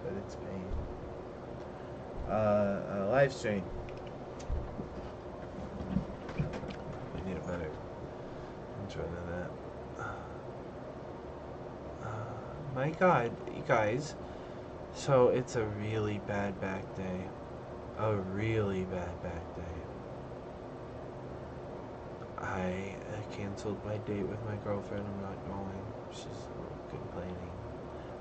but it's pain. Live stream. We need a better intro than that. My God, you guys. So it's a really bad back day. A really bad back day. I canceled my date with my girlfriend. I'm not going. She's complaining.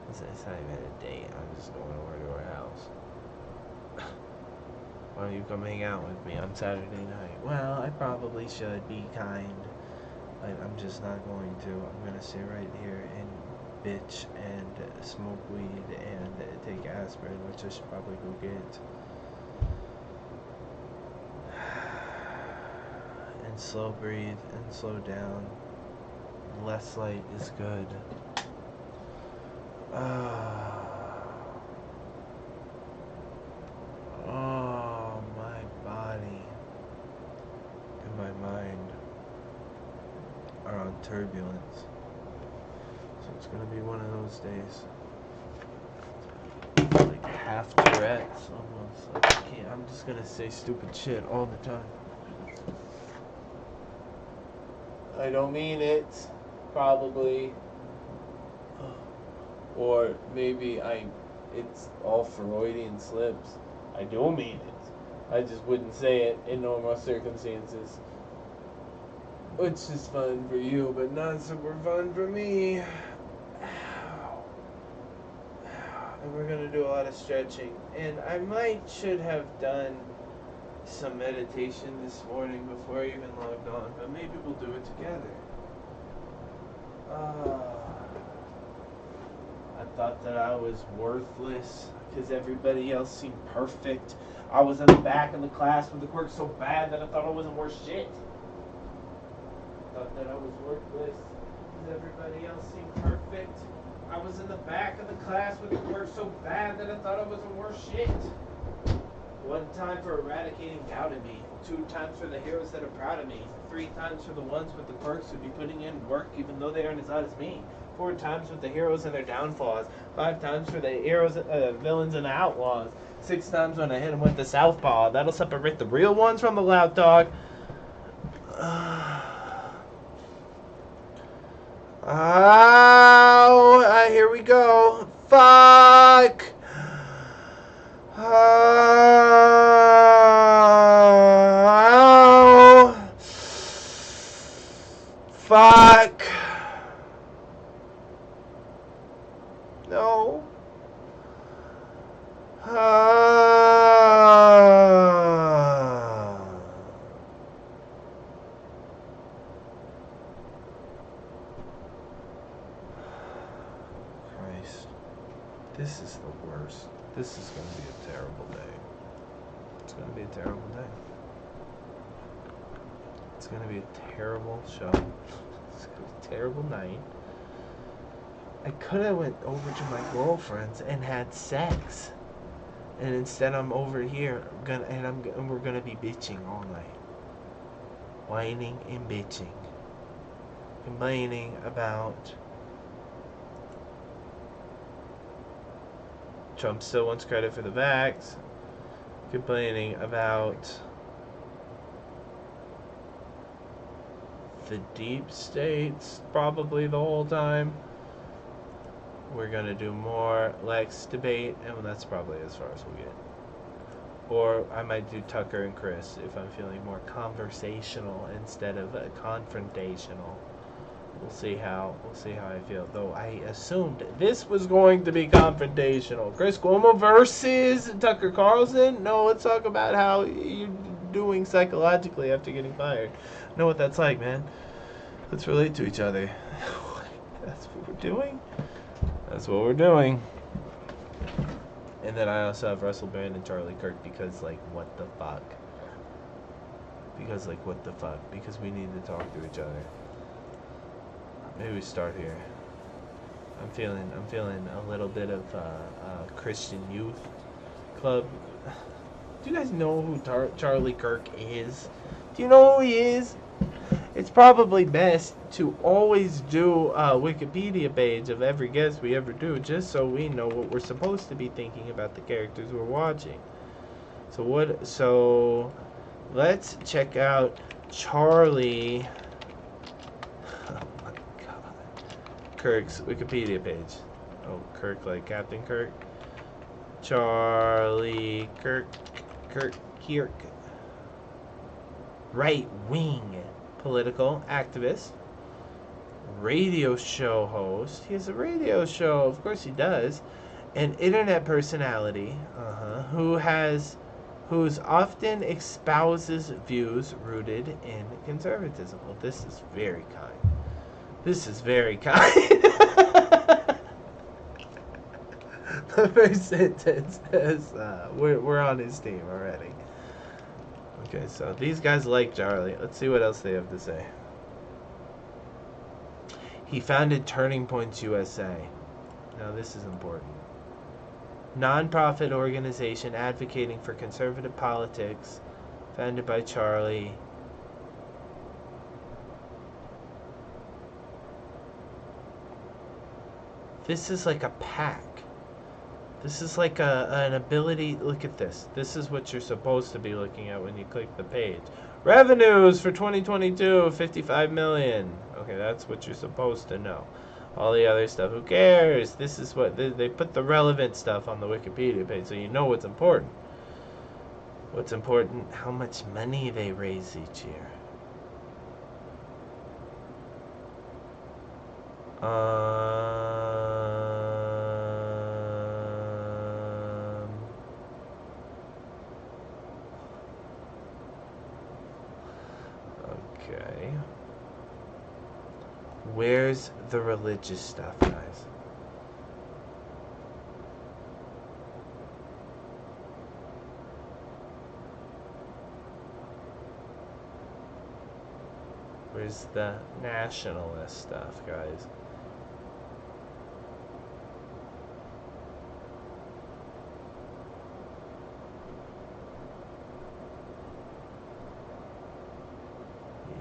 It's not even a date. I'm just going over to her house. Why don't you come hang out with me on Saturday night? Well, I probably should be kind, but I'm just not going to. I'm going to sit right here and bitch and smoke weed and take aspirin, which I should probably go get. And slow breathe and slow down. Less light is good. Oh, my body and my mind are on turbulence. So it's gonna be one of those days. Like half Tourette's almost. Like I can't. I'm just gonna say stupid shit all the time. I don't mean it, probably. Or maybe it's all Freudian slips. I do mean it. I just wouldn't say it in normal circumstances. Which is fun for you, but not super fun for me. And we're gonna do a lot of stretching. And I should have done some meditation this morning before I even logged on, but maybe we'll do it together. I thought that I was worthless because everybody else seemed perfect. I was in the back of the class with the quirk so bad that I thought I wasn't worth shit. I thought that I was worthless because everybody else seemed perfect. I was in the back of the class with the quirk so bad that I thought I wasn't worth shit. 1 time for eradicating doubt in me. 2 times for the heroes that are proud of me. 3 times for the ones with the quirks who be putting in work even though they aren't as hot as me. 4 times with the heroes and their downfalls. 5 times for the heroes, villains, and outlaws. 6 times when I hit them with the southpaw. That'll separate the real ones from the loud dog. Oh, here we go. Fuck. Oh. Fuck. No. Christ. This is the worst. This is going to be a terrible day. It's going to be a terrible day. It's going to be a terrible show. It's going to be a terrible night. I could have went over to my girlfriend's and had sex, and instead I'm over here, and we're gonna be bitching all night, whining and bitching, complaining about Trump still wants credit for the vax, complaining about the deep states probably the whole time. We're going to do more Lex debate, and that's probably as far as we'll get. Or I might do Tucker and Chris if I'm feeling more conversational instead of confrontational. We'll see how I feel. Though I assumed this was going to be confrontational. Chris Cuomo versus Tucker Carlson? No, let's talk about how you're doing psychologically after getting fired. Know what that's like, man. Let's relate to each other. That's what we're doing? That's what we're doing. And then I also have Russell Brand and Charlie Kirk because, like, what the fuck? Because, like, what the fuck? Because we need to talk to each other. Maybe we start here. I'm feeling a little bit of Christian Youth Club. Do you guys know who Charlie Kirk is? Do you know who he is? It's probably best to always do a Wikipedia page of every guest we ever do, just so we know what we're supposed to be thinking about the characters we're watching. So let's check out Charlie. Oh my god. Kirk's Wikipedia page. Oh, Kirk like Captain Kirk. Charlie Kirk. Right wing political activist. Radio show host. He has a radio show, of course he does. An internet personality, who's often espouses views rooted in conservatism. Well, this is very kind. This is very kind. The first sentence is, we're on his team already. Okay, so these guys like Charlie. Let's see what else they have to say. He founded Turning Points USA. Now this is important. Non-profit organization advocating for conservative politics, founded by Charlie. This is like a pack. This is like an ability. Look at this. This is what you're supposed to be looking at when you click the page. Revenues for 2022, 55 million. Okay, that's what you're supposed to know. All the other stuff, who cares? This is what they put the relevant stuff on the Wikipedia page, so you know what's important. What's important? How much money they raise each year. Okay. Where's the religious stuff, guys? Where's the nationalist stuff, guys?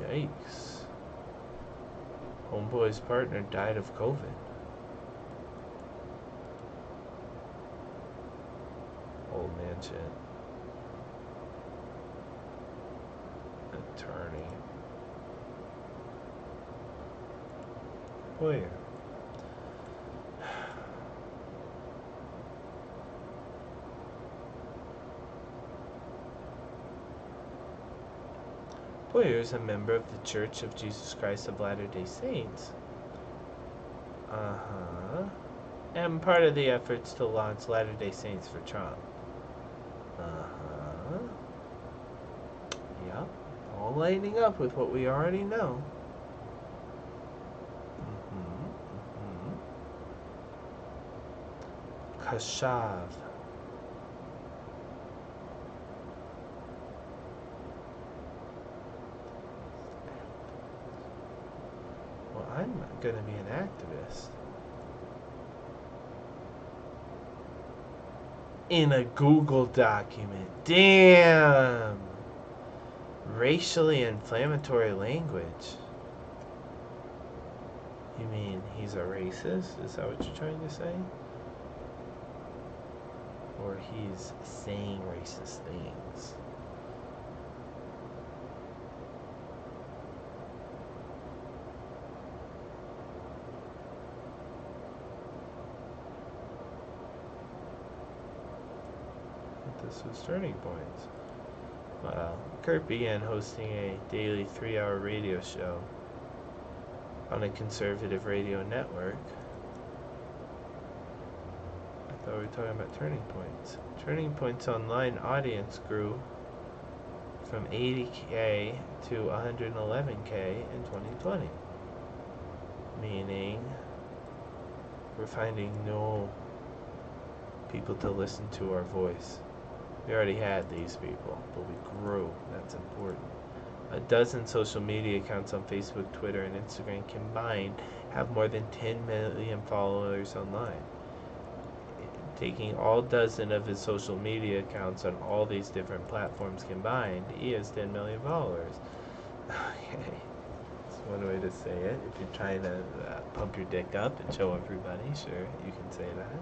Yikes. Homeboy's partner died of COVID. Old man shit. Attorney. Lawyer. Boyer is a member of the Church of Jesus Christ of Latter-day Saints. And part of the efforts to launch Latter-day Saints for Trump. Yep. All lining up with what we already know. Kashav. Well, I'm gonna be an activist. In a Google document. Damn! Racially inflammatory language. You mean he's a racist? Is that what you're trying to say? Or he's saying racist things? This was Turning Points. Well, Kurt began hosting a daily 3-hour radio show on a conservative radio network. I thought we were talking about Turning Points. Turning Points' online audience grew from 80K to 111K in 2020. Meaning, we're finding no people to listen to our voice. We already had these people, but we grew. That's important. A dozen social media accounts on Facebook, Twitter, and Instagram combined have more than 10 million followers online. Taking all dozen of his social media accounts on all these different platforms combined, he has 10 million followers. Okay. It's one way to say it. If you're trying to pump your dick up and show everybody, sure, you can say that.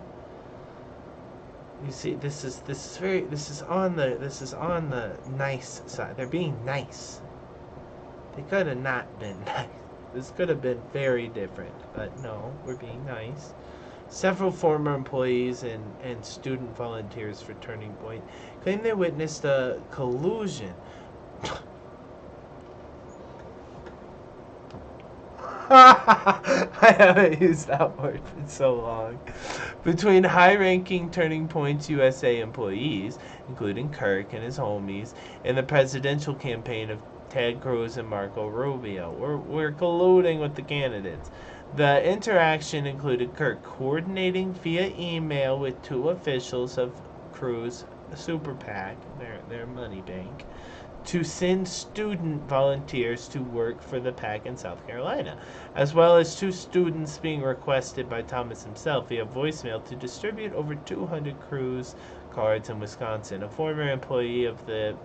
You see, this is on the nice side. They're being nice. They could have not been nice. This could have been very different, but no, we're being nice. Several former employees and student volunteers for Turning Point claim they witnessed a collusion. I haven't used that word in so long. Between high-ranking Turning Point's USA employees, including Kirk and his homies, and the presidential campaign of Ted Cruz and Marco Rubio. We're colluding with the candidates. The interaction included Kirk coordinating via email with two officials of Cruz Super PAC, their money bank, to send student volunteers to work for the PAC in South Carolina, as well as two students being requested by Thomas himself via voicemail to distribute over 200 Cruz cards in Wisconsin. A former employee of the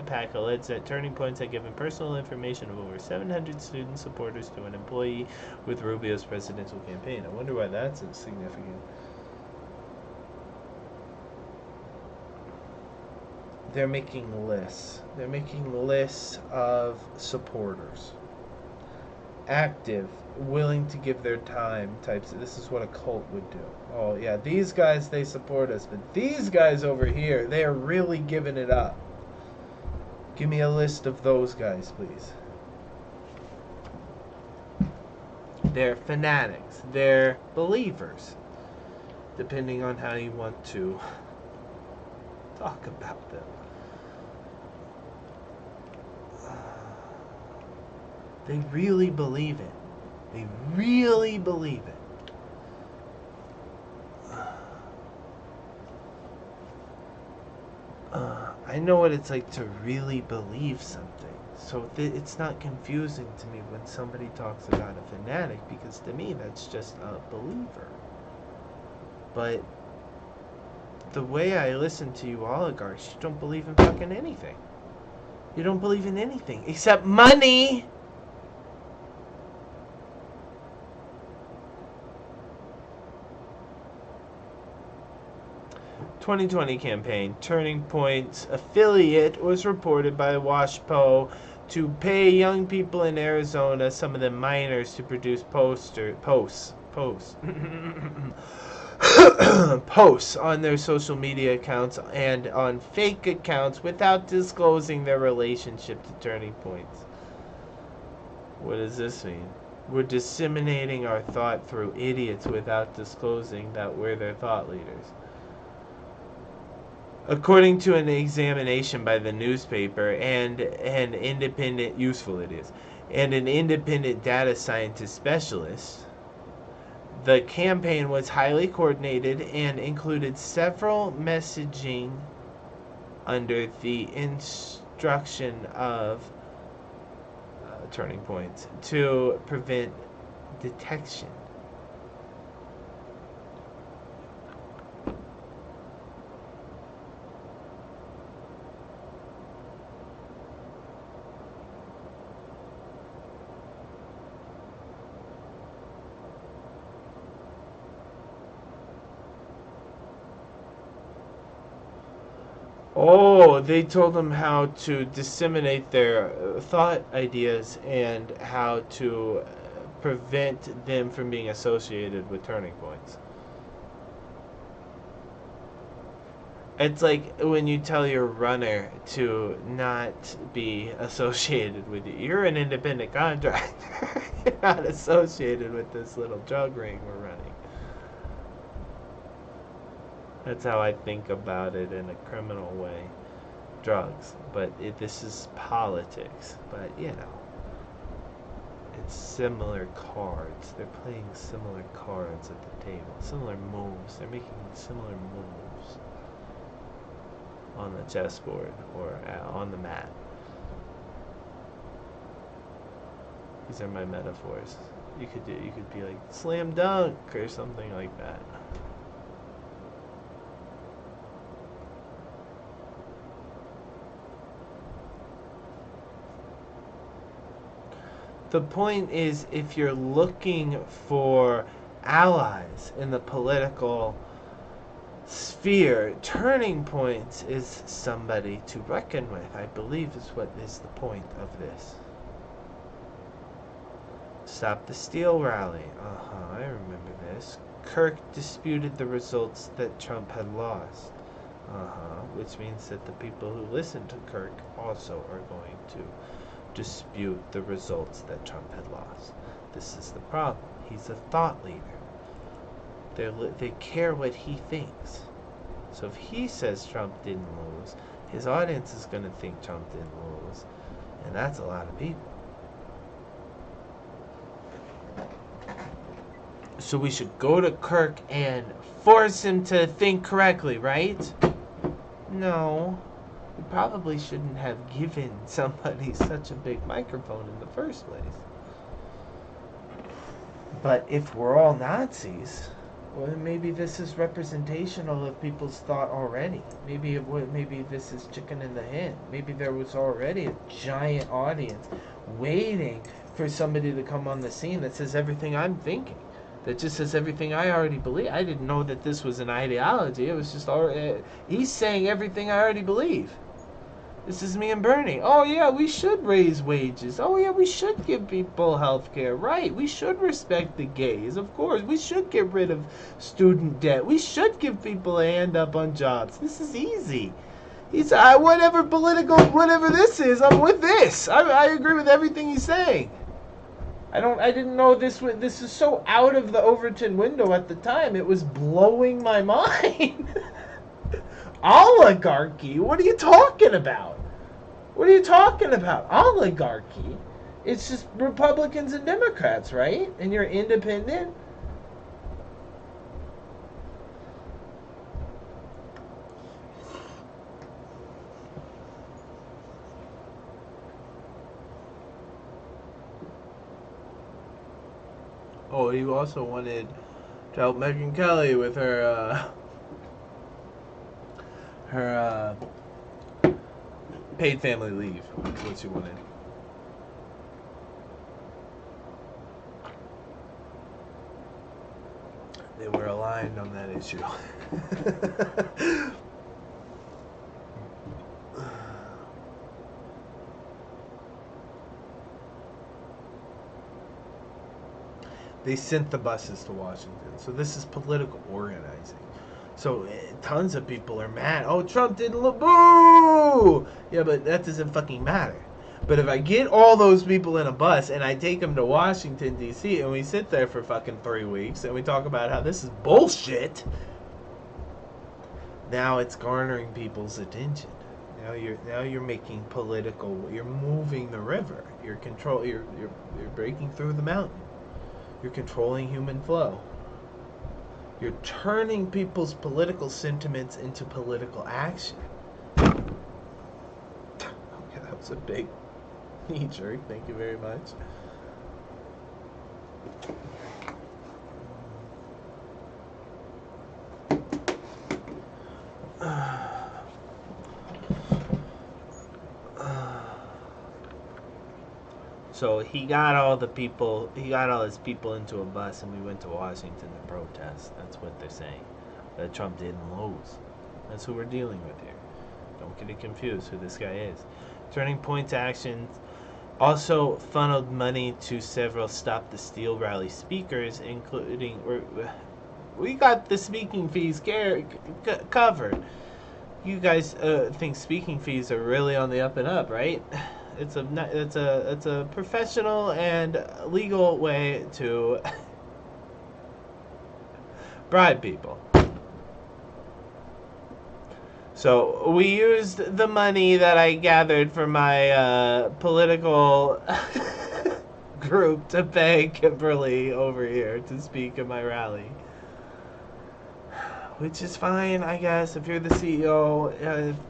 PAC alleged that Turning Points had given personal information of over 700 student supporters to an employee with Rubio's presidential campaign. I wonder why that's significant. They're making lists. They're making lists of supporters. Active, willing to give their time types. This is what a cult would do. Oh, yeah, these guys, they support us. But these guys over here, they are really giving it up. Give me a list of those guys, please. They're fanatics. They're believers. Depending on how you want to talk about them. They really believe it. They really believe it. I know what it's like to really believe something. So it's not confusing to me when somebody talks about a fanatic, because to me that's just a believer. But the way I listen to you oligarchs, you don't believe in fucking anything. You don't believe in anything except money. ...2020 campaign. Turning Point's affiliate was reported by the WashPo to pay young people in Arizona, some of them minors, to produce posts posts on their social media accounts and on fake accounts without disclosing their relationship to Turning Points. What does this mean? We're disseminating our thought through idiots without disclosing that we're their thought leaders. According to an examination by the newspaper and an independent, useful it is, and an independent data scientist specialist, the campaign was highly coordinated and included several messaging under the instruction of Turning Points to prevent detection. Oh, they told them how to disseminate their thought ideas and how to prevent them from being associated with Turning Points. It's like when you tell your runner to not be associated with you. You're an independent contractor. You're not associated with this little drug ring we're running. That's how I think about it in a criminal way. Drugs. But this is politics. But, you know, it's similar cards. They're playing similar cards at the table. Similar moves. They're making similar moves on the chessboard or on the mat. These are my metaphors. You could be like slam dunk or something like that. The point is, if you're looking for allies in the political sphere, Turning Point is somebody to reckon with, I believe is what is the point of this. Stop the Steal rally. I remember this. Kirk disputed the results that Trump had lost. Which means that the people who listen to Kirk also are going to dispute the results that Trump had lost. This is the problem. He's a thought leader. They care what he thinks. So if he says Trump didn't lose, his audience is going to think Trump didn't lose. And that's a lot of people. So we should go to Kirk and force him to think correctly, right? No. We probably shouldn't have given somebody such a big microphone in the first place. But if we're all Nazis, well, maybe this is representational of people's thought already. Maybe this is chicken in the hen. Maybe there was already a giant audience waiting for somebody to come on the scene that says everything I'm thinking. That just says everything I already believe. I didn't know that this was an ideology. It was just he's saying everything I already believe. This is me and Bernie. Oh yeah, we should raise wages. Oh yeah, we should give people health care. Right, we should respect the gays. Of course, we should get rid of student debt. We should give people a hand up on jobs. This is easy. He's whatever this is, I'm with this. I agree with everything he's saying. I didn't know this is so out of the Overton window at the time. It was blowing my mind. Oligarchy? What are you talking about? What are you talking about? Oligarchy? It's just Republicans and Democrats, right? And you're independent? Oh, he also wanted to help Megyn Kelly with her paid family leave. That's what she wanted. They were aligned on that issue. They sent the buses to Washington. So this is political organizing. So tons of people are mad. Oh, Trump didn't look. Boo! Yeah, but that doesn't fucking matter. But if I get all those people in a bus and I take them to Washington, D.C., and we sit there for fucking 3 weeks and we talk about how this is bullshit, now it's garnering people's attention. Now you're making political. You're moving the river. You're breaking through the mountain. You're controlling human flow. You're turning people's political sentiments into political action. Okay, that was a big knee jerk. Thank you very much. So he got all his people into a bus, and we went to Washington to protest. That's what they're saying. That Trump didn't lose. That's who we're dealing with here. Don't get it confused who this guy is. Turning Point's actions also funneled money to several Stop the Steal rally speakers, including... We got the speaking fees covered. You guys think speaking fees are really on the up and up, right? It's a professional and legal way to bribe people. So we used the money that I gathered from my political group to pay Kimberly over here to speak at my rally. Which is fine, I guess. If you're the CEO,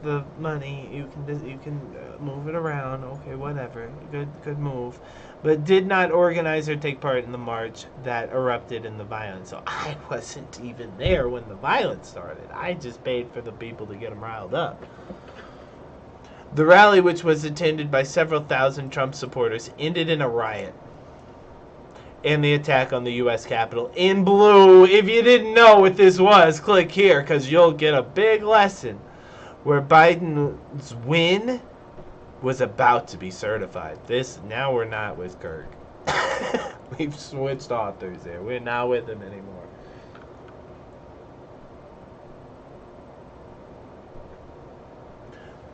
the money, you can move it around. Okay, whatever. Good move. But did not organize or take part in the march that erupted in the violence. So I wasn't even there when the violence started. I just paid for the people to get them riled up. The rally, which was attended by several thousand Trump supporters, ended in a riot. and the attack on the U.S. Capitol in blue. If you didn't know what this was, click here because you'll get a big lesson where Biden's win was about to be certified. Now we're not with Kirk. We've switched authors there. We're not with him anymore.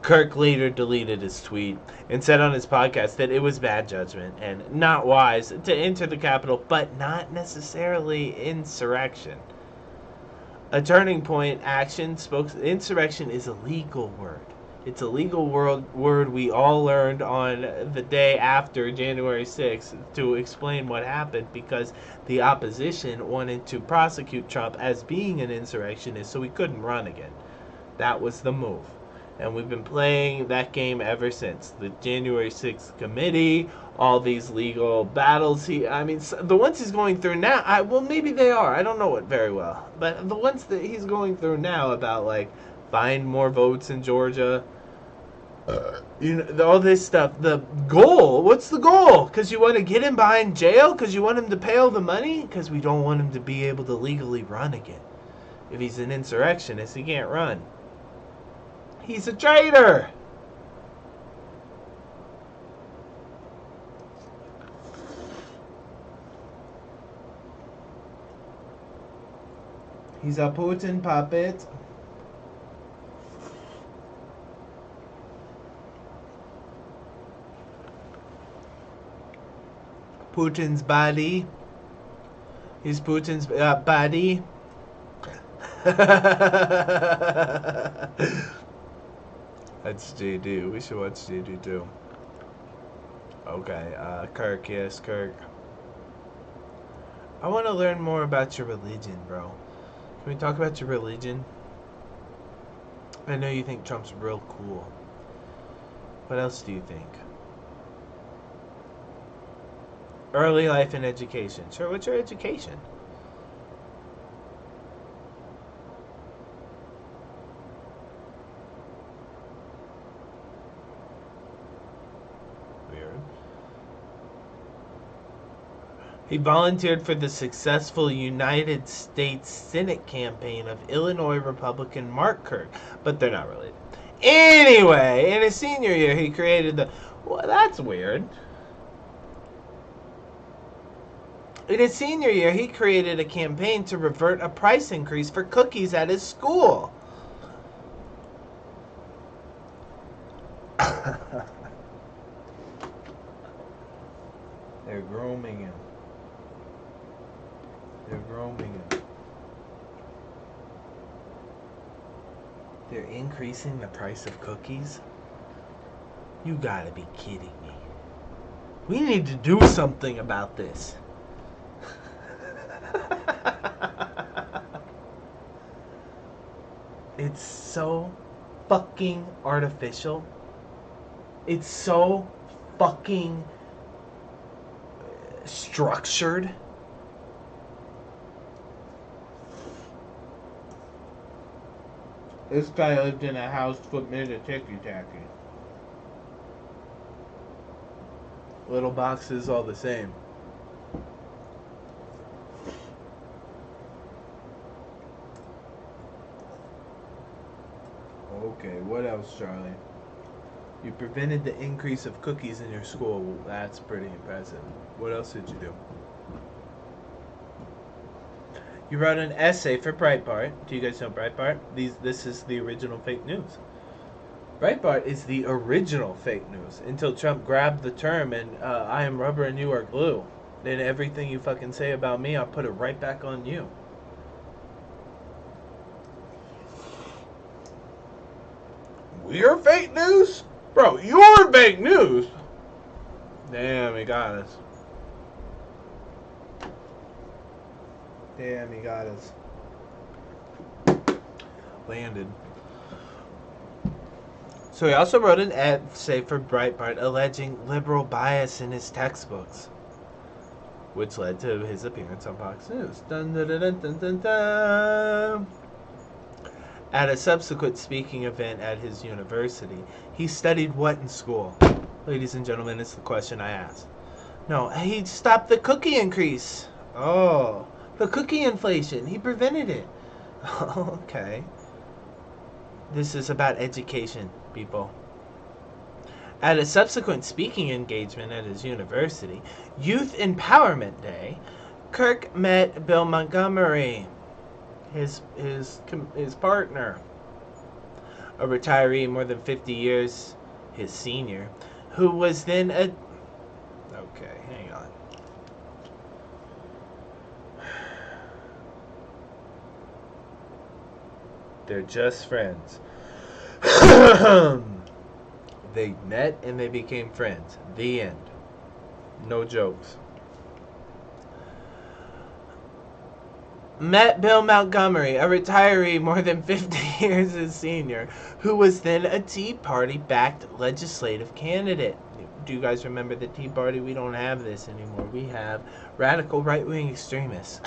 Kirk later deleted his tweet and said on his podcast that it was bad judgment and not wise to enter the Capitol, but not necessarily insurrection. A turning point action insurrection is a legal word. It's a legal word we all learned on the day after January 6th to explain what happened because the opposition wanted to prosecute Trump as being an insurrectionist so he couldn't run again. That was the move. And we've been playing that game ever since. The January 6th committee, all these legal battles. The ones he's going through now, maybe they are. I don't know it very well. But the ones that he's going through now about, like, find more votes in Georgia, all this stuff. The goal, what's the goal? Because you want to get him behind jail? Because you want him to pay all the money? Because we don't want him to be able to legally run again. If he's an insurrectionist, he can't run. He's a traitor! He's a Putin puppet. Putin's body. He's Putin's body. That's JD. We should watch JD too. Okay, Kirk, yes, Kirk. I want to learn more about your religion, bro. Can we talk about your religion? I know you think Trump's real cool. What else do you think? Early life and education. Sure, what's your education? He volunteered for the successful United States Senate campaign of Illinois Republican Mark Kirk, but they're not related. Anyway, in his senior year, he created the... Well, that's weird. In his senior year, he created a campaign to revert a price increase for cookies at his school. They're grooming him. They're grooming him. They're increasing the price of cookies? You gotta be kidding me. We need to do something about this. It's so fucking artificial. It's so fucking structured. This guy lived in a house committed to ticky-tacky. Little boxes all the same. Okay, what else, Charlie? You prevented the increase of cookies in your school. Well, that's pretty impressive. What else did you do? You wrote an essay for Breitbart. Do you guys know Breitbart? This is the original fake news. Breitbart is the original fake news until Trump grabbed the term and I am rubber and you are glue. Then everything you fucking say about me, I'll put it right back on you. We're fake news? Bro, you're fake news? Damn, he got us. Damn, he got us. Landed. So he also wrote an essay for Breitbart alleging liberal bias in his textbooks, which led to his appearance on Fox News. Dun, dun, dun, dun, dun, dun, dun. At a subsequent speaking event at his university, he studied what in school? Ladies and gentlemen, it's the question I asked. No, he stopped the cookie increase. Oh, the cookie inflation. He prevented it. Okay. This is about education, people. At a subsequent speaking engagement at his university, Youth Empowerment Day, Kirk met Bill Montgomery, his partner, a retiree more than 50 years his senior, who was then a... Okay, hang on. They're just friends. They met and they became friends. The end. No jokes. Met Bill Montgomery, a retiree more than 50 years his senior, who was then a Tea Party-backed legislative candidate. Do you guys remember the Tea Party? We don't have this anymore. We have radical right-wing extremists.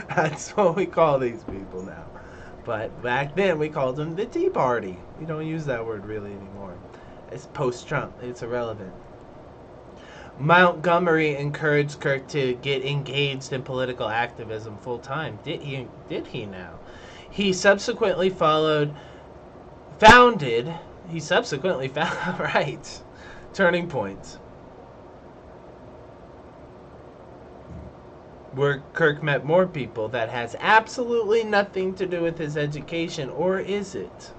That's what we call these people now. But back then we called them the Tea Party. We don't use that word really anymore. It's post-Trump. It's irrelevant. Montgomery encouraged Kirk to get engaged in political activism full time. Did he now? He subsequently founded right, Turning Points, where Kirk met more people. That has absolutely nothing to do with his education, or is it?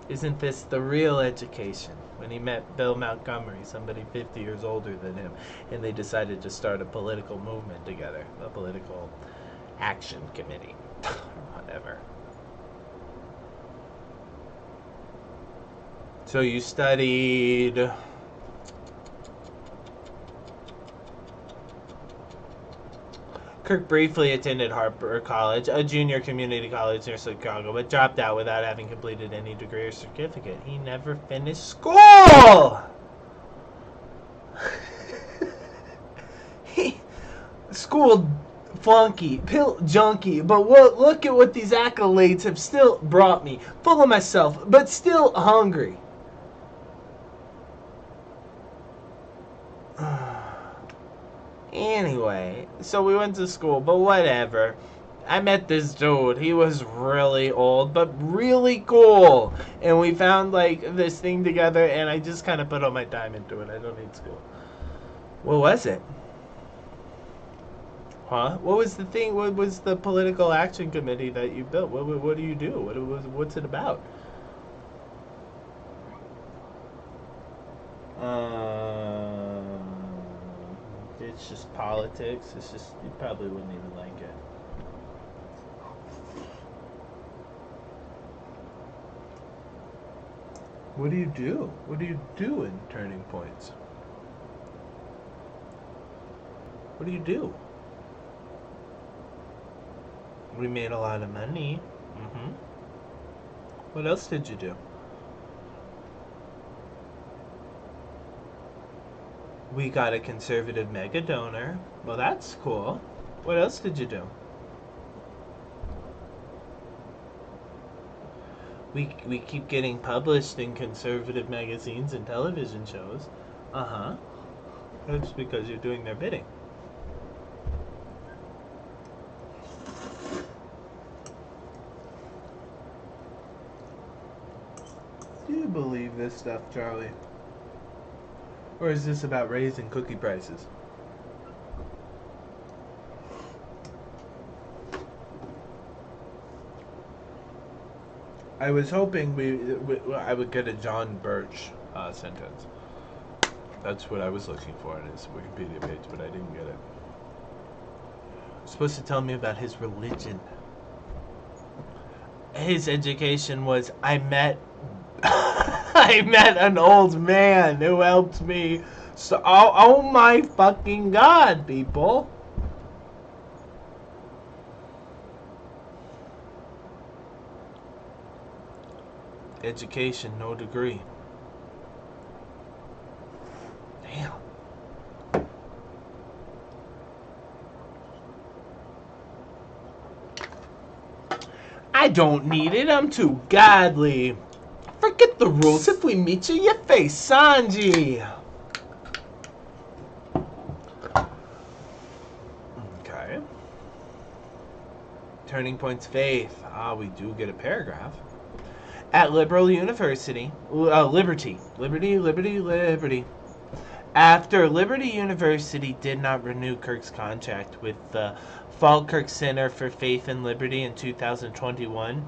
Isn't this the real education? When he met Bill Montgomery, somebody 50 years older than him, and they decided to start a political movement together, a political action committee, or whatever. So you studied... Kirk briefly attended Harper College, a junior community college near Chicago, but dropped out without having completed any degree or certificate. He never finished school! School flunky, pill junkie, but look at what these accolades have still brought me. Full of myself, but still hungry. Anyway, so we went to school, but whatever. I met this dude. He was really old, but really cool. And we found, like, this thing together, and I just kind of put all my time into it. I don't need school. What was it? Huh? What was the thing? What was the political action committee that you built? What do you do? What's it about? It's just politics. It's just, you probably wouldn't even like it. What do you do? What do you do in Turning Points? What do you do? We made a lot of money. What else did you do? We got a conservative mega donor. Well, that's cool. What else did you do? We keep getting published in conservative magazines and television shows. That's because you're doing their bidding. Do you believe this stuff, Charlie? Or is this about raising cookie prices? I was hoping I would get a John Birch sentence. That's what I was looking for on his Wikipedia page, but I didn't get it. Supposed to tell me about his religion. His education was, I met an old man who helped me. So, oh my fucking God, people. Education, no degree. Damn. I don't need it. I'm too godly. Forget the rules. If we meet you, you face Sanji. Okay. Turning Point's faith. We do get a paragraph. At Liberal University, Liberty. After Liberty University did not renew Kirk's contract with the Falkirk Center for Faith and Liberty in 2021,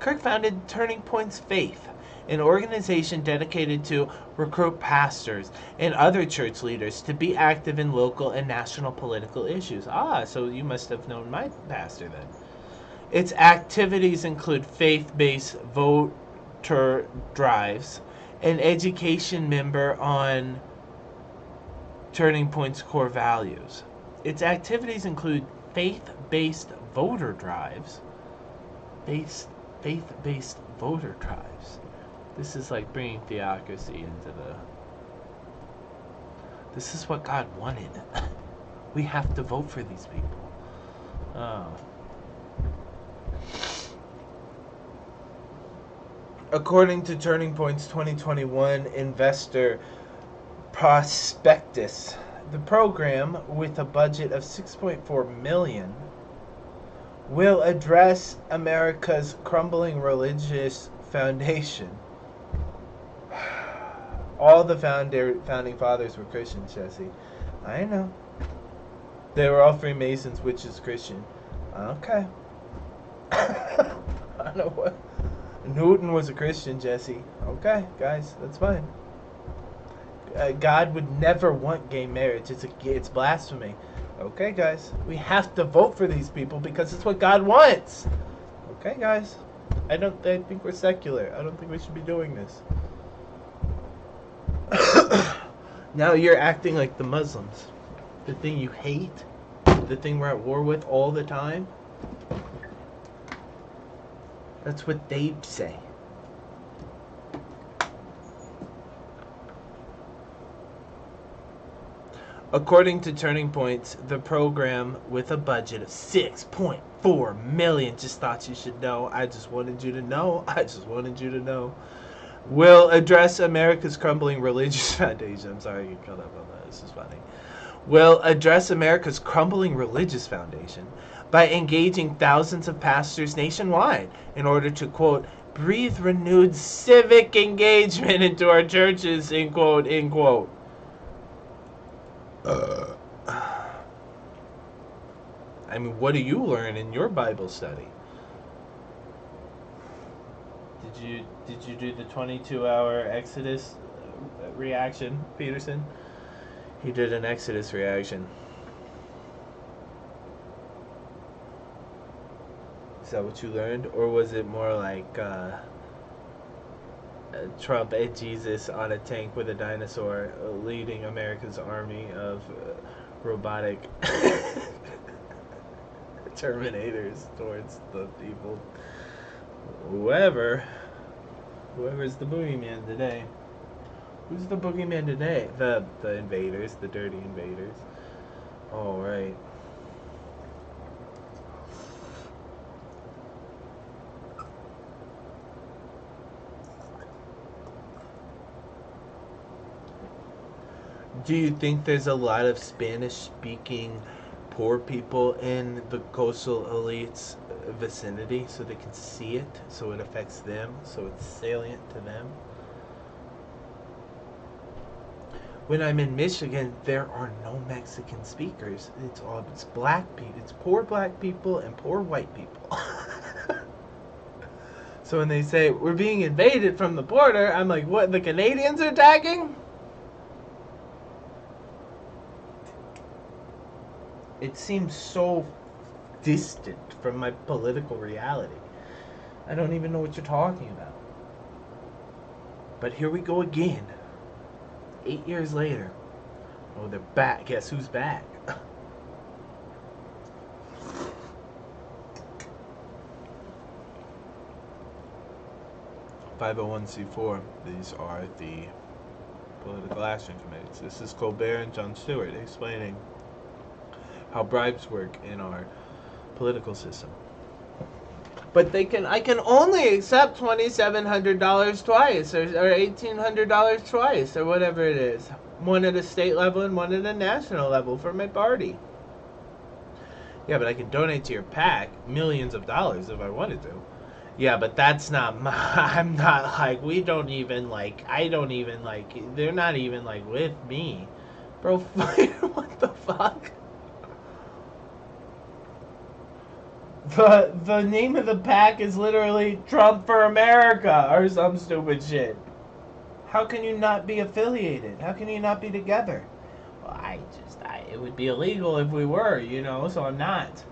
Kirk founded Turning Point's Faith, an organization dedicated to recruit pastors and other church leaders to be active in local and national political issues. So you must have known my pastor then. Its activities include faith-based voter drives, an education member on Turning Point's core values. Its activities include faith-based voter drives. Faith-based voter drives. This is like bringing theocracy into the... This is what God wanted. We have to vote for these people. According to Turning Point's 2021 investor prospectus, the program, with a budget of $6.4 million, will address America's crumbling religious foundation. All the founding fathers were Christians, Jesse. I know. They were all Freemasons, witches, Christian. Okay. I know what. Newton was a Christian, Jesse. Okay, guys, that's fine. God would never want gay marriage. It's blasphemy. Okay, guys, we have to vote for these people because it's what God wants. Okay, guys, I think we're secular. I don't think we should be doing this. Now you're acting like the Muslims, the thing you hate, the thing we're at war with all the time. That's what they say. According to Turning Point, the program, with a budget of $6.4 million, just thought you should know. I just wanted you to know. Will address America's crumbling religious foundation. I'm sorry you cut up on that. This is funny. Will address America's crumbling religious foundation by engaging thousands of pastors nationwide in order to, quote, breathe renewed civic engagement into our churches, end quote, end quote. I mean, what do you learn in your Bible study? Did you do the 22-hour Exodus reaction, Peterson? He did an Exodus reaction. Is that what you learned? Or was it more like Trump and Jesus on a tank with a dinosaur leading America's army of robotic terminators towards the people? Whoever's the boogeyman today. Who's the boogeyman today? The invaders, the dirty invaders. All right. Do you think there's a lot of Spanish-speaking poor people in the coastal elites vicinity so they can see it, so it affects them, so it's salient to them? When I'm in Michigan, there are no Mexican speakers. It's black people. It's poor black people and poor white people. So when they say, we're being invaded from the border, I'm like, what, the Canadians are attacking? It seems so distant from my political reality. I don't even know what you're talking about. But here we go again. 8 years later. Oh, they're back. Guess who's back? (501c4). These are the political action committees. This is Colbert and Jon Stewart explaining how bribes work in our political system. But I can only accept $2,700 twice, or $1,800 twice, or whatever it is. One at a state level and one at a national level for my party. Yeah, but I can donate to your PAC millions of dollars if I wanted to. Yeah, but that's not my, I'm not like, we don't even like, I don't even like, they're not even like with me. Bro, what the fuck? The name of the PAC is literally Trump for America or some stupid shit. How can you not be affiliated? How can you not be together? Well, it would be illegal if we were, you know, so I'm not.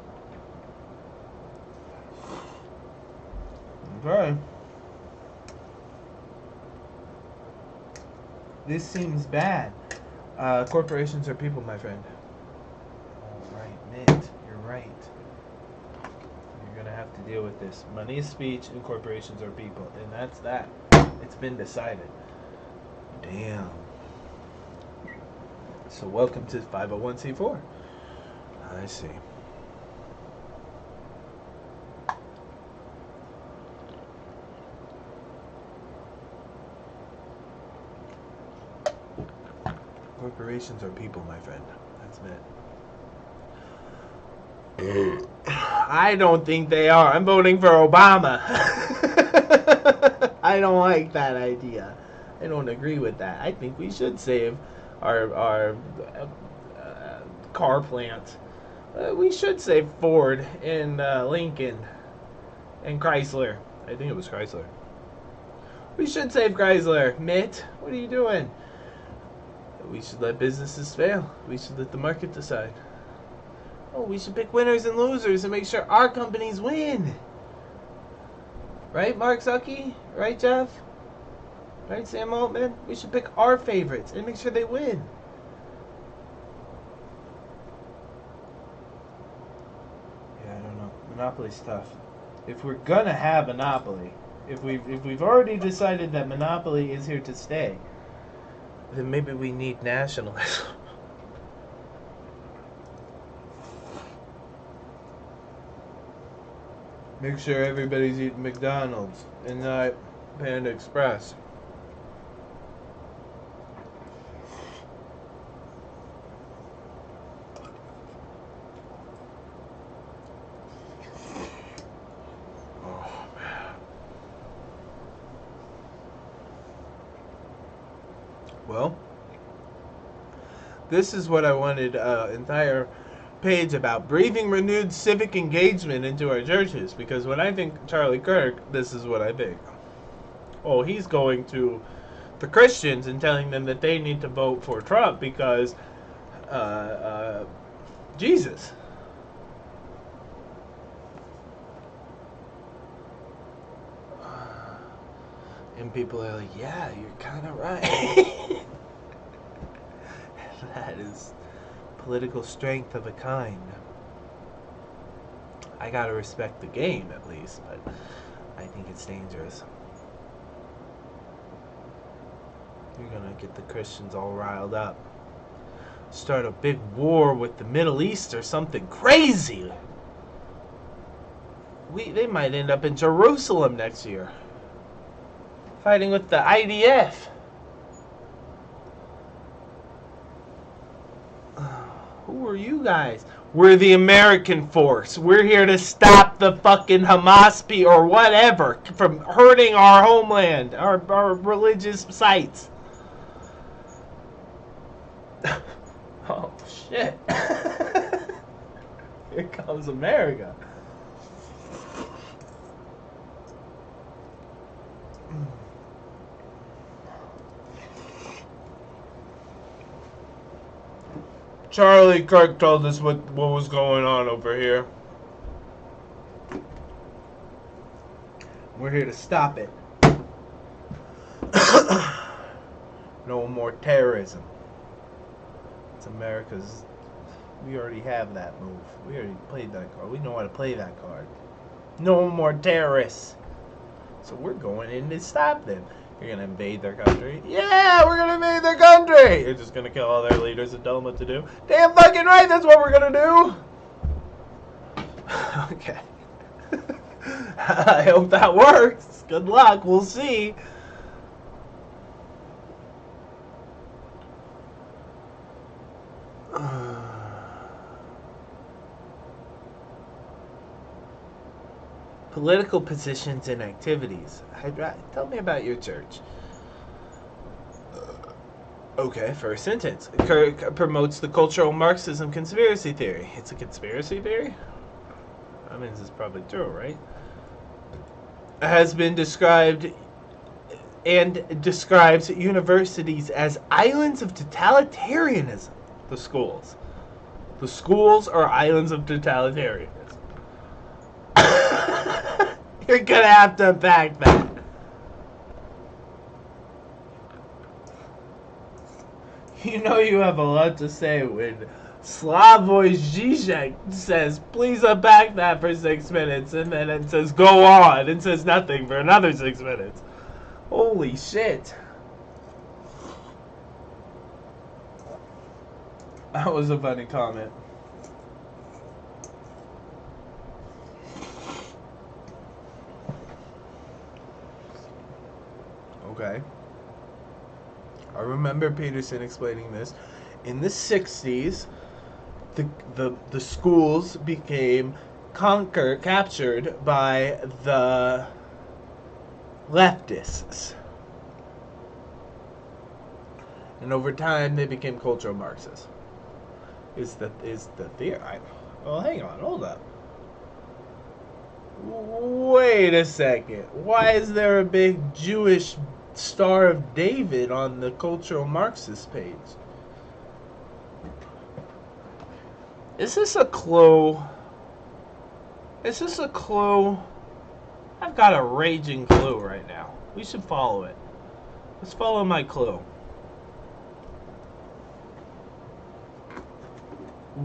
Okay. This seems bad. Corporations are people, my friend. All right, Mint, you're right. You're gonna have to deal with this. Money is speech and corporations are people. And that's that. It's been decided. Damn. So welcome to 501c4. I see. Corporations are people, my friend. That's it. I don't think they are. I'm voting for Obama. I don't like that idea. I don't agree with that. I think we should save our car plant. We should save Ford and Lincoln and Chrysler. I think it was Chrysler. We should save Chrysler. Mitt, what are you doing? We should let businesses fail. We should let the market decide. Oh, we should pick winners and losers and make sure our companies win. Right, Mark Zucke? Right, Jeff? Right, Sam Altman? We should pick our favorites and make sure they win. Yeah, I don't know. Monopoly's tough. If we're gonna have Monopoly, if we've already decided that Monopoly is here to stay, then maybe we need nationalism. Make sure everybody's eating McDonald's and not Panda Express. Oh, man. Well, this is what I wanted an entire page about: breathing renewed civic engagement into our churches. Because when I think Charlie Kirk, this is what I think. Oh, he's going to the Christians and telling them that they need to vote for Trump because Jesus. And people are like, yeah, you're kind of right. That is political strength of a kind. I gotta respect the game at least, but I think it's dangerous. You're gonna get the Christians all riled up. Start a big war with the Middle East or something crazy. They might end up in Jerusalem next year, fighting with the IDF. Who are you guys? We're the American force. We're here to stop the fucking Hamas or whatever from hurting our homeland, our religious sites. Oh, shit. Here comes America. Charlie Kirk told us what was going on over here. We're here to stop it. No more terrorism. It's America's. We already have that move. We already played that card. We know how to play that card. No more terrorists. So we're going in to stop them. You're going to invade their country? Yeah, we're going to invade their country. You're just going to kill all their leaders and tell them what to do? Damn fucking right, that's what we're going to do. Okay. I hope that works. Good luck. We'll see. Political positions and activities. Tell me about your church. Okay, first sentence. Kirk promotes the cultural Marxism conspiracy theory. It's a conspiracy theory? I mean, this is probably true, right? Has been described and describes universities as islands of totalitarianism. The schools. The schools are islands of totalitarianism. You're gonna have to unpack that. You know you have a lot to say when Slavoj Žižek says, please unpack that for 6 minutes, and then it says, go on, and says nothing for another 6 minutes. Holy shit. That was a funny comment. Okay. I remember Peterson explaining this. In the 60s, the schools became captured by the leftists. And over time, they became cultural Marxists. Is the theory? Well, hang on, hold up. Wait a second. Why is there a big Jewish Star of David on the cultural Marxist page? Is this a clue? Is this a clue? I've got a raging clue right now. We should follow it. Let's follow my clue.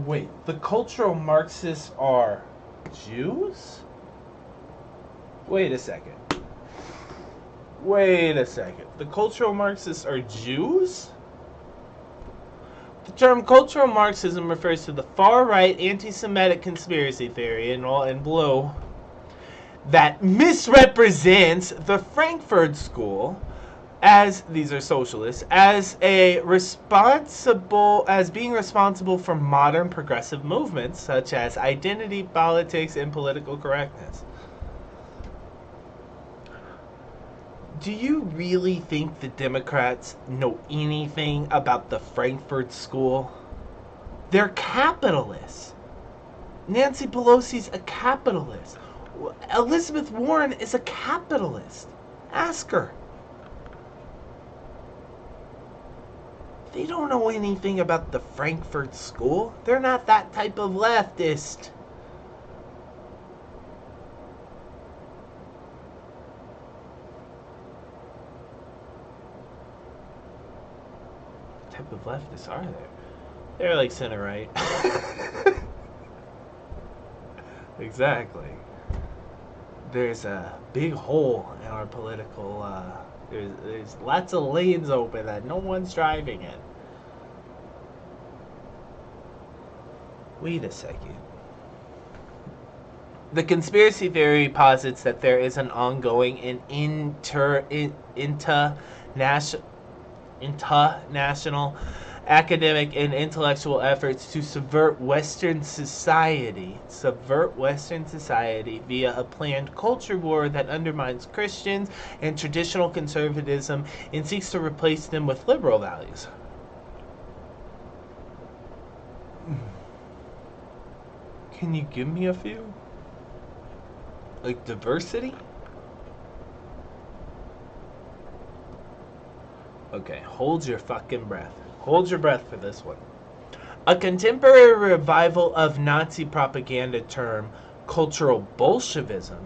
Wait, the cultural Marxists are Jews? Wait a second. Wait a second. The cultural Marxists are Jews? The term cultural Marxism refers to the far-right anti-Semitic conspiracy theory in blue that misrepresents the Frankfurt School as, these are socialists, as being responsible for modern progressive movements such as identity politics and political correctness. Do you really think the Democrats know anything about the Frankfurt School? They're capitalists. Nancy Pelosi's a capitalist. Elizabeth Warren is a capitalist. Ask her. They don't know anything about the Frankfurt School. They're not that type of leftist. Type of leftists are there? They're like center right. Exactly. There's a big hole in our political. There's lots of lanes open that no one's driving in. Wait a second. The conspiracy theory posits that there is an ongoing and international academic and intellectual efforts to subvert Western society via a planned culture war that undermines Christians and traditional conservatism and seeks to replace them with liberal values. Can you give me a few? Like diversity? Okay, hold your fucking breath. Hold your breath for this one. A contemporary revival of Nazi propaganda term cultural Bolshevism.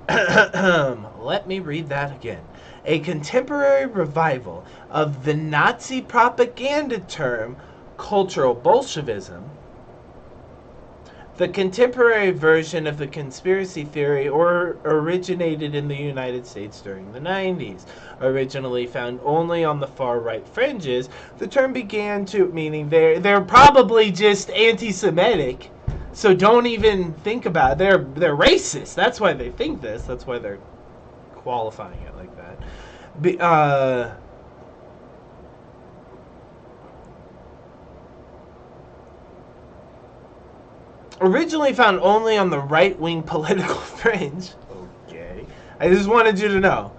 Let me read that again. A contemporary revival of the Nazi propaganda term cultural Bolshevism. The contemporary version of the conspiracy theory originated in the United States during the 90s. Originally found only on the far-right fringes, the term began to, meaning they're probably just anti-Semitic, So don't even think about it. They're racist. That's why they think this. That's why they're qualifying it like that. Originally found only on the right-wing political fringe. Okay. I just wanted you to know.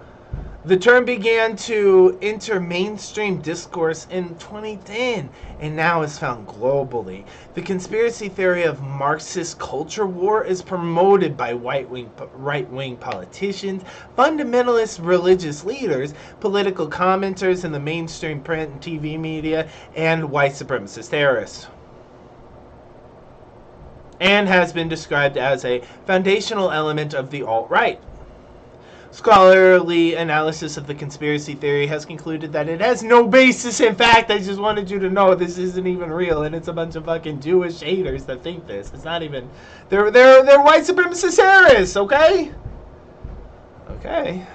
The term began to enter mainstream discourse in 2010 and now is found globally. The conspiracy theory of Marxist culture war is promoted by right-wing politicians, fundamentalist religious leaders, political commenters in the mainstream print and TV media, and white supremacist terrorists, and has been described as a foundational element of the alt-right. Scholarly analysis of the conspiracy theory has concluded that it has no basis in fact. I just wanted you to know this isn't even real, and it's a bunch of fucking Jewish haters that think this. It's not even. They're white supremacist terrorists. Okay. Okay.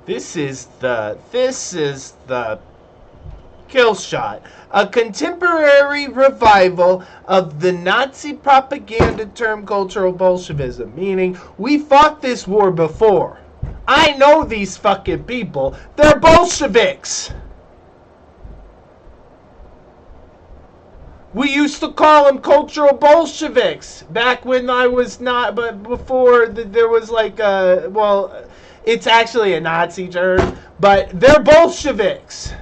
This is the kill shot. A contemporary revival of the Nazi propaganda term cultural Bolshevism, meaning we fought this war before. I know these fucking people. They're Bolsheviks. We used to call them cultural Bolsheviks back when I was not, but before there was like well, it's actually a Nazi term, but they're Bolsheviks.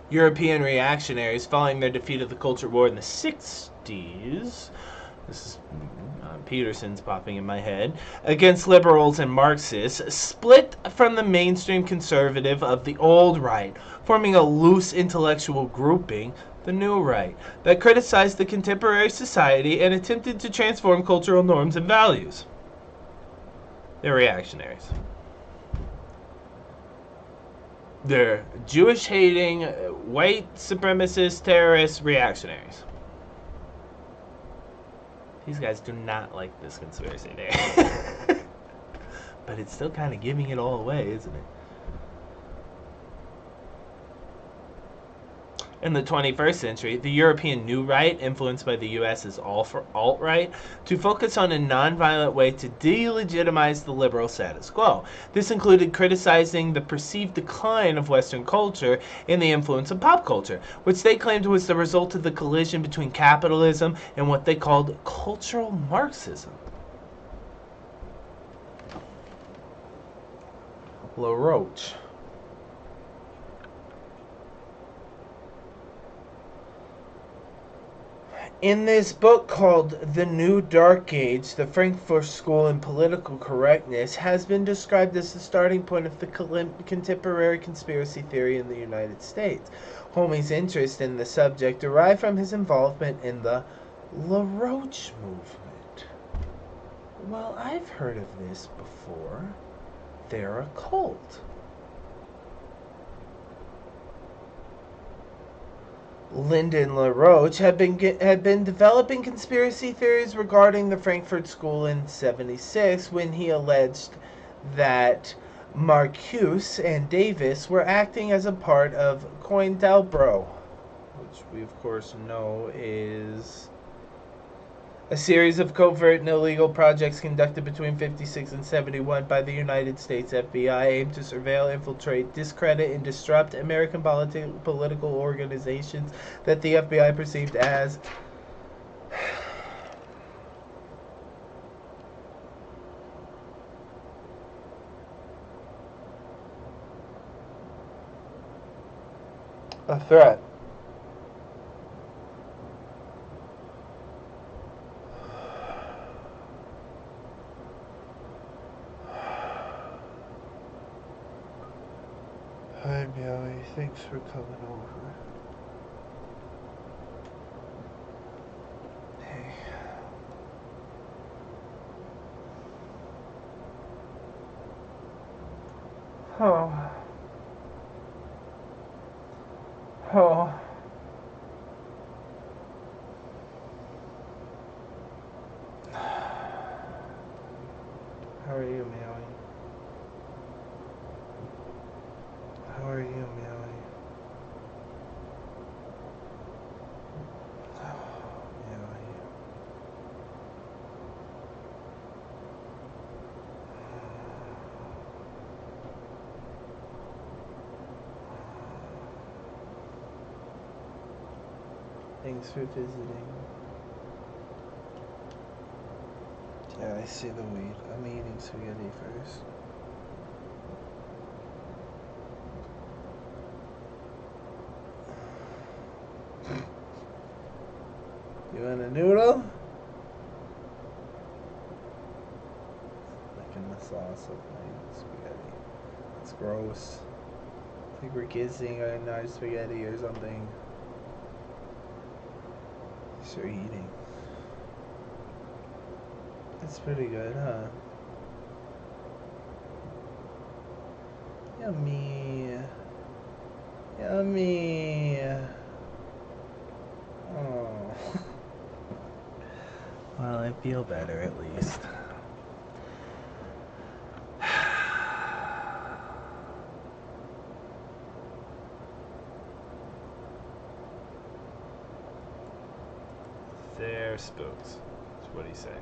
European reactionaries, following their defeat of the culture war in the 60s, this is Peterson's popping in my head, against liberals and Marxists, split from the mainstream conservative of the old right, forming a loose intellectual grouping, the new right, that criticized the contemporary society and attempted to transform cultural norms and values. They're reactionaries. They're Jewish-hating, white supremacist, terrorist reactionaries. These guys do not like this conspiracy theory. But it's still kind of giving it all away, isn't it? In the 21st century, the European New Right, influenced by the US's alt-right, to focus on a nonviolent way to delegitimize the liberal status quo. This included criticizing the perceived decline of Western culture and the influence of pop culture, which they claimed was the result of the collision between capitalism and what they called cultural Marxism. LaRoche. In this book called The New Dark Age, the Frankfurt School in Political Correctness has been described as the starting point of the contemporary conspiracy theory in the United States. Homey's interest in the subject derived from his involvement in the LaRoche movement. Well, I've heard of this before. They're a cult. Lyndon LaRoche had been developing conspiracy theories regarding the Frankfurt School in '76 when he alleged that Marcuse and Davis were acting as a part of COINTELPRO, which we of course know is a series of covert and illegal projects conducted between '56 and '71 by the United States FBI aimed to surveil, infiltrate, discredit, and disrupt American political organizations that the FBI perceived as a threat. Hi, Meowie. Thanks for coming over. Hey. Oh. Oh. How are you, Meowie? Thanks for visiting. Yeah, I see the weed. I'm eating spaghetti first. You want a noodle? Licking the sauce of my spaghetti. It's gross. I think we're kissing on our spaghetti or something. Sure eating. It's pretty good, huh? Yummy. Yummy. Oh. Well, I feel better at least. They're spooks. That's what he's saying.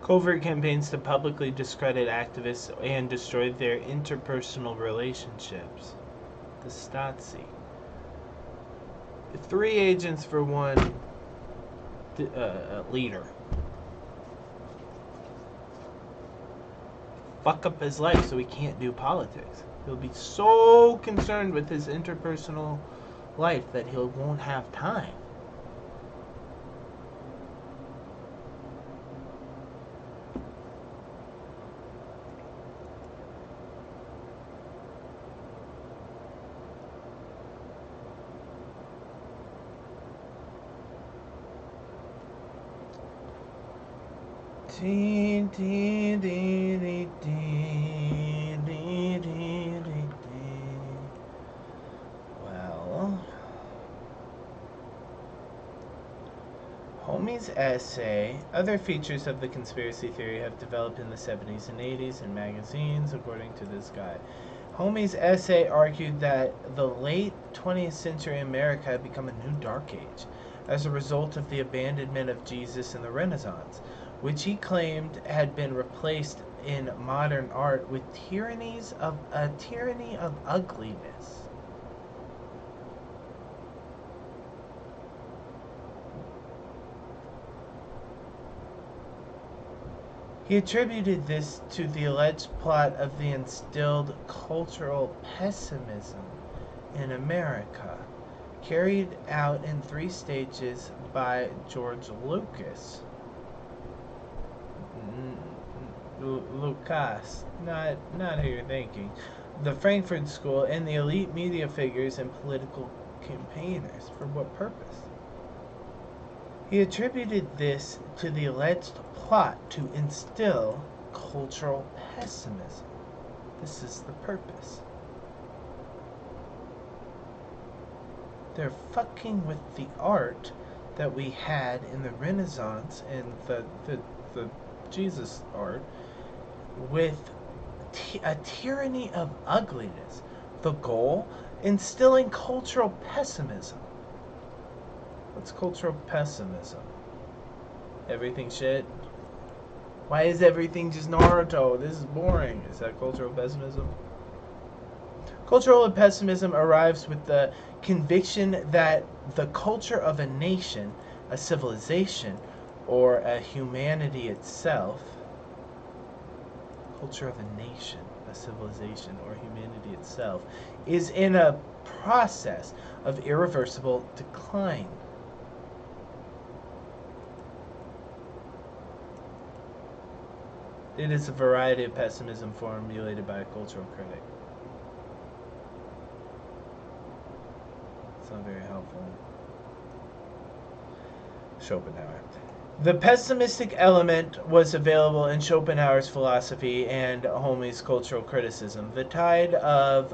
Covert campaigns to publicly discredit activists and destroy their interpersonal relationships. The Stasi. 3 agents for 1 leader. Fuck up his life so he can't do politics. He'll be so concerned with his interpersonal life that he won't have time. Well, Homie's essay. Other features of the conspiracy theory have developed in the 70s and 80s in magazines, according to this guy. Homie's essay argued that the late 20th century America had become a new dark age as a result of the abandonment of Jesus and the Renaissance, which he claimed had been replaced in modern art with a tyranny of ugliness. He attributed this to the alleged plot of the instilled cultural pessimism in America, carried out in 3 stages by George Lucas. Lucas, not who you're thinking. The Frankfurt School and the elite media figures and political campaigners. For what purpose? He attributed this to the alleged plot to instill cultural pessimism. This is the purpose. They're fucking with the art that we had in the Renaissance and the Jesus art with a tyranny of ugliness. The goal? Instilling cultural pessimism. What's cultural pessimism? Everything shit? Why is everything just Naruto? This is boring. Is that cultural pessimism? Cultural pessimism arrives with the conviction that the culture of a nation, a civilization, or a humanity itself, culture of a nation, a civilization, or humanity itself, is in a process of irreversible decline. It is a variety of pessimism formulated by a cultural critic. It's not very helpful. Schopenhauer. The pessimistic element was available in Schopenhauer's philosophy and Homie's cultural criticism. The tide of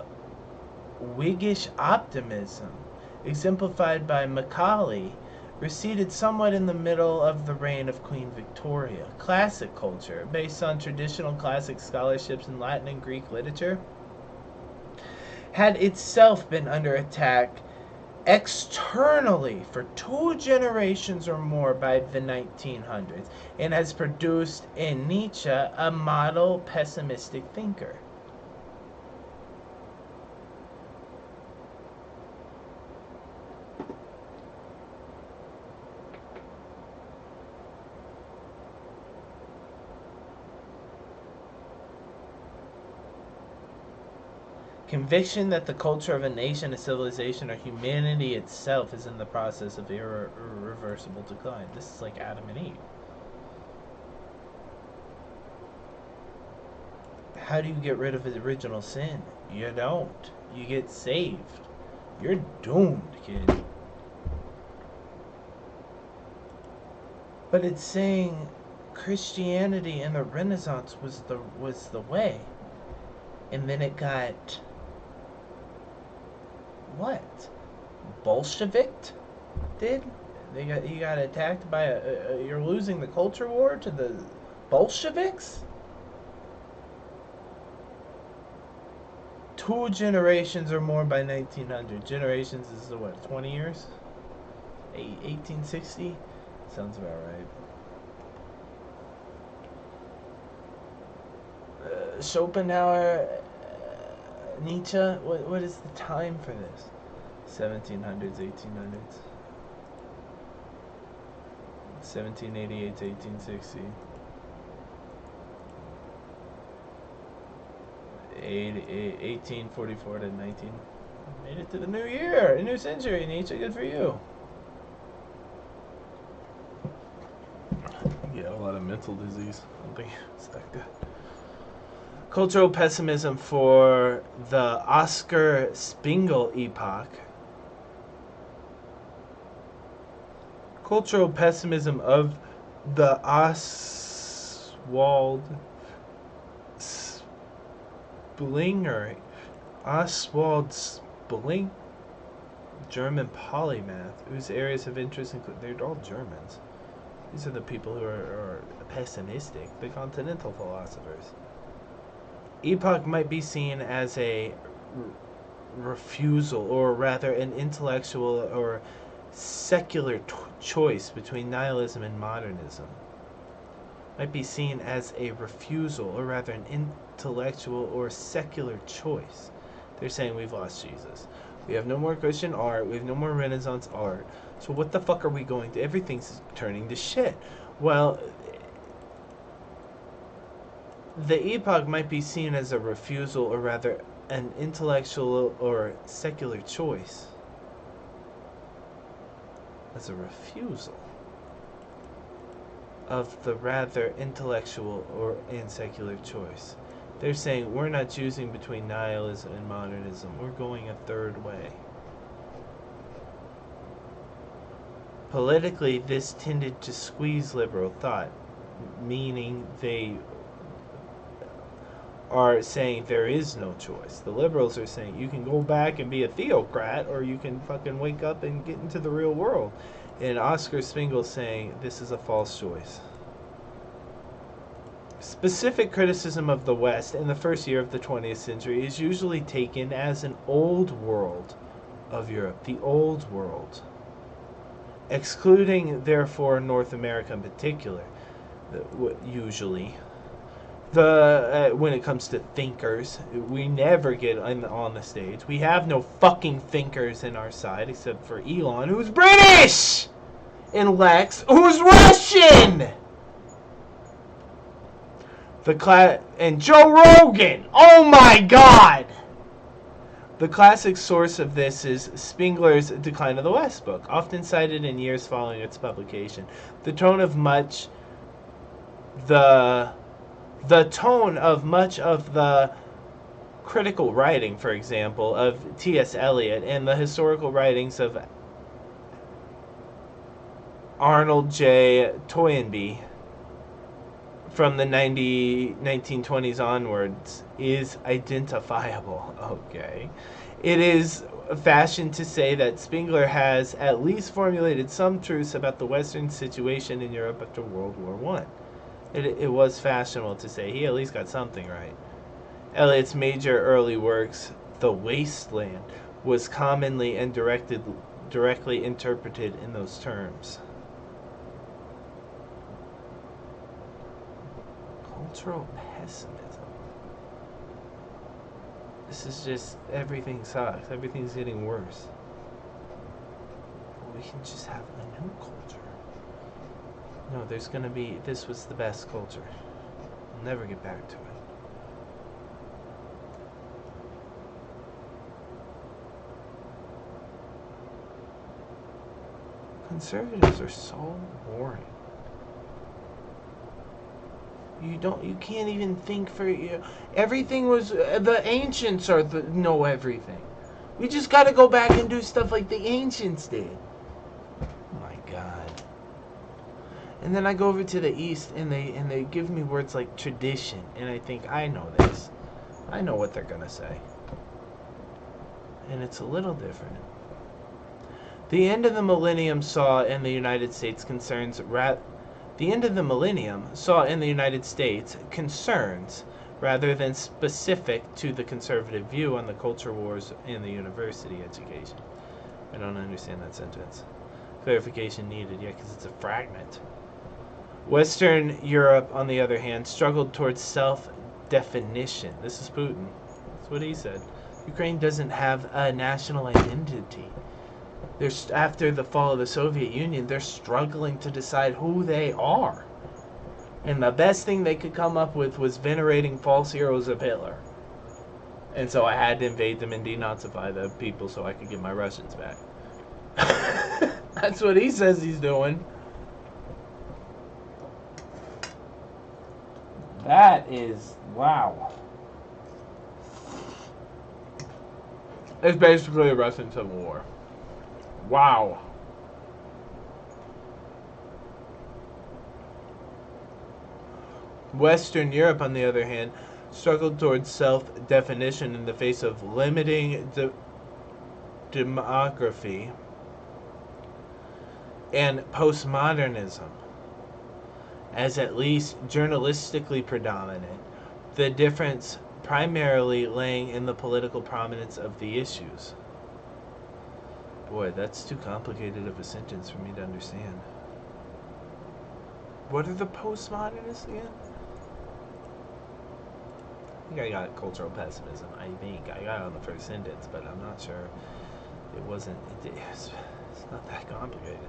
Whiggish optimism, exemplified by Macaulay, receded somewhat in the middle of the reign of Queen Victoria. Classic culture, based on traditional classic scholarships in Latin and Greek literature, had itself been under attack externally for 2 generations or more by the 1900s, and has produced in Nietzsche a model pessimistic thinker. Conviction that the culture of a nation, a civilization, or humanity itself is in the process of irreversible decline. This is like Adam and Eve. How do you get rid of the original sin? You don't. You get saved. You're doomed, kid. But it's saying Christianity in the Renaissance was the way. And then it got what? Bolshevik did? You got attacked by you're losing the culture war to the Bolsheviks? 2 generations or more by 1900. Generations is the what, 20 years? 1860? Sounds about right. Schopenhauer, Nietzsche, what is the time for this? 1700s, 1800s. 1788 to 1860. 1844 to 19. Made it to the new year, a new century, Nietzsche. Good for you. Yeah, a lot of mental disease. I don't think it's that good. Cultural pessimism for the Oscar Spengel epoch. Cultural pessimism of the Oswald Springer, German polymath, whose areas of interest include, they're all Germans. These are the people who are pessimistic, the continental philosophers. Epoch might be seen as a refusal, or rather an intellectual or secular choice between nihilism and modernism. Might be seen as a refusal, or rather an intellectual or secular choice. They're saying we've lost Jesus. We have no more Christian art. We have no more Renaissance art. So what the fuck are we going to? Everything's turning to shit. Well, the epoch might be seen as a refusal, or rather an intellectual or secular choice. As a refusal of the rather intellectual and secular choice. They're saying we're not choosing between nihilism and modernism. We're going a third way. Politically, this tended to squeeze liberal thought, meaning they are saying there is no choice. The liberals are saying you can go back and be a theocrat, or you can fucking wake up and get into the real world. And Oscar Spengel saying this is a false choice. Specific criticism of the West in the first year of the 20th century is usually taken as an old world of Europe, the old world, excluding therefore North America in particular, usually. When it comes to thinkers, we never get on the stage. We have no fucking thinkers in our side except for Elon, who's British, and Lex, who's Russian. And Joe Rogan. Oh my God. The classic source of this is Spengler's Decline of the West book, often cited in years following its publication. The tone of much of the critical writing, for example, of T.S. Eliot and the historical writings of Arnold J. Toynbee from the 1920s onwards is identifiable. Okay. It is fashion to say that Spengler has at least formulated some truths about the Western situation in Europe after World War One. It was fashionable to say he at least got something right. Eliot's major early works, The Wasteland, was commonly and directly interpreted in those terms. Cultural pessimism. This is just, everything sucks. Everything's getting worse. We can just have a new culture. No, there's gonna be, this was the best culture. We'll never get back to it. Conservatives are so boring. You can't even think for you. Everything was, the ancients know everything. We just got to go back and do stuff like the ancients did. Oh my God. And then I go over to the East and they give me words like tradition, and I think, I know this. I know what they're gonna say. And it's a little different. The end of the millennium saw in the United States concerns rather than specific to the conservative view on the culture wars and the university education. I don't understand that sentence. Clarification needed, yeah, because it's a fragment. Western Europe, on the other hand, struggled towards self-definition. This is Putin. That's what he said. Ukraine doesn't have a national identity. After the fall of the Soviet Union, they're struggling to decide who they are. And the best thing they could come up with was venerating false heroes of Hitler. And so I had to invade them and denazify the people so I could get my Russians back. That's what he says he's doing. That is, wow. It's basically a Russian civil war. Wow. Western Europe, on the other hand, struggled towards self-definition in the face of limiting demography and postmodernism as at least journalistically predominant, the difference primarily laying in the political prominence of the issues. Boy, that's too complicated of a sentence for me to understand. What are the postmodernists again? I think I got cultural pessimism. I think I got it on the first sentence, but I'm not sure. It's not that complicated.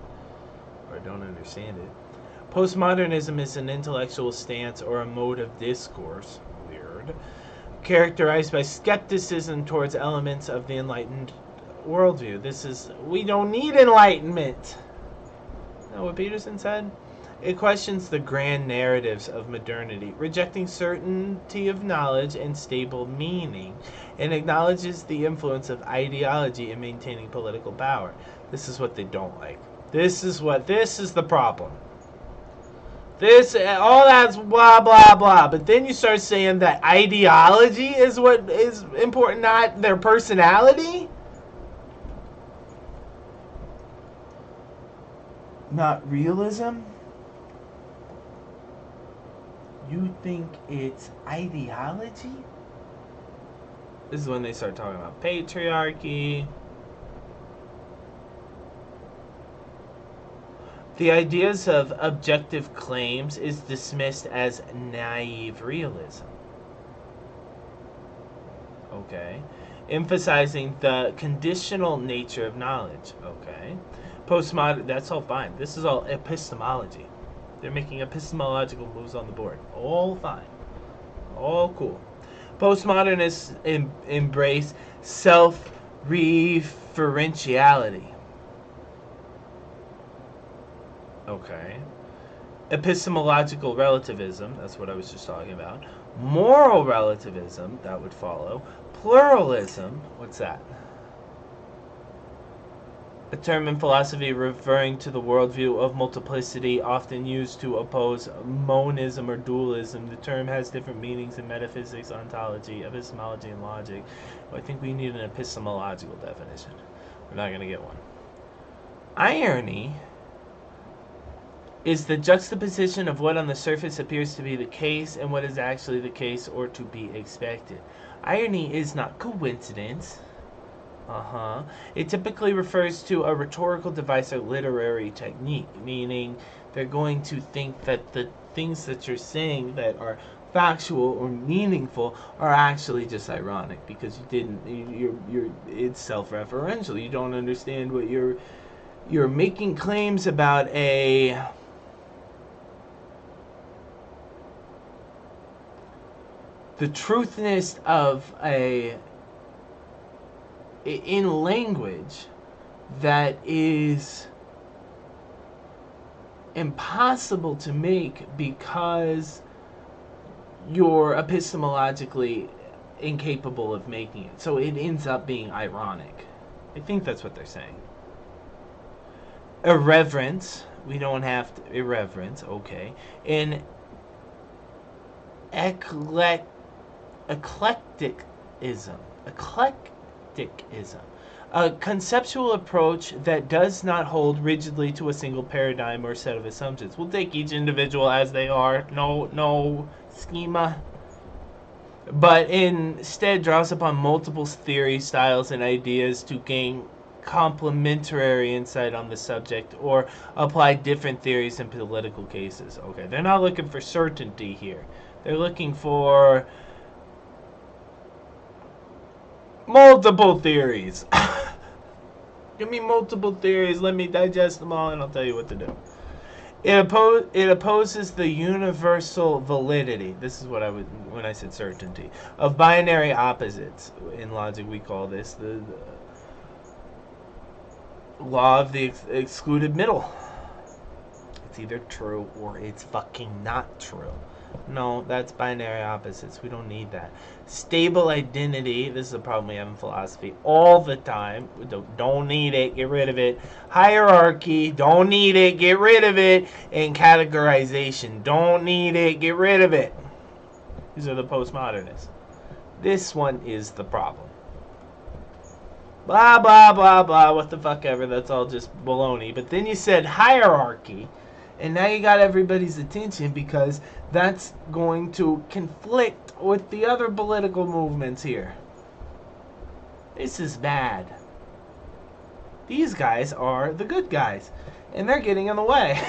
Or I don't understand it. Postmodernism is an intellectual stance or a mode of discourse, weird, characterized by skepticism towards elements of the enlightened worldview. We don't need enlightenment. Is that what Peterson said? It questions the grand narratives of modernity, rejecting certainty of knowledge and stable meaning, and acknowledges the influence of ideology in maintaining political power. This is what they don't like. This is the problem. All that's blah, blah, blah. But then you start saying that ideology is what is important, not their personality? Not realism? You think it's ideology? This is when they start talking about patriarchy. The ideas of objective claims is dismissed as naive realism. Okay. Emphasizing the conditional nature of knowledge. Okay. Postmodern, that's all fine. This is all epistemology. They're making epistemological moves on the board. All fine. All cool. Postmodernists embrace self-referentiality. Okay. Epistemological relativism, that's what I was just talking about. Moral relativism, that would follow. Pluralism, what's that? A term in philosophy referring to the worldview of multiplicity, often used to oppose monism or dualism. The term has different meanings in metaphysics, ontology, epistemology, and logic. I think we need an epistemological definition. We're not going to get one. Irony is the juxtaposition of what on the surface appears to be the case and what is actually the case or to be expected. Irony is not coincidence. It typically refers to a rhetorical device or literary technique, meaning they're going to think that the things that you're saying that are factual or meaningful are actually just ironic because it's self-referential. You don't understand what you're making claims about the truthness of in language that is impossible to make because you're epistemologically incapable of making it. So it ends up being ironic. I think that's what they're saying. Irreverence. We don't have to. Irreverence. Okay. In eclecticism. A conceptual approach that does not hold rigidly to a single paradigm or set of assumptions. We'll take each individual as they are. No schema. But instead draws upon multiple theories, styles, and ideas to gain complementary insight on the subject or apply different theories in political cases. Okay, they're not looking for certainty here. They're looking for multiple theories. Give me multiple theories, let me digest them all, and I'll tell you what to do. It opposes the universal validity. This is what I would when I said certainty of binary opposites. In logic, we call this the law of the excluded middle. It's either true or it's fucking not true. No, that's binary opposites. We don't need that. Stable identity. This is a problem we have in philosophy all the time. We don't need it. Get rid of it. Hierarchy. Don't need it. Get rid of it. And categorization. Don't need it. Get rid of it. These are the postmodernists. This one is the problem. Blah, blah, blah, blah. What the fuck ever. That's all just baloney. But then you said hierarchy. And now you got everybody's attention because that's going to conflict with the other political movements here. This is bad. These guys are the good guys. And they're getting in the way.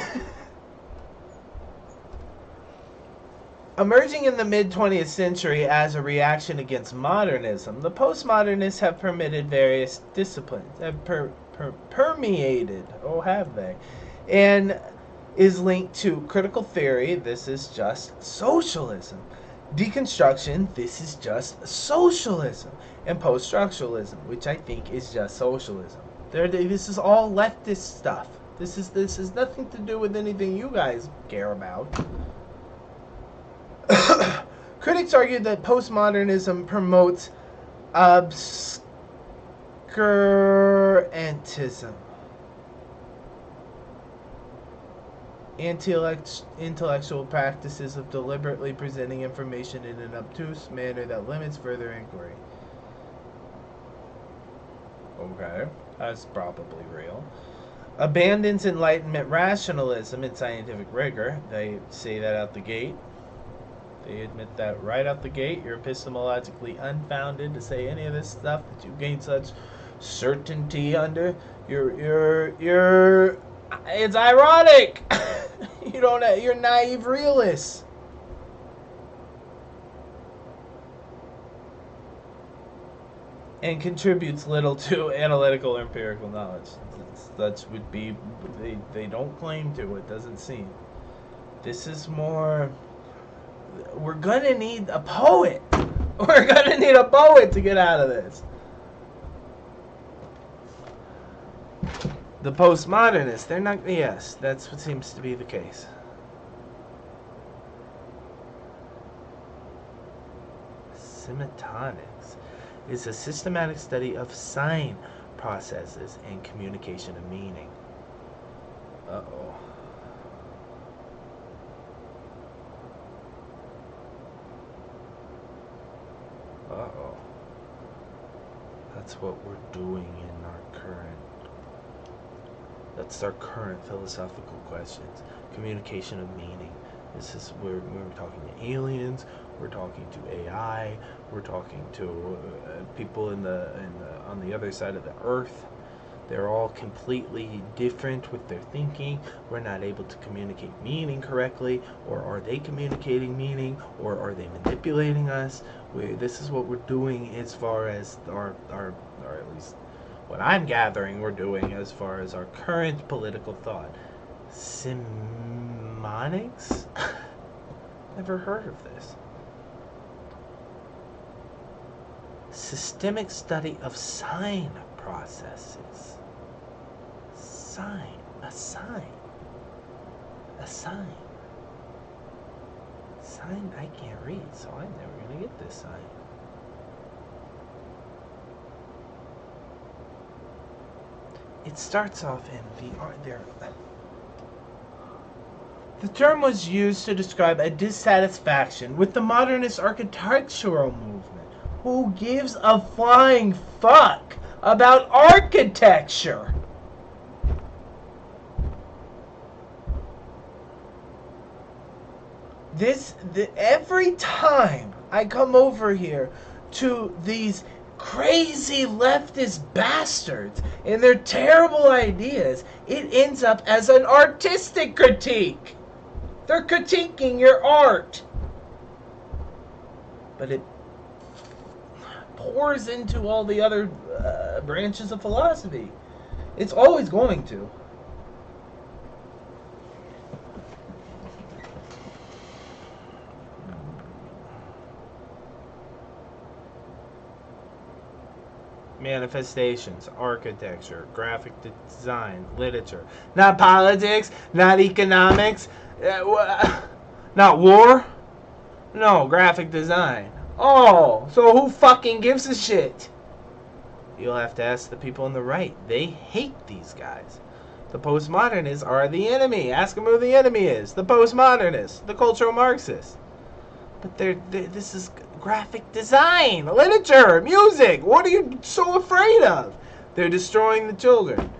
Emerging in the mid-20th century as a reaction against modernism, the postmodernists have permitted various disciplines. Have permeated. Oh, have they? And is linked to critical theory. This is just socialism. Deconstruction. This is just socialism. And post-structuralism, which I think is just socialism. This is all leftist stuff. This is nothing to do with anything you guys care about. Critics argue that postmodernism promotes obscurantism, intellectual practices of deliberately presenting information in an obtuse manner that limits further inquiry. Okay, that's probably real. Abandons Enlightenment rationalism and scientific rigor. They say that out the gate. They admit that right out the gate. You're epistemologically unfounded to say any of this stuff that you gain such certainty under. It's ironic. You're naive realists. And contributes little to analytical or empirical knowledge. That would be, they don't claim to, it doesn't seem. This is more, we're gonna need a poet. We're gonna need a poet to get out of this. The postmodernists, they're not, yes, that's what seems to be the case. Semitonics is a systematic study of sign processes and communication of meaning. Uh-oh. Uh-oh. That's what we're doing in our current... That's our current philosophical questions. Communication of meaning. This is where we're talking to aliens, we're talking to AI, we're talking to people on the other side of the earth. They're all completely different with their thinking. We're not able to communicate meaning correctly, or are they communicating meaning, or are they manipulating us? This is what we're doing as far as our or at least what I'm gathering we're doing as far as our current political thought. Semonics? Never heard of this. Systemic study of sign processes. Sign. A sign. A sign. Sign I can't read, so I'm never going to get this sign. It starts off in the term was used to describe a dissatisfaction with the modernist architectural movement. Who gives a flying fuck about architecture? Every time I come over here to these crazy leftist bastards and their terrible ideas, it ends up as an artistic critique. They're critiquing your art. But it pours into all the other branches of philosophy. It's always going to. Manifestations, architecture, graphic design, literature. Not politics, not economics, not war. No, graphic design. Oh, so who fucking gives a shit? You'll have to ask the people on the right. They hate these guys. The postmodernists are the enemy. Ask them who the enemy is. The postmodernists, the cultural Marxists. But this is graphic design, literature, music. What are you so afraid of? They're destroying the children.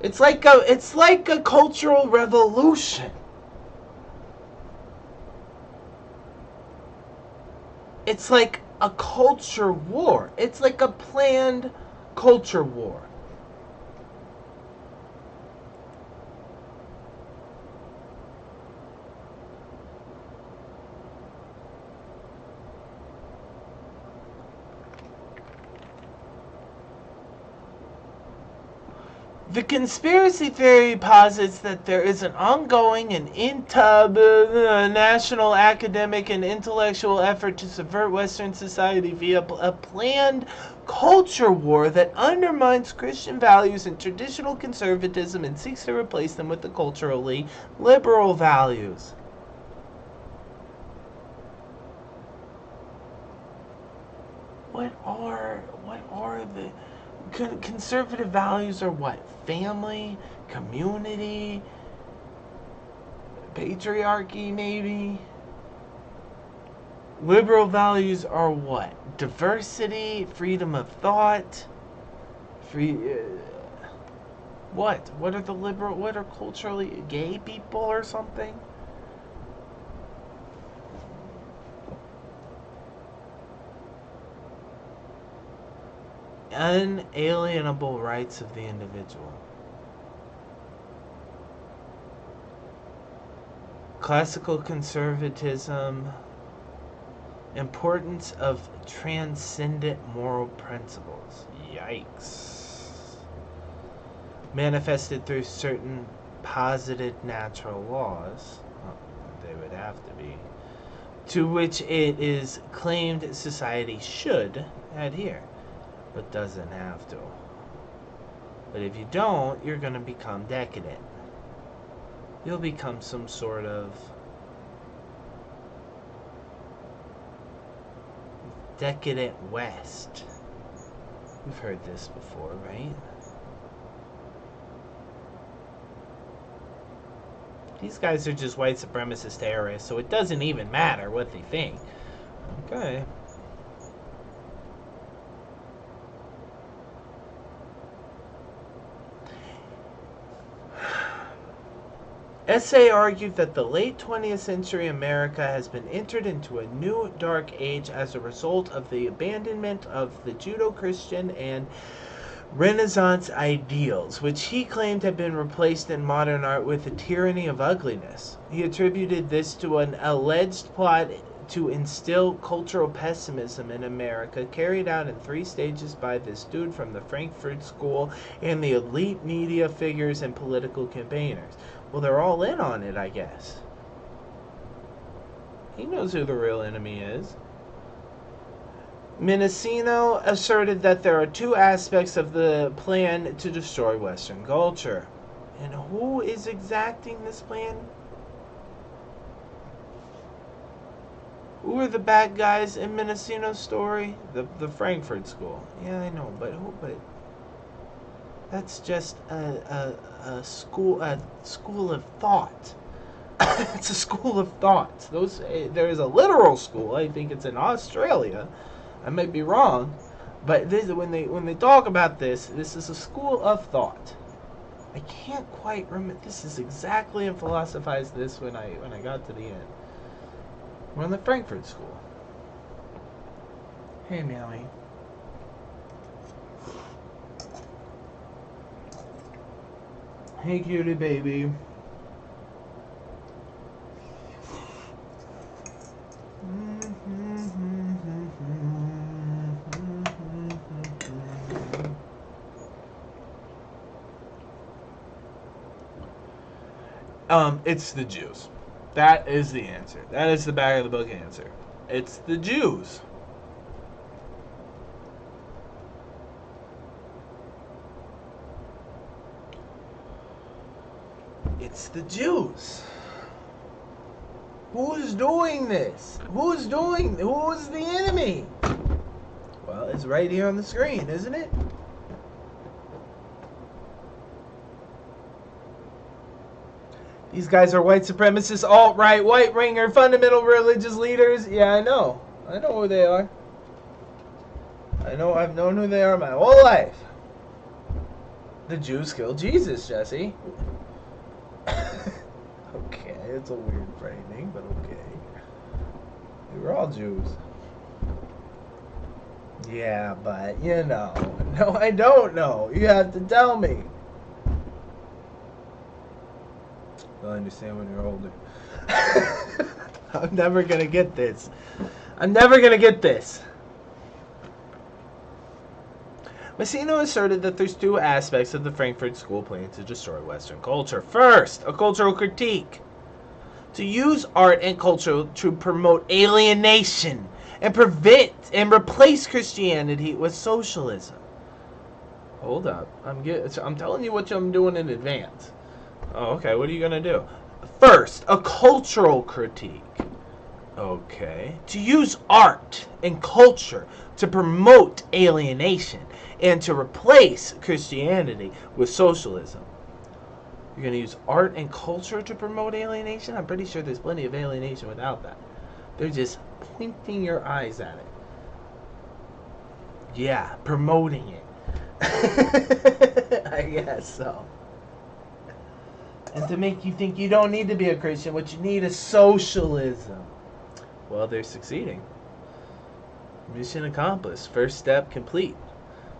It's like a cultural revolution. It's like a culture war. It's like a planned culture war. The conspiracy theory posits that there is an ongoing and national academic and intellectual effort to subvert Western society via a planned culture war that undermines Christian values and traditional conservatism and seeks to replace them with the culturally liberal values. What are the conservative values? Are what? Family, community, patriarchy, maybe. Liberal values are what? Diversity, freedom of thought, what? What are the liberal? What are culturally gay people or something? Unalienable rights of the individual. Classical conservatism. Importance of transcendent moral principles. Yikes. Manifested through certain posited natural laws. Well, they would have to be. To which it is claimed society should adhere. But doesn't have to. But if you don't, you're going to become decadent. You'll become some sort of decadent West. You've heard this before, right? These guys are just white supremacist terrorists, so it doesn't even matter what they think. Okay. Essay argued that the late 20th century America has been entered into a new dark age as a result of the abandonment of the Judeo-Christian and Renaissance ideals, which he claimed had been replaced in modern art with the tyranny of ugliness. He attributed this to an alleged plot to instill cultural pessimism in America, carried out in 3 stages by this dude from the Frankfurt School and the elite media figures and political campaigners. Well, they're all in on it, I guess. He knows who the real enemy is. Mendocino asserted that there are 2 aspects of the plan to destroy Western culture. And who is exacting this plan? Who are the bad guys in Mendocino's story? The Frankfurt School. Yeah, I know, but who? But that's just a school of thought. It's a school of thought. There is a literal school. I think it's in Australia. I might be wrong, but when they talk about this is a school of thought. I can't quite remember. This is exactly, and philosophized this when I got to the end. We're in the Frankfurt School. Hey, Meowie. Hey, cutie baby. It's the Jews. That is the answer. That is the back of the book answer. It's the Jews. It's the Jews. Who's doing this? Who's the enemy? Well, it's right here on the screen, isn't it? These guys are white supremacists, alt-right, white-ringer, fundamental religious leaders. Yeah, I know. I know who they are. I've known who they are my whole life. The Jews killed Jesus, Jesse. Okay, it's a weird framing, but okay. They were all Jews. Yeah, but, you know. No, I don't know. You have to tell me. You'll understand when you're older. I'm never going to get this. I'm never going to get this. Messino asserted that there's 2 aspects of the Frankfurt School plan to destroy Western culture. First, a cultural critique. To use art and culture to promote alienation and prevent and replace Christianity with socialism. Hold up. I'm telling you what I'm doing in advance. Oh, okay. What are you going to do? First, a cultural critique. Okay. To use art and culture to promote alienation and to replace Christianity with socialism. You're going to use art and culture to promote alienation? I'm pretty sure there's plenty of alienation without that. They're just pointing your eyes at it. Yeah, promoting it. I guess so. And to make you think you don't need to be a Christian, what you need is socialism. Well, they're succeeding. Mission accomplished. First step complete.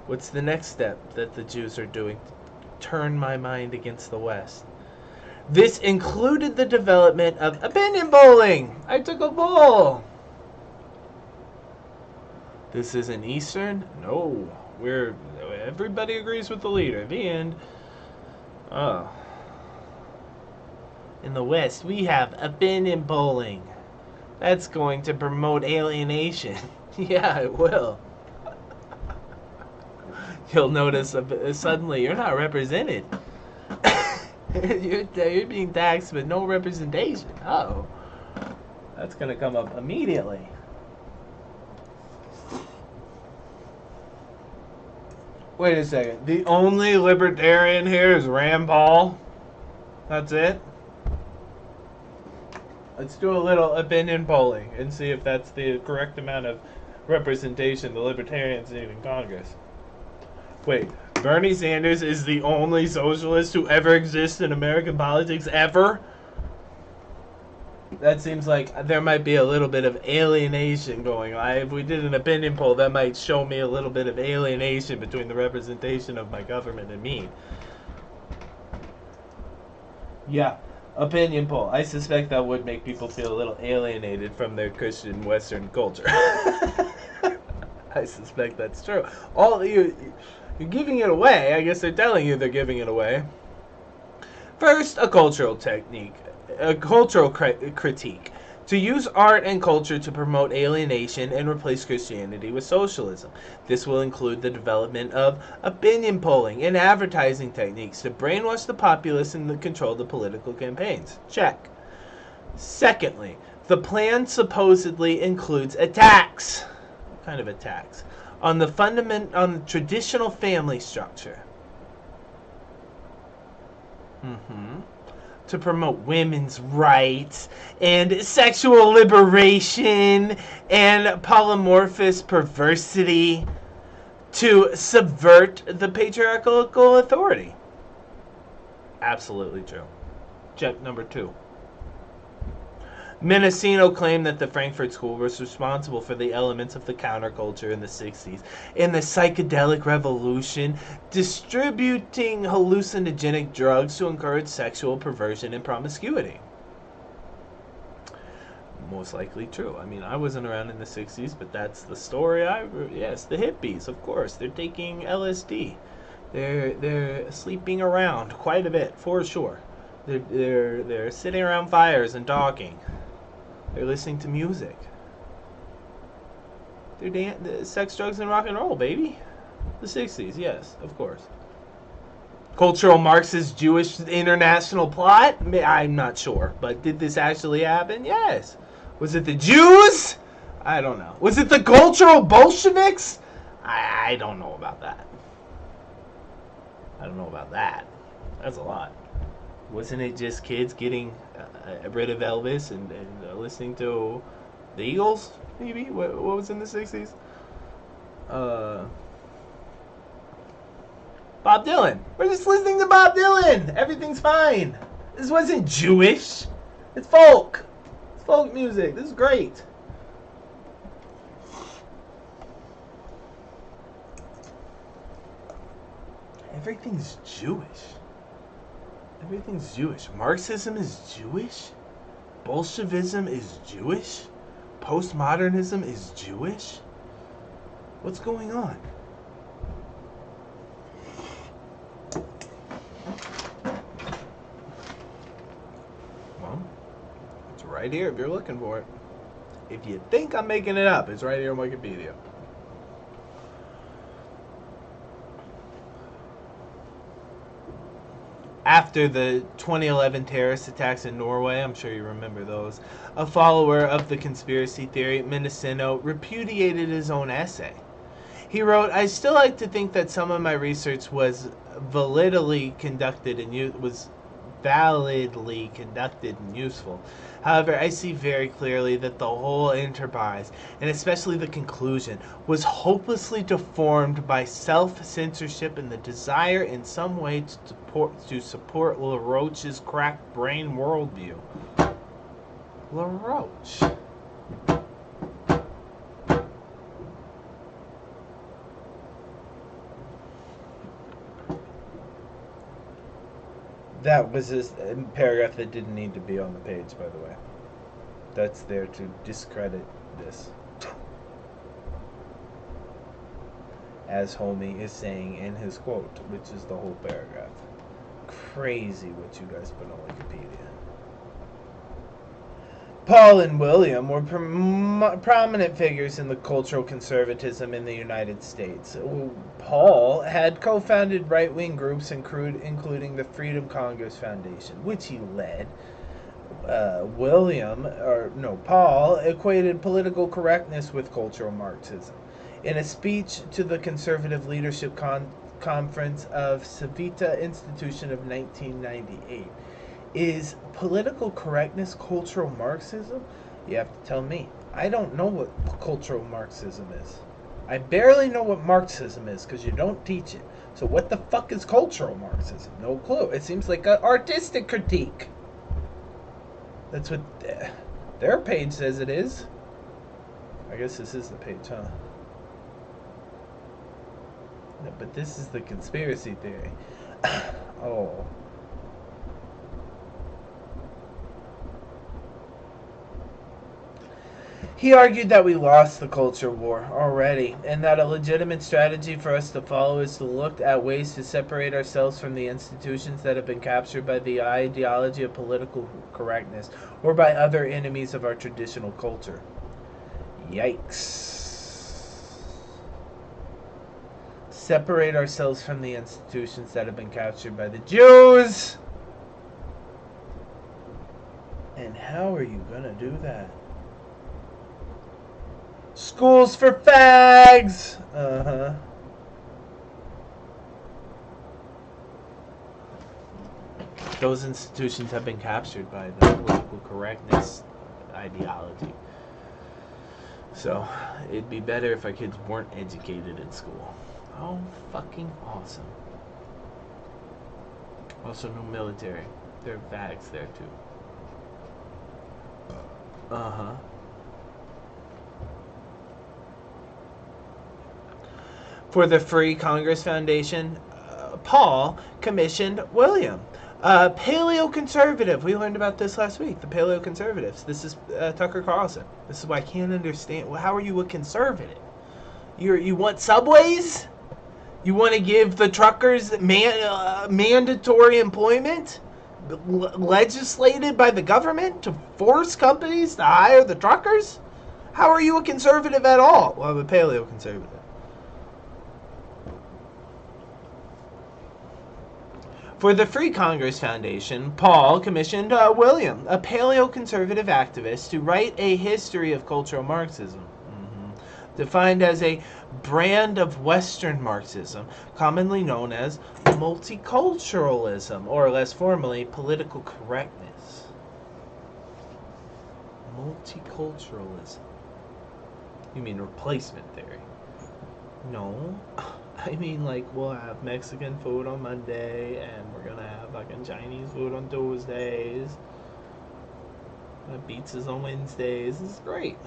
What's the next step that the Jews are doing to turn my mind against the West? This included the development of opinion polling. I took a poll. This isn't Eastern? No. Everybody agrees with the leader. The end. Oh. In the West, we have opinion polling. That's going to promote alienation. Yeah, it will. You'll notice suddenly you're not represented. You're being taxed with no representation. Uh-oh. That's going to come up immediately. Wait a second. The only libertarian here is Rand Paul? That's it? Let's do a little opinion polling and see if that's the correct amount of representation the libertarians need in Congress. Wait, Bernie Sanders is the only socialist who ever exists in American politics ever? That seems like there might be a little bit of alienation going on. If we did an opinion poll, that might show me a little bit of alienation between the representation of my government and me. Yeah, opinion poll. I suspect that would make people feel a little alienated from their Christian Western culture. I suspect that's true. You're giving it away. I guess they're telling you they're giving it away. First, a cultural critique. To use art and culture to promote alienation and replace Christianity with socialism. This will include the development of opinion polling and advertising techniques to brainwash the populace and control the political campaigns. Check. Secondly, the plan supposedly includes attacks. What kind of attacks? On the traditional family structure. To promote women's rights and sexual liberation and polymorphous perversity to subvert the patriarchal authority. Absolutely true. Check number 2. Mendocino claimed that the Frankfurt School was responsible for the elements of the counterculture in the 60s and the psychedelic revolution, distributing hallucinogenic drugs to encourage sexual perversion and promiscuity. Most likely true. I mean, I wasn't around in the 60s, but that's the story yes, the hippies, of course. They're taking LSD. They're sleeping around quite a bit, for sure. They're sitting around fires and talking. They're listening to music. They're sex, drugs, and rock and roll, baby. The 60s, yes, of course. Cultural Marxist Jewish international plot? I'm not sure. But did this actually happen? Yes. Was it the Jews? I don't know. Was it the cultural Bolsheviks? I don't know about that. I don't know about that. That's a lot. Wasn't it just kids getting rid of Elvis and listening to the Eagles, maybe? What was in the 60s? Bob Dylan. We're just listening to Bob Dylan. Everything's fine. This wasn't Jewish. It's folk. It's folk music. This is great. Everything's Jewish. Everything's Jewish. Marxism is Jewish. Bolshevism is Jewish. Postmodernism is Jewish. What's going on? Well, it's right here if you're looking for it. If you think I'm making it up, it's right here on Wikipedia. After the 2011 terrorist attacks in Norway, I'm sure you remember those, a follower of the conspiracy theory, Mendocino, repudiated his own essay. He wrote, "I still like to think that some of my research was validly conducted and useful. However, I see very clearly that the whole enterprise, and especially the conclusion, was hopelessly deformed by self-censorship and the desire in some way to support LaRoche's cracked brain worldview." LaRoche. That was a paragraph that didn't need to be on the page, by the way. That's there to discredit this. As Homie is saying in his quote, which is the whole paragraph. Crazy what you guys put on Wikipedia. Paul and William were prominent figures in the cultural conservatism in the United States. Paul had co-founded right-wing groups including the Freedom Congress Foundation, which he led. Paul equated political correctness with cultural Marxism. In a speech to the Conservative Leadership Conference of Civita Institution of 1998, Is political correctness cultural Marxism? You have to tell me. I don't know what cultural Marxism is. I barely know what Marxism is because you don't teach it. So what the fuck is cultural Marxism? No clue. It seems like an artistic critique. That's what their page says it is. I guess this is the page, huh? No, but this is the conspiracy theory. Oh. He argued that we lost the culture war already, and that a legitimate strategy for us to follow is to look at ways to separate ourselves from the institutions that have been captured by the ideology of political correctness, or by other enemies of our traditional culture. Yikes. Separate ourselves from the institutions that have been captured by the Jews! And how are you gonna do that? Schools for fags! Uh-huh. Those institutions have been captured by the political correctness ideology. So, it'd be better if our kids weren't educated in school. Oh, fucking awesome. Also, no military. There are fags there, too. Uh-huh. For the Free Congress Foundation, Paul commissioned William, a paleoconservative. We learned about this last week. The paleoconservatives. This is Tucker Carlson. This is why I can't understand. Well, how are you a conservative? You want subways? You want to give the truckers mandatory employment, legislated by the government to force companies to hire the truckers? How are you a conservative at all? Well, I'm a paleoconservative. For the Free Congress Foundation, Paul commissioned William, a paleoconservative activist, to write a history of cultural Marxism, defined as a brand of Western Marxism, commonly known as multiculturalism, or less formally, political correctness. Multiculturalism. You mean replacement theory? No. I mean, like, we'll have Mexican food on Monday, and we're gonna have fucking Chinese food on Tuesdays. Pizzas on Wednesdays. This is great.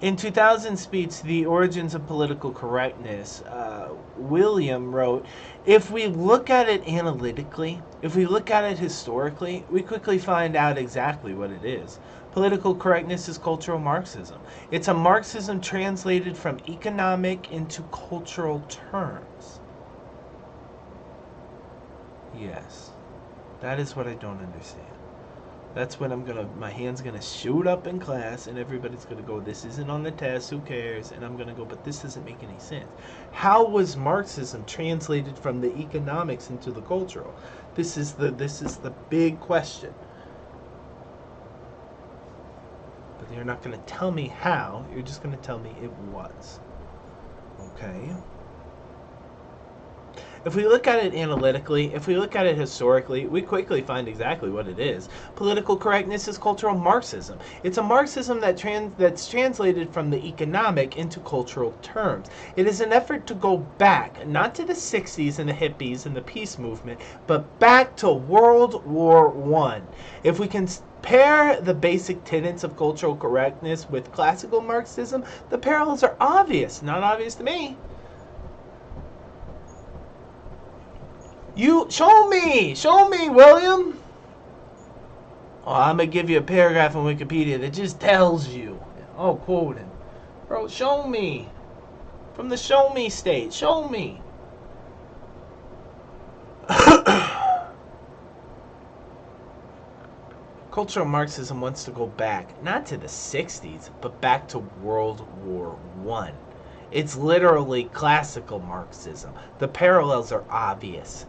In 2000 speech, The Origins of Political Correctness, William wrote, if we look at it analytically, if we look at it historically, we quickly find out exactly what it is. Political correctness is cultural Marxism. It's a Marxism translated from economic into cultural terms. Yes, that is what I don't understand. That's when my hand's gonna shoot up in class and everybody's gonna go, this isn't on the test, who cares? And I'm gonna go, but this doesn't make any sense. How was Marxism translated from the economics into the cultural? This is the big question. But you're not gonna tell me how, you're just gonna tell me it was. Okay? If we look at it analytically, if we look at it historically, we quickly find exactly what it is. Political correctness is cultural Marxism. It's a Marxism that's translated from the economic into cultural terms. It is an effort to go back, not to the 60s and the hippies and the peace movement, but back to World War I. If we compare the basic tenets of cultural correctness with classical Marxism, the parallels are obvious. Not obvious to me. You show me, William. Oh, I'm gonna give you a paragraph on Wikipedia that just tells you. Oh, quoting, bro. Show me from the show me state. Show me. Cultural Marxism wants to go back, not to the 60s, but back to World War I. It's literally classical Marxism. The parallels are obvious.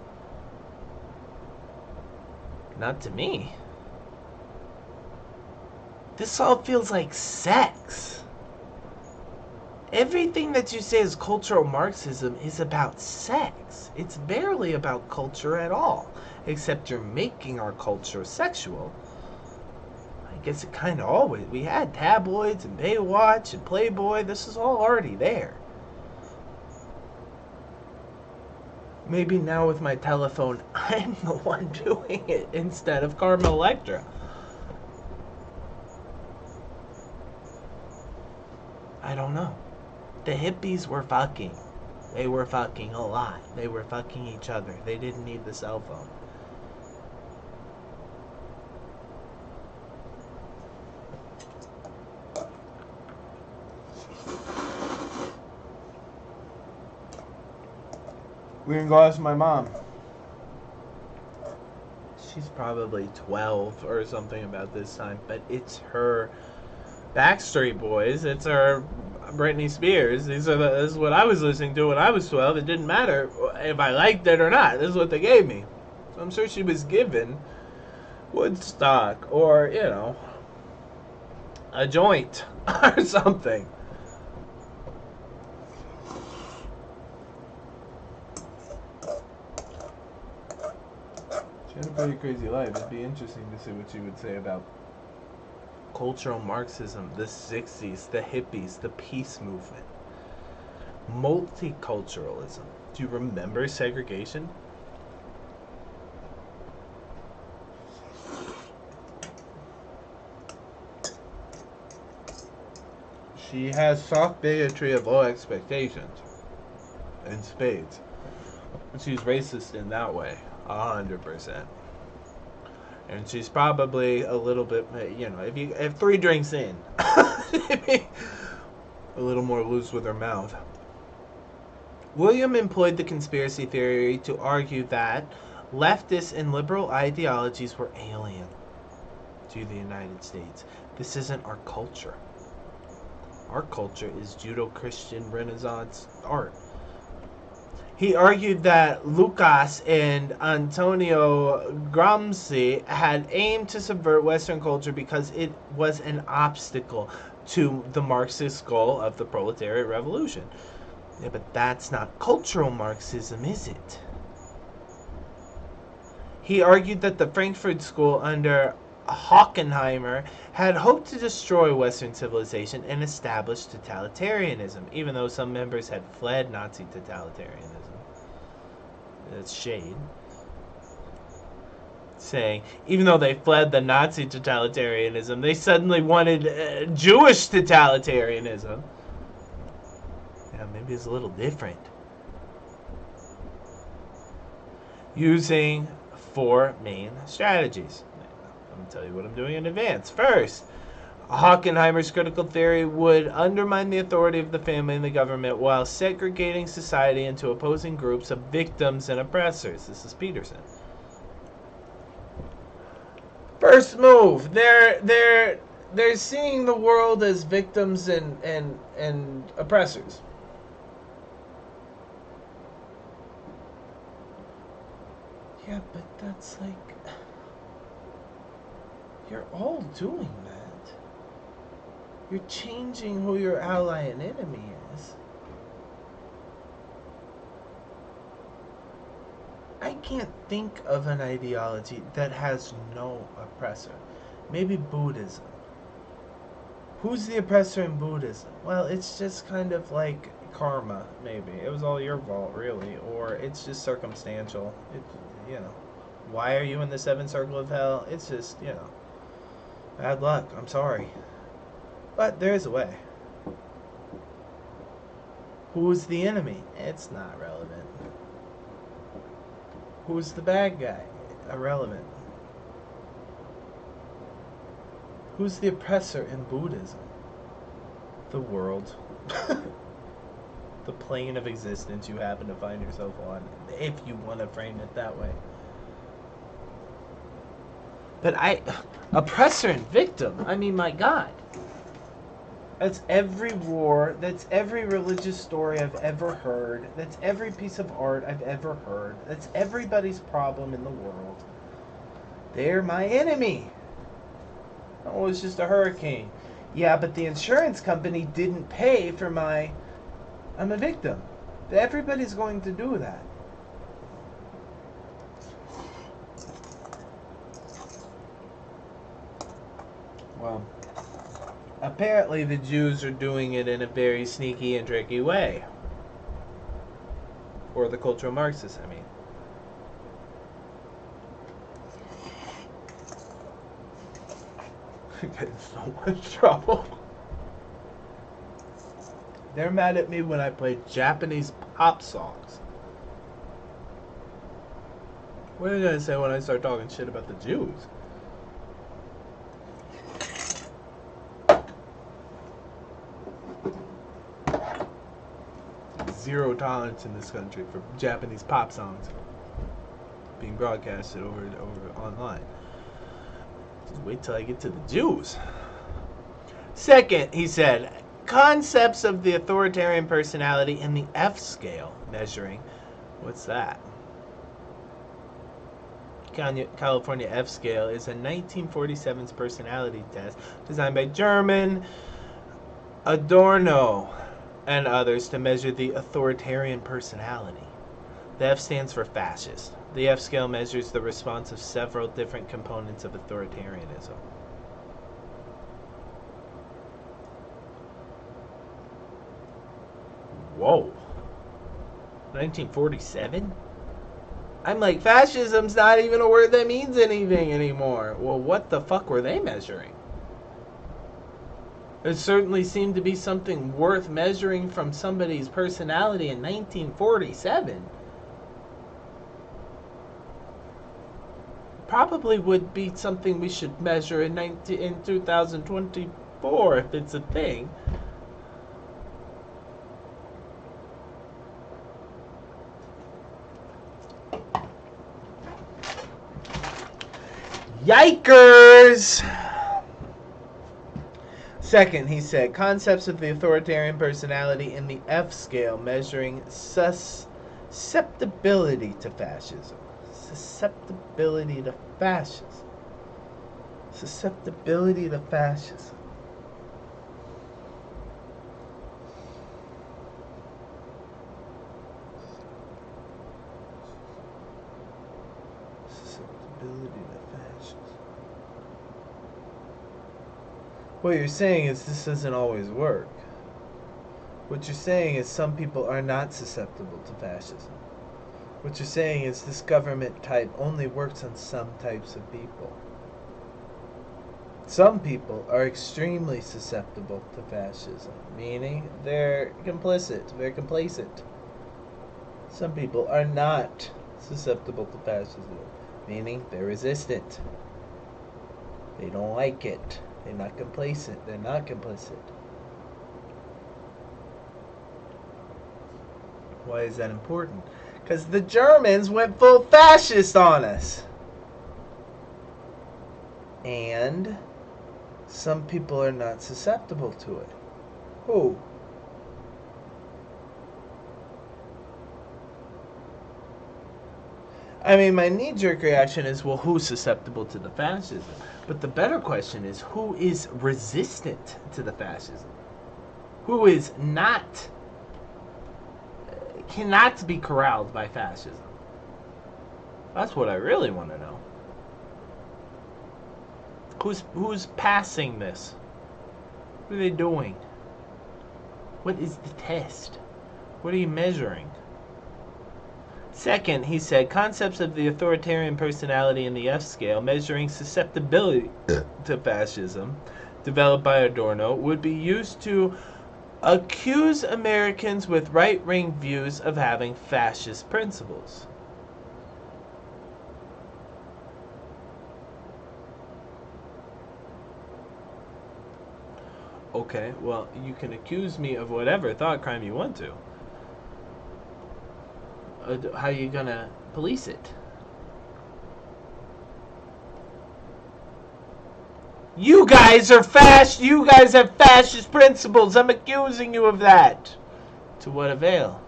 Not to me. This all feels like sex. Everything that you say is cultural Marxism is about sex. It's barely about culture at all, except you're making our culture sexual. I guess it kind of always. We had tabloids and Baywatch and Playboy. This is all already there. Maybe now with my telephone, I'm the one doing it instead of Carmen Electra. I don't know. The hippies were fucking. They were fucking a lot. They were fucking each other. They didn't need the cell phone. We're gonna go ask my mom. She's probably 12 or something about this time, but it's her Backstreet Boys. It's her Britney Spears. This is what I was listening to when I was 12. It didn't matter if I liked it or not. This is what they gave me. So I'm sure she was given Woodstock or, a joint or something. She had a pretty crazy life. It'd be interesting to see what she would say about cultural Marxism, the 60s, the hippies, the peace movement, multiculturalism. Do you remember segregation? She has soft bigotry of low expectations in spades. She's racist in that way, 100%. And she's probably a little bit, if 3 drinks in, a little more loose with her mouth. William employed the conspiracy theory to argue that leftist and liberal ideologies were alien to the United States. This isn't our culture. Our culture is Judeo-Christian Renaissance art. He argued that Lucas and Antonio Gramsci had aimed to subvert Western culture because it was an obstacle to the Marxist goal of the proletariat revolution. Yeah, but that's not cultural Marxism, is it? He argued that the Frankfurt School under Hockenheimer had hoped to destroy Western civilization and establish totalitarianism, even though some members had fled Nazi totalitarianism. That's shade. Saying, even though they fled the Nazi totalitarianism, they suddenly wanted Jewish totalitarianism. Yeah, maybe it's a little different. Using 4 main strategies. I'm going to tell you what I'm doing in advance. First, Hockenheimer's critical theory would undermine the authority of the family and the government while segregating society into opposing groups of victims and oppressors. This is Peterson. First move, they're seeing the world as victims and oppressors. Yeah, but that's like, you're all doing that. You're changing who your ally and enemy is. I can't think of an ideology that has no oppressor. Maybe Buddhism. Who's the oppressor in Buddhism? Well, it's just kind of like karma, maybe. It was all your fault, really. Or it's just circumstantial. Why are you in the 7th circle of hell? It's just, bad luck. I'm sorry. But there is a way. Who's the enemy? It's not relevant. Who's the bad guy? Irrelevant. Who's the oppressor in Buddhism? The world. The plane of existence you happen to find yourself on, if you want to frame it that way. But oppressor and victim, I mean, my God. That's every war, that's every religious story I've ever heard, that's every piece of art I've ever heard, that's everybody's problem in the world. They're my enemy. Oh, it's just a hurricane. Yeah, but the insurance company didn't pay for my... I'm a victim. Everybody's going to do that. Well, apparently the Jews are doing it in a very sneaky and tricky way. Or the cultural Marxists, I mean. I get in so much trouble. They're mad at me when I play Japanese pop songs. What are you gonna say when I start talking shit about the Jews? Zero tolerance in this country for Japanese pop songs being broadcasted over online. Just wait till I get to the Jews. Second, he said, concepts of the authoritarian personality in the F scale measuring. What's that? California F scale is a 1947's personality test designed by German Adorno and others to measure the authoritarian personality. The F stands for fascist. The F scale measures the response of several different components of authoritarianism. Whoa. 1947? I'm like, fascism's not even a word that means anything anymore. Well, what the fuck were they measuring? It certainly seemed to be something worth measuring from somebody's personality in 1947. Probably would be something we should measure in 2024 if it's a thing. Yikers! Second, he said, concepts of the authoritarian personality in the F scale measuring susceptibility to fascism. Susceptibility to fascism. Susceptibility to fascism. Susceptibility to fascism. What you're saying is this doesn't always work. What you're saying is some people are not susceptible to fascism. What you're saying is this government type only works on some types of people. Some people are extremely susceptible to fascism, meaning they're complicit, they're complacent. Some people are not susceptible to fascism, meaning they're resistant. They don't like it. They're not complacent. They're not complicit. Why is that important? Because the Germans went full fascist on us. And some people are not susceptible to it. Who? I mean, my knee-jerk reaction is, well, who's susceptible to the fascism? But the better question is, who is resistant to the fascism? Who is not, cannot be corralled by fascism? That's what I really want to know. Who's passing this? What are they doing? What is the test? What are you measuring? Second, he said, concepts of the authoritarian personality in the F scale measuring susceptibility to fascism, developed by Adorno, would be used to accuse Americans with right-wing views of having fascist principles. Okay, well, you can accuse me of whatever thought crime you want to. How are you gonna police it? You guys are you guys have fascist principles. I'm accusing you of that. To what avail?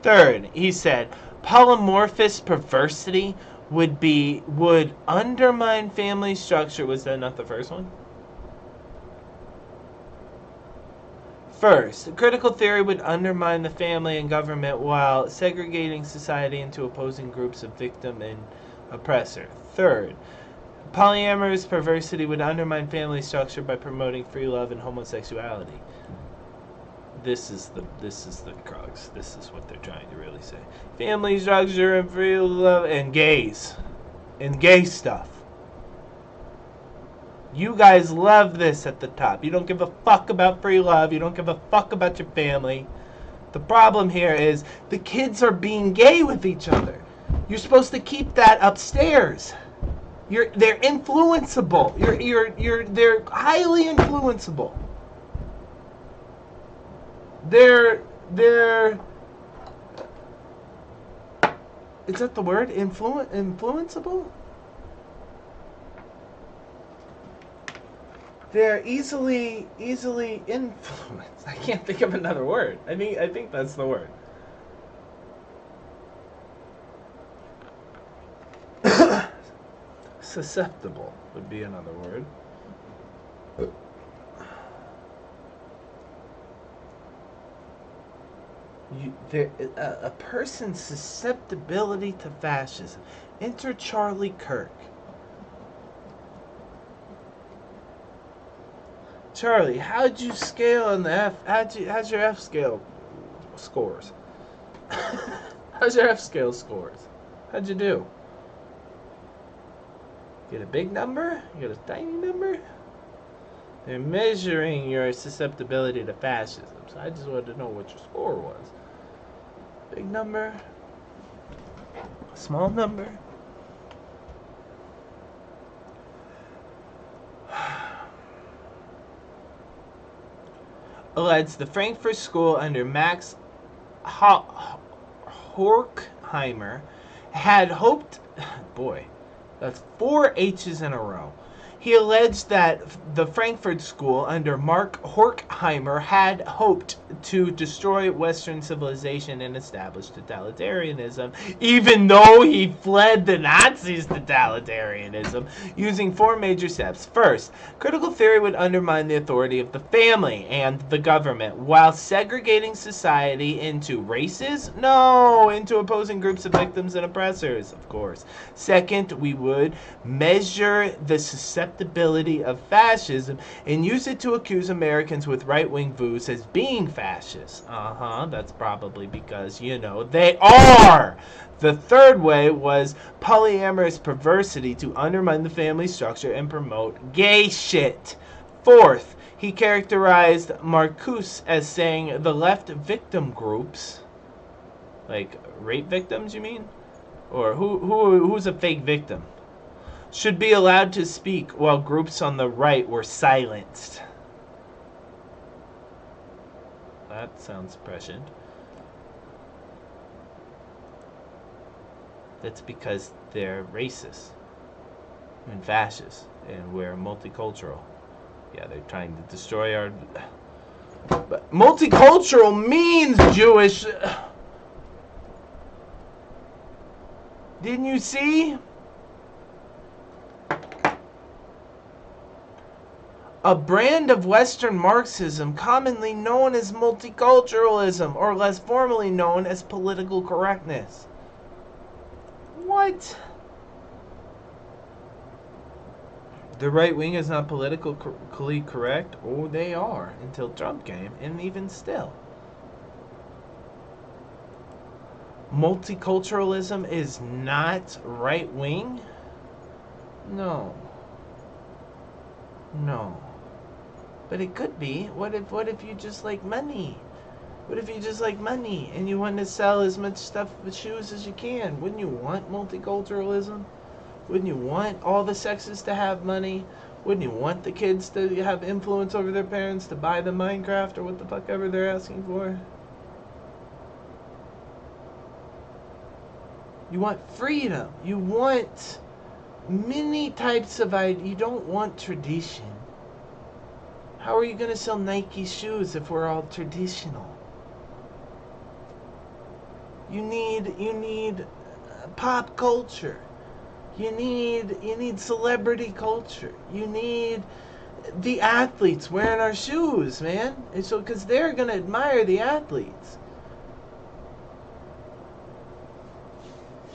Third, he said, polymorphous perversity would undermine family structure. Was that not the first one? First, critical theory would undermine the family and government while segregating society into opposing groups of victim and oppressor. Third, polyamorous perversity would undermine family structure by promoting free love and homosexuality. This is the crux. This is what they're trying to really say. Family structure and free love and gays. And gay stuff. You guys love this at the top. You don't give a fuck about free love. You don't give a fuck about your family. The problem here is the kids are being gay with each other. You're supposed to keep that upstairs. They're influenceable. They're highly influenceable. They're is that the word? Influenceable? They're easily influenced. I can't think of another word. I think that's the word. Susceptible would be another word. A person's susceptibility to fascism. Enter Charlie Kirk. Charlie, how'd you scale on the F? How's your F scale scores? How's your F scale scores? How'd you do? Get a big number? You get a tiny number? They're measuring your susceptibility to fascism. So I just wanted to know what your score was. Big number? Small number? Alleged the Frankfurt School under Max Horkheimer had hoped... Boy, that's 4 H's in a row. He alleged that the Frankfurt School under Mark Horkheimer had hoped to destroy Western civilization and establish totalitarianism, even though he fled the Nazis' totalitarianism, using 4 major steps. First, critical theory would undermine the authority of the family and the government, while segregating society into races? No, into opposing groups of victims and oppressors, of course. Second, we would measure the susceptibility of fascism and use it to accuse Americans with right-wing views as being fascist. That's probably because, they are! The third way was polyamorous perversity to undermine the family structure and promote gay shit. Fourth, he characterized Marcuse as saying the left victim groups, like rape victims, you mean? Or who's a fake victim? Should be allowed to speak while groups on the right were silenced. That sounds prescient. That's because they're racist and fascist and we're multicultural. Yeah, they're trying to destroy our... But multicultural means Jewish... Didn't you see? A brand of Western Marxism commonly known as multiculturalism, or less formally known as political correctness. What? The right wing is not politically correct? Oh, they are, until Trump came, and even still. Multiculturalism is not right wing? No. But it could be. What if you just like money? What if you just like money and you want to sell as much stuff with shoes as you can? Wouldn't you want multiculturalism? Wouldn't you want all the sexes to have money? Wouldn't you want the kids to have influence over their parents, to buy them Minecraft or what the fuck ever they're asking for? You want freedom. You want many types of ideas. You don't want tradition. How are you going to sell Nike shoes if we're all traditional? You need pop culture. You need celebrity culture. You need the athletes wearing our shoes, man. And so, because they're gonna admire the athletes.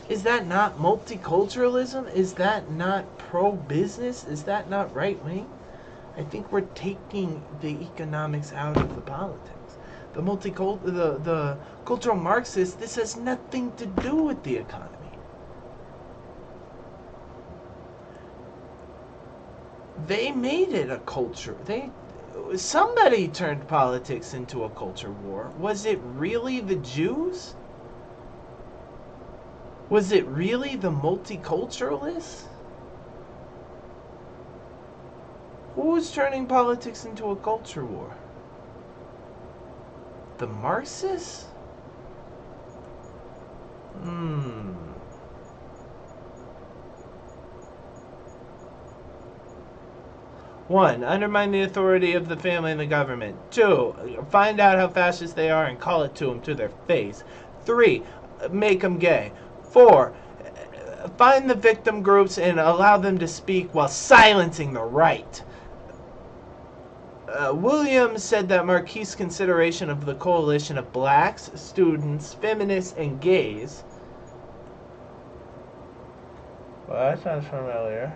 Is that not multiculturalism? Is that not pro-business? Is that not right-wing? I think we're taking the economics out of the politics. The cultural Marxists, this has nothing to do with the economy. They made it a culture. Somebody turned politics into a culture war. Was it really the Jews? Was it really the multiculturalists? Who's turning politics into a culture war? The Marxists? Hmm. 1. Undermine the authority of the family and the government. 2. Find out how fascist they are and call it to them to their face. 3. Make them gay. 4. Find the victim groups and allow them to speak while silencing the right. Williams said that Marquis' consideration of the coalition of blacks, students, feminists, and gays. Well, that sounds familiar.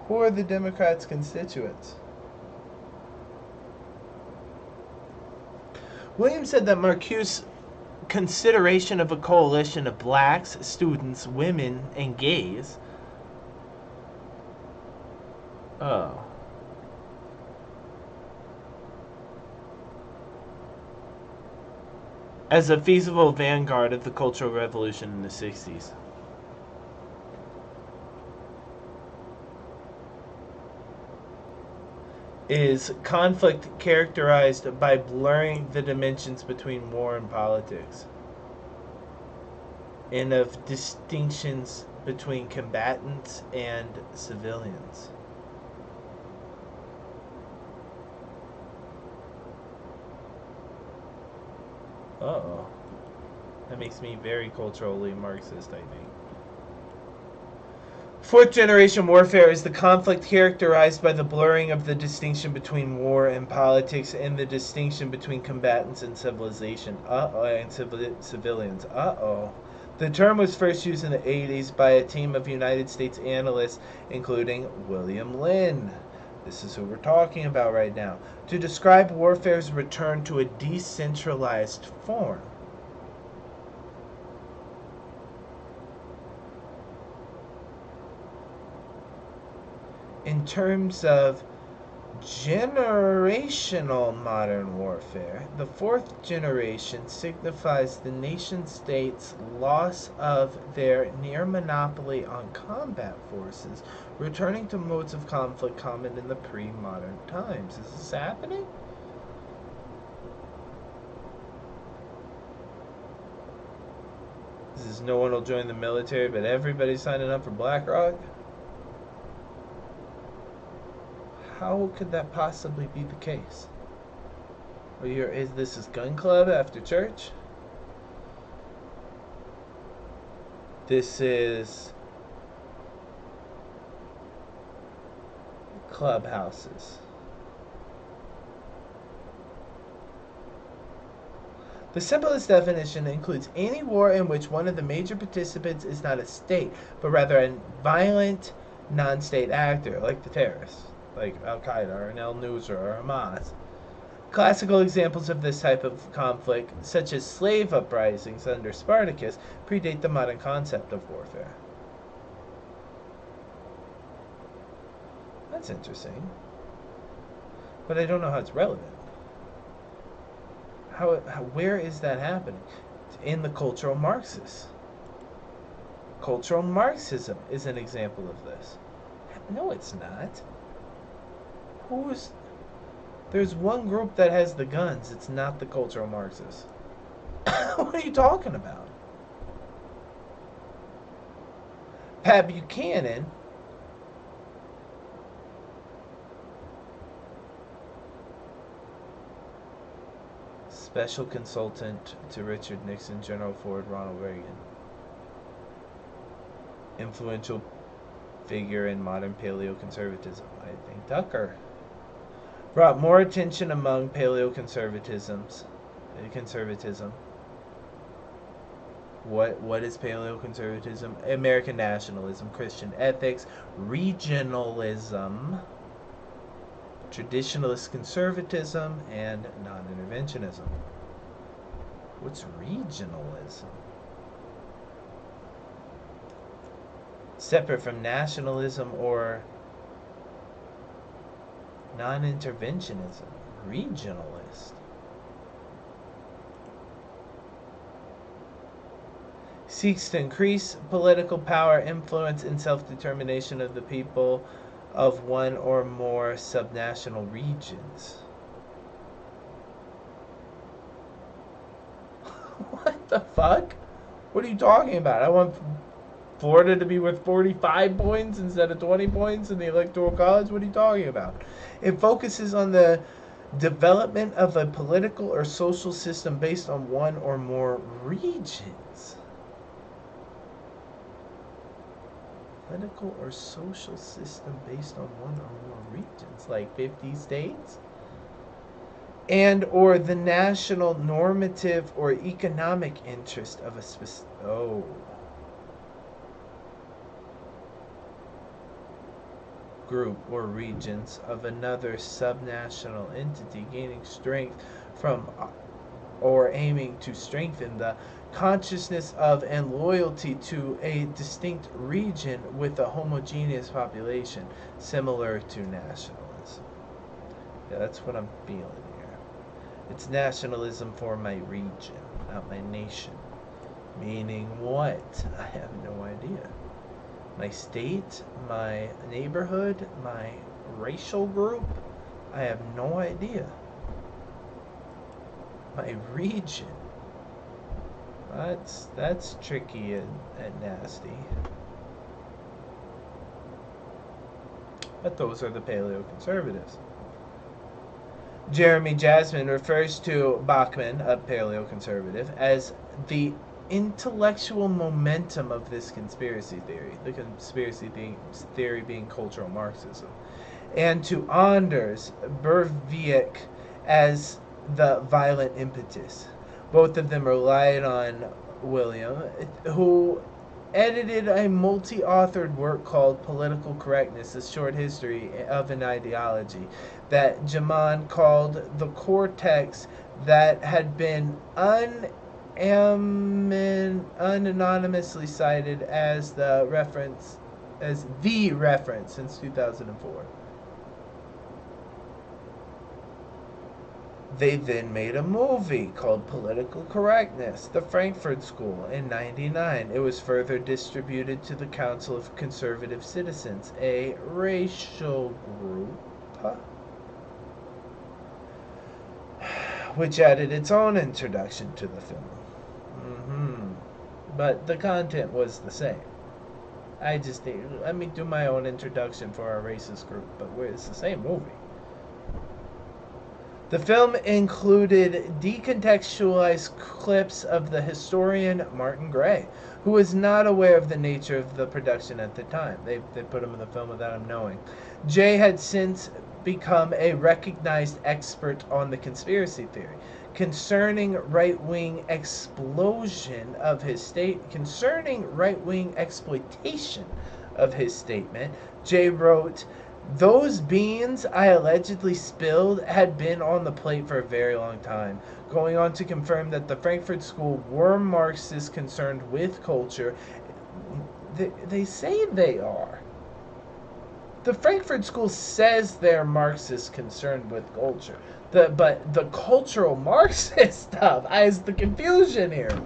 Who are the Democrats' constituents? Williams said that Marquis' consideration of a coalition of blacks, students, women, and gays. Oh. As a feasible vanguard of the Cultural Revolution in the 60s. Is conflict characterized by blurring the dimensions between war and politics, and of distinctions between combatants and civilians. Uh-oh. That makes me very culturally Marxist, I think. Fourth generation warfare is the conflict characterized by the blurring of the distinction between war and politics and the distinction between combatants and civilization. And civilians. The term was first used in the 80s by a team of United States analysts, including William Lynn. This is who we're talking about right now. To describe warfare's return to a decentralized form. In terms of generational modern warfare, the fourth generation signifies the nation-state's loss of their near monopoly on combat forces, returning to modes of conflict common in the pre-modern times. Is this happening? This is no one will join the military, but everybody's signing up for BlackRock? How could that possibly be the case? Is this gun club after church? This is clubhouses. The simplest definition includes any war in which one of the major participants is not a state, but rather a violent non-state actor, like the terrorists, like Al-Qaeda or al-Nusra or Hamas. Classical examples of this type of conflict, such as slave uprisings under Spartacus, predate the modern concept of warfare. That's interesting. But I don't know how it's relevant. Where is that happening? In the cultural Marxists. Cultural Marxism is an example of this. No, it's not. There's one group that has the guns. It's not the cultural Marxists. What are you talking about? Pat Buchanan special consultant to Richard Nixon, General Ford, Ronald Reagan. influential figure in modern paleoconservatism? I think Tucker brought more attention among conservatism. What is paleoconservatism? American nationalism, Christian ethics, regionalism, traditionalist conservatism, and non-interventionism. What's regionalism? Separate from nationalism or non-interventionism. Regionalist. Seeks to increase political power, influence, and self-determination of the people of one or more subnational regions. What the fuck? What are you talking about? I want Florida to be worth 45 points instead of 20 points in the Electoral College? What are you talking about? It focuses on the development of a political or social system based on one or more regions. Political or social system based on one or more regions, like 50 states? And or the national normative or economic interest of a specific... group or regions of another subnational entity gaining strength from or aiming to strengthen the consciousness of and loyalty to a distinct region with a homogeneous population, similar to nationalism. Yeah, that's what I'm feeling here. It's nationalism for my region, not my nation. Meaning what? I have no idea. My state, my neighborhood, my racial group? I have no idea. My region. That's tricky and nasty. But those are the paleoconservatives. Jeremy Jasmine refers to Bachman, a paleoconservative, as the intellectual momentum of this conspiracy theory, the conspiracy theory being cultural Marxism, and to Anders Breivik as the violent impetus. Both of them relied on William, who edited a multi-authored work called Political Correctness, a short history of an ideology, that Jaman called the core text that had been unanonymously cited as the reference since 2004. They then made a movie called Political Correctness, The Frankfurt School, in '99. It was further distributed to the Council of Conservative Citizens, a racial group, which added its own introduction to the film. But the content was the same. Let me do my own introduction for our racist group, but it's the same movie. The film included decontextualized clips of the historian Martin Gray, who was not aware of the nature of the production at the time. They put him in the film without him knowing. Jay had since become a recognized expert on the conspiracy theory. Concerning right-wing exploitation of his statement, Jay wrote, "Those beans I allegedly spilled had been on the plate for a very long time," going on to confirm that the Frankfurt School were Marxists concerned with culture. They say they are. The Frankfurt School says they're Marxists concerned with culture. But the cultural Marxist stuff is the confusion here.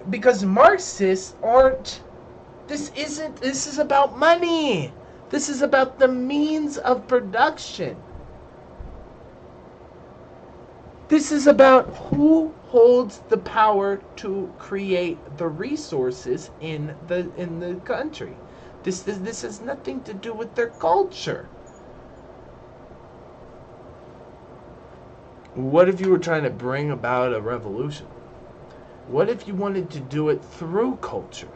Because Marxists aren't... This is about money. This is about the means of production. This is about who holds the power to create the resources in the country. This has nothing to do with their culture. What if you were trying to bring about a revolution? What if you wanted to do it through culture?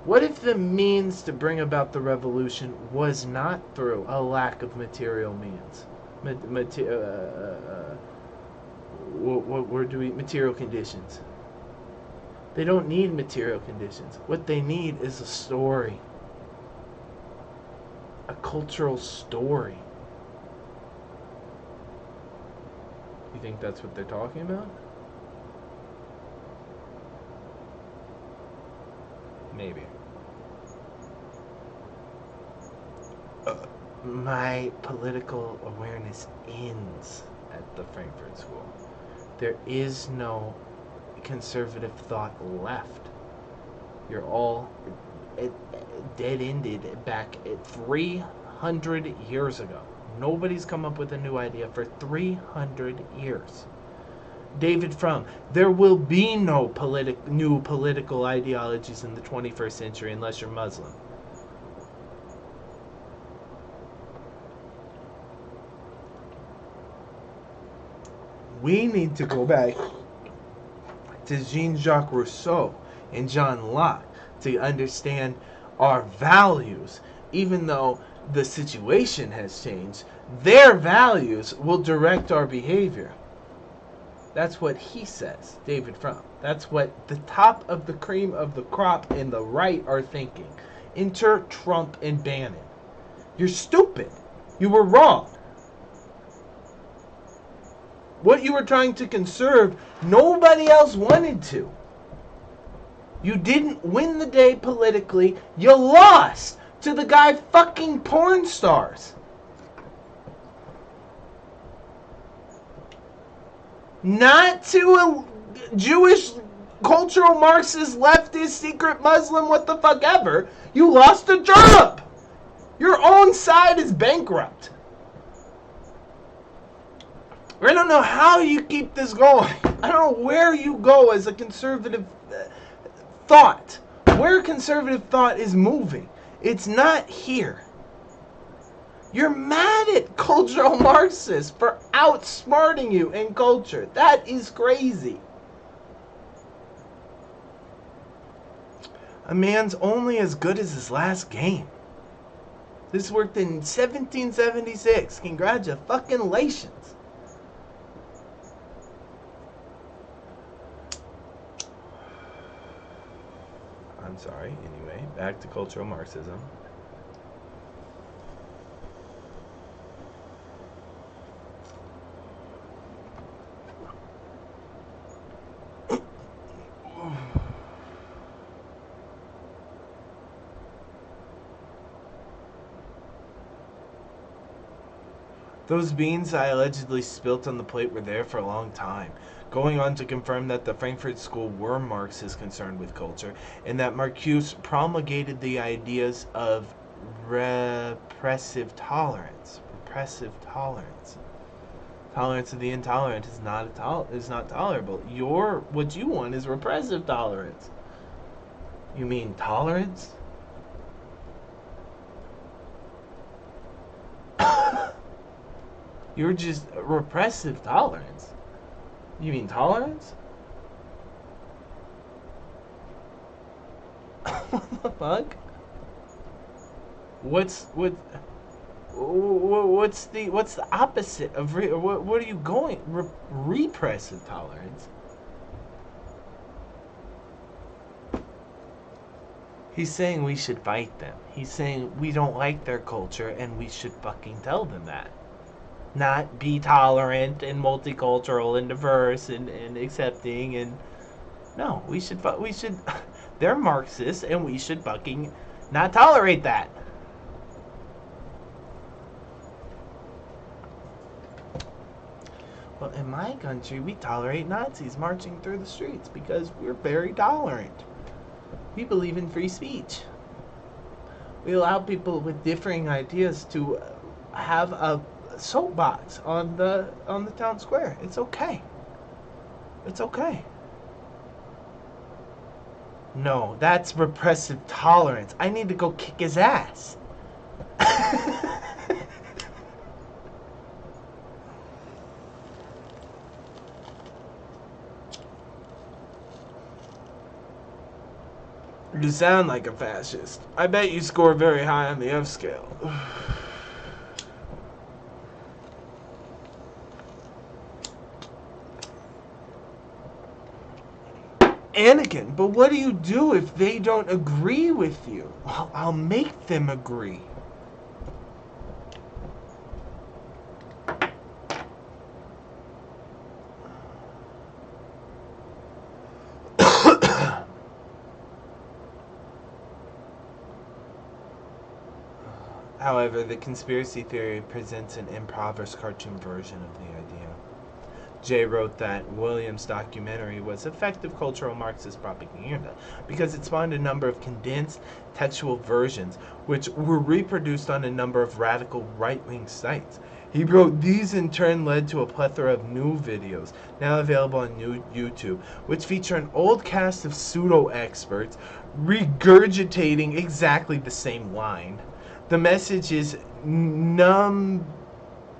What if the means to bring about the revolution was not through a lack of material means? What word do we? Material conditions. They don't need material conditions. What they need is a story. A cultural story. You think that's what they're talking about? Maybe. My political awareness ends at the Frankfurt School. There is no conservative thought left. You're all dead-ended back at 300 years ago. Nobody's come up with a new idea for 300 years. David Frum, there will be no new political ideologies in the 21st century unless you're Muslim. We need to go back to Jean-Jacques Rousseau and John Locke to understand our values. Even though the situation has changed, their values will direct our behavior. That's what he says, David Frum. That's what the top of the cream of the crop and the right are thinking. Enter Trump and Bannon. You're stupid. You were wrong. What you were trying to conserve, nobody else wanted to. You didn't win the day politically. You lost to the guy fucking porn stars. Not to a Jewish, cultural Marxist, leftist, secret Muslim, what the fuck ever. You lost to Trump. Your own side is bankrupt. I don't know how you keep this going. I don't know where you go as a conservative thought. Where conservative thought is moving. It's not here. You're mad at cultural Marxists for outsmarting you in culture. That is crazy. A man's only as good as his last game. This worked in 1776. Congratulations. I'm sorry. Anyway, back to cultural Marxism. Those beans I allegedly spilt on the plate were there for a long time, going on to confirm that the Frankfurt School were Marxists concerned with culture, and that Marcuse promulgated the ideas of repressive tolerance. Repressive tolerance. Tolerance of the intolerant is not tolerable. What you want is repressive tolerance. You mean tolerance? You're just repressive tolerance. You mean tolerance? What the fuck? What's the opposite of what are you going? Repressive tolerance. He's saying we should fight them. He's saying we don't like their culture and we should fucking tell them that. Not be tolerant and multicultural and diverse and accepting and no, we should they're Marxists and we should fucking not tolerate that. Well, in my country, we tolerate Nazis marching through the streets because we're very tolerant. We believe in free speech. We allow people with differing ideas to have a soapbox on the town square. It's okay. It's okay. No, that's repressive tolerance. I need to go kick his ass. You sound like a fascist. I bet you score very high on the F scale. Anakin, but what do you do if they don't agree with you? Well, I'll make them agree. However, the conspiracy theory presents an impoverished cartoon version of the idea. Jay wrote that Williams' documentary was effective cultural Marxist propaganda because it spawned a number of condensed textual versions which were reproduced on a number of radical right-wing sites. He wrote these in turn led to a plethora of new videos, now available on YouTube, which feature an old cast of pseudo-experts regurgitating exactly the same line. The message is numbingly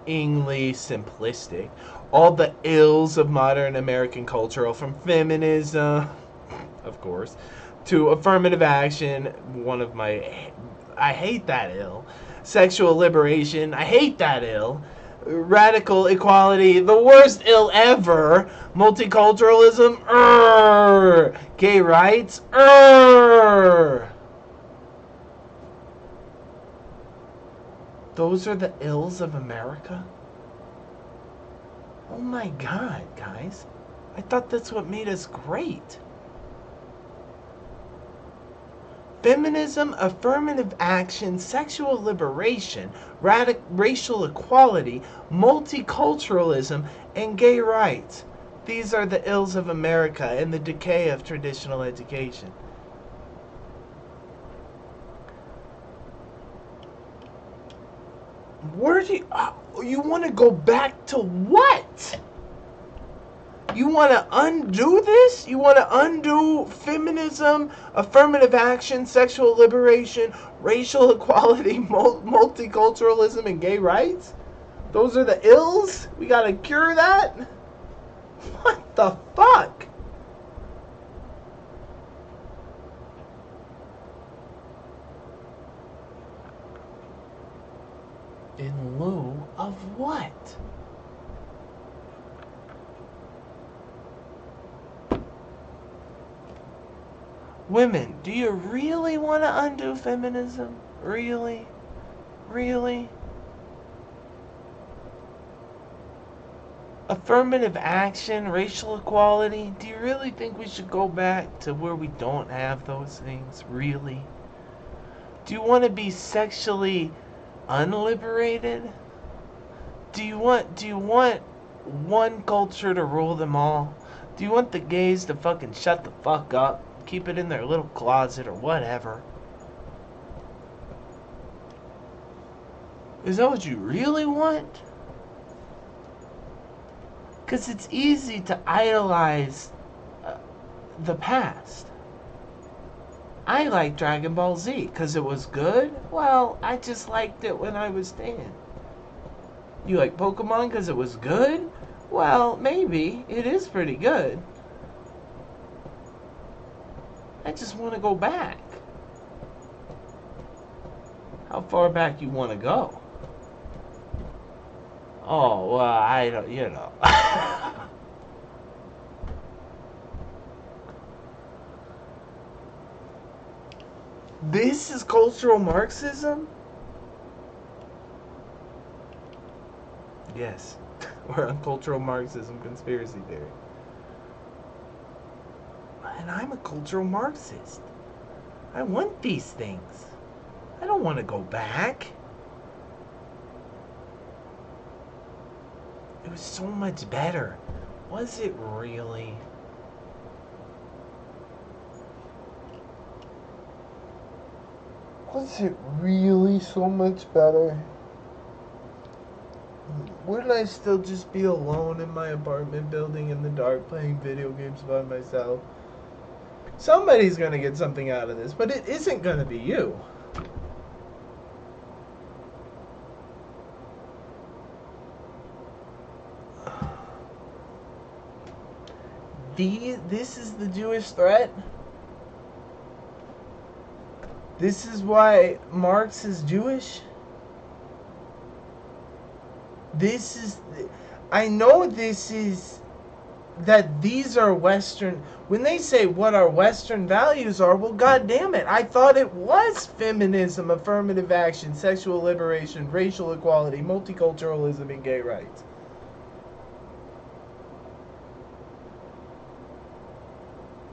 simplistic. All the ills of modern American culture, from feminism, of course, to affirmative action, I hate that ill. Sexual liberation, I hate that ill. Radical equality, the worst ill ever. Multiculturalism, gay rights, Those are the ills of America? Oh my God, guys. I thought that's what made us great. Feminism, affirmative action, sexual liberation, racial equality, multiculturalism, and gay rights. These are the ills of America and the decay of traditional education. Where do you want to go back to what? You want to undo this? You want to undo feminism, affirmative action, sexual liberation, racial equality, multiculturalism, and gay rights? Those are the ills? We got to cure that? What the fuck? In lieu of what? Women, do you really want to undo feminism? Really? Really? Affirmative action, racial equality, do you really think we should go back to where we don't have those things? Really? Do you want to be sexually unliberated? Do you want one culture to rule them all? Do you want the gays to fucking shut the fuck up? Keep it in their little closet or whatever? Is that what you really want? Because it's easy to idolize the past. I like Dragon Ball Z because it was good. Well, I just liked it when I was 10. You like Pokemon because it was good? Well, maybe. It is pretty good. I just want to go back. How far back you want to go? Oh, well, I don't, you know. This is cultural Marxism? Yes. We're on cultural Marxism conspiracy theory. And I'm a cultural Marxist. I want these things. I don't want to go back. It was so much better. Was it really? Was it really so much better? Wouldn't I still just be alone in my apartment building in the dark playing video games by myself? Somebody's gonna get something out of this, but it isn't gonna be you. This is the Jewish threat? This is why Marx is Jewish. This is, I know this is, that these are Western. When they say what our Western values are, well, God damn it, I thought it was feminism, affirmative action, sexual liberation, racial equality, multiculturalism, and gay rights.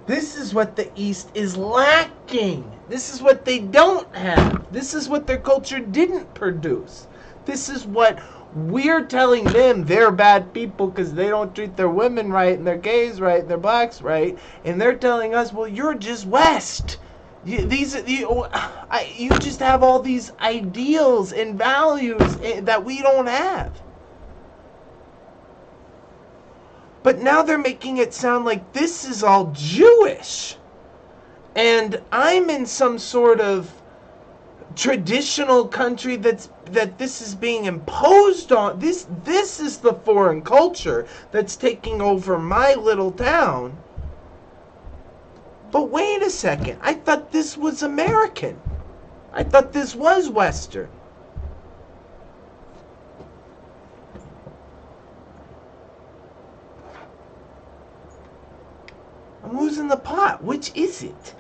This is what the East is lacking. This is what they don't have. This is what their culture didn't produce. This is what we're telling them they're bad people because they don't treat their women right and their gays right and their blacks right. And they're telling us, well, you're just West. You just have all these ideals and values that we don't have. But now they're making it sound like this is all Jewish. And I'm in some sort of traditional country that this is being imposed on. This is the foreign culture that's taking over my little town. But wait a second. I thought this was American. I thought this was Western. I'm losing the plot. Which is it?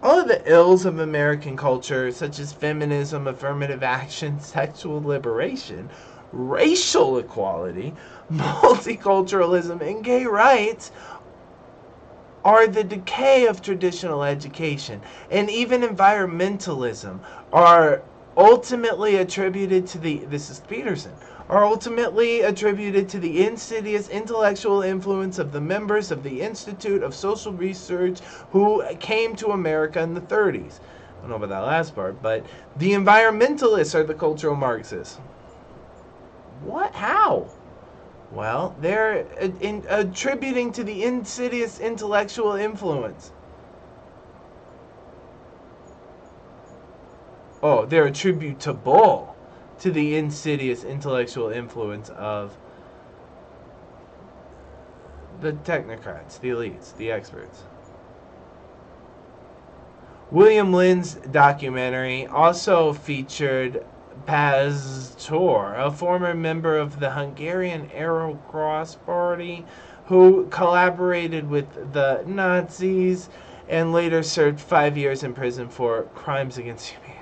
All of the ills of American culture, such as feminism, affirmative action, sexual liberation, racial equality, multiculturalism, and gay rights, are the decay of traditional education. And even environmentalism are ultimately attributed to this is Peterson, are ultimately attributed to the insidious intellectual influence of the members of the Institute of Social Research who came to America in the 30s. I don't know about that last part, but the environmentalists are the cultural Marxists. What? How? Well, they're attributing to the insidious intellectual influence. Oh, they're attributable to the insidious intellectual influence of the technocrats, the elites, the experts. William Lynn's documentary also featured Pastor, a former member of the Hungarian Arrow Cross Party who collaborated with the Nazis and later served 5 years in prison for crimes against humanity.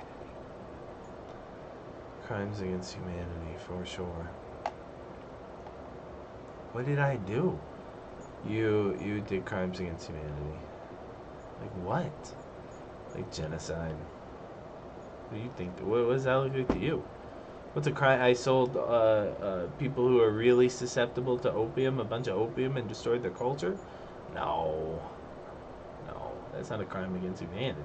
Crimes against humanity, for sure. What did I do? You did crimes against humanity. Like what? Like genocide. What do you think? What does that look like to you? What's a crime? I sold people who are really susceptible to opium, a bunch of opium, and destroyed their culture? No. No, that's not a crime against humanity.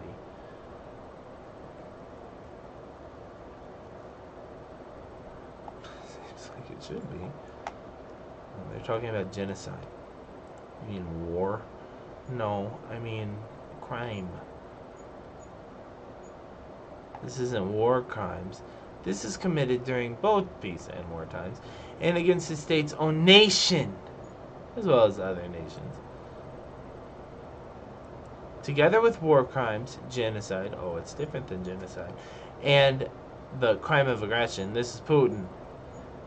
It should be. They're talking about genocide. You mean war? No, I mean crime. This isn't war crimes. This is committed during both peace and war times and against the state's own nation, as well as other nations. Together with war crimes, genocide, oh, it's different than genocide, and the crime of aggression. This is Putin.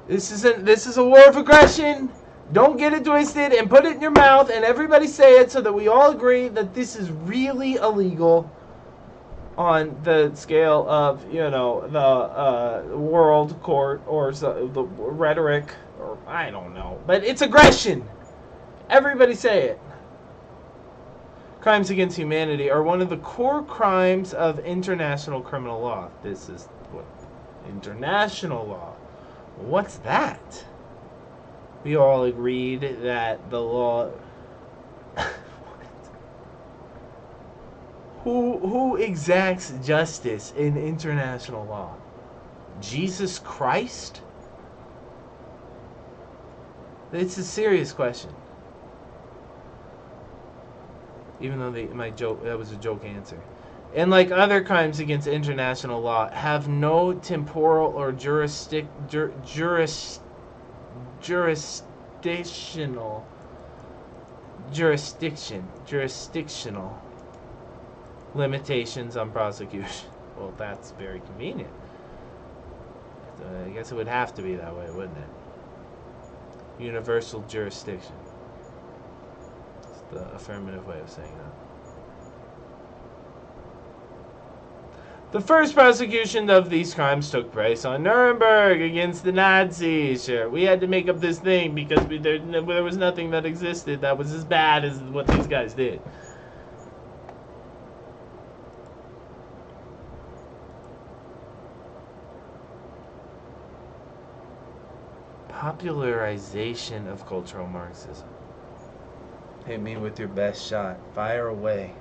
This is a war of aggression. Don't get it twisted and put it in your mouth and everybody say it so that we all agree that this is really illegal on the scale of, the world court or the rhetoric, or I don't know. But it's aggression. Everybody say it. Crimes against humanity are one of the core crimes of international criminal law. This is what? International law. What's that? We all agreed that the law... Who exacts justice in international law? Jesus Christ? It's a serious question. Even though that was a joke answer. And like other crimes against international law, have no temporal or jurisdictional jurisdictional limitations on prosecution. Well, that's very convenient. I guess it would have to be that way, wouldn't it? Universal jurisdiction. It's the affirmative way of saying that. The first prosecution of these crimes took place on Nuremberg against the Nazis. Sure, we had to make up this thing because there was nothing that existed that was as bad as what these guys did. Popularization of cultural Marxism. Hit me with your best shot. Fire away.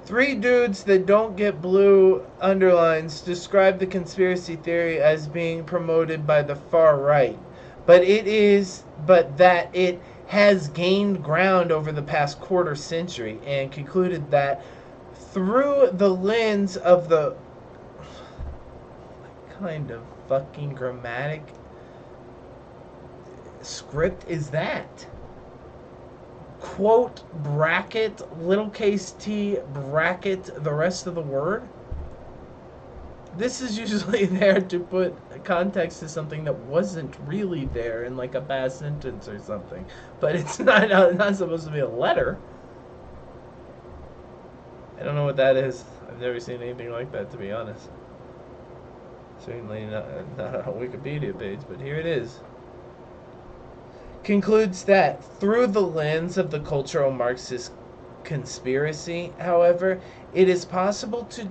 3 dudes that don't get blue underlines describe the conspiracy theory as being promoted by the far right, but that it has gained ground over the past quarter century, and concluded that through the lens of the what kind of fucking grammatic script is that? Quote, bracket, lowercase t, bracket, the rest of the word. This is usually there to put context to something that wasn't really there in like a past sentence or something. But it's not supposed to be a letter. I don't know what that is. I've never seen anything like that, to be honest. Certainly not on a Wikipedia page, but here it is. Concludes that through the lens of the cultural Marxist conspiracy, however, it is possible to...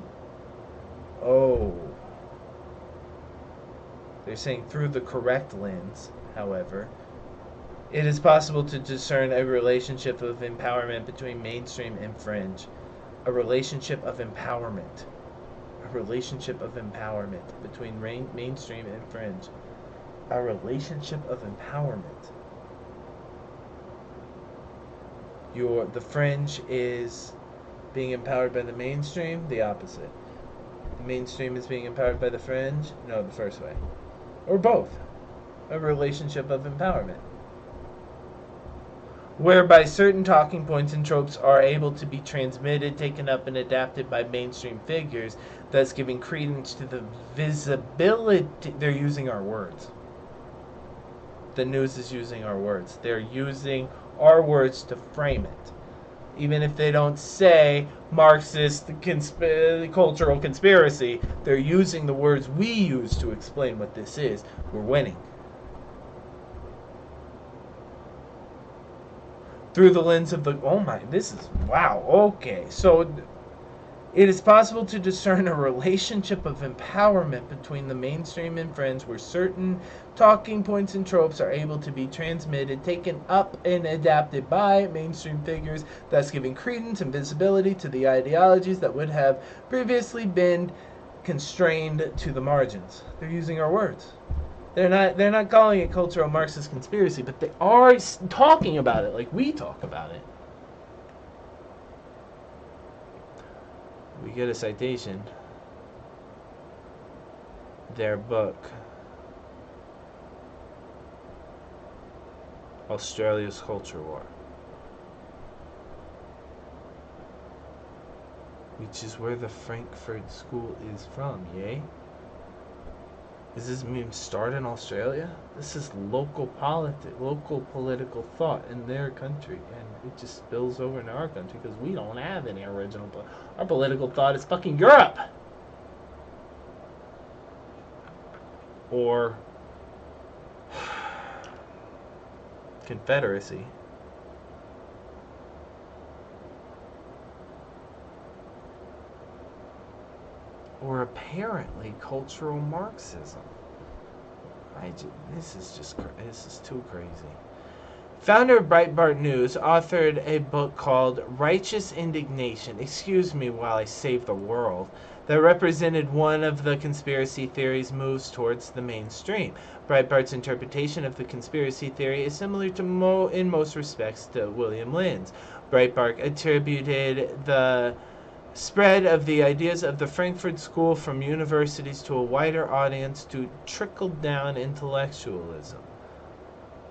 They're saying through the correct lens, however, it is possible to discern a relationship of empowerment between mainstream and fringe. A relationship of empowerment. A relationship of empowerment between mainstream and fringe. A relationship of empowerment. The fringe is being empowered by the mainstream, the opposite. The mainstream is being empowered by the fringe, no, the first way. Or both. A relationship of empowerment. Whereby certain talking points and tropes are able to be transmitted, taken up, and adapted by mainstream figures, thus giving credence to the visibility. They're using our words. The news is using our words. They're using our words to frame it. Even if they don't say Marxist cultural conspiracy, they're using the words we use to explain what this is. We're winning. Through the lens of the... wow, okay. So it is possible to discern a relationship of empowerment between the mainstream and fringe, where certain talking points and tropes are able to be transmitted, taken up, and adapted by mainstream figures, thus giving credence and visibility to the ideologies that would have previously been constrained to the margins. They're using our words. They're not calling it cultural Marxist conspiracy, but they are talking about it like we talk about it. We get a citation. Their book, Australia's Culture War, which is where the Frankfurt School is from, yay? Is this meme start in Australia? This is local political thought in their country, and it just spills over into our country because we don't have any original. Our political thought is fucking Europe, or Confederacy. Or apparently cultural Marxism. This is too crazy. Founder of Breitbart News authored a book called Righteous Indignation, excuse me while I save the world, that represented one of the conspiracy theory's moves towards the mainstream. Breitbart's interpretation of the conspiracy theory is similar to in most respects to William Lynn's. Breitbart attributed the spread of the ideas of the Frankfurt School from universities to a wider audience to trickle-down intellectualism.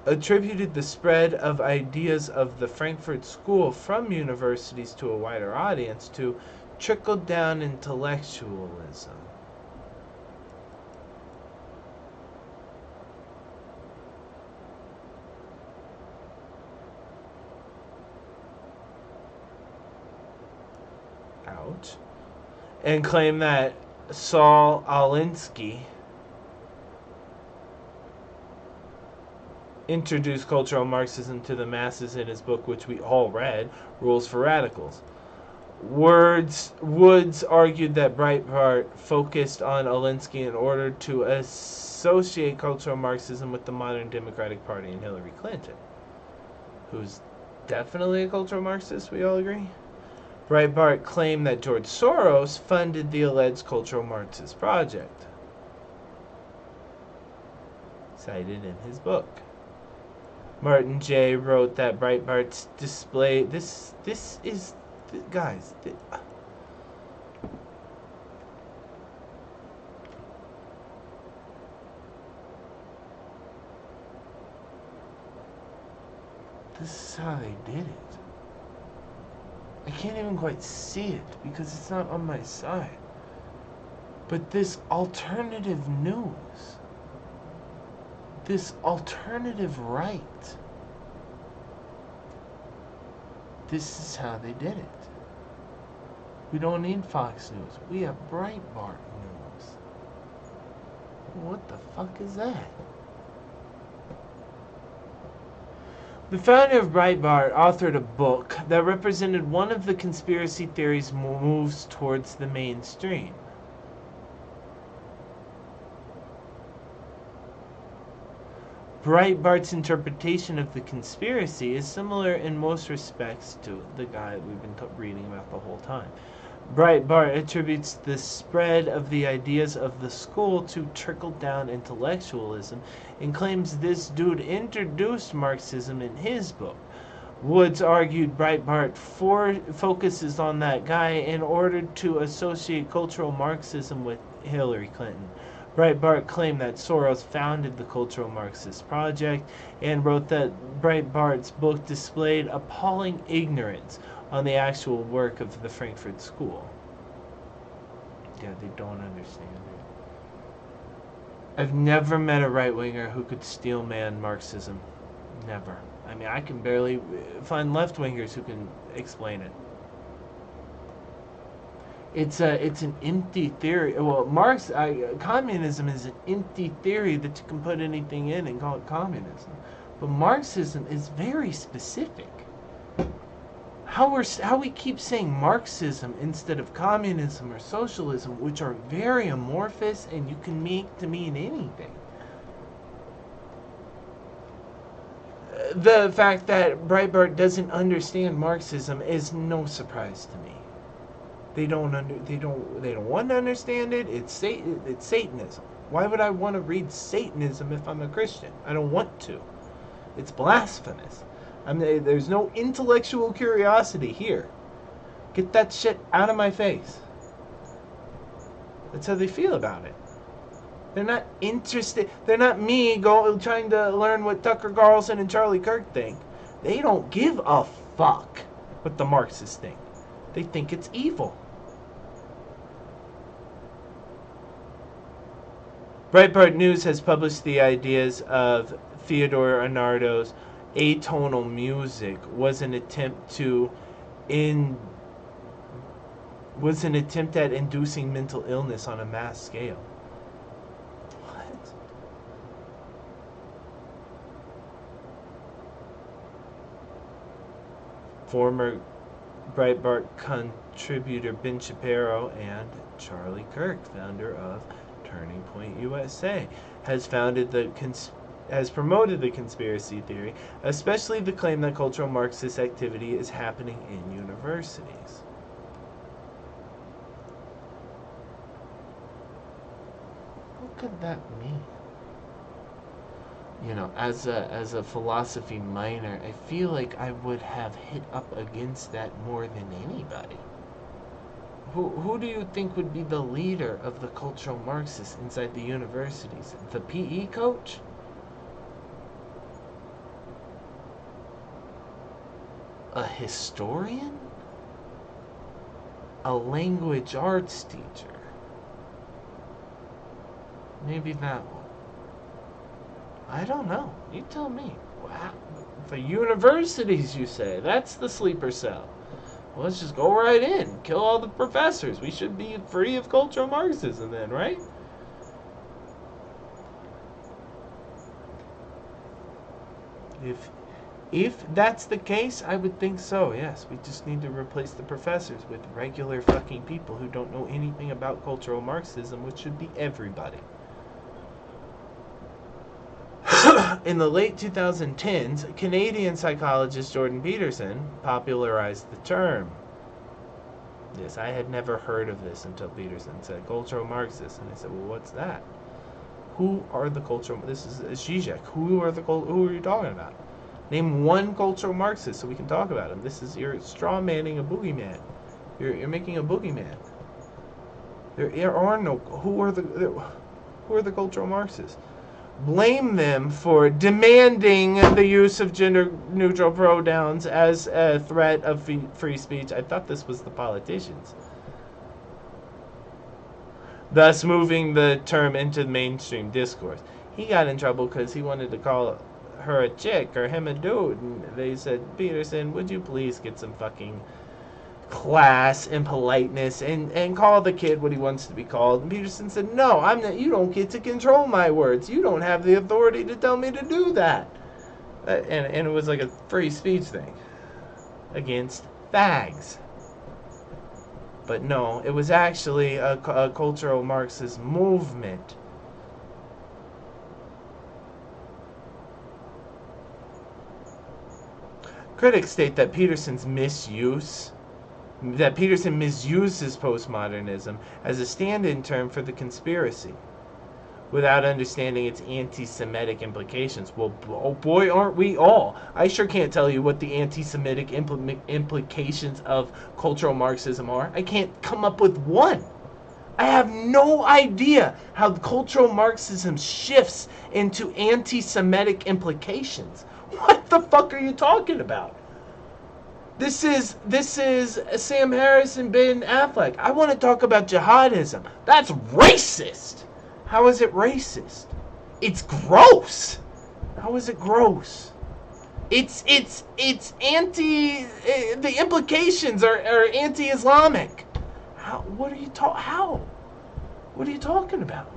attributed the spread of ideas of the Frankfurt School from universities to a wider audience to trickle-down intellectualism. Ouch. And claimed that Saul Alinsky introduced cultural Marxism to the masses in his book, which we all read, Rules for Radicals. Woods argued that Breitbart focused on Alinsky in order to associate cultural Marxism with the modern Democratic Party and Hillary Clinton, who's definitely a cultural Marxist, we all agree? Breitbart claimed that George Soros funded the alleged cultural Marxist project, cited in his book. Martin J. wrote that Breitbart's display... This is... Guys... This is how they did it. I can't even quite see it because it's not on my side. But this alternative news... This alternative right. This is how they did it. We don't need Fox News. We have Breitbart News. What the fuck is that? The founder of Breitbart authored a book that represented one of the conspiracy theories' moves towards the mainstream. Breitbart's interpretation of the conspiracy is similar in most respects to the guy we've been reading about the whole time. Breitbart attributes the spread of the ideas of the school to trickle-down intellectualism and claims this dude introduced Marxism in his book. Woods argued Breitbart focuses on that guy in order to associate cultural Marxism with Hillary Clinton. Breitbart claimed that Soros founded the Cultural Marxist Project and wrote that Breitbart's book displayed appalling ignorance on the actual work of the Frankfurt School. Yeah, they don't understand it. I've never met a right-winger who could steel-man Marxism. Never. I mean, I can barely find left-wingers who can explain it. It's an empty theory. Well, communism is an empty theory that you can put anything in and call it communism. But Marxism is very specific. How we keep saying Marxism instead of communism or socialism, which are very amorphous and you can make to mean anything. The fact that Breitbart doesn't understand Marxism is no surprise to me. They don't want to understand it. It's Satanism. Why would I want to read Satanism if I'm a Christian? I don't want to. It's blasphemous. I mean, there's no intellectual curiosity here. Get that shit out of my face. That's how they feel about it. They're not interested. They're not me trying to learn what Tucker Carlson and Charlie Kirk think. They don't give a fuck what the Marxists think. They think it's evil. Breitbart News has published the ideas of Theodore Arnado's atonal music was an attempt at inducing mental illness on a mass scale. What? Former Breitbart contributor Ben Shapiro and Charlie Kirk, founder of Turning Point USA, has promoted the conspiracy theory, especially the claim that cultural Marxist activity is happening in universities. What could that mean? You know, as a philosophy minor, I feel like I would have hit up against that more than anybody. Who do you think would be the leader of the cultural Marxists inside the universities? The PE coach? A historian? A language arts teacher? Maybe that one. I don't know. You tell me. Wow. For universities, you say. That's the sleeper cell. Well, let's just go right in. Kill all the professors. We should be free of cultural Marxism then, right? If that's the case, I would think so, yes. We just need to replace the professors with regular fucking people who don't know anything about cultural Marxism, which should be everybody. In the late 2010s, Canadian psychologist Jordan Peterson popularized the term. Yes, I had never heard of this until Peterson said cultural Marxists, and I said, well, what's that? Who are the cultural? This is Zizek. Who are you talking about? Name one cultural Marxist so we can talk about him. This is you're straw manning a boogeyman. You're making a boogeyman. There are no. Who are the cultural Marxists? Blame them for demanding the use of gender-neutral pronouns as a threat of free speech. I thought this was the politicians. Thus moving the term into mainstream discourse. He got in trouble because he wanted to call her a chick or him a dude. And they said, Peterson, would you please get some fucking class and politeness and call the kid what he wants to be called? And Peterson said, no, I'm not. You don't get to control my words. You don't have the authority to tell me to do that. And it was like a free speech thing against fags. But no, it was actually a cultural Marxist movement. Critics state that Peterson misuses postmodernism as a stand-in term for the conspiracy, without understanding its anti-Semitic implications. Well, oh boy, aren't we all? I sure can't tell you what the anti-Semitic implications of cultural Marxism are. I can't come up with one. I have no idea how cultural Marxism shifts into anti-Semitic implications. What the fuck are you talking about? This is Sam Harris and Ben Affleck. I want to talk about jihadism. That's racist. How is it racist? It's gross. How is it gross? It's anti. The implications are anti-Islamic. How? What are you How? What are you talking about?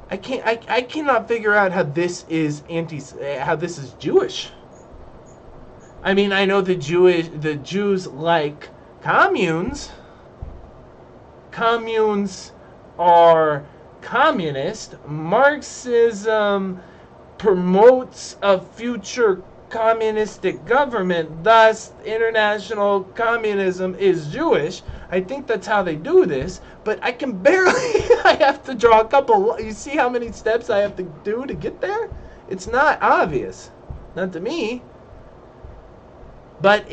I cannot figure out how this is Jewish. I mean, I know the Jews like communes. Communes are communist. Marxism promotes a future communistic government. Thus, international communism is Jewish. I think that's how they do this. But I can barely. I have to draw a couple. You see how many steps I have to do to get there? It's not obvious. Not to me. But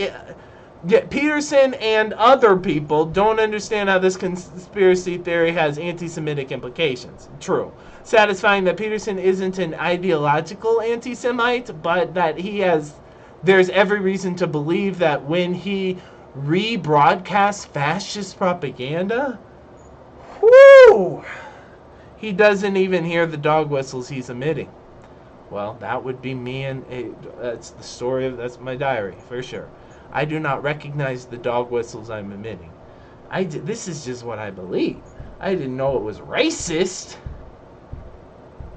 Peterson and other people don't understand how this conspiracy theory has anti-Semitic implications. True. Satisfying that Peterson isn't an ideological anti-Semite, but that there's every reason to believe that when he rebroadcasts fascist propaganda, whoo, he doesn't even hear the dog whistles he's emitting. Well, that would be me, and that's the story that's my diary, for sure. I do not recognize the dog whistles I'm emitting. This is just what I believe. I didn't know it was racist.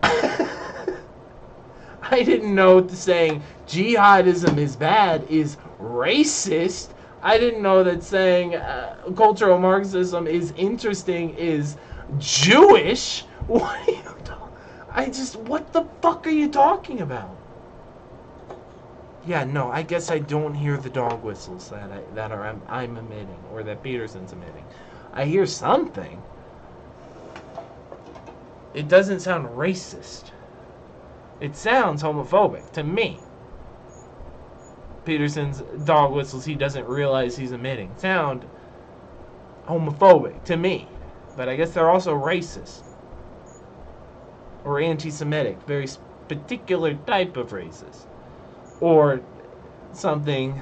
I didn't know saying jihadism is bad is racist. I didn't know that saying cultural Marxism is interesting is Jewish. What are you talking? What the fuck are you talking about? Yeah, no, I guess I don't hear the dog whistles that I'm emitting, or that Peterson's emitting. I hear something. It doesn't sound racist. It sounds homophobic to me. Peterson's dog whistles he doesn't realize he's emitting sound homophobic to me. But I guess they're also racist. Or anti-Semitic. Very particular type of racist. Or something.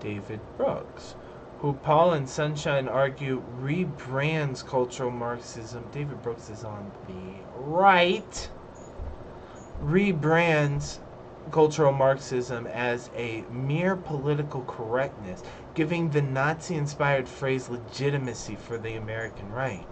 David Brooks, who Paul and Sunshine argue rebrands cultural Marxism. David Brooks is on the right. Rebrands cultural Marxism as a mere political correctness, giving the Nazi-inspired phrase legitimacy for the American right.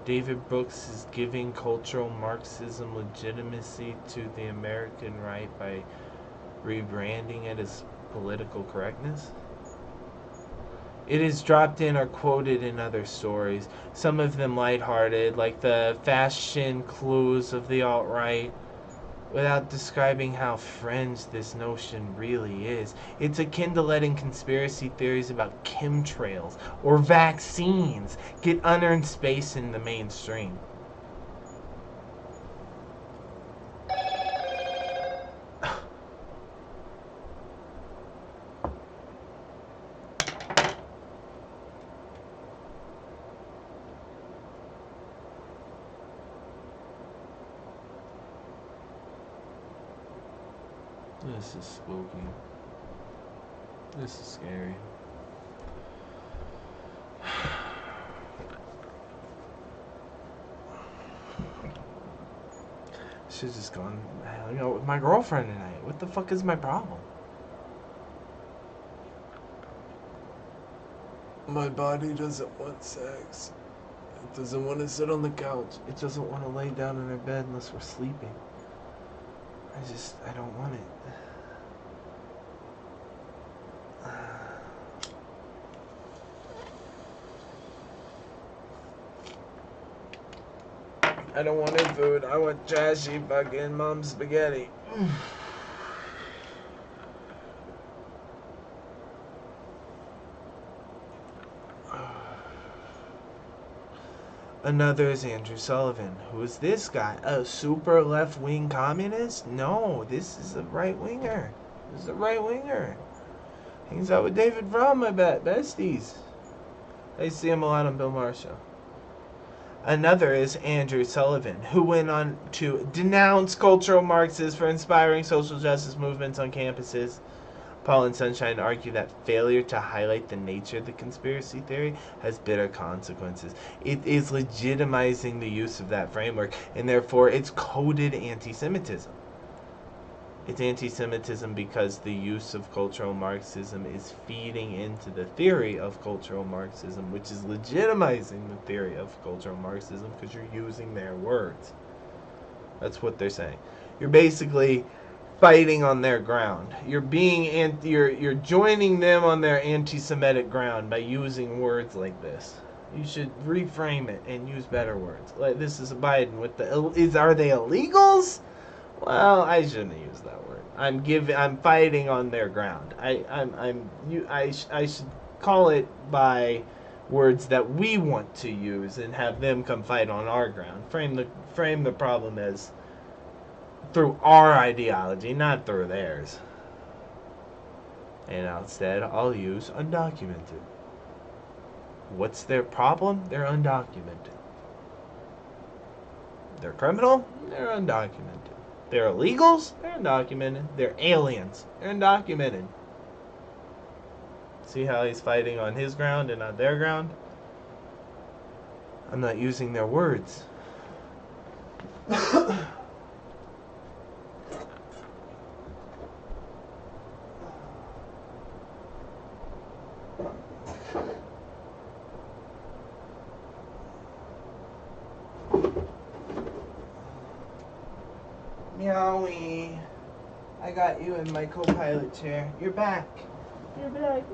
David Brooks is giving cultural Marxism legitimacy to the American right by rebranding it as political correctness. It is dropped in or quoted in other stories, some of them lighthearted, like the fashion clues of the alt-right, without describing how fringe this notion really is. It's akin to letting conspiracy theories about chemtrails or vaccines get unearned space in the mainstream. This is spooky. This is scary. Should've just gone hang out with my girlfriend tonight. What the fuck is my problem? My body doesn't want sex. It doesn't want to sit on the couch. It doesn't want to lay down in our bed unless we're sleeping. I don't want it. I don't want any food. I want trashy fucking mom's spaghetti. Another is Andrew Sullivan. Who is this guy? A super left-wing communist? No, this is a right-winger. This is a right-winger. Hangs out with David Frum, I bet. Besties. I see him a lot on Bill Maher's show. Another is Andrew Sullivan, who went on to denounce cultural Marxists for inspiring social justice movements on campuses. Paul and Sunshine argue that failure to highlight the nature of the conspiracy theory has bitter consequences. It is legitimizing the use of that framework, and therefore it's coded anti-Semitism. It's anti-Semitism because the use of cultural Marxism is feeding into the theory of cultural Marxism, which is legitimizing the theory of cultural Marxism because you're using their words. That's what they're saying. You're basically fighting on their ground. You're joining them on their anti-Semitic ground by using words like this. You should reframe it and use better words. Like this is Biden with the are they illegals? Well, I shouldn't have used that word. I'm fighting on their ground. I should call it by words that we want to use and have them come fight on our ground. Frame the problem as through our ideology, not through theirs. And instead, I'll use undocumented. What's their problem? They're undocumented. They're criminal? They're undocumented. They're illegals? They're undocumented. They're aliens. They're undocumented. See how he's fighting on his ground and not their ground? I'm not using their words. Meowie. I got you in my co-pilot chair. You're back. You're back.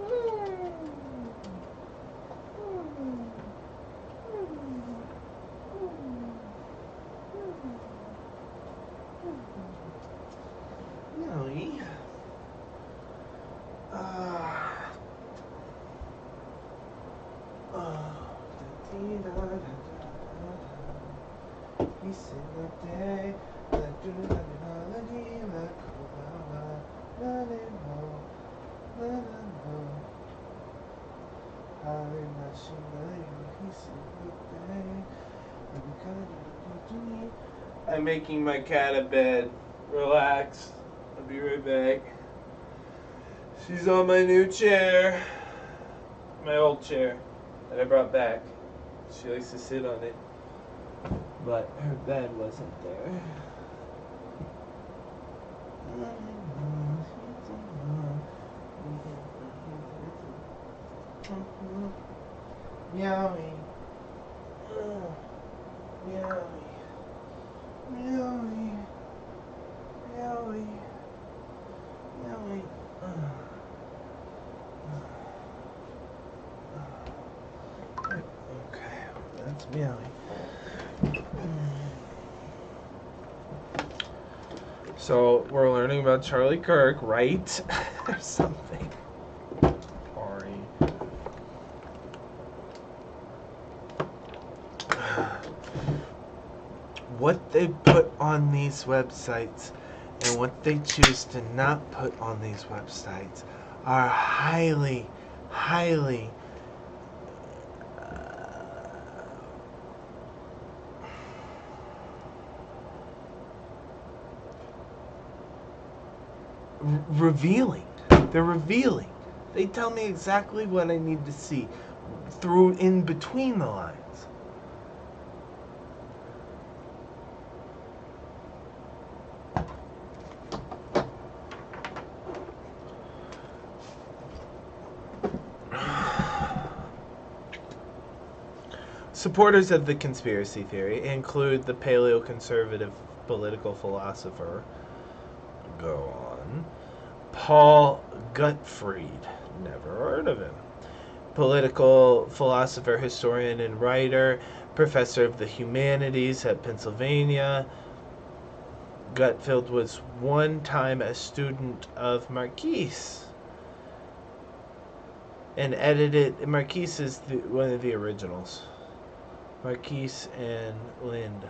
I'm making my cat a bed. Relax. I'll be right back. She's on my new chair. My old chair that I brought back. She likes to sit on it. But her bed wasn't there. Meowie. Meowie. Meowie. Meowie. Meowie. Okay, that's Meowie. So we're learning about Charlie Kirk, right? Or something. Sorry. What they put on these websites and what they choose to not put on these websites are highly revealing. They're revealing. They tell me exactly what I need to see through in between the lines. Supporters of the conspiracy theory include the paleoconservative political philosopher, go on, Paul Gottfried, never heard of him, political philosopher, historian, and writer, professor of the humanities at Pennsylvania. Gutfeld was one time a student of Marquise and edited. Marquise is one of the originals. Marquise and Lind.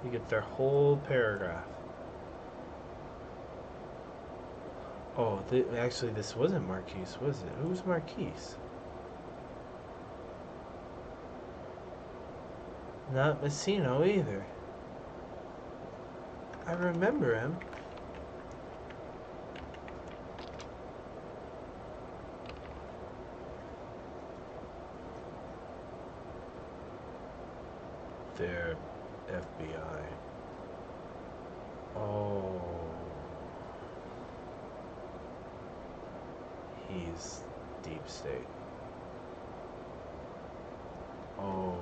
You get their whole paragraph. Oh, actually, this wasn't Marquise, was it? Who's Marquise? Not Messino either. I remember him. They're FBI. Oh. He's deep state. Oh.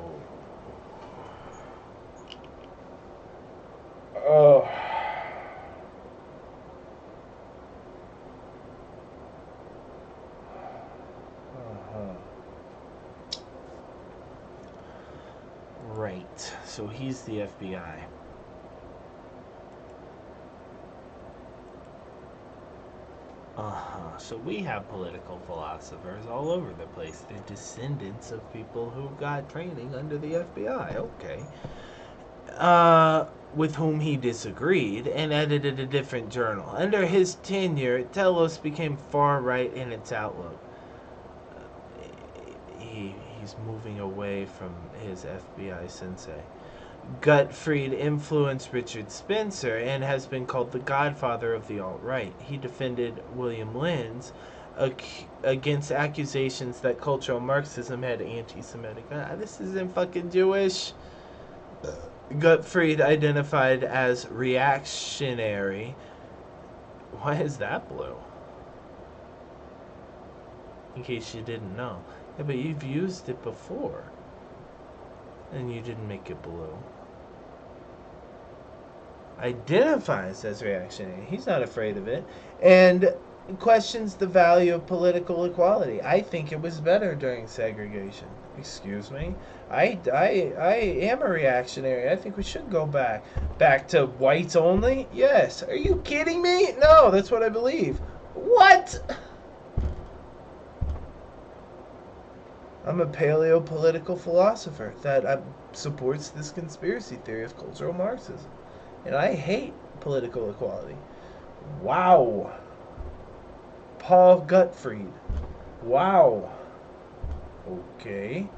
Oh. Uh-huh. Right. So he's the FBI. So we have political philosophers all over the place. They're descendants of people who got training under the FBI. Okay. With whom he disagreed and edited a different journal. Under his tenure, Telos became far right in its outlook. He's moving away from his FBI sensei. Gottfried influenced Richard Spencer and has been called the godfather of the alt-right. He defended William Lind's against accusations that cultural Marxism had anti-Semitic. This isn't fucking Jewish. Gottfried identified as reactionary. Why is that blue? In case you didn't know. Yeah, but you've used it before. And you didn't make it blue. Identifies as reactionary. He's not afraid of it. And questions the value of political equality. I think it was better during segregation. Excuse me? I am a reactionary. I think we should go back to whites only. Yes. Are you kidding me? No, that's what I believe. What? I'm a paleo-political philosopher that supports this conspiracy theory of cultural Marxism. And I hate political equality. Wow. Paul Gottfried. Wow. Okay.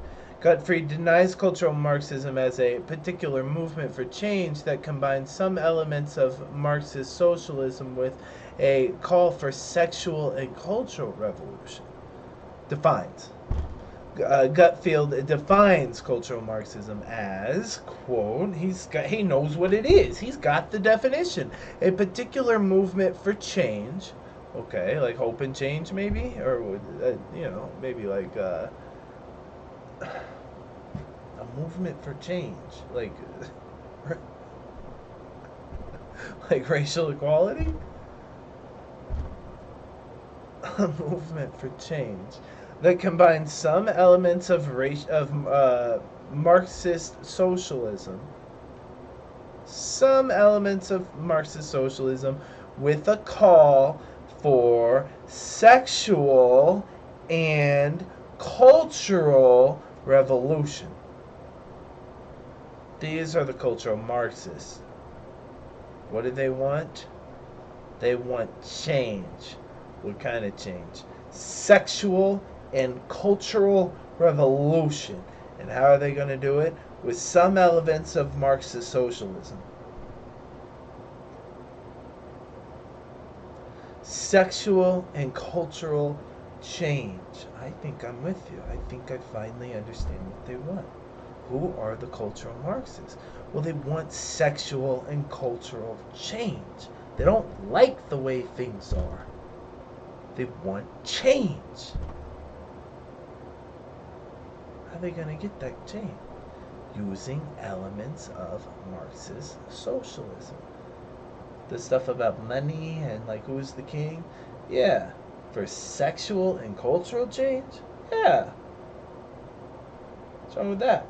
Gottfried denies cultural Marxism as a particular movement for change that combines some elements of Marxist socialism with a call for sexual and cultural revolution. Defines. Gutfield defines cultural Marxism as, quote, he knows what it is. He's got the definition. A particular movement for change, okay, like hope and change maybe, or maybe like a movement for change, like like racial equality. A movement for change that combines some elements of Marxist socialism, with a call for sexual and cultural revolution. These are the cultural Marxists. What do they want? They want change. What kind of change? Sexual and cultural revolution. And how are they going to do it? With some elements of Marxist socialism. Sexual and cultural change. I think I'm with you. I think I finally understand what they want. Who are the cultural Marxists? Well, they want sexual and cultural change. They don't like the way things are. They want change. How are they going to get that change? Using elements of Marxist socialism. The stuff about money and like who's the king? Yeah. For sexual and cultural change? Yeah. What's wrong with that?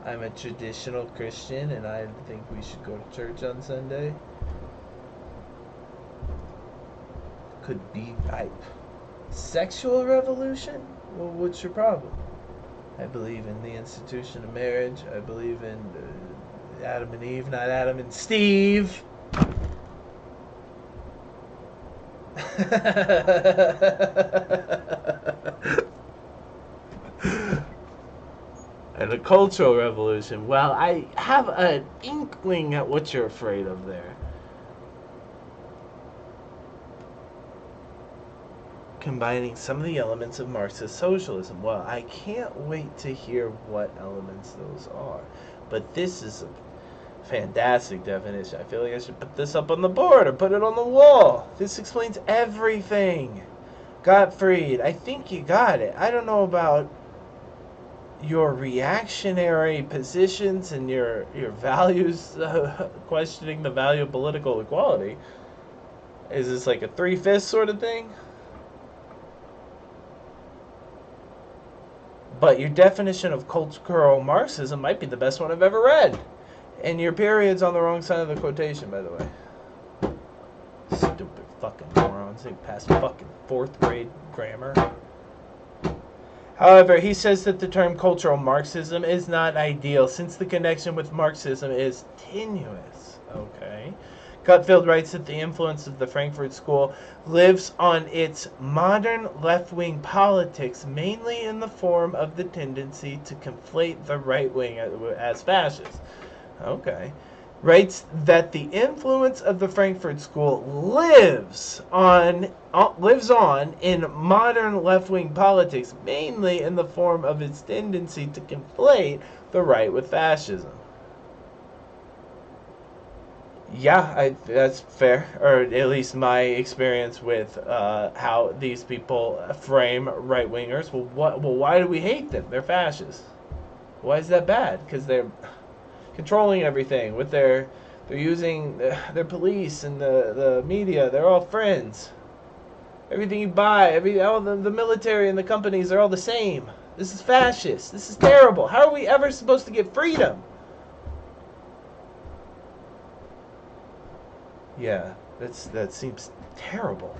I'm a traditional Christian and I think we should go to church on Sunday. Could be sexual revolution? Well, what's your problem? I believe in the institution of marriage. I believe in Adam and Eve, not Adam and Steve. And a cultural revolution. Well, I have an inkling at what you're afraid of there. Combining some of the elements of Marxist socialism. Well, I can't wait to hear what elements those are. But this is a fantastic definition. I feel like I should put this up on the board or put it on the wall. This explains everything. Gottfried, I think you got it. I don't know about your reactionary positions and your values, questioning the value of political equality. Is this like a 3/5 sort of thing? But your definition of cultural Marxism might be the best one I've ever read. And your period's on the wrong side of the quotation, by the way. Stupid fucking morons. They passed fucking 4th grade grammar. However, he says that the term cultural Marxism is not ideal since the connection with Marxism is tenuous. Okay. Gutfield writes that the influence of the Frankfurt School lives on its modern left-wing politics, mainly in the form of the tendency to conflate the right wing as fascist. Okay. Writes that the influence of the Frankfurt School lives on in modern left-wing politics, mainly in the form of its tendency to conflate the right with fascism. Yeah, that's fair, or at least my experience with how these people frame right-wingers. Well, why do we hate them? They're fascists. Why is that bad? Because they're controlling everything with they're using their police and the media. They're all friends. Everything you buy, all the military and the companies are all the same. This is fascist. This is terrible. How are we ever supposed to get freedom? Yeah, that seems terrible.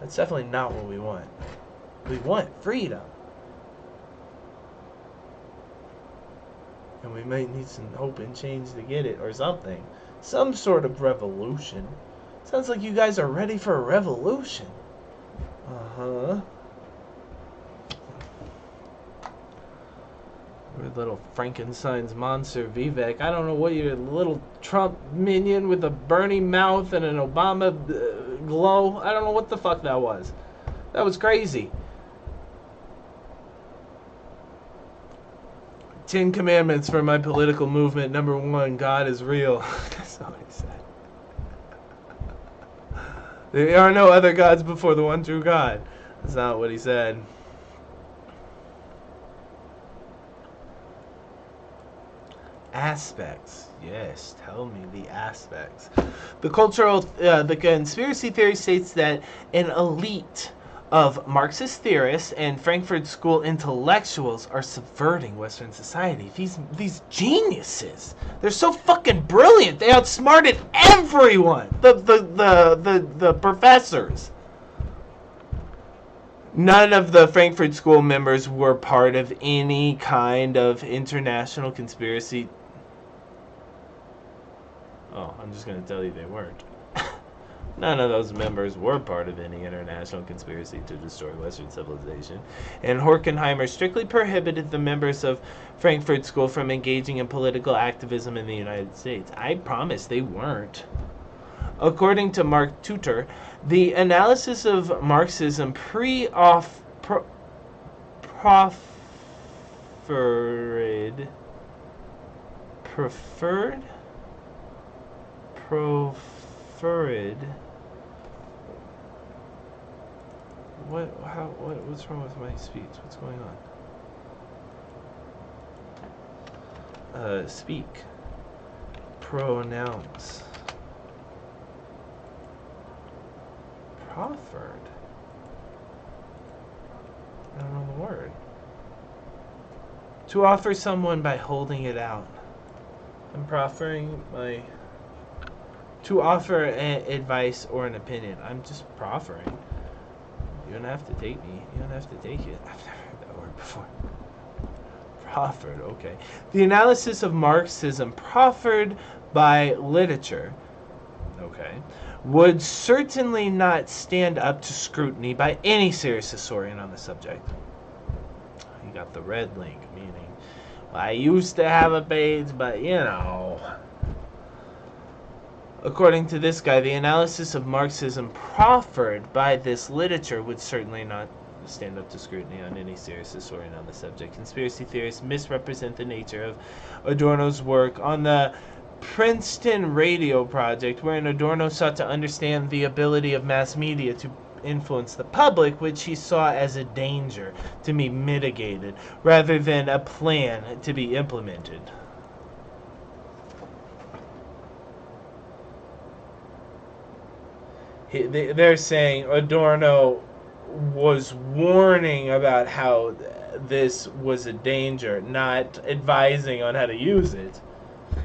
That's definitely not what we want. We want freedom. And we might need some open change to get it or something. Some sort of revolution. Sounds like you guys are ready for a revolution. Uh-huh. Your little Frankenstein's monster, Vivek. I don't know what you're, little Trump minion with a Bernie mouth and an Obama glow. I don't know what the fuck that was. That was crazy. 10 Commandments for my political movement. Number 1, God is real. That's not what he said. There are no other gods before the one true God. That's not what he said. Aspects. Yes, tell me the aspects. The conspiracy theory states that an elite of Marxist theorists and Frankfurt School intellectuals are subverting Western society. These geniuses. They're so fucking brilliant. They outsmarted everyone. The professors. None of the Frankfurt School members were part of any kind of international conspiracy. Oh, I'm just going to tell you they weren't. None of those members were part of any international conspiracy to destroy Western civilization. And Horkheimer strictly prohibited the members of Frankfurt School from engaging in political activism in the United States. I promise they weren't. According to Mark Tutor, the analysis of Marxism proffered what's wrong with my speech? What's going on? Speak. Pronouns. Proffered. I don't know the word. To offer someone by holding it out. I'm proffering my... To offer advice or an opinion. I'm just proffering. You don't have to take me. You don't have to take it. I've never heard that word before. Proffered, okay. The analysis of Marxism proffered by literature, okay, would certainly not stand up to scrutiny by any serious historian on the subject. You got the red link, meaning, well, I used to have a page, but you know... According to this guy, the analysis of Marxism proffered by this literature would certainly not stand up to scrutiny on any serious historian on the subject. Conspiracy theorists misrepresent the nature of Adorno's work on the Princeton Radio Project, wherein Adorno sought to understand the ability of mass media to influence the public, which he saw as a danger to be mitigated, rather than a plan to be implemented. They're saying Adorno was warning about how this was a danger, not advising on how to use it.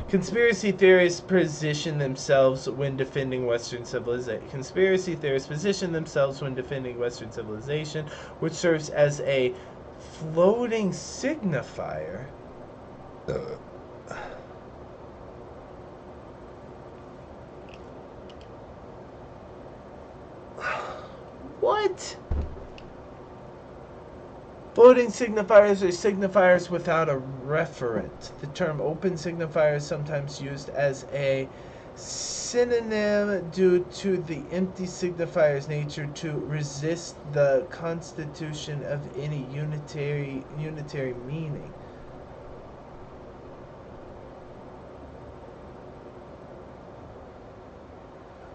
Conspiracy theorists position themselves when defending Western civilization. Conspiracy theorists position themselves when defending Western civilization, which serves as a floating signifier. What? Floating signifiers are signifiers without a referent. The term open signifier is sometimes used as a synonym due to the empty signifier's nature to resist the constitution of any unitary meaning.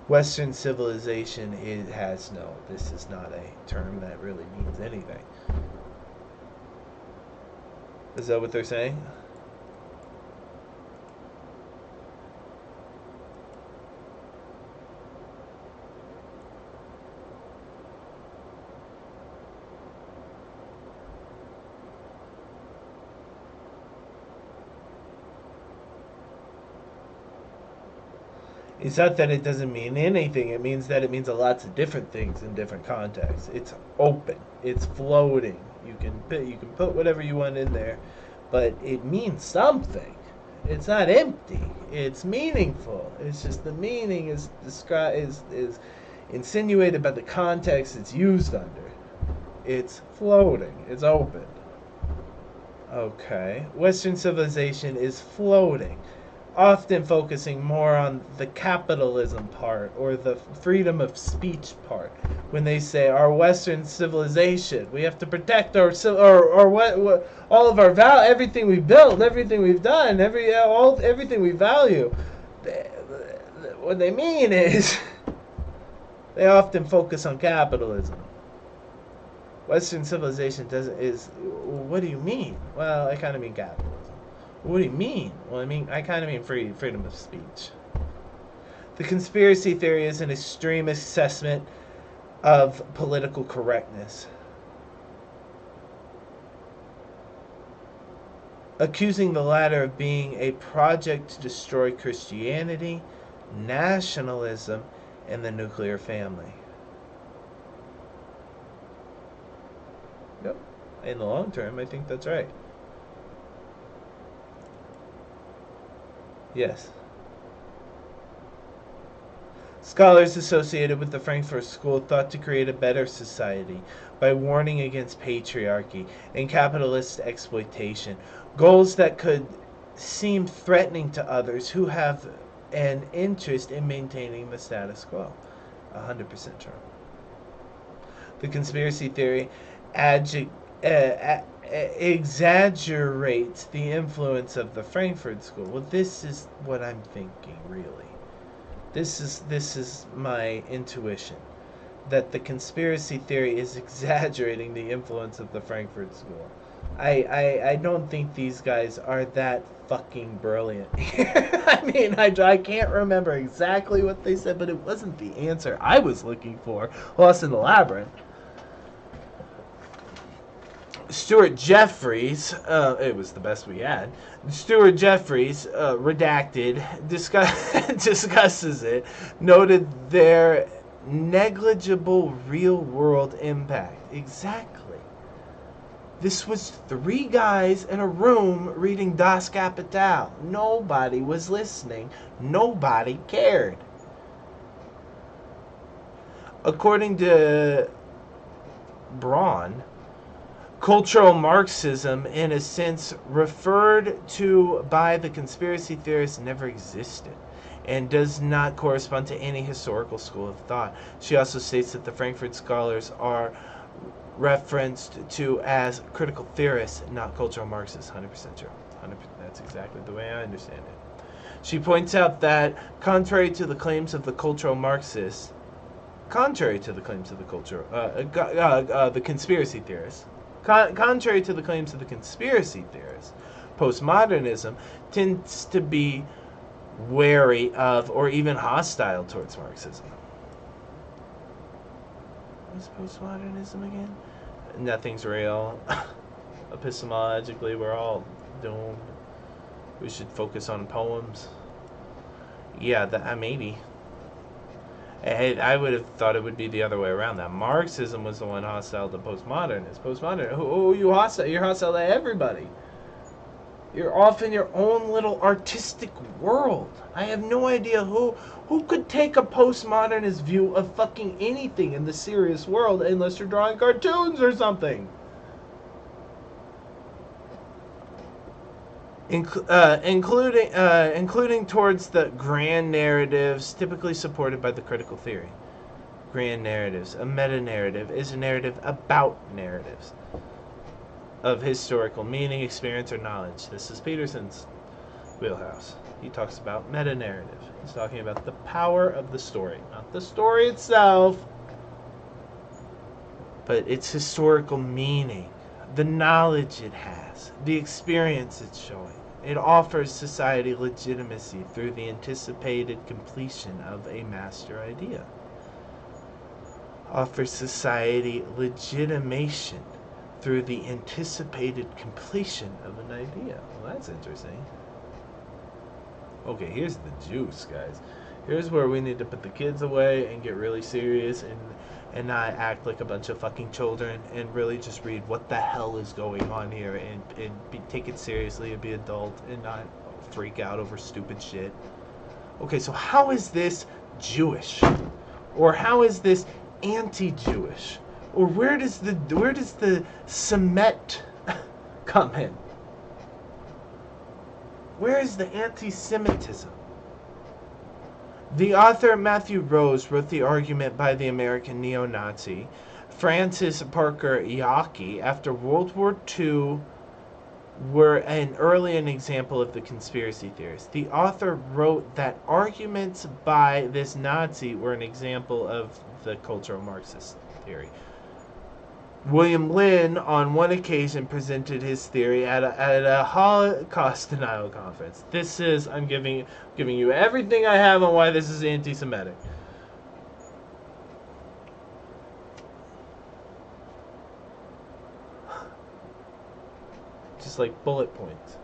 Western civilization, this is not a term that really means anything. Is that what they're saying? It's not that it doesn't mean anything. It means that it means lots of different things in different contexts. It's open. It's floating. You can put whatever you want in there, but it means something. It's not empty. It's meaningful. It's just the meaning is described is insinuated by the context it's used under. It's floating. It's open. Okay. Western civilization is floating, often focusing more on the capitalism part or the freedom of speech part. When they say our Western civilization, we have to protect our or what all of our everything we built, everything we've done, everything we value. What they mean is they often focus on capitalism. Western civilization doesn't is. What do you mean? Well, I kind of mean capitalism. What do you mean? Well, I kind of mean freedom of speech. The conspiracy theory is an extreme assessment of political correctness, accusing the latter of being a project to destroy Christianity, nationalism, and the nuclear family. Yep. In the long term, I think that's right. Yes. Scholars associated with the Frankfurt School thought to create a better society by warning against patriarchy and capitalist exploitation, goals that could seem threatening to others who have an interest in maintaining the status quo. 100% true. The conspiracy theory exaggerates the influence of the Frankfurt School. Well, this is what I'm thinking, really. This is my intuition, that the conspiracy theory is exaggerating the influence of the Frankfurt School. I don't think these guys are that fucking brilliant. I can't remember exactly what they said, but it wasn't the answer I was looking for. Lost in the Labyrinth. Stuart Jeffries, it was the best we had. Stuart Jeffries, redacted, discusses it, noted their negligible real-world impact. Exactly. This was 3 guys in a room reading Das Kapital. Nobody was listening. Nobody cared. According to Braun, cultural Marxism, in a sense referred to by the conspiracy theorists, never existed and does not correspond to any historical school of thought. She also states that the Frankfurt scholars are referenced to as critical theorists, not cultural Marxists. 100% true. 100%, that's exactly the way I understand it. She points out that contrary to the claims of the cultural Marxists, the conspiracy theorists, contrary to the claims of the conspiracy theorists, postmodernism tends to be wary of or even hostile towards Marxism. What's postmodernism again? Nothing's real. Epistemologically, we're all doomed. We should focus on poems. Yeah, maybe. I would have thought it would be the other way around. That Marxism was the one hostile to postmodernists. Who are you hostile? You're hostile to everybody. You're off in your own little artistic world. I have no idea who could take a postmodernist view of fucking anything in the serious world unless you're drawing cartoons or something. Including towards the grand narratives typically supported by the critical theory. Grand narratives. A meta-narrative is a narrative about narratives of historical meaning, experience, or knowledge. This is Peterson's wheelhouse. He talks about meta-narrative. He's talking about the power of the story. Not the story itself, but its historical meaning, the knowledge it has, the experience it's showing. It offers society legitimacy through the anticipated completion of a master idea. Offers society legitimation through the anticipated completion of an idea. Well, that's interesting. Okay, here's the juice, guys. Here's where we need to put the kids away and get really serious and not act like a bunch of fucking children and really just read what the hell is going on here and take it seriously and be adult and not freak out over stupid shit. Okay, so how is this Jewish? Or how is this anti-Jewish? Or where does the Semet come in? Where is the anti-Semitism? The author Matthew Rose wrote the argument by the American neo-Nazi Francis Parker Yockey after World War II were an example of the conspiracy theorists. The author wrote that arguments by this Nazi were an example of the cultural Marxist theory. William Lynn, on one occasion, presented his theory at a Holocaust denial conference. This is, I'm giving you everything I have on why this is anti-Semitic. Just like bullet points.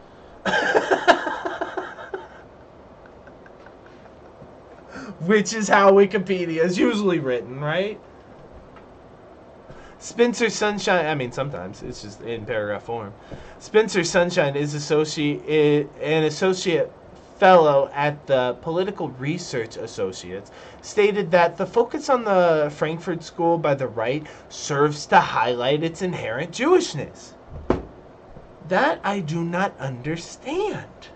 Which is how Wikipedia is usually written, right? Spencer Sunshine, sometimes it's just in paragraph form. Spencer Sunshine is an associate fellow at the Political Research Associates, stated that the focus on the Frankfurt School by the right serves to highlight its inherent Jewishness. That I do not understand.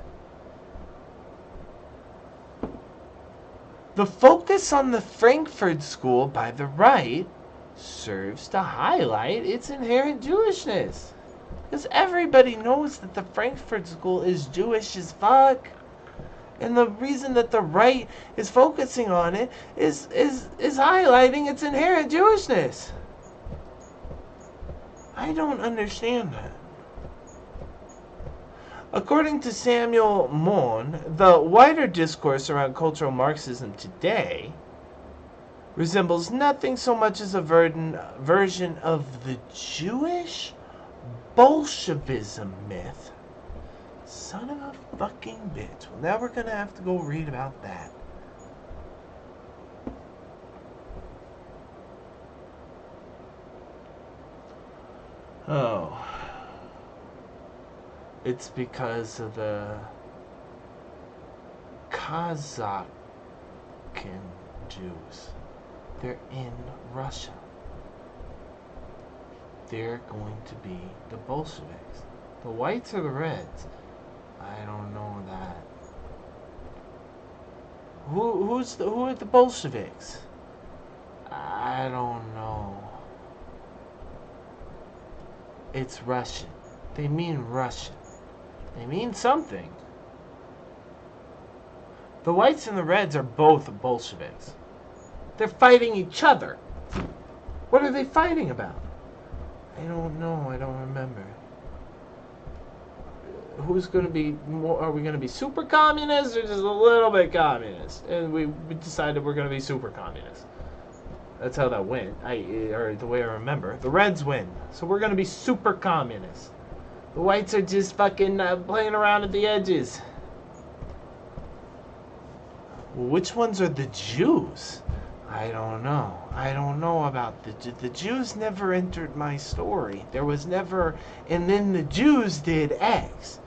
The focus on the Frankfurt School by the right serves to highlight its inherent Jewishness. Because everybody knows that the Frankfurt School is Jewish as fuck. And the reason that the right is focusing on it is highlighting its inherent Jewishness. I don't understand that. According to Samuel Mohn, the wider discourse around cultural Marxism today resembles nothing so much as a version of the Jewish Bolshevism myth. Son of a fucking bitch. Well, now we're going to have to go read about that. Oh. It's because of the Kazakh Jews. They're in Russia. They're going to be the Bolsheviks. The whites or the reds? I don't know that. Who are the Bolsheviks? I don't know. It's Russian. They mean Russian. They mean something. The whites and the reds are both Bolsheviks. They're fighting each other. What are they fighting about? I don't know. I don't remember. Who's going to be more? Are we going to be super communist or just a little bit communist? And we decided we're going to be super communist. That's how that went. Or the way I remember. The Reds win. So we're going to be super communist. The whites are just fucking playing around at the edges. Which ones are the Jews? I don't know. I don't know about the Jews never entered my story. There was never, and then the Jews did X.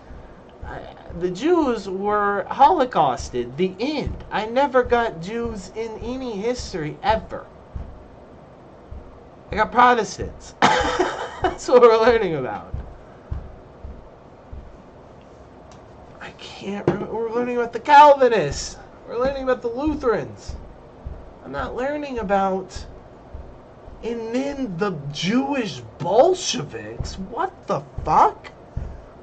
The Jews were Holocausted. The end. I never got Jews in any history ever. I got Protestants. That's what we're learning about. I can't remember. We're learning about the Calvinists. We're learning about the Lutherans. I'm not learning about... And then the Jewish Bolsheviks? What the fuck?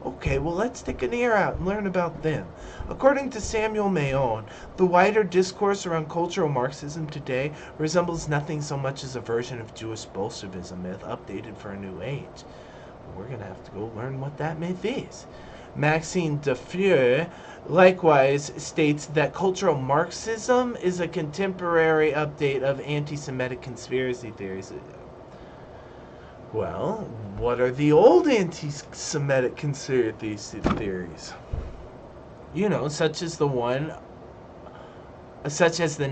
Okay, well, let's take an ear out and learn about them. According to Samuel Mahon, the wider discourse around cultural Marxism today resembles nothing so much as a version of Jewish Bolshevism myth updated for a new age. We're going to have to go learn what that myth is. Maxime Defleur likewise states that cultural Marxism is a contemporary update of anti-Semitic conspiracy theories. Well, what are the old anti-Semitic conspiracy theories? You know, such as the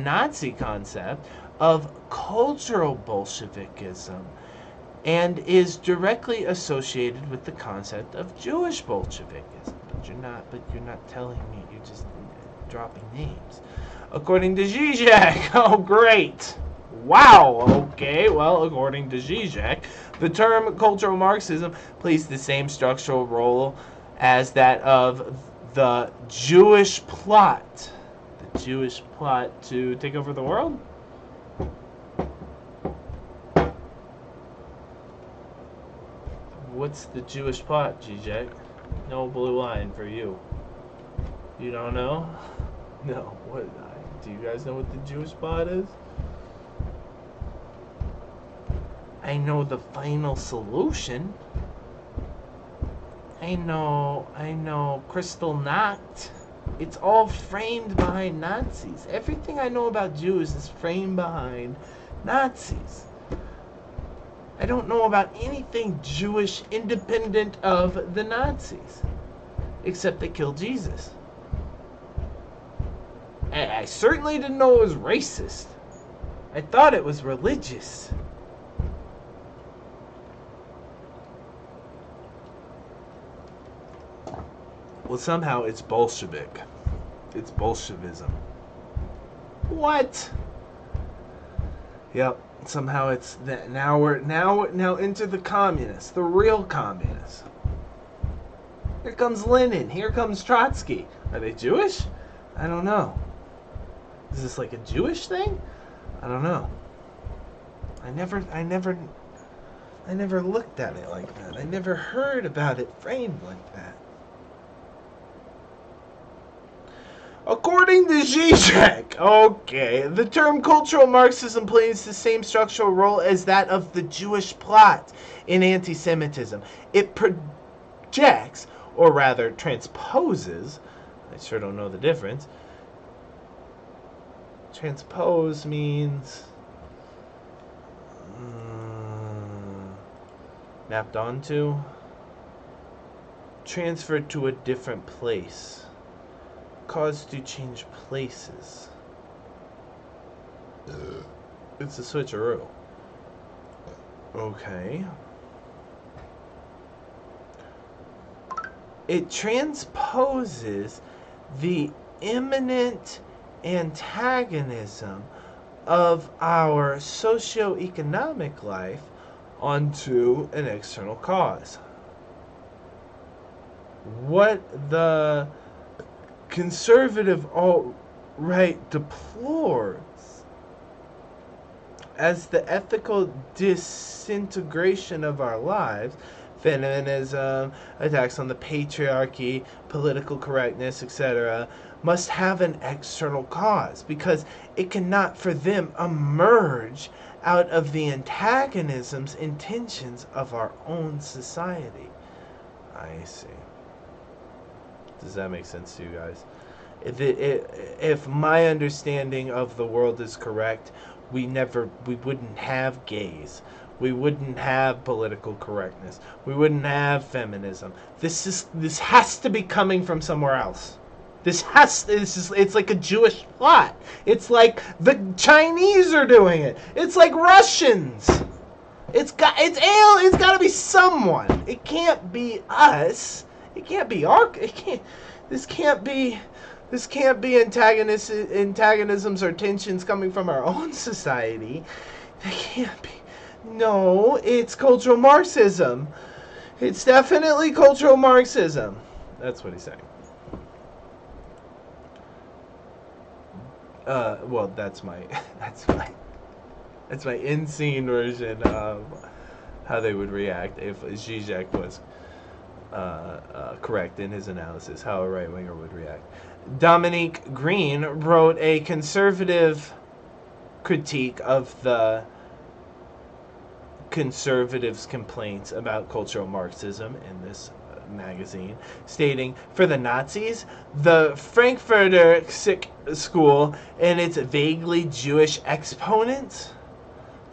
Nazi concept of cultural Bolshevikism, and is directly associated with the concept of Jewish Bolshevikism. But you're not telling me. You're just dropping names. According to Zizek. Oh, great. Wow. Okay. Well, according to Zizek, the term cultural Marxism plays the same structural role as that of the Jewish plot. The Jewish plot to take over the world? What's the Jewish plot, Zizek? No blue line for you. You don't know? No. What? Do you guys know what the Jewish plot is? I know the final solution. I know Kristallnacht. It's all framed behind Nazis. Everything I know about Jews is framed behind Nazis. I don't know about anything Jewish independent of the Nazis. Except they killed Jesus. And I certainly didn't know it was racist. I thought it was religious. Well, somehow it's Bolshevik. It's Bolshevism. What? Yep. Somehow it's that. Now we're into the communists, the real communists. Here comes Lenin. Here comes Trotsky. Are they Jewish? I don't know. Is this like a Jewish thing? I don't know. I never looked at it like that. I never heard about it framed like that. According to Zizek, okay, the term cultural Marxism plays the same structural role as that of the Jewish plot in anti-Semitism. It projects, or rather transposes, I sure don't know the difference. Transpose means mapped onto, transferred to a different place. Caused to change places. It's a switcheroo. Okay. It transposes the imminent antagonism of our socio-economic life onto an external cause. What the conservative alt-right deplores as the ethical disintegration of our lives, feminism, attacks on the patriarchy, political correctness, etc., must have an external cause, because it cannot for them emerge out of the antagonisms and tensions of our own society. I see. Does that make sense to you guys? If my understanding of the world is correct, we wouldn't have gays. We wouldn't have political correctness. We wouldn't have feminism. This has to be coming from somewhere else. It's like a Jewish plot. It's like the Chinese are doing it. It's like Russians. It's got to be someone. It can't be us. It can't be this can't be antagonisms or tensions coming from our own society. They can't be. No, it's cultural Marxism. It's definitely cultural Marxism. That's what he's saying. Well, that's my in-scene version of how they would react if Zizek was correct in his analysis, how a right-winger would react. Dominique Green wrote a conservative critique of the conservatives' complaints about cultural Marxism in this magazine, stating, for the Nazis, the Frankfurter School and its vaguely Jewish exponents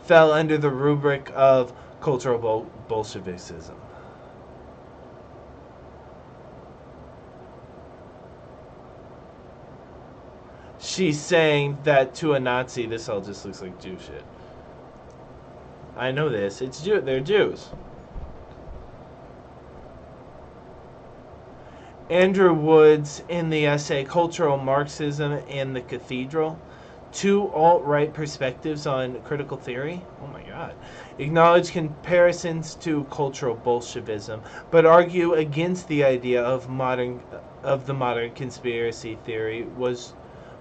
fell under the rubric of cultural Bolshevism. She's saying that to a Nazi, this all just looks like Jew shit. I know this. They're Jews. Andrew Woods, in the essay Cultural Marxism and the Cathedral, two alt-right perspectives on critical theory, oh my god, acknowledge comparisons to cultural Bolshevism, but argue against the idea of the modern conspiracy theory was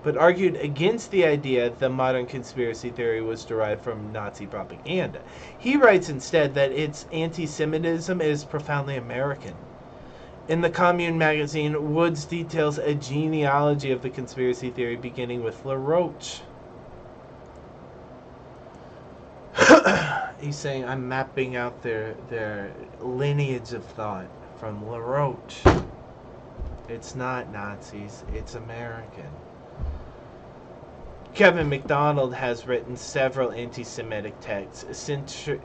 but argued against the idea that modern conspiracy theory was derived from Nazi propaganda. He writes instead that its anti-Semitism is profoundly American. In the Commune magazine, Woods details a genealogy of the conspiracy theory beginning with LaRoche. He's saying, I'm mapping out their lineage of thought from LaRoche. It's not Nazis, it's American. Kevin MacDonald has written several anti-Semitic texts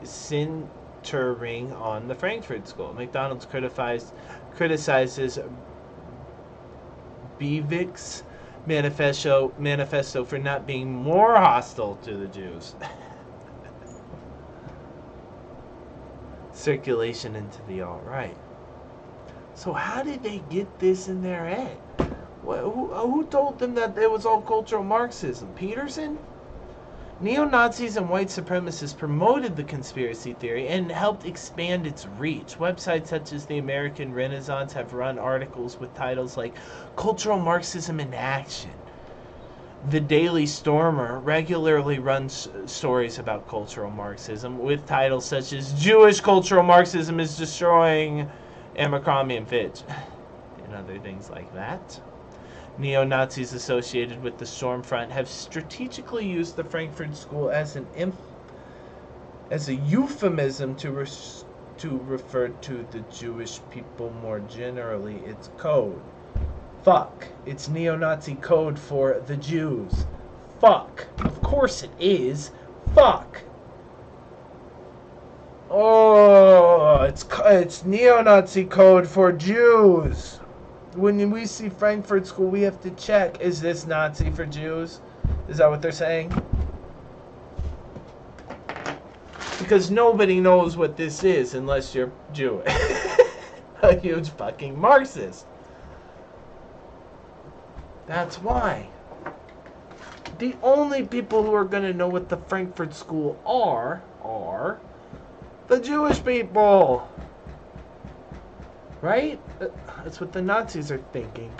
centering on the Frankfurt School. MacDonald criticizes Breivik's manifesto for not being more hostile to the Jews. Circulation into the alt-right. So how did they get this in their head? Who told them that it was all cultural Marxism? Peterson? Neo-Nazis and white supremacists promoted the conspiracy theory and helped expand its reach. Websites such as the American Renaissance have run articles with titles like Cultural Marxism in Action. The Daily Stormer regularly runs stories about cultural Marxism with titles such as Jewish Cultural Marxism is Destroying Abercrombie and Fitch, and other things like that. Neo-Nazis associated with the Stormfront have strategically used the Frankfurt School as a euphemism to refer to the Jewish people more generally. It's code. Fuck. It's neo-Nazi code for the Jews. Fuck. Of course it is. Fuck. Oh, it's neo-Nazi code for Jews. When we see Frankfurt School, we have to check, is this Nazi for Jews? Is that what they're saying? Because nobody knows what this is unless you're Jewish. A huge fucking Marxist. That's why. The only people who are going to know what the Frankfurt School are the Jewish people. Right? That's what the Nazis are thinking.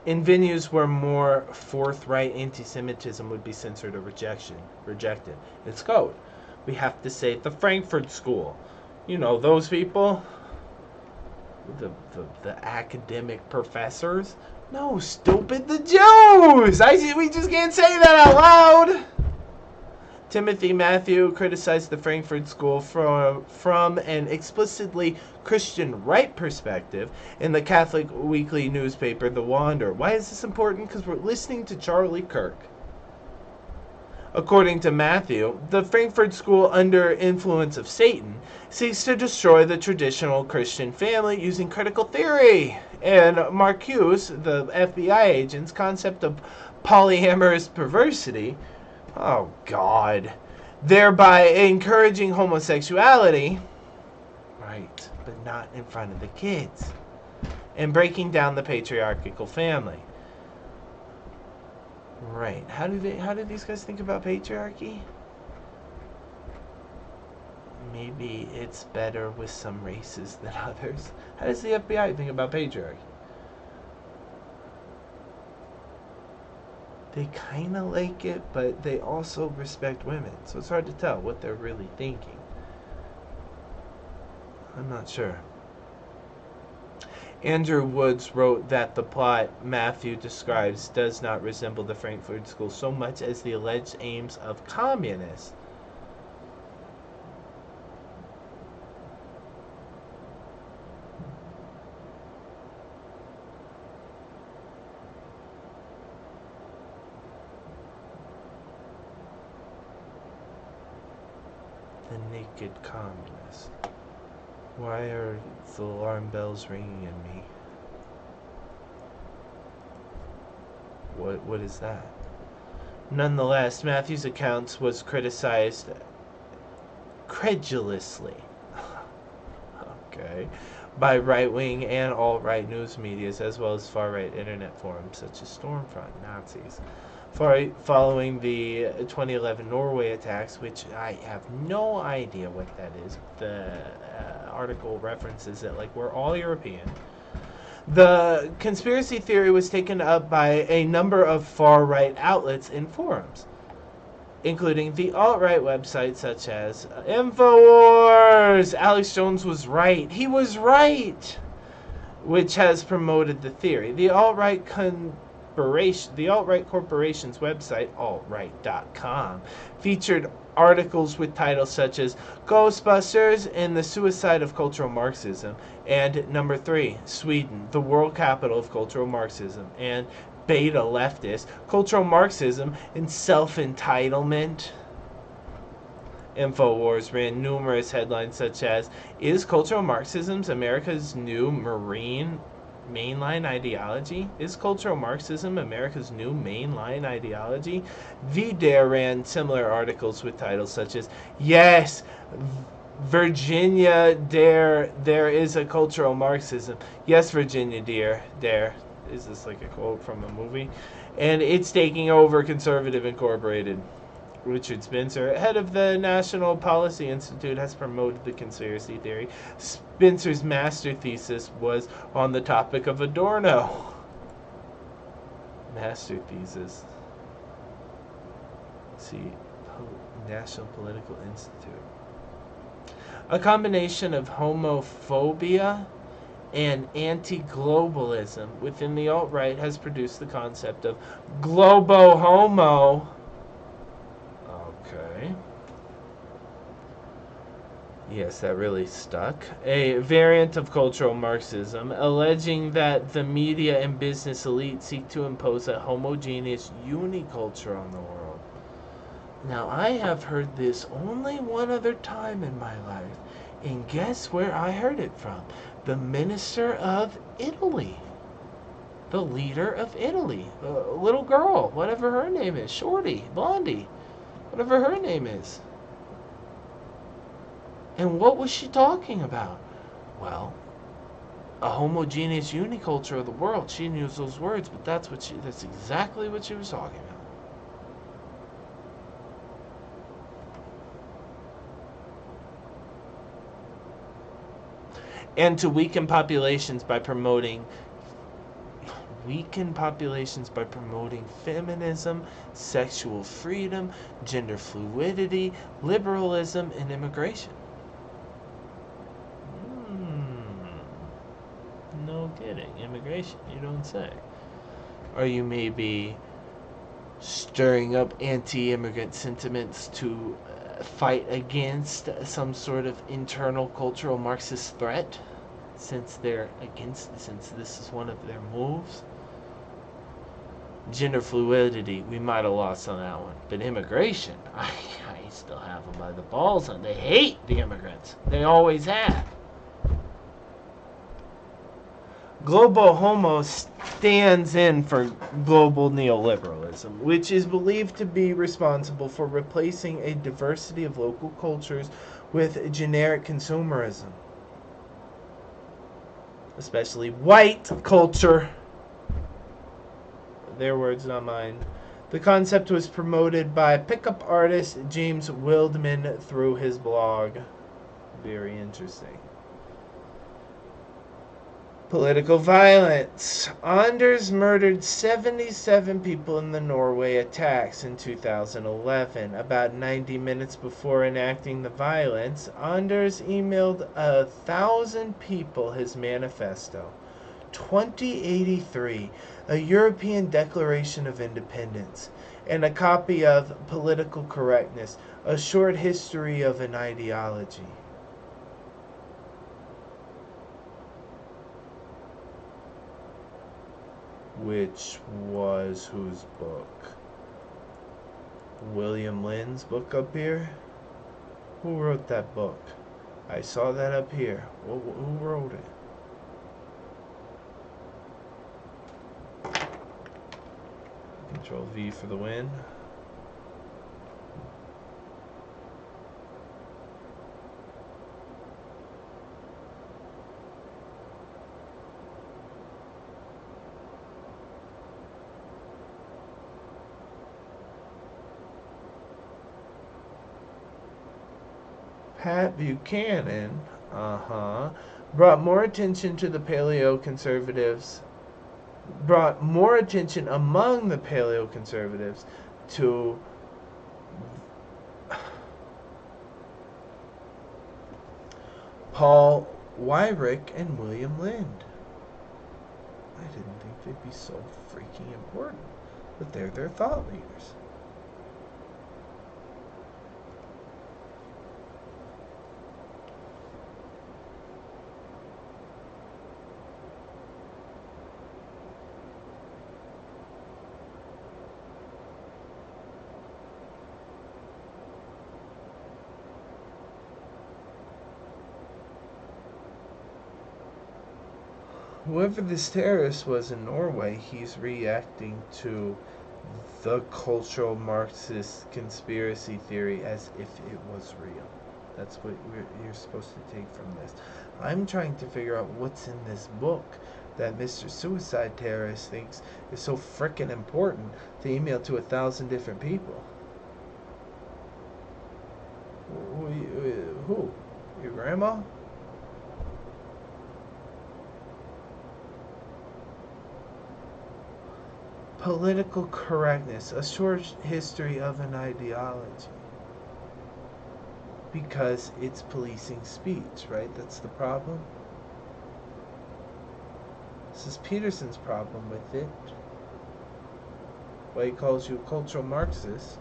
In venues where more forthright anti-Semitism would be censored or rejected. It's code. We have to say the Frankfurt School. You know, those people? The academic professors? No, stupid, the Jews! We just can't say that out loud! Timothy Matthew criticized the Frankfurt School from an explicitly Christian right perspective in the Catholic weekly newspaper, The Wanderer. Why is this important? Because we're listening to Charlie Kirk. According to Matthew, the Frankfurt School, under influence of Satan, seeks to destroy the traditional Christian family using critical theory. And Marcuse, the FBI agent's concept of polyamorous perversity, oh God, thereby encouraging homosexuality, right, but not in front of the kids, and breaking down the patriarchal family. Right. How do these guys think about patriarchy? Maybe it's better with some races than others. How does the FBI think about patriarchy? They kind of like it, but they also respect women. So it's hard to tell what they're really thinking. I'm not sure. Andrew Woods wrote that the plot Matthew describes does not resemble the Frankfurt School so much as the alleged aims of communists. The naked communist. Why are the alarm bells ringing in me? What is that? Nonetheless, Matthew's accounts was criticized credulously. Okay. By right-wing and alt-right news medias, as well as far-right internet forums such as Stormfront Nazis. Following the 2011 Norway attacks, which I have no idea what that is. The article references it like we're all European. The conspiracy theory was taken up by a number of far-right outlets and forums, including the alt-right websites such as InfoWars. Alex Jones was right. He was right, which has promoted the theory. The alt-right corporation's website, altright.com, featured articles with titles such as Ghostbusters and the Suicide of Cultural Marxism, and number 3, Sweden, the world capital of cultural Marxism, and Beta Leftist, Cultural Marxism and Self-Entitlement. InfoWars ran numerous headlines such as, Is Cultural Marxism America's new mainline ideology? Is cultural Marxism America's new mainline ideology? VDare ran similar articles with titles such as, Yes, Virginia, there is a cultural Marxism. Yes, Virginia, there. Is this like a quote from a movie? And it's taking over Conservative Incorporated. Richard Spencer, head of the National Policy Institute, has promoted the conspiracy theory. Spencer's master thesis was on the topic of Adorno. Master thesis. See, National Political Institute. A combination of homophobia and anti-globalism within the alt-right has produced the concept of globo-homo. Okay. Yes, that really stuck. A variant of cultural Marxism, alleging that the media and business elite seek to impose a homogeneous uniculture on the world. Now, I have heard this only one other time in my life, and guess where I heard it from? The minister of Italy. The leader of Italy. The little girl, whatever her name is. Shorty, Blondie, whatever her name is. And what was she talking about? Well, a homogeneous uniculture of the world. She didn't use those words, but that's exactly what she was talking about. And to weaken populations by promoting feminism, sexual freedom, gender fluidity, liberalism, and immigration. No kidding. Immigration, you don't say. Are you maybe stirring up anti-immigrant sentiments to fight against some sort of internal cultural Marxist threat? Since this is one of their moves? Gender fluidity, we might have lost on that one. But immigration, I still have them by the balls on. They hate the immigrants. They always have. Global Homo stands in for global neoliberalism, which is believed to be responsible for replacing a diversity of local cultures with generic consumerism, especially white culture. Their words, not mine. The concept was promoted by pickup artist James Wildman through his blog. Very interesting. Political violence. Anders murdered 77 people in the Norway attacks in 2011. About 90 minutes before enacting the violence, Anders emailed 1,000 people his manifesto. 2083, a European Declaration of Independence, and a copy of Political Correctness, a short history of an ideology. Which was whose book? William Lynn's book up here? Who wrote that book? I saw that up here. Who wrote it? Control V for the win. Pat Buchanan, brought more attention to the paleoconservatives, brought more attention among the paleoconservatives to Paul Weyrich and William Lind. I didn't think they'd be so freaking important, but they're their thought leaders. Whoever this terrorist was in Norway, he's reacting to the cultural Marxist conspiracy theory as if it was real. That's what you're supposed to take from this. I'm trying to figure out what's in this book that Mr. Suicide Terrorist thinks is so frickin' important to email to 1,000 different people. Who? Your grandma? Political correctness, a short history of an ideology. Because it's policing speech, right? That's the problem. This is Peterson's problem with it. Why he calls you a cultural Marxist.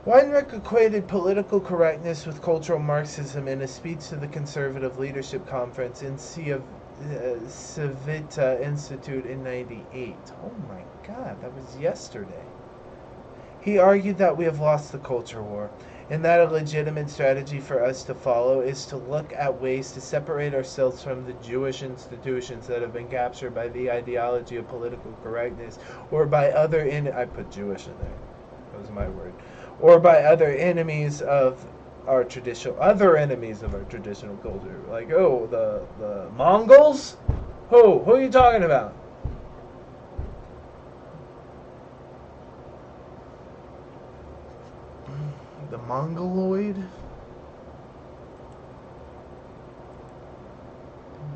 Weinreich equated political correctness with cultural Marxism in a speech to the Conservative Leadership Conference in Civita Institute in '98. Oh my God, that was yesterday. He argued that we have lost the culture war, and that a legitimate strategy for us to follow is to look at ways to separate ourselves from the Jewish institutions that have been captured by the ideology of political correctness, or by other I put Jewish in there. That was my word. Or by other enemies of our traditional culture, like the Mongols. Who are you talking about? The Mongoloid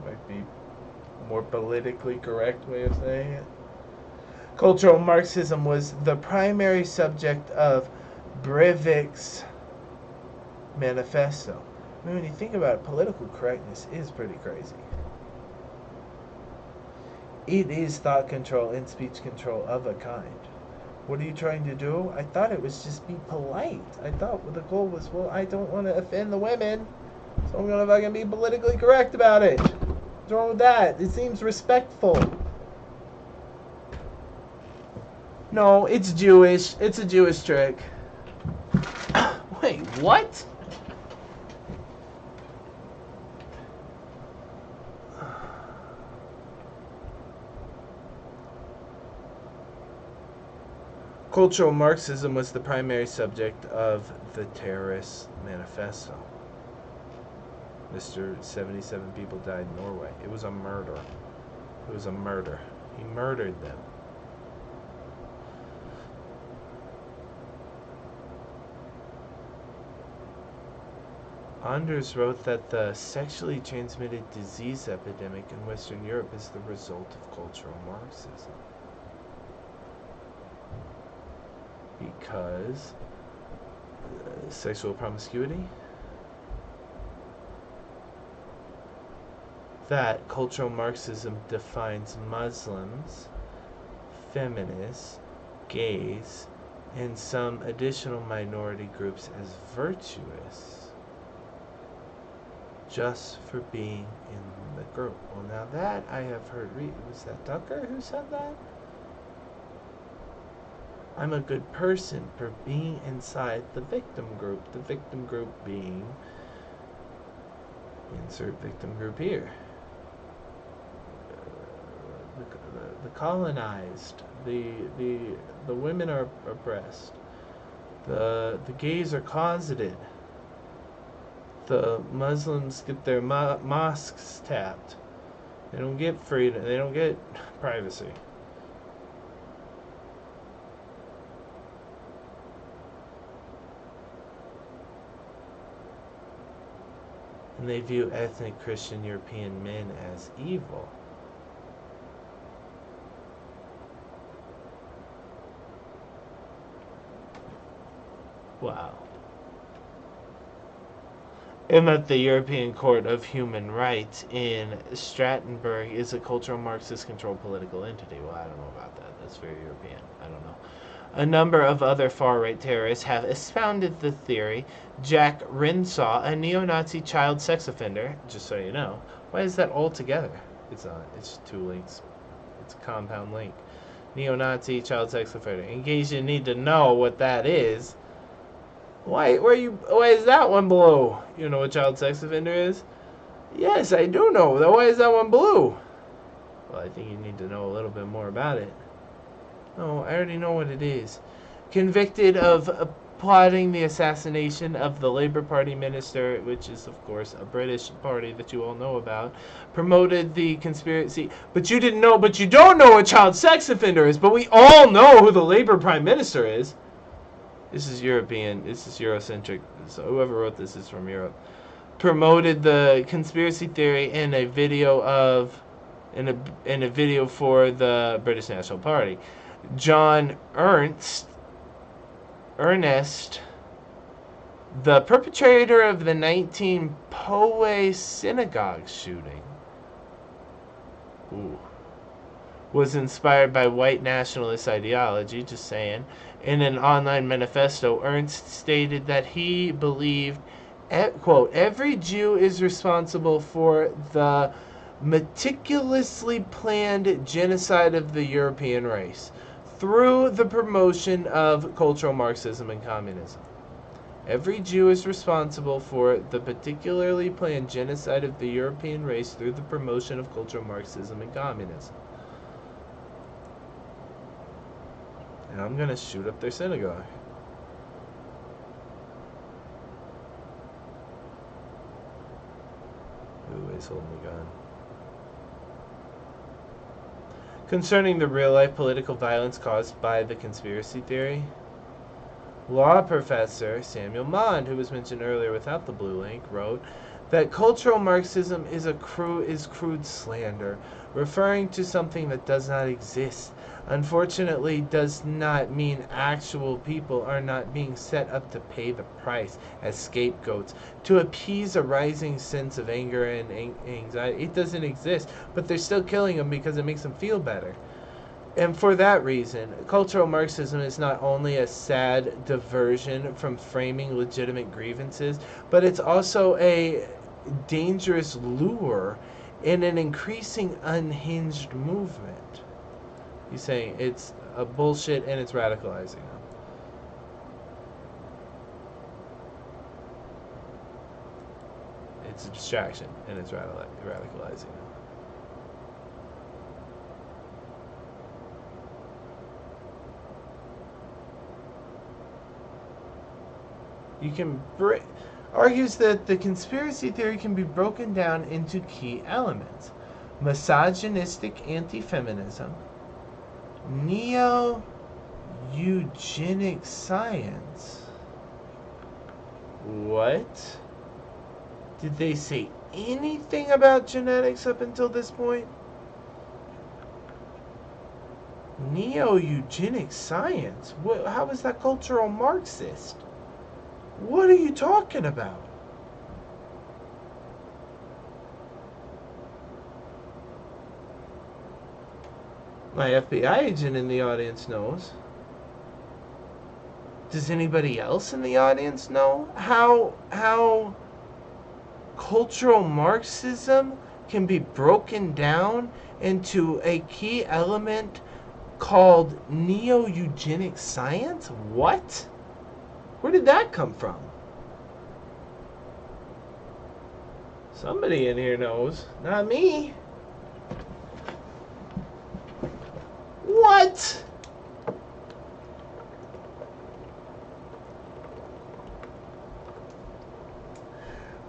might be a more politically correct way of saying it. Cultural Marxism was the primary subject of Breivik's manifesto. I mean, when you think about it, political correctness is pretty crazy. It is thought control and speech control of a kind. What are you trying to do? I thought it was just be polite. I thought the goal was, well, I don't want to offend the women, so I'm going to fucking be politically correct about it. What's wrong with that? It seems respectful. No, it's Jewish. It's a Jewish trick. Wait, what? Cultural Marxism was the primary subject of the terrorist manifesto. Mr. 77 people died in Norway. It was a murder. It was a murder. He murdered them. Anders wrote that the sexually transmitted disease epidemic in Western Europe is the result of cultural Marxism. Because sexual promiscuity, that cultural Marxism defines Muslims, feminists, gays, and some additional minority groups as virtuous just for being in the group. Well, now that I have heard, was that Tucker who said that? I'm a good person for being inside the victim group. The victim group being, insert victim group here. the colonized, the the women are oppressed, the gays are closeted, the Muslims get their mosques tapped. They don't get freedom. They don't get privacy. And they view ethnic Christian European men as evil. Wow. And that the European Court of Human Rights in Strasbourg is a cultural Marxist controlled political entity. Well, I don't know about that. That's very European. I don't know. A number of other far-right terrorists have expounded the theory. Jack Renshaw, a neo-Nazi child sex offender, just so you know. Why is that all together? It's not. It's two links. It's a compound link. Neo-Nazi child sex offender. In case you need to know what that is. Why is that one blue? You know what child sex offender is? Yes, I do know. Why is that one blue? Well, I think you need to know a little bit more about it. No, I already know what it is. Convicted of plotting the assassination of the Labour Party minister, which is, of course, a British party that you all know about, promoted the conspiracy. But you don't know what child sex offender is, but we all know who the Labour Prime Minister is. This is European. This is Eurocentric. So whoever wrote this is from Europe. Promoted the conspiracy theory in a video for the British National Party. John Ernest, the perpetrator of the 19 Poway synagogue shooting, was inspired by white nationalist ideology, just saying. In an online manifesto, Ernst stated that he believed, quote, every Jew is responsible for the meticulously planned genocide of the European race through the promotion of cultural Marxism and communism. Every Jew is responsible for the particularly planned genocide of the European race through the promotion of cultural Marxism and communism. And I'm going to shoot up their synagogue. Ooh, he's holding a gun. Concerning the real-life political violence caused by the conspiracy theory, law professor Samuel Mond, who was mentioned earlier without the blue link, wrote that cultural Marxism is crude slander, referring to something that does not exist. Unfortunately, does not mean actual people are not being set up to pay the price as scapegoats to appease a rising sense of anger and anxiety. It doesn't exist, but they're still killing them because it makes them feel better. And for that reason, cultural Marxism is not only a sad diversion from framing legitimate grievances, but it's also a dangerous lure in an increasing unhinged movement. He's saying it's a bullshit and it's radicalizing them. It's a distraction and it's radicalizing them. Argues that the conspiracy theory can be broken down into key elements: misogynistic anti-feminism, neo-eugenic science. What? Did they say anything about genetics up until this point? Neo-eugenic science? How is that cultural Marxist? What are you talking about? My FBI agent in the audience knows. Does anybody else in the audience know how cultural Marxism can be broken down into a key element called neo-eugenic science? What? Where did that come from? Somebody in here knows. Not me. What?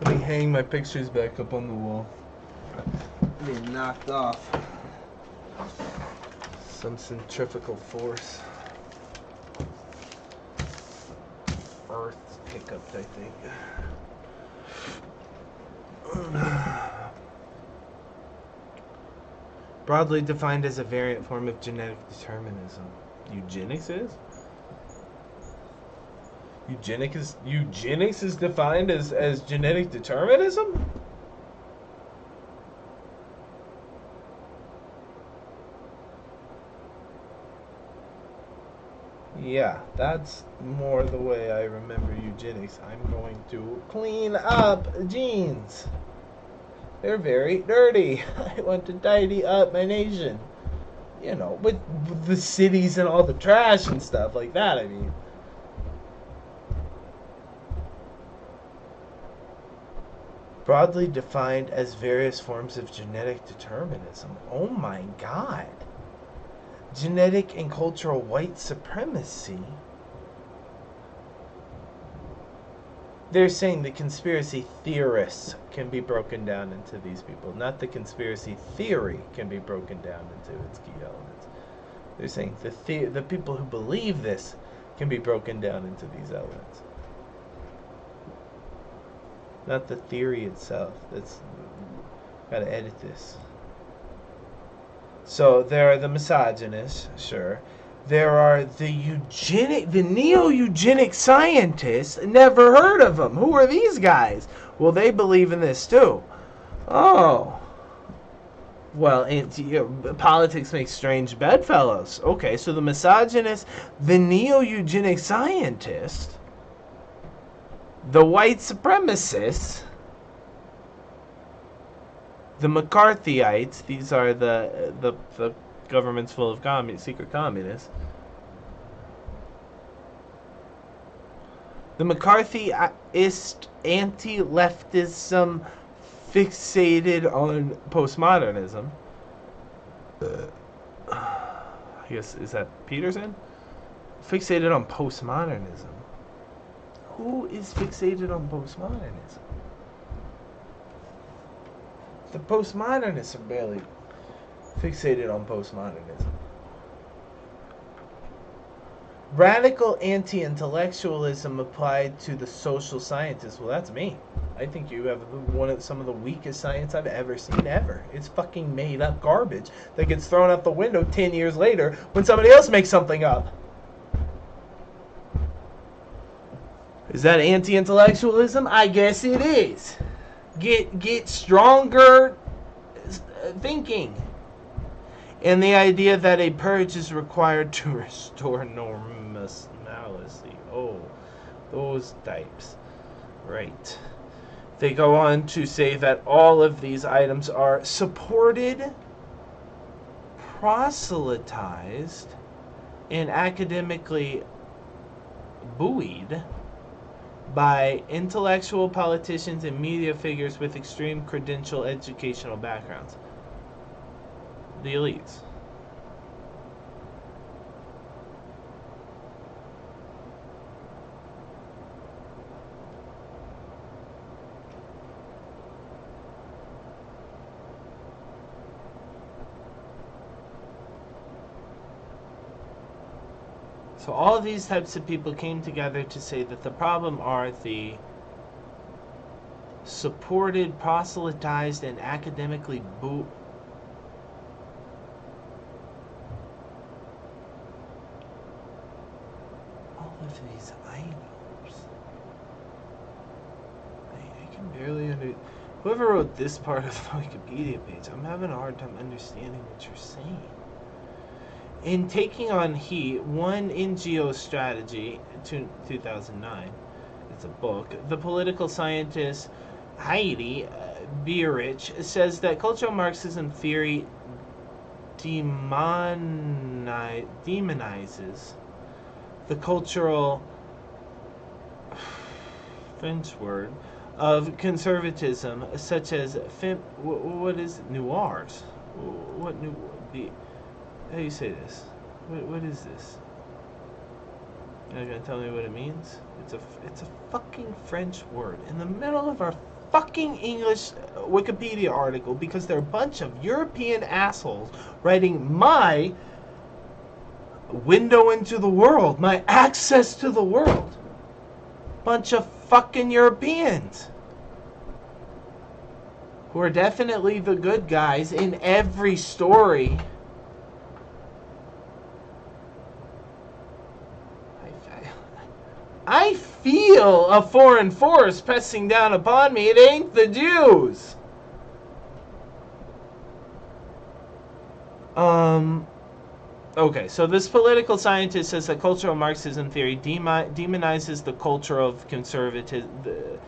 Let me hang my pictures back up on the wall. They knocked off. Some centrifugal force. Earth hiccups, I think. Broadly defined as a variant form of genetic determinism. Eugenics is? Eugenics is defined as genetic determinism? Yeah, that's more the way I remember eugenics. I'm going to clean up jeans. They're very dirty. I want to tidy up my nation. You know, with the cities and all the trash and stuff like that, I mean. Broadly defined as various forms of genetic determinism. Oh my God. Genetic and cultural white supremacy. They're saying the conspiracy theorists can be broken down into these people, not the conspiracy theory can be broken down into its key elements. They're saying the people who believe this can be broken down into these elements. Not the theory itself. That's gotta edit this. So there are the misogynists, sure. There are the neo-eugenic scientists. Never heard of them. Who are these guys? Well, they believe in this too. Oh. Well, politics makes strange bedfellows. Okay, so the misogynist, the neo-eugenic scientist, the white supremacists, the McCarthyites, these are the governments full of secret communists. The McCarthyist anti-leftism fixated on postmodernism. I guess, is that Peterson? Fixated on postmodernism. Who is fixated on postmodernism? The postmodernists are barely fixated on postmodernism. Radical anti-intellectualism applied to the social scientists. Well, that's me. I think you have some of the weakest science I've ever seen, ever. It's fucking made up garbage that gets thrown out the window 10 years later when somebody else makes something up. Is that anti-intellectualism? I guess it is. Get stronger thinking. And the idea that a purge is required to restore normalcy. Oh, those types. Right. They go on to say that all of these items are supported, proselytized, and academically buoyed by intellectual politicians and media figures with extreme credential educational backgrounds. The elites. So all of these types of people came together to say that the problem are the supported, proselytized, and academically all of these items. I can barely whoever wrote this part of the Wikipedia page, I'm having a hard time understanding what you're saying. In Taking on Heat, One NGO Strategy, 2009, it's a book, the political scientist Heidi Beerich says that cultural Marxism theory demonizes the cultural French word of conservatism, such as what is noirs? What new? How do you say this? What is this? You're not gonna tell me what it means? It's a fucking French word in the middle of our fucking English Wikipedia article because they're a bunch of European assholes writing my window into the world, my access to the world. Bunch of fucking Europeans who are definitely the good guys in every story. I feel a foreign force pressing down upon me. It ain't the Jews. Okay, so this political scientist says that cultural Marxism theory demonizes the culture of conservatism, the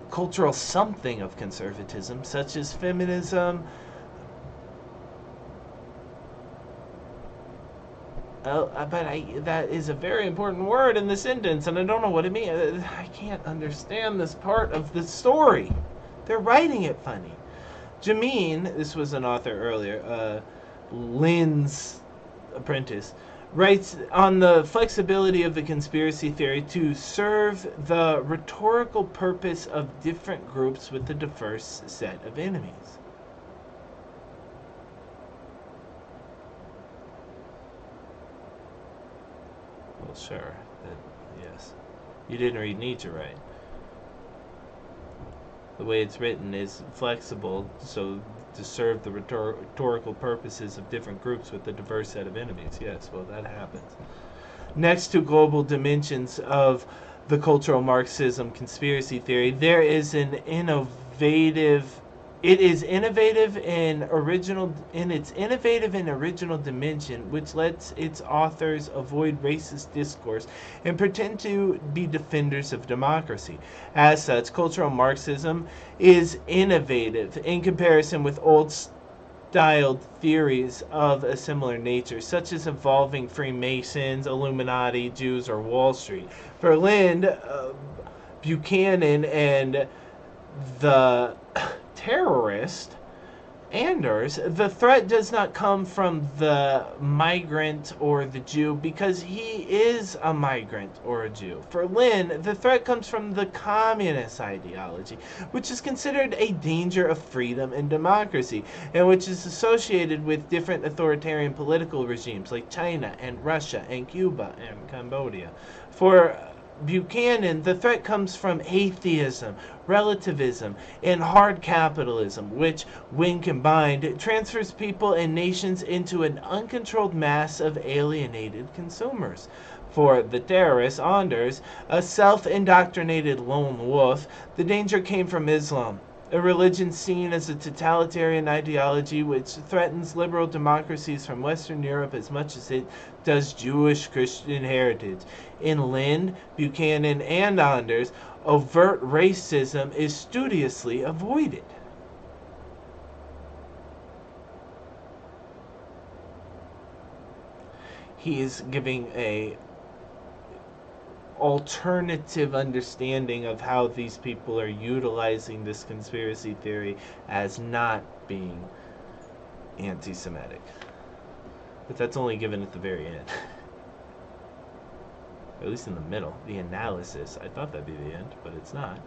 cultural something of conservatism, such as feminism, that is a very important word in this sentence, and I don't know what it means. I can't understand this part of the story. They're writing it funny. Jameen, this was an author earlier, Lynn's apprentice, writes on the flexibility of the conspiracy theory to serve the rhetorical purpose of different groups with a diverse set of enemies. Well, sure. Yes. You didn't read Nietzsche right. The way it's written is flexible, so to serve the rhetorical purposes of different groups with a diverse set of enemies. Yes, well, that happens. Next to global dimensions of the cultural Marxism conspiracy theory, there is an innovative. It is innovative and original in its innovative and original dimension, which lets its authors avoid racist discourse and pretend to be defenders of democracy. As such, cultural Marxism is innovative in comparison with old-styled theories of a similar nature, such as involving Freemasons, Illuminati, Jews, or Wall Street. For Lind, Buchanan, and the terrorist Anders, the threat does not come from the migrant or the Jew because he is a migrant or a Jew. For Lin, the threat comes from the communist ideology, which is considered a danger of freedom and democracy, and which is associated with different authoritarian political regimes like China and Russia and Cuba and Cambodia. For Buchanan, the threat comes from atheism, relativism, and hard capitalism, which, when combined, transfers people and nations into an uncontrolled mass of alienated consumers. For the terrorist, Anders, a self-indoctrinated lone wolf, the danger came from Islam, a religion seen as a totalitarian ideology which threatens liberal democracies from Western Europe as much as it does Jewish Christian heritage. In Lind, Buchanan, and Anders, overt racism is studiously avoided. He is giving a alternative understanding of how these people are utilizing this conspiracy theory as not being anti-Semitic. But that's only given at the very end. Or at least in the middle. The analysis. I thought that'd be the end, but it's not.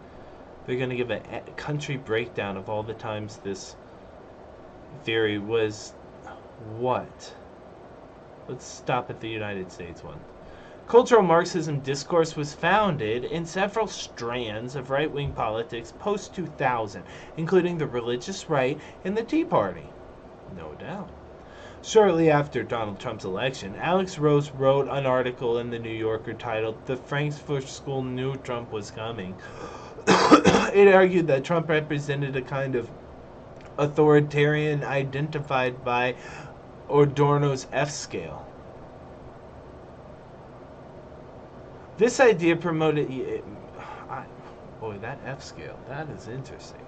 They're going to give a country breakdown of all the times this theory was what? Let's stop at the United States one. Cultural Marxism discourse was founded in several strands of right-wing politics post-2000, including the religious right and the Tea Party. No doubt. Shortly after Donald Trump's election, Alex Rose wrote an article in The New Yorker titled "The Frankfurt School Knew Trump Was Coming." It argued that Trump represented a kind of authoritarian identified by Adorno's F-scale. This idea promoted... boy, that F-scale, that is interesting.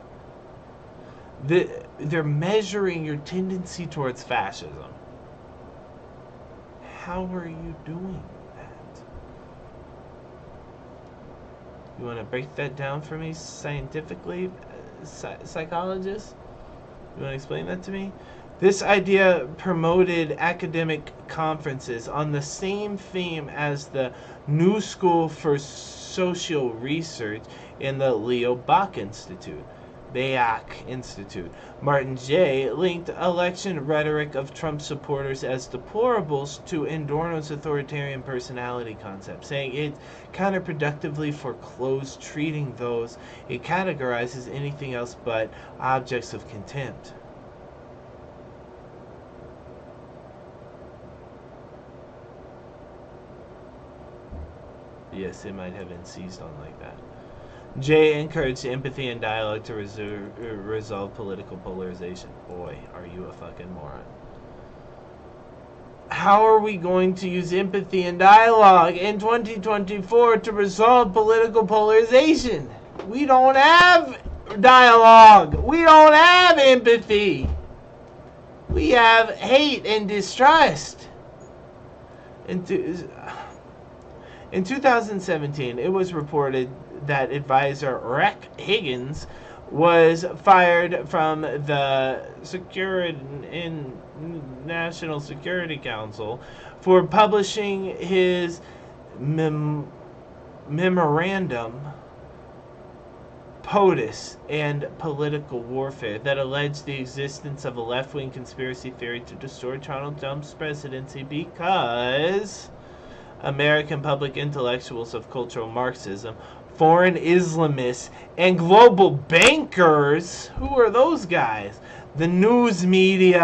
They're measuring your tendency towards fascism. How are you doing that? You want to break that down for me scientifically, psychologist? You want to explain that to me? This idea promoted academic conferences on the same theme as the New School for Social Research in the Leo Baeck Institute. Martin J. linked election rhetoric of Trump supporters as deplorables to Adorno's authoritarian personality concept, saying it counterproductively foreclosed treating those it categorizes anything else but objects of contempt. Yes, it might have been seized on like that. Jay encouraged empathy and dialogue to resolve political polarization. Boy, are you a fucking moron. How are we going to use empathy and dialogue in 2024 to resolve political polarization? We don't have dialogue. We don't have empathy. We have hate and distrust. In 2017, it was reported that advisor Rex Higgins was fired from the National Security Council for publishing his memorandum POTUS and Political Warfare that alleged the existence of a left-wing conspiracy theory to destroy Donald Trump's presidency because American public intellectuals of cultural Marxism, foreign Islamists, and global bankers. Who are those guys? The news media,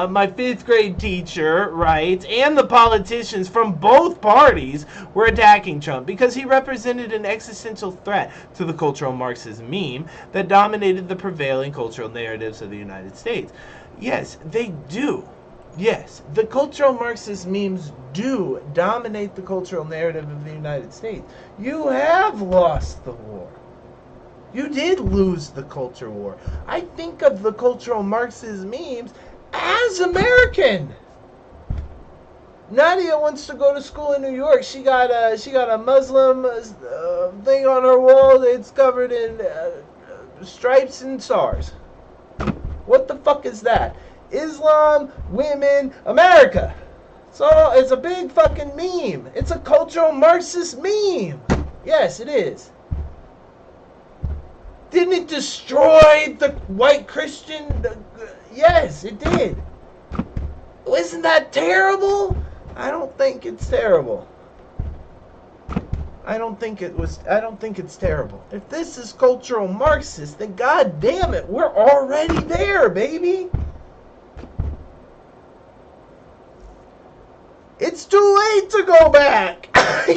my 5th grade teacher, right, and the politicians from both parties were attacking Trump because he represented an existential threat to the cultural Marxism meme that dominated the prevailing cultural narratives of the United States. Yes, they do. Yes, the cultural Marxist memes do dominate the cultural narrative of the United States. You have lost the war. You did lose the culture war. I think of the cultural Marxist memes as American. Nadia wants to go to school in New York. She got a Muslim thing on her wall. It's covered in stripes and stars. What the fuck is that? Islam, women, America. So it's a big fucking meme. It's a cultural Marxist meme. Yes, it is. Didn't it destroy the white Christian? Yes, it did. Isn't that terrible? I don't think it's terrible. I don't think it's terrible. If this is cultural Marxist, then god damn it, we're already there, baby. It's too late to go back.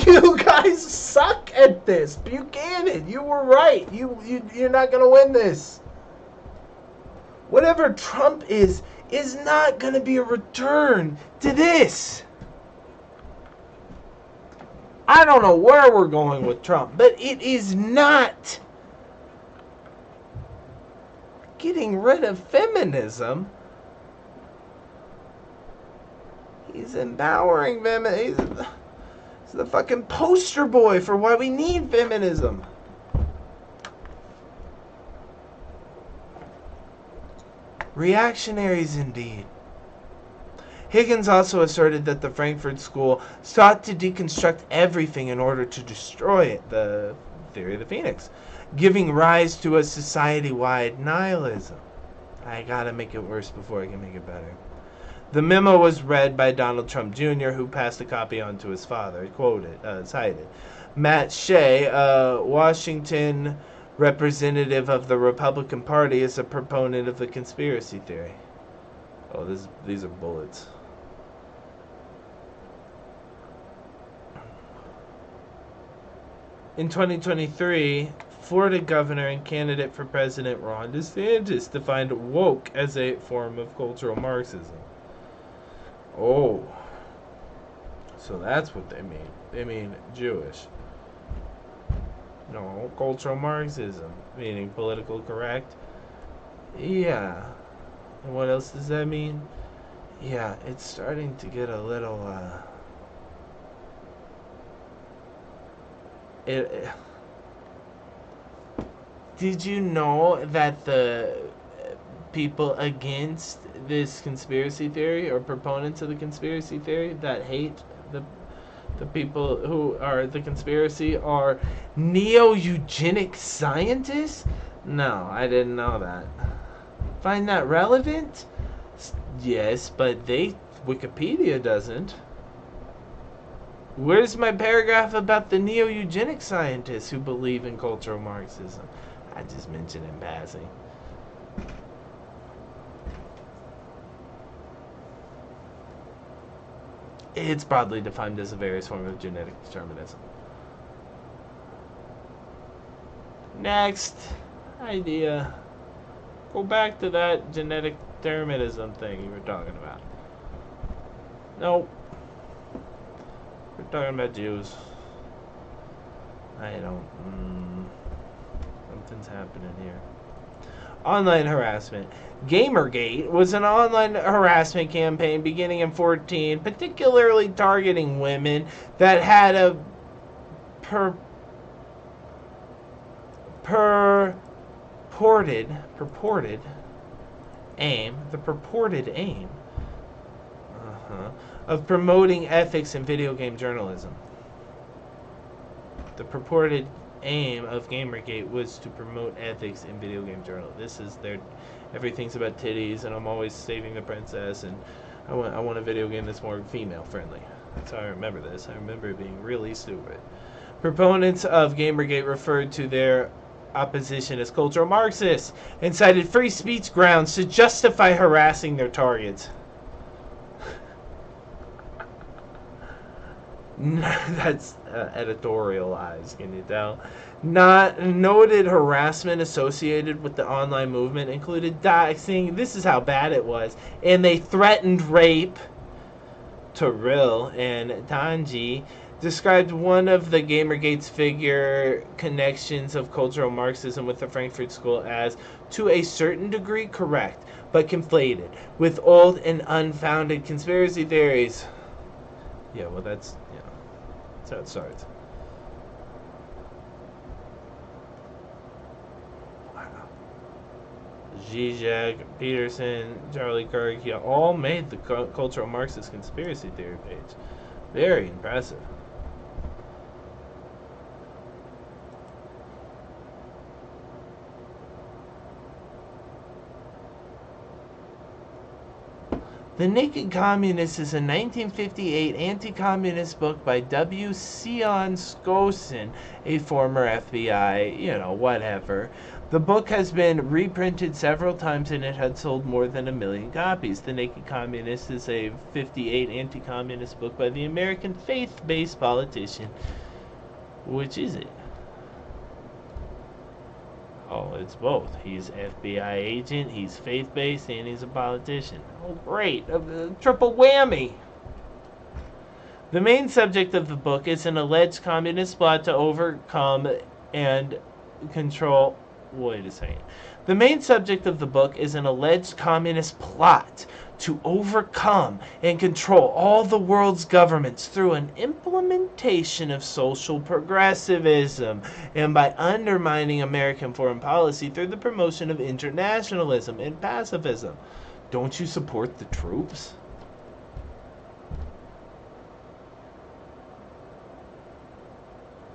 You guys suck at this. Buchanan, you were right. You're not going to win this. Whatever Trump is not going to be a return to this. I don't know where we're going with Trump, but it is not getting rid of feminism. He's empowering women. He's the fucking poster boy for why we need feminism. Reactionaries indeed. Higgins also asserted that the Frankfurt School sought to deconstruct everything in order to destroy it, the theory of the phoenix, giving rise to a society-wide nihilism. I gotta make it worse before I can make it better. The memo was read by Donald Trump Jr., who passed a copy on to his father. Cited. Matt Shea, a Washington representative of the Republican Party, is a proponent of the conspiracy theory. Oh, these are bullets. In 2023, Florida governor and candidate for president Ron DeSantis defined woke as a form of cultural Marxism. Oh, so that's what they mean. They mean Jewish. No, cultural Marxism, meaning political correct. Yeah. And what else does that mean? Yeah, it's starting to get a little, did you know that the people against this conspiracy theory, or proponents of the conspiracy theory that hate the people who are the conspiracy, are neo-eugenic scientists? No, I didn't know that. Find that relevant? Yes, but Wikipedia doesn't. Where's my paragraph about the neo-eugenic scientists who believe in cultural Marxism? I just mentioned in passing. It's broadly defined as a various form of genetic determinism. Next idea. Go back to that genetic determinism thing you were talking about. Nope. We're talking about Jews. I don't... something's happening here. Online harassment. Gamergate was an online harassment campaign beginning in 2014, particularly targeting women that had a purported aim of promoting ethics in video game journalism. The purported aim of Gamergate was to promote ethics in video game journalism. This is everything's about titties, and I'm always saving the princess, and I want a video game that's more female friendly. That's how I remember this. I remember it being really stupid. Proponents of Gamergate referred to their opposition as cultural Marxists and cited free speech grounds to justify harassing their targets. That's editorialized, can you tell? Noted harassment associated with the online movement included doxing. This is how bad it was. And they threatened rape. Terrell and Tanji described one of the Gamergate's figure connections of cultural Marxism with the Frankfurt School as, to a certain degree, correct, but conflated with old and unfounded conspiracy theories. Yeah, well, that's how it starts. Wow. Zizek, Peterson, Charlie Kirk, all made the cultural Marxist conspiracy theory page. Very impressive. The Naked Communist is a 1958 anti-communist book by W. Sion Skosin, a former FBI, whatever. The book has been reprinted several times and it had sold more than 1 million copies. The Naked Communist is a 58 anti-communist book by the American faith-based politician. Which is it? Oh, it's both. He's FBI agent, he's faith-based, and he's a politician. Oh, great. Triple whammy. The main subject of the book is an alleged communist plot to overcome and control... Wait a second. The main subject of the book is an alleged communist plot to overcome and control all the world's governments through an implementation of social progressivism and by undermining American foreign policy through the promotion of internationalism and pacifism. Don't you support the troops?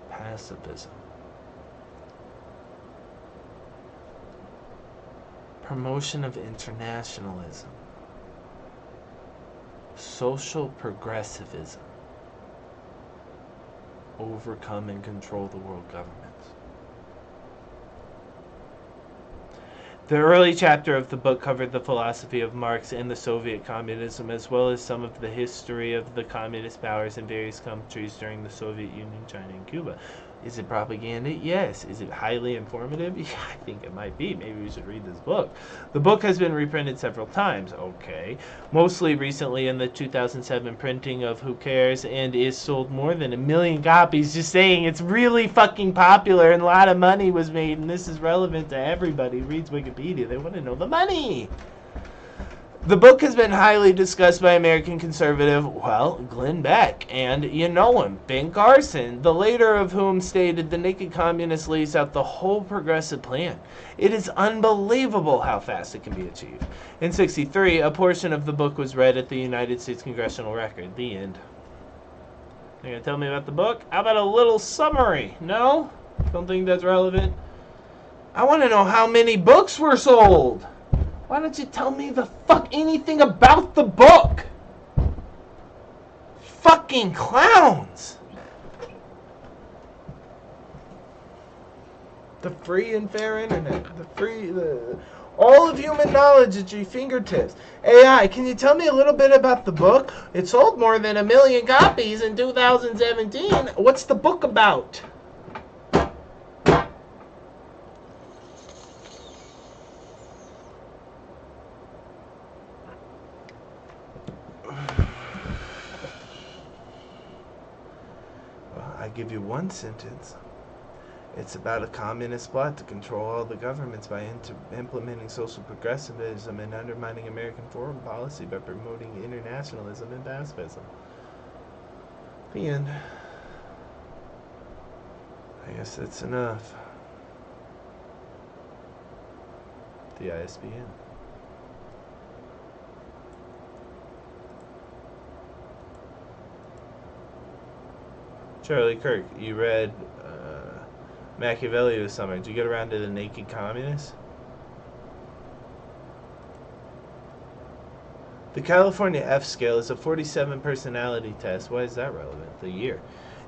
Pacifism. Promotion of internationalism. Social progressivism. Overcome and control the world governments. The early chapter of the book covered the philosophy of Marx and the Soviet communism, as well as some of the history of the communist powers in various countries during the Soviet Union, China, and Cuba. Is it propaganda? Yes. Is it highly informative? Yeah, I think it might be. Maybe we should read this book. The book has been reprinted several times. Okay. Mostly recently in the 2007 printing of Who Cares, and is sold more than 1 million copies. Just saying, it's really fucking popular and a lot of money was made, and this is relevant to everybody who reads Wikipedia. They want to know the money. The book has been highly discussed by American conservative, Glenn Beck, and you know him, Ben Carson, the later of whom stated the Naked Communist lays out the whole progressive plan. It is unbelievable how fast it can be achieved. In '63, a portion of the book was read at the United States Congressional Record. The end. You're going to tell me about the book? How about a little summary? No? Don't think that's relevant? I want to know how many books were sold. Why don't you tell me the fuck anything about the book? Fucking clowns. The free and fair internet. All of human knowledge at your fingertips. AI, can you tell me a little bit about the book? It sold more than 1 million copies in 2017. What's the book about? I give you one sentence. It's about a communist plot to control all the governments by implementing social progressivism and undermining American foreign policy by promoting internationalism and pacifism. The end. I guess that's enough. The ISBN. Charlie Kirk, you read Machiavelli this summer. Did you get around to the Naked Communist? The California F scale is a 47 personality test. Why is that relevant? The year.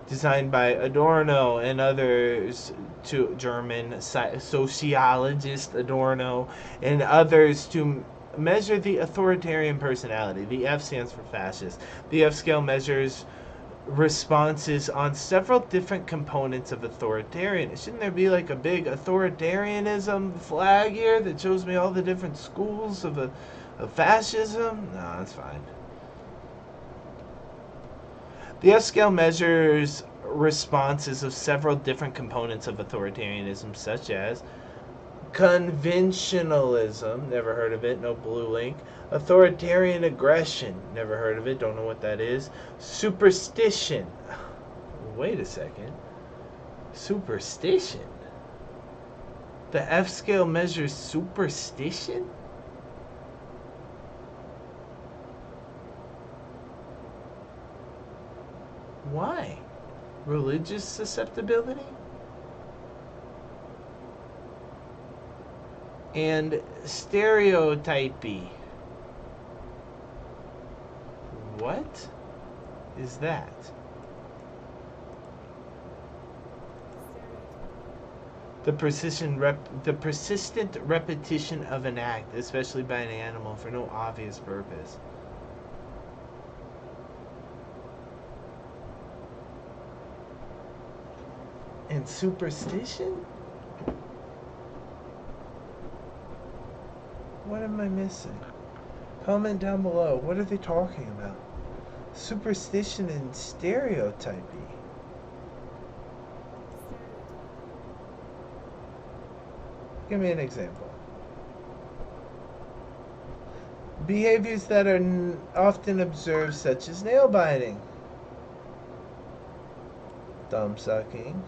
Designed by Adorno and others, to German sociologist Adorno and others, to measure the authoritarian personality. The F stands for fascist. The F scale measures responses on several different components of authoritarian. Shouldn't there be like a big authoritarianism flag here that shows me all the different schools of fascism? No, that's fine. The F scale measures responses of several different components of authoritarianism, such as conventionalism, never heard of it, no blue link. Authoritarian aggression, never heard of it, don't know what that is. Superstition. Wait a second. Superstition? The F scale measures superstition? Why? Religious susceptibility? And stereotypy. What is that? The persistent repetition of an act, especially by an animal, for no obvious purpose. And superstition? What am I missing? Comment down below. What are they talking about? Superstition and stereotypy. Give me an example. Behaviors that are often observed, such as nail biting, thumb sucking,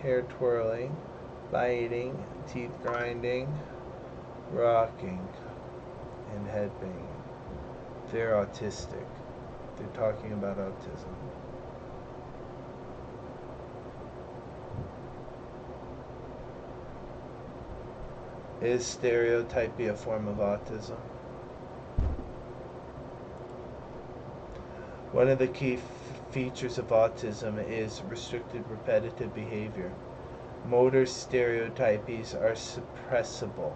hair twirling, biting, teeth grinding, rocking, and head banging. They're autistic. They're talking about autism. Is stereotypy a form of autism? One of the key features of autism is restricted repetitive behavior. Motor stereotypies are suppressible.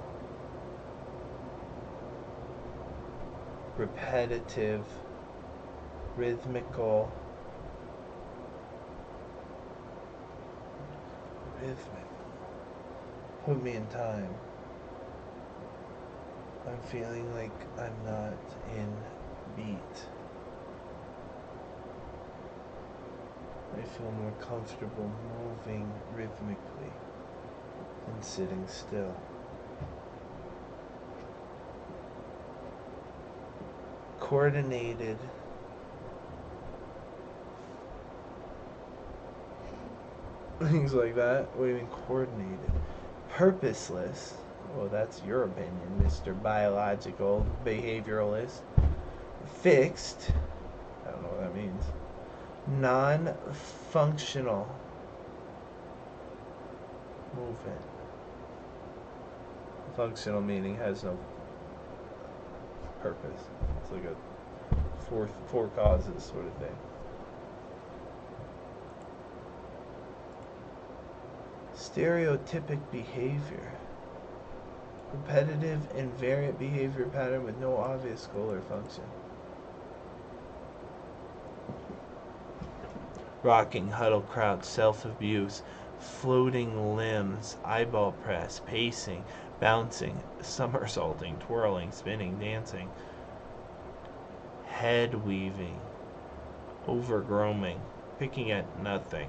Repetitive, rhythmical, put me in time. I'm feeling like I'm not in beat. I feel more comfortable moving rhythmically than sitting still. coordinated. Things like that. What do you mean coordinated? Purposeless. Well, that's your opinion, Mr. Biological Behavioralist. Fixed. I don't know what that means. Non-functional movement. Functional meaning has no purpose. It's like a four causes sort of thing. Stereotypic behavior. Repetitive, invariant behavior pattern with no obvious goal or function. Rocking, huddle, crouch, self-abuse, floating limbs, eyeball press, pacing, bouncing, somersaulting, twirling, spinning, dancing, head weaving, overgrooming, picking at nothing.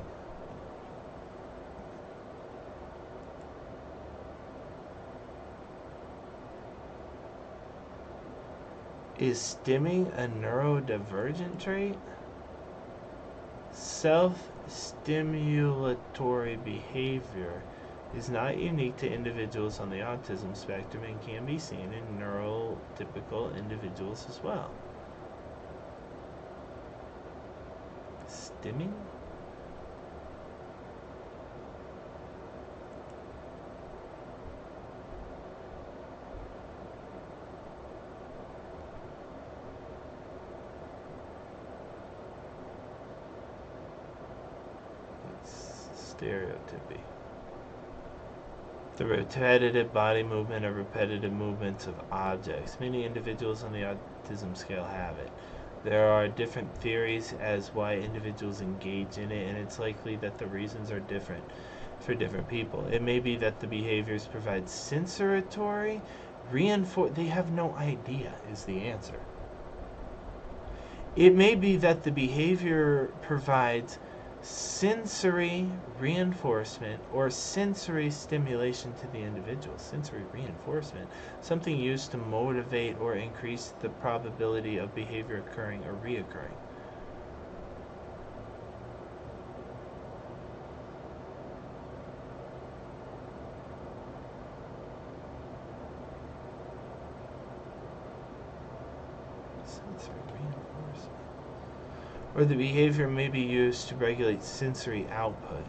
Is stimming a neurodivergent trait? Self-stimulatory behavior is not unique to individuals on the autism spectrum and can be seen in neurotypical individuals as well. Stimming? Stereotypy. The repetitive body movement or repetitive movements of objects. Many individuals on the autism scale have it. There are different theories as why individuals engage in it, and it's likely that the reasons are different for different people. It may be that the behaviors provide sensory reinforce. They have no idea is the answer. It may be that the behavior provides sensory reinforcement or sensory stimulation to the individual. Sensory reinforcement, something used to motivate or increase the probability of behavior occurring or reoccurring. Sensory reinforcement. Or the behavior may be used to regulate sensory output.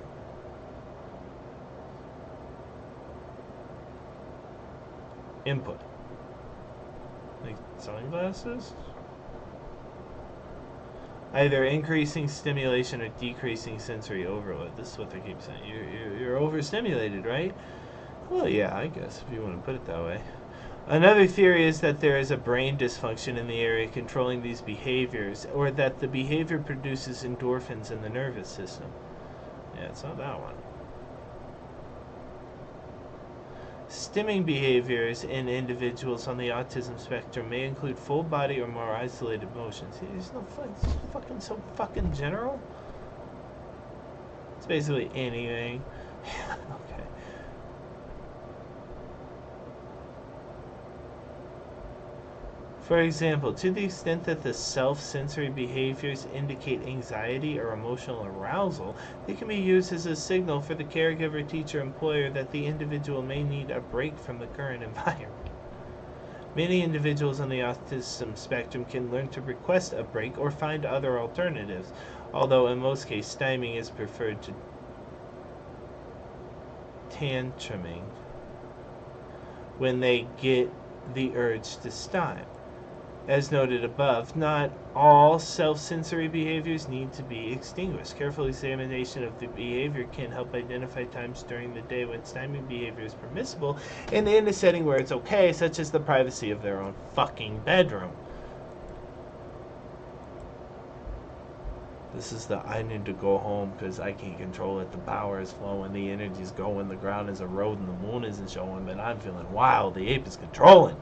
Input. Like sunglasses? Either increasing stimulation or decreasing sensory overload. This is what they keep saying. You're overstimulated, right? Well, yeah, I guess, if you want to put it that way. Another theory is that there is a brain dysfunction in the area controlling these behaviors, or that the behavior produces endorphins in the nervous system. Yeah, it's not that one. Stimming behaviors in individuals on the autism spectrum may include full body or more isolated motions. There's no it's fucking so fucking general. It's basically anything. Okay. For example, to the extent that the self-sensory behaviors indicate anxiety or emotional arousal, they can be used as a signal for the caregiver, teacher, employer that the individual may need a break from the current environment. Many individuals on the autism spectrum can learn to request a break or find other alternatives, although in most cases styming is preferred to tantruming when they get the urge to stym. As noted above, not all self-sensory behaviors need to be extinguished. Careful examination of the behavior can help identify times during the day when styming behavior is permissible and in a setting where it's okay, such as the privacy of their own fucking bedroom. This is the I need to go home because I can't control it. The power is flowing, the energy is going, the ground is eroding, the moon isn't showing, but I'm feeling wild. The ape is controlling.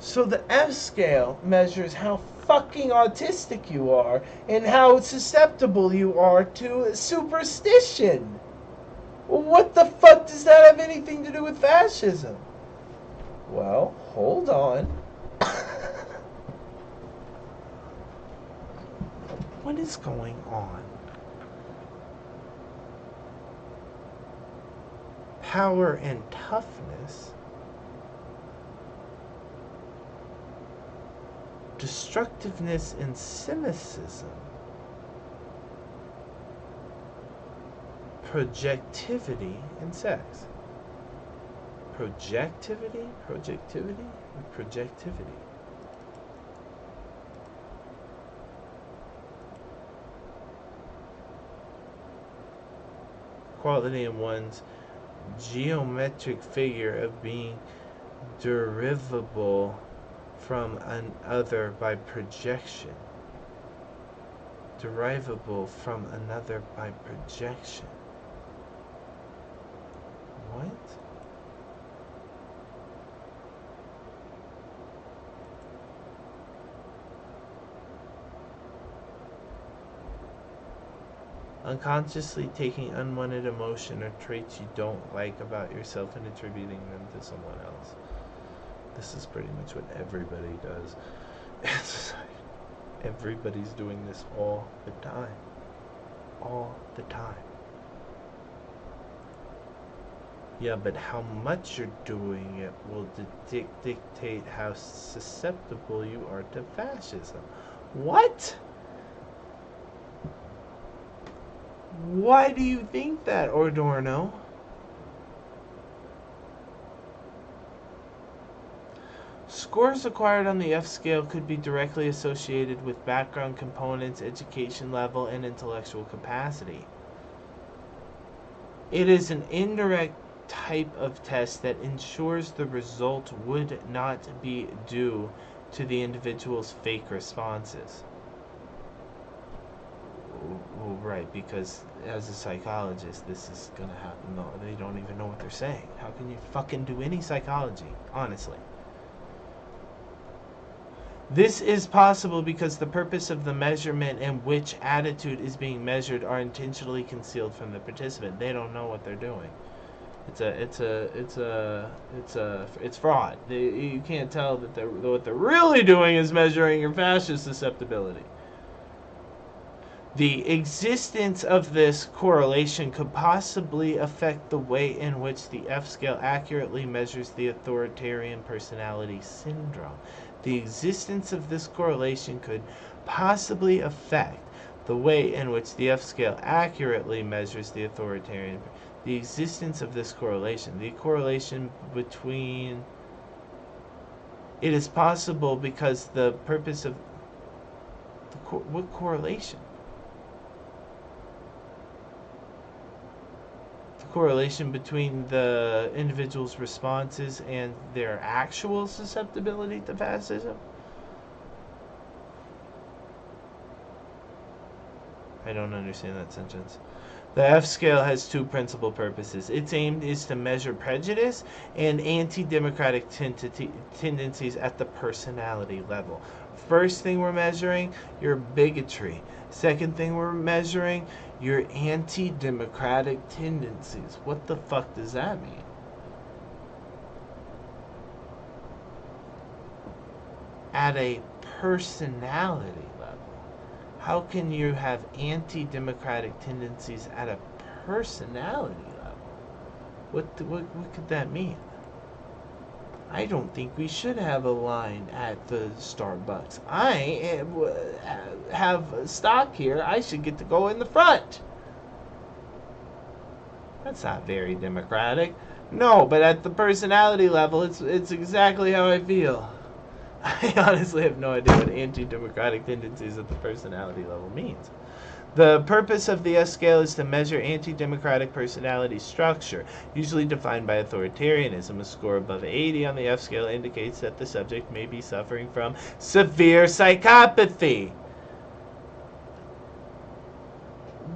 So the F scale measures how fucking autistic you are and how susceptible you are to superstition. What the fuck does that have anything to do with fascism? Well, hold on. What is going on? Power and toughness. Destructiveness and cynicism. Projectivity and sex. Projectivity? Projectivity? Projectivity. Quality in one's geometric figure of being derivable from another by projection. Derivable from another by projection. What? Unconsciously taking unwanted emotion or traits you don't like about yourself and attributing them to someone else. This is pretty much what everybody does. It's like everybody's doing this all the time. All the time. Yeah, but how much you're doing it will dictate how susceptible you are to fascism. What? Why do you think that, Ordorno? Scores acquired on the F scale could be directly associated with background components, education level, and intellectual capacity. It is an indirect type of test that ensures the result would not be due to the individual's fake responses. Well, right, because as a psychologist, this is gonna happen. No, they don't even know what they're saying. How can you fucking do any psychology, honestly? This is possible because the purpose of the measurement and which attitude is being measured are intentionally concealed from the participant. They don't know what they're doing. It's fraud. You can't tell that what they're really doing is measuring your fascist susceptibility. The existence of this correlation could possibly affect the way in which the F scale accurately measures the authoritarian personality syndrome. The existence of this correlation could possibly affect the way in which the F scale accurately measures the authoritarian. The existence of this correlation. The correlation between. It is possible because the purpose of. What correlation? Correlation between the individual's responses and their actual susceptibility to fascism? I don't understand that sentence. The F scale has two principal purposes. Its aim is to measure prejudice and anti-democratic tendencies at the personality level. First thing we're measuring, your bigotry. Second thing we're measuring, your anti-democratic tendencies. What the fuck does that mean? At a personality level. How can you have anti-democratic tendencies at a personality level? What could that mean? I don't think we should have a line at the Starbucks. I have stock here. I should get to go in the front. That's not very democratic. No, but at the personality level, it's exactly how I feel. I honestly have no idea what anti-democratic tendencies at the personality level means. The purpose of the S scale is to measure anti-democratic personality structure, usually defined by authoritarianism. A score above 80 on the F scale indicates that the subject may be suffering from severe psychopathy.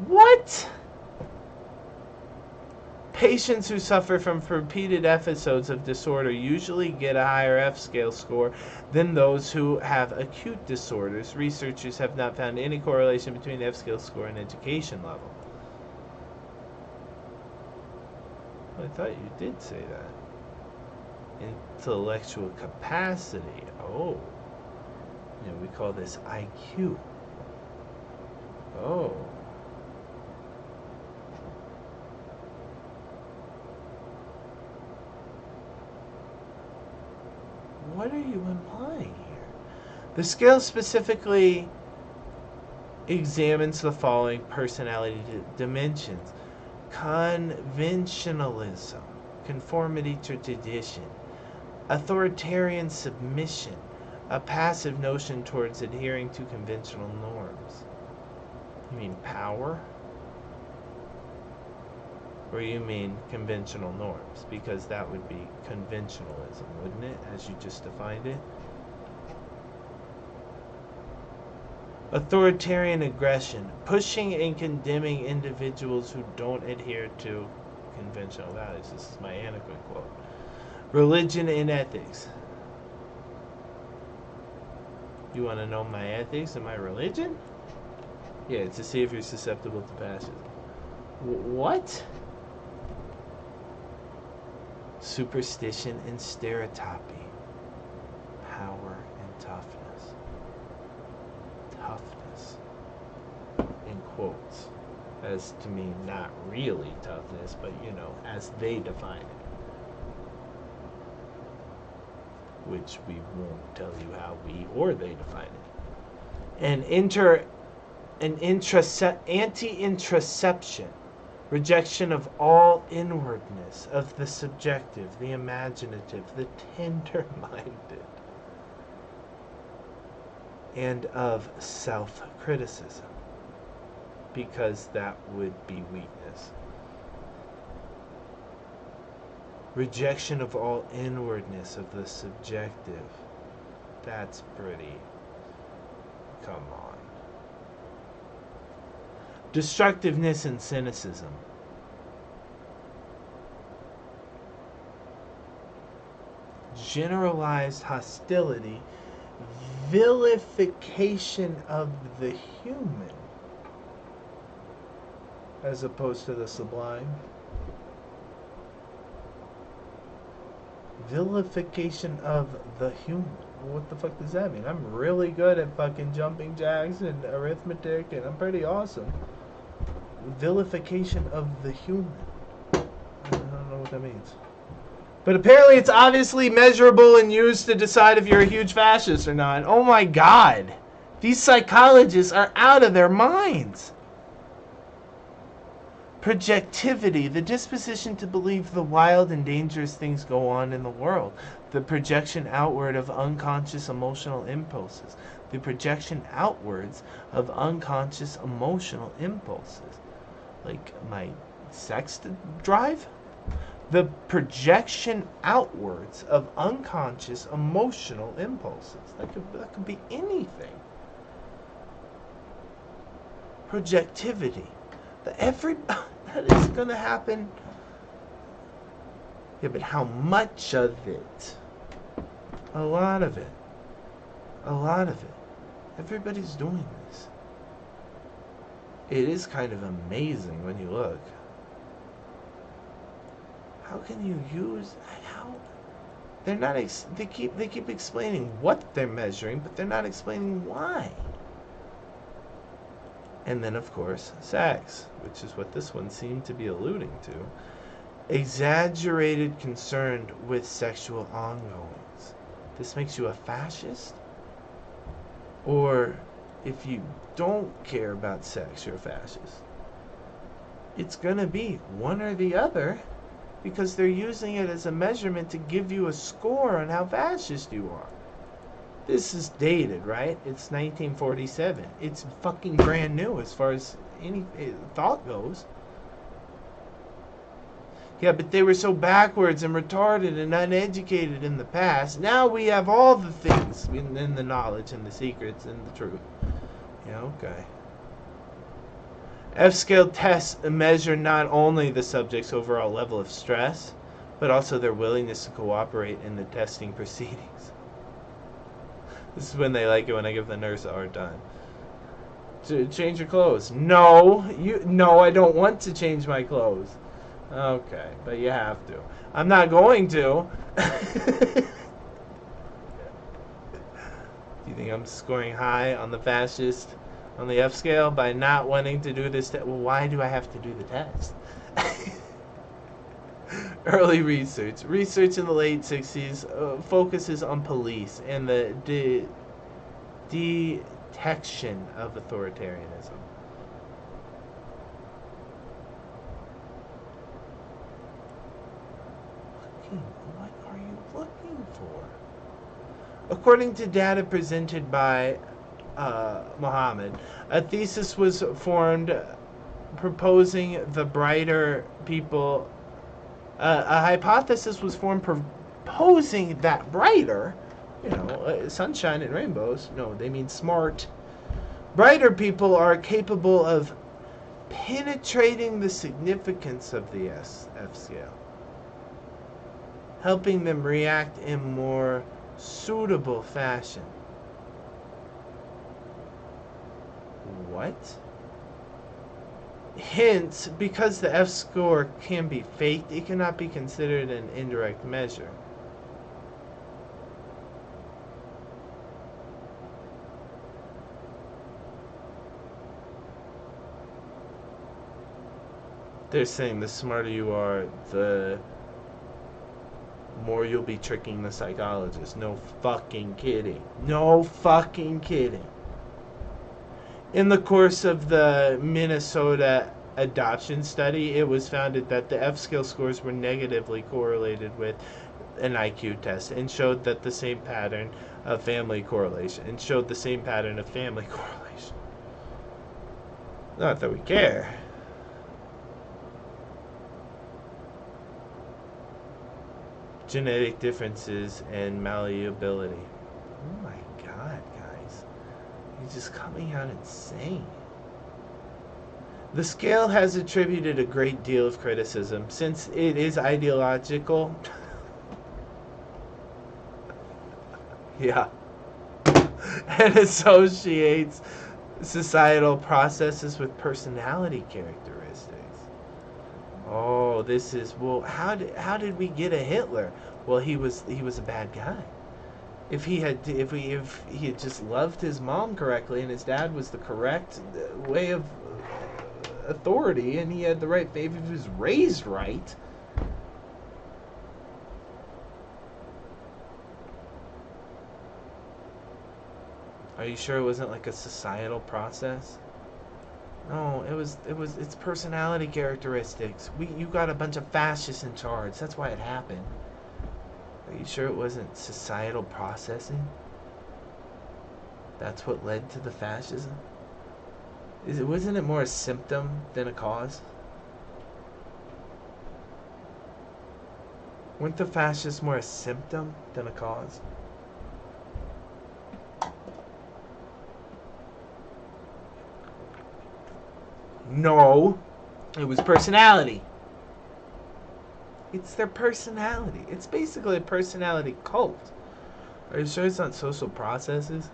What? Patients who suffer from repeated episodes of disorder usually get a higher F scale score than those who have acute disorders. Researchers have not found any correlation between F scale score and education level. I thought you did say that. Intellectual capacity. Oh. Yeah, we call this IQ. Oh. What are you implying here? The scale specifically examines the following personality dimensions: conventionalism, conformity to tradition, authoritarian submission, a passive notion towards adhering to conventional norms. You mean power? Or you mean conventional norms? Because that would be conventionalism, wouldn't it, as you just defined it? Authoritarian aggression, pushing and condemning individuals who don't adhere to conventional values. This is my Anakin quote. Religion and ethics. You want to know my ethics and my religion? Yeah, to see if you're susceptible to fascism. What? Superstition and stereotypy. Power and toughness. Toughness. In quotes. As to mean not really toughness, but you know, as they define it. Which we won't tell you how we or they define it. Anti-introception, rejection of all inwardness, of the subjective, the imaginative, the tender-minded, and of self-criticism, because that would be weakness. Rejection of all inwardness, of the subjective. That's pretty. Come on. Destructiveness and cynicism. Generalized hostility. Vilification of the human, as opposed to the sublime. Vilification of the human. What the fuck does that mean? I'm really good at fucking jumping jacks and arithmetic, and I'm pretty awesome. Vilification of the human. I don't know what that means. But apparently it's obviously measurable and used to decide if you're a huge fascist or not. Oh my god. These psychologists are out of their minds. Projectivity, the disposition to believe the wild and dangerous things go on in the world. The projection outward of unconscious emotional impulses. The projection outwards of unconscious emotional impulses. Like my sex drive? The projection outwards of unconscious emotional impulses. That could be anything. Projectivity. That is going to happen. Yeah, but how much of it? A lot of it. A lot of it. Everybody's doing this. It is kind of amazing when you look. How can you use how? They're not. They keep explaining what they're measuring, but they're not explaining why. And then, of course, sex, which is what this one seemed to be alluding to. Exaggerated concern with sexual ongoings. This makes you a fascist? Or if you don't care about sex, you're a fascist. It's going to be one or the other, because they're using it as a measurement to give you a score on how fascist you are. This is dated, right? It's 1947. It's fucking brand new as far as any thought goes. Yeah, but they were so backwards and retarded and uneducated in the past. Now we have all the things in the knowledge and the secrets and the truth. Yeah, okay. F-scale tests measure not only the subject's overall level of stress, but also their willingness to cooperate in the testing proceedings. This is when they like it when I give the nurse a hard time. To change your clothes. No, I don't want to change my clothes. Okay, but you have to. I'm not going to. Do you think I'm scoring high on the fascist, on the F scale, by not wanting to do this? Well, why do I have to do the test? Early research. Research in the late 60s focuses on police and the detection of authoritarianism. What are you looking for? According to data presented by Mohammed, a thesis was formed proposing the brighter people. A hypothesis was formed proposing that brighter, sunshine and rainbows. No, they mean smart. Brighter people are capable of penetrating the significance of the F scale, helping them react in more suitable fashion. What? Hence, because the F score can be faked, it cannot be considered an indirect measure. They're saying the smarter you are, the more you'll be tricking the psychologist. No fucking kidding. No fucking kidding. In the course of the Minnesota adoption study, it was found that the F scale scores were negatively correlated with an IQ test and showed that the same pattern of family correlation. Not that we care. Genetic differences and malleability. Oh my god, guys. He's just coming out insane. The scale has attributed a great deal of criticism since it is ideological. Yeah. And associates societal processes with personality characteristics. Oh, this is, well, how did we get a Hitler? Well, he was a bad guy. If he had just loved his mom correctly and his dad was the correct way of authority and he had the right, if he was raised right. Are you sure it wasn't like a societal process? No, it's personality characteristics. You got a bunch of fascists in charge. That's why it happened. Are you sure it wasn't societal processing? That's what led to the fascism? Wasn't it more a symptom than a cause? Weren't the fascists more a symptom than a cause? No, it was personality. It's their personality. It's basically a personality cult. Are you sure it's not social processes?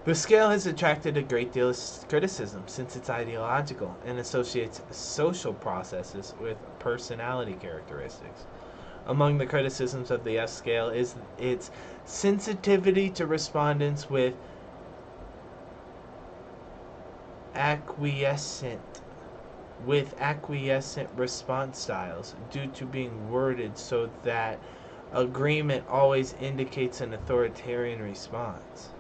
The scale has attracted a great deal of criticism since it's ideological and associates social processes with personality characteristics. Among the criticisms of the F scale is its sensitivity to respondents with acquiescent response styles due to being worded so that agreement always indicates an authoritarian response.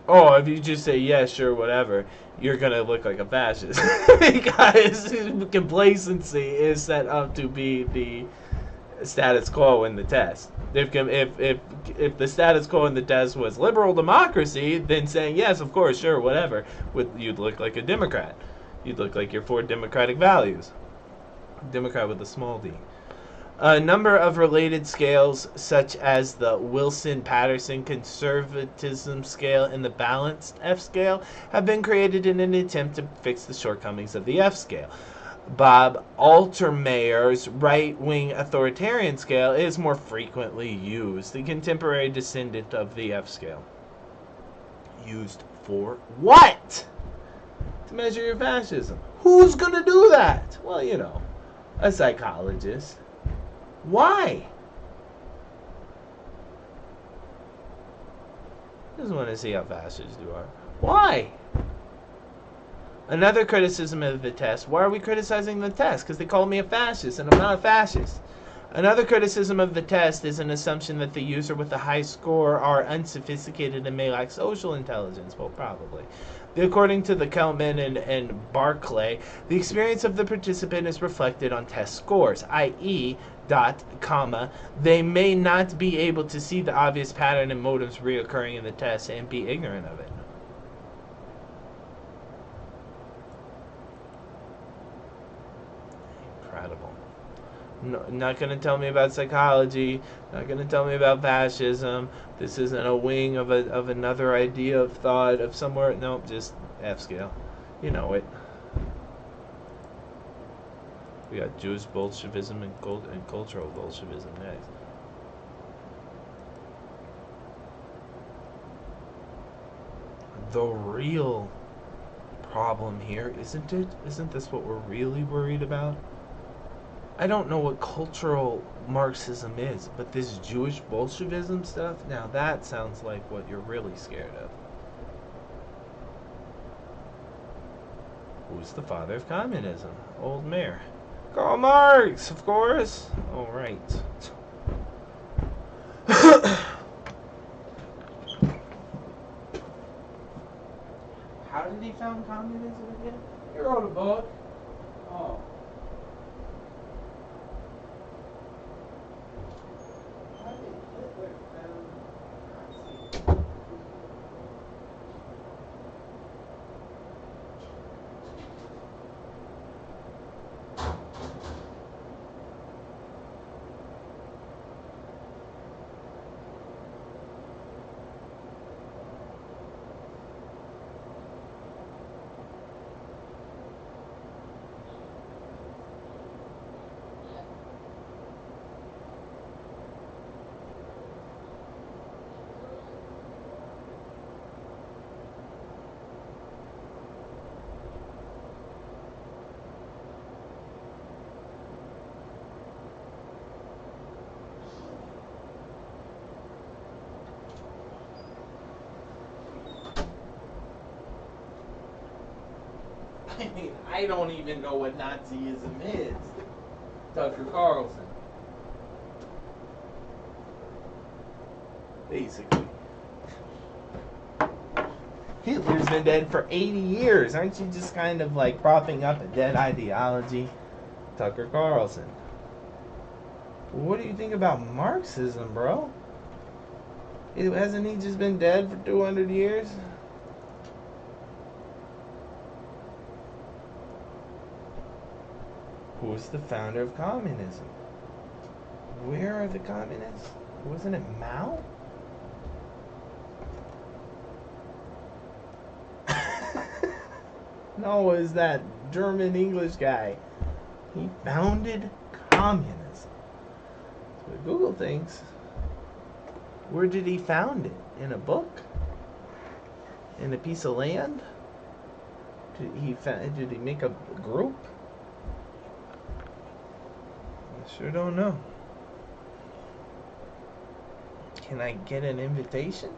Oh, if you just say, yeah, sure, whatever, you're going to look like a fascist. Because complacency is set up to be the status quo in the test. If the status quo in the test was liberal democracy, then saying, yes, of course, sure, whatever, you'd look like a Democrat. You'd look like you're for democratic values. Democrat with a small d. A number of related scales, such as the Wilson-Patterson conservatism scale and the balanced F scale, have been created in an attempt to fix the shortcomings of the F scale. Bob Altermeyer's right-wing authoritarian scale is more frequently used, the contemporary descendant of the F scale. Used for what? To measure your fascism. Who's going to do that? Well, you know, a psychologist. Why? Just want to see how fascist you are. Why? Another criticism of the test. Why are we criticizing the test? Because they call me a fascist, and I'm not a fascist. Another criticism of the test is an assumption that the user with a high score are unsophisticated and may lack social intelligence. Well, probably. According to the Kelman and Barclay, the experience of the participant is reflected on test scores, i.e., they may not be able to see the obvious pattern and motives reoccurring in the test and be ignorant of it. Incredible. No, not going to tell me about psychology, not going to tell me about fascism. This isn't a wing of another idea of thought of somewhere. Nope, just F scale. You know it. We got Jewish Bolshevism and cultural Bolshevism next. The real problem here, isn't it? Isn't this what we're really worried about? I don't know what cultural Marxism is, but this Jewish Bolshevism stuff, now that sounds like what you're really scared of. Who's the father of communism? Old Mayor. Karl Marx, of course. All right. How did he found communism again? He wrote a book. Oh. How did Hitler found Nazism? I mean, I don't even know what Nazism is. Tucker Carlson. Basically. Hitler's been dead for 80 years. Aren't you just kind of like propping up a dead ideology? Tucker Carlson. What do you think about Marxism, bro? Hasn't he just been dead for 200 years? Who's the founder of communism? Where are the communists? Wasn't it Mao? No, it was that German English guy. He founded communism. That's what Google thinks. Where did he found it? In a book? In a piece of land? Did he make a group? I sure don't know. Can I get an invitation?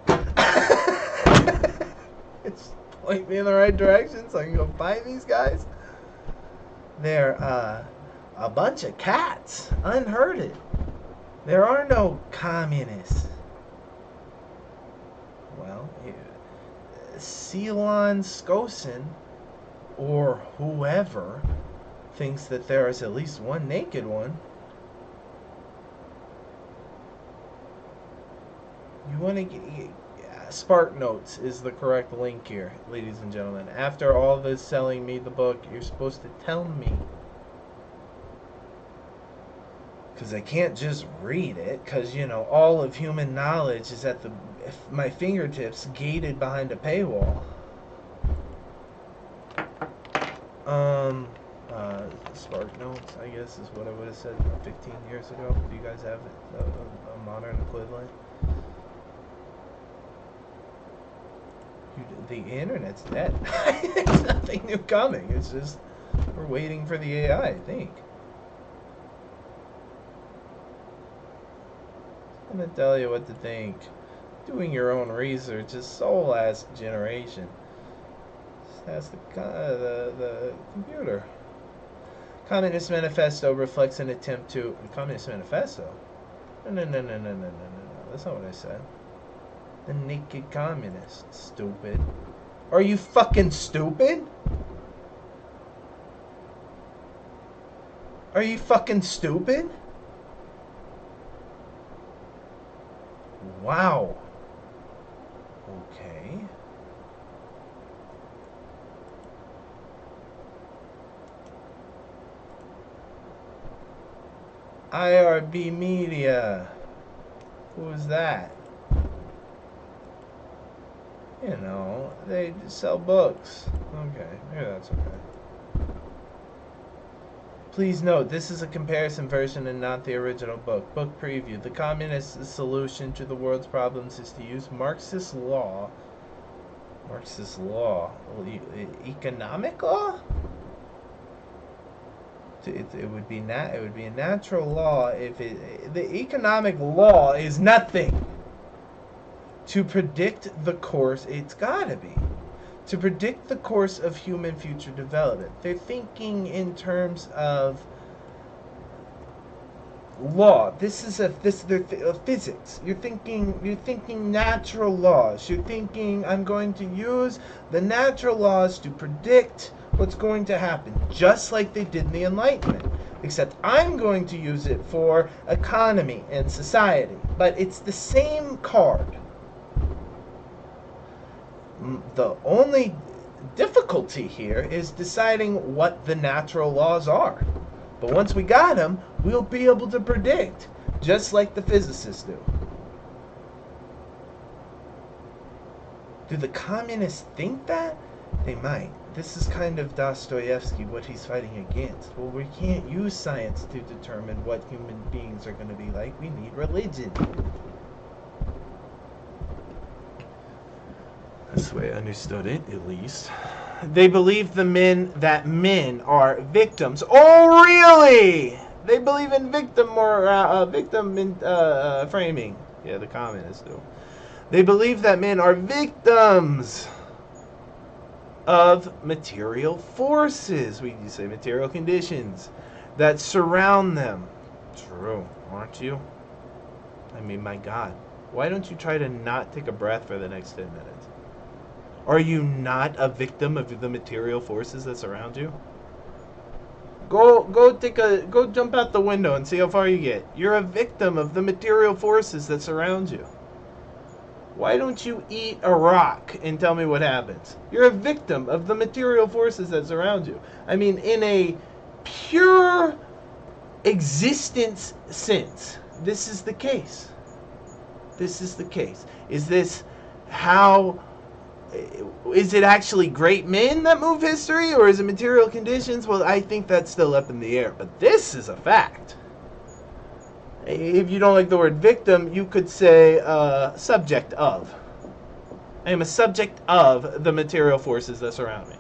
Just point me in the right direction so I can go find these guys. They're a bunch of cats. Unheard it. There are no communists. Well, Ceylon Skosin or whoever thinks that there is at least one naked one. You want to get Spark Notes is the correct link here, ladies and gentlemen. After all this selling me the book, you're supposed to tell me. Because I can't just read it, because, you know, all of human knowledge is at my fingertips, gated behind a paywall. Spark Notes, I guess, is what I would have said 15 years ago. Do you guys have a modern equivalent? The internet's dead. There's nothing new coming. It's just we're waiting for the AI, I think. I'm gonna tell you what to think. Doing your own research is so last generation. Just ask the computer. Communist Manifesto reflects an attempt to... Communist Manifesto? No. That's not what I said. The naked communist, stupid. Are you fucking stupid? Are you fucking stupid? Wow. Okay. IRB Media. Who's that? You know, they sell books. Okay, maybe that's okay. Please note, this is a comparison version and not the original book. Book preview. The communist solution to the world's problems is to use Marxist law. Marxist law? Economic law? It would be a natural law if the economic law is nothing. To predict the course, it's gotta be. To predict the course of human future development. They're thinking in terms of law. This is physics. You're thinking natural laws. You're thinking I'm going to use the natural laws to predict what's going to happen, just like they did in the Enlightenment. Except I'm going to use it for economy and society. But it's the same card. The only difficulty here is deciding what the natural laws are. But once we got them, we'll be able to predict, just like the physicists do. Do the communists think that? They might. This is kind of Dostoevsky, what he's fighting against. Well, we can't use science to determine what human beings are going to be like. We need religion. That's the way I understood it, at least. They believe that men are victims. Oh, really? They believe in victim framing. Yeah, the communists do. They believe that men are victims of material forces. We say material conditions that surround them. True, aren't you? I mean, my God. Why don't you try to not take a breath for the next 10 minutes? Are you not a victim of the material forces that surround you? Go jump out the window and see how far you get. You're a victim of the material forces that surround you. Why don't you eat a rock and tell me what happens? You're a victim of the material forces that surround you. I mean, in a pure existence sense, this is the case. This is the case. Is this how... Is it actually great men that move history, or is it material conditions? Well, I think that's still up in the air. But this is a fact. If you don't like the word victim, you could say subject of. I am a subject of the material forces that surround me.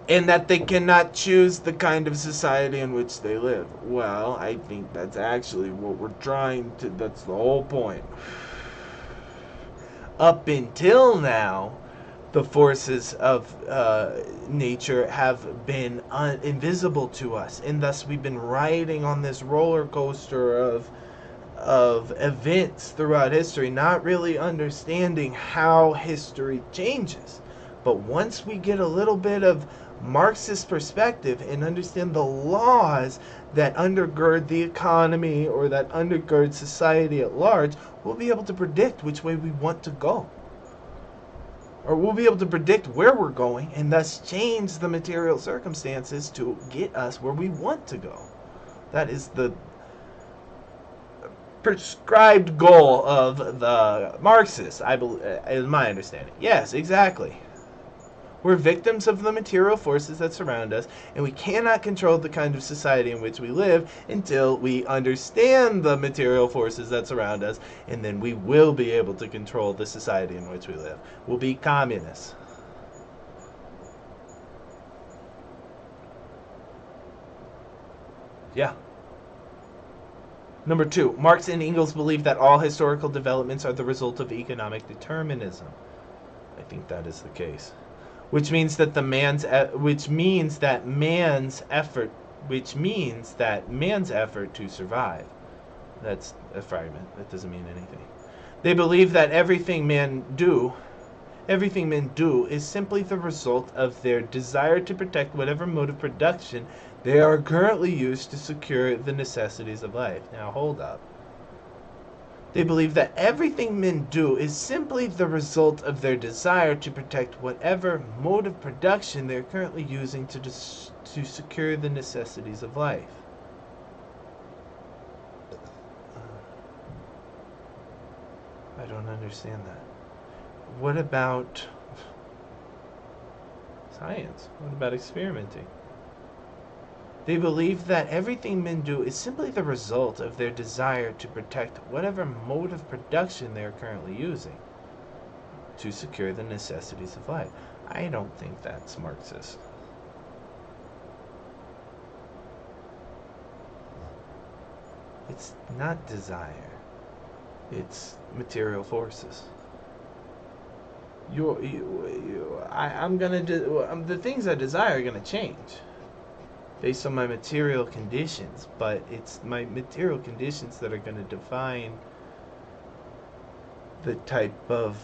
And that they cannot choose the kind of society in which they live. Well, I think that's actually what we're trying to... That's the whole point. Up until now, the forces of nature have been invisible to us. And thus we've been riding on this roller coaster of events throughout history, not really understanding how history changes. But once we get a little bit of Marxist perspective and understand the laws that undergird the economy or that undergird society at large, we'll be able to predict which way we want to go. Or we'll be able to predict where we're going and thus change the material circumstances to get us where we want to go. That is the prescribed goal of the Marxists, I believe, is my understanding. Yes, exactly. We're victims of the material forces that surround us, and we cannot control the kind of society in which we live until we understand the material forces that surround us, and then we will be able to control the society in which we live. We'll be communists. Yeah. Number 2, Marx and Engels believe that all historical developments are the result of economic determinism. I think that is the case. Which means that man's effort to survive. That's a fragment. That doesn't mean anything. They believe that everything men do is simply the result of their desire to protect whatever mode of production they are currently used to secure the necessities of life. Now hold up. They believe that everything men do is simply the result of their desire to protect whatever mode of production they're currently using to secure the necessities of life. I don't understand that. What about science? What about experimenting? They believe that everything men do is simply the result of their desire to protect whatever mode of production they are currently using to secure the necessities of life. I don't think that's Marxist. It's not desire. It's material forces. The things I desire are gonna change based on my material conditions, but it's my material conditions that are going to define the type of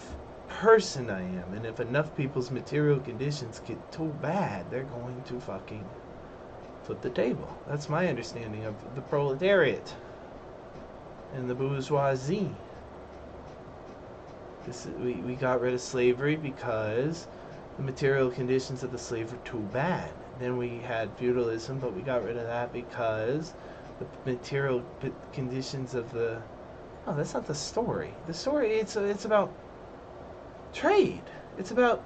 person I am. And if enough people's material conditions get too bad, they're going to fucking flip the table. That's my understanding of the proletariat and the bourgeoisie. We got rid of slavery because the material conditions of the slave were too bad. Then we had feudalism, but we got rid of that because the material conditions of the... Oh, that's not the story. The story, it's about trade. It's about...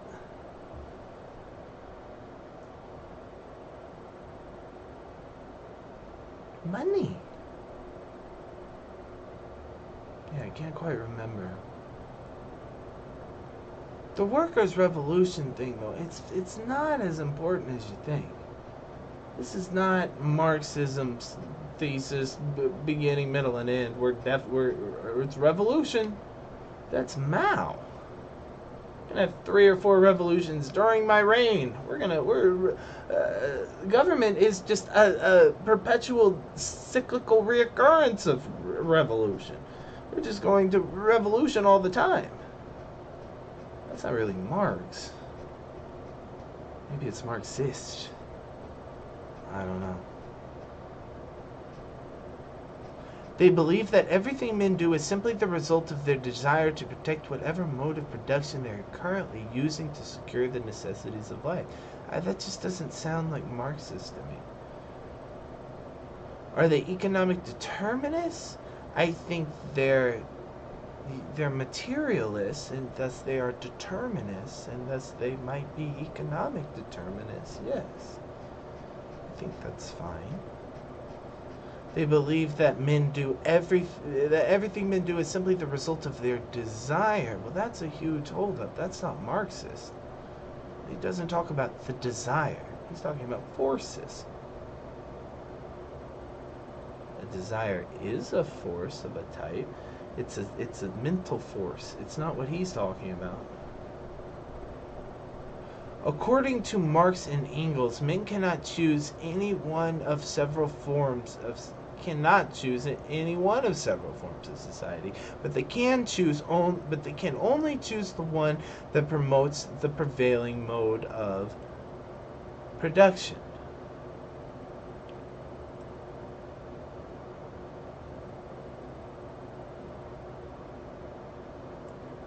money. Yeah, I can't quite remember. The workers' revolution thing, though, it's not as important as you think. This is not Marxism's thesis, beginning, middle, and end. It's revolution. That's Mao. We're gonna have 3 or 4 revolutions during my reign. Government is just a perpetual cyclical reoccurrence of revolution. We're just going to revolution all the time. That's not really Marx. Maybe it's Marxist. I don't know. They believe that everything men do is simply the result of their desire to protect whatever mode of production they are currently using to secure the necessities of life. That just doesn't sound like Marxist to me. Are they economic determinists? I think they're materialists, and thus they are determinists, and thus they might be economic determinists. Yes, I think that's fine. They believe that everything men do is simply the result of their desire. Well, that's a huge holdup. That's not Marxist. He doesn't talk about the desire. He's talking about forces. A desire is a force of a type. It's a mental force. It's not what he's talking about. According to Marx and Engels, men cannot choose any one of several forms of society, but they can only choose the one that promotes the prevailing mode of production.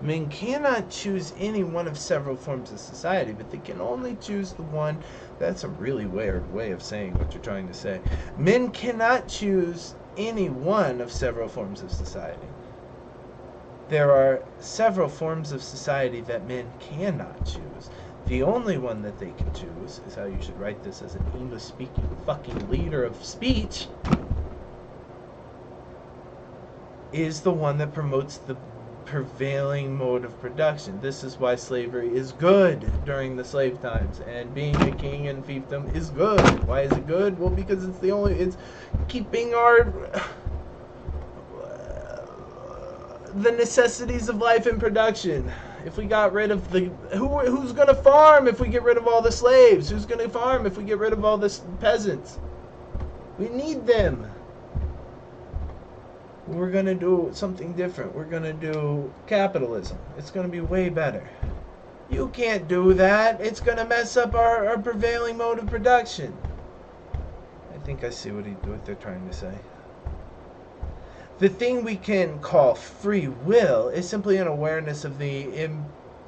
Men cannot choose any one of several forms of society, but they can only choose the one. That's a really weird way of saying what you're trying to say. Men cannot choose any one of several forms of society. There are several forms of society that men cannot choose. The only one that they can choose is how you should write this as an English-speaking fucking leader of speech, is the one that promotes the prevailing mode of production. This is why slavery is good during the slave times, and being a king and fiefdom is good. Why is it good? Well, because it's keeping the necessities of life in production. If we got rid of who's gonna farm if we get rid of all the slaves? Who's gonna farm if we get rid of all the peasants? We need them. We're gonna do something different. We're gonna do capitalism. It's gonna be way better. You can't do that. It's gonna mess up our prevailing mode of production. I think I see what they're trying to say. The thing we can call free will is simply an awareness of the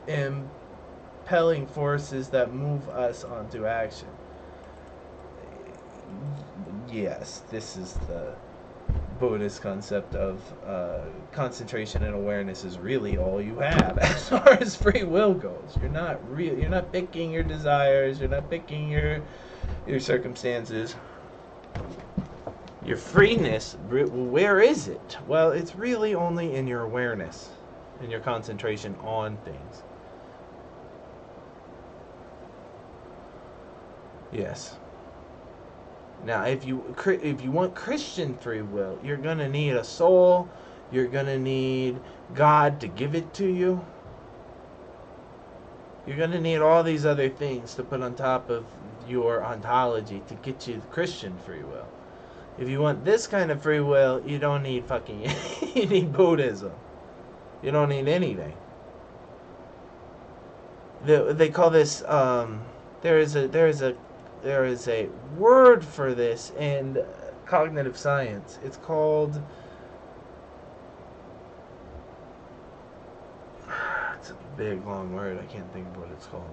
impelling forces that move us onto action. Yes, this is the Buddhist concept of concentration and awareness is really all you have as far as free will goes. You're not picking your desires, you're not picking your circumstances. Your freeness, where is it? Well, it's really only in your awareness, in your concentration on things. Yes. Now, if you want Christian free will, you're going to need a soul. You're going to need God to give it to you. You're going to need all these other things to put on top of your ontology to get you the Christian free will. If you want this kind of free will, you don't need you need Buddhism. You don't need anything. They call this, there is a word for this in cognitive science. It's called, it's a big long word, I can't think of what it's called.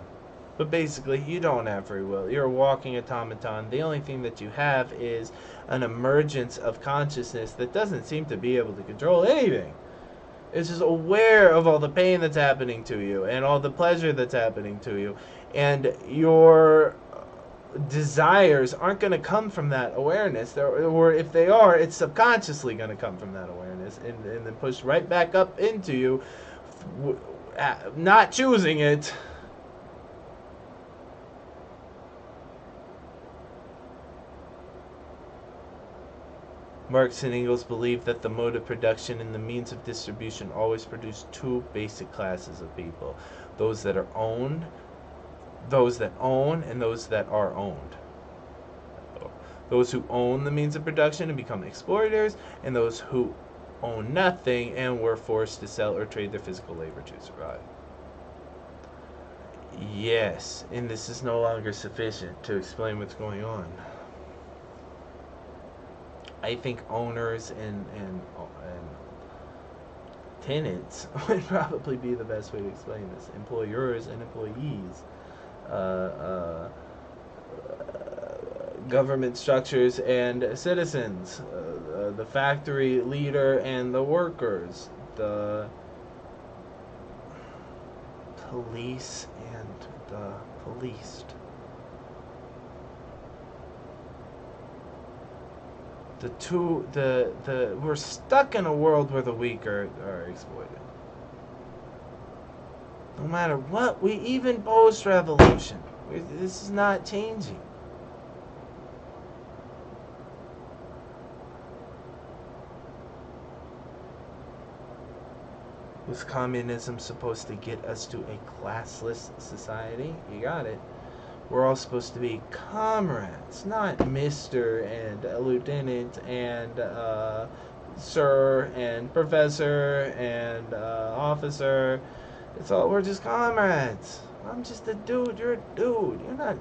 But basically, you don't have free will. You're a walking automaton. The only thing that you have is an emergence of consciousness that doesn't seem to be able to control anything. It's just aware of all the pain that's happening to you and all the pleasure that's happening to you. And your desires aren't going to come from that awareness. Or if they are, it's subconsciously going to come from that awareness and then push right back up into you, not choosing it. Marx and Engels believed that the mode of production and the means of distribution always produce two basic classes of people: those that own, and those that are owned. Those who own the means of production and become exploiters, and those who own nothing and were forced to sell or trade their physical labor to survive. Yes, and this is no longer sufficient to explain what's going on. I think owners and tenants would probably be the best way to explain this. Employers and employees. Government structures and citizens. The factory leader and the workers. The police and the policed. We're stuck in a world where the weak are exploited. No matter what, even post-revolution, this is not changing. Was communism supposed to get us to a classless society? You got it. We're all supposed to be comrades, not Mr. and Lieutenant and Sir and Professor and Officer. We're just comrades. I'm just a dude. You're a dude. You're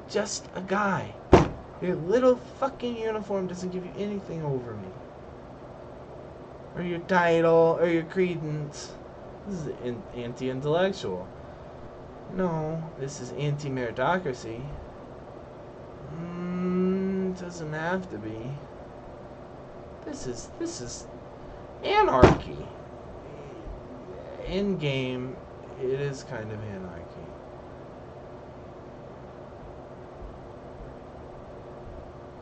just a guy. Your little fucking uniform doesn't give you anything over me. Or your title, or your credence. This is anti-intellectual. No, this is anti-meritocracy. Doesn't have to be. This is anarchy. In game, it is kind of anarchy.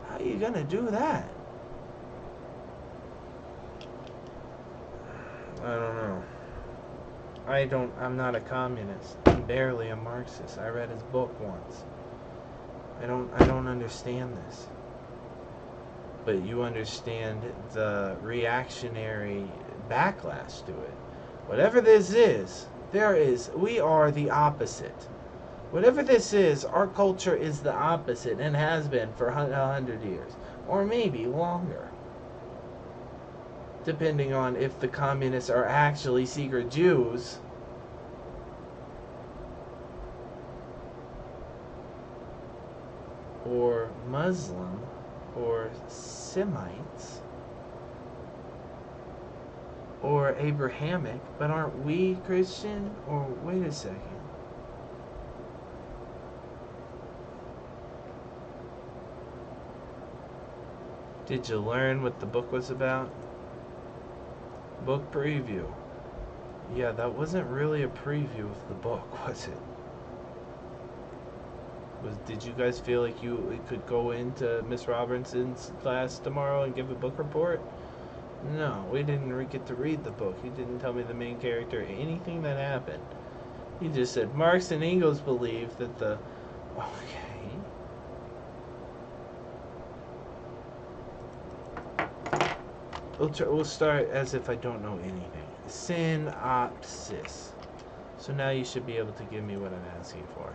How are you gonna do that? I don't know. I'm not a communist. I'm barely a Marxist. I read his book once. I don't understand this. But you understand the reactionary backlash to it. Whatever this is, we are the opposite. Whatever this is, our culture is the opposite and has been for 100 years. Or maybe longer. Depending on if the communists are actually secret Jews. Or Muslim. Or Semites. Or Abrahamic. But aren't we Christian? Or wait a second. Did you learn what the book was about? Book preview. Yeah, that wasn't really a preview of the book, was it? Did you guys feel like you could go into Miss Robinson's class tomorrow and give a book report? No, we didn't get to read the book. He didn't tell me the main character, anything that happened. He just said, Marx and Engels believe that the... Okay. We'll start as if I don't know anything. Synopsis. So now you should be able to give me what I'm asking for.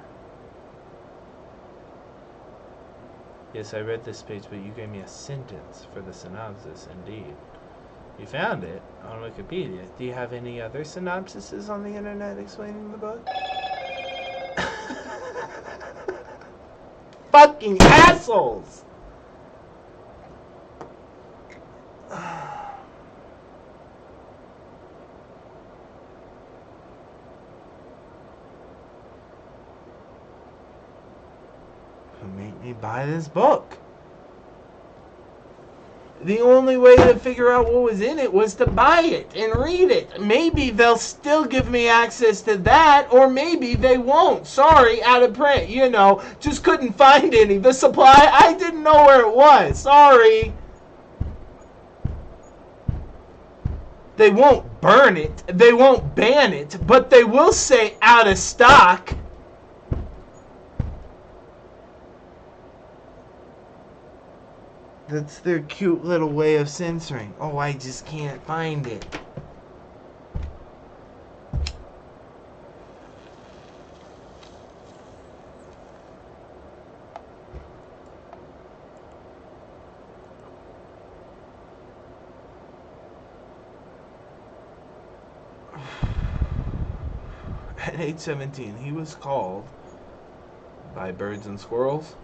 Yes, I read this page, but you gave me a sentence for the synopsis, indeed. You found it on Wikipedia. Do you have any other synopsises on the internet explaining the book? Fucking assholes! Make me buy this book. The only way to figure out what was in it was to buy it and read it. Maybe they'll still give me access to that, or maybe they won't. Sorry, out of print. You know, just couldn't find any. The supply, I didn't know where it was. Sorry. They won't burn it. They won't ban it. But they will say out of stock. That's their cute little way of censoring. Oh, I just can't find it. At age 17, he was called by birds and squirrels.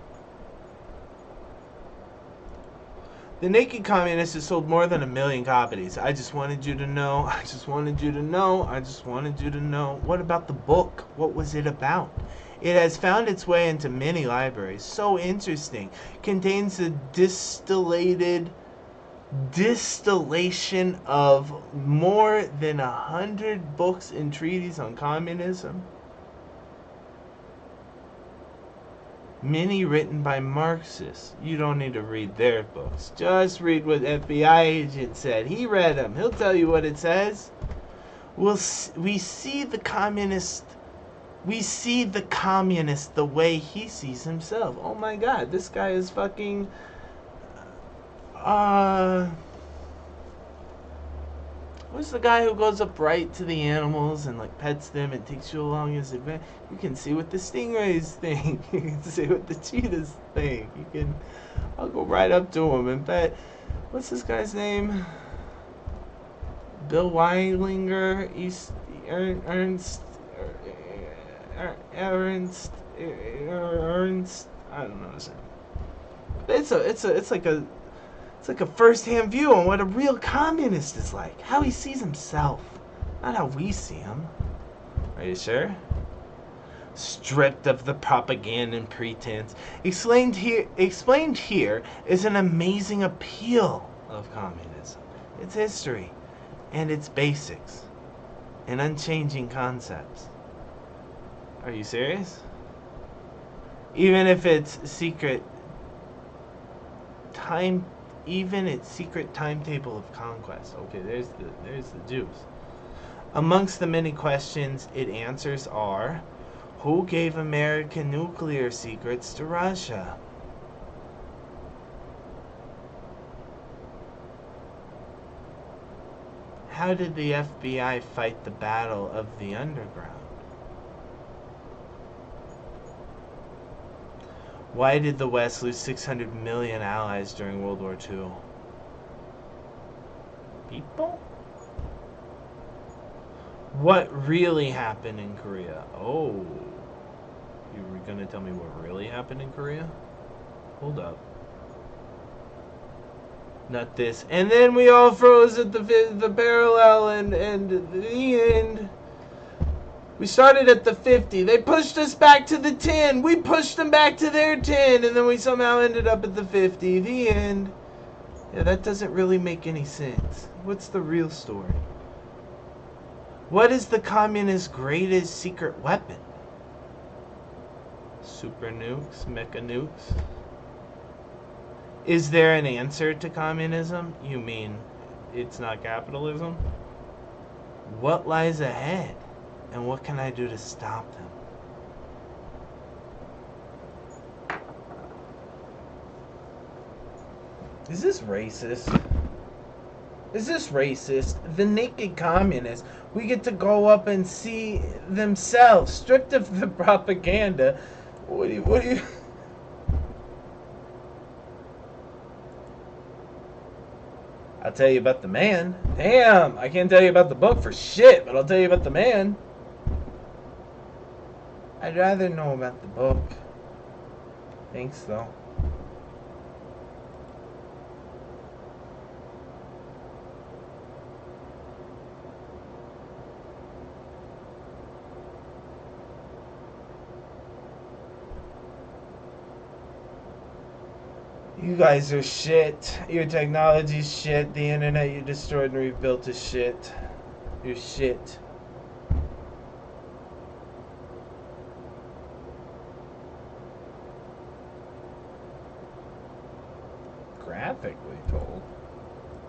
The Naked Communist has sold more than 1 million copies. I just wanted you to know. I just wanted you to know. I just wanted you to know. What about the book? What was it about? It has found its way into many libraries. So interesting. Contains a distillation of more than 100 books and treatises on communism. Many written by Marxists. You don't need to read their books. Just read what FBI agent said. He read them. He'll tell you what it says. We see the communist. We see the communist the way he sees himself. Oh my God, this guy is fucking. Who's the guy who goes up right to the animals and like pets them and takes you along his adventure? You can see what the stingrays think. You can see what the cheetahs think. I'll go right up to him and pet. What's this guy's name? Bill Weilinger, Ernst. I don't know his name. It's like a first-hand view on what a real communist is like. How he sees himself. Not how we see him. Are you sure? Stripped of the propaganda and pretense. Explained here is an amazing appeal of communism. Its history and its basics and unchanging concepts. Are you serious? Even if it's secret time, even its secret timetable of conquest. Okay, there's the juice. Amongst the many questions it answers are: who gave American nuclear secrets to Russia? How did the FBI fight the Battle of the Underground? Why did the West lose 600 million allies during World War II? People? What really happened in Korea? Oh. You were going to tell me what really happened in Korea? Hold up. Not this. And then we all froze at the parallel and the end. We started at the 50. They pushed us back to the 10. We pushed them back to their 10. And then we somehow ended up at the 50. The end. Yeah, that doesn't really make any sense. What's the real story? What is the communist greatest secret weapon? Super nukes? Mecha nukes? Is there an answer to communism? You mean it's not capitalism? What lies ahead? And what can I do to stop them? Is this racist? Is this racist? The naked communists, we get to go up and see themselves, stripped of the propaganda. What do you... I'll tell you about the man. Damn, I can't tell you about the book for shit, but I'll tell you about the man. I'd rather know about the book. Thanks, though. You guys are shit. Your technology's shit. The internet you destroyed and rebuilt is shit. You're shit. Graphically told.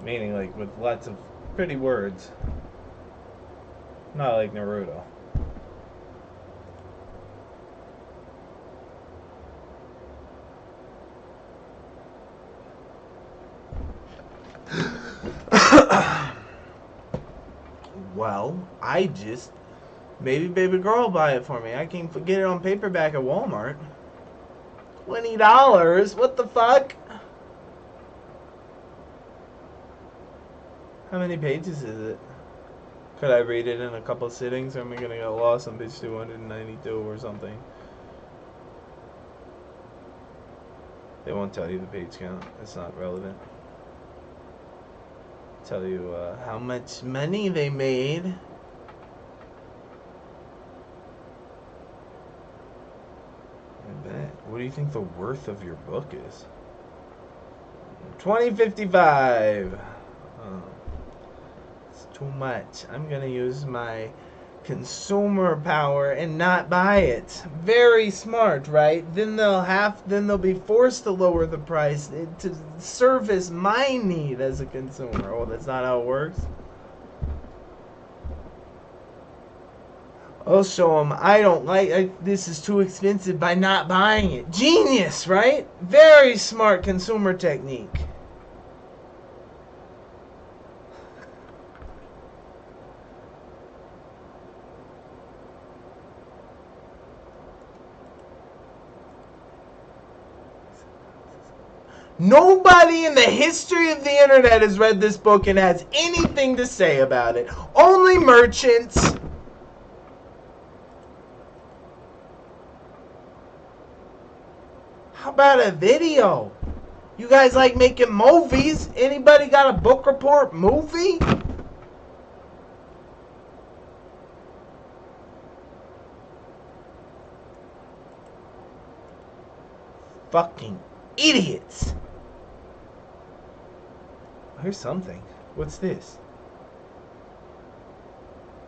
Meaning like with lots of pretty words. Not like Naruto. Well, I just... Maybe baby girl will buy it for me. I can get it on paperback at Walmart. $20? What the fuck? How many pages is it? Could I read it in a couple sittings, or am I gonna get lost on page 292 or something? They won't tell you the page count. It's not relevant. Tell you how much money they made. I bet. What do you think the worth of your book is? $20.55. Oh, it's too much. I'm gonna use my consumer power and not buy it. Very smart, right? Then they'll be forced to lower the price to service my need as a consumer. Oh, that's not how it works. I'll show them I don't like this is too expensive by not buying it. Genius, right? Very smart consumer technique. Nobody in the history of the internet has read this book and has anything to say about it. Only merchants. How about a video? You guys like making movies? Anybody got a book report movie? Fucking idiots. here's something. What's this?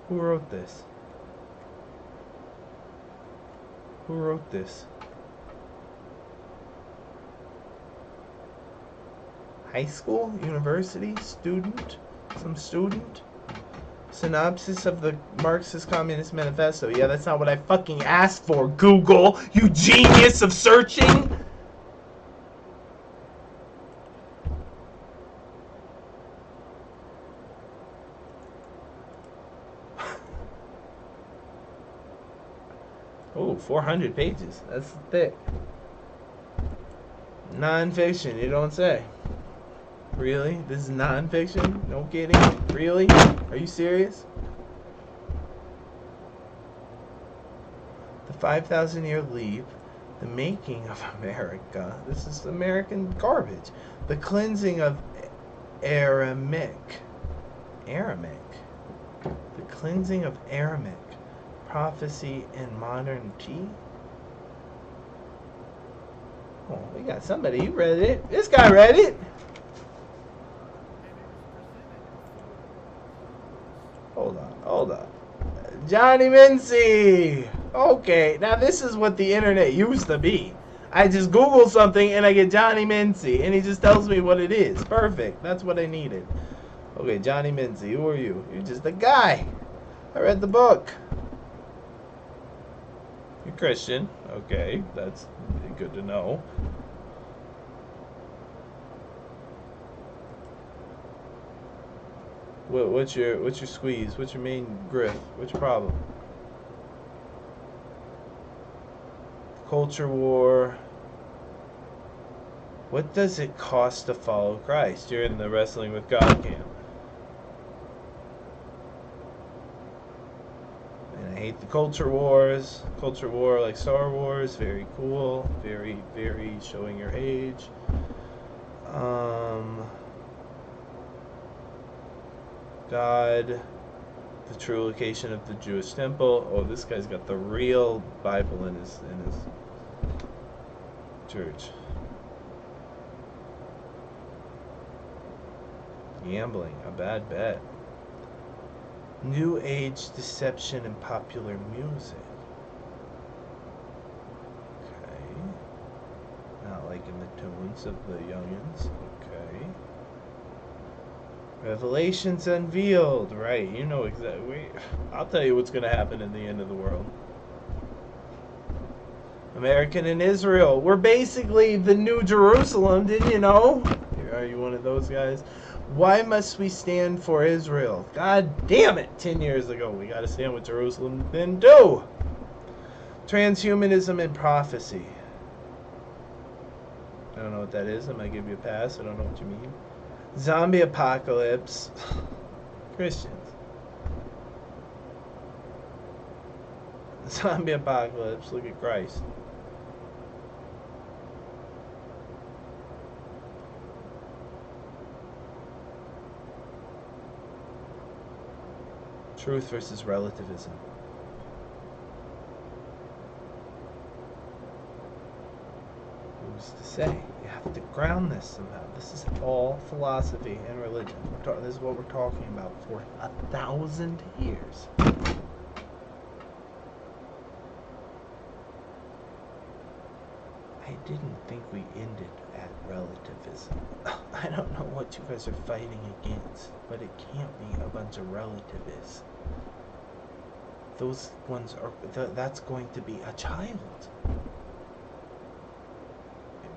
Who wrote this? Who wrote this? High school? University? Student? Some student? Synopsis of the Marxist Communist Manifesto. Yeah, that's not what I fucking asked for, Google! You genius of searching! Oh, 400 pages. That's thick. Non-fiction, you don't say. Really? This is non-fiction? No kidding? Really? Are you serious? The 5,000-year leap, the making of America. This is American garbage. The cleansing of Aramaic. The cleansing of Aramaic. Prophecy and modernity. Oh, we got somebody. You read it. This guy read it. Hold on. Johnny Mincy. Okay, now this is what the internet used to be. I just Google something and I get Johnny Mincy, and he just tells me what it is. Perfect. That's what I needed. Okay, Johnny Mincy. Who are you? You're just a guy. I read the book. You're Christian. Okay, that's good to know. What's your squeeze? What's your main grift? What's your problem? Culture war. What does it cost to follow Christ? You're in the Wrestling with God camp. And I hate the culture wars. Culture war like Star Wars. Very cool. Very, very showing your age. God, the true location of the Jewish temple. Oh, this guy's got the real Bible in his church. Gambling, a bad bet. New Age deception in popular music. Okay. Not liking the tunes of the youngins. Okay. Revelations unveiled. Right, you know exactly. I'll tell you what's going to happen in the end of the world. American and Israel. We're basically the New Jerusalem, didn't you know? Are you one of those guys? Why must we stand for Israel? God damn it! 10 years ago, we got to stand with Jerusalem. Then do! Transhumanism and prophecy. I don't know what that is. I might give you a pass. I don't know what you mean. Zombie apocalypse. Christians. Zombie apocalypse. Look at Christ. Truth versus relativism. Who's to say? You have to ground this somehow. This is all philosophy and religion. This is what we're talking about for 1,000 years. I didn't think we ended at relativism. I don't know what you guys are fighting against, but it can't be a bunch of relativists. Those ones are, that's going to be a child.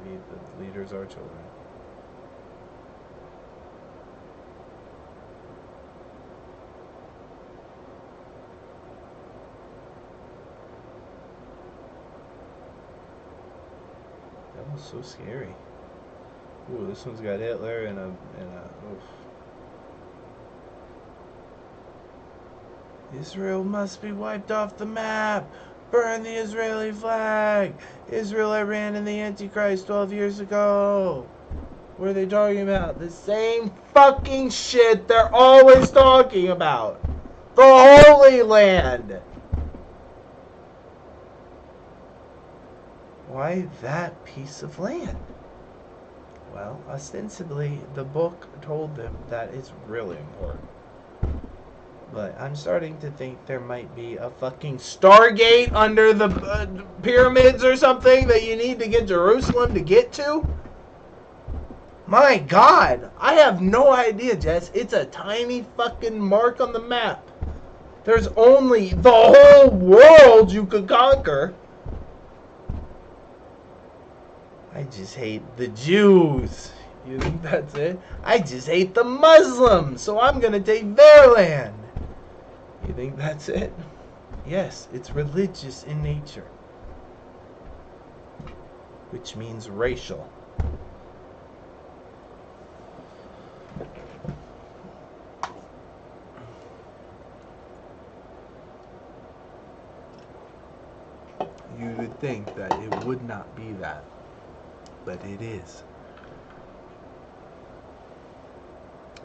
Maybe the leaders are children. That was so scary. Ooh, this one's got Hitler and a oof. Israel must be wiped off the map. Burn the Israeli flag. Israel, Iran, and the Antichrist 12 years ago. What are they talking about? The same fucking shit they're always talking about. The Holy Land. Why that piece of land? Well, ostensibly, the book told them that it's really important. But I'm starting to think there might be a fucking Stargate under the pyramids or something that you need to get Jerusalem to get to. My God, I have no idea, Jess. It's a tiny fucking mark on the map. There's only the whole world you could conquer. I just hate the Jews. You think that's it? I just hate the Muslims, so I'm gonna take their land. You think that's it? Yes, it's religious in nature. Which means racial. You would think that it would not be that, but it is.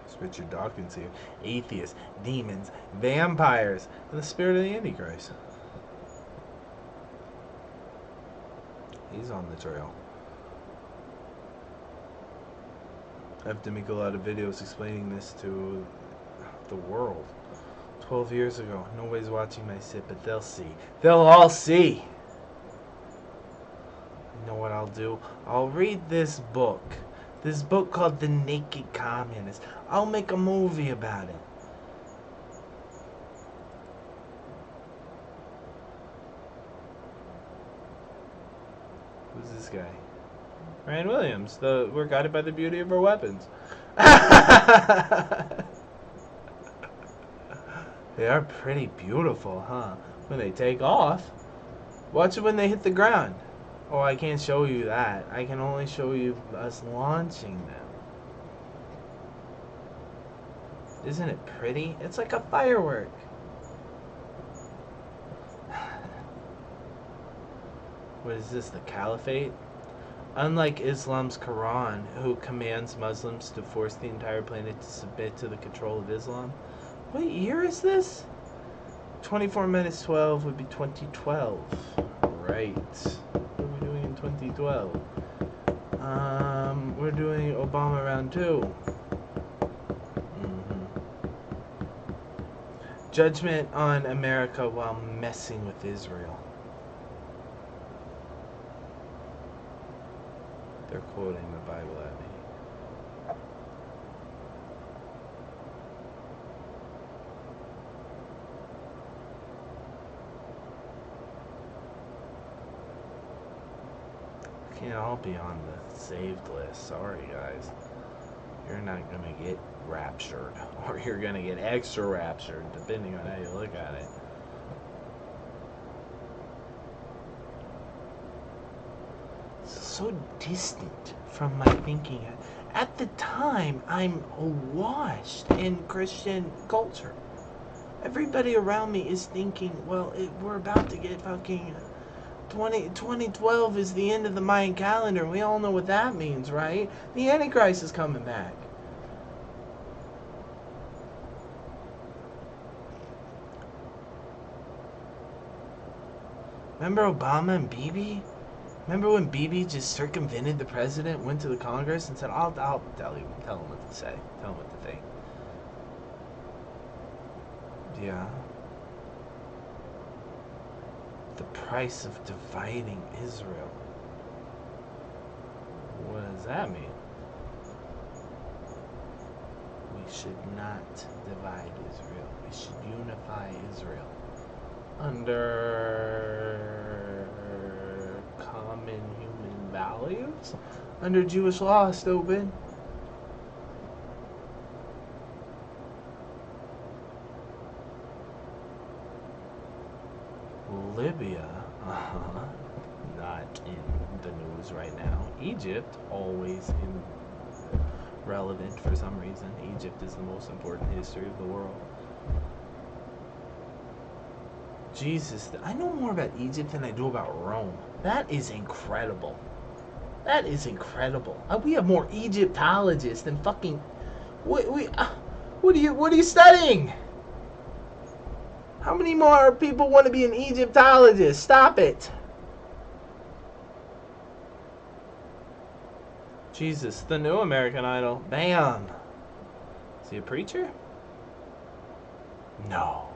It's Richard Dawkins here. Atheists, demons, vampires, and the spirit of the Antichrist. He's on the trail. I have to make a lot of videos explaining this to the world. 12 years ago. Nobody's watching my sit, but they'll see. They'll all see. You know what I'll do? I'll read this book. This book called The Naked Communist. I'll make a movie about it. Who's this guy? Ryan Williams. We're guided by the beauty of our weapons. They are pretty beautiful, huh? When they take off. Watch it when they hit the ground. Oh, I can't show you that. I can only show you us launching them. Isn't it pretty? It's like a firework. What is this, the Caliphate? Unlike Islam's Quran, who commands Muslims to force the entire planet to submit to the control of Islam. What year is this? 24 minus 12 would be 2012. Right. What are we doing in 2012? We're doing Obama round 2. Judgment on America while messing with Israel. They're quoting the Bible at me. Can't all be on the saved list. Sorry, guys. You're not gonna get raptured, or you're gonna get extra raptured, depending on how you look at it. So distant from my thinking. At the time, I'm awash in Christian culture. Everybody around me is thinking, well, we're about to get fucking 2012 is the end of the Mayan calendar. We all know what that means, right? The Antichrist is coming back. Remember Obama and Bibi? Remember when Bibi just circumvented the president, went to the Congress and said, I'll tell him what to say. Tell him what to think. Yeah. The price of dividing Israel. What does that mean? We should not divide Israel. We should unify Israel under common human values, under Jewish law, stupid. Libya, not in the news right now. Egypt, always relevant for some reason. Egypt is the most important history of the world. Jesus, I know more about Egypt than I do about Rome. That is incredible. That is incredible. We have more Egyptologists than fucking. What are you studying? How many more people want to be an Egyptologist? Stop it. Jesus, the new American Idol. Bam! Is he a preacher? No.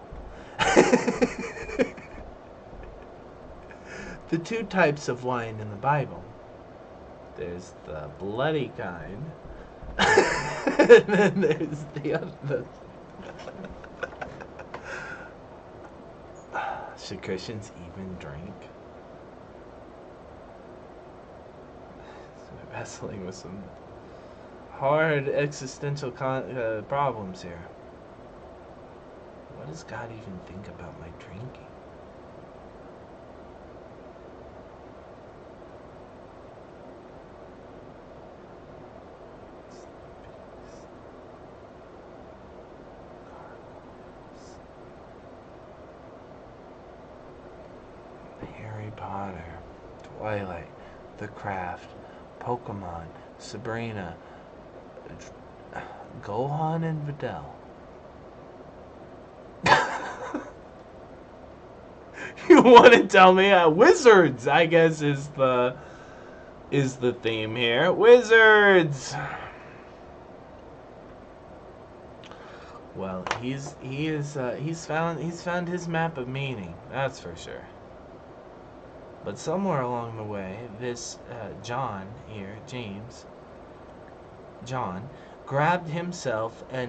The two types of wine in the Bible. There's the bloody kind. And then there's the other. Should Christians even drink? So we're wrestling with some hard existential problems here. What does God even think about my drinking? Harry Potter, Twilight, The Craft, Pokemon, Sabrina, Gohan and Videl. You want to tell me Wizards, I guess, is the theme here. Wizards. Well, he's found his map of meaning. That's for sure. But somewhere along the way, this John here, John, grabbed himself a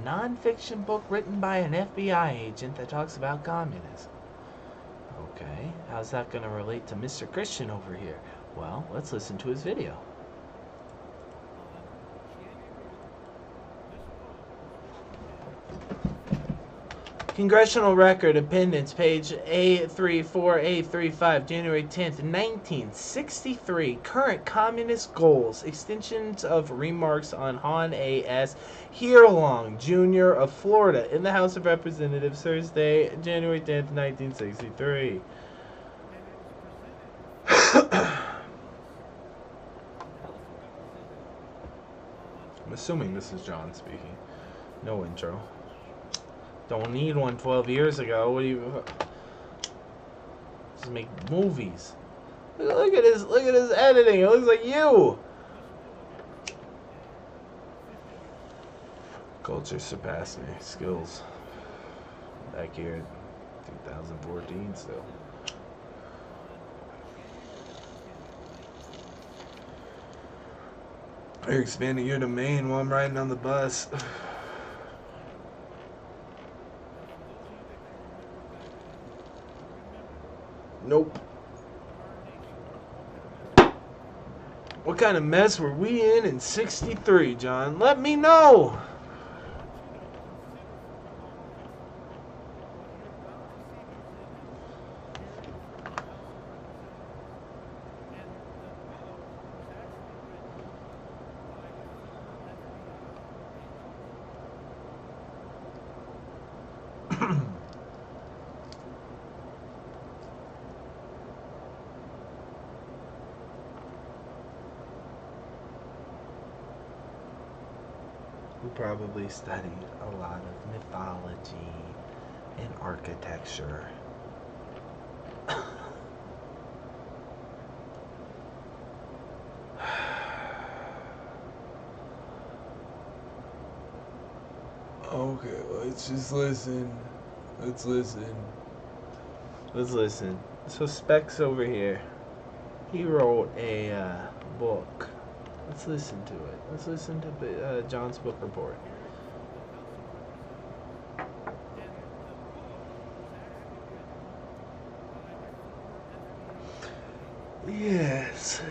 non-fiction book written by an FBI agent that talks about communism. Okay, how's that going to relate to Mr. Christian over here? Well, let's listen to his video. Congressional Record, Appendix, page A34A35, January 10th, 1963. Current Communist Goals. Extensions of remarks on Han A.S. Herlong, Jr. of Florida, in the House of Representatives, Thursday, January 10th, 1963. I'm assuming this is John speaking. No intro. Don't need one 12 years ago. What do you... Just make movies. Look at his editing. It looks like you. Culture surpassed me. Skills. Back here in 2014 still. You're expanding your domain while I'm riding on the bus. Nope. What kind of mess were we in 63, John? Let me know. Who probably studied a lot of mythology and architecture. Okay, let's just listen. Let's listen. So Specs over here, he wrote a book. Let's listen to it. Let's listen to John's book report. Yes.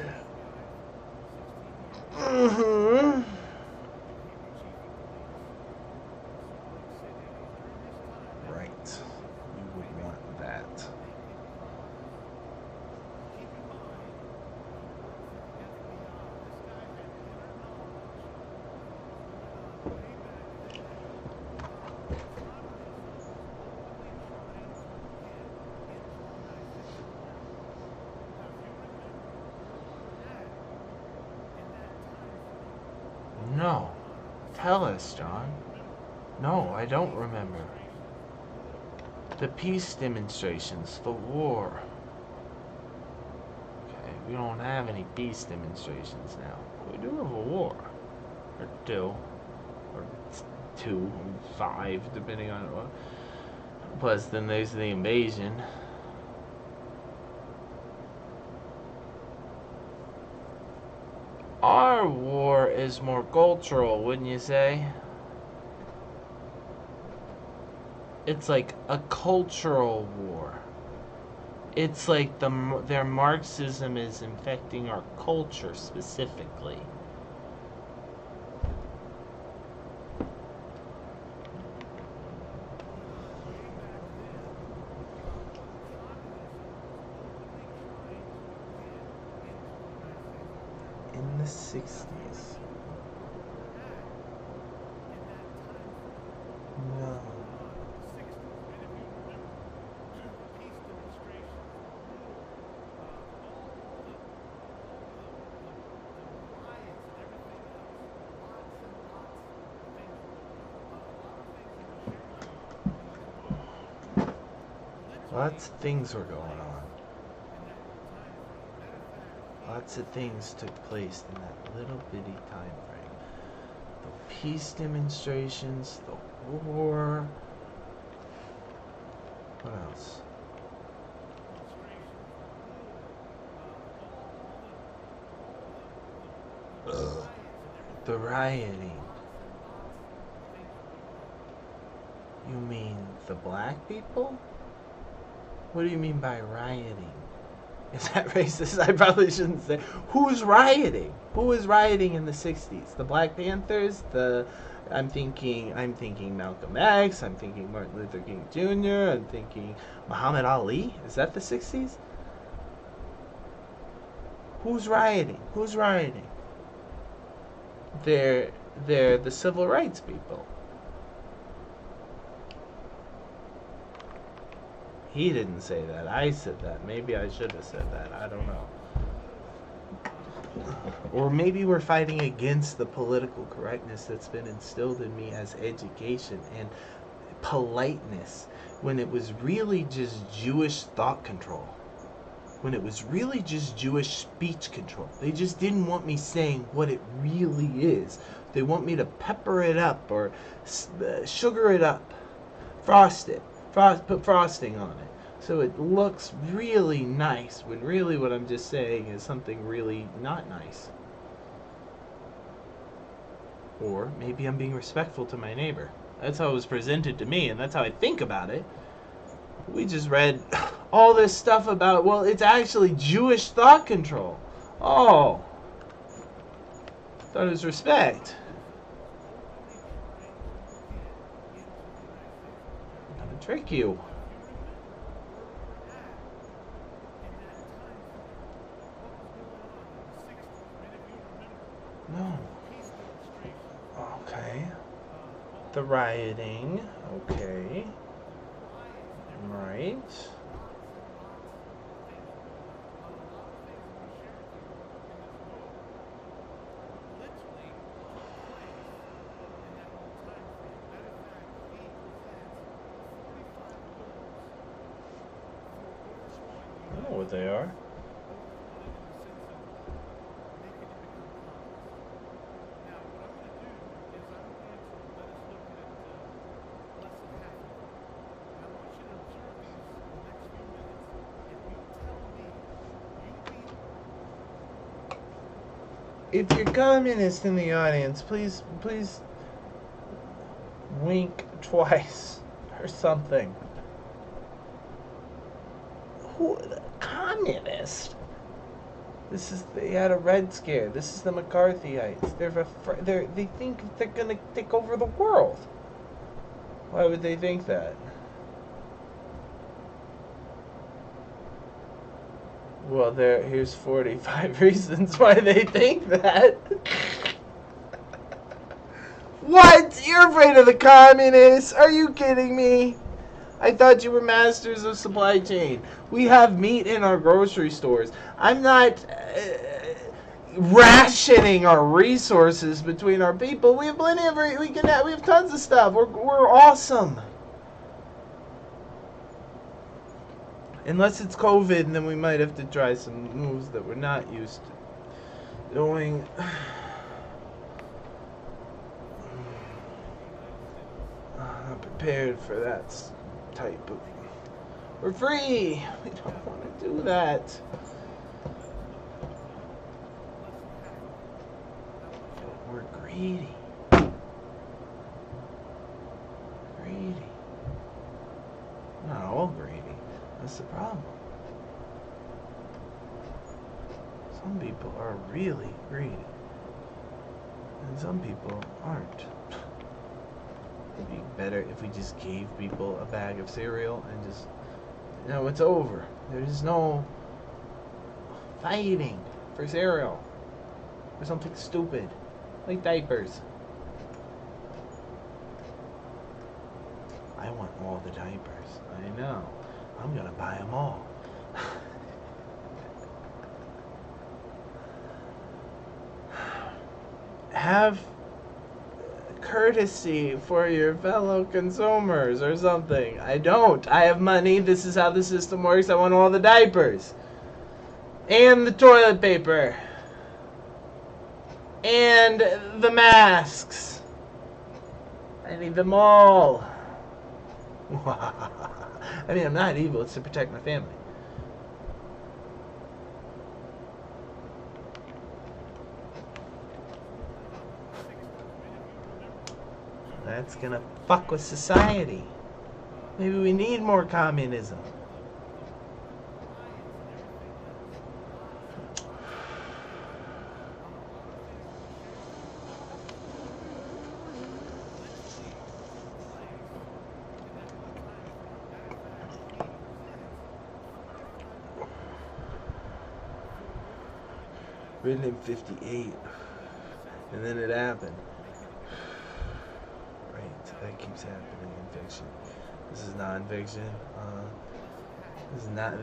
Mm-hmm. Right. You would want that. No. Tell us, John. No, I don't remember. The peace demonstrations, the war. Okay, we don't have any peace demonstrations now. We do have a war. Or two. Or 2, 5, depending on what. Plus, then there's the invasion. Our war is more cultural, wouldn't you say? It's like a cultural war. It's like their Marxism is infecting our culture specifically. In the 60s. No. Lots of things were going on. Lots of things took place in that little bitty time frame. The peace demonstrations, the war. What else? The rioting. You mean the black people? What do you mean by rioting? Is that racist? I probably shouldn't say. Who's rioting? Who was rioting in the 60s? The Black Panthers? I'm thinking Malcolm X. I'm thinking Martin Luther King Jr. I'm thinking Muhammad Ali. Is that the 60s? Who's rioting? Who's rioting? They're the civil rights people. He didn't say that. I said that. Maybe I should have said that. I don't know. Or maybe we're fighting against the political correctness that's been instilled in me as education and politeness, when it was really just Jewish thought control. When it was really just Jewish speech control. They just didn't want me saying what it really is. They want me to pepper it up or sugar it up, frost it. Put frosting on it so it looks really nice, when really what I'm just saying is something really not nice. Or maybe I'm being respectful to my neighbor. That's how it was presented to me, and that's how I think about it. We just read all this stuff about, well, it's actually Jewish thought control. Oh, thought it was respect. Trick you. No. Okay. The rioting. Okay. Right. I know what they are. If you're communist in the audience, please wink twice or something. Who, the communist? They had a Red Scare. This is the McCarthyites. They think they're gonna take over the world. Why would they think that? Well, here's 45 reasons why they think that. What? You're afraid of the communists? Are you kidding me? I thought you were masters of supply chain. We have meat in our grocery stores. I'm not rationing our resources between our people. We have plenty of we have tons of stuff. We're awesome. Unless it's COVID, and then we might have to try some moves that we're not used doing. I'm not prepared for that type of. We're free! We don't want to do that. But we're greedy. Greedy. Not all greedy. That's the problem. Some people are really greedy. And some people aren't. It'd be better if we just gave people a bag of cereal and just, it's over. There's no fighting for cereal or something stupid like diapers. I want all the diapers. I know. I'm gonna buy them all. Have courtesy for your fellow consumers or something. I don't. I have money. This is how the system works. I want all the diapers. And the toilet paper. And the masks. I need them all. I mean, I'm not evil. It's to protect my family. That's gonna fuck with society. Maybe we need more communism. Written in 58. And then it happened. That keeps happening in fiction. This is non-fiction.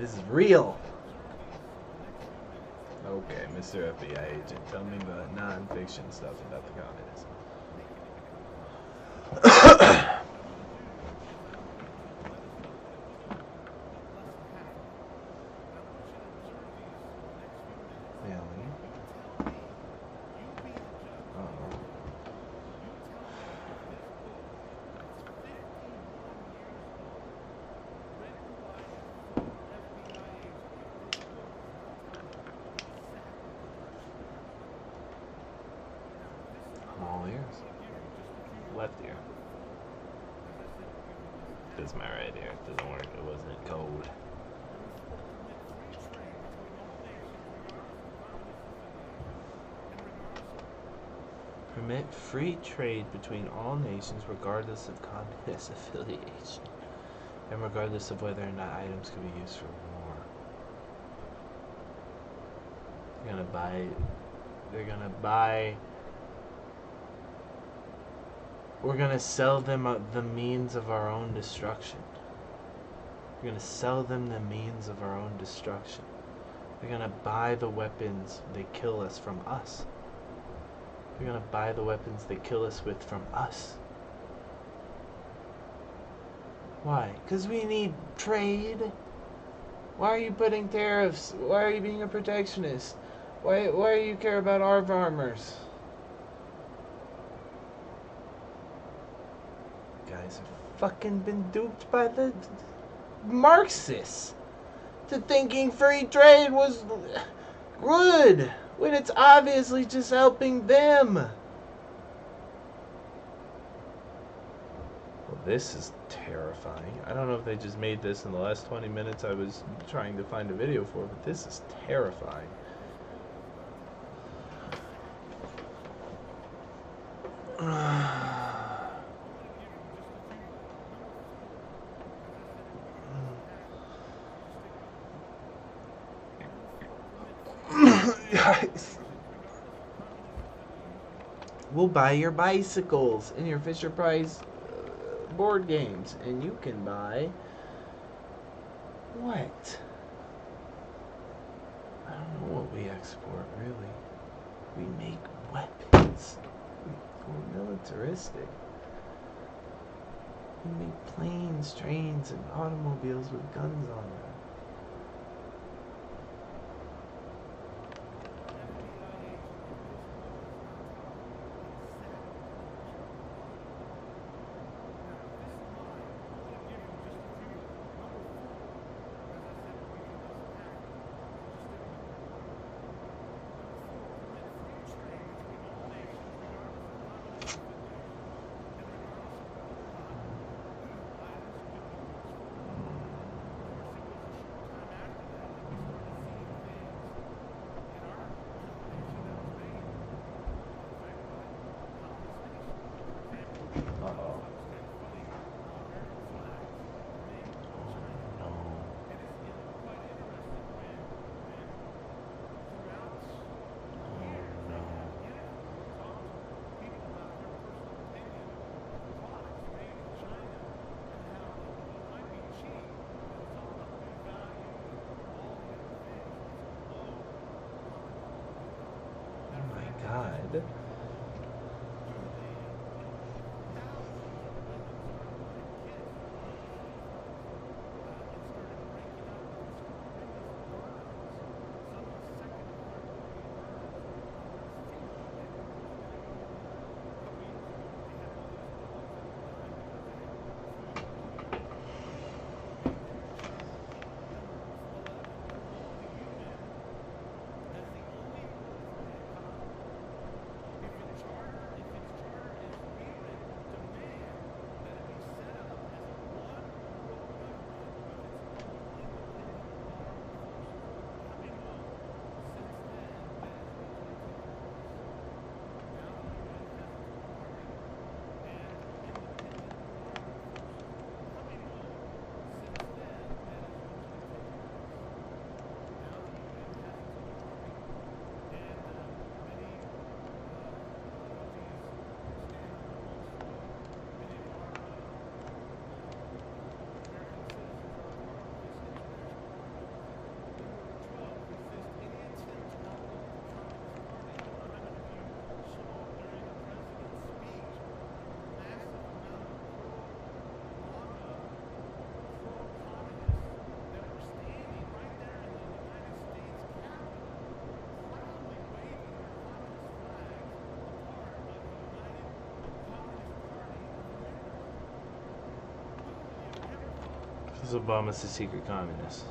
This is real. Okay, Mr. FBI agent, tell me about non-fiction stuff about the communism. All ears. Left ear. This is my right ear. It doesn't work. It wasn't code. Permit free trade between all nations regardless of communist affiliation and regardless of whether or not items can be used for war. They're gonna buy we're gonna sell them the means of our own destruction. We're gonna sell them the means of our own destruction. They're gonna buy the weapons they kill us from us. They're gonna buy the weapons they kill us with from us. Why? Because we need trade. Why are you putting tariffs? Why are you being a protectionist? Why do you care about our farmers? Guys have fucking been duped by the Marxists to thinking free trade was good when it's obviously just helping them. Well, this is terrifying. I don't know if they just made this in the last 20 minutes I was trying to find a video for, but this is terrifying. Guys, we'll buy your bicycles and your Fisher Price board games, and you can buy what? I don't know what we export, really. We make weapons. We're militaristic. We make planes, trains, and automobiles with guns on them. Because Obama's a secret communist.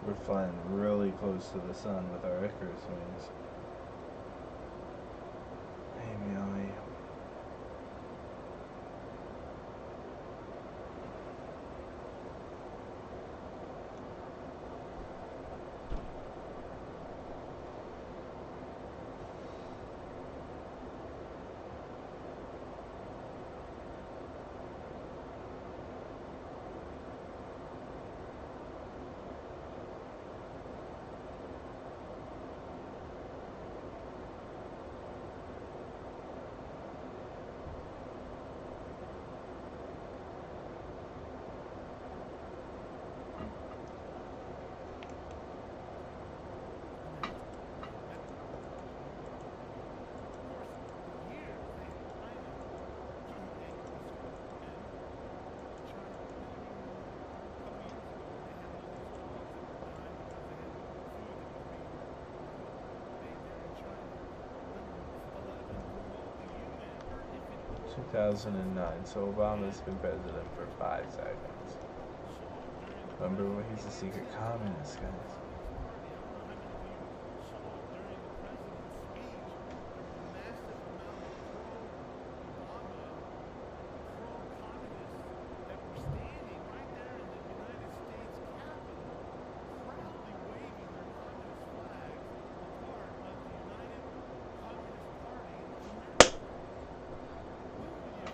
We're flying really close to the sun with our Icarus wings. Hey, Meowie. In 2009, so Obama's been president for 5 seconds. Remember when he's a secret communist, guys.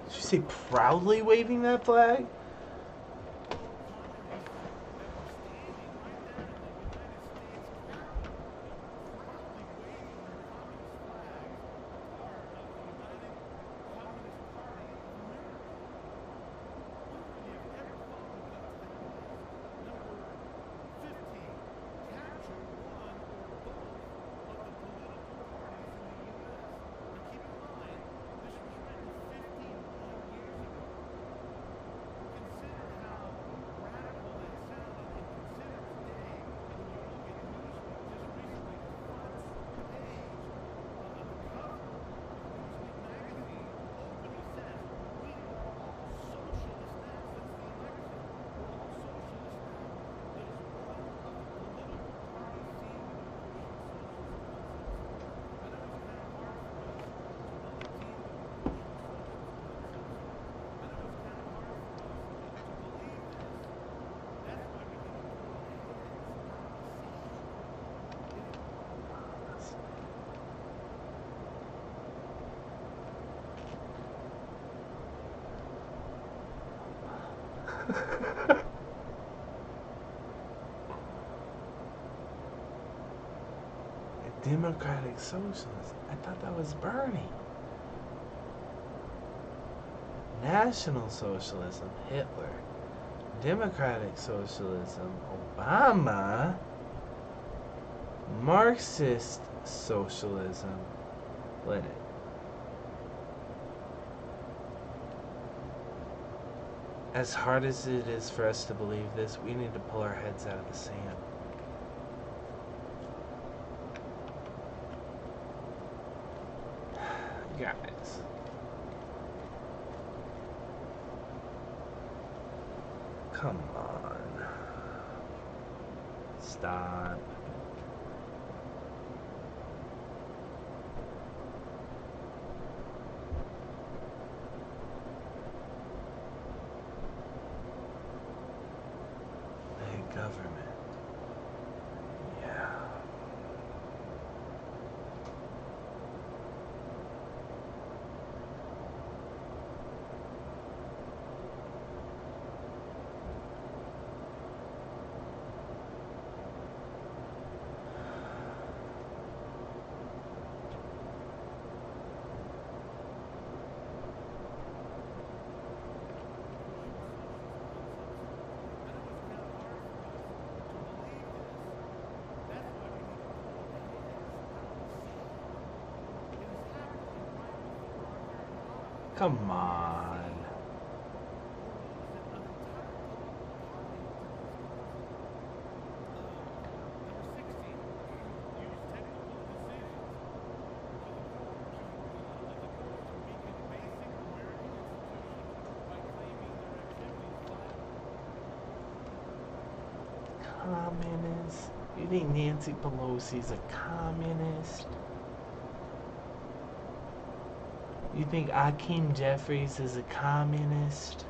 Did you say proudly waving that flag? Democratic socialism. I thought that was Bernie. National socialism, Hitler. Democratic socialism, Obama. Marxist socialism, Lenin. As hard as it is for us to believe this, we need to pull our heads out of the sand. Guys. Come on. Stop. Big government. Yeah. Come on. Communist? You think Nancy Pelosi's a communist? You think Hakeem Jeffries is a communist?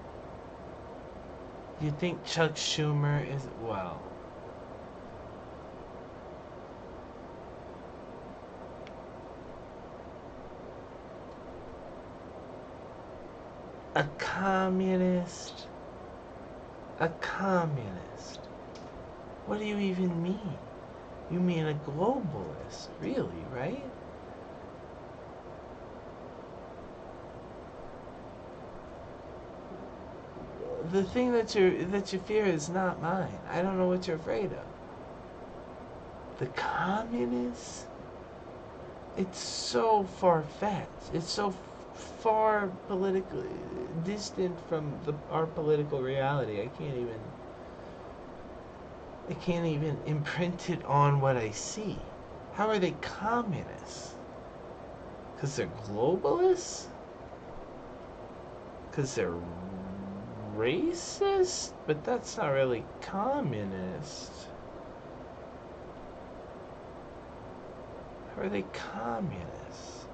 You think Chuck Schumer is, well, a communist? A communist? What do you even mean? You mean a globalist, really, right? The thing that you fear is not mine. I don't know what you're afraid of. The communists? It's so far-fetched. It's so far politically distant from our political reality. I can't even imprint it on what I see. How are they communists? Because they're globalists? Because they're racist? But that's not really communist. How are they communists?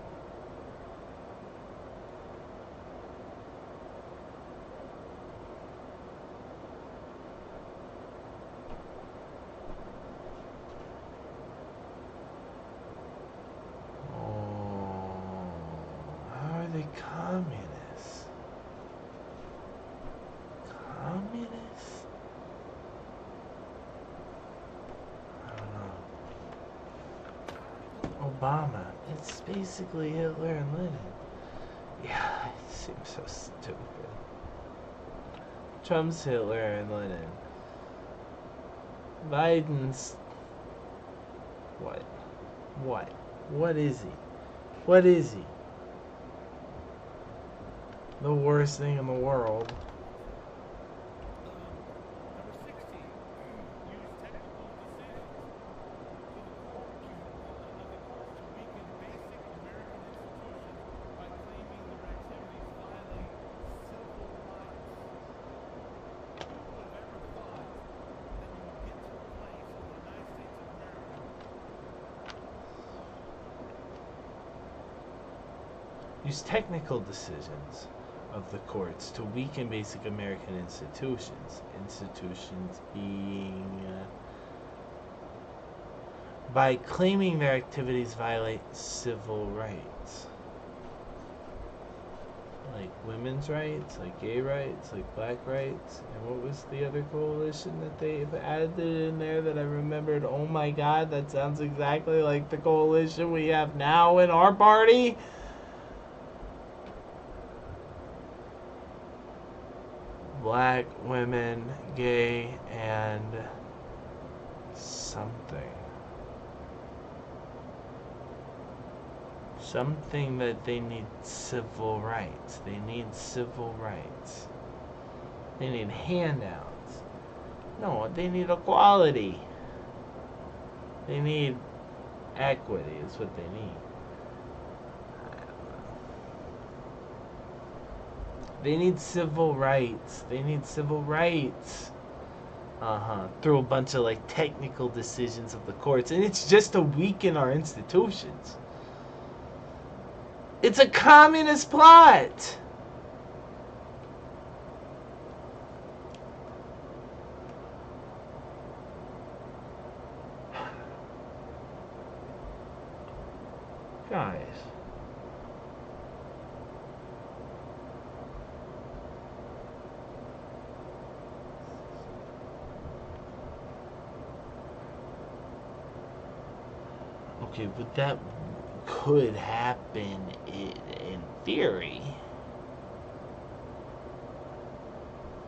Oh, how are they communists? Communists? I don't know. Obama. It's basically Hitler and Lenin. Yeah, it seems so stupid. Trump's Hitler and Lenin. Biden's... What? What? What is he? What is he? The worst thing in the world. Use technical decisions of the courts to weaken basic American institutions. Institutions being... by claiming their activities violate civil rights. Like, like women's rights, like gay rights, like black rights. And what was the other coalition that they've added in there that I remembered? Oh my god, that sounds exactly like the coalition we have now in our party. Black, women, gay, and something. Something that they need civil rights. They need civil rights. They need handouts. No, they need equality. They need equity is what they need. They need civil rights. They need civil rights. Through a bunch of like technical decisions of the courts. And it's just to weaken our institutions. It's a communist plot. Guys. Okay, but that could happen in theory.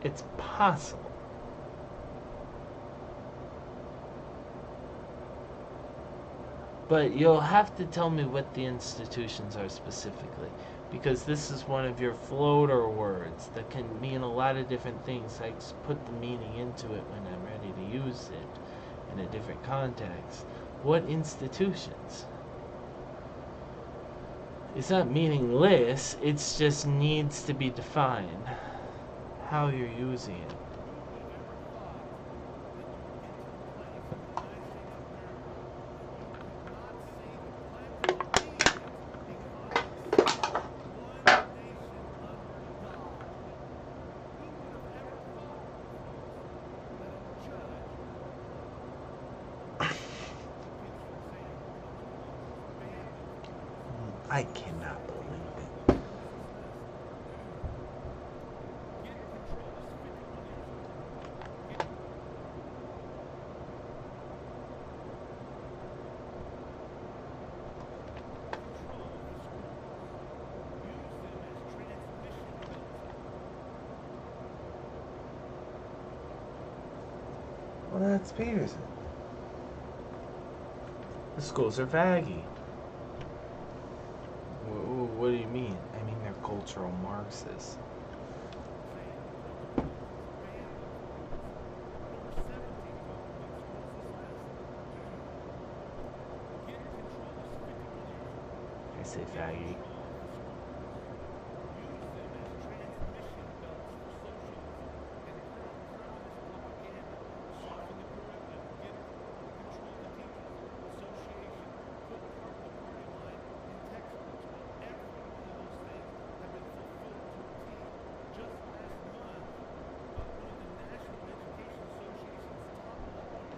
It's possible. But you'll have to tell me what the institutions are specifically, because this is one of your floater words that can mean a lot of different things. I just put the meaning into it when I'm ready to use it in a different context. What institutions? It's not meaningless, it just needs to be defined how you're using it. I cannot believe it. Well, that's Peterson. The schools are faggy. What do you mean? I mean, they're cultural Marxists. I say faggy.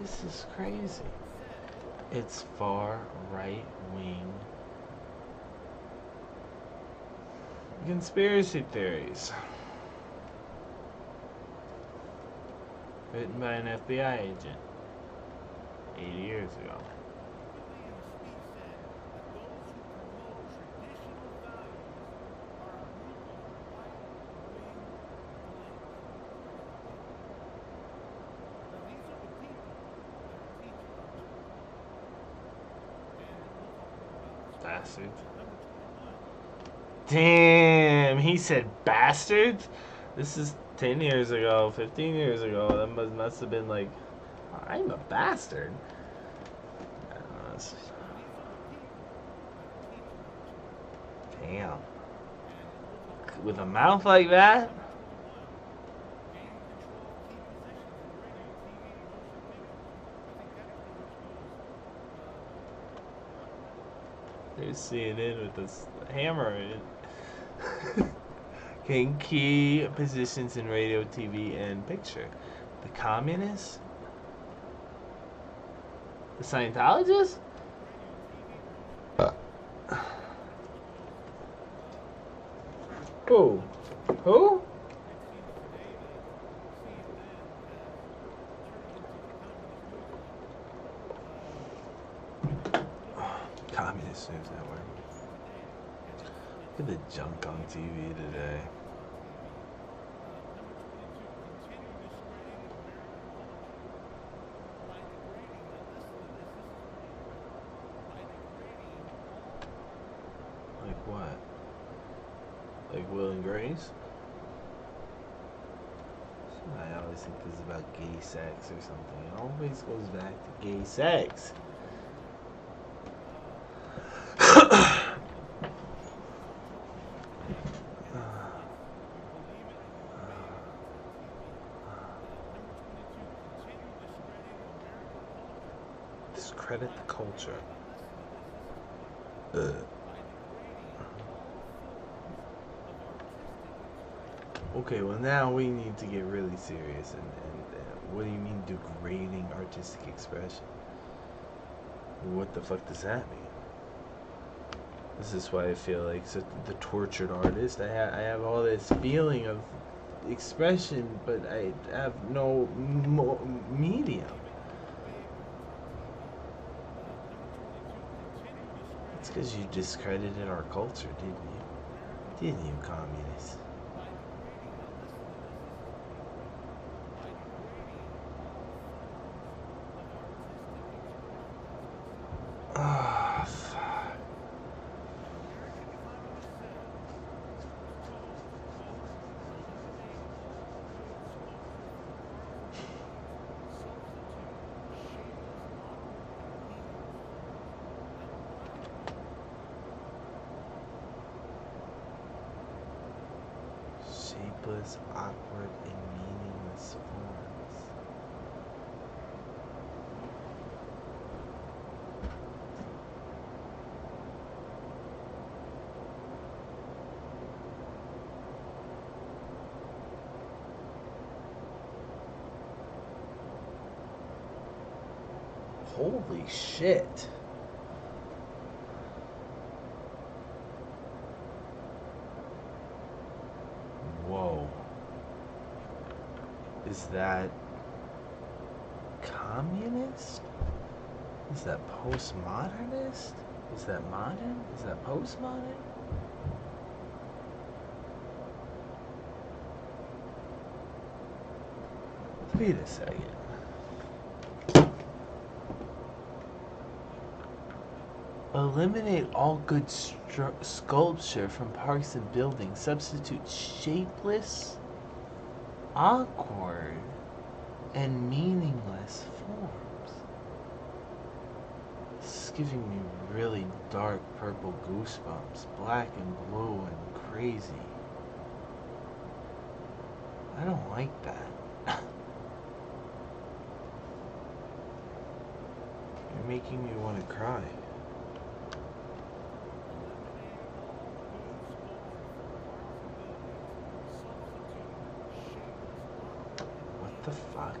This is crazy. It's far right wing conspiracy theories written by an FBI agent 80 years ago. Bastard. Damn, he said bastards? This is 10 years ago, 15 years ago. That must have been like, I'm a bastard. Damn. With a mouth like that? There's CNN with this hammer in it. Gain key positions in radio, TV, and picture. The communists? The Scientologists? Who? Who? Communist News Network. Look at the junk on TV today. Like what? Like Will and Grace? I always think this is about gay sex or something. It always goes back to gay sex. Discredit the culture. Okay, well now we need to get really serious. And what do you mean degrading artistic expression? What the fuck does that mean? This is why I feel like the tortured artist. I have all this feeling of expression, but I have no medium. It's because you discredited our culture, didn't you? Didn't you, communists? Ah, fuck. Shapeless, awkward, and meaningless forms. Holy shit. Whoa. Is that communist? Is that postmodernist? Is that modern? Is that postmodern? Wait a second. Eliminate all good sculpture from parks and buildings. Substitute shapeless, awkward, and meaningless forms. This is giving me really dark purple goosebumps. Black and blue and crazy. I don't like that. You're making me want to cry. What the fuck?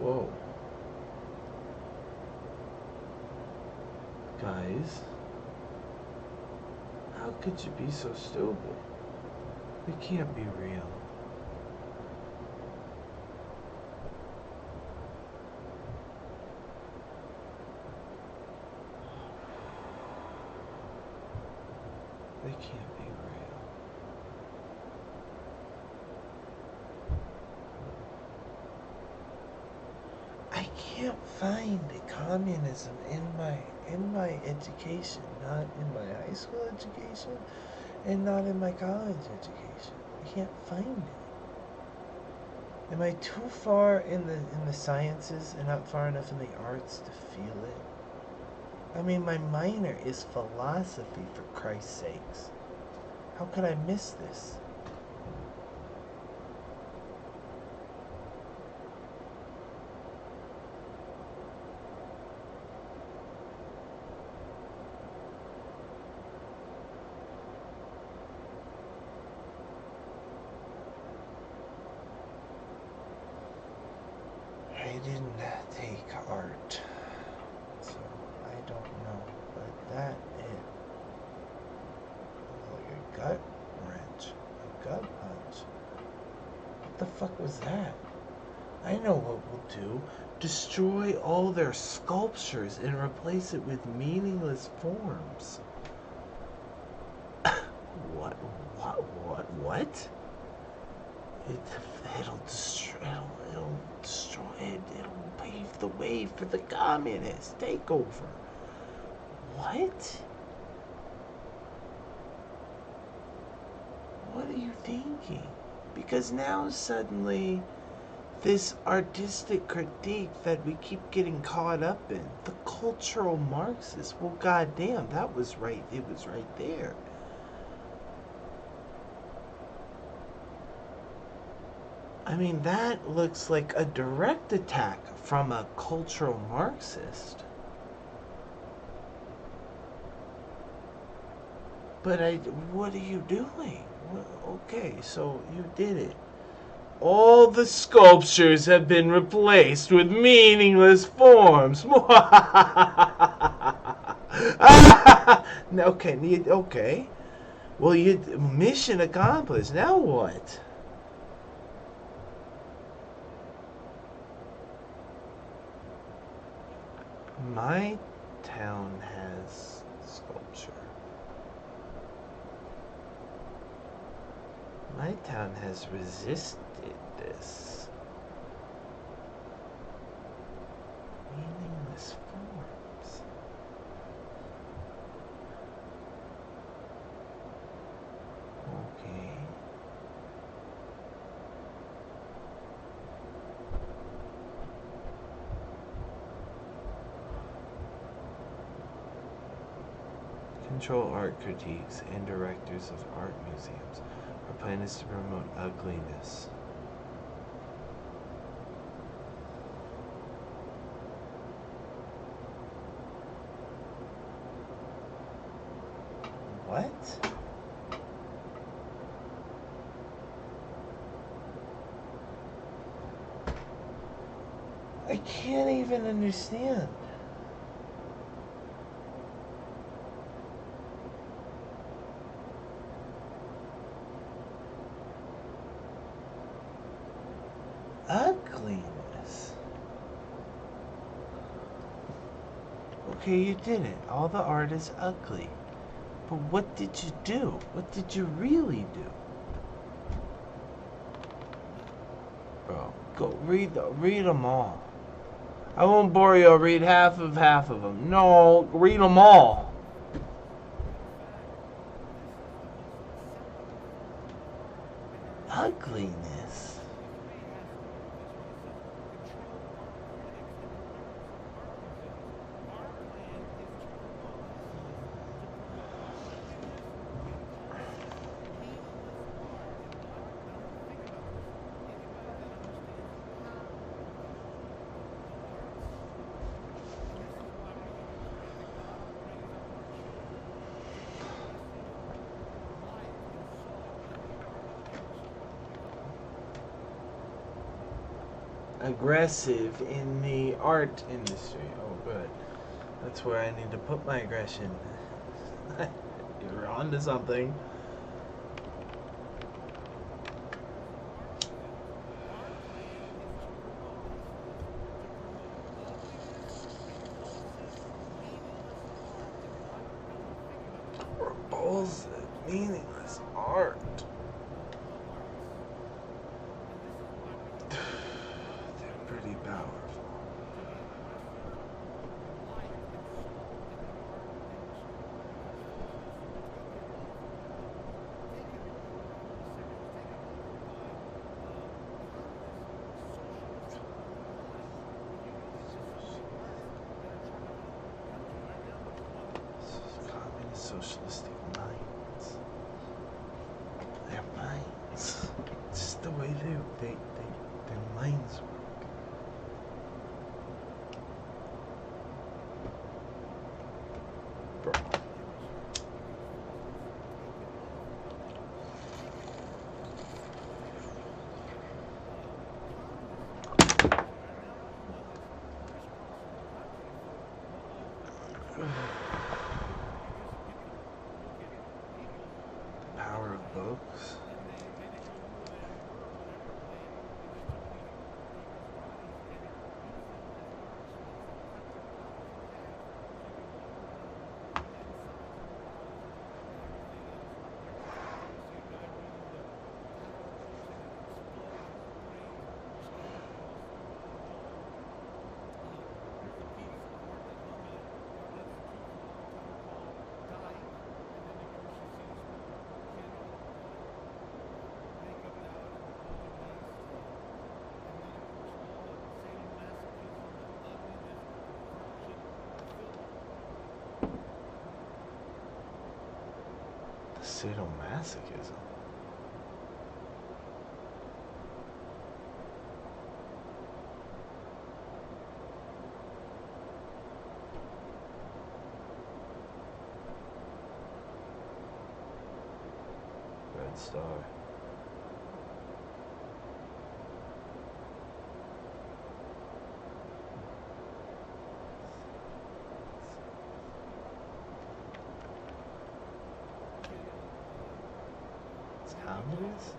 Whoa. Guys, how could you be so stupid? It can't be real. They can't be real. I can't find communism in my education, not in my high school education, and not in my college education. I can't find it. Am I too far in the sciences and not far enough in the arts to feel it? I mean, my minor is philosophy, for Christ's sakes. How could I miss this? didn't take art, so I don't know. But that it was like a gut wrench, a gut punch. What the fuck was that? I know what we'll do. Destroy all their sculptures and replace it with meaningless forms. What? It'll destroy it. It'll pave the way for the communist takeover. What? What are you thinking? Because now suddenly this artistic critique that we keep getting caught up in, the cultural Marxist, well, goddamn, that was right. It was right there. I mean, that looks like a direct attack from a cultural Marxist. But what are you doing? Okay, so you did it. All the sculptures have been replaced with meaningless forms. Okay. Well, mission accomplished. Now what? My town has sculpture. My town has resisted this. Meaningless forms. Okay. Control art critiques and directors of art museums. Our plan is to promote ugliness. What? I can't even understand. Ugliness. Okay, you did it. All the art is ugly. But what did you do? What did you really do? Bro, go read them all. I won't bore you. I'll read half of them. No, read them all. Ugliness. Aggressive in the art industry. Oh, good. That's where I need to put my aggression. You're onto something. Repulsive, meaningless art. Pretty powerful. Communist socialistic minds. Their minds. It's just the way their minds work. Bro. sadomasochism. Red star. It's communist?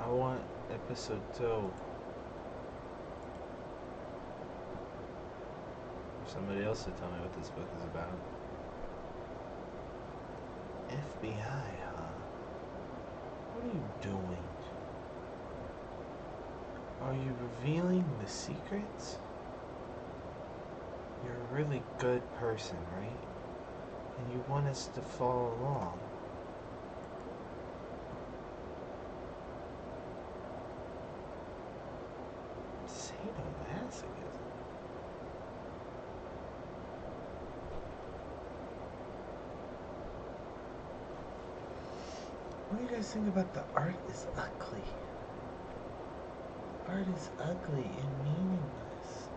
I want episode 2. Somebody else to tell me what this book is about. FBI, huh? What are you doing? Are you revealing the secrets? You're a really good person, right? And you want us to follow along. Sadomasochism. What do you guys think about the art is ugly? Art is ugly and meaningless.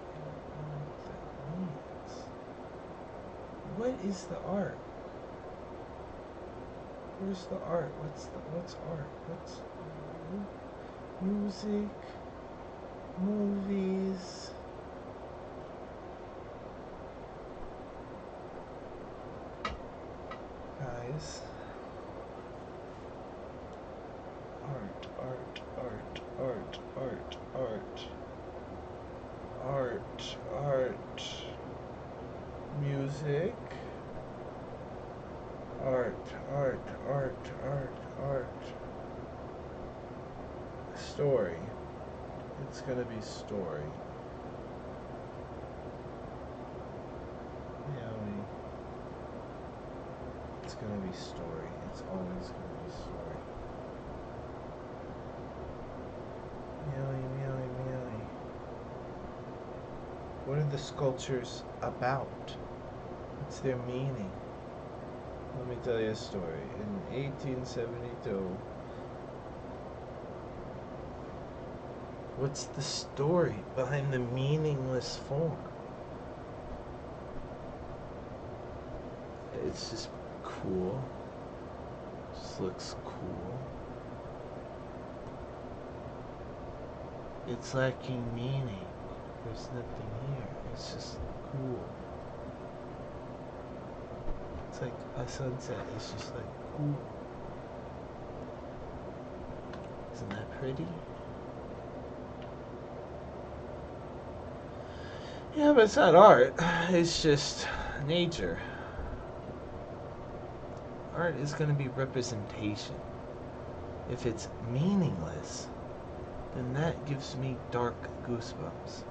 I don't know what that means. What is the art? Where's the art? What's art? What's music, movies? Guys. Art, music, art, story. It's gonna be story. Meowie. It's gonna be story. It's always gonna be story. Meowie, meowie, meowie. What are the sculptures about? What's their meaning? Let me tell you a story. In 1872, what's the story behind the meaningless form? It's just cool. Just looks cool. It's lacking meaning. There's nothing here. It's just cool. It's like a sunset. It's just like cool. Isn't that pretty? Yeah, but it's not art. It's just nature. Art is going to be representation. If it's meaningless, then that gives me dark goosebumps.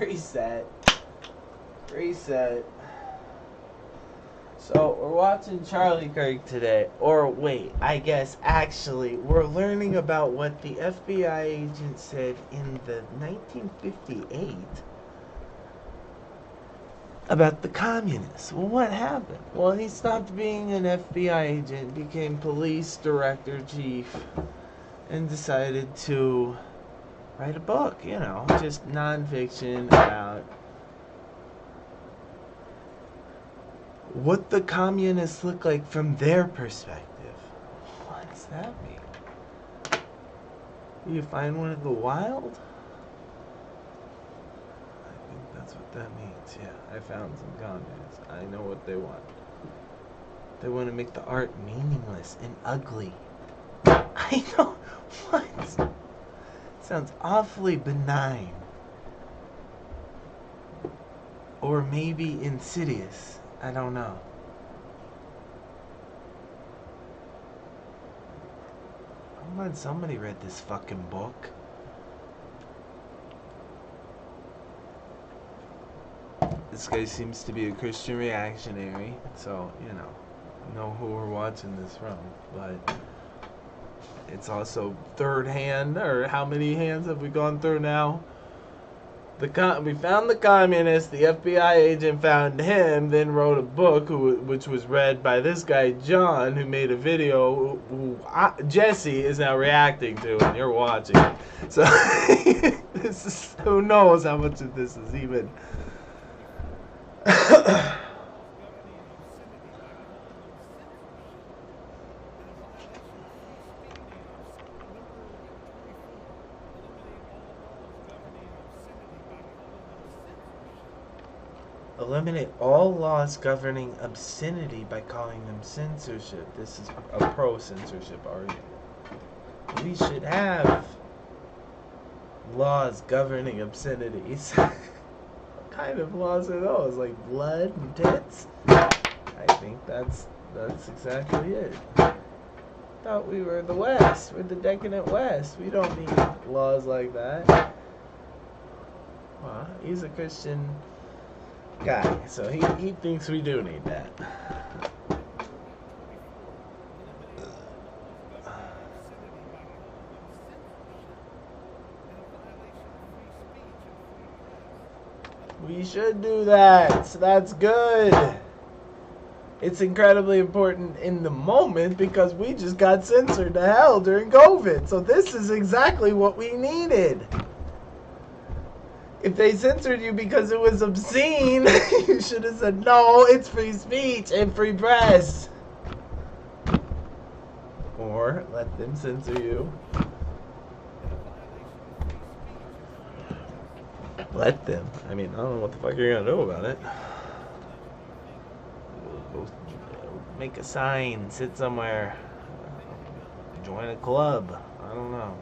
Reset. Reset. So, we're watching Charlie Kirk today. Or, wait, I guess actually, we're learning about what the FBI agent said in the 1958 about the communists. Well, what happened? Well, he stopped being an FBI agent, became police director chief, and decided to write a book, just nonfiction about what the communists look like from their perspective. What does that mean? Do you find one in the wild? I think that's what that means. Yeah, I found some communists. I know what they want. They want to make the art meaningless and ugly. I know. What? Sounds awfully benign. Or maybe insidious. I don't know. I'm glad somebody read this fucking book. This guy seems to be a Christian reactionary, so, know who we're watching this from. But it's also third hand, or how many hands have we gone through now? We found the communist, the FBI agent found him, then wrote a book, which was read by this guy, John, who made a video, who Jesse is now reacting to, and you're watching it. So, who knows how much of this is even... Eliminate all laws governing obscenity by calling them censorship. This is a pro-censorship argument. We should have laws governing obscenities. What kind of laws are those? Like blood and tits? I think that's exactly it. Thought we were the West. We're the decadent West. We don't need laws like that. Well, he's a Christian guy, so he thinks we do need that. We should do that. So that's good. It's incredibly important in the moment because we just got censored to hell during COVID. So this is exactly what we needed. If they censored you because it was obscene, you should have said, no, it's free speech and free press. Or let them censor you. Let them. I mean, I don't know what the fuck you're going to do about it. Go make a sign, sit somewhere, join a club. I don't know.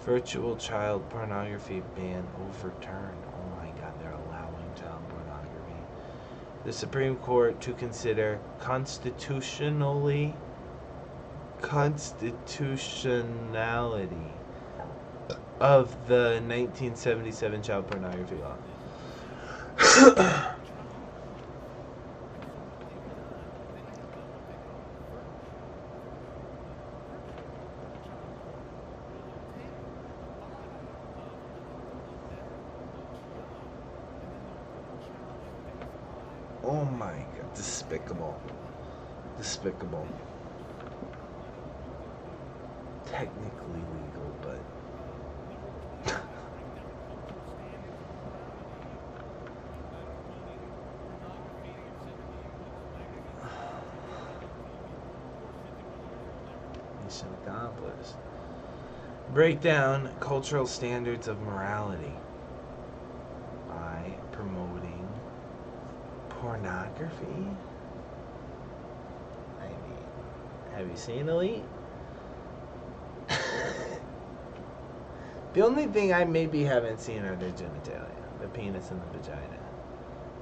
Virtual child pornography ban overturned. Oh my god, they're allowing child pornography. The Supreme Court to consider constitutionality of the 1977 child pornography law. Oh my god, despicable. Despicable. Technically legal, but mission accomplished. Break down cultural standards of morality by promoting pornography. I mean, have you seen Elite? The only thing I maybe haven't seen are their genitalia, the penis and the vagina.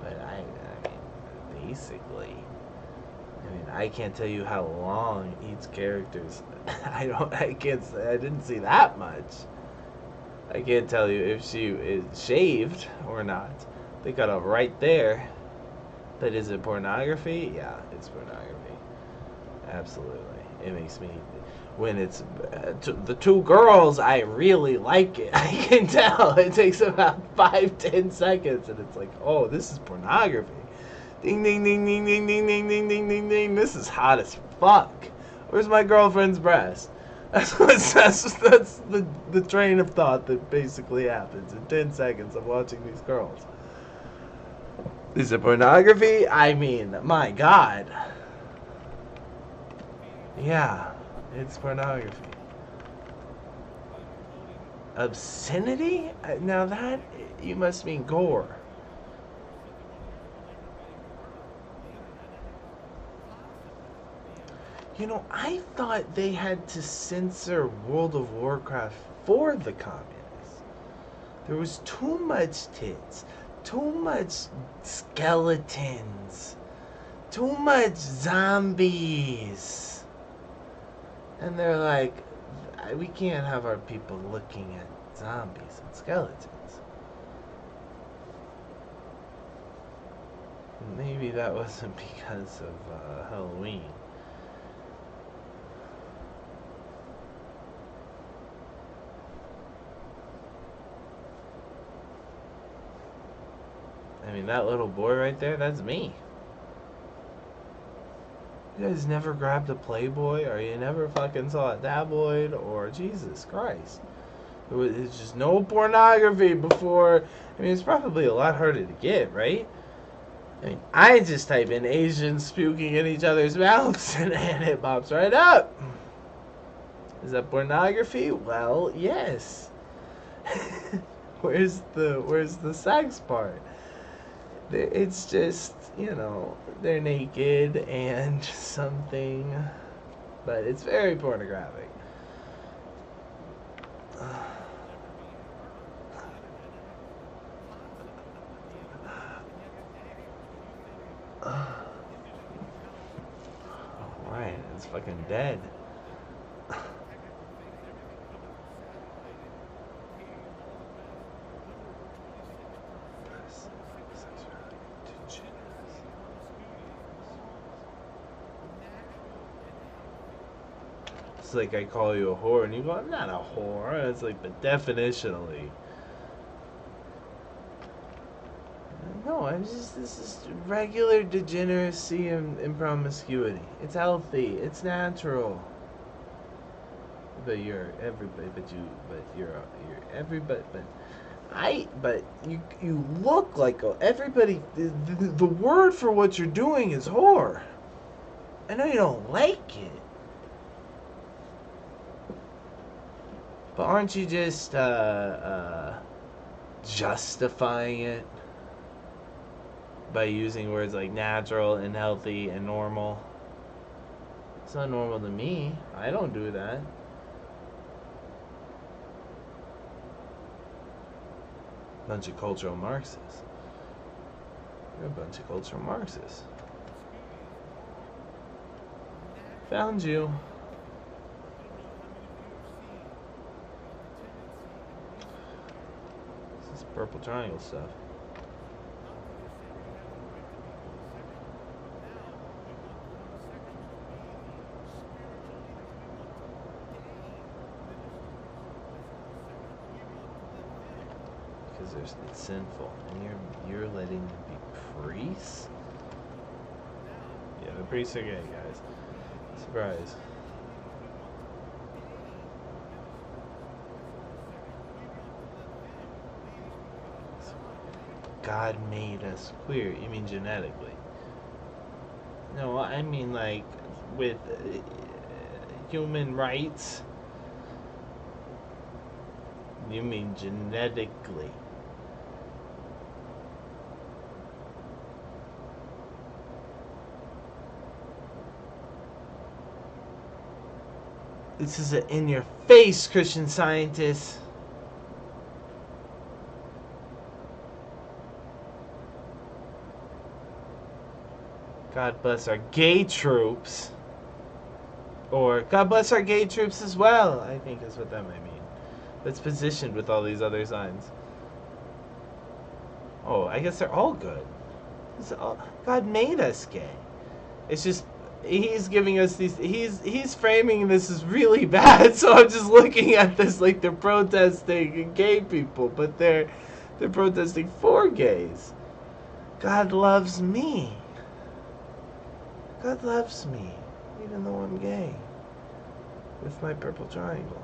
But I mean, basically, I mean, I can't tell you how long each character's. I can't say. I didn't see that much. I can't tell you if she is shaved or not. They got up right there. But is it pornography? Yeah, it's pornography. Absolutely. It makes me. When it's the two girls, I really like it. I can tell. It takes about 5-10 seconds, and it's like, oh, this is pornography. Ding, ding, ding, ding, ding, ding, ding, ding, ding, ding, ding. This is hot as fuck. Where's my girlfriend's breast? That's the train of thought that basically happens in 10 seconds of watching these girls. Is it pornography? I mean, my God. Yeah, it's pornography. Obscenity? Now that, you must mean gore. You know, I thought they had to censor World of Warcraft for the communists. There was too much tits, too much skeletons, too much zombies. And they're like, we can't have our people looking at zombies and skeletons. Maybe that wasn't because of Halloween. I mean, that little boy right there, that's me. You guys never grabbed a Playboy, or you never fucking saw a tabloid, or Jesus Christ. It's just no pornography before. I mean, it's probably a lot harder to get, right? I mean, I just type in Asians puking in each other's mouths, and it pops right up. Is that pornography? Well, yes. Where's the sex part? It's just, you know, they're naked and something, but it's very pornographic. Alright, it's fucking dead. It's like I call you a whore, and you go, I'm not a whore. And it's like, but definitionally. No, this is regular degeneracy and promiscuity. It's healthy. It's natural. But you're everybody. But you're everybody. But you look like everybody. The word for what you're doing is whore. I know you don't like it. But aren't you just justifying it by using words like natural and healthy and normal? It's not normal to me. I don't do that. Bunch of cultural Marxists. You're a bunch of cultural Marxists. Found you. Purple triangle stuff. Because it's sinful, and you're letting them be priests. Yeah, the priests are gay, guys. Surprise. God made us queer. You mean genetically? No, I mean like with human rights. You mean genetically? This is an in your face, Christian Scientist. God bless our gay troops. Or God bless our gay troops as well, I think is what that might mean. That's positioned with all these other signs. Oh, I guess they're all good. God made us gay. It's just he's giving us these. He's framing this as really bad. So I'm just looking at this like they're protesting gay people, but they're protesting for gays. God loves me. God loves me, even though I'm gay. With my purple triangle.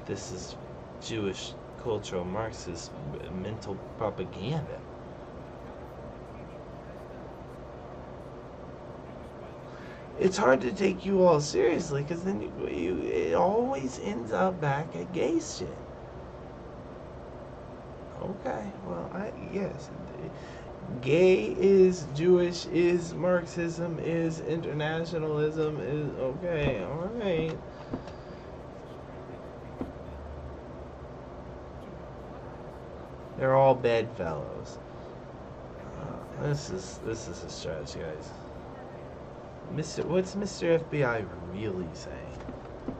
This is Jewish cultural Marxist mental propaganda. It's hard to take you all seriously because then it always ends up back at gay shit. Okay, well, yes. Gay is Jewish, is Marxism, is internationalism, is okay, alright. They're all bedfellows. This is a stretch, guys. What's Mr. FBI really saying?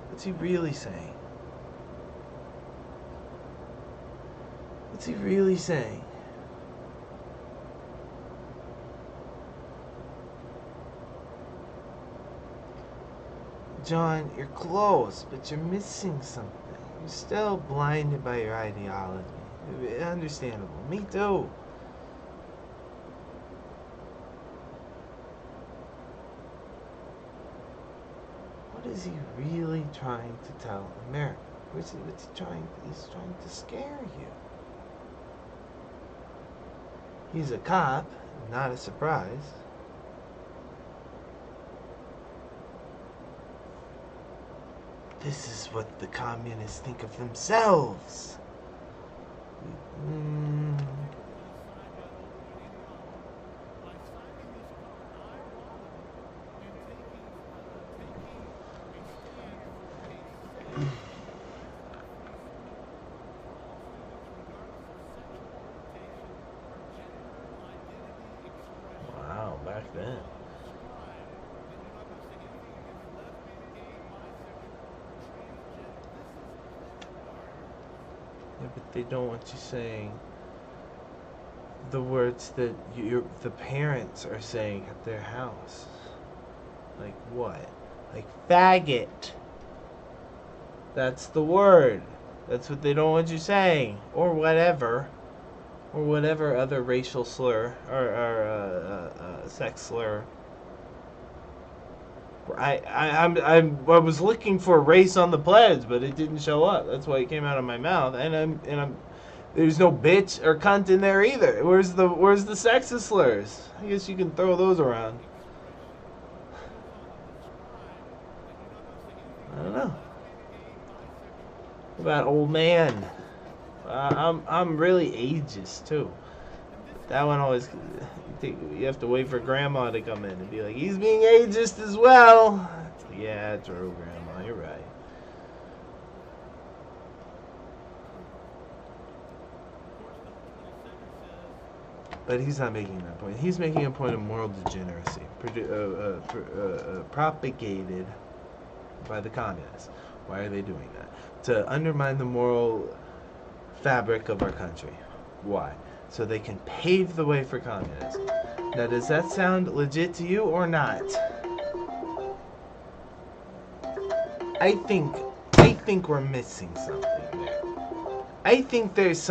What's he really saying? What's he really saying? John, you're close, but you're missing something. You're still blinded by your ideology. Understandable. Me too. What is he really trying to tell America? What's he trying? He's trying to scare you. He's a cop, not a surprise. This is what the communists think of themselves. Wow, back then. Yeah, but they don't want you saying the words that the parents are saying at their house. Like what? Like faggot. That's the word. That's what they don't want you saying. Or whatever. Or whatever other racial slur or sex slur. I was looking for race on the pledge, but it didn't show up. That's why it came out of my mouth. And I'm there's no bitch or cunt in there either. Where's the sexist slurs? I guess you can throw those around. I don't know. What about old man? I'm really ageist too. That one always you have to wait for grandma to come in and be like, he's being ageist as well. Yeah, true, grandma. You're right. But he's not making that point. He's making a point of moral degeneracy, propagated by the communists. Why are they doing that? To undermine the moral fabric of our country. Why? So they can pave the way for communism. Now, does that sound legit to you or not? I think we're missing something there. I think there's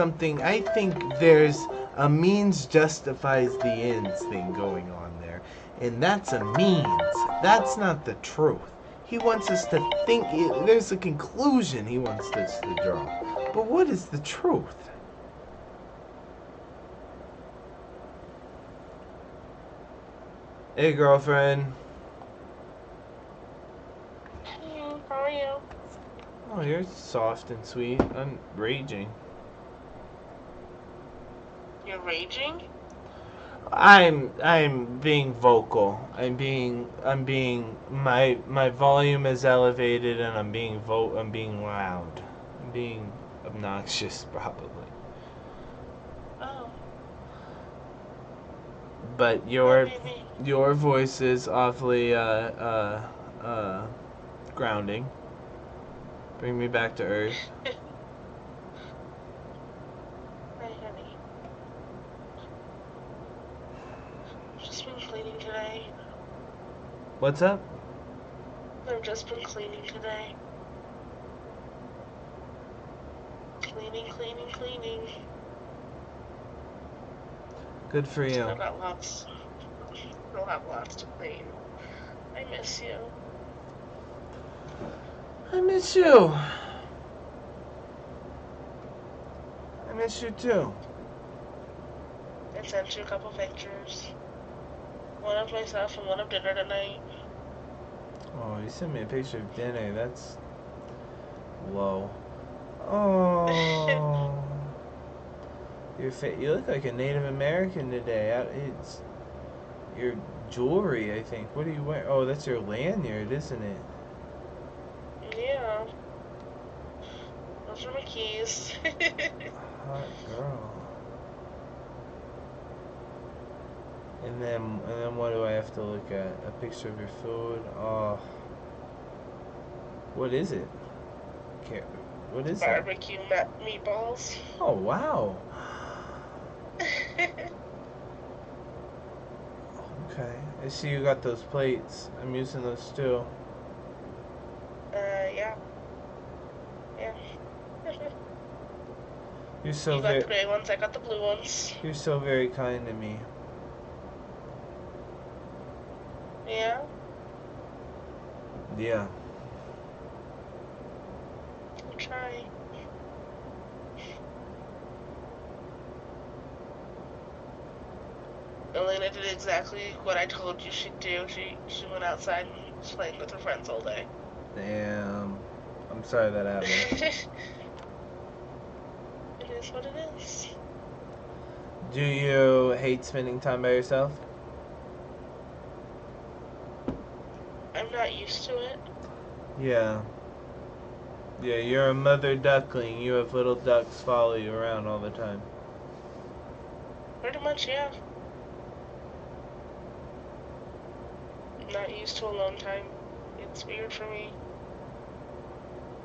a means justifies the ends thing going on there. And that's a means. That's not the truth. He wants us to think, there's a conclusion he wants us to draw. But what is the truth? Hey, girlfriend. Hey, how are you? Oh, you're soft and sweet. I'm raging. You're raging? I'm being vocal. My volume is elevated and I'm being loud. I'm being obnoxious probably. Oh, But well, your maybe. your voice is awfully uh grounding. Bring me back to earth. Hi, honey. I've just been cleaning today. What's up? I've just been cleaning today. Cleaning, cleaning, cleaning. Good for you. Still got lots. Still have lots to clean. I miss you. I miss you. I miss you too. I sent you a couple pictures. One of myself and one of dinner tonight. Oh, you sent me a picture of dinner. That's low. Oh, you look like a Native American today. It's your jewelry, I think. What are you wearing? Oh, that's your lanyard, isn't it? Yeah, those are my keys. Hot girl. And then what do I have to look at? A picture of your food. Oh, what is it? Care. What is that? Barbecue meatballs. Oh wow. Okay. I see you got those plates. I'm using those too. Yeah. Yeah. You're so You got very the gray ones, I got the blue ones. you're so very kind to me. Yeah, Yeah. I'll try. Elena did exactly what I told you she'd do. She went outside and was playing with her friends all day. Damn. I'm sorry that happened. It is what it is. Do you hate spending time by yourself? I'm not used to it. Yeah. Yeah, you're a mother duckling. You have little ducks follow you around all the time. Pretty much, yeah. I'm not used to alone time. It's weird for me.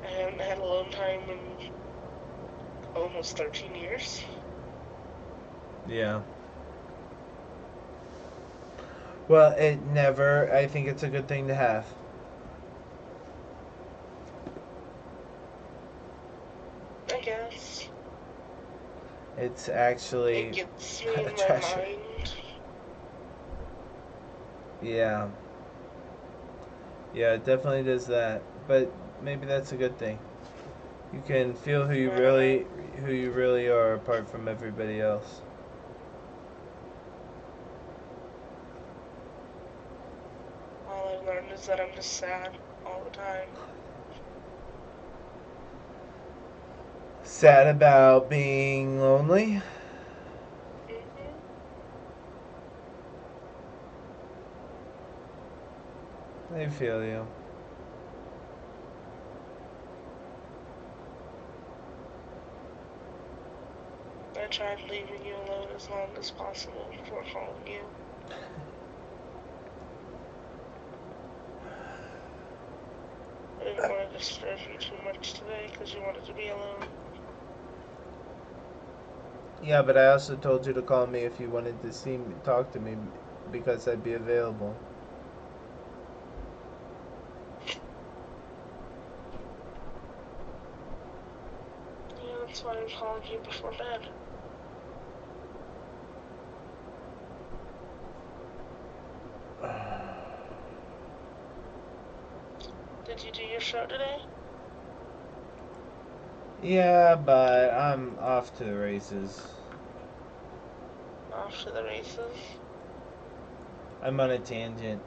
I haven't had alone time in almost 13 years. Yeah. Well, I think it's a good thing to have. I guess. It's It actually gets me a in my treasure. mind. Yeah. Yeah, it definitely does that. But maybe that's a good thing. You can feel I don't know. who you really are apart from everybody else. All I've learned is that I'm just sad all the time. Sad about being lonely? Hmm. I feel you. I tried leaving you alone as long as possible before calling you. I didn't want to disturb you too much today because you wanted to be alone. Yeah, but I also told you to call me if you wanted to see me, talk to me, because I'd be available. Yeah, that's why I called you before bed. Did you do your show today? Yeah, but I'm off to the races. Off to the races? I'm on a tangent.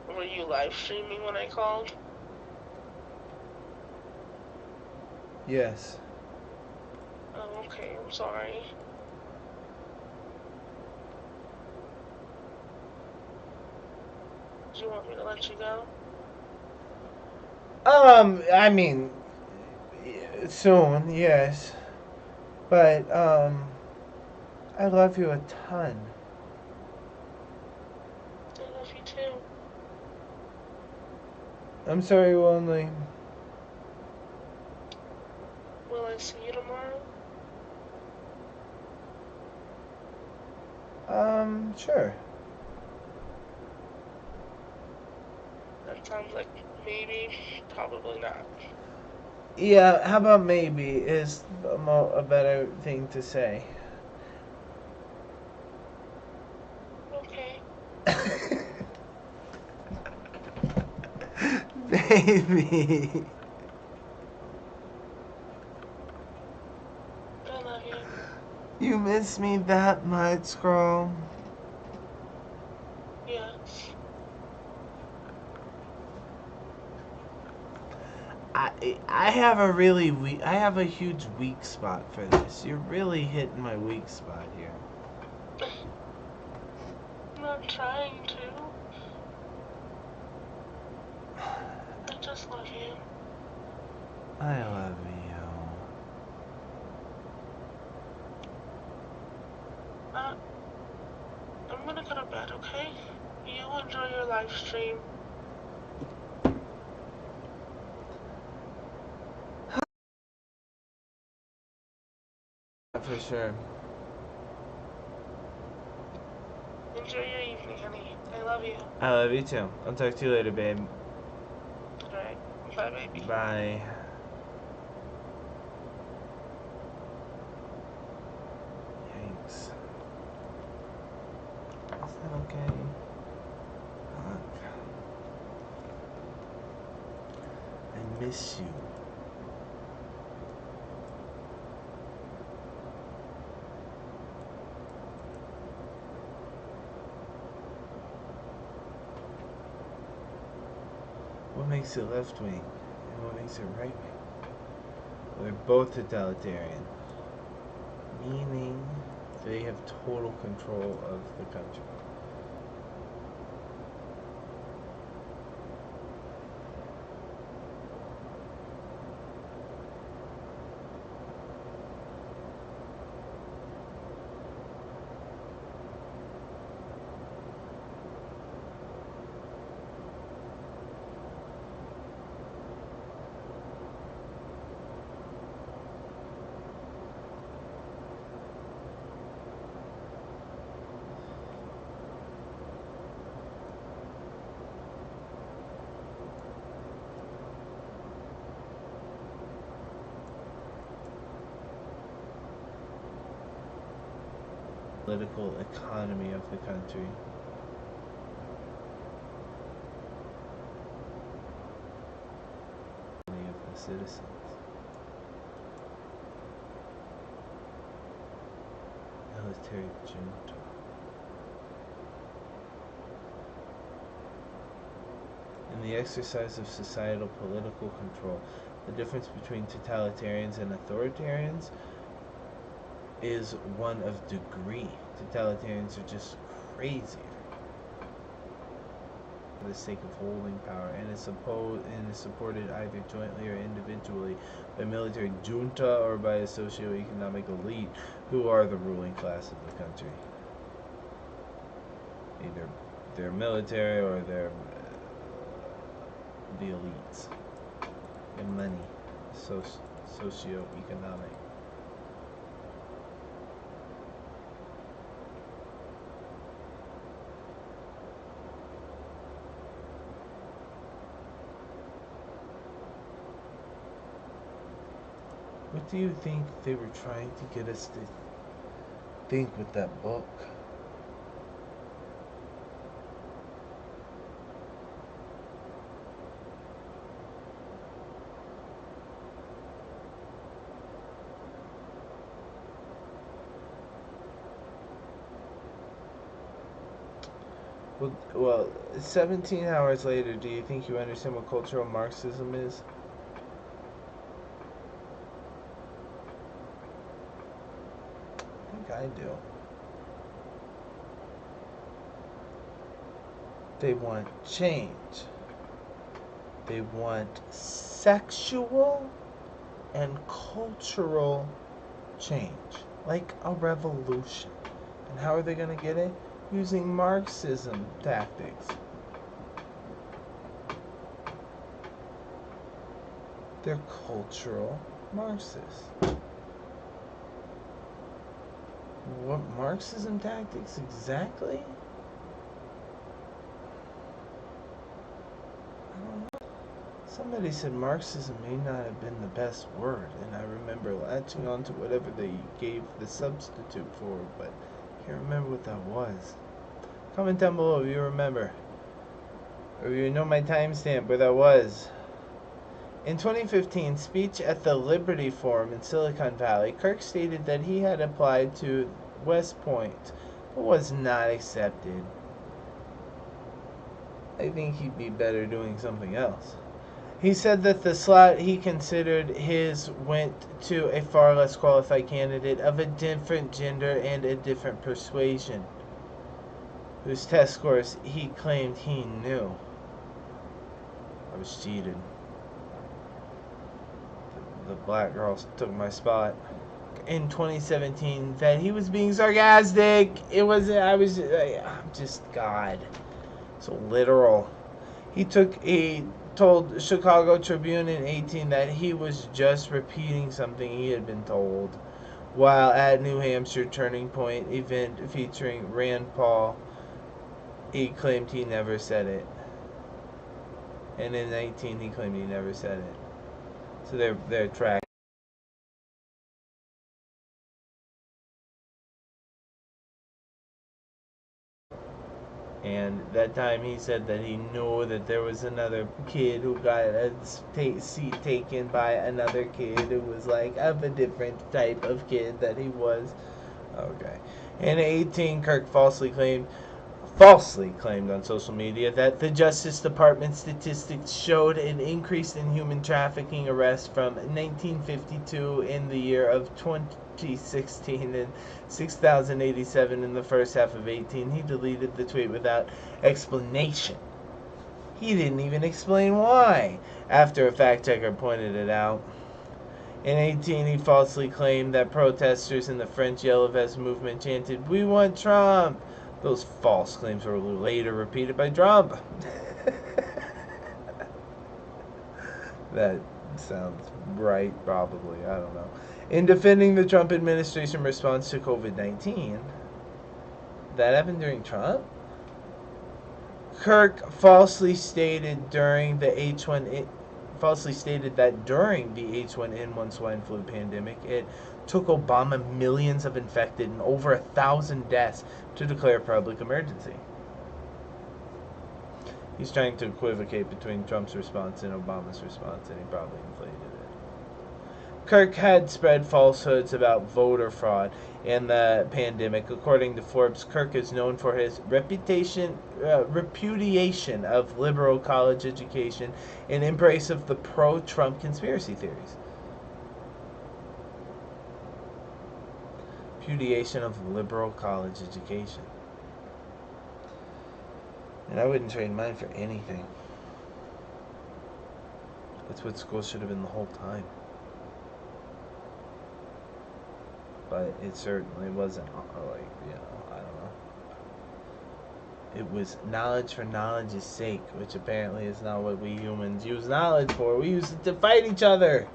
Were you live streaming when I called? Yes. Oh, okay, I'm sorry. Do you want me to let you go? I mean, soon, yes. But, I love you a ton. I love you too. I'm sorry, lonely. Will I see you tomorrow? Sure. That sounds like maybe, probably not. Yeah, how about maybe is a better thing to say. Okay. Baby. I love you. You miss me that much, girl. Yes. I have a really weak I have a huge weak spot for this. You're really hitting my weak spot here. I'm not trying to. I just love you. I love you. Uh, I'm gonna go to bed, okay? You enjoy your live stream. For sure. Enjoy your evening, honey. I love you. I love you too. I'll talk to you later, babe. Alright. Bye, baby. Bye. Yikes. Is that okay? Fuck. I miss you. What makes it left wing and what makes it right wing? Well, they're both totalitarian, meaning they have total control of the country. Political economy of the country. Of the citizens. Military junta. In the exercise of societal political control, the difference between totalitarians and authoritarians is one of degree. Totalitarians are just crazier for the sake of holding power, and is supported either jointly or individually by military junta or by a socio-economic elite who are the ruling class of the country. Either they're military or they're the elites and money, socio-economic. What do you think they were trying to get us to think with that book? Well, 17 hours later, do you think you understand what cultural Marxism is? I do. They want change. They want sexual and cultural change, like a revolution. And how are they going to get it? Using Marxism tactics. They're cultural Marxists. What Marxism tactics exactly? I don't know. Somebody said Marxism may not have been the best word, and I remember latching on to whatever they gave the substitute for, but I can't remember what that was. Comment down below if you remember, or if you know my timestamp where that was. In 2015 speech at the Liberty Forum in Silicon Valley, Kirk stated that he had applied to West Point, but was not accepted. I think he'd be better doing something else. He said that the slot he considered his went to a far less qualified candidate of a different gender and a different persuasion, whose test scores he claimed he knew. I was cheated. The black girl took my spot. In 2017, that he was being sarcastic. I'm just God. So literal. He told Chicago Tribune in 18 that he was just repeating something he had been told, while at New Hampshire Turning Point event featuring Rand Paul, he claimed he never said it. And in 19, he claimed he never said it. So they're tracking. And that time he said that he knew that there was another kid who got a seat taken by another kid who was like of a different type of kid that he was. Okay. In 18, Kirk falsely claimed on social media that the Justice Department statistics showed an increase in human trafficking arrests from 1952 in the year of 2016 and 6,087 in the first half of 18. He deleted the tweet without explanation. He didn't even explain why, after a fact checker pointed it out. In 18, he falsely claimed that protesters in the French Yellow Vest movement chanted, "We want Trump." Those false claims were later repeated by Trump. That sounds right, probably. I don't know. In defending the Trump administration response to COVID-19, that happened during Trump? Kirk falsely stated that during the H1N1 swine flu pandemic, it took Obama millions of infected and over 1,000 deaths to declare a public emergency. He's trying to equivocate between Trump's response and Obama's response, and he probably inflated it. Kirk had spread falsehoods about voter fraud in the pandemic. According to Forbes, Kirk is known for his repudiation of liberal college education and embrace of the pro-Trump conspiracy theories. Repudiation of liberal college education. And I wouldn't trade mine for anything. That's what school should have been the whole time. But it certainly wasn't, I don't know. It was knowledge for knowledge's sake, which apparently is not what we humans use knowledge for. We use it to fight each other.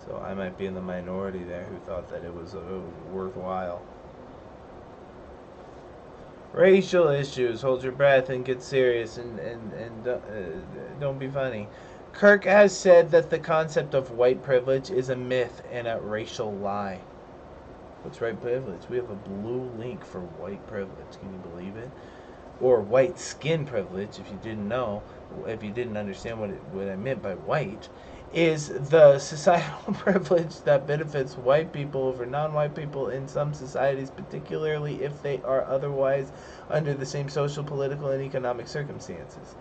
So I might be in the minority there who thought that it was worthwhile. Racial issues. Hold your breath and get serious and don't be funny. Kirk has said that the concept of white privilege is a myth and a racial lie. What's white privilege? We have a blue link for white privilege. Can you believe it? Or white skin privilege, if you didn't know, if you didn't understand what I meant by white, is the societal privilege that benefits white people over non-white people in some societies, particularly if they are otherwise under the same social, political, and economic circumstances.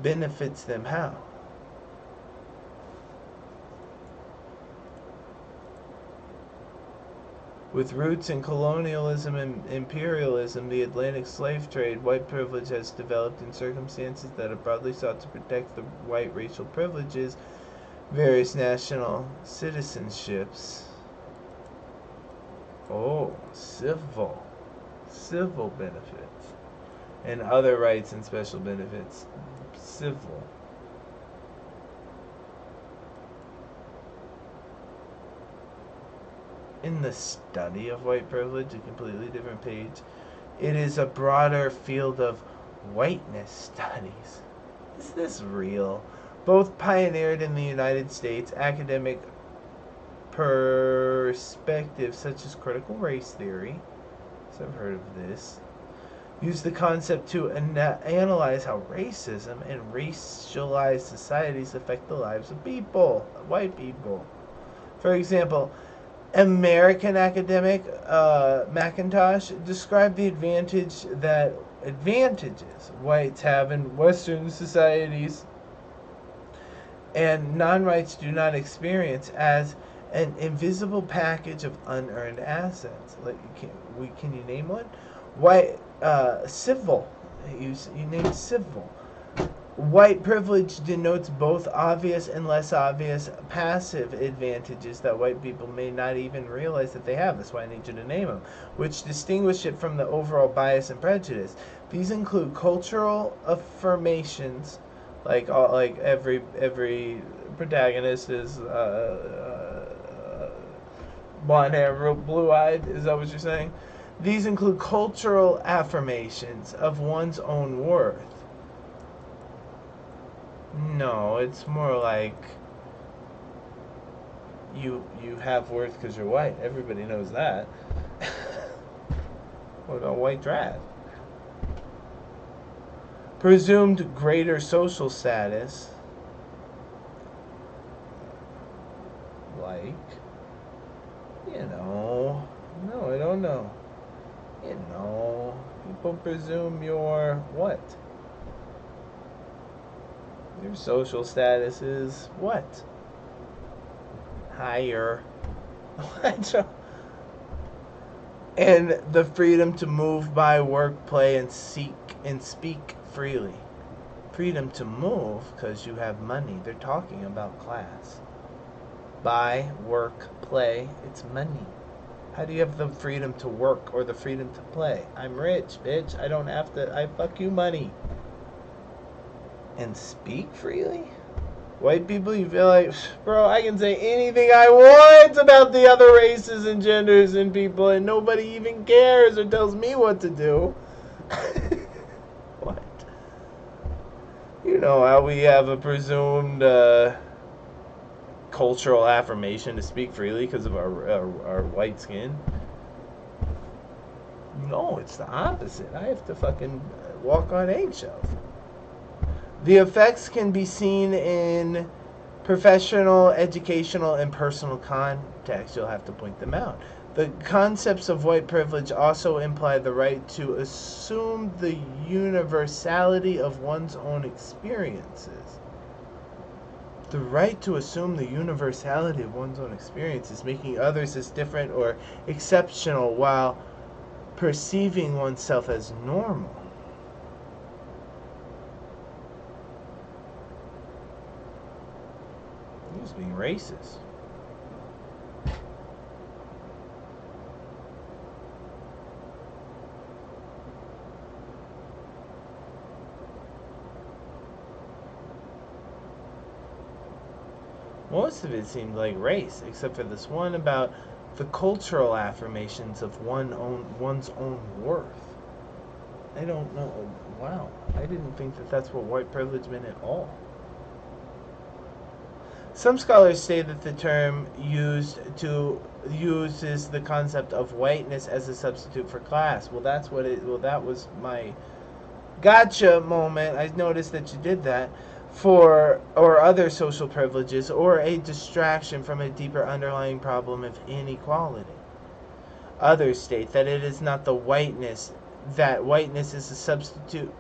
Benefits them how? With roots in colonialism and imperialism, the Atlantic slave trade, white privilege has developed in circumstances that have broadly sought to protect the white racial privileges, various national citizenships. Oh, civil benefits, and other rights and special benefits. Civil. In the study of white privilege, a completely different page, it is a broader field of whiteness studies. Is this real? Both pioneered in the United States, academic perspectives such as critical race theory, so I've heard of this, use the concept to analyze how racism and racialized societies affect the lives of people, white people. For example, American academic McIntosh described the advantages whites have in Western societies and non-whites do not experience as an invisible package of unearned assets. Like, can you name one? White civil. You named civil. White privilege denotes both obvious and less obvious passive advantages that white people may not even realize that they have. That's why I need you to name them, which distinguish it from the overall bias and prejudice. These include cultural affirmations, like every protagonist is blonde hair, blue eyed. Is that what you're saying? These include cultural affirmations of one's own worth. No, it's more like you have worth because you're white. Everybody knows that. What about white trash? Presumed greater social status, like, no, I don't know. People presume you're what? Your social status is what? Higher. And the freedom to move, buy, work, play, and seek and speak freely. Freedom to move because you have money. They're talking about class. Buy, work, play. It's money. How do you have the freedom to work or the freedom to play? I'm rich, bitch. I don't have to. I fuck you money. And speak freely? White people, you feel like, bro, I can say anything I want about the other races and genders and people, and nobody even cares or tells me what to do. What? You know how we have a presumed cultural affirmation to speak freely because of our white skin? No, it's the opposite. I have to fucking walk on eggshells. The effects can be seen in professional, educational, and personal context. You'll have to point them out. The concepts of white privilege also imply the right to assume the universality of one's own experiences. The right to assume the universality of one's own experiences, making others as different or exceptional while perceiving oneself as normal. He was being racist. Most of it seemed like race, except for this one about the cultural affirmations of one's own worth. I don't know. Wow. I didn't think that that's what white privilege meant at all. Some scholars say that the term uses the concept of whiteness as a substitute for class. That was my gotcha moment. I noticed that you did that. Or other social privileges, or a distraction from a deeper underlying problem of inequality. Others state that it is not the whiteness, that whiteness is a substitute,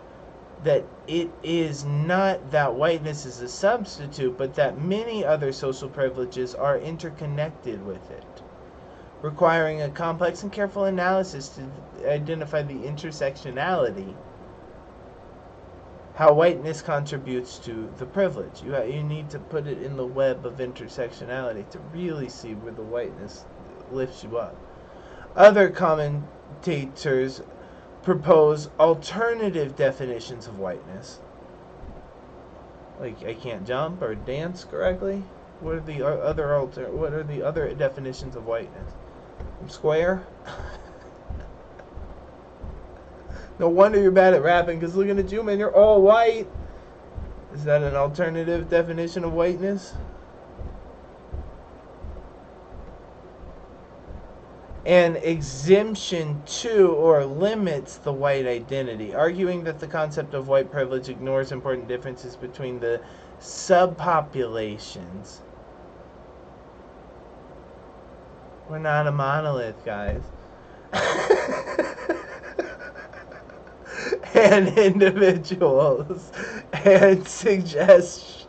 that it is not that whiteness is a substitute, but that many other social privileges are interconnected with it. requiring a complex and careful analysis to identify the intersectionality, how whiteness contributes to the privilege. You need to put it in the web of intersectionality to really see where the whiteness lifts you up. Other commentators propose alternative definitions of whiteness, like I can't jump or dance correctly. What are the other definitions of whiteness? I'm square. No wonder you're bad at rapping, because looking at you, man, you're all white. Is that an alternative definition of whiteness? An exemption to or limits the white identity, arguing that the concept of white privilege ignores important differences between the subpopulations. We're not a monolith, guys. And individuals, and suggesting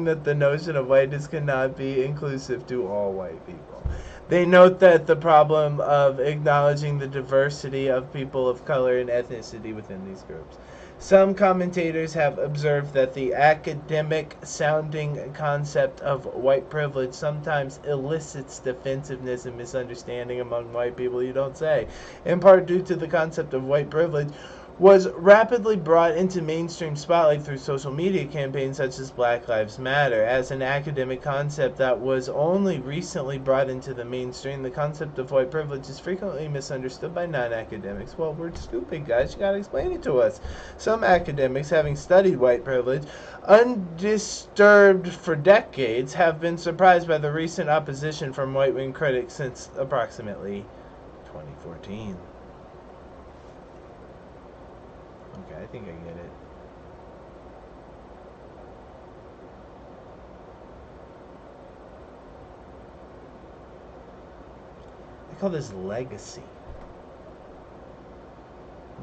that the notion of whiteness cannot be inclusive to all white people. They note that the problem of acknowledging the diversity of people of color and ethnicity within these groups. Some commentators have observed that the academic-sounding concept of white privilege sometimes elicits defensiveness and misunderstanding among white people. You don't say. In part due to the concept of white privilege was rapidly brought into mainstream spotlight through social media campaigns such as Black Lives Matter. As an academic concept that was only recently brought into the mainstream, the concept of white privilege is frequently misunderstood by non-academics. Well, we're stupid, guys. You gotta explain it to us. Some academics, having studied white privilege undisturbed for decades, have been surprised by the recent opposition from right-wing critics since approximately 2014. Okay, I think I get it. I call this legacy.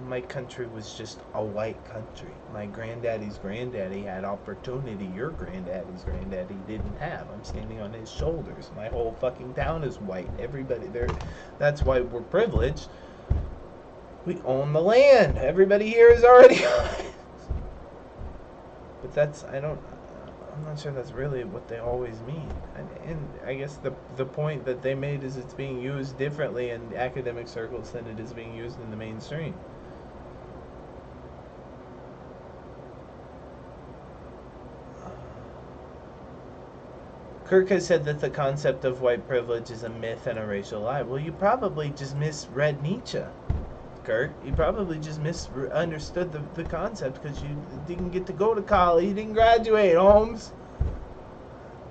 My country was just a white country. My granddaddy's granddaddy had opportunity your granddaddy's granddaddy didn't have. I'm standing on his shoulders. My whole fucking town is white. Everybody there. That's why we're privileged. We own the land. Everybody here is already on it. But I'm not sure that's really what they always mean. And I guess the point that they made is it's being used differently in academic circles than it is being used in the mainstream. Kirk has said that the concept of white privilege is a myth and a racial lie. Well, you probably just misread Nietzsche. Kurt, you probably just misunderstood the concept because you didn't get to go to college. You didn't graduate, Holmes.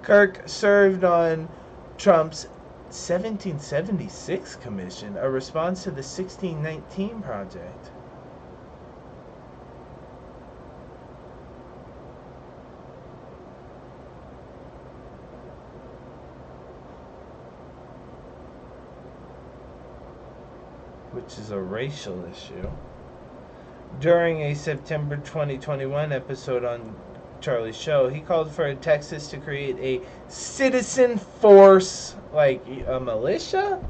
Kirk served on Trump's 1776 commission, a response to the 1619 project. Which is a racial issue. During a September 2021 episode on Charlie's show, he called for Texas to create a citizen force, like a militia,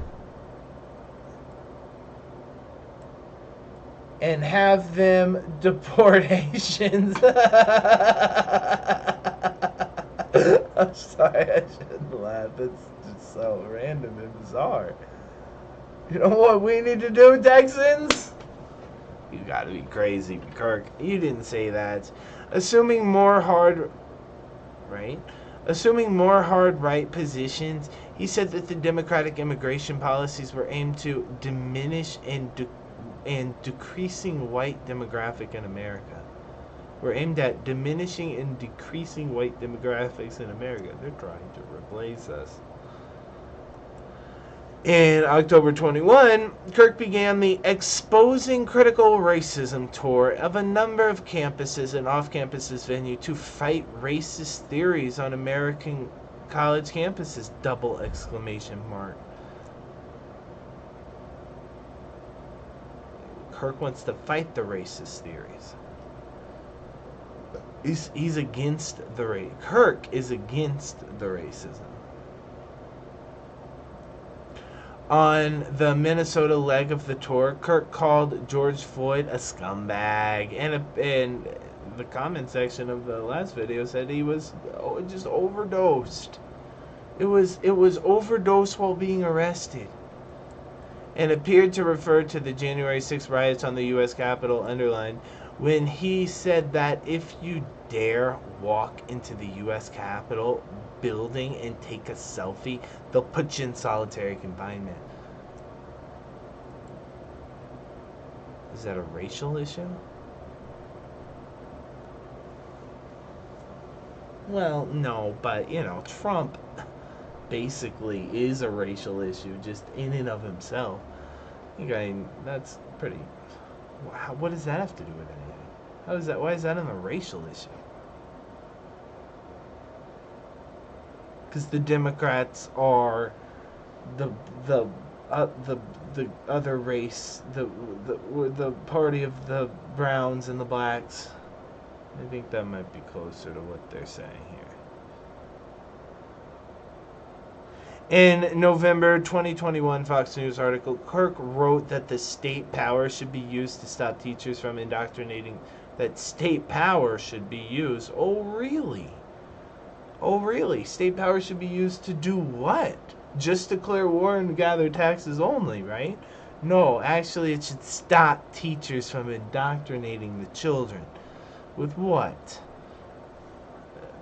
and have them deport Haitians. I'm sorry, I shouldn't laugh. It's just so random and bizarre. You know what we need to do, Texans? You gotta be crazy, Kirk. You didn't say that. Assuming more hard right positions, he said that the Democratic immigration policies were aimed to diminish and decreasing white demographic in America. We're aimed at diminishing and decreasing white demographics in America. They're trying to replace us. In October 21, Kirk began the Exposing Critical Racism tour of a number of campuses and off-campuses venue to fight racist theories on American college campuses, ! Kirk wants to fight the racist theories. He's against the race. Kirk is against the racism. On the Minnesota leg of the tour, Kirk called George Floyd a scumbag, and the comment section of the last video said he was just overdosed. It was overdose while being arrested, and appeared to refer to the January 6th riots on the U.S. Capitol, underlined when he said that if you dare walk into the U.S. Capitol building and take a selfie, they'll put you in solitary confinement. Is that a racial issue? Well, no, but, Trump basically is a racial issue just in and of himself. I mean, that's pretty... What does that have to do with anything? Why is that a racial issue? Because the Democrats are the other race, the party of the browns and the blacks. I think that might be closer to what they're saying here. In November 2021 Fox News article, Kirk wrote that the state power should be used to stop teachers from indoctrinating. That state power should be used. Oh, really? Oh, really? State power should be used to do what? Just declare war and gather taxes only, right? No, actually it should stop teachers from indoctrinating the children. With what?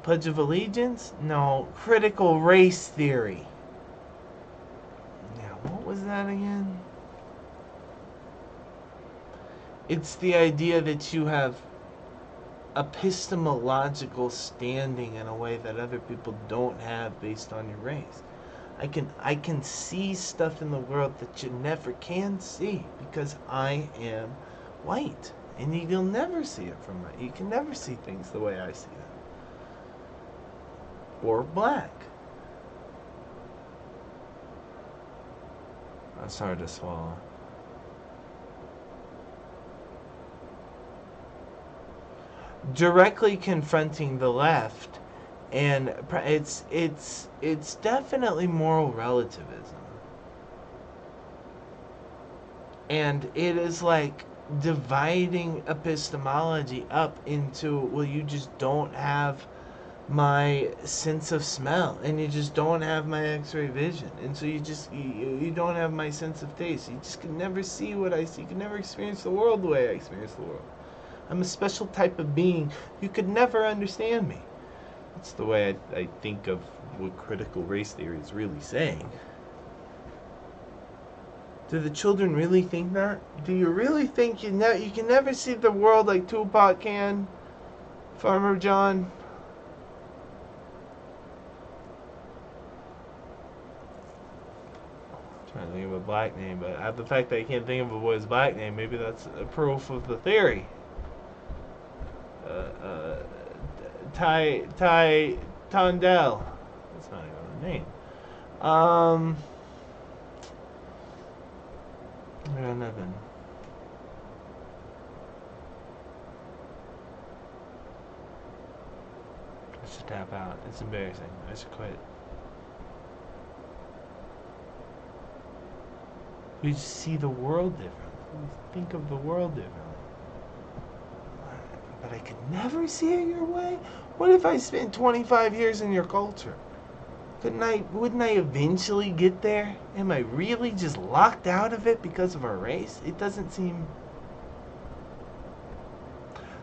Pledge of Allegiance? No, critical race theory. Now, what was that again? It's the idea that you have epistemological standing in a way that other people don't have based on your race. I can see stuff in the world that you never can see because I am white. And you'll never see it from my... You can never see things the way I see them. Or black. That's hard to swallow. Directly confronting the left, and it's definitely moral relativism. And it is like dividing epistemology up into, well, you just don't have my sense of smell, and you just don't have my x-ray vision, and so you don't have my sense of taste. You just can never see what I see. You can never experience the world the way I experience the world. I'm a special type of being. You could never understand me. That's the way I think of what critical race theory is really saying. Do the children really think that? Do you really think you can never see the world like Tupac can? Farmer John? I'm trying to think of a black name, but the fact that I can't think of a boy's black name, maybe that's a proof of the theory. Ty Tondell. That's not even a name. I got nothing. I should tap out. It's embarrassing. I should quit. We just see the world differently. We think of the world differently. But I could never see it your way? What if I spent 25 years in your culture? Wouldn't I eventually get there? Am I really just locked out of it because of our race? It doesn't seem...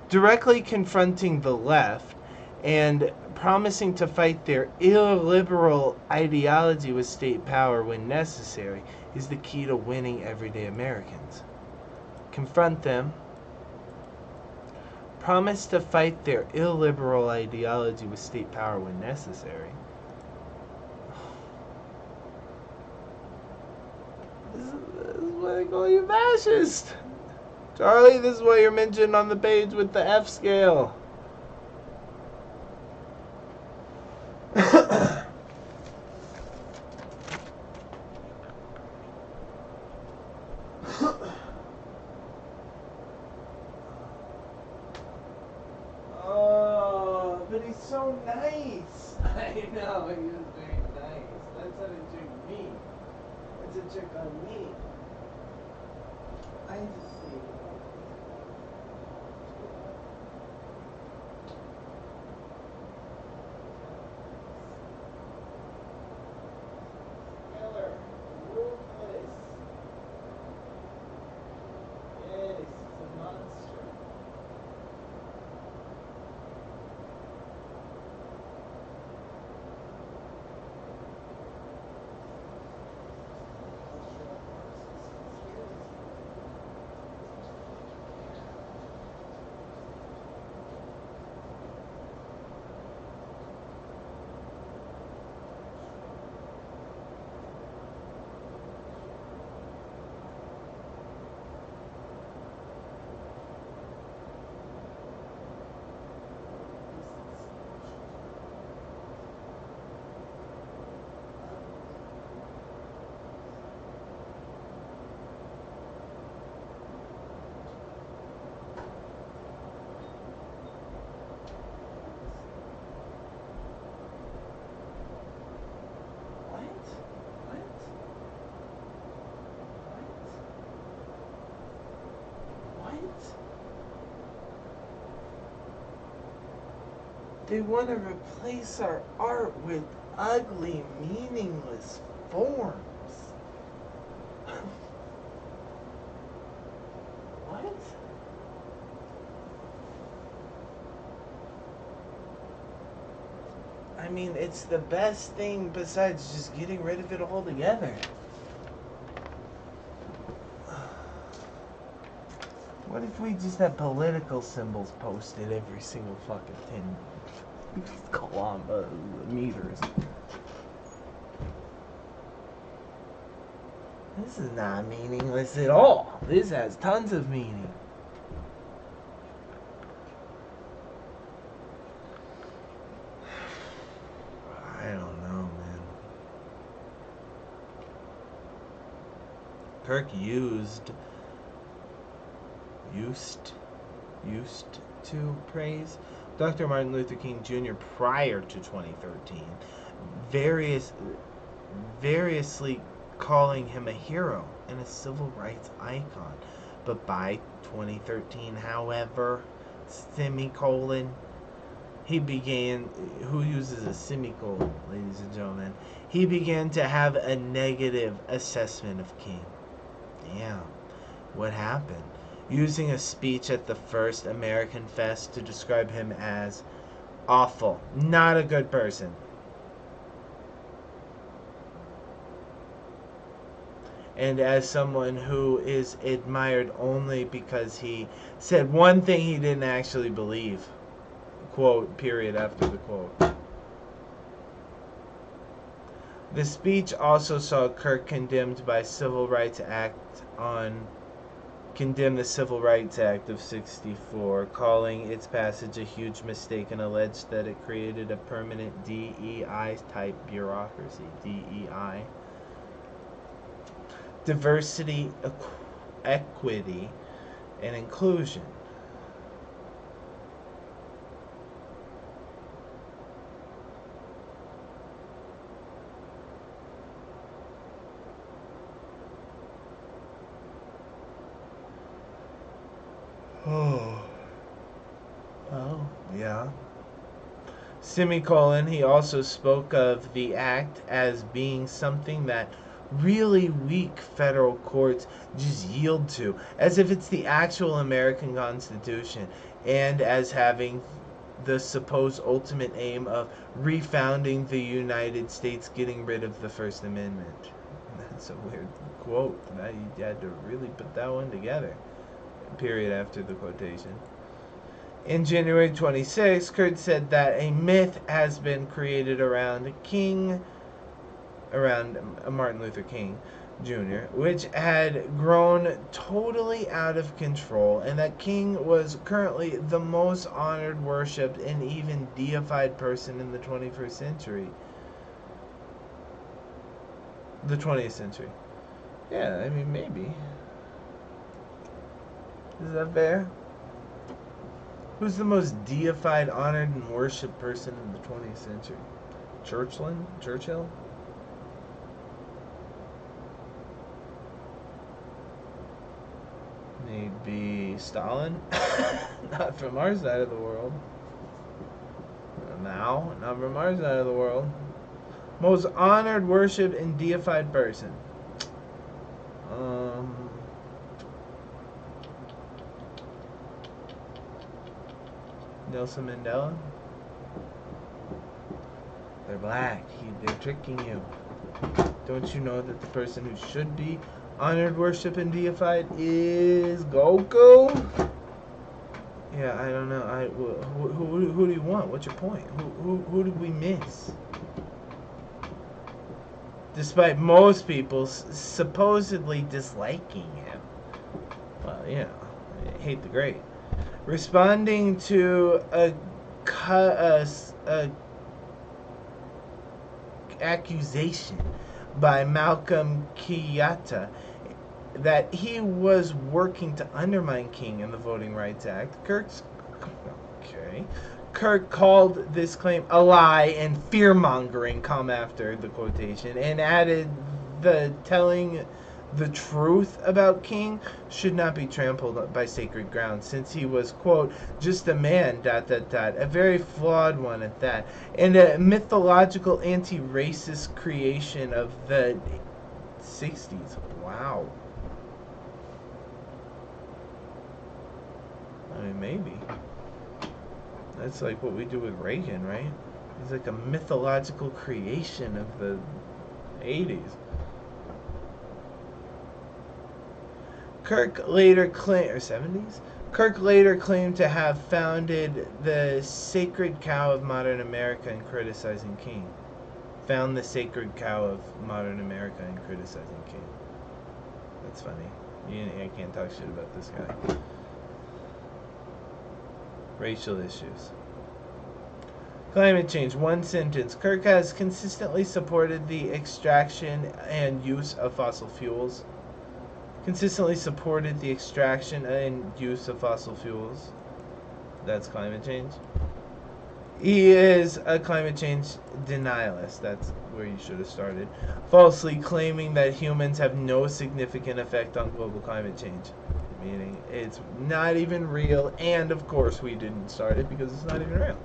Directly confronting the left and promising to fight their illiberal ideology with state power when necessary is the key to winning everyday Americans. Confront them. Promise to fight their illiberal ideology with state power when necessary. This is why they call you fascist. Charlie, this is why you're mentioned on the page with the F scale. But he's so nice. I know, he was very nice. That's how they treat me. That's to check on me. I just see. Killer, ruthless. Yes, he's a monster. They want to replace our art with ugly, meaningless forms. What? I mean, it's the best thing besides just getting rid of it altogether. What if we just had political symbols posted every single fucking 10 meters? This is not meaningless at all. This has tons of meaning. I don't know, man. Kirk used to praise Dr. Martin Luther King Jr. prior to 2013, variously calling him a hero and a civil rights icon. But by 2013, however, he began, who uses a semicolon, ladies and gentlemen, he began to have a negative assessment of King. Damn, what happened? Using a speech at the first American Fest to describe him as awful, not a good person. And as someone who is admired only because he said one thing he didn't actually believe. Quote, period after the quote. The speech also saw Kirk condemned the Civil Rights Act of '64, calling its passage a huge mistake and alleged that it created a permanent DEI-type bureaucracy. DEI. Diversity, equity, and inclusion. Oh, yeah. Semicolon, he also spoke of the act as being something that really weak federal courts just yield to, as if it's the actual American Constitution, and as having the supposed ultimate aim of refounding the United States, getting rid of the First Amendment. That's a weird quote. Now you had to really put that one together. Period after the quotation. In January 26, Kurt said that a myth has been created around Martin Luther King Jr., which had grown totally out of control, and that King was currently the most honored, worshipped, and even deified person in the 21st century. The 20th century. Yeah, I mean, maybe. Is that fair? Who's the most deified, honored, and worshipped person in the 20th century? Churchill? He'd be Stalin. Not from our side of the world. Mao, not from our side of the world. Most honored, worshipped, and deified person. Um, Nelson Mandela. They're black. They're tricking you. Don't you know that the person who should be honored, worshipped, and deified is Goku? Yeah, I don't know. Who do you want? What's your point? Who did we miss? Despite most people supposedly disliking him. Well, you know, I hate the great. Responding to a accusation by Malcolm Kenyatta that he was working to undermine King and the Voting Rights Act. Kirk called this claim a lie and fear-mongering, come after the quotation, and added the telling the truth about King should not be trampled by sacred ground, since he was, quote, just a man, ... a very flawed one at that, and a mythological anti-racist creation of the 60s. Wow. I mean, maybe. That's like what we do with Reagan, right? He's like a mythological creation of the 80s. Kirk later claimed, or 70s? Kirk later claimed to have founded the sacred cow of modern America in criticizing King. Found the sacred cow of modern America in criticizing King. That's funny. I can't talk shit about this guy. Racial issues. Climate change. One sentence. Kirk has consistently supported the extraction and use of fossil fuels. Consistently supported the extraction and use of fossil fuels. That's climate change. He is a climate change denialist. That's where you should have started. Falsely claiming that humans have no significant effect on global climate change. Meaning it's not even real, and of course we didn't start it because it's not even real.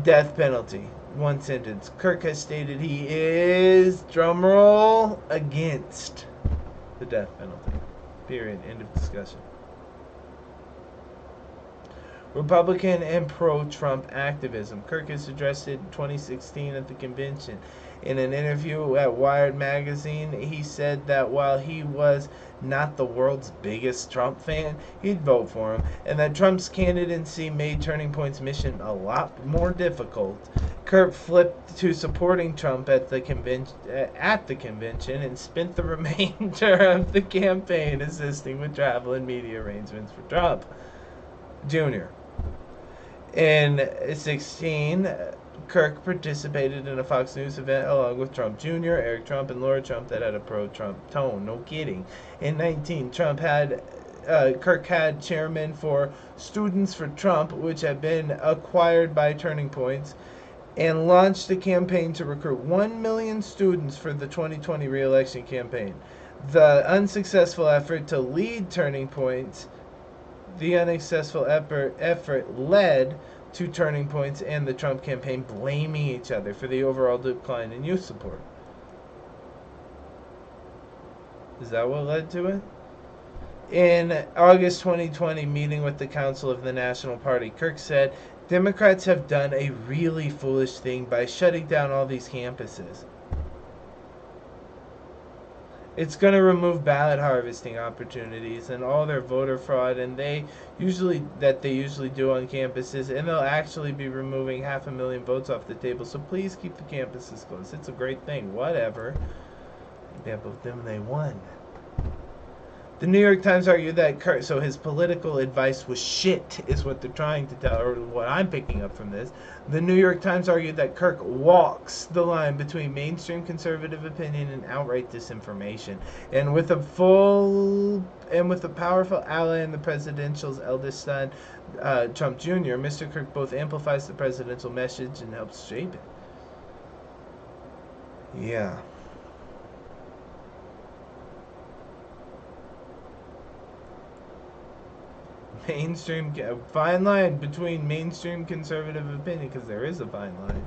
Death penalty. One sentence. Kirk has stated he is, drumroll, against the death penalty. Period. End of discussion. Republican and pro-Trump activism. Kirk has addressed it in 2016 at the convention. In an interview at Wired magazine, he said that while he was not the world's biggest Trump fan, he'd vote for him, and that Trump's candidacy made Turning Point's mission a lot more difficult. Kirk flipped to supporting Trump at the convention and spent the remainder of the campaign assisting with travel and media arrangements for Trump Jr. In 16, Kirk participated in a Fox News event along with Trump Jr., Eric Trump, and Laura Trump that had a pro-Trump tone. No kidding. In 19, Kirk had chairman for Students for Trump, which had been acquired by Turning Points, and launched a campaign to recruit 1 million students for the 2020 re-election campaign. The unsuccessful effort to lead Turning Points effort led to Turning Points and the Trump campaign blaming each other for the overall decline in youth support. Is that what led to it? In August 2020 meeting with the Council of the National Party, Kirk said, Democrats have done a really foolish thing by shutting down all these campuses. It's going to remove ballot harvesting opportunities and all their voter fraud, and they usually do on campuses, and they'll actually be removing 500,000 votes off the table. So please keep the campuses closed. It's a great thing. Whatever. Yeah, but then they won. The New York Times argued that Kirk, so his political advice was shit, is what they're trying to tell, or what I'm picking up from this. The New York Times argued that Kirk walks the line between mainstream conservative opinion and outright disinformation, and with a powerful ally in the presidential's eldest son, Trump Jr., Mr. Kirk both amplifies the presidential message and helps shape it. Yeah. mainstream, fine line between mainstream conservative opinion, because there is a fine line,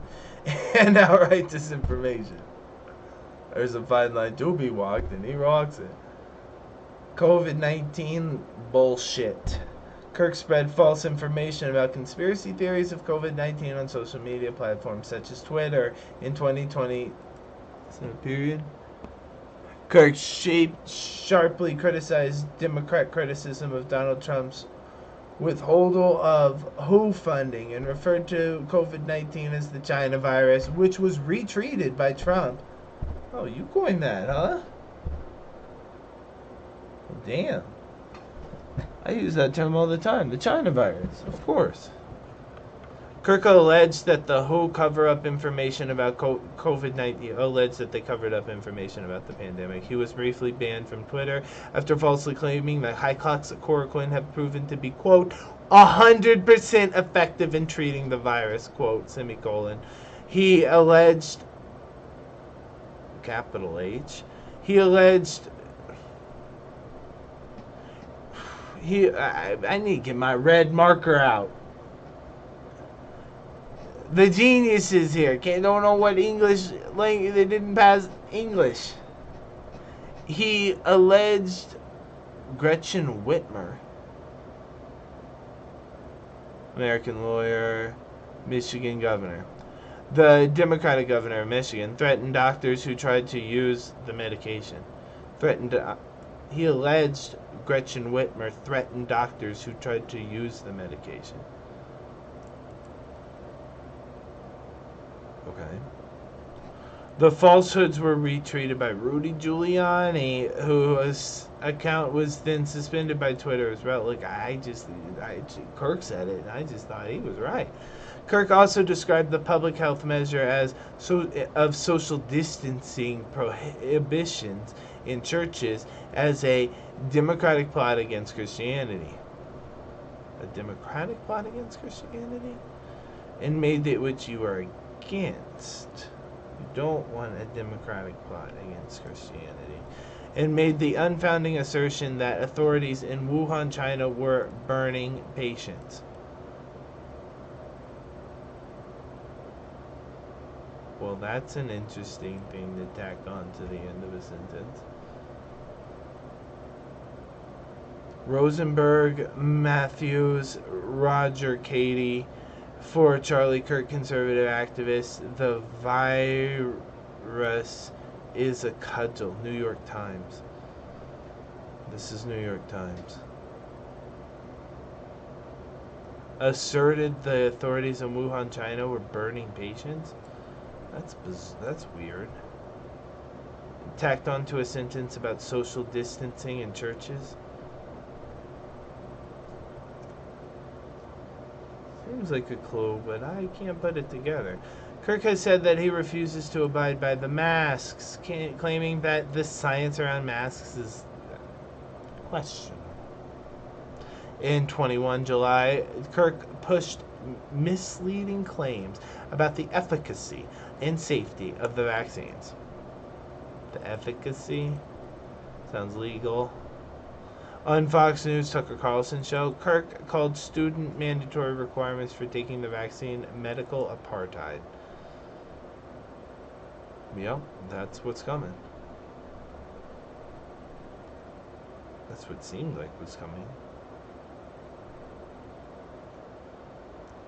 and outright disinformation. There's a fine line to be walked, and he walks it. COVID-19 bullshit. Kirk spread false information about conspiracy theories of COVID-19 on social media platforms such as Twitter in 2020. Period. Kirk sharply criticized Democrat criticism of Donald Trump's withholding of WHO funding and referred to COVID-19 as the China virus, which was retweeted by Trump. Oh, you coined that, huh? Well, damn. I use that term all the time. The China virus, of course. Kirk alleged that the WHO cover up information about COVID-19. Alleged that they covered up information about the pandemic. He was briefly banned from Twitter after falsely claiming that hydroxychloroquine have proven to be, quote, 100% effective in treating the virus, quote, semicolon. He alleged, capital H, he alleged, I need to get my red marker out. The geniuses here don't know what English language, they didn't pass English. He alleged Gretchen Whitmer, American lawyer, Michigan governor. The Democratic governor of Michigan threatened doctors who tried to use the medication. He alleged Gretchen Whitmer threatened doctors who tried to use the medication. Okay. The falsehoods were retweeted by Rudy Giuliani, whose account was then suspended by Twitter as well. Look, Kirk said it, and I just thought he was right. Kirk also described the public health measure of social distancing prohibitions in churches as a democratic plot against Christianity. A democratic plot against Christianity? And made it which you are against. You don't want a democratic plot against Christianity. And made the unfounding assertion that authorities in Wuhan, China were burning patients. Well, that's an interesting thing to tack on to the end of a sentence. Rosenberg, Matthews, Roger Cady, for Charlie Kirk, conservative activist, the virus is a cudgel. New York Times. This is New York Times. Asserted the authorities in Wuhan, China were burning patients. That's weird. Tacked onto a sentence about social distancing in churches. Seems like a clue, but I can't put it together. Kirk has said that he refuses to abide by the masks, claiming that the science around masks is questionable. In 21 July, Kirk pushed misleading claims about the efficacy and safety of the vaccines. The efficacy? Sounds legal. On Fox News Tucker Carlson show, Kirk called student mandatory requirements for taking the vaccine medical apartheid. Yep, that's what's coming. That's what seemed like was coming.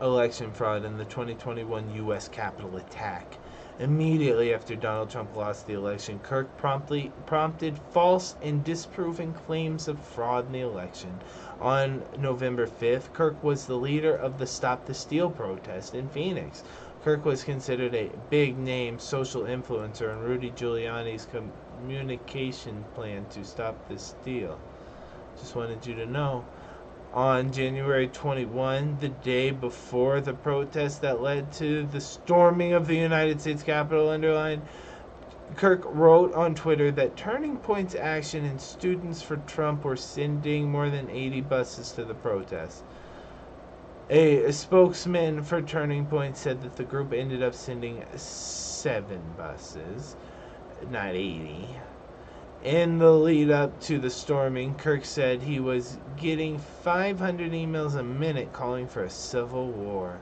Election fraud in the 2021 U.S. Capitol attack. Immediately after Donald Trump lost the election, Kirk prompted false and disproving claims of fraud in the election. On November 5th, Kirk was the leader of the Stop the Steal protest in Phoenix. Kirk was considered a big-name social influencer in Rudy Giuliani's communication plan to stop the steal. Just wanted you to know. On January 21, the day before the protest that led to the storming of the United States Capitol, underlined, Kirk wrote on Twitter that Turning Point's action and Students for Trump were sending more than 80 buses to the protest. A spokesman for Turning Point said that the group ended up sending 7 buses, not 80. In the lead up to the storming, Kirk said he was getting 500 emails a minute calling for a civil war.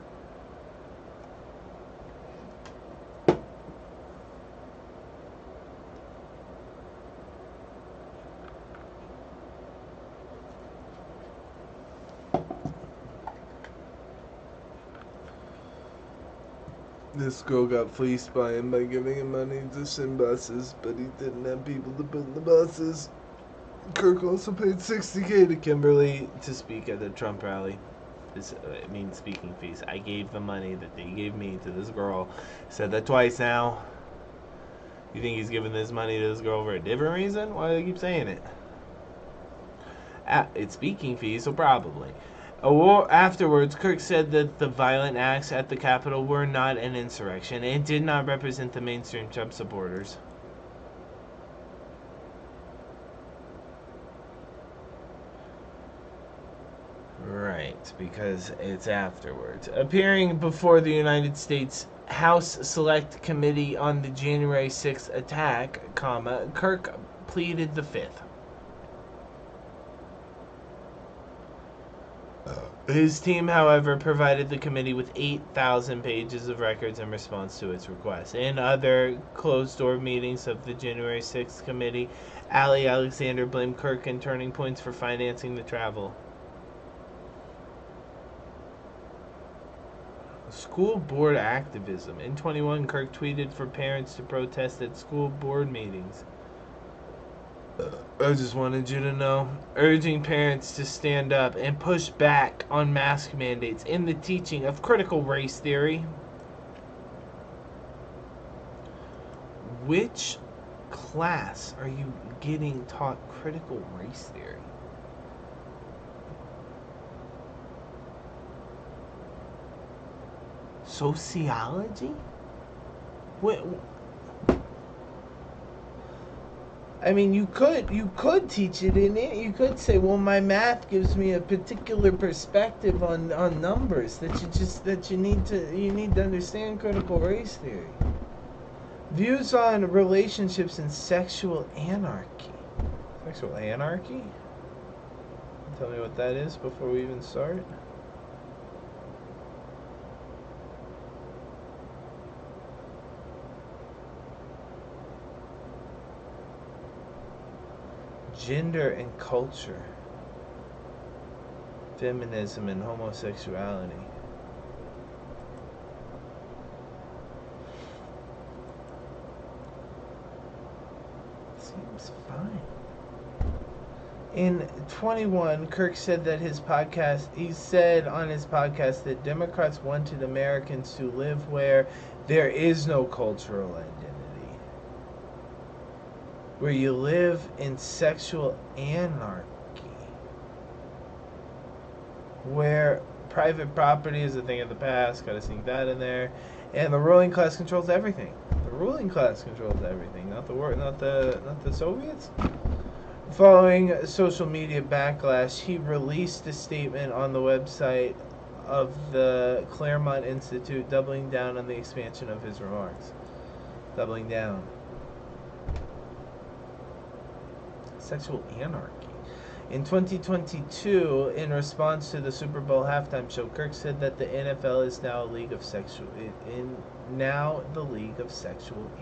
This girl got fleeced by him by giving him money to send buses, but he didn't have people to put in the buses. Kirk also paid $60K to Kimberly to speak at the Trump rally. Speaking fees. I gave the money that they gave me to this girl. Said that twice now. You think he's giving this money to this girl for a different reason? Why do they keep saying it? It's speaking fees, so probably. Afterwards, Kirk said that the violent acts at the Capitol were not an insurrection and did not represent the mainstream Trump supporters. Right, because it's afterwards. Appearing before the United States House Select Committee on the January 6th attack, Kirk pleaded the Fifth. His team, however, provided the committee with 8,000 pages of records in response to its request. In other closed-door meetings of the January 6th committee, Ali Alexander blamed Kirk and Turning Points for financing the travel. School board activism. In 21, Kirk tweeted for parents to protest at school board meetings. I just wanted you to know, urging parents to stand up and push back on mask mandates in the teaching of critical race theory. Which class are you getting taught critical race theory? Sociology? What? I mean, you could teach it in it. You could say, well, my math gives me a particular perspective on numbers that you need to understand critical race theory. Views on relationships and sexual anarchy. Sexual anarchy? Tell me what that is before we even start. Gender and culture, feminism and homosexuality. Seems fine. In 21, Kirk said that he said on his podcast that Democrats wanted Americans to live where there is no cultural identity. Where you live in sexual anarchy, where private property is a thing of the past, gotta sneak that in there, and the ruling class controls everything. The ruling class controls everything, not the Soviets. Following social media backlash, he released a statement on the website of the Claremont Institute, doubling down on the expansion of his remarks. Doubling down. Sexual anarchy. In 2022, in response to the Super Bowl halftime show, Kirk said that the NFL is now the league of sexual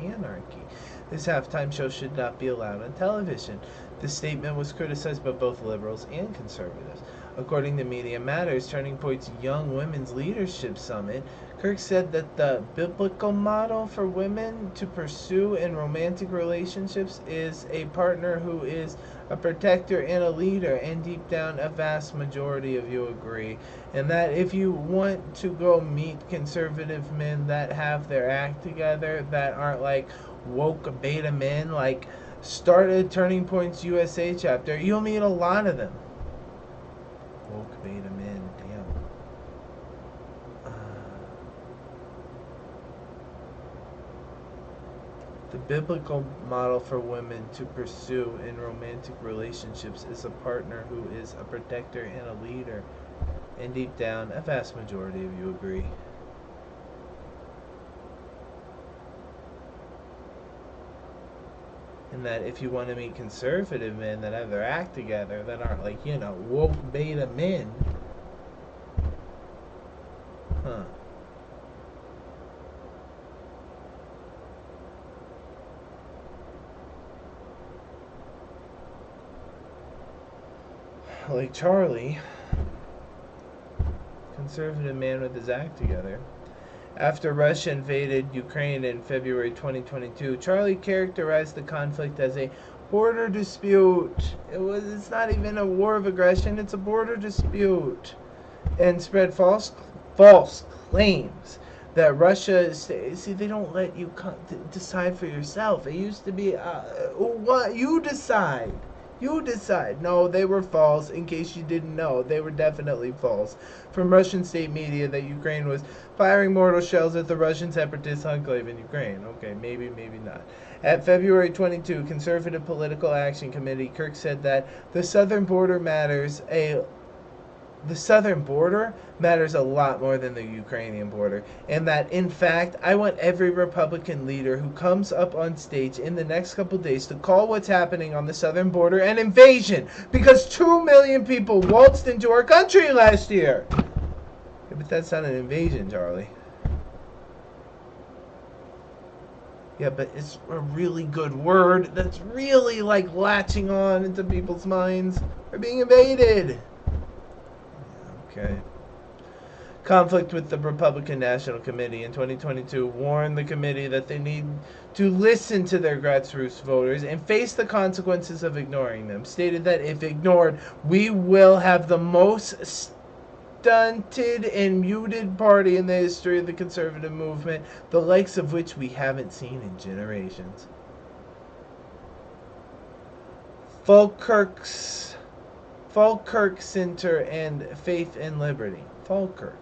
anarchy. This halftime show should not be allowed on television. The statement was criticized by both liberals and conservatives. According to Media Matters, Turning Point's Young Women's Leadership Summit, Kirk said that the biblical model for women to pursue in romantic relationships is a partner who is a protector and a leader, and deep down a vast majority of you agree. And that if you want to go meet conservative men that have their act together, that aren't like woke beta men, like start a Turning Points USA chapter, you'll meet a lot of them. Woke beta men, damn. The biblical model for women to pursue in romantic relationships is a partner who is a protector and a leader. And deep down, a vast majority of you agree. And that if you want to meet conservative men that have their act together, that aren't like, woke beta men, huh? Like Charlie, conservative man with his act together. After Russia invaded Ukraine in February 2022, Charlie characterized the conflict as a border dispute. It's not even a war of aggression, it's a border dispute. And spread false claims that Russia, see, they don't let you decide for yourself. It used to be, what? You decide. You decide. No, they were false. In case you didn't know, they were definitely false. From Russian state media that Ukraine was firing mortar shells at the Russian separatist enclave in Ukraine. Okay, maybe not. At February 22, Conservative Political Action Committee, Kirk said that the southern border matters a lot more than the Ukrainian border, and that, in fact, I want every Republican leader who comes up on stage in the next couple days to call what's happening on the southern border an invasion, because 2 million people waltzed into our country last year. Yeah, but that's not an invasion, Charlie. Yeah, but it's a really good word that's really like latching on into people's minds. We're being invaded. Okay. Conflict with the Republican National Committee in 2022 warned the committee that they need to listen to their grassroots voters and face the consequences of ignoring them. Stated that if ignored, we will have the most stunted and muted party in the history of the conservative movement, the likes of which we haven't seen in generations. Falkirk Center and Faith and Liberty. Falkirk.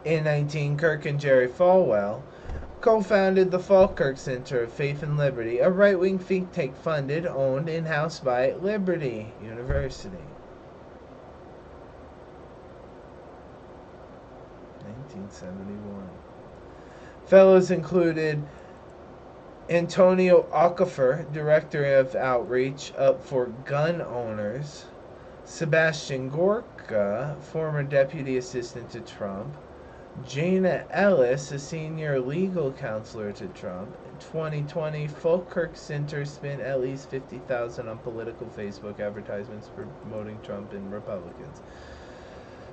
In 2019, Kirk and Jerry Falwell co-founded the Falkirk Center of Faith and Liberty, a right-wing think tank funded, owned, and housed by Liberty University. 1971. Fellows included Antonio Okafor, Director of Outreach for Gun Owners, Sebastian Gorka, former Deputy Assistant to Trump, Jana Ellis, a senior legal counselor to Trump. In 2020, Falkirk Center spent at least $50,000 on political Facebook advertisements promoting Trump and Republicans.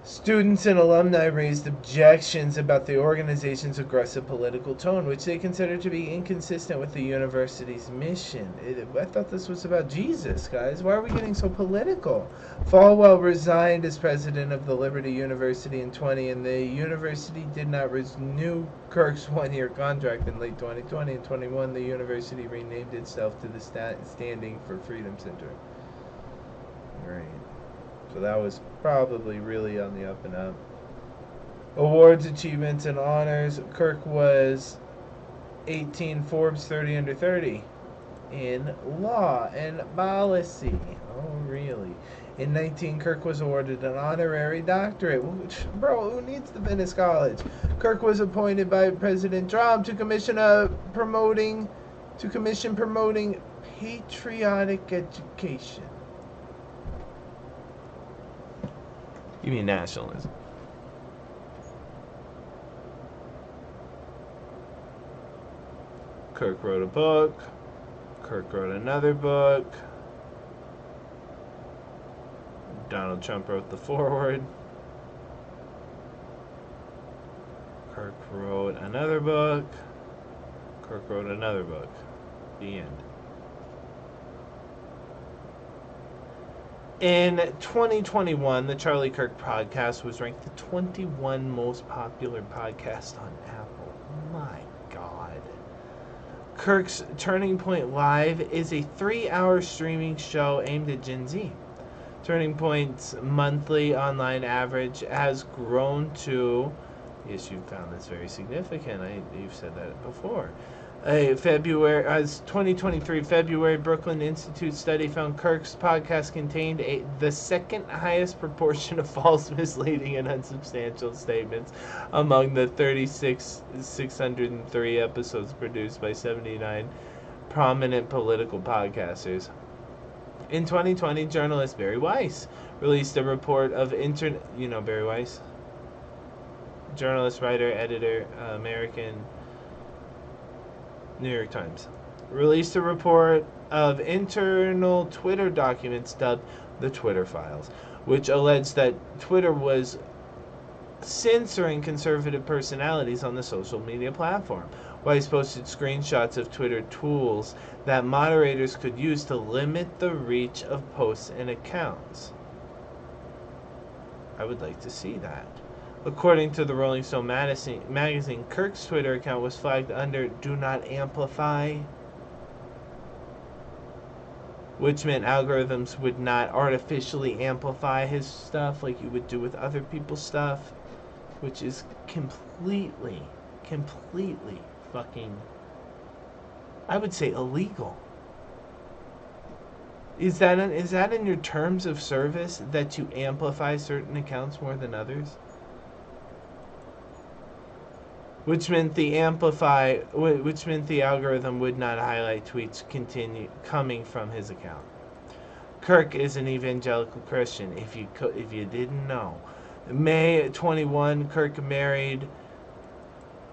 Students and alumni raised objections about the organization's aggressive political tone, which they considered to be inconsistent with the university's mission. I thought this was about Jesus, guys. Why are we getting so political? Falwell resigned as president of the Liberty University in 2020, and the university did not renew Kirk's one-year contract in late 2020. In 21, the university renamed itself to the Standing for Freedom Center. Right. So that was probably really on the up and up. Awards, achievements, and honors. Kirk was 18 Forbes 30 under 30 in law and policy. Oh, really? In 19, Kirk was awarded an honorary doctorate. Bro, who needs to finish college? Kirk was appointed by President Trump to commission promoting patriotic education. You mean nationalism? Kirk wrote a book. Kirk wrote another book. Donald Trump wrote the foreword. Kirk wrote another book. Kirk wrote another book. The end. In 2021, the Charlie Kirk podcast was ranked the 21 most popular podcast on Apple. My God. Kirk's Turning Point Live is a 3-hour streaming show aimed at Gen Z. Turning Point's monthly online average has grown to, yes, you found this very significant. You've said that before. As 2023 February Brooklyn Institute study found Kirk's podcast contained the second highest proportion of false, misleading, and unsubstantial statements among the 603 episodes produced by 79 prominent political podcasters. In 2020, journalist Barry Weiss released a report of internet. You know Barry Weiss? Journalist, writer, editor, American, New York Times. Released a report of internal Twitter documents dubbed the Twitter Files, which alleged that Twitter was censoring conservative personalities on the social media platform. Weiss posted screenshots of Twitter tools that moderators could use to limit the reach of posts and accounts. I would like to see that. According to the Rolling Stone magazine, Kirk's Twitter account was flagged under Do Not Amplify, which meant algorithms would not artificially amplify his stuff like you would do with other people's stuff, which is completely fucking, I would say, illegal. Is that in your terms of service that you amplify certain accounts more than others? Which meant the algorithm would not highlight tweets coming from his account. Kirk is an evangelical Christian, if you didn't know. May 21, Kirk married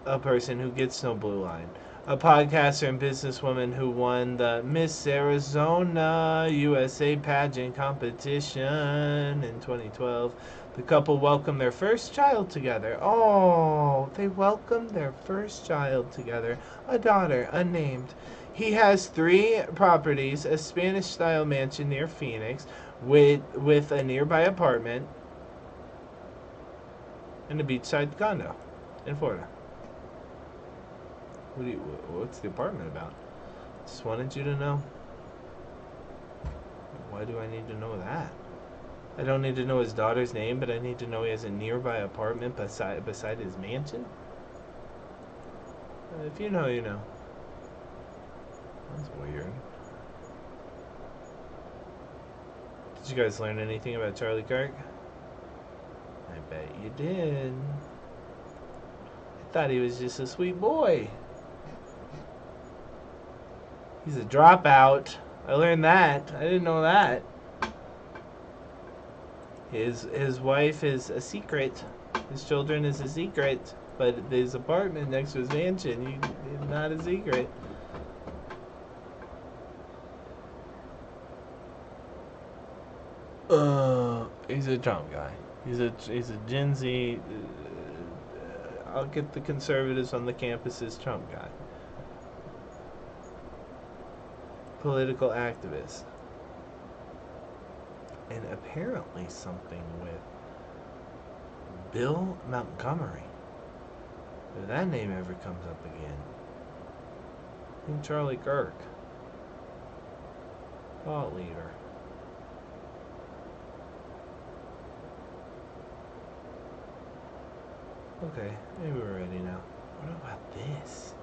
a person who gets no blue line, a podcaster and businesswoman who won the Miss Arizona USA pageant competition in 2012. The couple welcomed their first child together. Oh, they welcomed their first child together, a daughter, unnamed. He has 3 properties, a Spanish-style mansion near Phoenix with a nearby apartment and a beachside condo in Florida. What's the apartment about? Just wanted you to know. Why do I need to know that? I don't need to know his daughter's name, but I need to know he has a nearby apartment beside his mansion. If you know, you know. That's weird. Did you guys learn anything about Charlie Kirk? I bet you did. I thought he was just a sweet boy. He's a dropout. I learned that. I didn't know that. His wife is a secret. His children is a secret. But his apartment next to his mansion is not a secret. He's a Trump guy. He's a Gen Z. I'll get the conservatives on the campuses Trump guy. Political activist. And apparently something with Bill Montgomery. If that name ever comes up again. And Charlie Kirk. Thought leader. Okay, maybe we're ready now. What about this?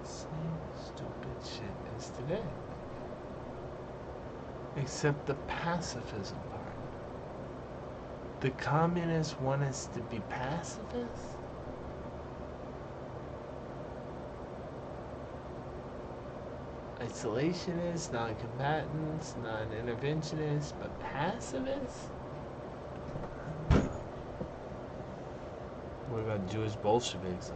Stupid shit as today. Except the pacifism part. The communists want us to be pacifists? Isolationists, non-combatants, non-interventionists, but pacifists? What about Jewish Bolsheviks?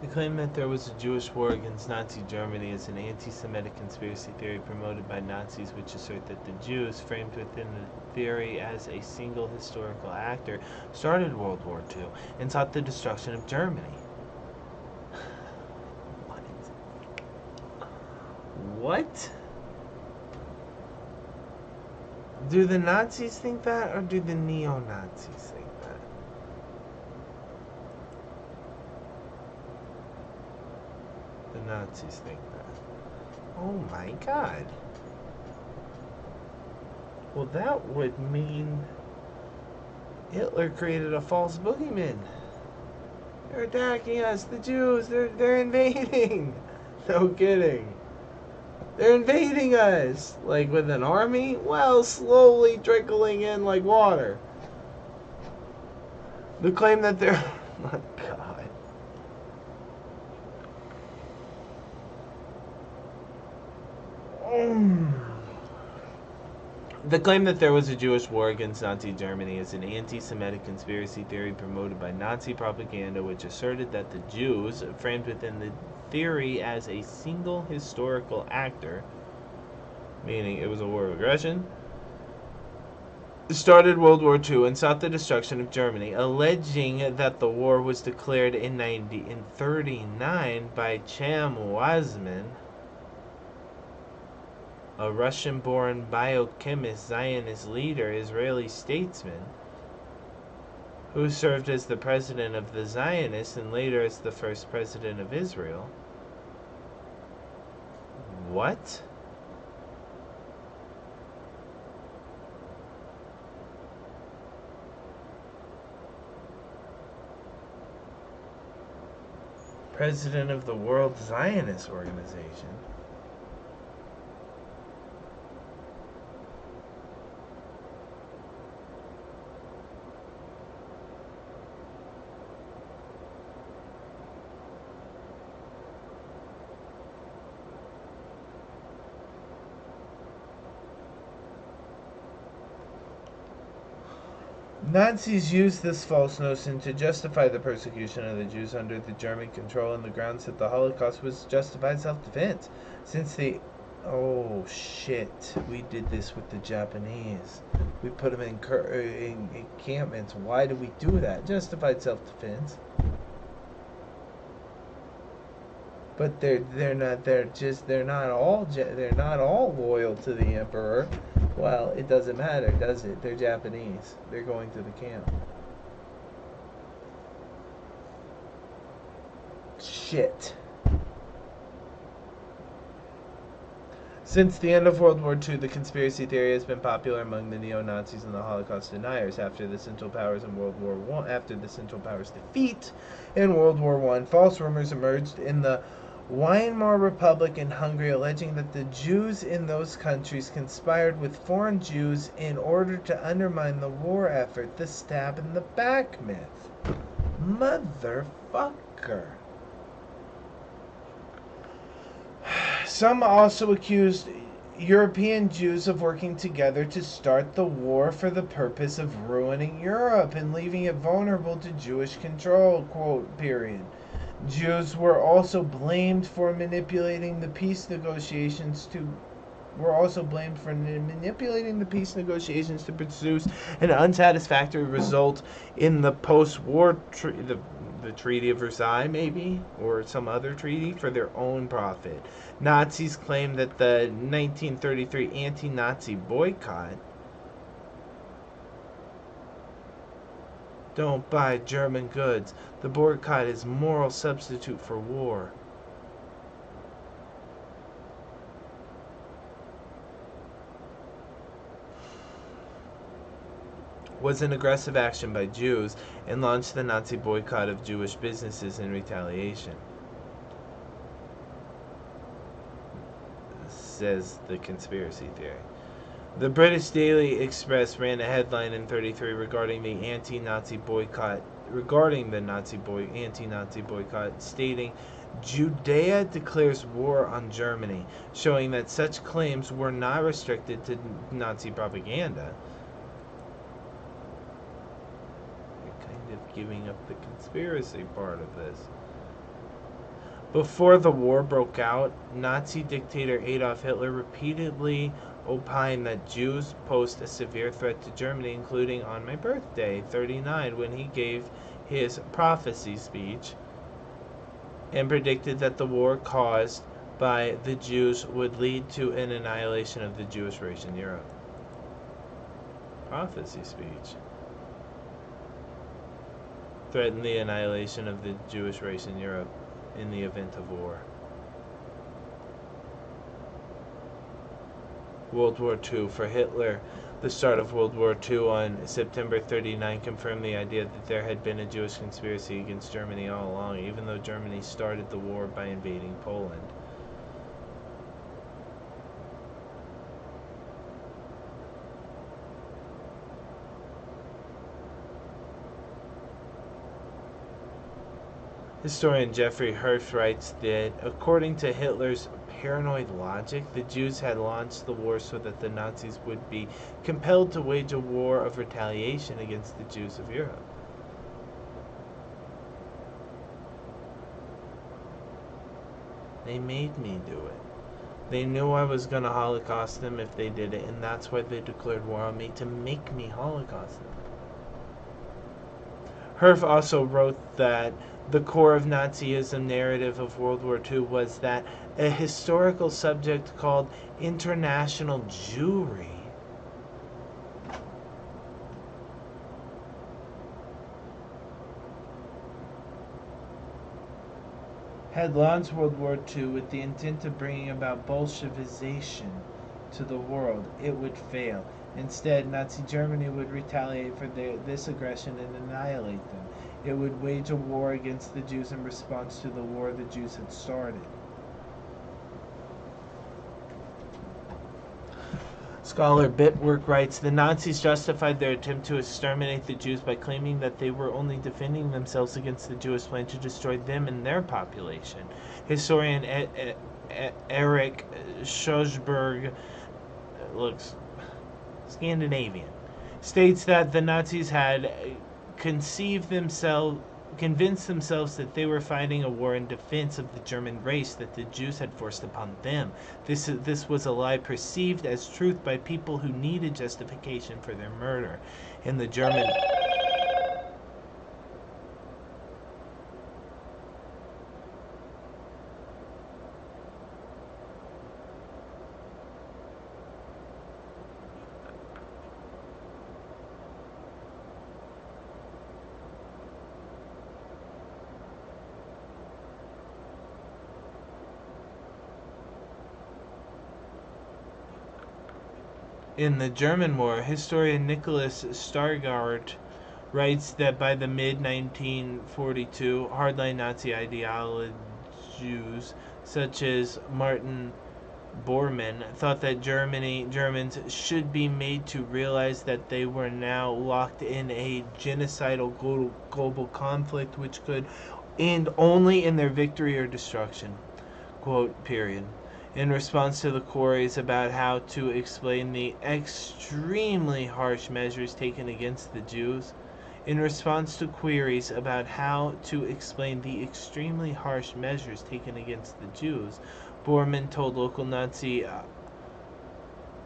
The claim that there was a Jewish war against Nazi Germany is an anti-Semitic conspiracy theory promoted by Nazis which assert that the Jews, framed within the theory as a single historical actor, started World War II and sought the destruction of Germany. What? Do the Nazis think that, or do the neo-Nazis think that? The Nazis think that. Oh my god. Well, that would mean Hitler created a false boogeyman. They're attacking us, the Jews, they're invading. No kidding. They're invading us. Like with an army? Well, slowly trickling in like water. The claim that they're... Oh my god. The claim that there was a Jewish war against Nazi Germany is an anti-Semitic conspiracy theory promoted by Nazi propaganda which asserted that the Jews, framed within the theory as a single historical actor, meaning it was a war of aggression, started World War II and sought the destruction of Germany, alleging that the war was declared in 1939 by Chaim Weizmann, a Russian-born biochemist, Zionist leader, Israeli statesman, who served as the president of the Zionists and later as the first president of Israel. What? President of the World Zionist Organization. Nazis used this false notion to justify the persecution of the Jews under the German control on the grounds that the Holocaust was justified self-defense. Since the... Oh, shit. We did this with the Japanese. We put them in encampments. Why did we do that? Justified self-defense. But they're not all loyal to the emperor. Well, it doesn't matter, does it? They're Japanese. They're going to the camp. Shit. Since the end of World War II, the conspiracy theory has been popular among the neo-Nazis and the Holocaust deniers. After the Central Powers defeat in World War I, false rumors emerged in the Weimar Republic and Hungary, alleging that the Jews in those countries conspired with foreign Jews in order to undermine the war effort. The stab in the back myth. Motherfucker. Some also accused European Jews of working together to start the war for the purpose of ruining Europe and leaving it vulnerable to Jewish control, quote, period. Jews were also blamed for manipulating the peace negotiations to produce an unsatisfactory result in the post-war the Treaty of Versailles, maybe, or some other treaty, for their own profit. Nazis claimed that the 1933 anti-Nazi boycott, don't buy German goods, the boycott is moral substitute for war, was an aggressive action by Jews and launched the Nazi boycott of Jewish businesses in retaliation, says the conspiracy theory. The British Daily Express ran a headline in 1933 regarding the anti-Nazi boycott, anti-Nazi boycott, stating, "Judea declares war on Germany," showing that such claims were not restricted to Nazi propaganda. Giving up the conspiracy part of this. Before the war broke out, Nazi dictator Adolf Hitler repeatedly opined that Jews posed a severe threat to Germany, including on my birthday, 39, when he gave his prophecy speech and predicted that the war caused by the Jews would lead to an annihilation of the Jewish race in Europe. Prophecy speech threatened the annihilation of the Jewish race in Europe in the event of war. World War II. For Hitler, the start of World War II on September 39 confirmed the idea that there had been a Jewish conspiracy against Germany all along, even though Germany started the war by invading Poland. Historian Jeffrey Hirsch writes that, according to Hitler's paranoid logic, the Jews had launched the war so that the Nazis would be compelled to wage a war of retaliation against the Jews of Europe. They made me do it. They knew I was going to Holocaust them if they did it, and that's why they declared war on me, to make me Holocaust them. Herf also wrote that the core of Nazism narrative of World War II was that a historical subject called international Jewry had launched World War II with the intent of bringing about Bolshevization to the world. It would fail. Instead, Nazi Germany would retaliate for this aggression and annihilate them. It would wage a war against the Jews in response to the war the Jews had started. Scholar Bitwork writes, the Nazis justified their attempt to exterminate the Jews by claiming that they were only defending themselves against the Jewish plan to destroy them and their population. Historian Eric Schosberg looks Scandinavian, states that the Nazis had convinced themselves that they were fighting a war in defense of the German race that the Jews had forced upon them. This was a lie perceived as truth by people who needed justification for their murder. In the German War, historian Nicholas Stargard writes that by the mid-1942, hardline Nazi ideologues such as Martin Bormann thought that Germans should be made to realize that they were now locked in a genocidal global conflict which could end only in their victory or destruction. Quote, period. In response to the queries about how to explain the extremely harsh measures taken against the Jews, Bormann told local Nazi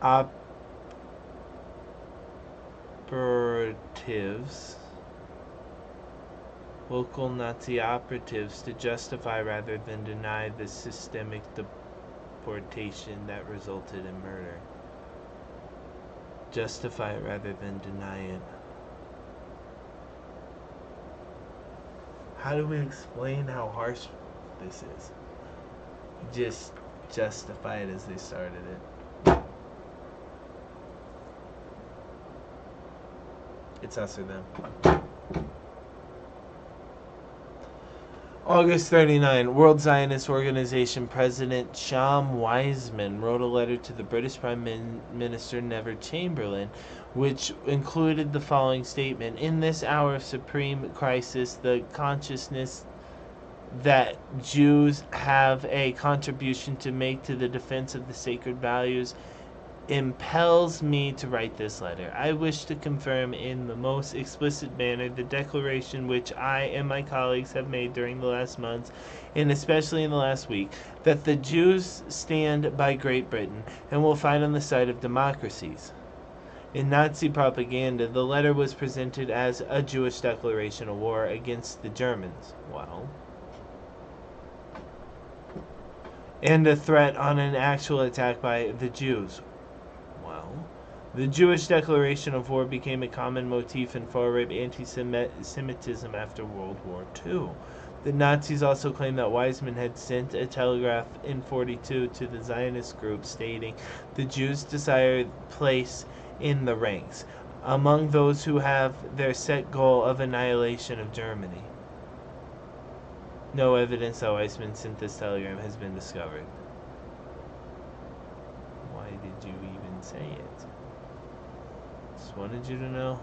operatives to justify rather than deny the systemic deportation that resulted in murder. Justify it rather than deny it. How do we explain how harsh this is? Just justify it as they started it. It's us or them. August 39, World Zionist Organization President Chaim Weizmann wrote a letter to the British Prime Minister Neville Chamberlain, which included the following statement: in this hour of supreme crisis, the consciousness that Jews have a contribution to make to the defense of the sacred values impels me to write this letter. I wish to confirm in the most explicit manner the declaration which I and my colleagues have made during the last months, and especially in the last week, that the Jews stand by Great Britain and will fight on the side of democracies. In Nazi propaganda, the letter was presented as a Jewish declaration of war against the Germans. Well, and a threat on an actual attack by the Jews. Well, the Jewish declaration of war became a common motif in far-right anti-Semitism after World War II. The Nazis also claimed that Weizmann had sent a telegraph in 1942 to the Zionist group stating the Jews' desired place in the ranks, among those who have their set goal of annihilation of Germany. No evidence that Weizmann sent this telegram has been discovered. Why did you even say it? Just wanted you to know.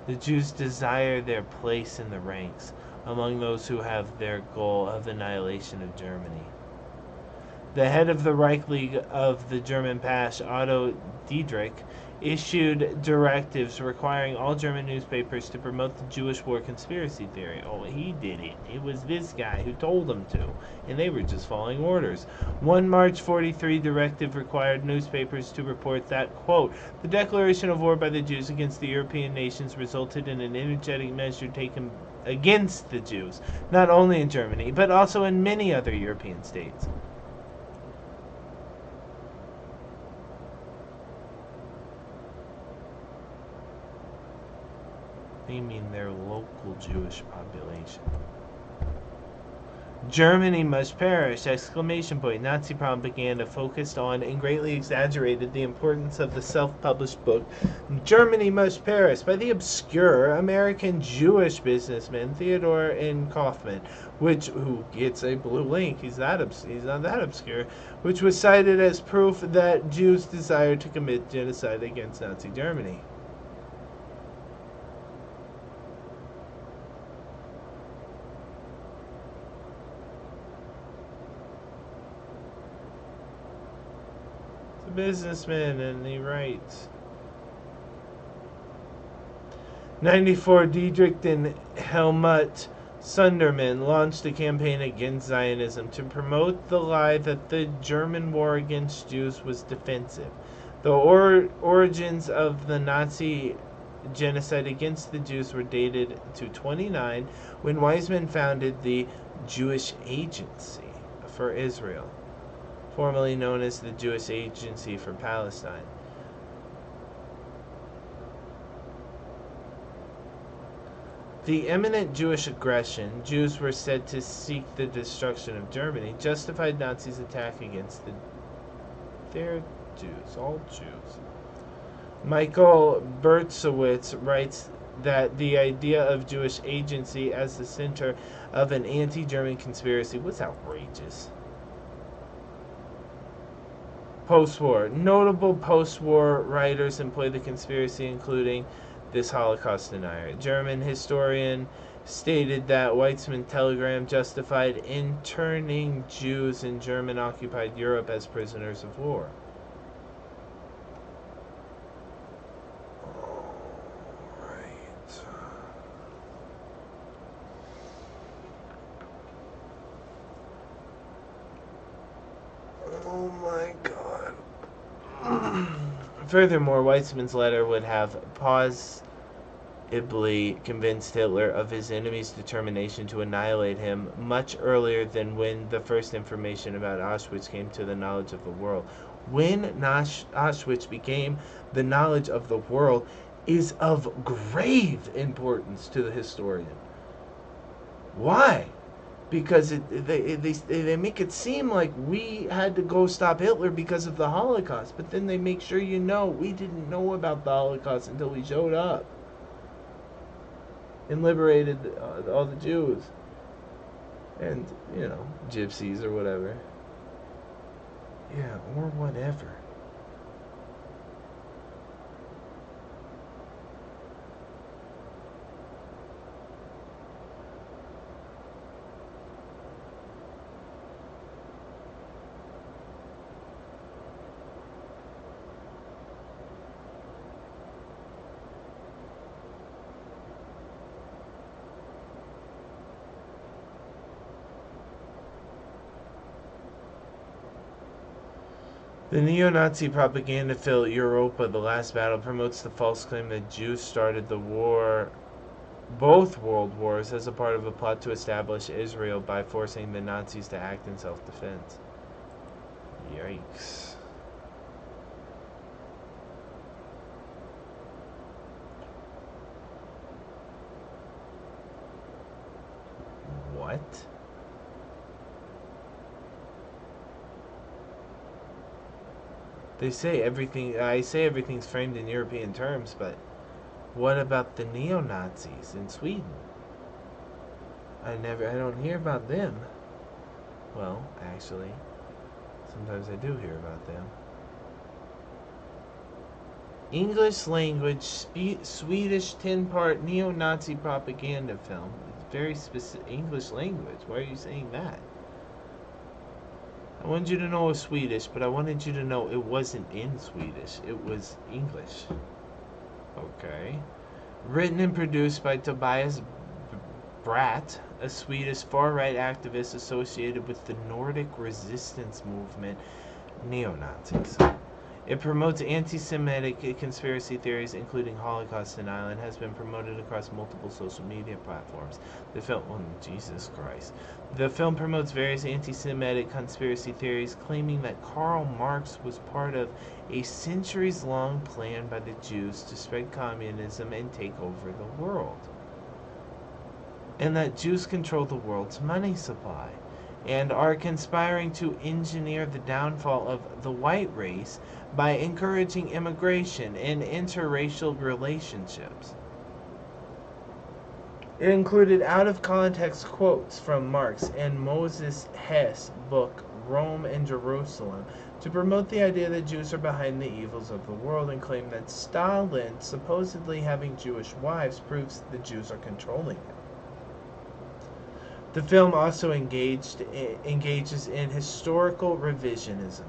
The Jews desire their place in the ranks, among those who have their goal of annihilation of Germany. The head of the Reich League of the German Pach, Otto Diedrich, issued directives requiring all German newspapers to promote the Jewish war conspiracy theory. Oh, he did it. It was this guy who told them to, and they were just following orders. One March 1943 directive required newspapers to report that, quote, the declaration of war by the Jews against the European nations resulted in an energetic measure taken against the Jews, not only in Germany, but also in many other European states. They mean their local Jewish population. Germany must perish! Exclamation point. Nazi propaganda focused on and greatly exaggerated the importance of the self-published book Germany Must Perish by the obscure American Jewish businessman Theodor N. Kaufman, who gets a blue link. He's not that obscure, which was cited as proof that Jews desired to commit genocide against Nazi Germany. Businessman, and he writes 94 Diedrich and Helmut Sunderman launched a campaign against Zionism to promote the lie that the German war against Jews was defensive. The origins of the Nazi genocide against the Jews were dated to 1929 when Weizmann founded the Jewish Agency for Israel, formerly known as the Jewish Agency for Palestine. The imminent Jewish aggression, Jews were said to seek the destruction of Germany, justified Nazis' attack against their Jews, all Jews. Michael Bertzowitz writes that the idea of Jewish agency as the center of an anti-German conspiracy was outrageous. Post-war. Notable post-war writers employ the conspiracy, including this Holocaust denier. German historian stated that Weizmann's telegram justified interning Jews in German-occupied Europe as prisoners of war. Oh my God. Furthermore, Weizmann's letter would have plausibly convinced Hitler of his enemy's determination to annihilate him much earlier than when the first information about Auschwitz came to the knowledge of the world. When Auschwitz became the knowledge of the world is of grave importance to the historian. Why? Because they make it seem like we had to go stop Hitler because of the Holocaust, but then they make sure you know we didn't know about the Holocaust until we showed up and liberated all the Jews and, gypsies or whatever. Yeah, or whatever. The neo-Nazi propaganda film Europa: The Last Battle promotes the false claim that Jews started the war, both world wars, as a part of a plot to establish Israel by forcing the Nazis to act in self-defense. Yikes. What? They say everything. I say everything's framed in European terms, but what about the neo-Nazis in Sweden? I don't hear about them. Well, actually, sometimes I do hear about them. English language, Swedish 10-part neo-Nazi propaganda film. It's very specific. English language. Why are you saying that? I wanted you to know it was Swedish, but I wanted you to know it wasn't in Swedish. It was English. Okay. Written and produced by Tobias Bratt, a Swedish far-right activist associated with the Nordic resistance movement, neo-Nazis. It promotes anti-Semitic conspiracy theories, including Holocaust denial, and has been promoted across multiple social media platforms. The film, oh, Jesus Christ. The film promotes various anti-Semitic conspiracy theories, claiming that Karl Marx was part of a centuries-long plan by the Jews to spread communism and take over the world, and that Jews control the world's money supply and are conspiring to engineer the downfall of the white race by encouraging immigration and interracial relationships. It included out-of-context quotes from Marx and Moses Hess' book Rome and Jerusalem to promote the idea that Jews are behind the evils of the world, and claimed that Stalin supposedly having Jewish wives proves the Jews are controlling him. The film also engages in historical revisionism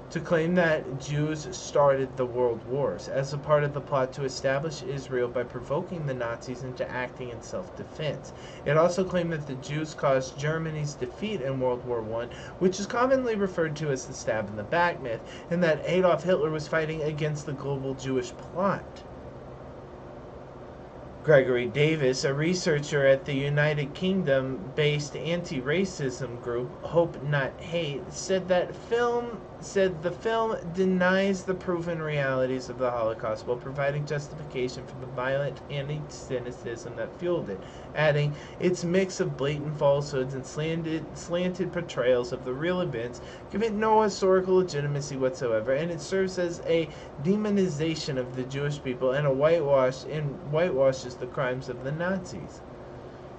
to claim that Jews started the world wars as a part of the plot to establish Israel by provoking the Nazis into acting in self-defense. It also claimed that the Jews caused Germany's defeat in World War I, which is commonly referred to as the stab in the back myth, and that Adolf Hitler was fighting against the global Jewish plot. Gregory Davis, a researcher at the United Kingdom-based anti-racism group Hope Not Hate, said the film denies the proven realities of the Holocaust while providing justification for the violent anti-Semitism that fueled it, adding, its mix of blatant falsehoods and slanted portrayals of the real events give it no historical legitimacy whatsoever, and it serves as a demonization of the Jewish people and whitewashes the crimes of the Nazis.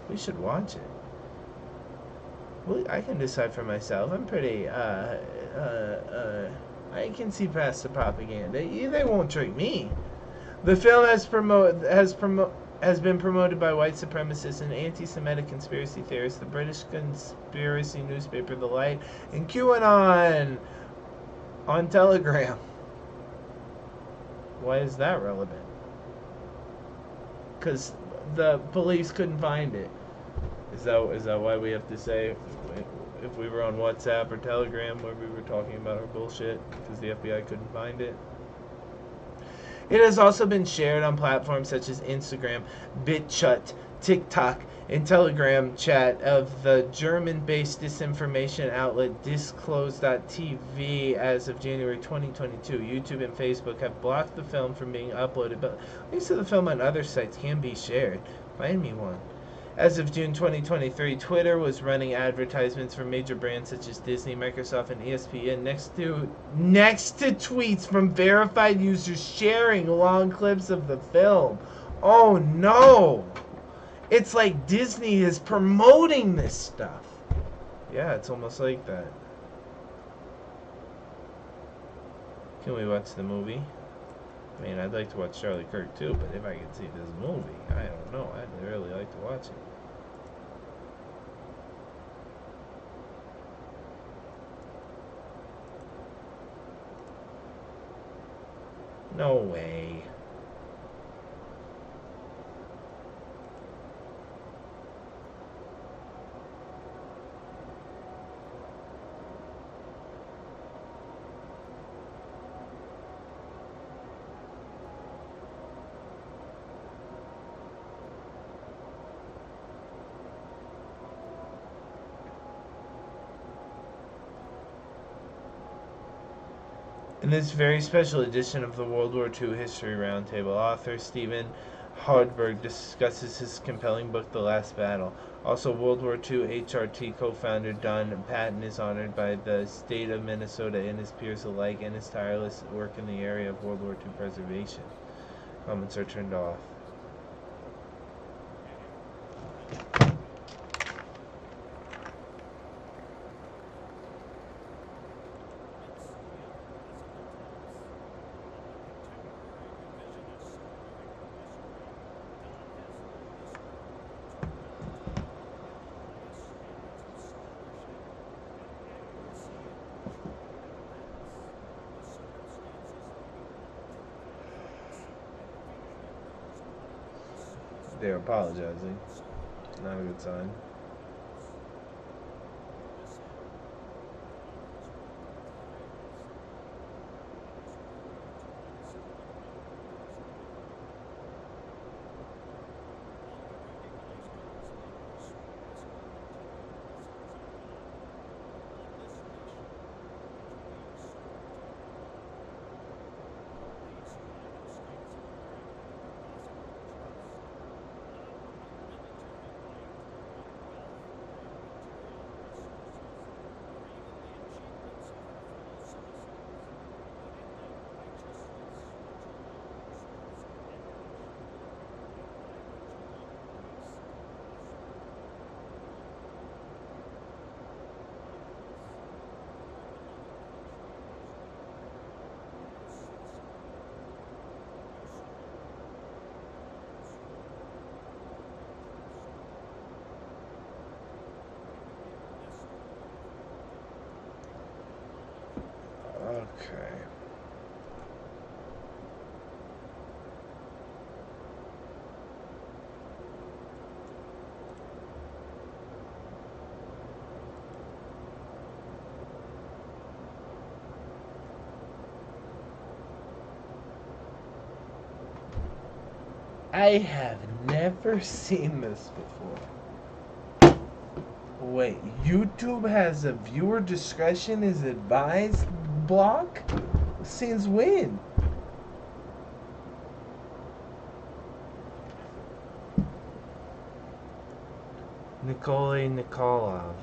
We should watch it. Well, I can decide for myself. I'm pretty, I can see past the propaganda. They won't trick me. The film has been promoted by white supremacists and anti-Semitic conspiracy theorists, the British conspiracy newspaper The Light, and QAnon on Telegram. Why is that relevant? Because the police couldn't find it. Is that why we have to say if we were on WhatsApp or Telegram where we were talking about our bullshit because the FBI couldn't find it? It has also been shared on platforms such as Instagram, BitChute, TikTok, and Telegram chat of the German-based disinformation outlet Disclose.tv as of January 2022. YouTube and Facebook have blocked the film from being uploaded, but links to the film on other sites can be shared. Find me one. As of June 2023, Twitter was running advertisements for major brands such as Disney, Microsoft, and ESPN next to tweets from verified users sharing long clips of the film. Oh no! It's like Disney is promoting this stuff. Yeah, it's almost like that. Can we watch the movie? I mean, I'd like to watch Charlie Kirk too, but if I could see this movie, I don't know. I'd really like to watch it. No way. In this very special edition of the World War II History Roundtable, author Stephen Hardberg discusses his compelling book, The Last Battle. Also, World War II HRT co-founder Don Patton is honored by the state of Minnesota and his peers alike in his tireless work in the area of World War II preservation. Comments are turned off. They're apologizing. Not a good sign. Okay. I have never seen this before. Wait, YouTube has a viewer discretion is advised block? Since when? Nikolai Nikolov.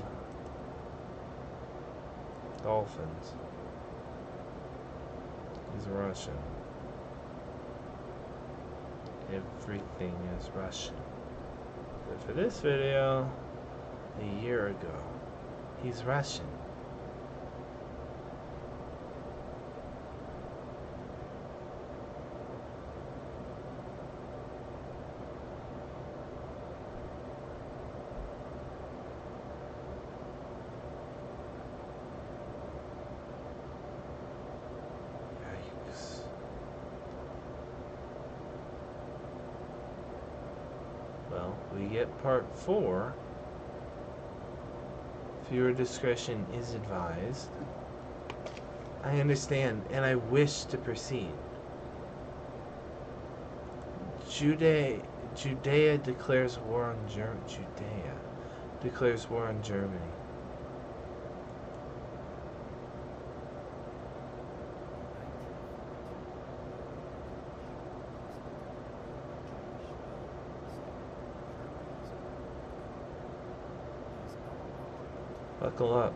Dolphins. He's Russian. Everything is Russian. But for this video, a year ago, he's Russian. Yikes. Well, we get part 4. Viewer discretion is advised. I understand, and I wish to proceed. Judea declares war on Judea declares war on Germany. Buckle up.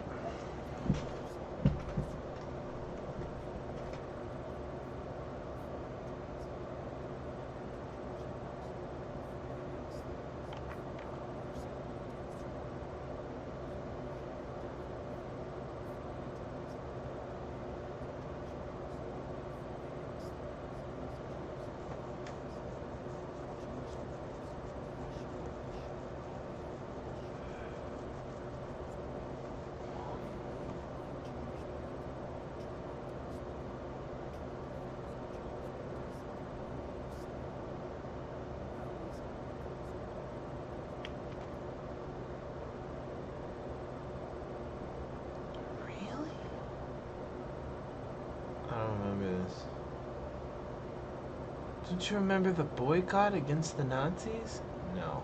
Don't you remember the boycott against the Nazis? No.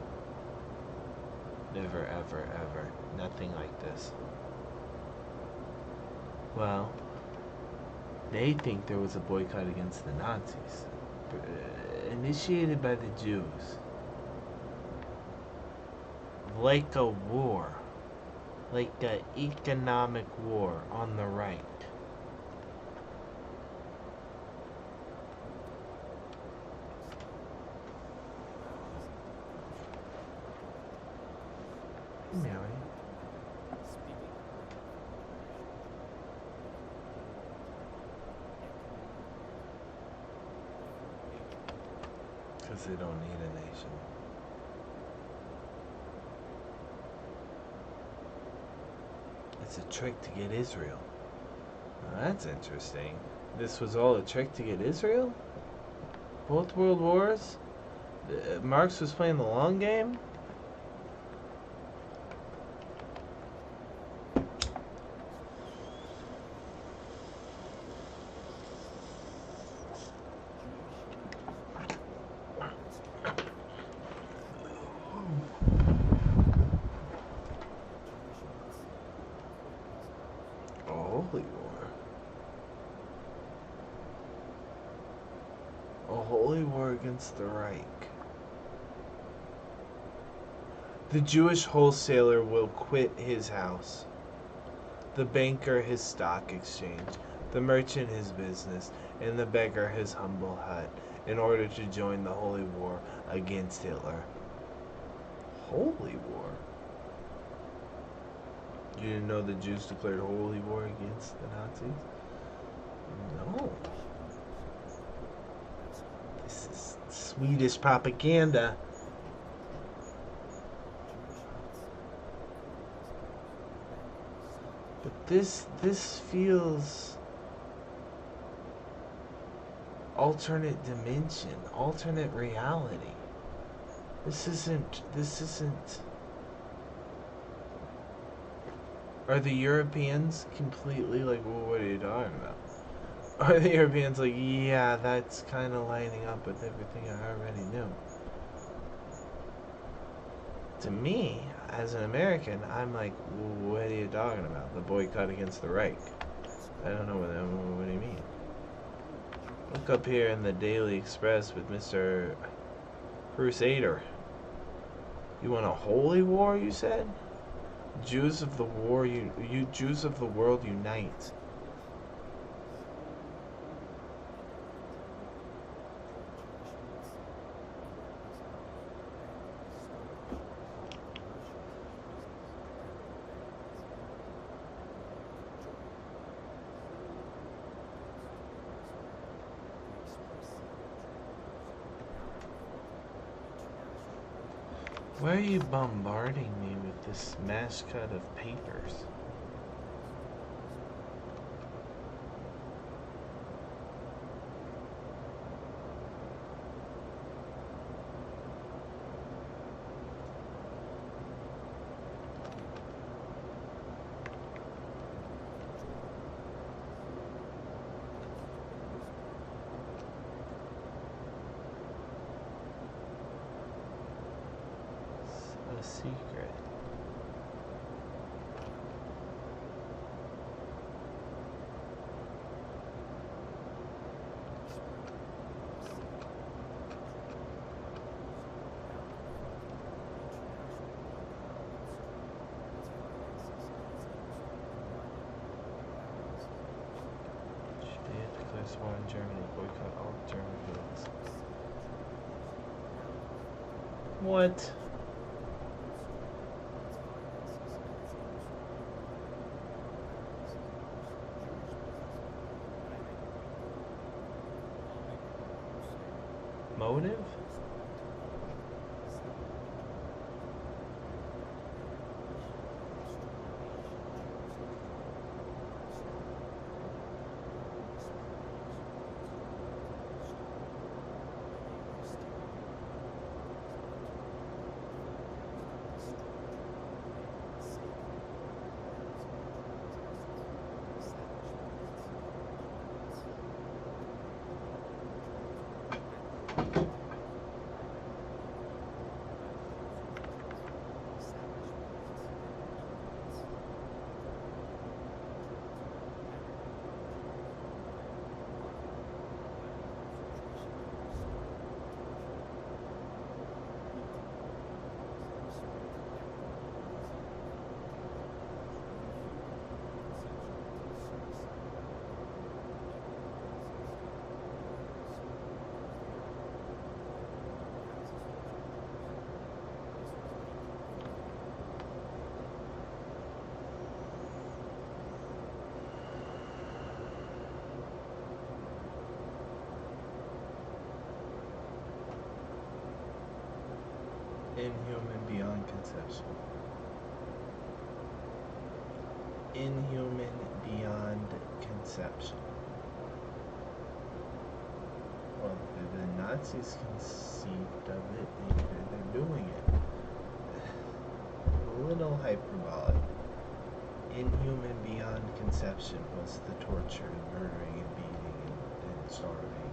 Never, ever, ever. Nothing like this. Well, They think there was a boycott against the Nazis, initiated by the Jews. Like a war, like an economic war on the right. Mary. Because they don't need a nation. It's a trick to get Israel. Now that's interesting. This was all a trick to get Israel? Both world wars? Marx was playing the long game? Holy war. A holy war against the Reich. The Jewish wholesaler will quit his house, the banker his stock exchange, the merchant his business, and the beggar his humble hut, in order to join the holy war against Hitler. Holy war? You didn't know the Jews declared holy war against the Nazis? No. This is Swedish propaganda. But this feels alternate dimension, alternate reality. This isn't Are the Europeans completely like, well, what are you talking about? Are the Europeans like, yeah, that's kind of lining up with everything I already knew? To me, as an American, I'm like, well, what are you talking about? The boycott against the Reich. I don't know what do you mean? Look up here in the Daily Express with Mr. Crusader. You want a holy war, you said? Jews of the war, you Jews of the world, unite. Why are you bombarding me with this mascot of papers? A secret. Japan declares war on Germany, boycott all German goods. What? Motive? Inhuman beyond conception. Inhuman beyond conception. Well, the Nazis conceived of it. They're doing it. A little hyperbolic. Inhuman beyond conception was the torture and murdering and beating and starving.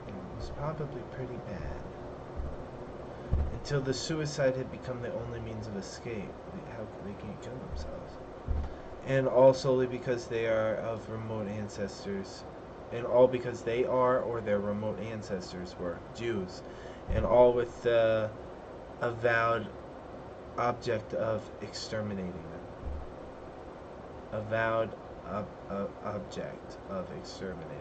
And it was probably pretty bad. Until the suicide had become the only means of escape. How they can't kill themselves. And all solely because they are of remote ancestors. And all because they are or their remote ancestors were Jews. And all with the avowed object of exterminating them. Avowed object of exterminating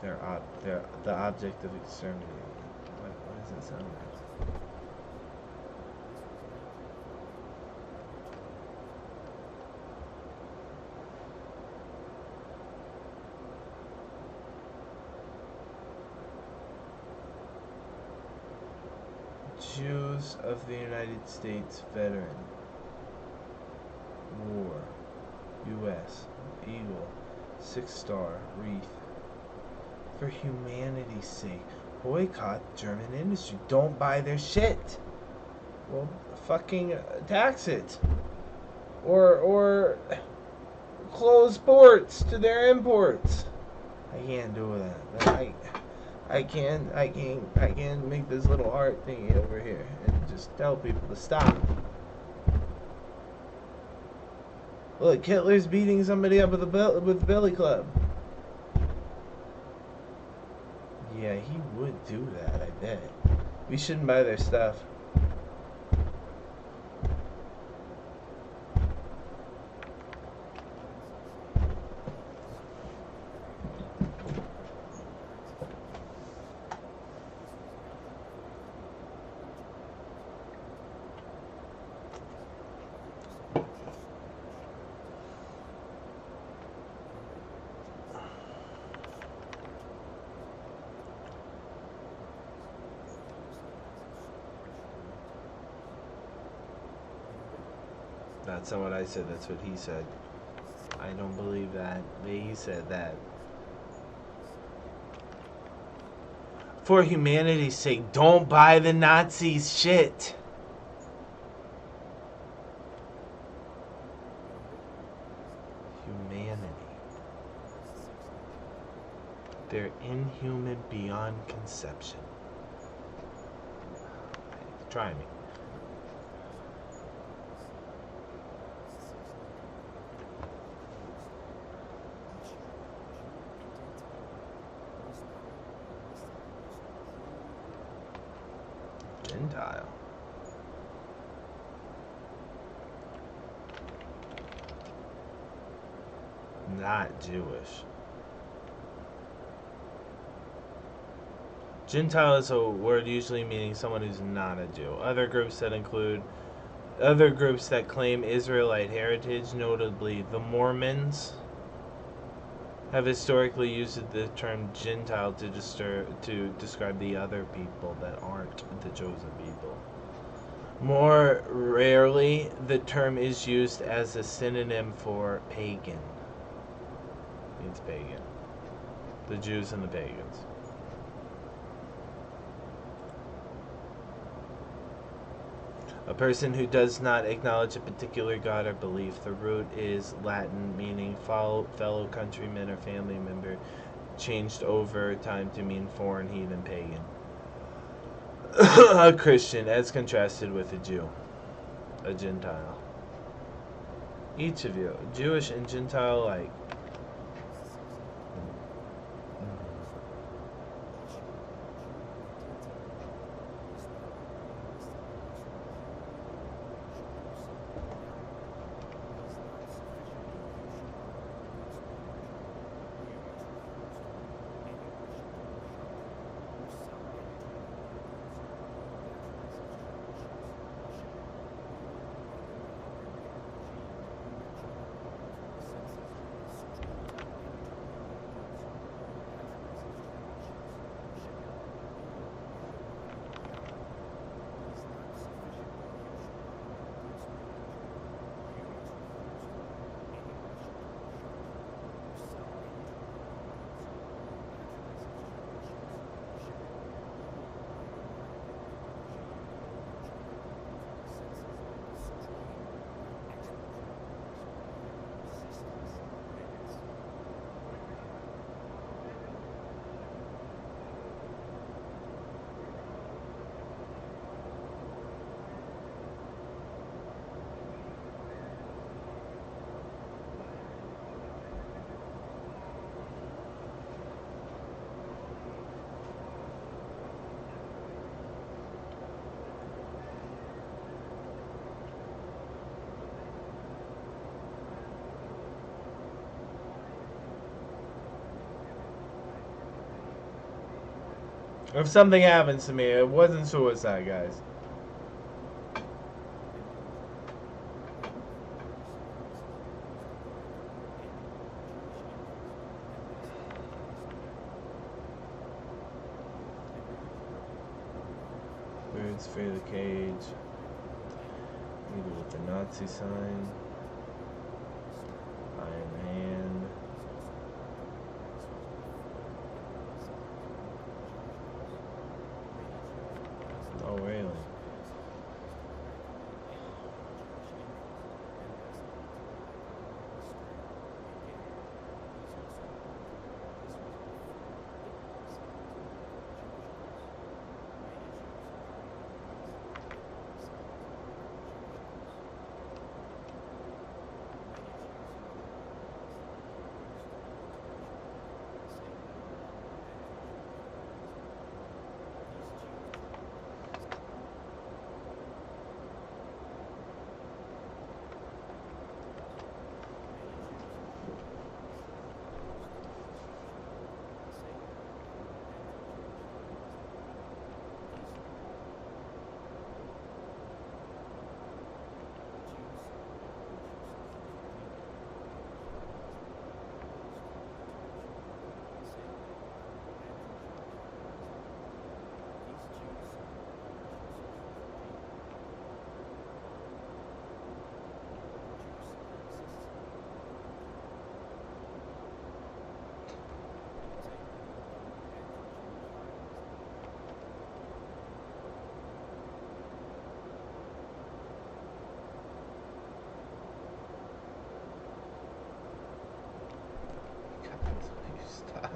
them. They're the object of exterminating them. What does that sound like? Jews of the United States veteran. War. U.S. Eagle. 6-star. Wreath. For humanity's sake. Boycott German industry. Don't buy their shit. Well, fucking tax it. Or close ports to their imports. I can't do that. But I can make this little art thingy over here and just tell people to stop. Look, Hitler's beating somebody up with the Billy Club. Yeah, he would do that, I bet. We shouldn't buy their stuff. That's not what I said, that's what he said. I don't believe that. He said that. For humanity's sake, don't buy the Nazis' shit. Humanity. They're inhuman beyond conception. Try me. Gentile. Not Jewish. Gentile is a word usually meaning someone who's not a Jew. Other groups that claim Israelite heritage, notably the Mormons, have historically used the term Gentile to describe the other people that aren't the chosen people. More rarely, the term is used as a synonym for pagan. It means pagan. The Jews and the pagans. A person who does not acknowledge a particular god or belief. The root is Latin, meaning fellow countryman or family member, changed over time to mean foreign, heathen, pagan. A Christian, as contrasted with a Jew. A Gentile. Each of you, Jewish and Gentile alike. If something happens to me, it wasn't suicide, guys. Birds fear the cage. Maybe with the Nazi sign. Iron Hand. Oh, really? Stop.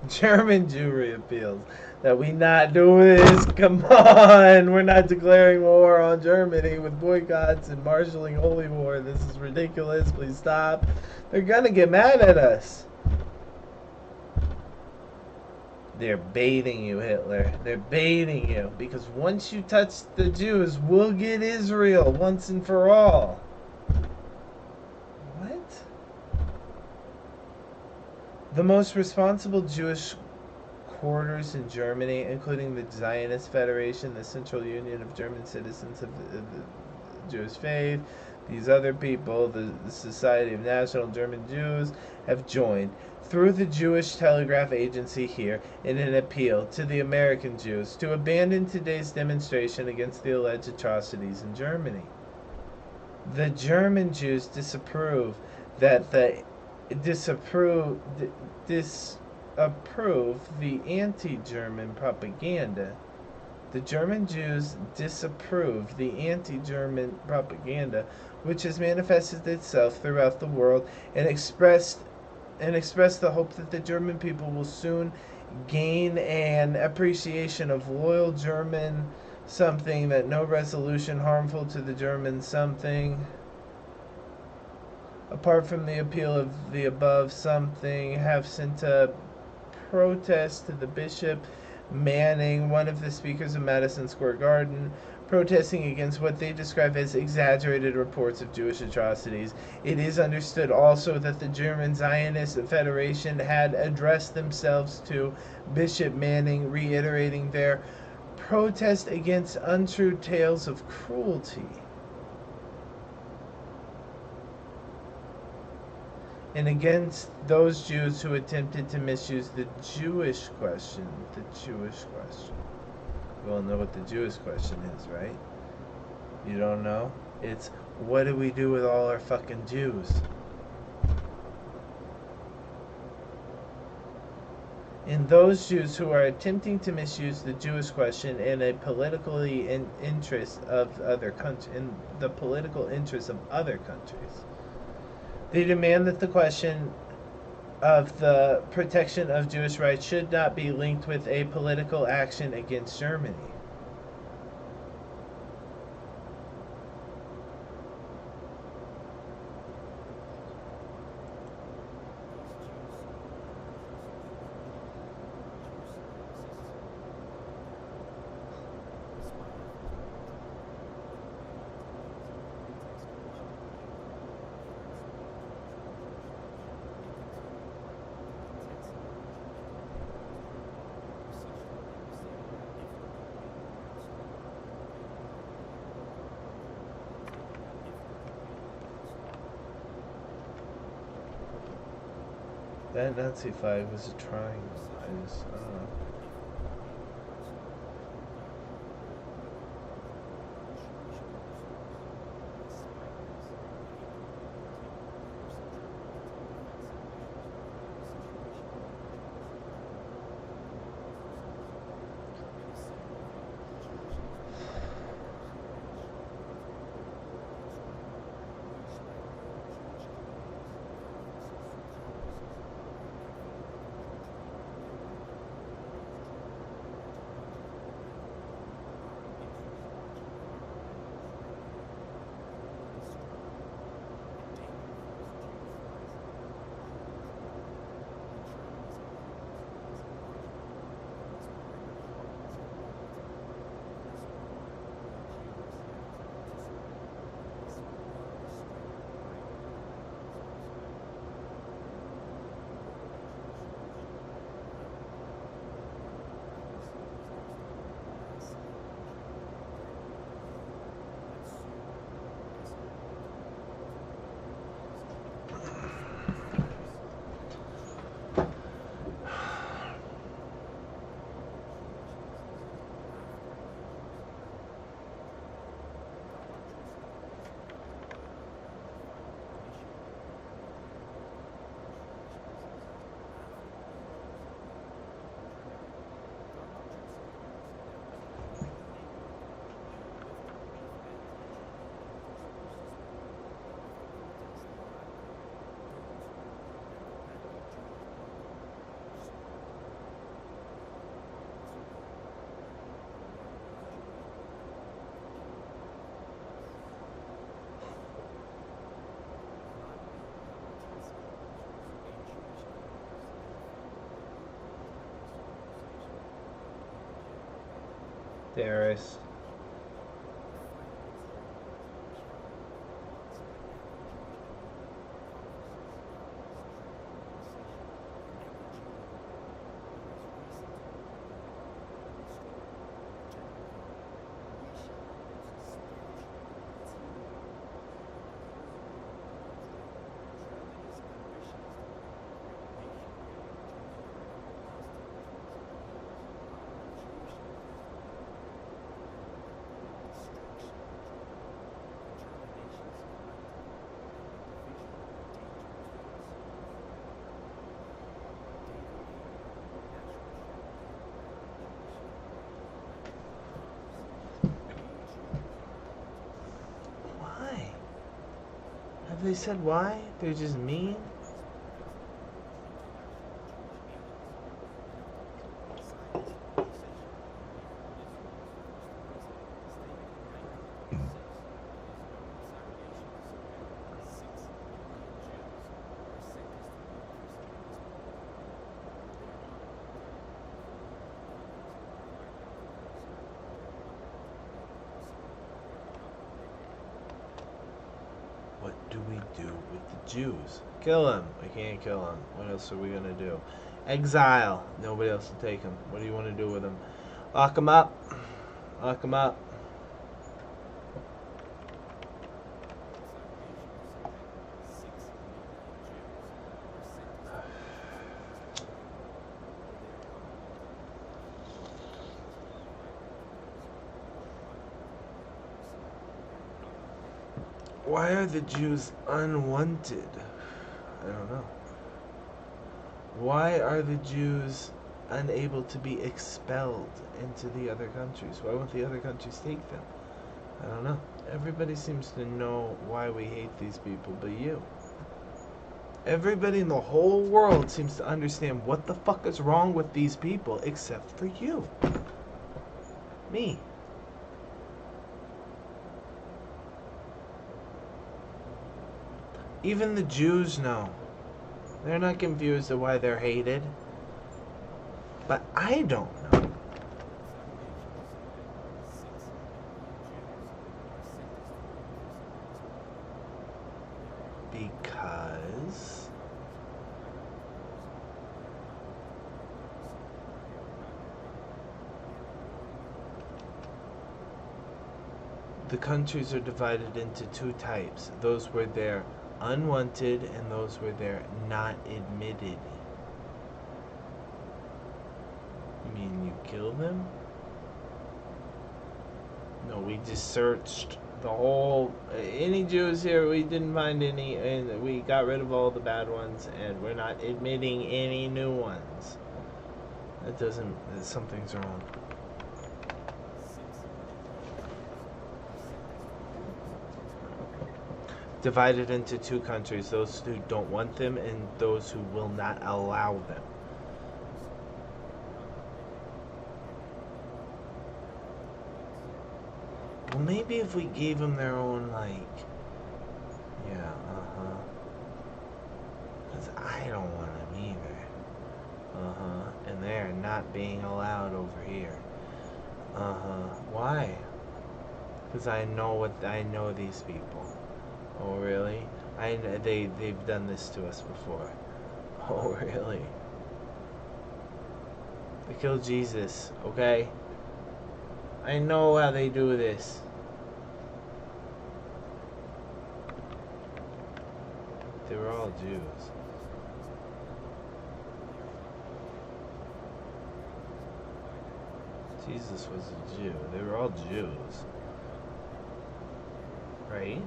German Jewry appeals that we not do this. Come on, we're not declaring war on Germany with boycotts and marshaling holy war. This is ridiculous. Please stop. They're gonna get mad at us. They're baiting you, Hitler. They're baiting you because once you touch the Jews, we'll get Israel once and for all. What? The most responsible Jewish quarters in Germany, including the Zionist Federation, the Central Union of German Citizens of the Jewish Faith, these other people, the Society of National German Jews, have joined through the Jewish Telegraph Agency here in an appeal to the American Jews to abandon today's demonstration against the alleged atrocities in Germany. The German Jews disapprove the anti-German propaganda. The German Jews disapprove the anti-German propaganda which has manifested itself throughout the world and expressed the hope that the German people will soon gain an appreciation of loyal German something, that no resolution harmful to the German something, apart from the appeal of the above something, have sent a protest to the Bishop Manning, one of the speakers of Madison Square Garden, protesting against what they describe as exaggerated reports of Jewish atrocities. It is understood also that the German Zionist Federation had addressed themselves to Bishop Manning, reiterating their protest against untrue tales of cruelty and against those Jews who attempted to misuse the Jewish question. The Jewish question. You all know what the Jewish question is, right? You don't know? It's, what do we do with all our fucking Jews? And those Jews who are attempting to misuse the Jewish question in a politically interest of other countries, in the political interests of other countries. They demand that the question of the protection of Jewish rights should not be linked with a political action against Germany. That Nazi flag was a triangle. I don't know. Terrorist. Why? Have they said why? They're just mean? What do we do with the Jews? Kill them. We can't kill them. What else are we gonna do? Exile. Nobody else will take them. What do you want to do with them? Lock them up. Lock them up. Why are the Jews unwanted? I don't know. Why are the Jews unable to be expelled into the other countries? Why won't the other countries take them? I don't know. Everybody seems to know why we hate these people but you. Everybody in the whole world seems to understand what the fuck is wrong with these people except for you. Me. Even the Jews know. They're not confused at why they're hated. But I don't know. Because the countries are divided into two types. Those where they're unwanted, and those were there not admitted. You mean you killed them? No, we just searched the whole. Any Jews here, we didn't find any, and we got rid of all the bad ones, and we're not admitting any new ones. That doesn't. Something's wrong. Divided into two countries, those who don't want them and those who will not allow them. Well, maybe if we gave them their own, like, yeah, because I don't want them either. And they're not being allowed over here. Why? Because I know these people. Oh, really? They've done this to us before. Oh, really? They killed Jesus, okay? I know how they do this. They were all Jews. Jesus was a Jew. They were all Jews. Right?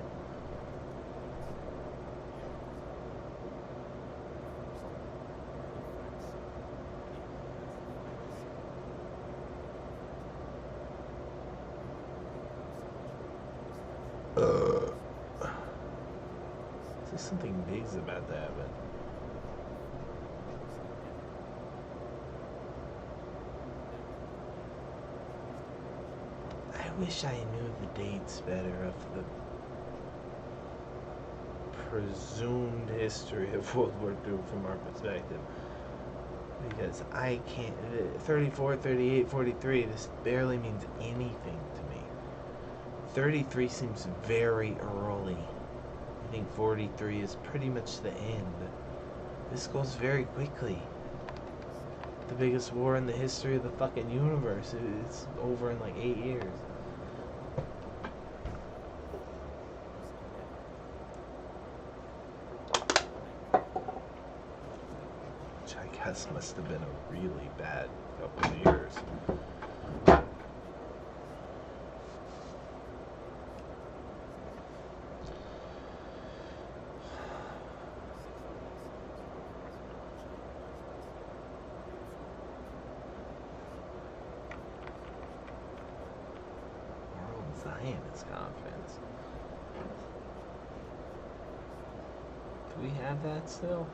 There's something big's about to happen. I wish I knew the dates better of the presumed history of World War II from our perspective. Because I can't. 34, 38, 43, this barely means anything to me. 33 seems very early. I think 43 is pretty much the end. This goes very quickly. The biggest war in the history of the fucking universe. It's over in like 8 years. Which I guess must have been a really bad couple of years. Zionist conference. Do we have that still?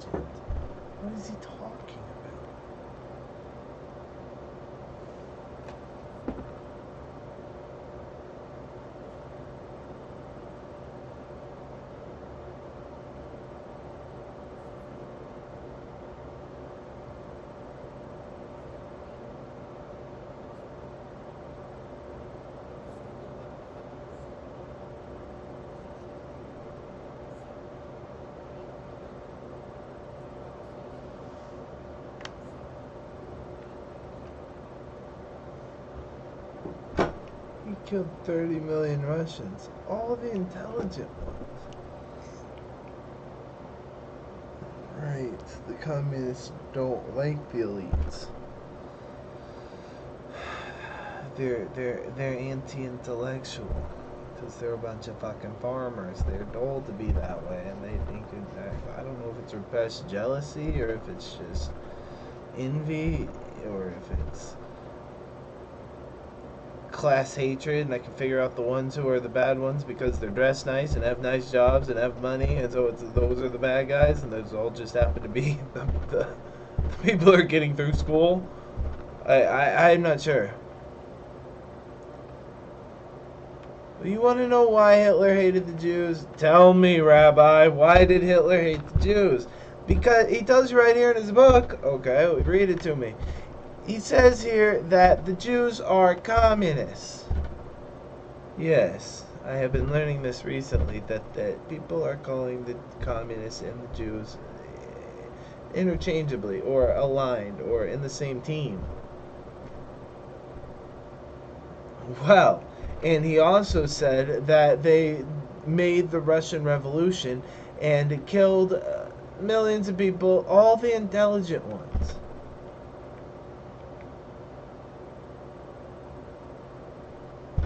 intelligent. What is he talking about? He killed 30 million Russians, all the intelligent ones. Right, the communists don't like the elites. They're anti-intellectual because they're a bunch of fucking farmers. They're told to be that way, and they think I don't know if it's repressed jealousy or if it's just envy or if it's class hatred, and I can figure out the ones who are the bad ones because they're dressed nice and have nice jobs and have money, and so those are the bad guys, and those all just happen to be the people who are getting through school. I'm not sure. You want to know why Hitler hated the Jews? Tell me, Rabbi, why did Hitler hate the Jews? Because he tells you right here in his book. Okay, read it to me. He says here that the Jews are communists. Yes, I have been learning this recently, that people are calling the communists and the Jews interchangeably or aligned or in the same team. Well, and he also said that they made the Russian Revolution and killed millions of people, all the intelligent ones.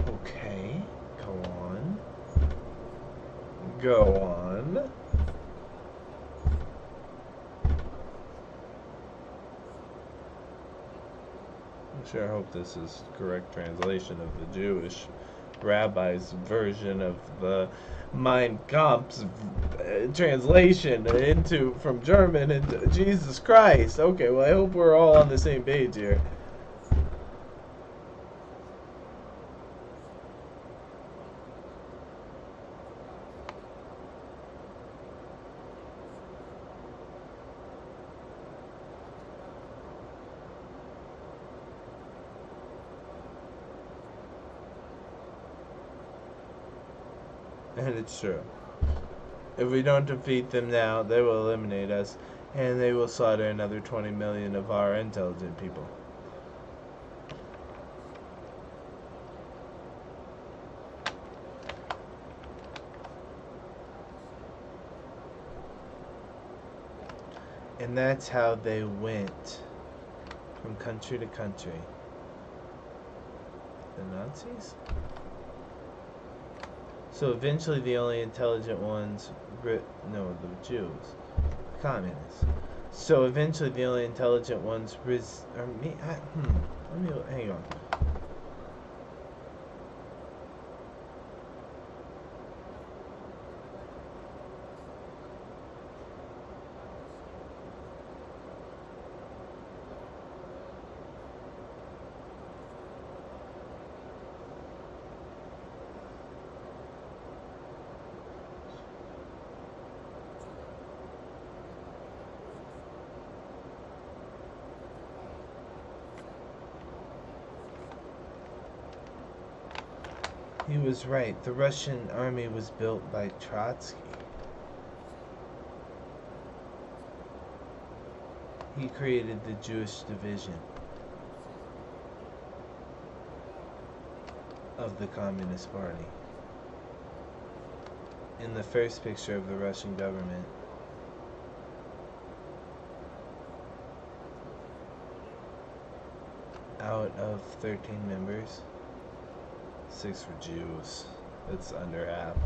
Okay, go on. Go on. I sure hope this is correct translation of the Jewish rabbi's version of the Mein Kampf's translation into from German into Jesus Christ. Okay, well I hope we're all on the same page here. And it's true. If we don't defeat them now, they will eliminate us, and they will slaughter another 20 million of our intelligent people. And that's how they went from country to country. The Nazis? So eventually the only intelligent ones, no, the Jews, communists. So eventually the only intelligent ones hang on. He was right. The Russian army was built by Trotsky. He created the Jewish division of the Communist Party. In the first picture of the Russian government, out of 13 members, 6 were Jews. That's under half.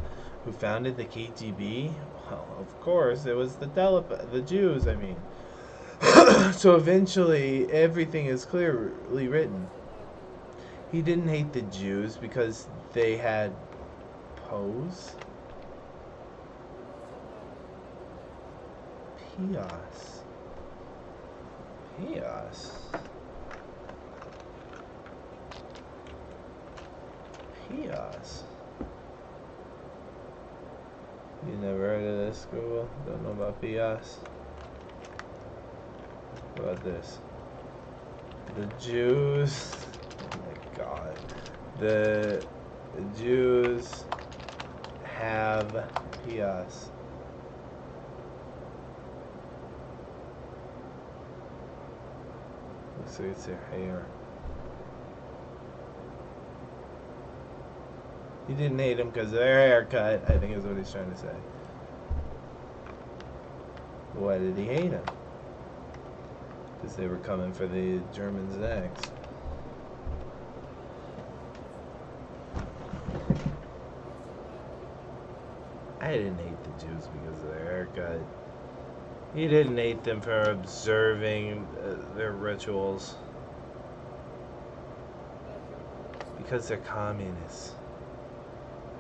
Who founded the KGB? Well, of course, it was the Jews, I mean. So eventually, everything is clearly written. He didn't hate the Jews because they had pose. Pios. Pios. Pios. You never heard of this, Google? Don't know about Pios? What about this? The Jews. Oh my god. The Jews have Pios. Looks like it's their hair. He didn't hate him because of their haircut, I think is what he's trying to say. Why did he hate him? Because they were coming for the Germans next. I didn't hate the Jews because of their haircut. He didn't hate them for observing their rituals. Because they're communists.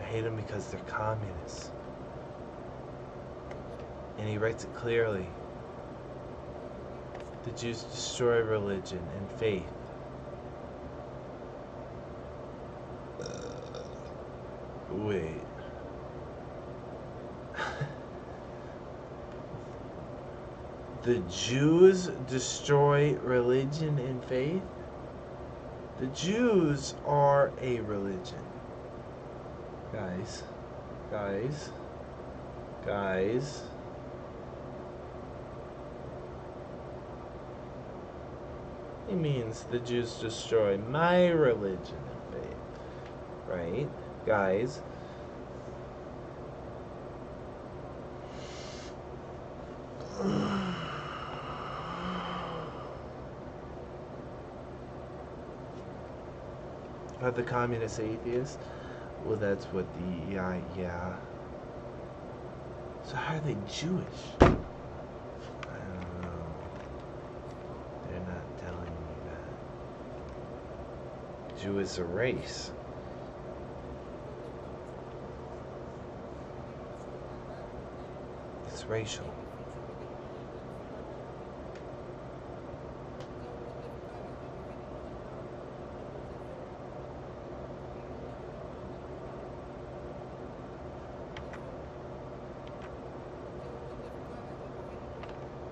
I hate them because they're communists. And he writes it clearly. The Jews destroy religion and faith. Wait. The Jews destroy religion and faith? The Jews are a religion. Guys. It means the Jews destroy my religion and faith. Right? Guys. Are the communists atheists? Well, that's what the, yeah. So how are they Jewish? I don't know. They're not telling me that. Jew is a race. It's racial.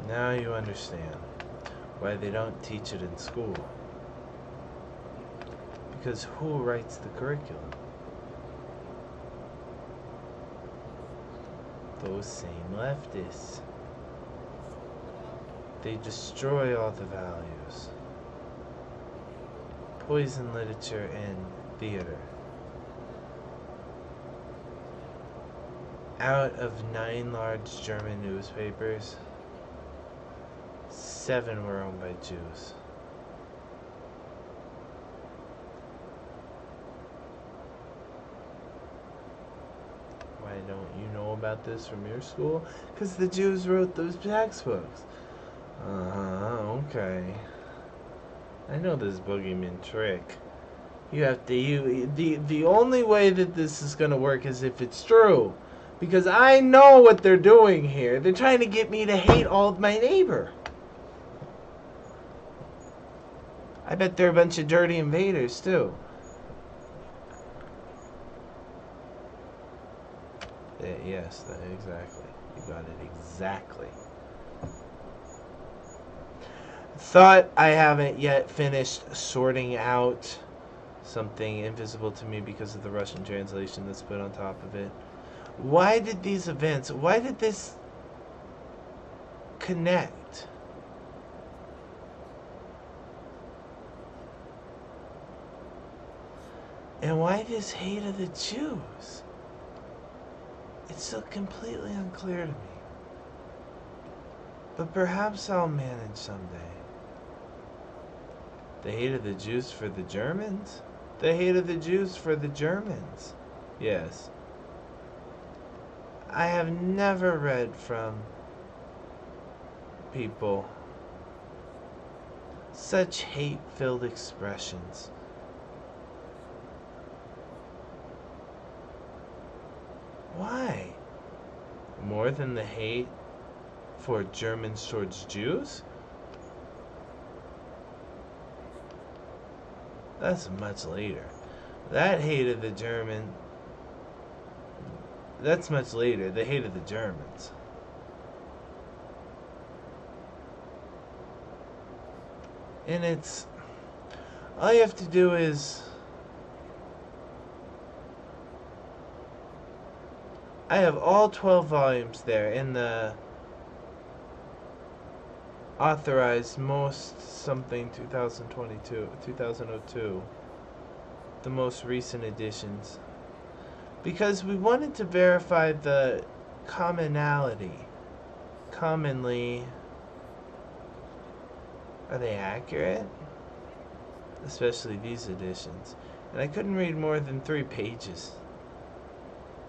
Now you understand why they don't teach it in school. Because who writes the curriculum? Those same leftists. They destroy all the values. Poison literature and theater. Out of 9 large German newspapers, 7 were owned by Jews. Why don't you know about this from your school? Because the Jews wrote those textbooks. Okay. I know this boogeyman trick. You have to, the only way that this is going to work is if it's true. Because I know what they're doing here. They're trying to get me to hate all of my neighbor. I bet they're a bunch of dirty invaders, too. Yes, exactly. You got it exactly. Thought I haven't yet finished sorting out something invisible to me because of the Russian translation that's put on top of it. Why did these events, why did this connect? And why this hate of the Jews? It's so completely unclear to me. But perhaps I'll manage someday. The hate of the Jews for the Germans? The hate of the Jews for the Germans. Yes. I have never read from people such hate-filled expressions. Why? More than the hate for Germans towards Jews. That's much later. That hate of the German. That's much later. The hate of the Germans. And it's. All you have to do is. I have all 12 volumes there in the authorized most something 2002, the most recent editions, because we wanted to verify the commonality. Commonly, are they accurate? Especially these editions. And I couldn't read more than 3 pages.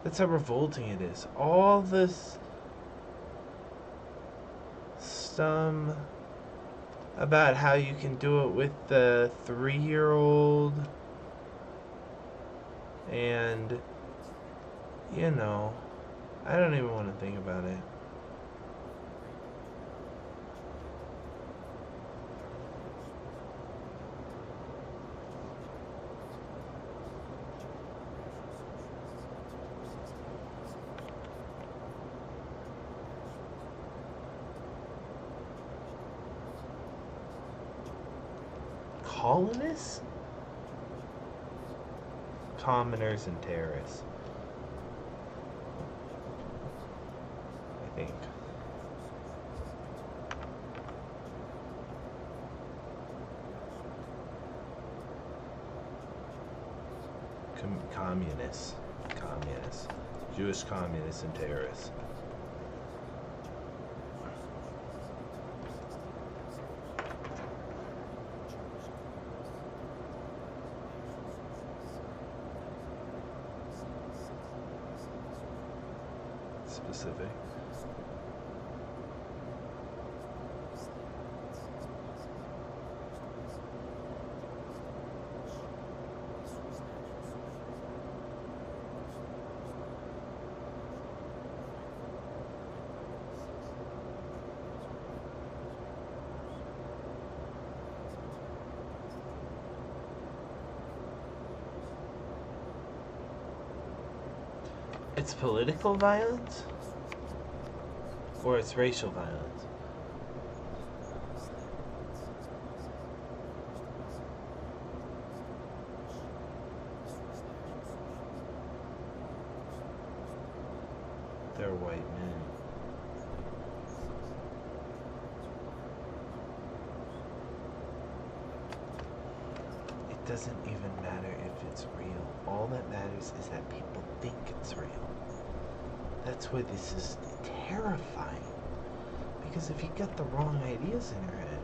That's how revolting it is. All this stuff about how you can do it with the 3-year-old, and I don't even want to think about it. Colonists? Commoners and terrorists, I think. Communists. Jewish communists and terrorists. Specific. It's political violence? Or it's racial violence? They're white men. It doesn't even matter if it's real. All that matters is that people think it's real. That's why this is terrifying. Because if you get the wrong ideas in your head,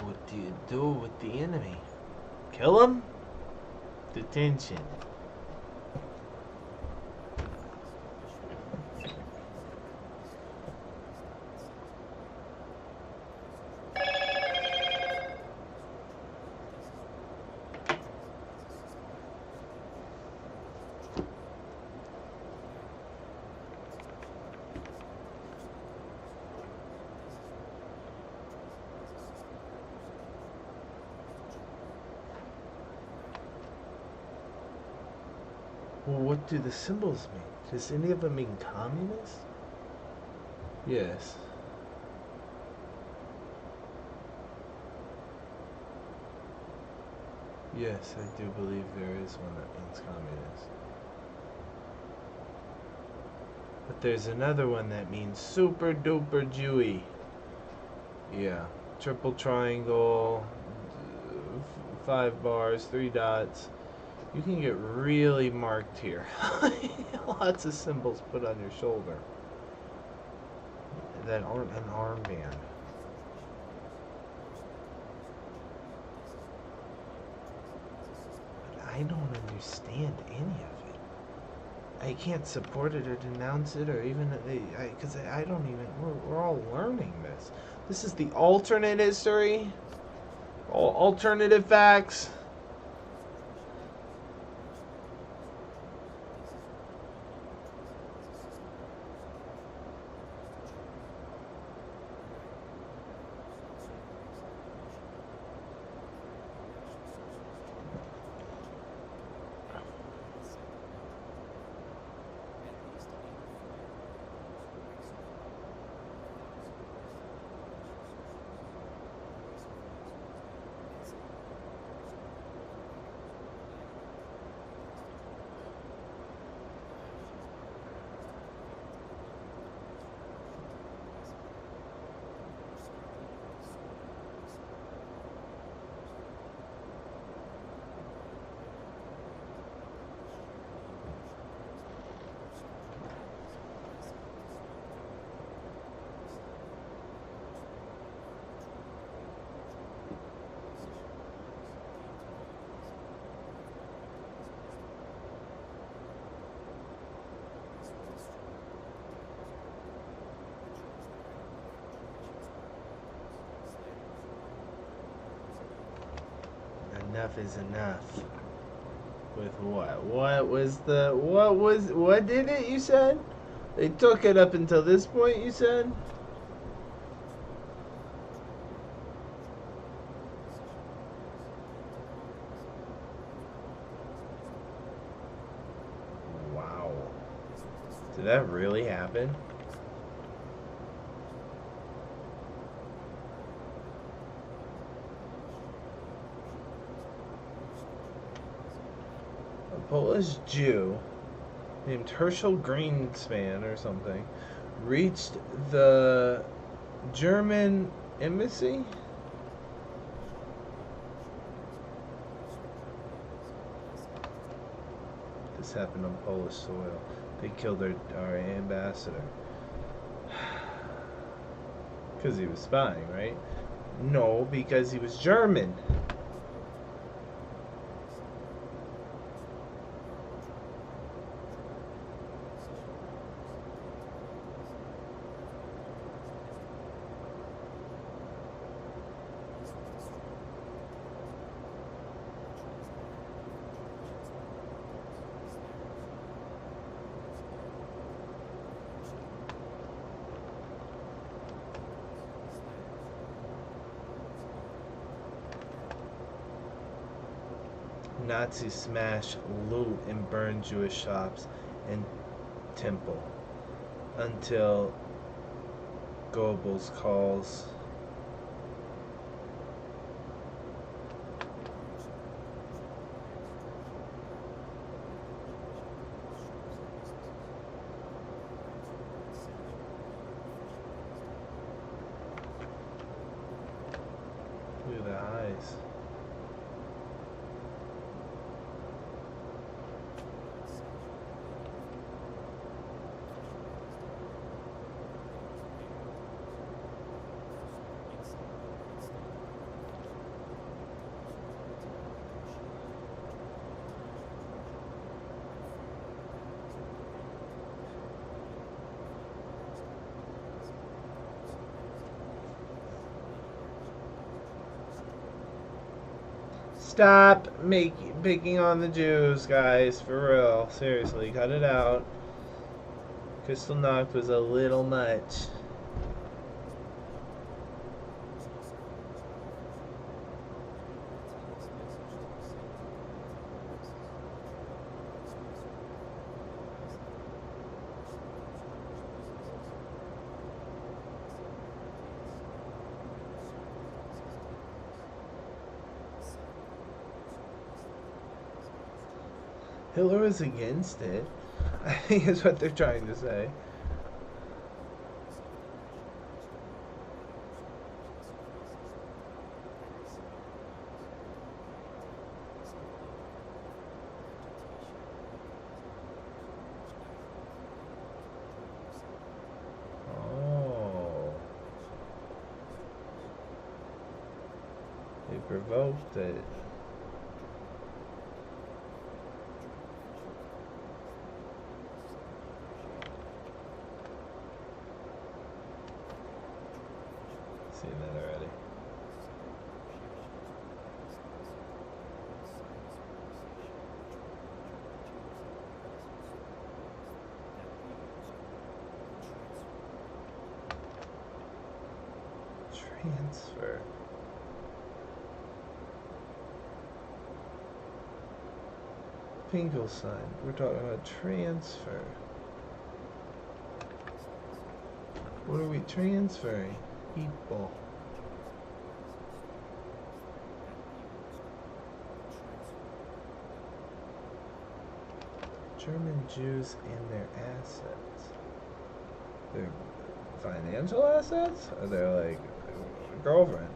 what do you do with the enemy? Kill him? Detention. Well, what do the symbols mean? Does any of them mean communist? Yes. Yes, I do believe there is one that means communist. But there's another one that means super duper Jewy. Yeah. Triple triangle, 5 bars, 3 dots. You can get really marked here. Lots of symbols put on your shoulder that aren't an armband. But I don't understand any of it. I can't support it or denounce it or even because I don't even. We're all learning this. This is the alternate history, alternative facts. Enough is enough. With what? What did it, you said? They took it up until this point, you said? Wow. Did that really happen? Polish Jew named Herschel Greenspan or something reached the German embassy. This happened on Polish soil. They killed our ambassador. Because he was spying, right? No, because he was German. Nazis smash, loot, and burn Jewish shops and temple until Goebbels calls. Look at the eyes. Stop picking on the Jews, guys. For real. Seriously, cut it out. Crystal Knocked was a little much. Hitler was against it, I think is what they're trying to say. Oh. They provoked it. Seen that already. Transfer. Finkelstein. We're talking about transfer. What are we transferring? People. German Jews and their assets. Their financial assets? Or their, like, girlfriend?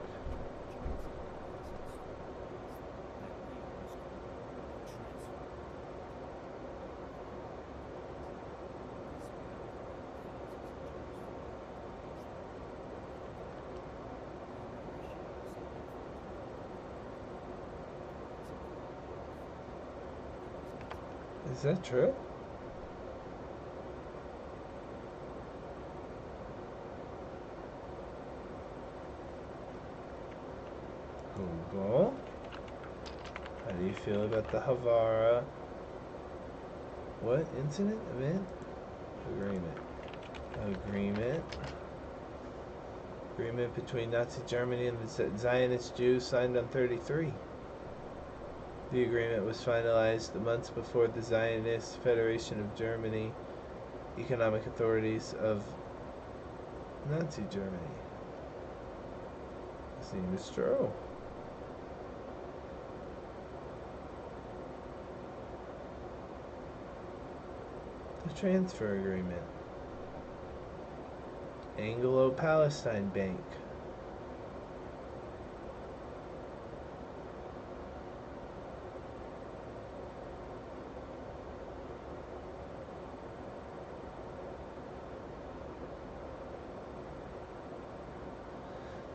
Is that true? Google. How do you feel about the Havara? What? Incident? Event? Agreement. Agreement between Nazi Germany and the Zionist Jews signed on 33. The agreement was finalized months before the Zionist Federation of Germany economic authorities of Nazi Germany. Seems true. The transfer agreement. Anglo-Palestine Bank.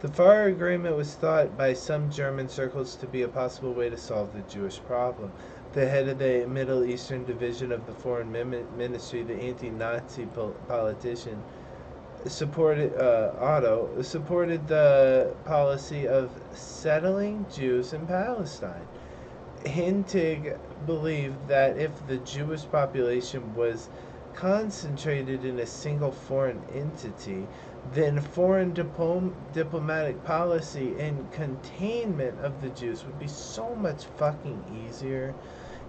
The Far Agreement was thought by some German circles to be a possible way to solve the Jewish problem. The head of the Middle Eastern Division of the Foreign Ministry, the anti-Nazi politician, Otto, supported the policy of settling Jews in Palestine. Hintig believed that if the Jewish population was concentrated in a single foreign entity, then foreign diplomatic policy and containment of the Jews would be so much fucking easier.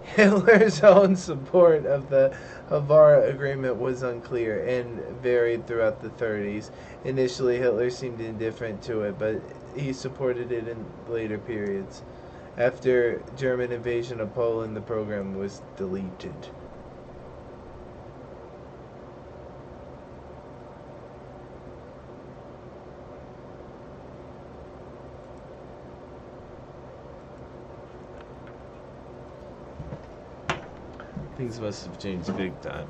Hitler's own support of the Havara Agreement was unclear and varied throughout the 30s. Initially, Hitler seemed indifferent to it, but he supported it in later periods. After German invasion of Poland, the program was deleted. Things must have changed big time.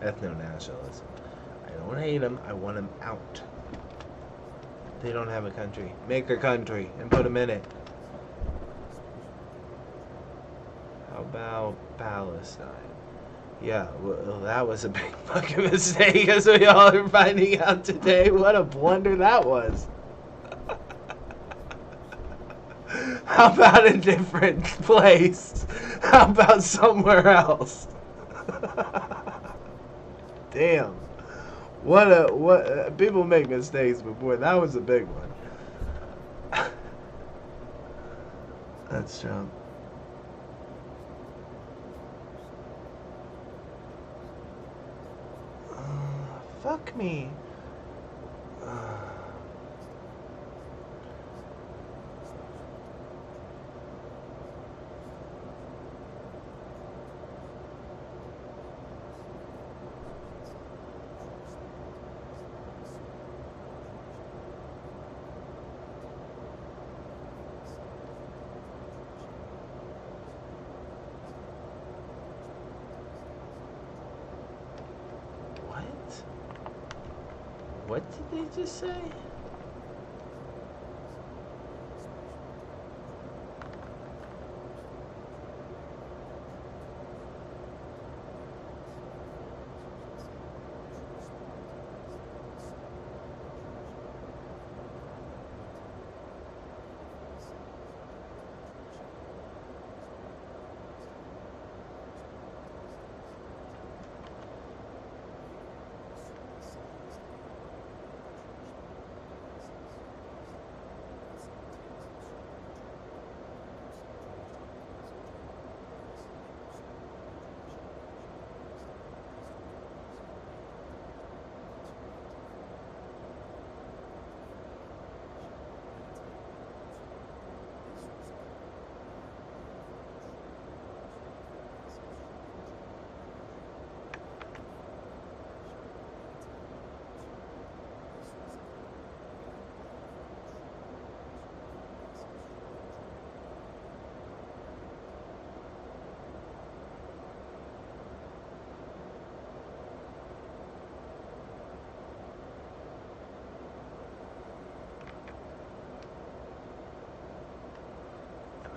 Ethno-nationalism. I don't hate them, I want them out. They don't have a country. Make a country and put them in it. How about Palestine? Yeah, well, that was a big fucking mistake, as we all are finding out today. What a blunder that was. How about a different place? How about somewhere else? Damn. What people make mistakes, but boy, that was a big one. That's Trump. fuck me. What did they just say?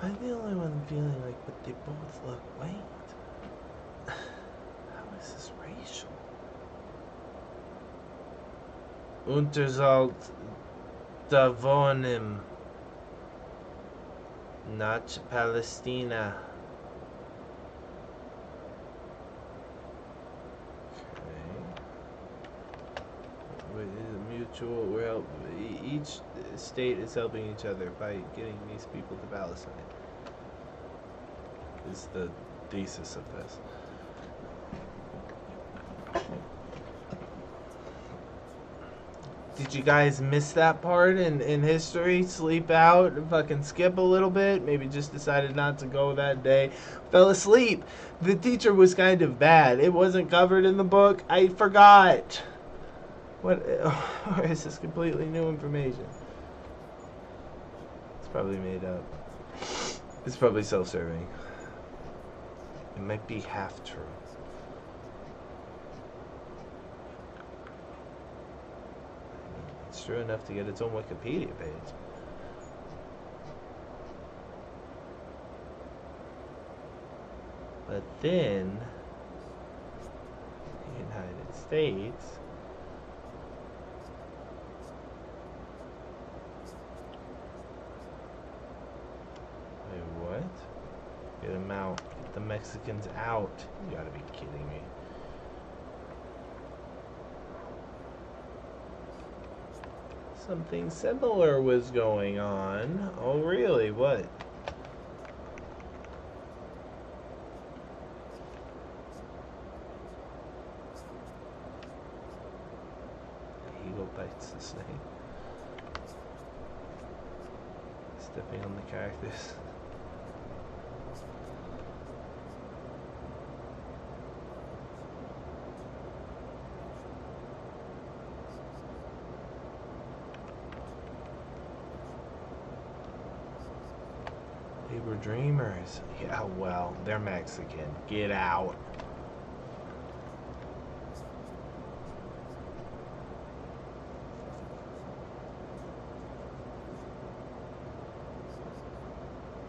Am I the only one feeling like, but they both look white? How is this racial? Unterzalt Davonim, not Palestina. Okay. Mutual, we're help, each state is helping each other by getting these people to Palestine. Is the thesis of this. Did you guys miss that part in history? Sleep out and fucking skip a little bit? Maybe just decided not to go that day. Fell asleep. The teacher was kind of bad. It wasn't covered in the book. I forgot. What? Or is this completely new information? It's probably made up. It's probably self-serving. It might be half true. It's true enough to get its own Wikipedia page. But then, the United States wait, what? Get them out. Get the Mexicans out. You gotta be kidding me. Something similar was going on. Oh, really? What? The eagle bites the snake. Stepping on the cactus. They were dreamers. Yeah, well, they're Mexican. Get out.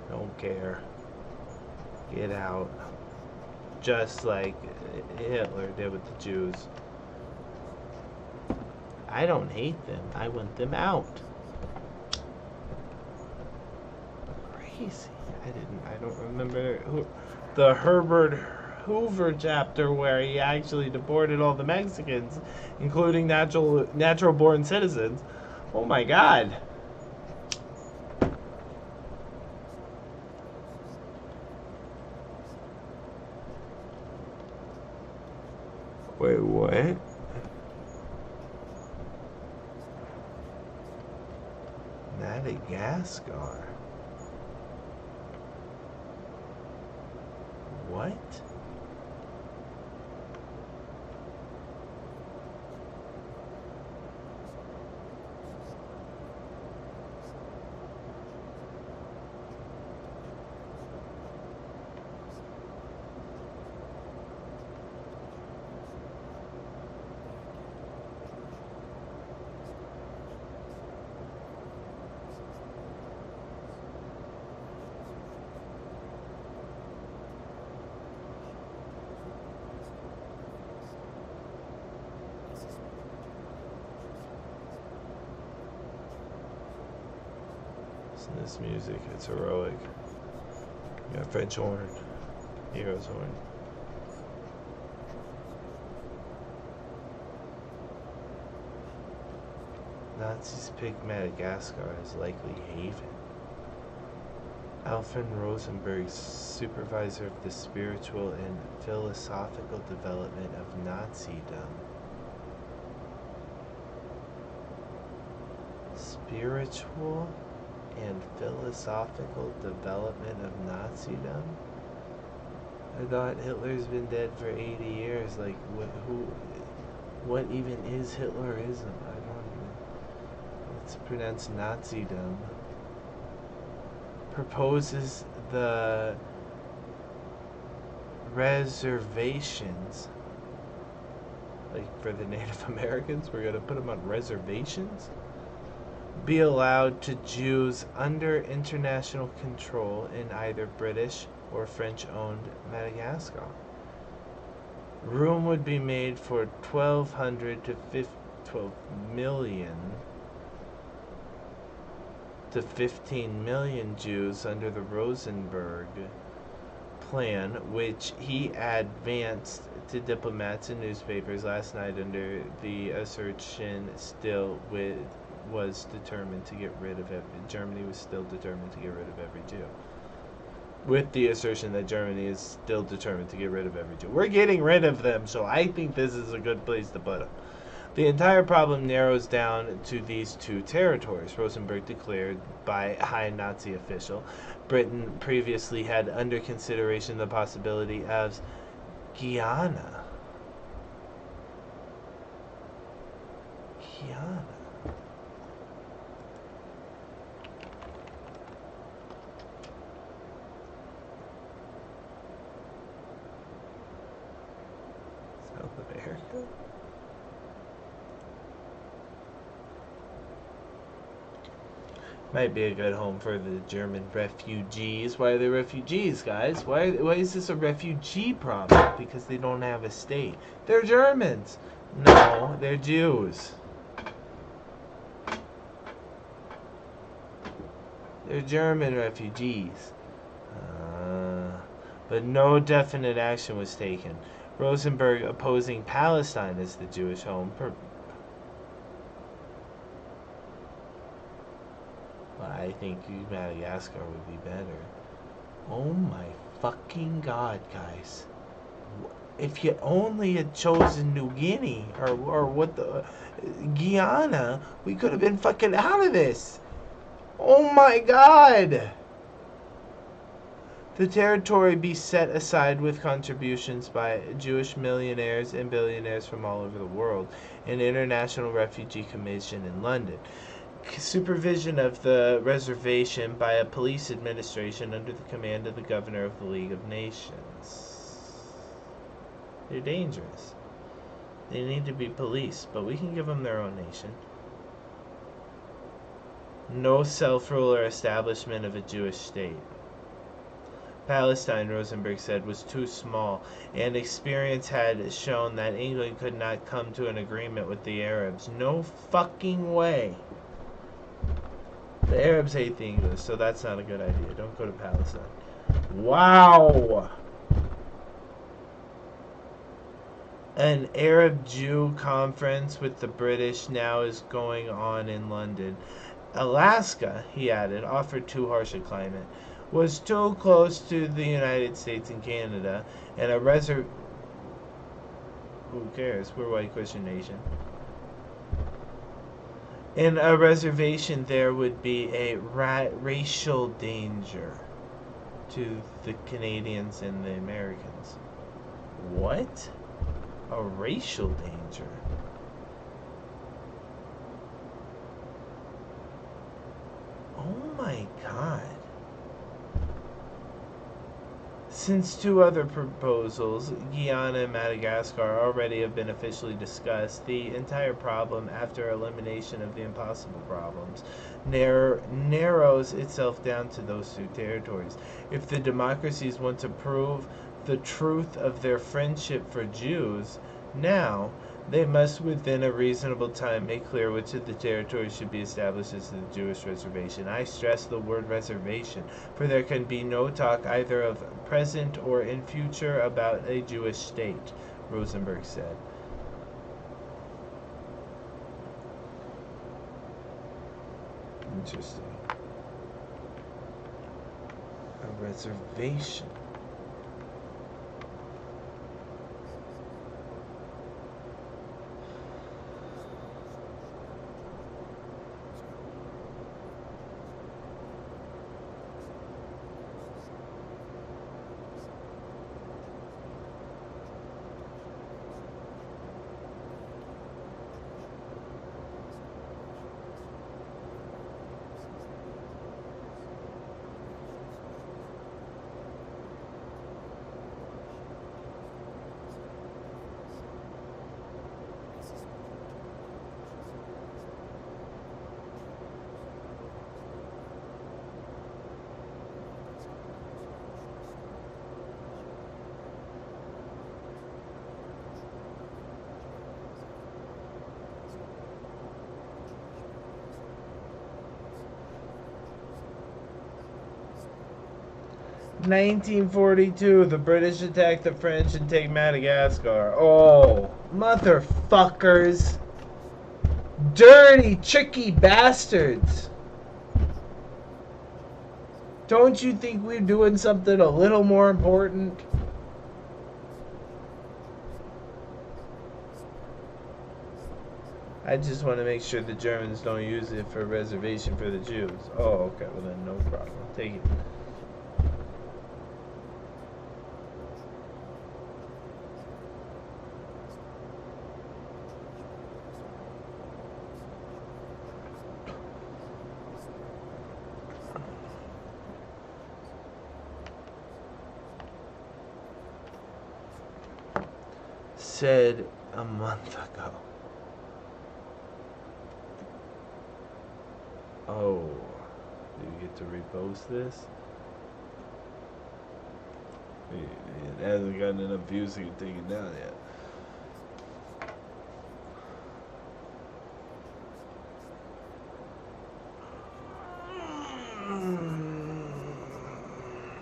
Don't care. Get out. Just like Hitler did with the Jews. I don't hate them. I want them out. Crazy. I don't remember the Herbert Hoover chapter where he actually deported all the Mexicans, including natural born citizens. Oh my God. Wait, what? Madagascar. What? This music, it's heroic. You got French horn, hero's horn. Nazis picked Madagascar as likely haven. Alfred Rosenberg, supervisor of the spiritual and philosophical development of Nazism. Spiritual and philosophical development of Nazism? I thought Hitler's been dead for 80 years. Like, what even is Hitlerism? I don't even. It's pronounced Nazism. Proposes the reservations. Like, for the Native Americans, we're gonna put them on reservations? Be allowed to Jews under international control in either British or French-owned Madagascar. Room would be made for 1,200 to 12 million to 15 million Jews under the Rosenberg plan, which he advanced to diplomats and newspapers last night under the assertion was determined to get rid of Germany was still determined to get rid of every Jew. With the assertion that Germany is still determined to get rid of every Jew. We're getting rid of them, so I think this is a good place to put them. The entire problem narrows down to these two territories, Rosenberg declared by a high Nazi official. Britain previously had under consideration the possibility of Guyana. South America? Might be a good home for the German refugees. Why are they refugees, guys? Why is this a refugee problem? Because they don't have a state. They're Germans. No, they're Jews. They're German refugees. But no definite action was taken. Rosenberg opposing Palestine as the Jewish home. I think Madagascar would be better. Oh my fucking god, guys. If you only had chosen New Guinea or what the Guyana, we could have been fucking out of this. Oh my god. The territory be set aside with contributions by Jewish millionaires and billionaires from all over the world. An International Refugee Commission in London. Supervision of the reservation by a police administration under the command of the governor of the League of Nations. They're dangerous. They need to be policed, but we can give them their own nation. No self-rule or establishment of a Jewish state. Palestine, Rosenberg said, was too small, and experience had shown that England could not come to an agreement with the Arabs. No fucking way. The Arabs hate the English, so that's not a good idea. Don't go to Palestine. Wow! An Arab-Jew conference with the British now is going on in London. Alaska, he added, offered too harsh a climate, was too close to the United States and Canada, and a Who cares? We're a white Christian nation. In a reservation, there would be a racial danger to the Canadians and the Americans. What? A racial danger? Oh my god. Since two other proposals, Guyana and Madagascar, already have been officially discussed, the entire problem, after elimination of the impossible problems, narrows itself down to those two territories. If the democracies want to prove the truth of their friendship for Jews, now they must within a reasonable time make clear which of the territories should be established as the Jewish reservation. I stress the word reservation, for there can be no talk either of present or in future about a Jewish state, Rosenberg said. Interesting. A reservation. 1942, the British attack the French and take Madagascar. Oh, motherfuckers. Dirty, tricky bastards. Don't you think we're doing something a little more important? I just want to make sure the Germans don't use it for a reservation for the Jews. Oh, okay, well then no problem. Take it. Said a month ago. Oh, do you get to repost this? It hasn't gotten enough views to get taken down yet.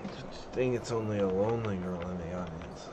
I think it's only a lonely girl in the audience.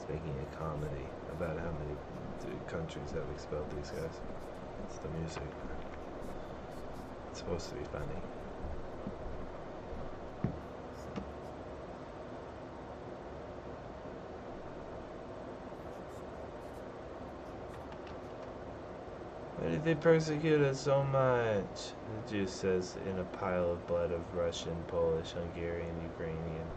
Making a comedy about how many countries have expelled these guys. It's the music. It's supposed to be funny. Why did they persecute us so much? The Jew says in a pile of blood of Russian, Polish, Hungarian, Ukrainian.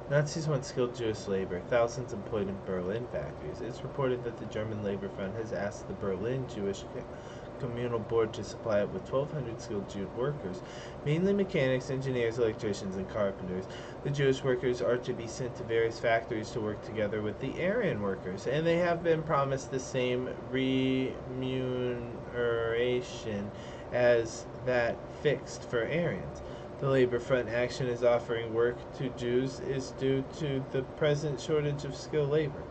Nazis want skilled Jewish labor, thousands employed in Berlin factories. It's reported that the German Labor Front has asked the Berlin Jewish Communal Board to supply it with 1,200 skilled Jew workers, mainly mechanics, engineers, electricians, and carpenters. The Jewish workers are to be sent to various factories to work together with the Aryan workers, and they have been promised the same remuneration as that fixed for Aryans. The Labor Front action is offering work to Jews is due to the present shortage of skilled labor.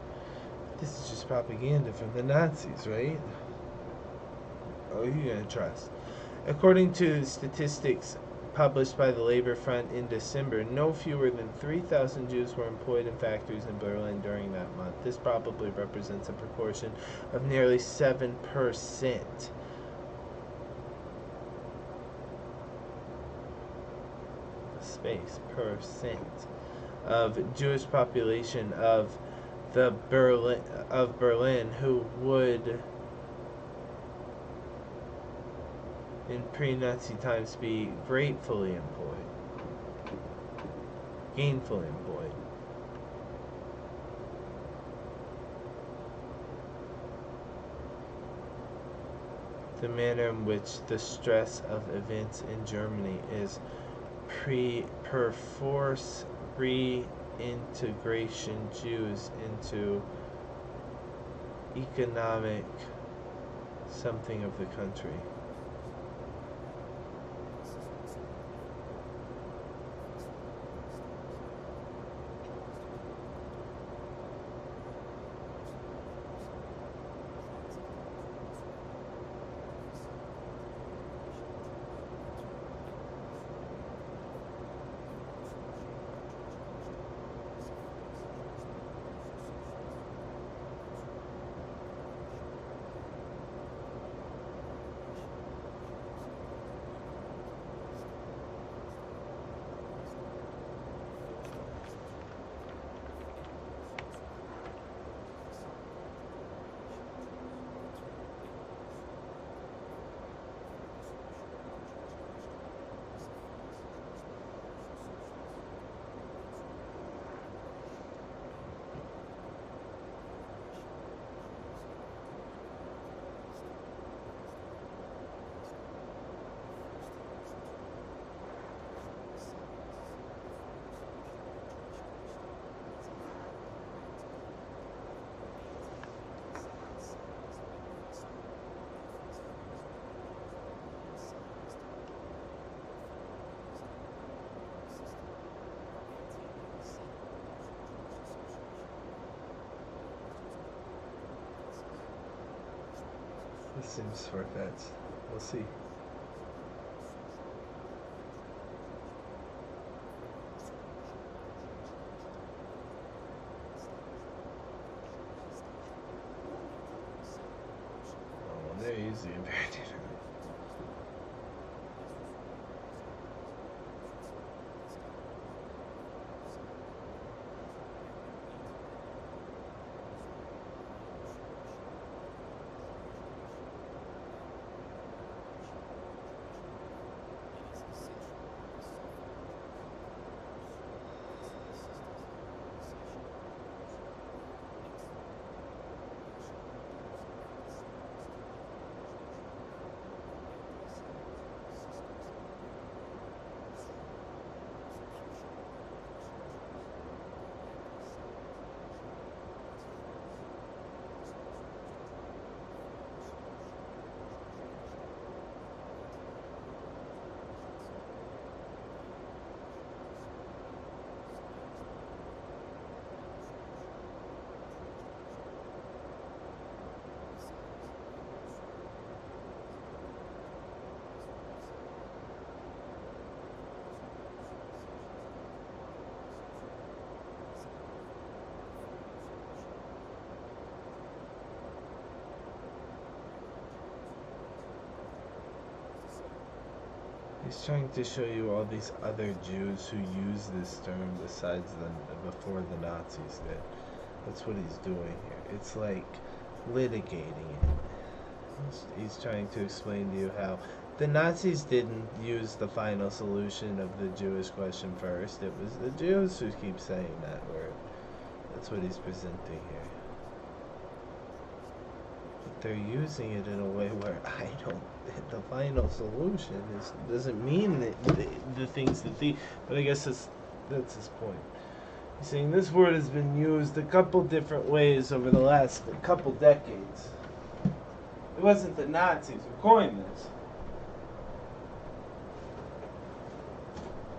This is just propaganda from the Nazis, right? Oh, who are you gonna trust? According to statistics published by the Labor Front in December, no fewer than 3,000 Jews were employed in factories in Berlin during that month. This probably represents a proportion of nearly 7%. Space percent of Jewish population of Berlin who would in pre-Nazi times be gainfully employed. The manner in which the stress of events in Germany is perforce reintegration Jews into economic something of the country. This seems far-fetched. We'll see. Oh, they're usually very different. He's trying to show you all these other Jews who use this term besides before the Nazis did. That's what he's doing here. It's like litigating it. He's trying to explain to you how The Nazis didn't use the final solution of the Jewish question first. It was the Jews who keep saying that word. That's what he's presenting here. But they're using it in a way where I don't. The final solution doesn't mean that the things that the. But I guess that's his point. He's saying this word has been used a couple different ways over the last couple decades. It wasn't the Nazis who coined this.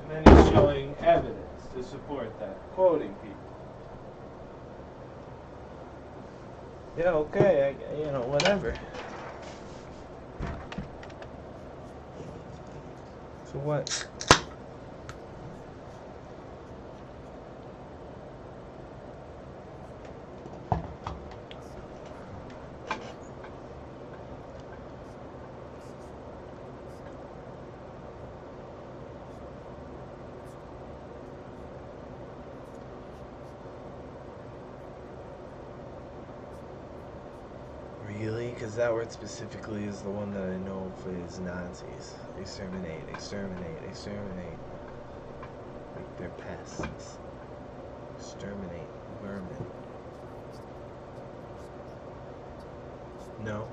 And then he's showing evidence to support that, quoting people. Yeah, okay, whatever. So what? Really? Because that word specifically is the one that I know is Nazis. Exterminate, exterminate, exterminate. Like they're pests. Exterminate vermin. No?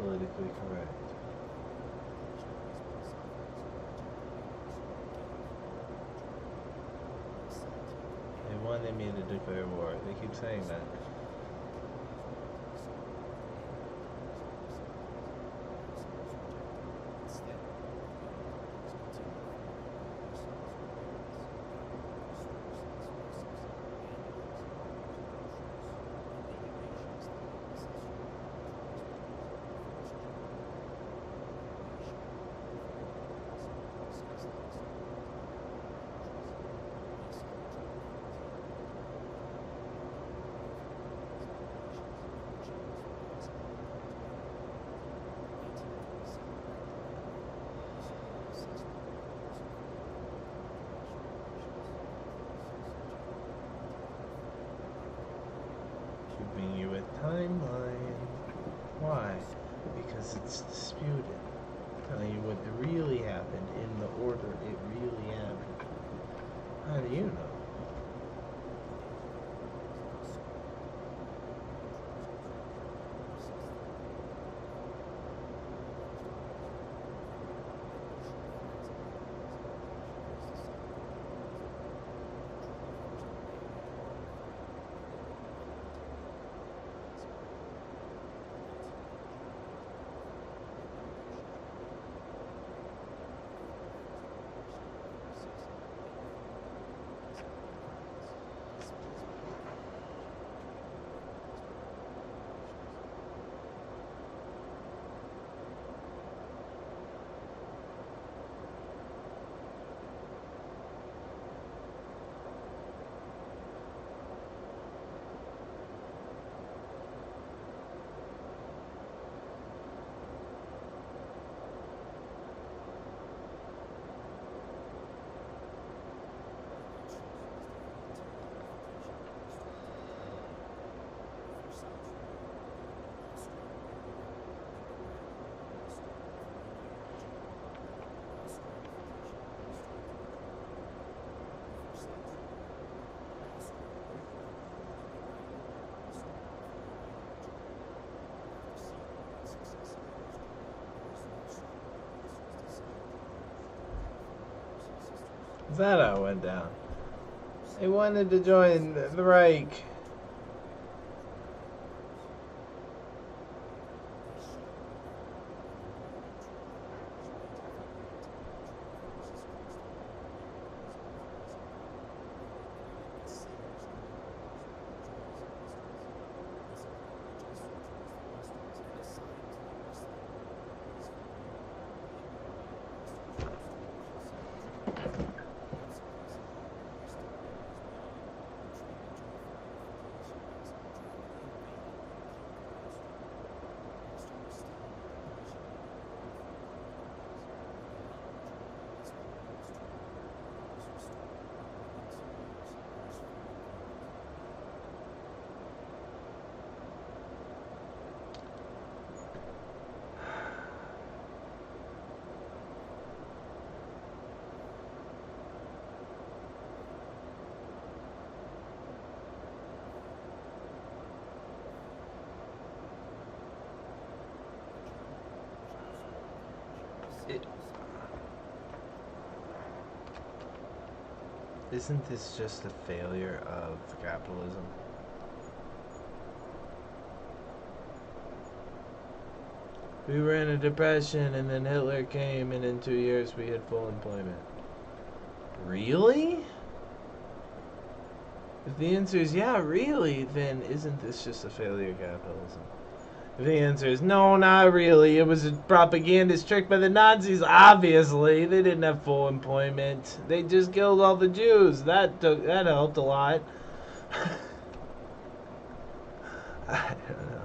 Politically correct. They wanted me to declare war. They keep saying that. Giving you a timeline. Why? Because it's disputed. Telling you what really happened in the order it really happened. How do you know? Is that how it went down? They wanted to join the Reich. Isn't this just a failure of capitalism? We were in a depression and then Hitler came and in 2 years we had full employment. Really? If the answer is yeah, really, then isn't this just a failure of capitalism? If the answer is no, not really, it was a propagandist trick by the Nazis, obviously. They didn't have full employment. They just killed all the Jews. That helped a lot. I don't know.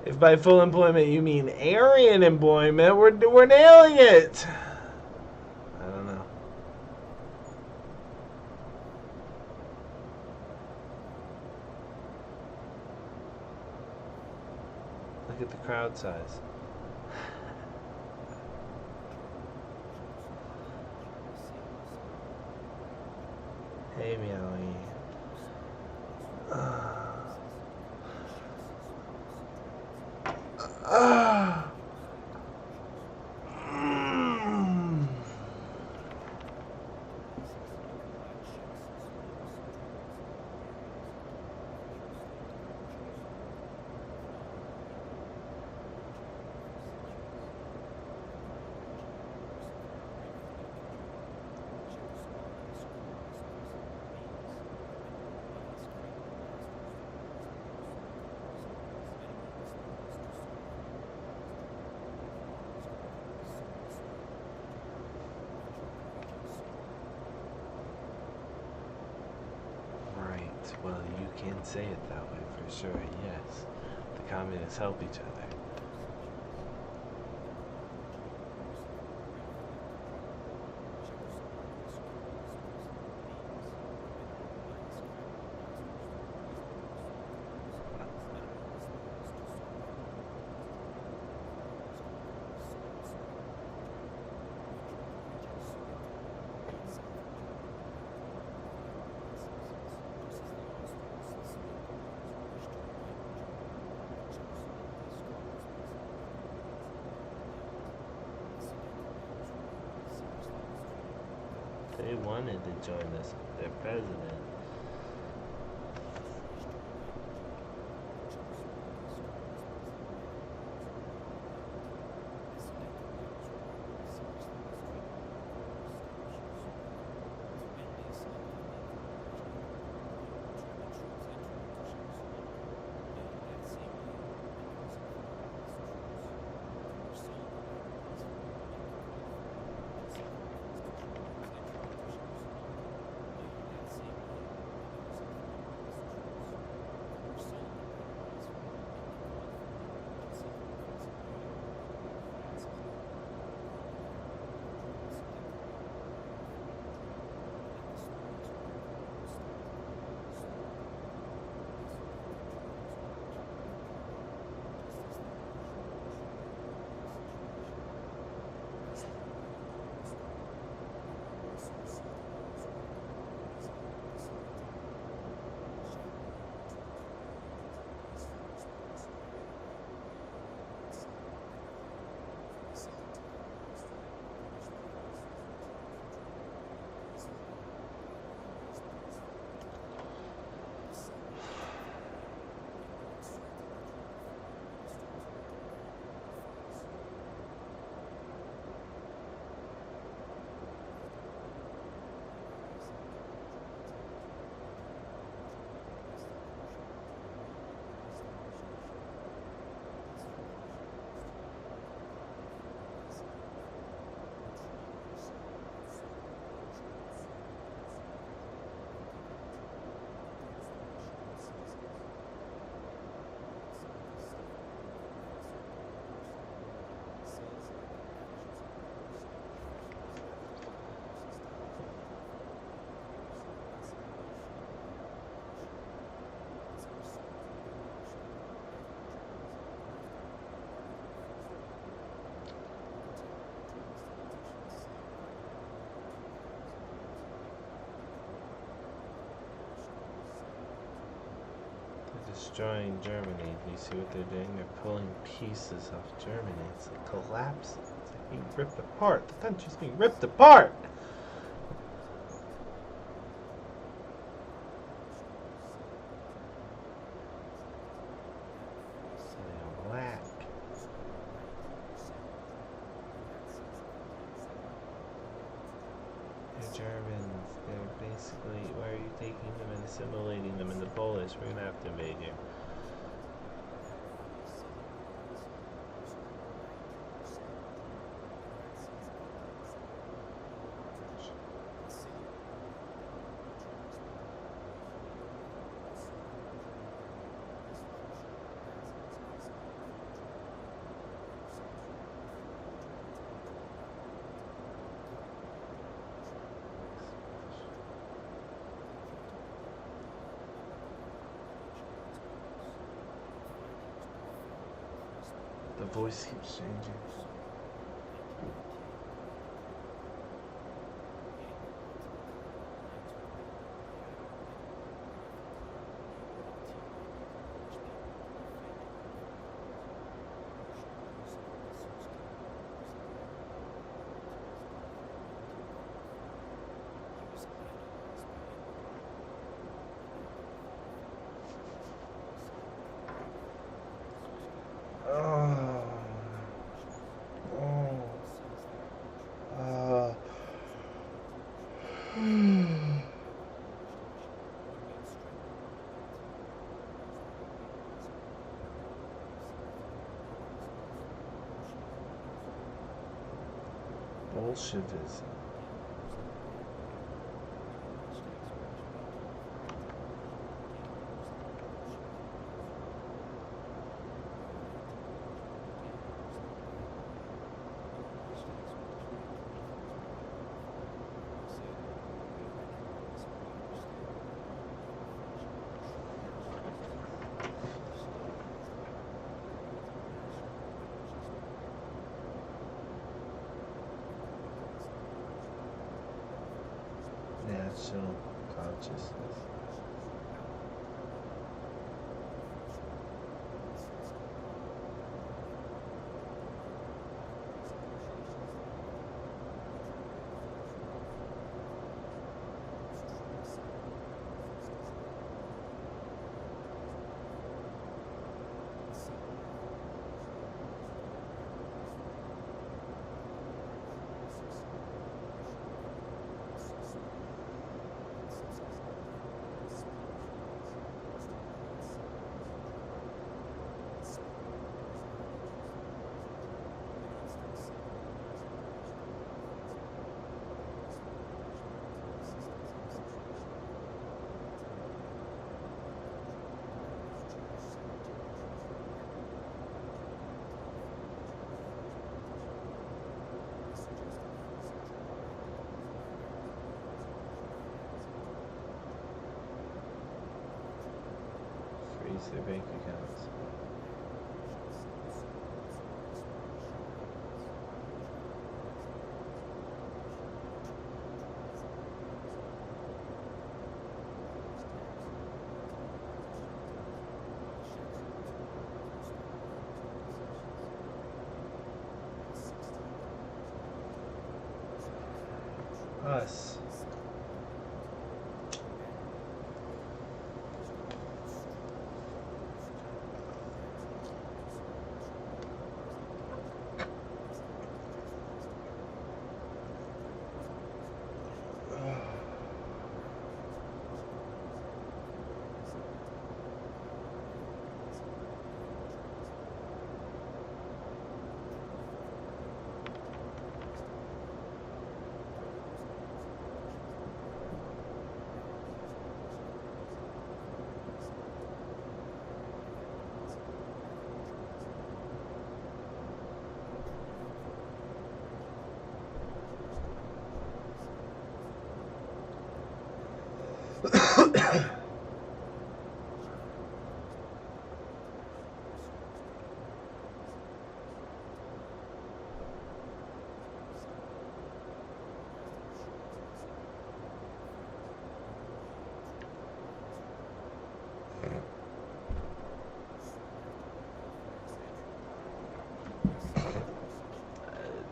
If by full employment you mean Aryan employment, we're nailing it. I don't know. Look at the crowd size. Hey, Meowie. Well, you can say it that way for sure, yes. The communists help each other. They wanted to join us, their president. Destroying Germany. Do you see what they're doing? They're pulling pieces off Germany. It's like collapsing. It's like being ripped apart. The country's being ripped apart. So they're whack. They're Germans. They're basically, why are you taking them and assimilating them into Polish? We're gonna have to invade you. The voice keeps changing. Bolshevism. National consciousness. Freeze their bank accounts. Us.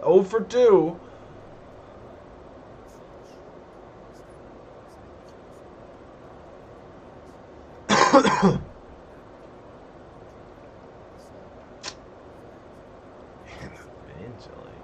0 for 2. Eventually.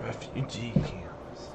Refugee camps.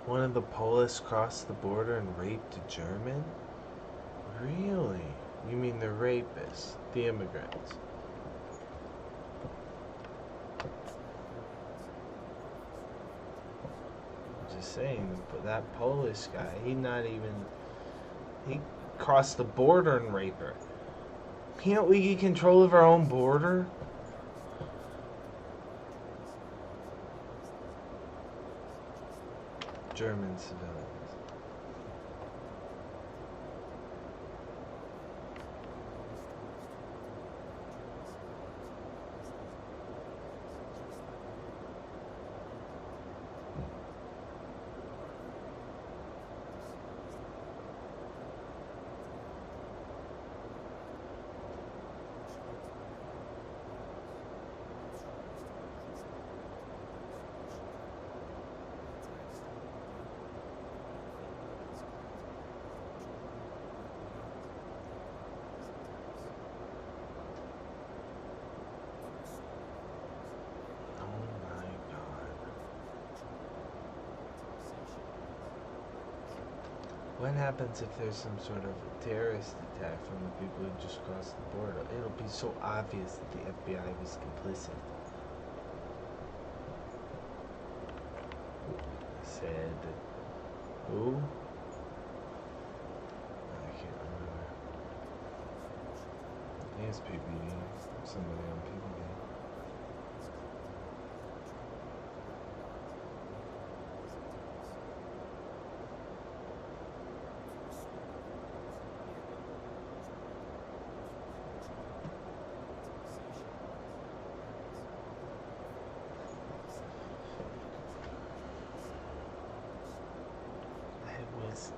One of the Polish crossed the border and raped a German? Really? You mean the rapists, the immigrants? I'm just saying, but that Polish guy, he crossed the border and raped her. Can't we get control of our own border? German civilians. What happens if there's some sort of a terrorist attack from the people who just crossed the border? It'll be so obvious that the FBI was complicit. Said who? I can't remember. I think it's PPD. Somebody on PPD.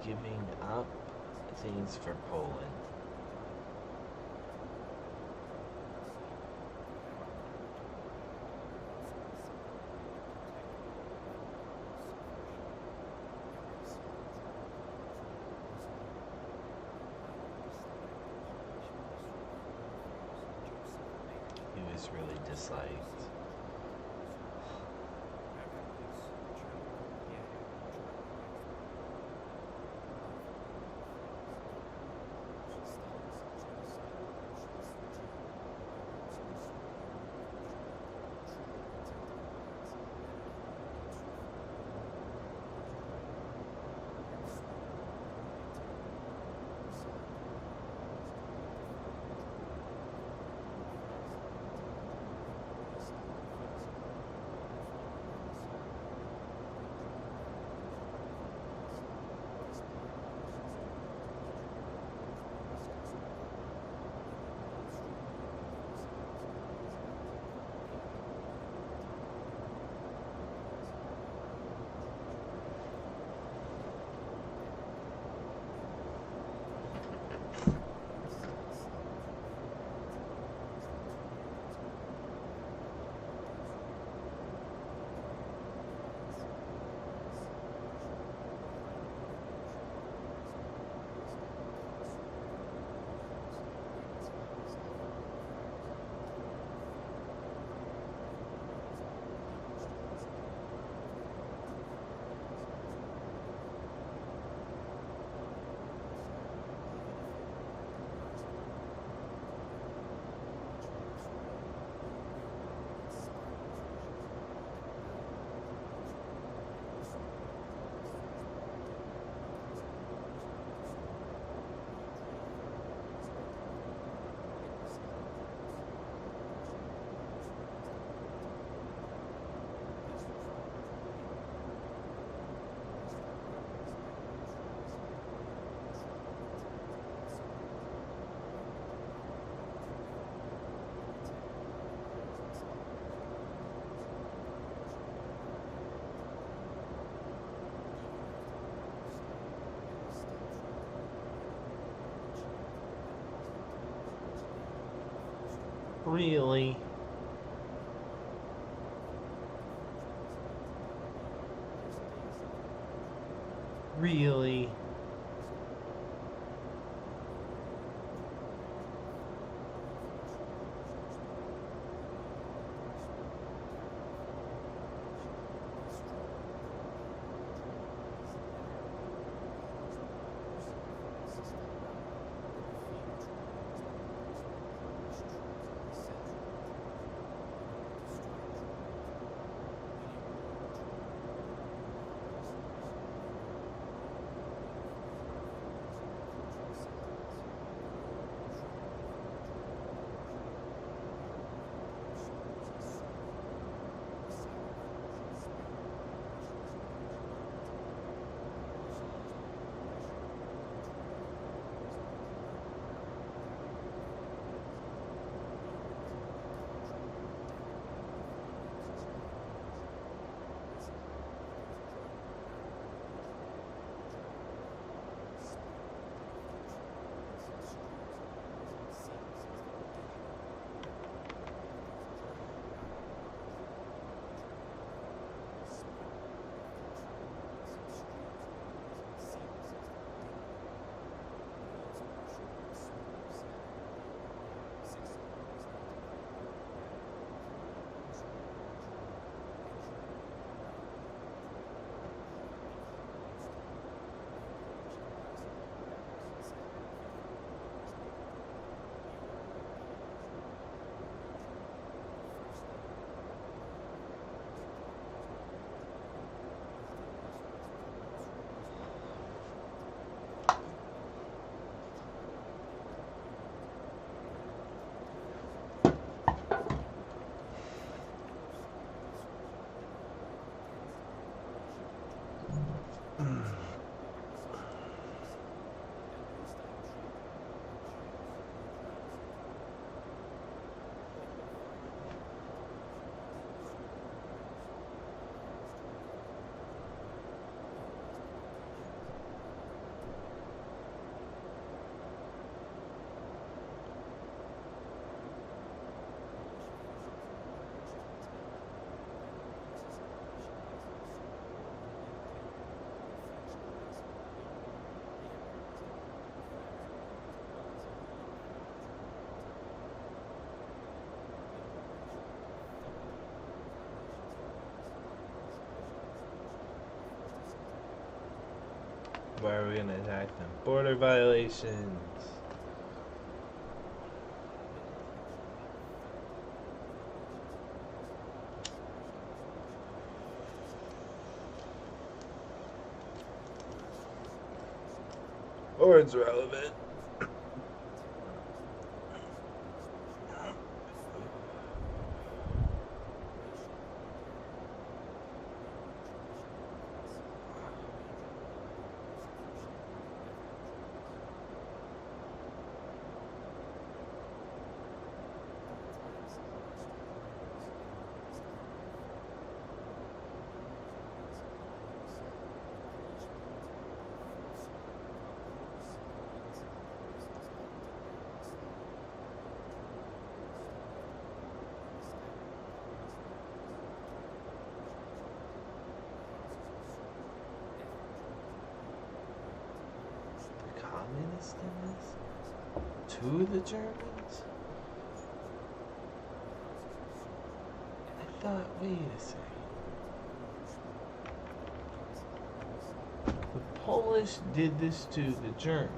Giving up things for Poland. He was really disliked. Really? Really? Why are we gonna attack them? Border violations. Or it's relevant. Communist in this? To the Germans? I thought, wait a second. The Polish did this to the Germans.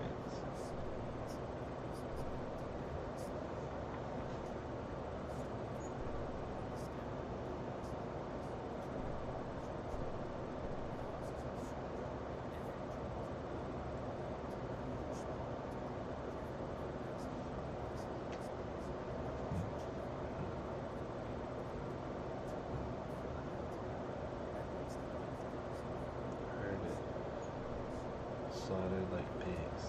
Slaughtered like pigs.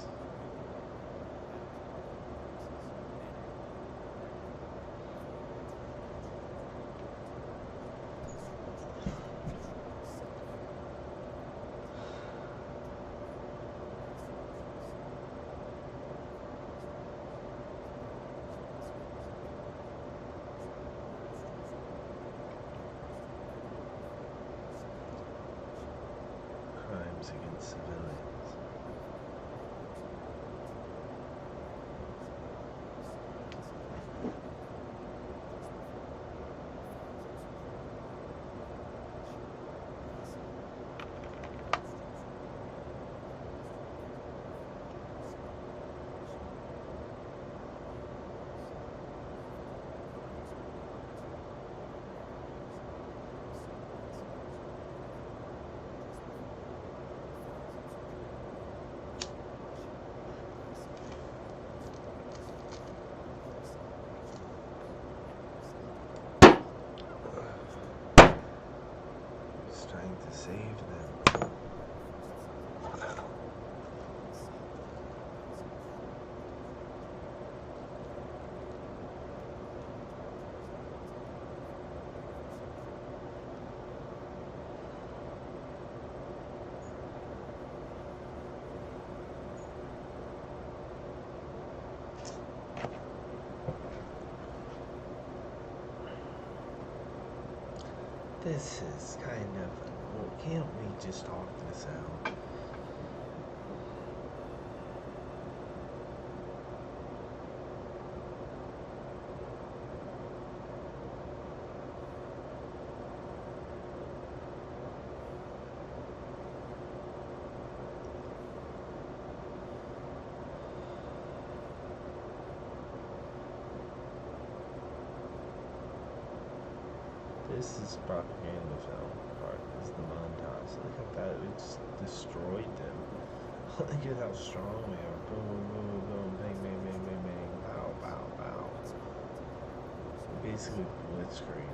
Crimes against civilians. Trying to save them. This is kind of, well, can't we just talk this out? This is propaganda film part. This is the montage. Look at that. It just destroyed them. Look at how strong we are. Boom, boom, boom, boom. Bang, bang, bang, bang, bang. Pow, pow, pow. Basically blitzkrieg.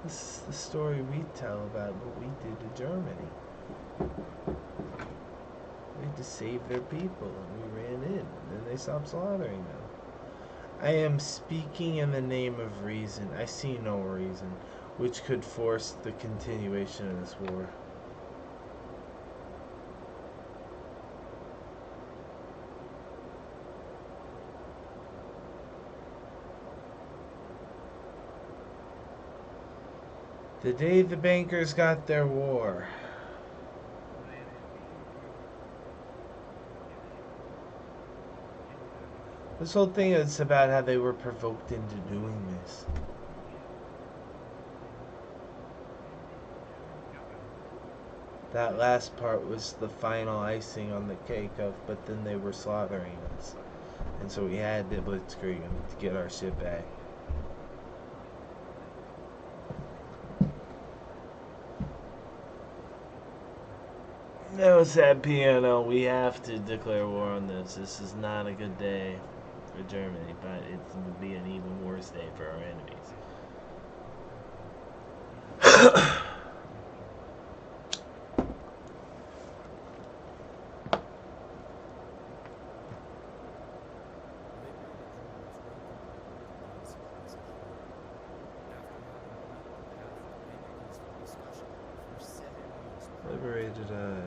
This is the story we tell about what we did to Germany. We had to save their people, and we ran in, and then they stopped slaughtering them. I am speaking in the name of reason. I see no reason which could force the continuation of this war. The day the bankers got their war. This whole thing is about how they were provoked into doing this. That last part was the final icing on the cake of, but then they were slaughtering us. And so we had to blitzkrieg them to get our shit back. No, sad piano. We have to declare war on this. This is not a good day for Germany, but it would be an even worse day for our enemies. Liberated us.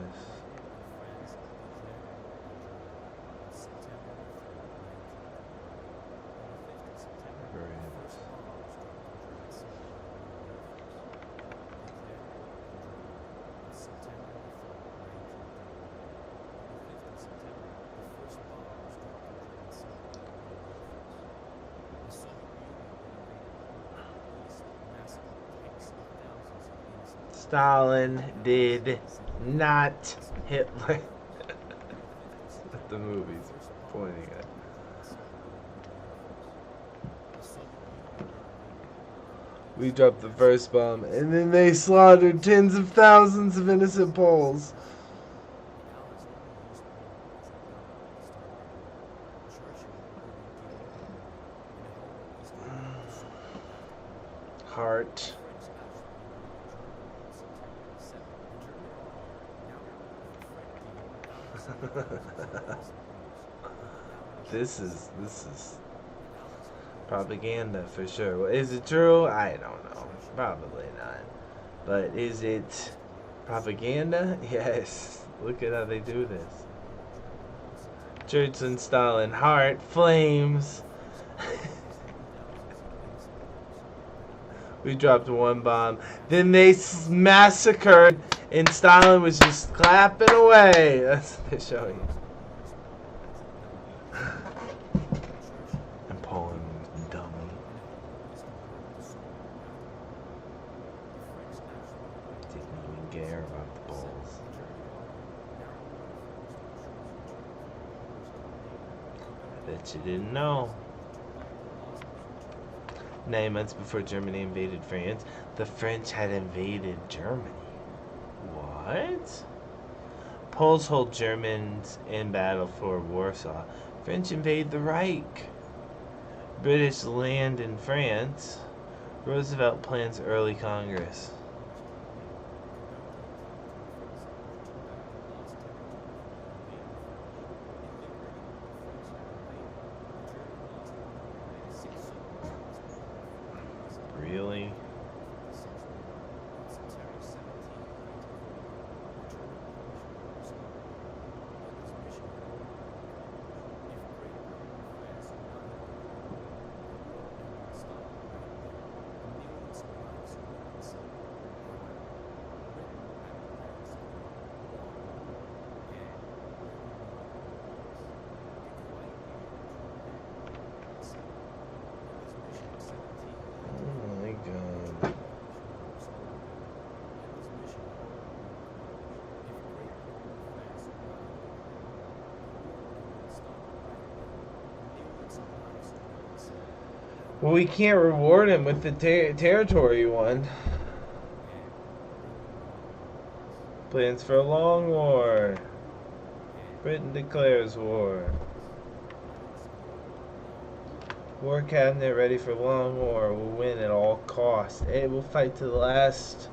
Stalin did not Hitler. What the movie's pointing at. We dropped the first bomb, and then they slaughtered tens of thousands of innocent Poles. Heart. This is propaganda for sure. Is it true? I don't know. Probably not. But is it propaganda? Yes. Look at how they do this. Church and Stalin, heart, flames. We dropped one bomb. Then they massacred, and Stalin was just clapping away. That's what they're showing you. And Poland was dummy. Didn't even care about the Poles. Bet you didn't know. 9 months before Germany invaded France, the French had invaded Germany. What? Poles hold Germans in battle for Warsaw. French invade the Reich. British land in France. Roosevelt plans early Congress. Really? Well, we can't reward him with the territory he won. Plans for a long war. Britain declares war. War cabinet ready for long war. Will win at all costs. It will fight to the last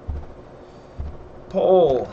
Pole.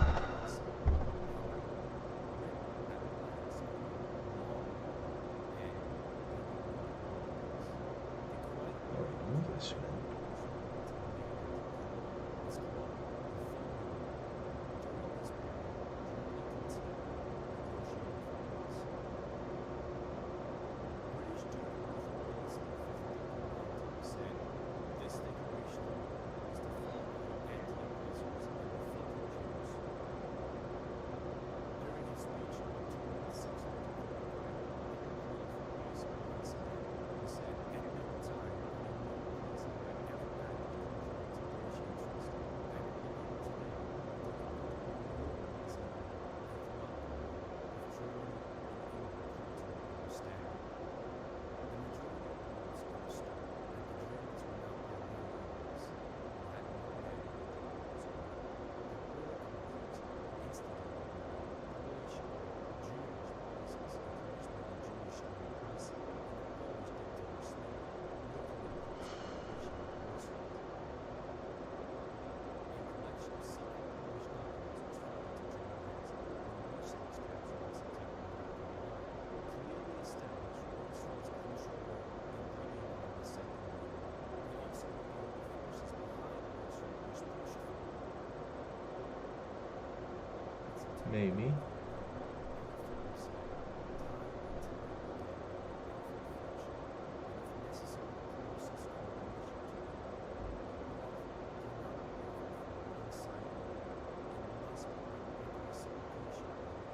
Maybe.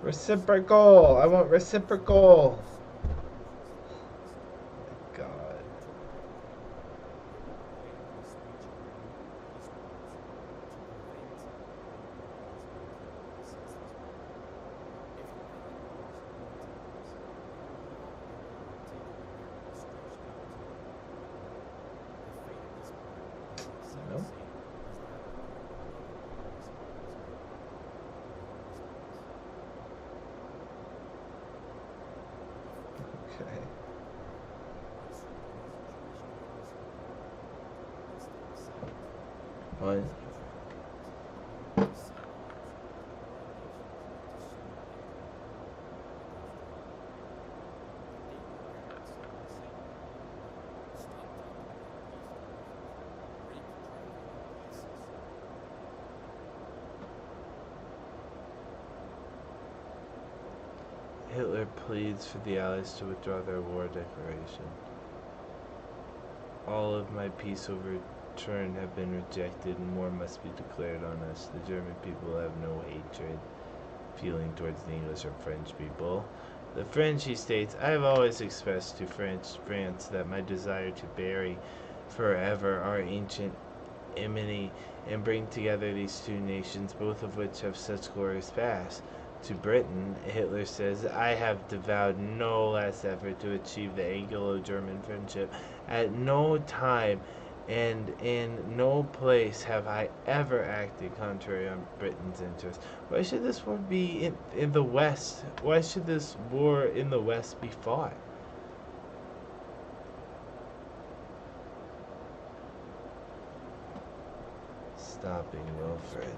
Reciprocal! I want reciprocal! God. No? Okay. What? Hitler pleads for the Allies to withdraw their war declaration. All of my peace overturned have been rejected, and war must be declared on us. The German people have no hatred feeling towards the English or French people. The French, he states, I have always expressed to France that my desire to bury forever our ancient enmity and bring together these two nations, both of which have such glorious past. To Britain, Hitler says, I have devoured no less effort to achieve the Anglo-German friendship. At no time and in no place have I ever acted contrary on Britain's interests. Why should this war be in the West? Why should this war in the West be fought? Stopping Wilfred.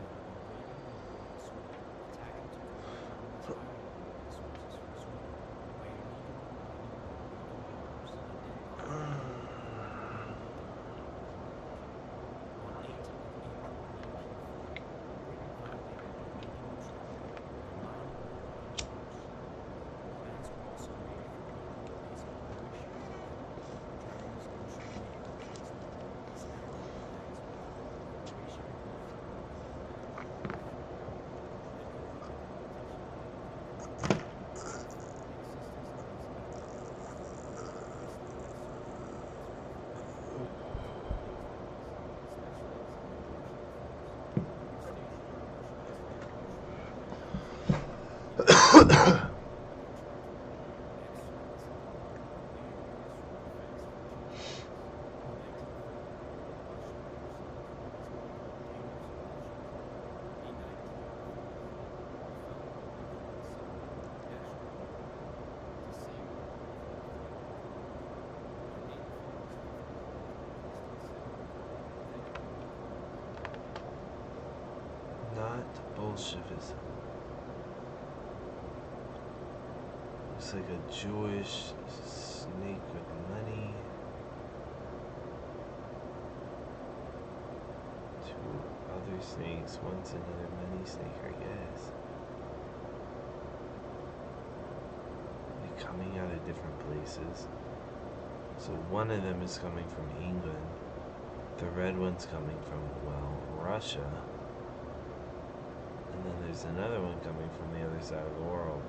Not Bolshevism. Looks like a Jewish snake with money. Two other snakes. One's another money snake, I guess. They're coming out of different places. So one of them is coming from England. The red one's coming from, well, Russia. And then there's another one coming from the other side of the world.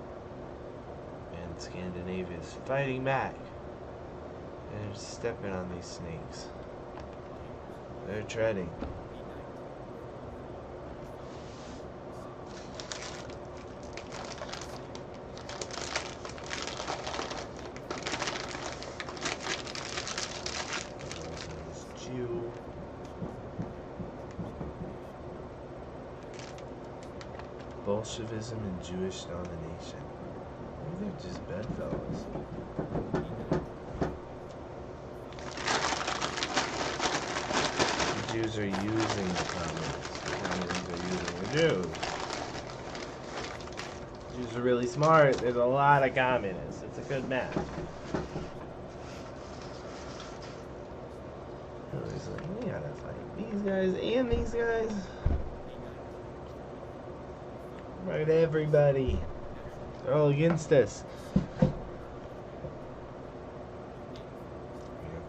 And Scandinavia's fighting back. And they're stepping on these snakes. They're treading. Jew. Bolshevism and Jewish domination. Maybe they're just bedfellows. The Jews are using the communists. The communists are using the Jews. The Jews are really smart. There's a lot of communists. It's a good match. Hitler's like, we gotta fight these guys and these guys. Right, everybody. They're all against us. Here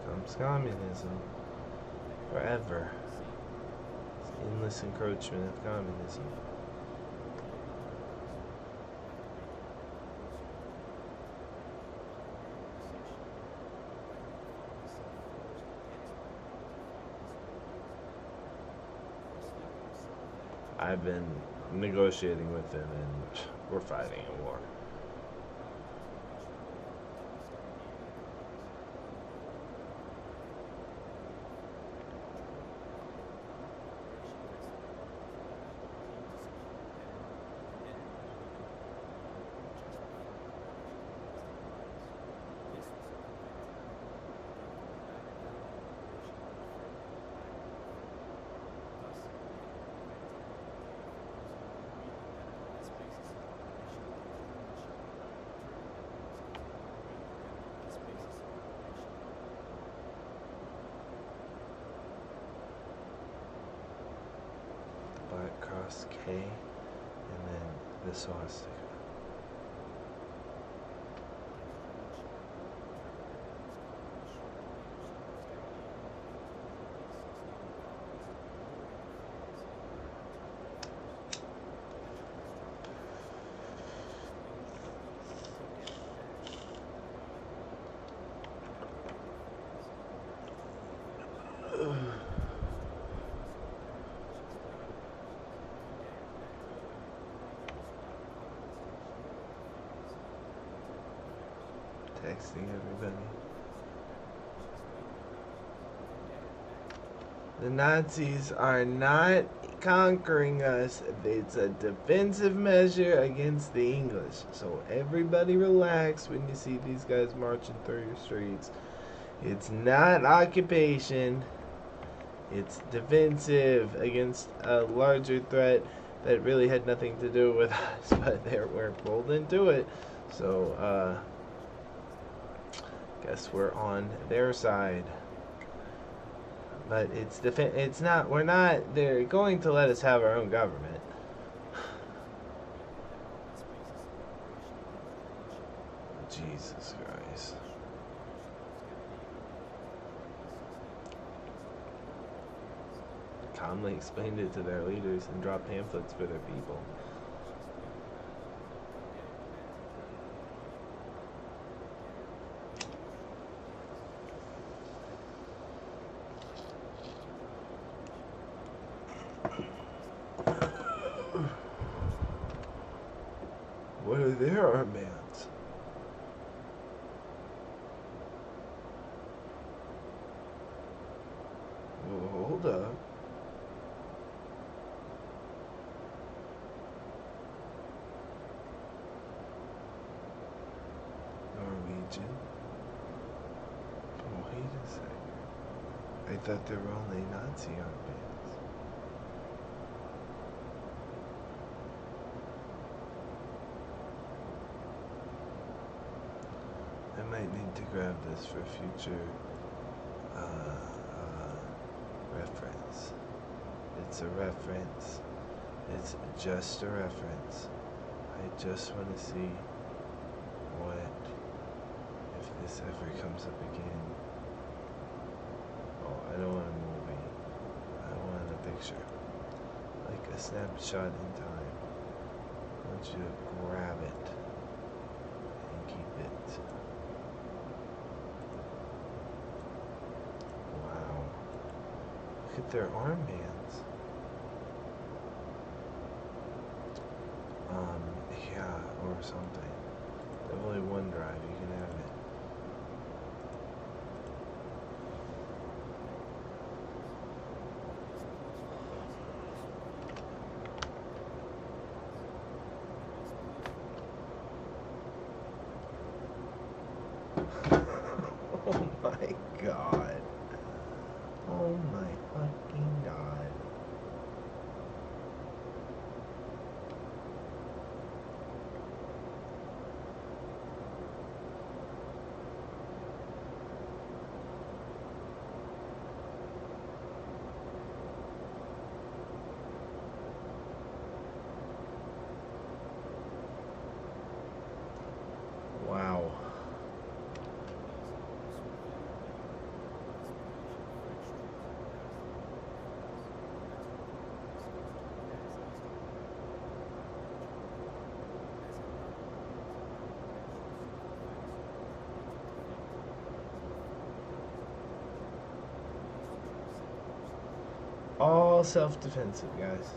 comes communism. Forever. It's endless encroachment of communism. I've been negotiating with them, and we're fighting a war. Black cross K, and then the swastika. Texting everybody. The Nazis are not conquering us. It's a defensive measure against the English. So everybody relax when you see these guys marching through your streets. It's not occupation. It's defensive against a larger threat that really had nothing to do with us, but we're pulled into it. So, guess we're on their side. But it's not, we're not, they're going to let us have our own government. Jesus Christ. Calmly explained it to their leaders and dropped pamphlets for their people. What are their armbands? Well, hold up. Norwegian. Oh, wait a second. I thought they were only Nazi armbands. I might need to grab this for future reference. It's a reference. It's just a reference. I just want to see what, if this ever comes up again. Oh, I don't want a movie. I want a picture. Like a snapshot in time. I want you to grab it and keep it. Wow. Look at their armbands. Yeah, or something. Definitely OneDrive, you can have it. Oh my God. Oh my fucking God. all self-defensive, guys.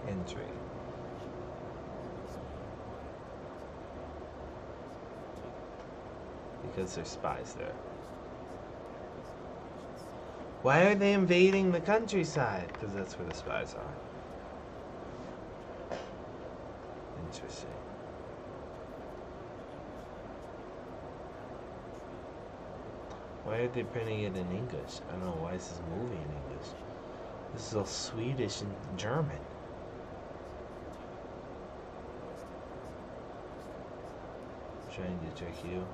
Entry. Because there's spies there. Why are they invading the countryside? Because that's where the spies are. Interesting. Why are they printing it in English? I don't know. Why is this movie in English? This is all Swedish and German. Trying to trick you.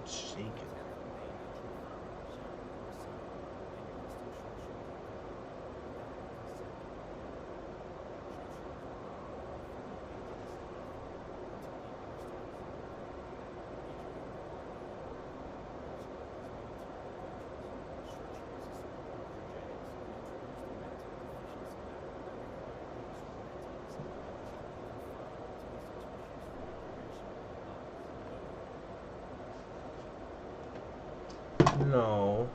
Shaking. No.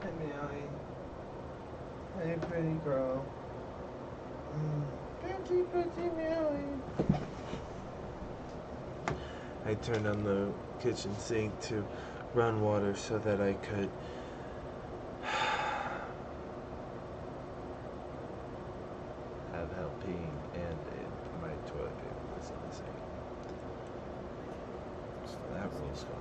Hey, Meowie. Hey, pretty girl. Pretty Meowie. I turned on the kitchen sink to run water so that I could have help peeing, and my toilet paper was in the sink. So that rule's gone.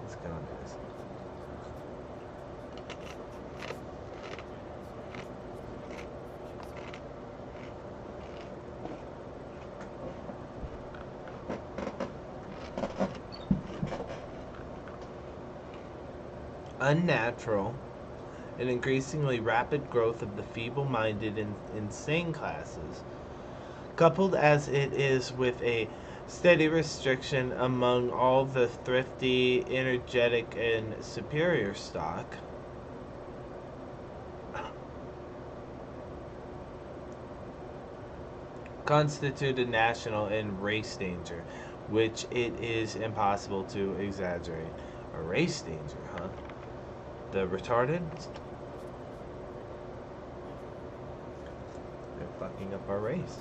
It's gone, guys. Unnatural. an increasingly rapid growth of the feeble-minded and insane classes, coupled as it is with a steady restriction among all the thrifty, energetic, and superior stock, constitute a national and race danger, which it is impossible to exaggerate. A race danger, huh? The retarded? They're fucking up our race.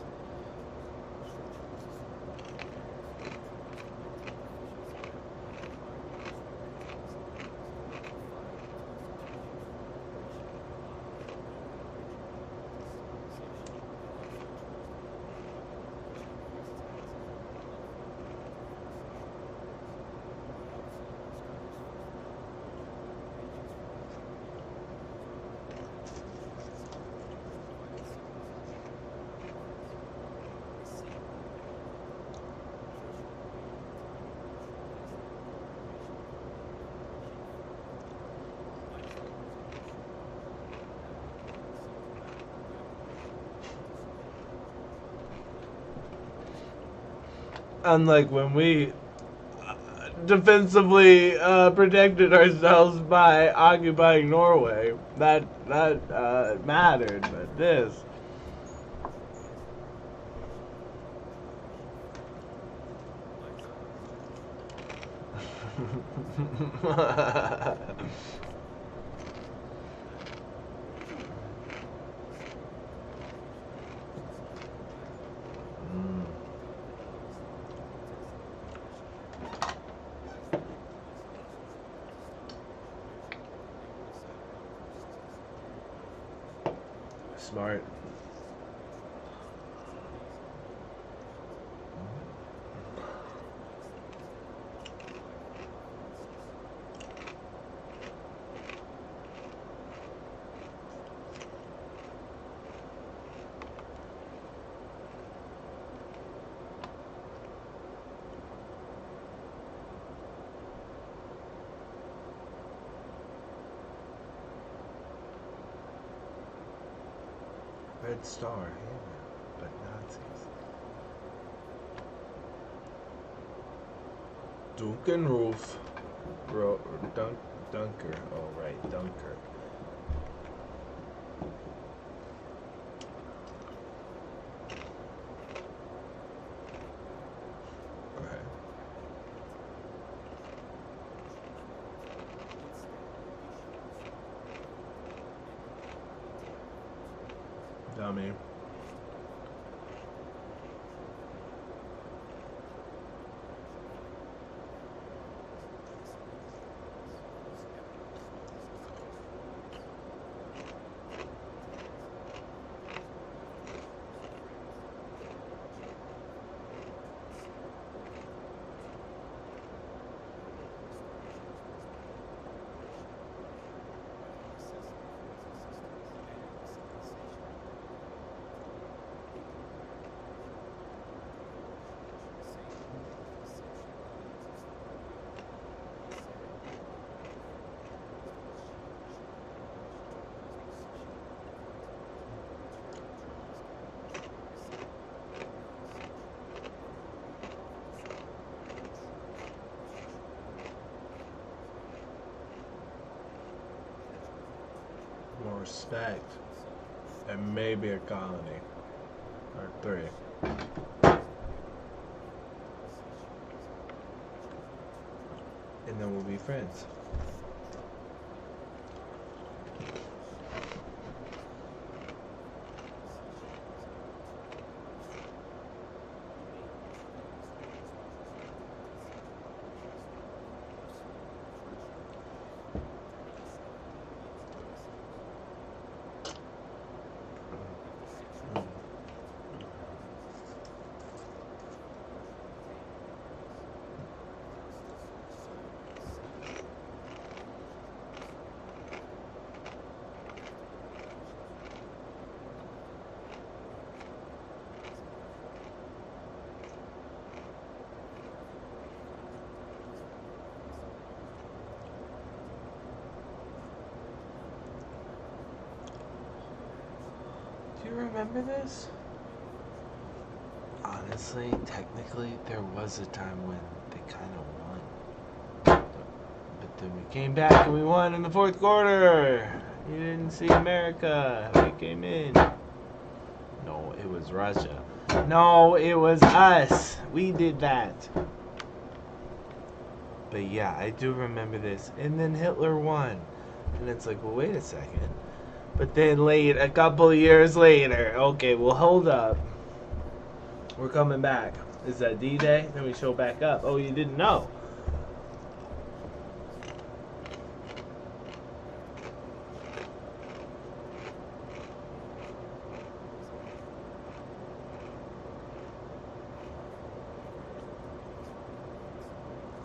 Unlike when we defensively protected ourselves by occupying Norway, that mattered. But this, smart. Red Star, yeah, but Nazis. Dunkenroof. Dunker. Oh, right, Dunkirk. Okay. Dummy. More respect. And maybe a colony. Or 3. And then we'll be friends. you remember this? Honestly, technically, there was a time when they kind of won. But then we came back and we won in the fourth quarter. You didn't see America. We came in. No, it was Russia. No, it was us. We did that. But yeah, I do remember this. And then Hitler won. And it's like, well, wait a second. But then a couple years later, okay, well, hold up. We're coming back. Is that D-Day? Then we show back up. Oh, you didn't know.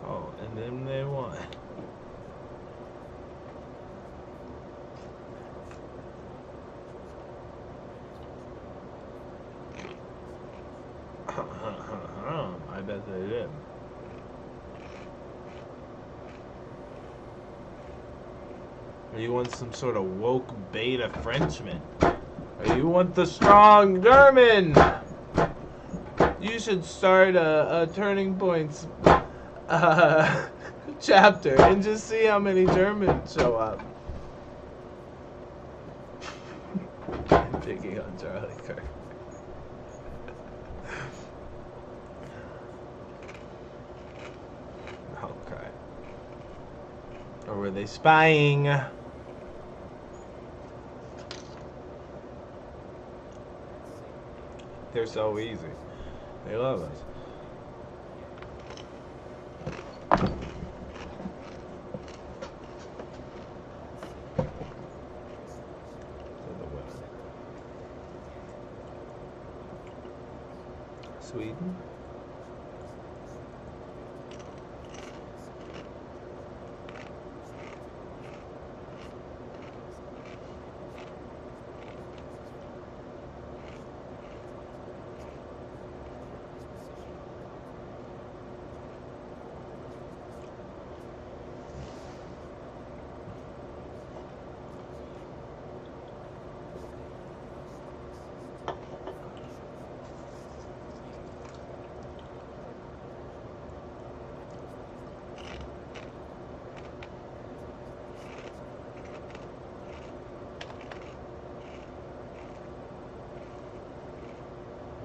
Oh, and then they won. I bet they did. Or you want some sort of woke beta Frenchman? Or you want the strong German? You should start a Turning Points chapter and just see how many Germans show up. I'm picking on Charlie Kirk. Okay. Or were they spying? They're so easy. They love us. Sweden.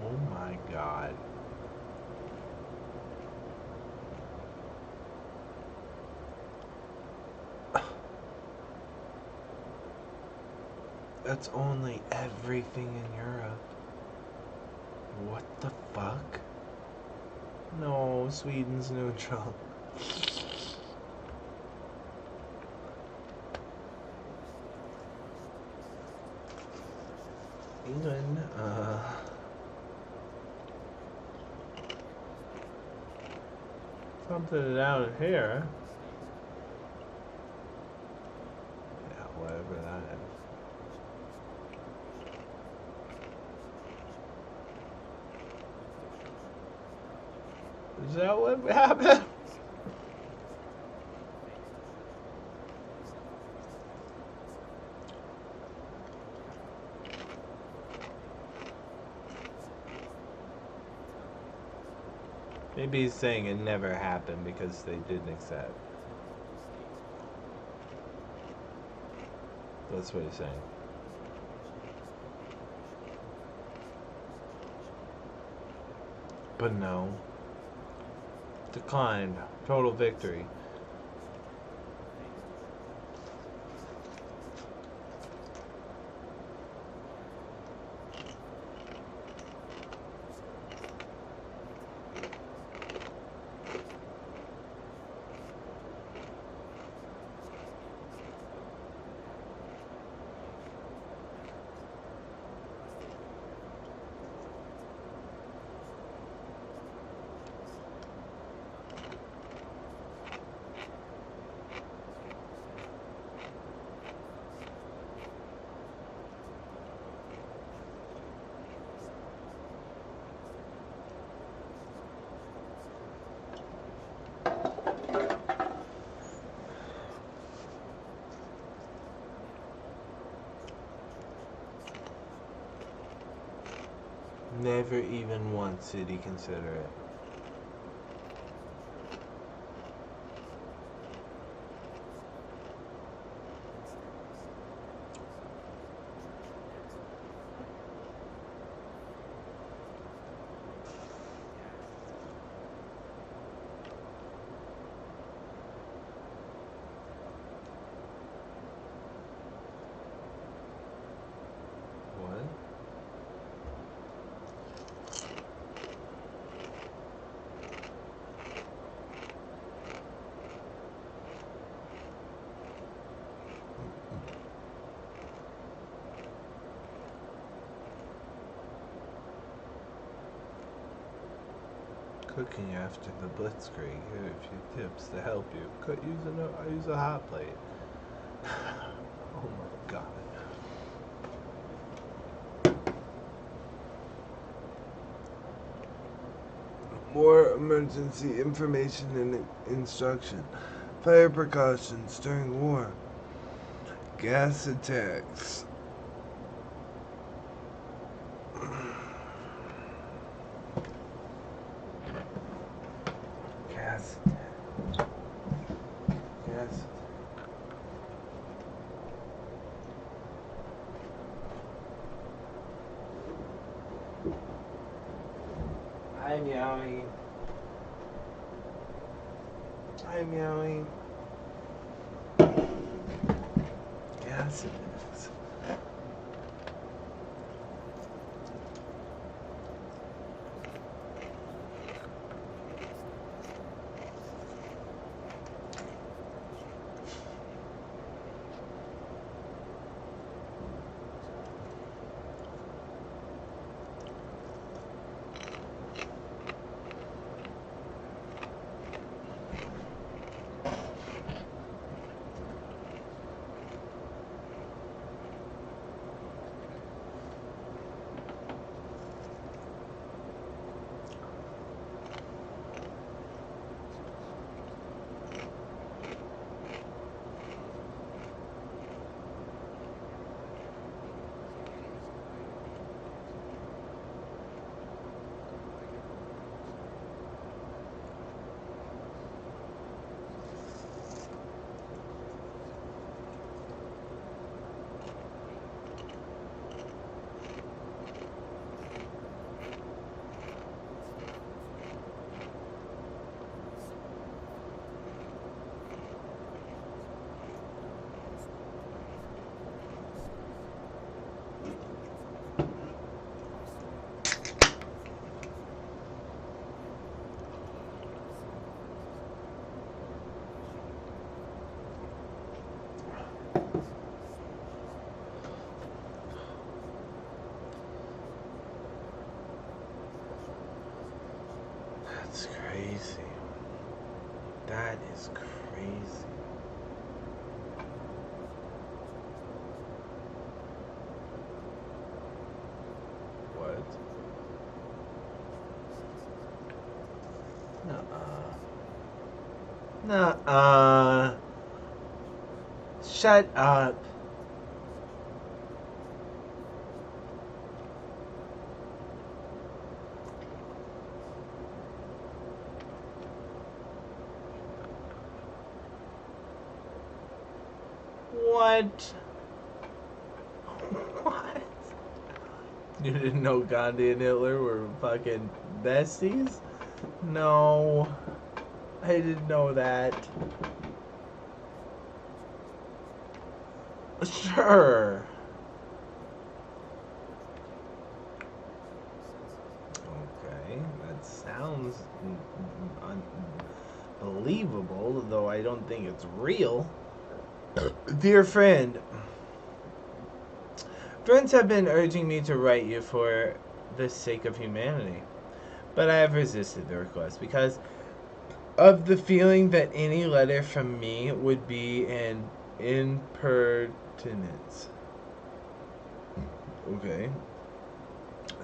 Oh my God. That's only everything in Europe. What the fuck? No, Sweden's neutral. England, something down here. Yeah, whatever that is. Is that what happened? Maybe he's saying it never happened because they didn't accept. That's what he's saying. But no. Declined. Total victory. Never even once did he consider it. What? Cooking after the blitzkrieg. Here are a few tips to help you. I use a hot plate. Oh my god. More emergency information and instruction. Fire precautions during war. Gas attacks. Gas attack. Gas. I'm yelling. I'm yelling. Gas attacks. That's crazy. That is crazy. What? Nuh-uh. Nuh-uh. Shut up. What? What? You didn't know Gandhi and Hitler were fucking besties? No. I didn't know that. Sure. Okay, that sounds unbelievable, though I don't think it's real. Dear friend, friends have been urging me to write you for the sake of humanity, but I have resisted the request because of the feeling that any letter from me would be an impertinence. Okay.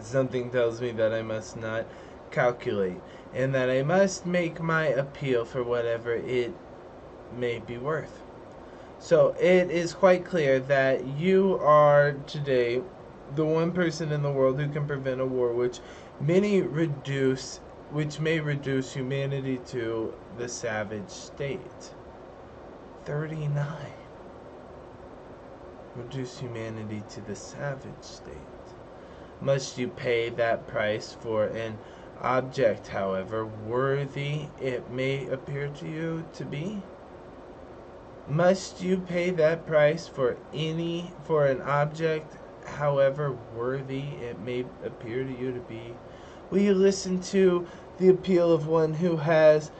Something tells me that I must not calculate, and that I must make my appeal for whatever it may be worth. So it is quite clear that you are today the one person in the world who can prevent a war which may reduce humanity to the savage state. 39. Reduce humanity to the savage state. Must you pay that price for an object, however worthy it may appear to you to be? Must you pay that price for an object, however worthy it may appear to you to be? Will you listen to the appeal of one who has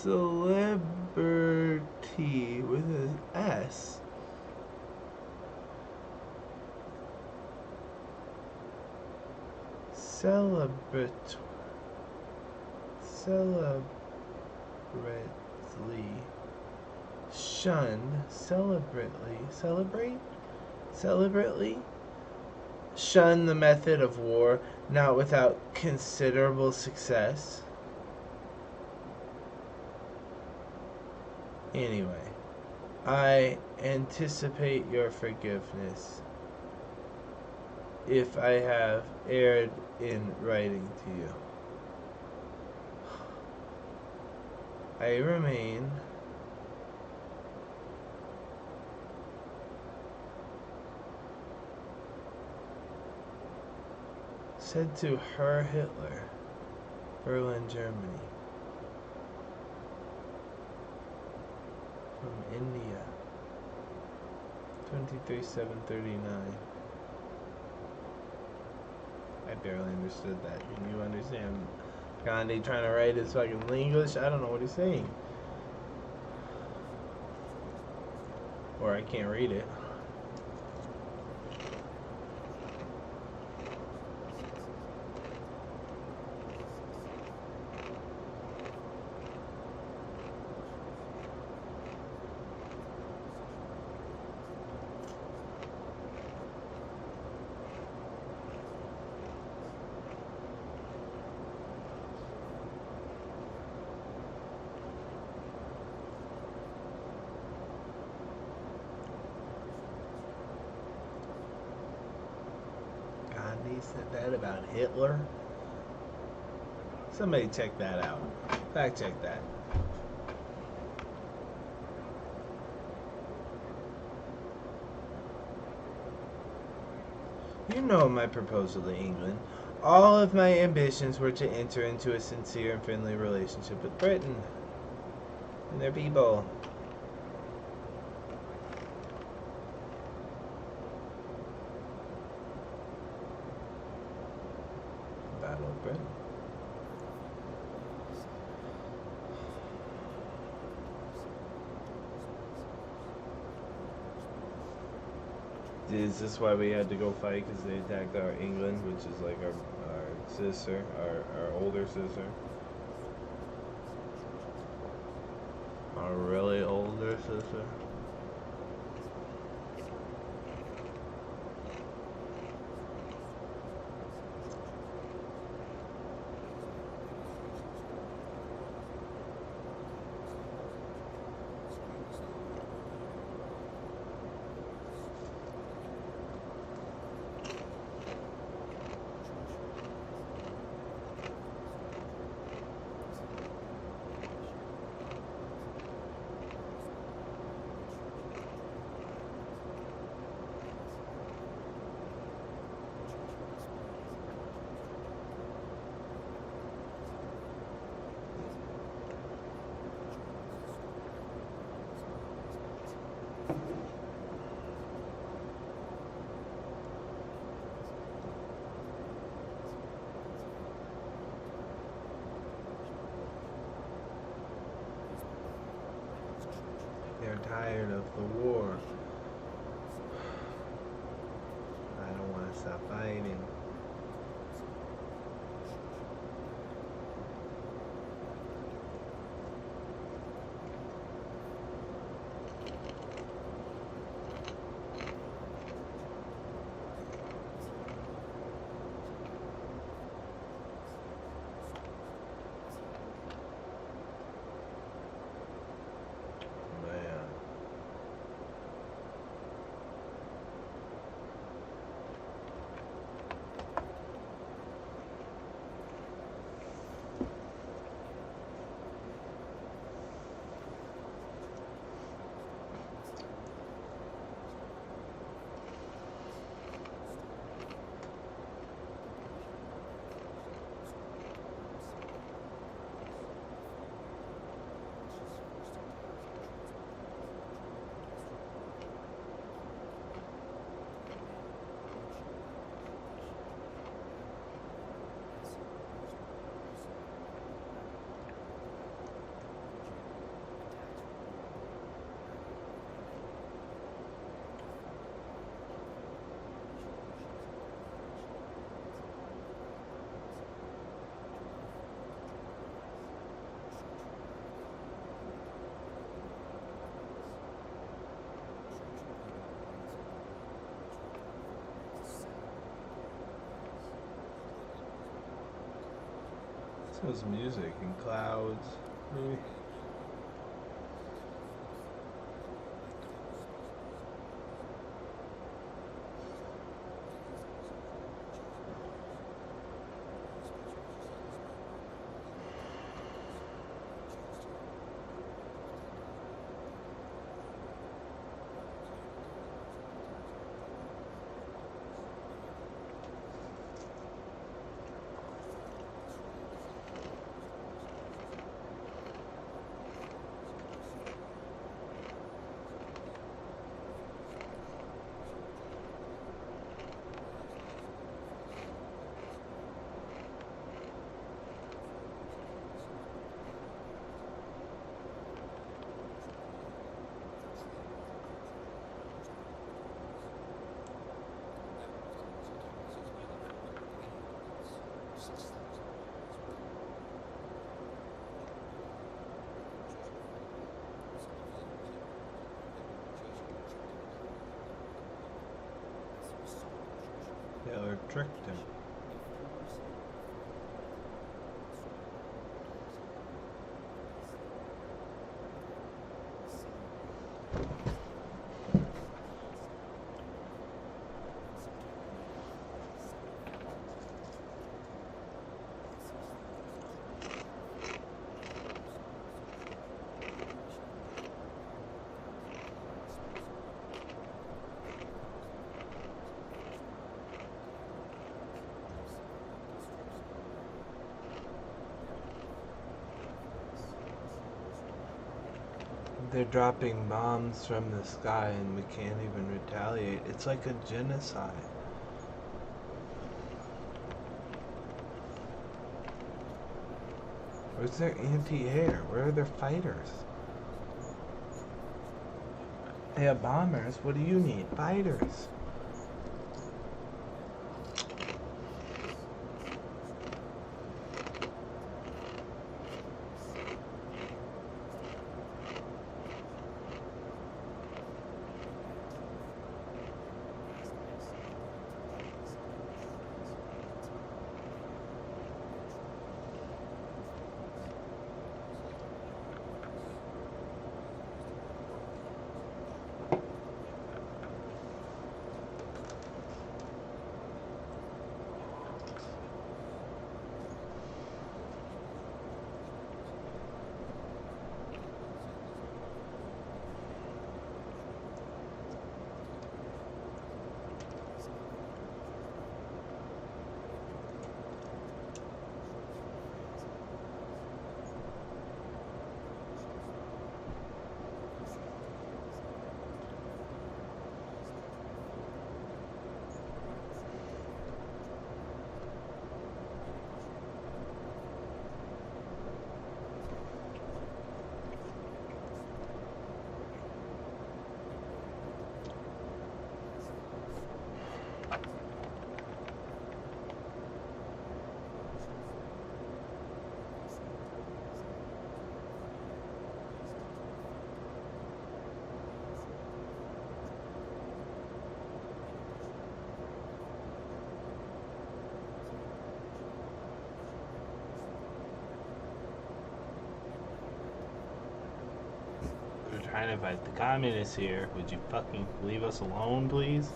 celebrity with an S? Celebrately shunned, celebrately shun the method of war, not without considerable success. Anyway, I anticipate your forgiveness if I have erred in writing to you. I remain said to Herr Hitler, Berlin, Germany, from India, 23/7/39. I barely understood that. Can you understand Gandhi trying to write his fucking English? I don't know what he's saying. Or I can't read it. He said that about Hitler. Somebody check that out. Fact check that. You know my proposal to England. All of my ambitions were to enter into a sincere and friendly relationship with Britain and their people. Battle of Britain. Is this why we had to go fight? Because they attacked our England, which is like our sister, our older sister. Our really older sister. They're tired of the war. I don't want to stop fighting. Smells music and clouds. Maybe. Taylor tricked him. They're dropping bombs from the sky and we can't even retaliate. It's like a genocide. Where's their anti-air? Where are their fighters? They have bombers. What do you need? Fighters. Trying to fight the communists here. Would you fucking leave us alone, please?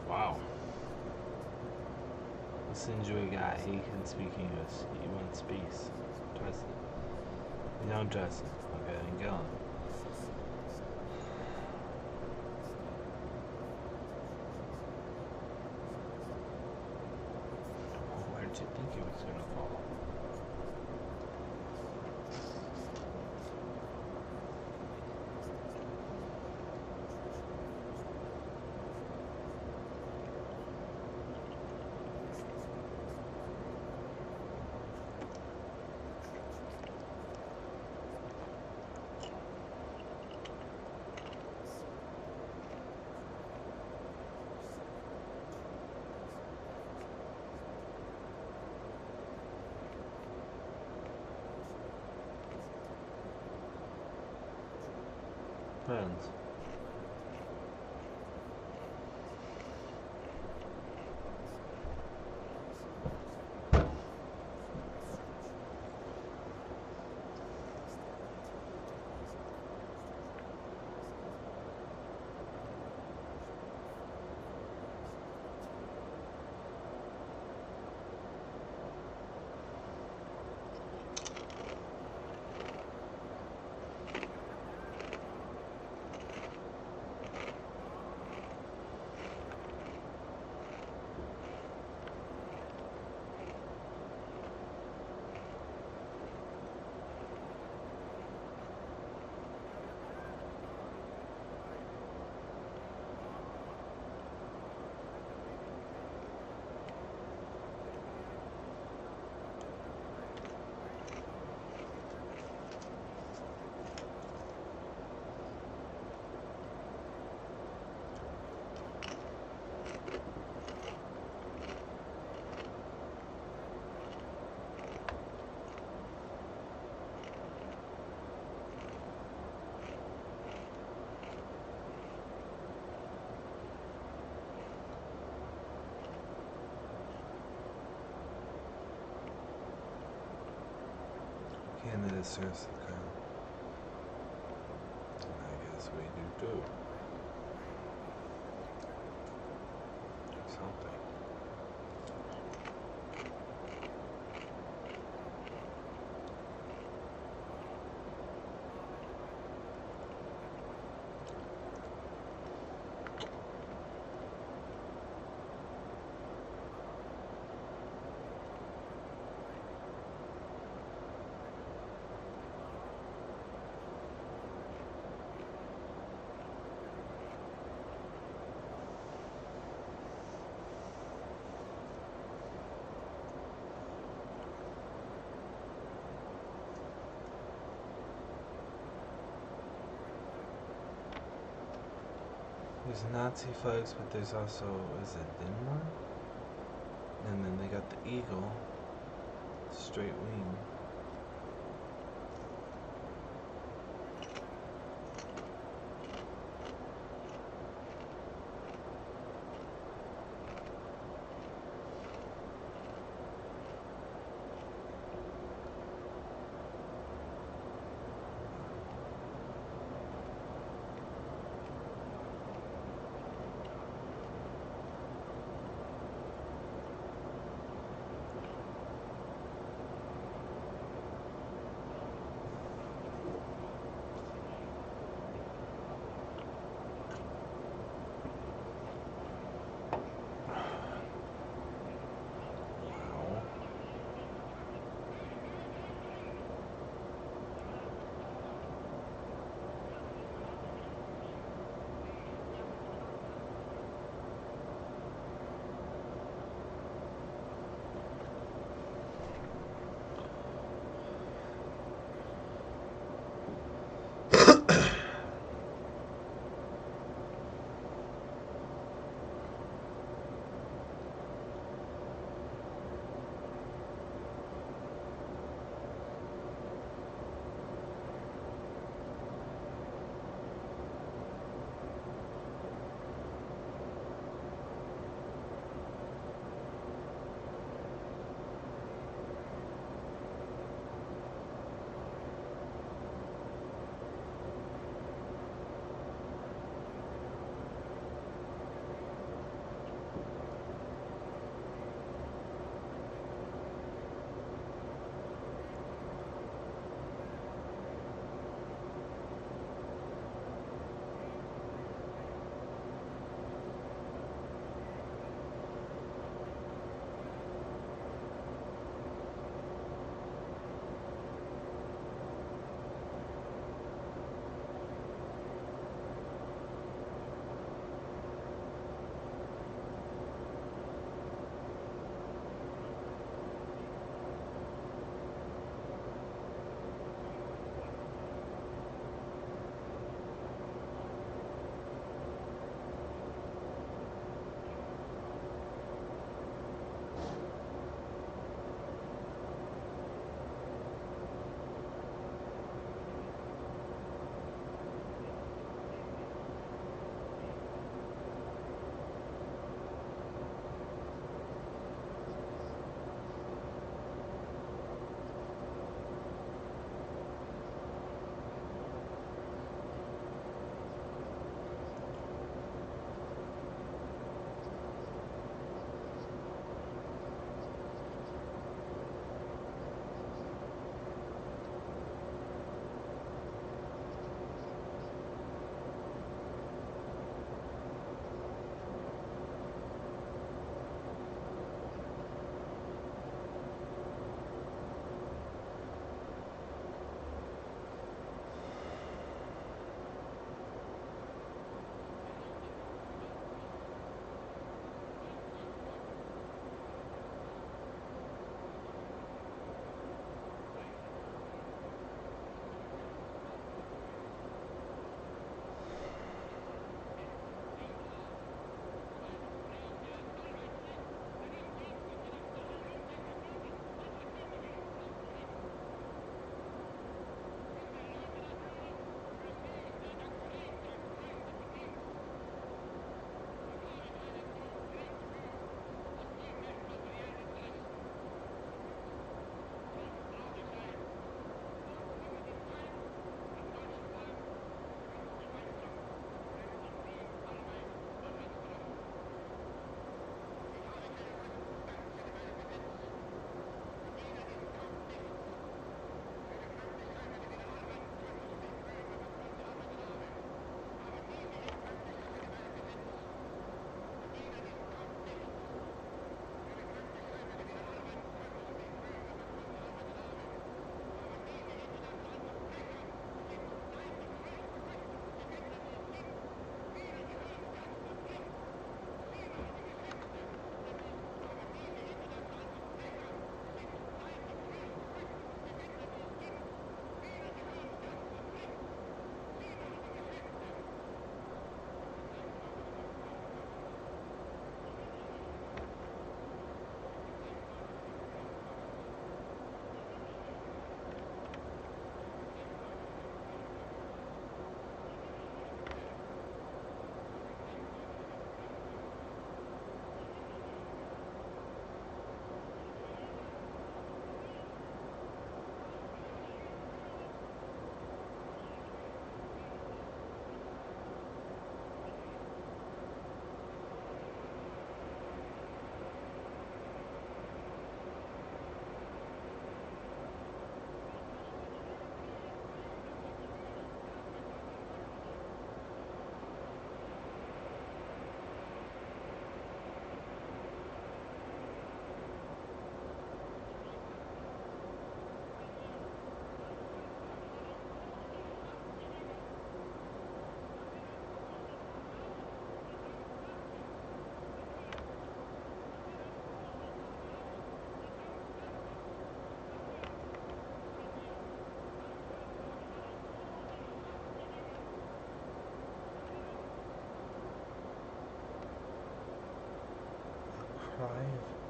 Wow. Listen to a guy. He can speak English. He wants peace. Trust him. You don't trust him. Okay, then kill him. Did you think he was gonna fall? Depends. Canada serves the crown. And I guess we do too. Something. There's Nazi flags, but there's also, is it Denmark? And then they got the eagle, straight wing.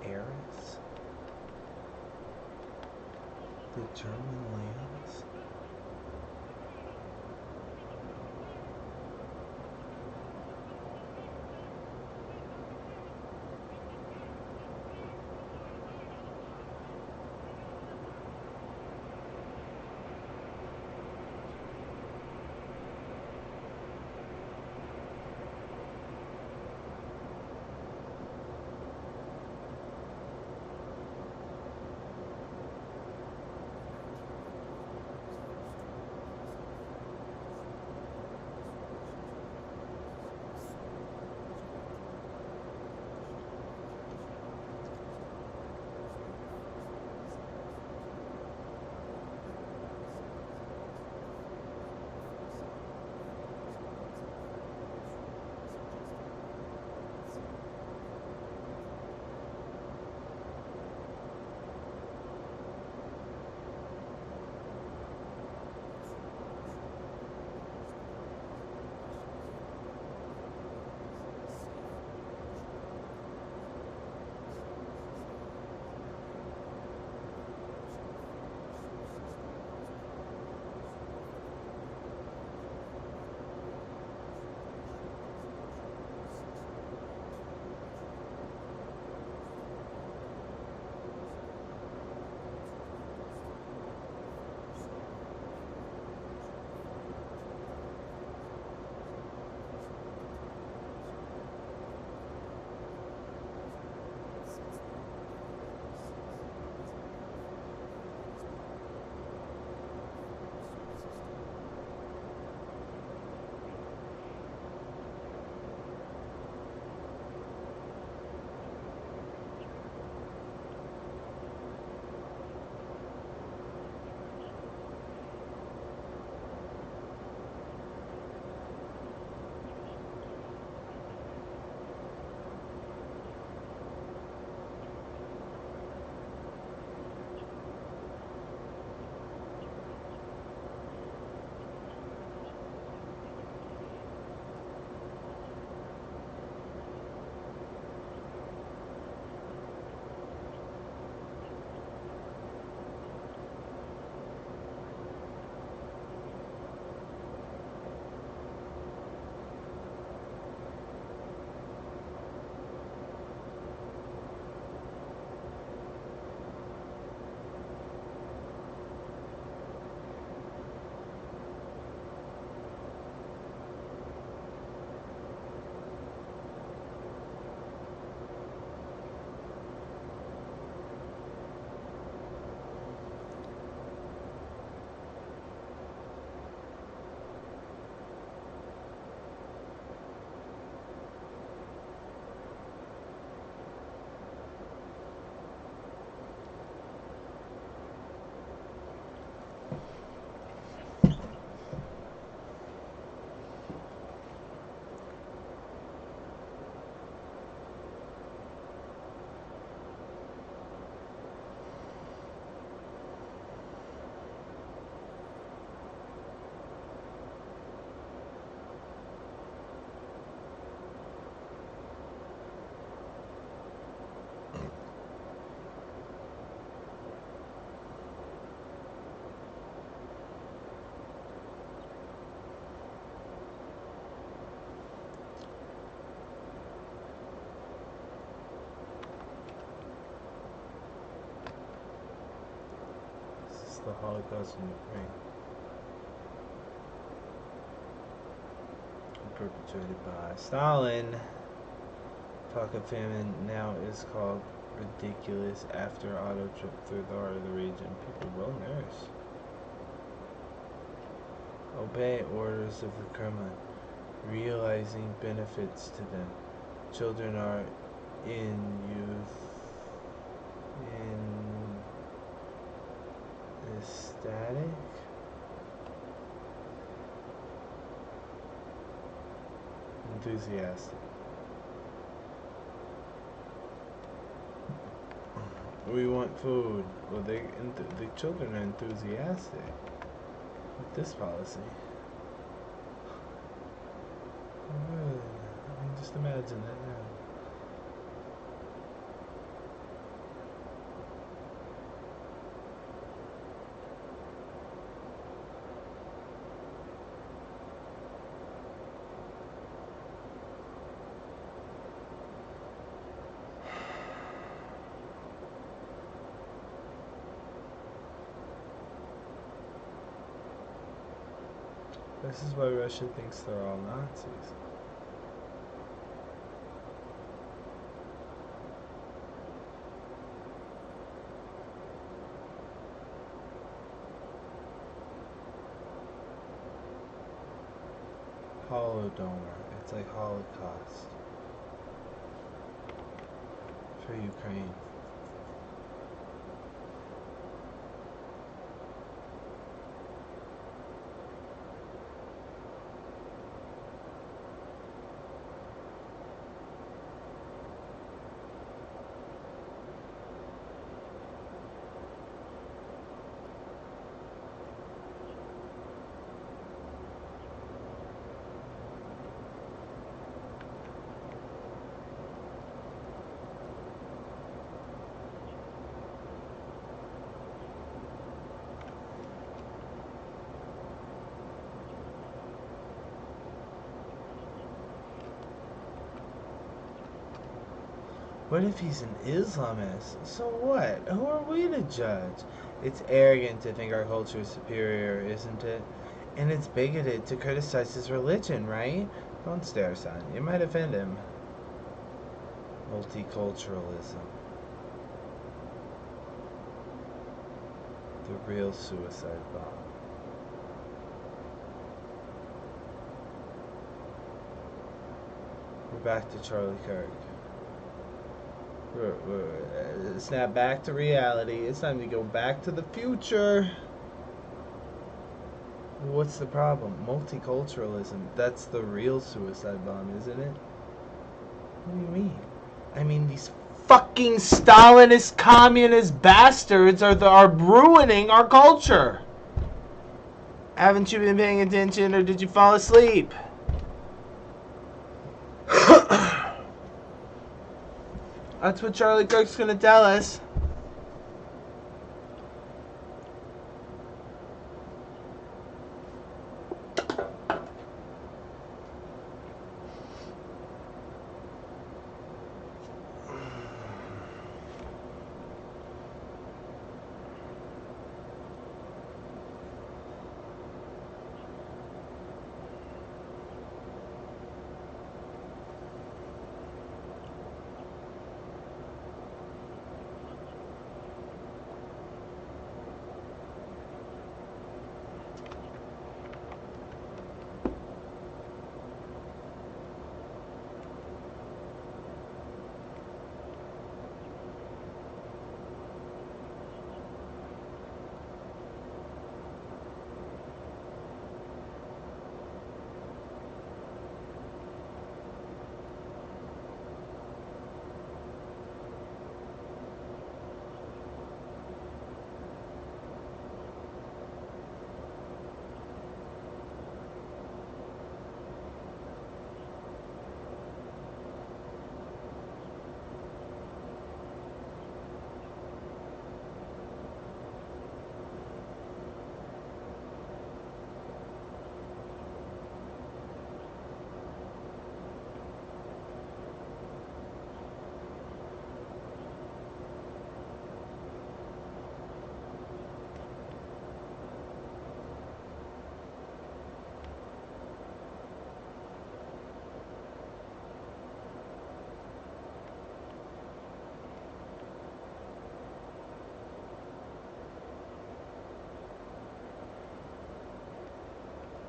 Eris? The German lands? The Holocaust in Ukraine, perpetrated by Stalin. Talk of famine now is called ridiculous after auto trip through the heart of the region. People will nurse. Obey orders of the Kremlin, realizing benefits to them. Children are in ecstatic. Enthusiastic. We want food. Well, the children are enthusiastic with this policy. Good. I mean, just imagine that now. This is why Russia thinks they're all Nazis. Holodomor. It's like Holocaust for Ukraine. What if he's an Islamist? So what? Who are we to judge? It's arrogant to think our culture is superior, isn't it? And it's bigoted to criticize his religion, right? Don't stare, son. You might offend him. Multiculturalism. The real suicide bomb. We're back to Charlie Kirk. Snap back to reality. It's time to go back to the future. What's the problem? Multiculturalism. That's the real suicide bomb, isn't it? What do you mean? I mean, these fucking Stalinist communist bastards are ruining our culture. Haven't you been paying attention, or did you fall asleep? That's what Charlie Kirk's gonna tell us.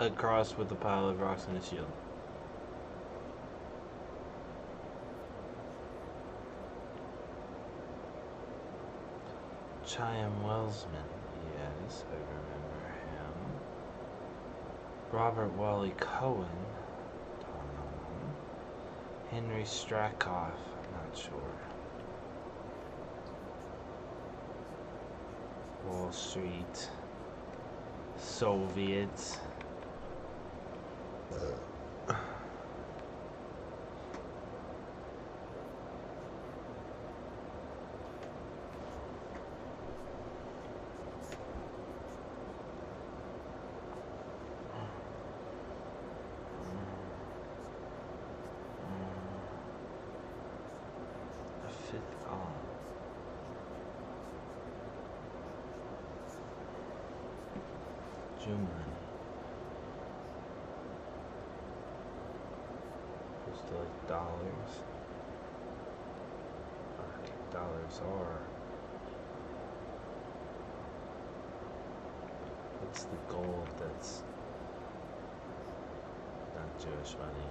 A cross with a pile of rocks and a shield. Chaim Wellsman. Yes, I remember him. Robert Wally Cohen. Don't know him. Henry Strakoff. Not sure. Wall Street. Soviets. Fifth column. June. Still like dollars. Alright, dollars are. What's the gold that's not Jewish money?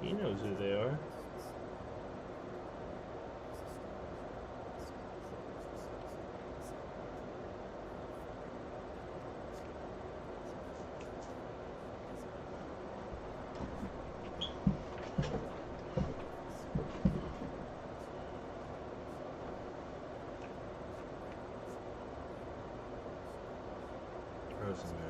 He knows who they are. Rosenberg.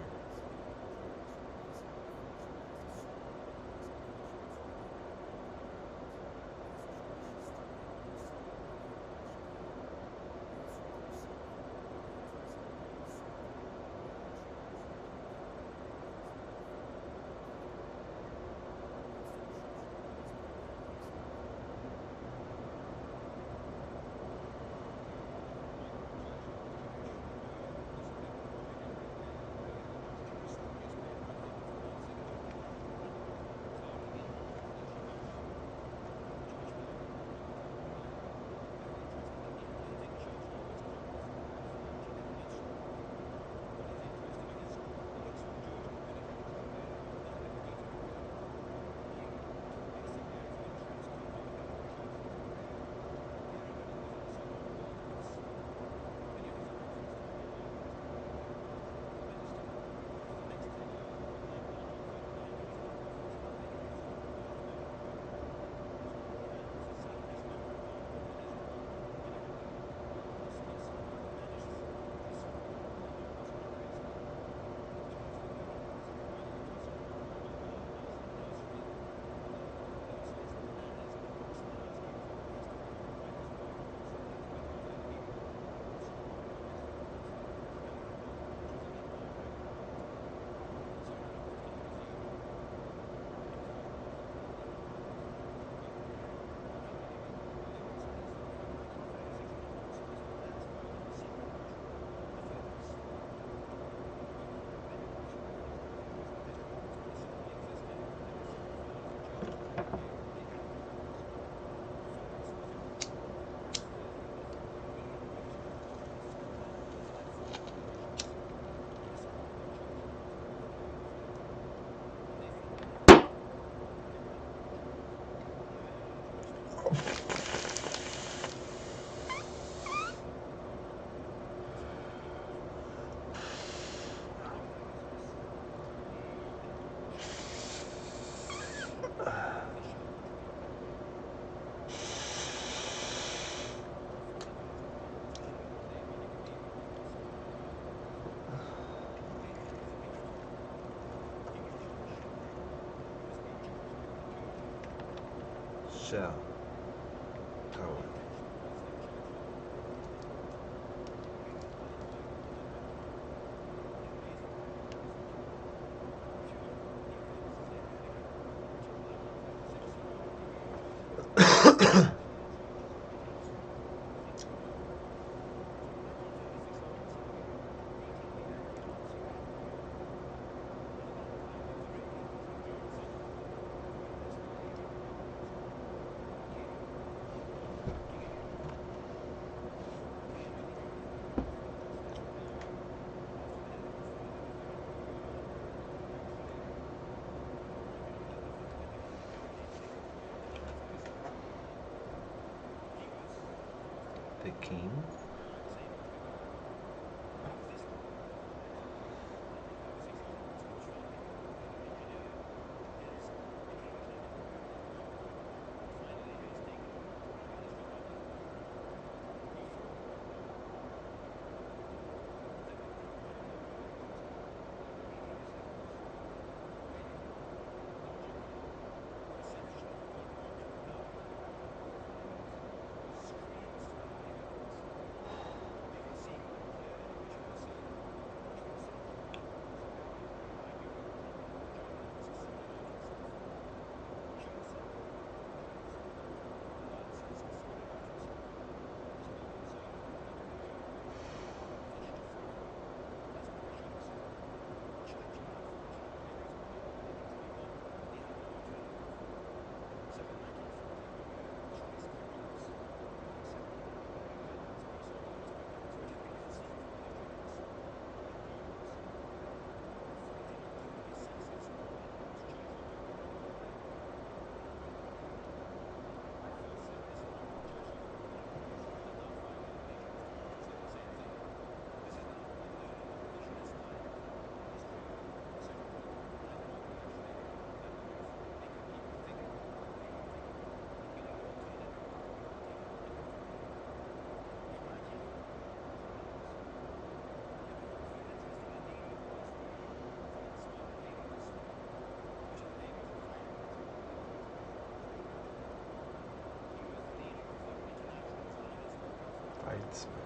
Shell. Code. The king? statesman.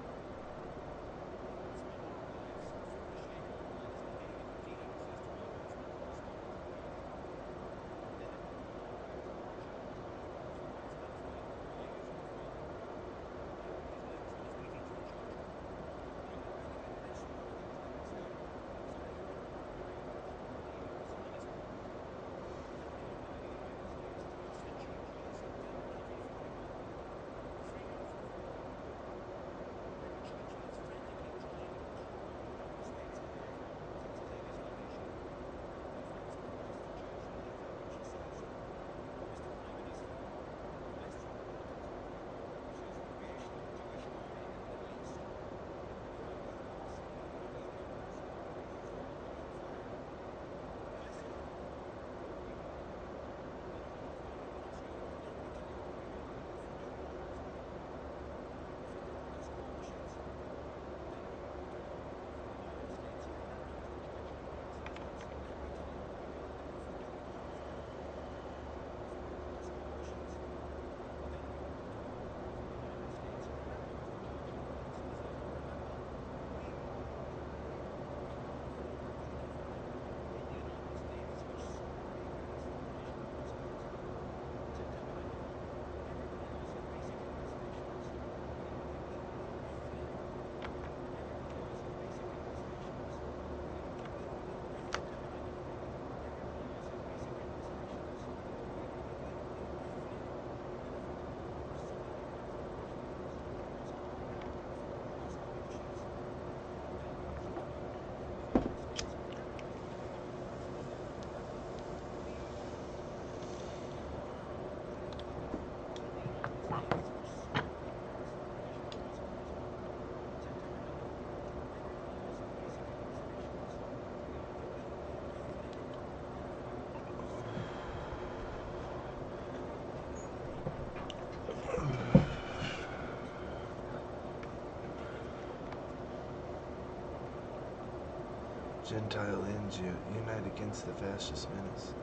Gentile and Jew, unite against the fascist menace.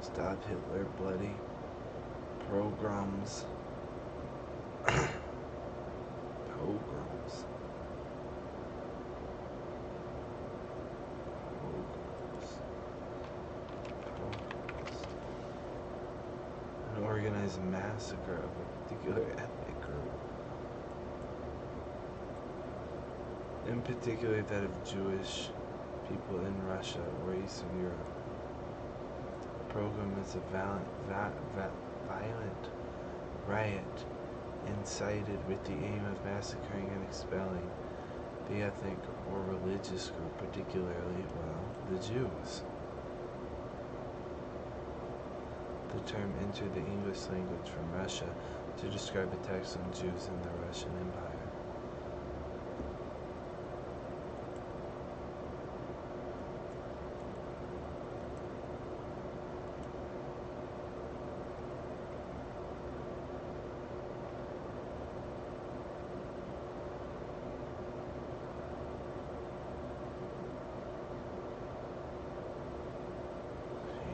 Stop Hitler, bloody pogroms. Pogroms. An organized massacre of a particular ethnic group. In particular that of Jewish people in Russia or Eastern Europe. The program is a violent riot incited with the aim of massacring and expelling the ethnic or religious group, particularly, well, the Jews. The term entered the English language from Russia to describe attacks on Jews in the Russian Empire.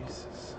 Jesus.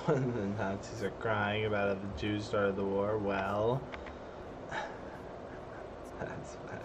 When the Nazis are crying about how the Jews started the war. Well, that's funny.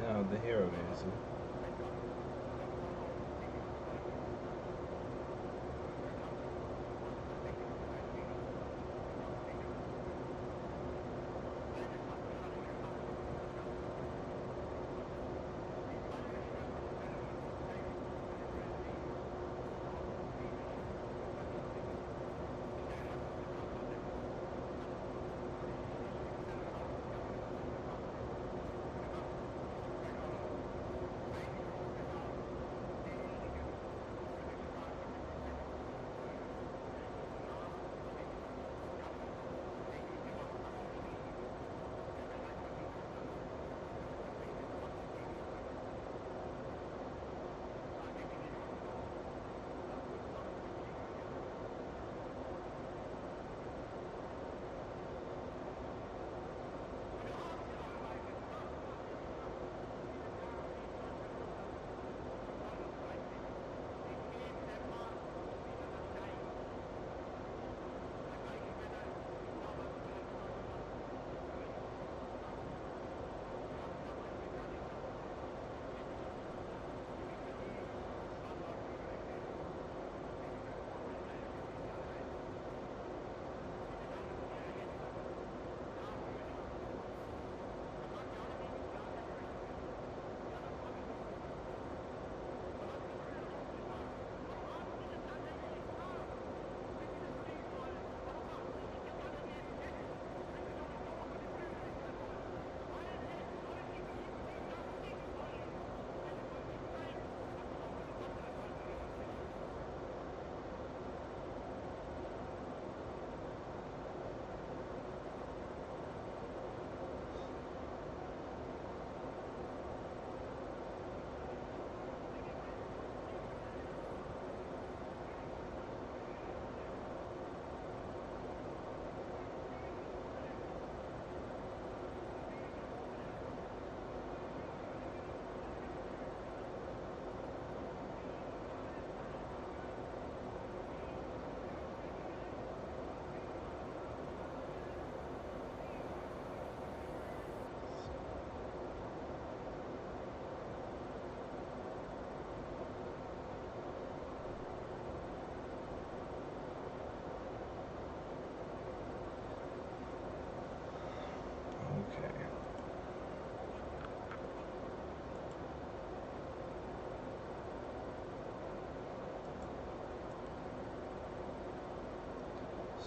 No, the hero music.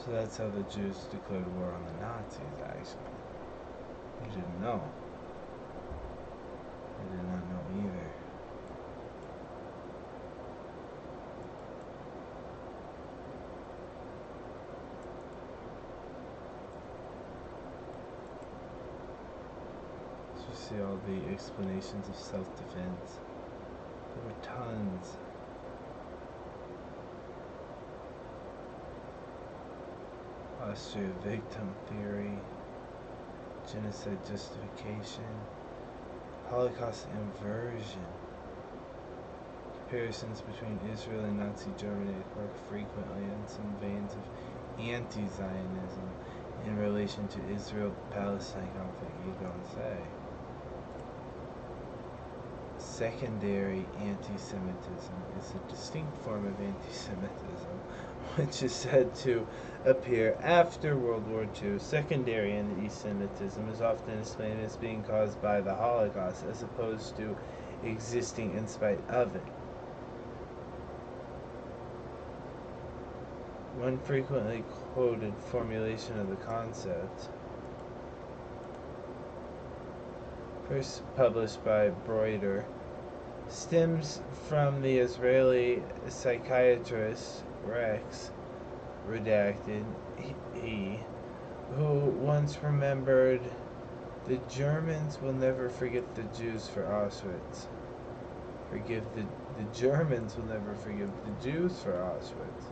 So that's how the Jews declared war on the Nazis, actually. You didn't know. I did not know either. So you see all the explanations of self-defense. There were tons. Austria victim theory, genocide justification, Holocaust inversion. Comparisons between Israel and Nazi Germany occur frequently in some veins of anti-Zionism in relation to Israel-Palestine conflict. You don't say. Secondary anti-Semitism is a distinct form of anti-Semitism, which is said to appear after World War II. Secondary anti-Semitism is often explained as being caused by the Holocaust, as opposed to existing in spite of it. One frequently quoted formulation of the concept, first published by Breuder, stems from the Israeli psychiatrist Rex, redacted, he, who once remembered, "The Germans will never forget the Jews for Auschwitz. The Germans will never forgive the Jews for Auschwitz."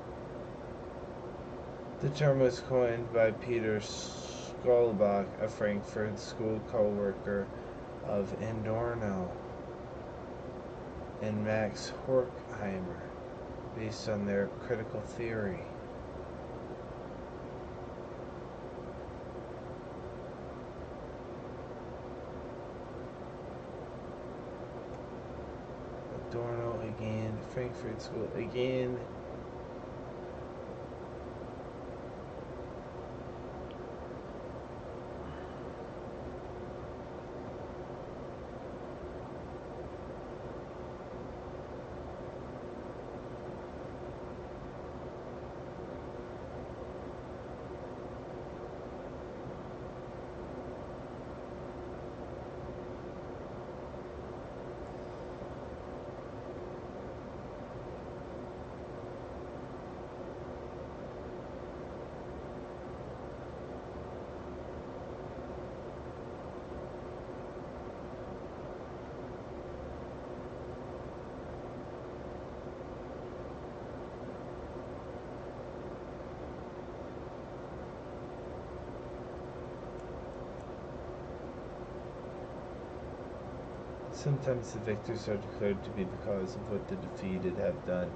The term was coined by Peter Skolbach, a Frankfurt School co-worker of Adorno and Max Horkheimer, based on their critical theory. Adorno again, Frankfurt School again. Sometimes the victors are declared to be the cause of what the defeated have done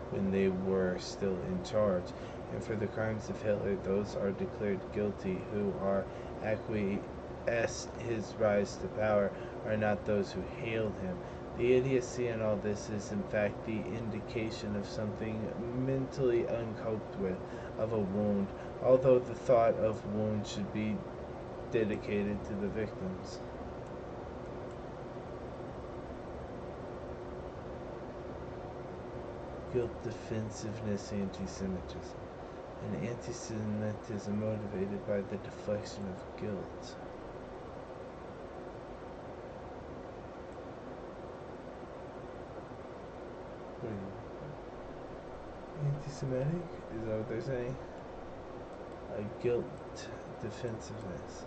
when they were still in charge, and for the crimes of Hitler, those are declared guilty who are acquiesced his rise to power are not those who hailed him. The idiocy in all this is in fact the indication of something mentally uncoped with, of a wound, although the thought of wound should be dedicated to the victims. Guilt, defensiveness, anti-Semitism. An anti-Semitism motivated by the deflection of guilt. Anti-Semitic? Is that what they're saying? A guilt, defensiveness.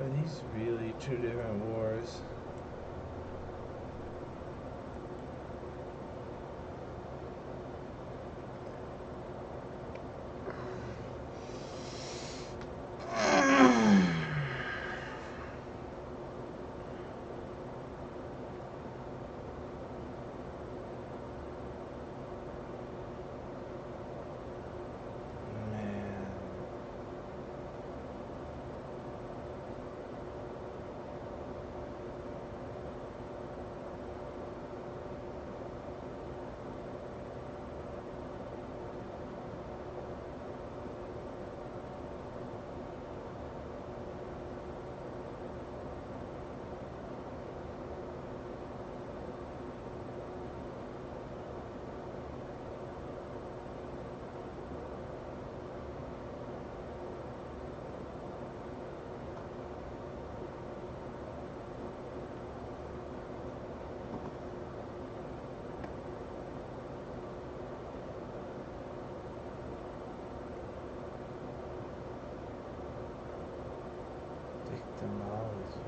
Are these really two different wars? Man. Victimology.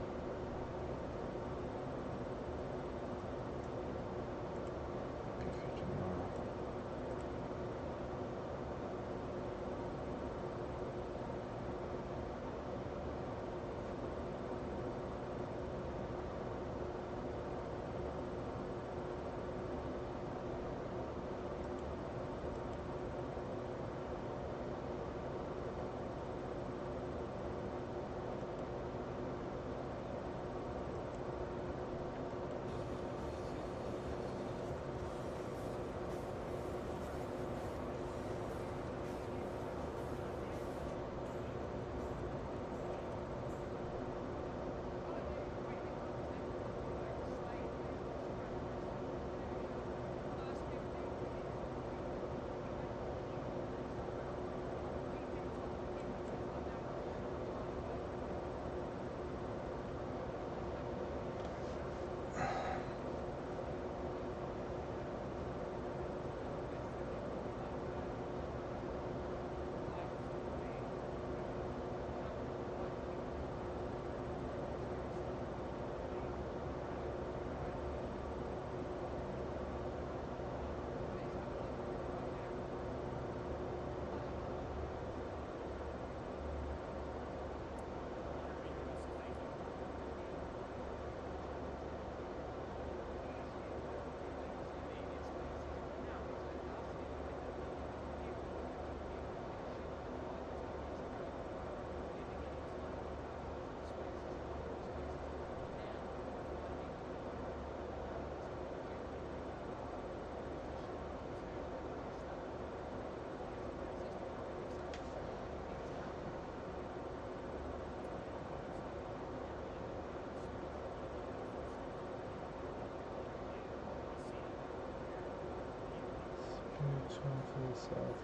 Good for tomorrow. Spiritual to the south.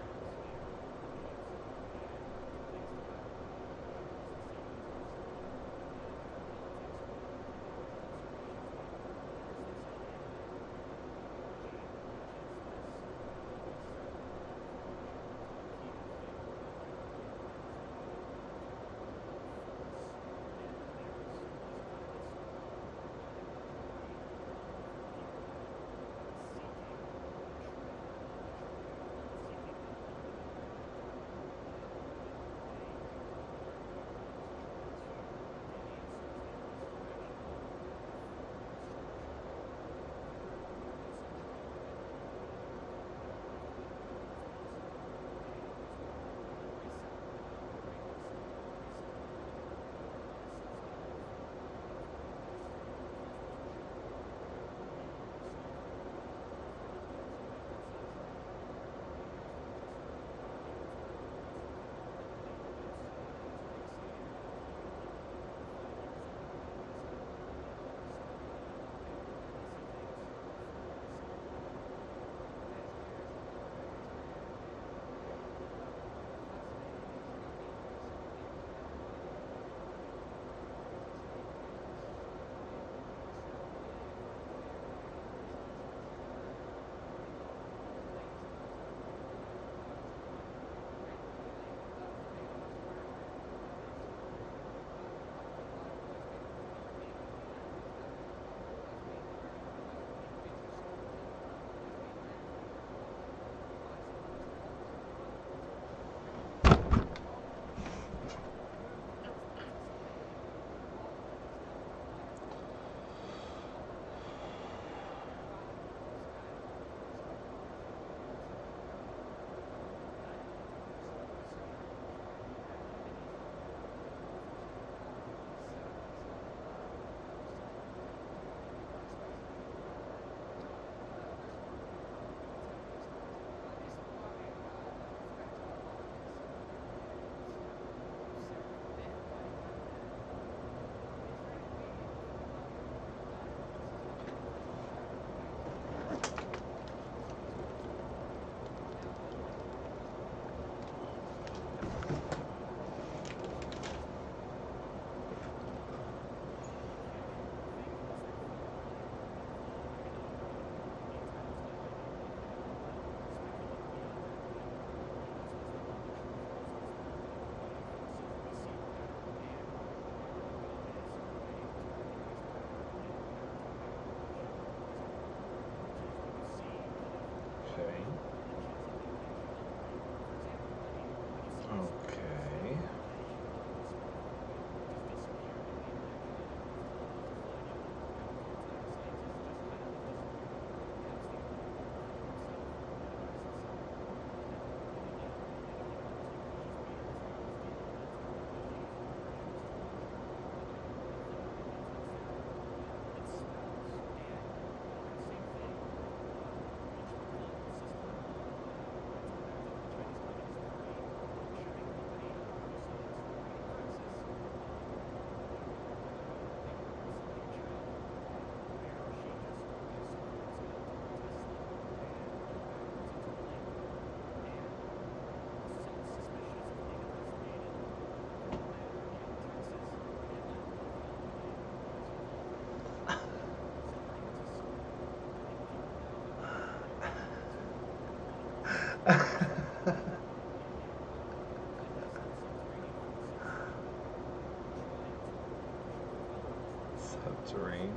It's raining.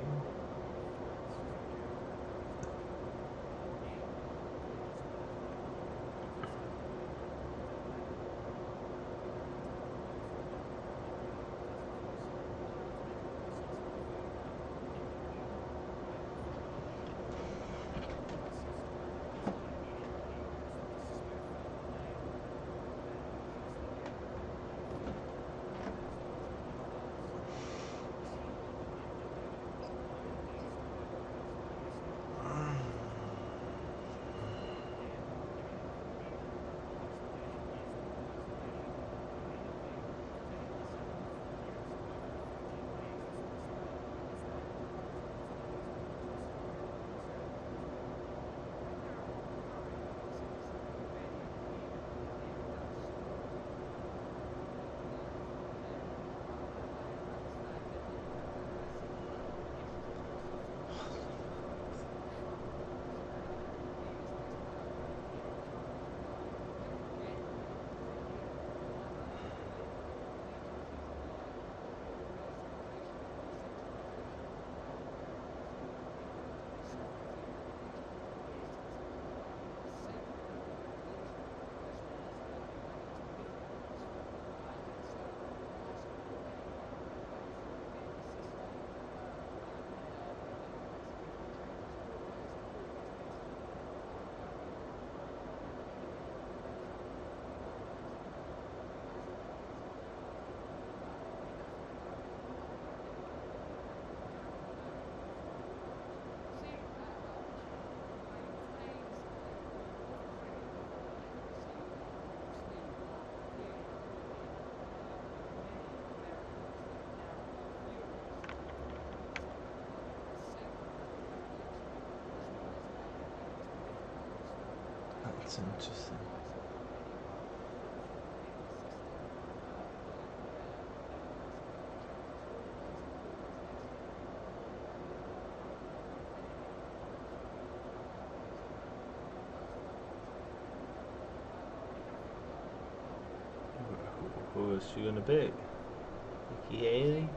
That's interesting. Who is she gonna pick? Nikki Haley?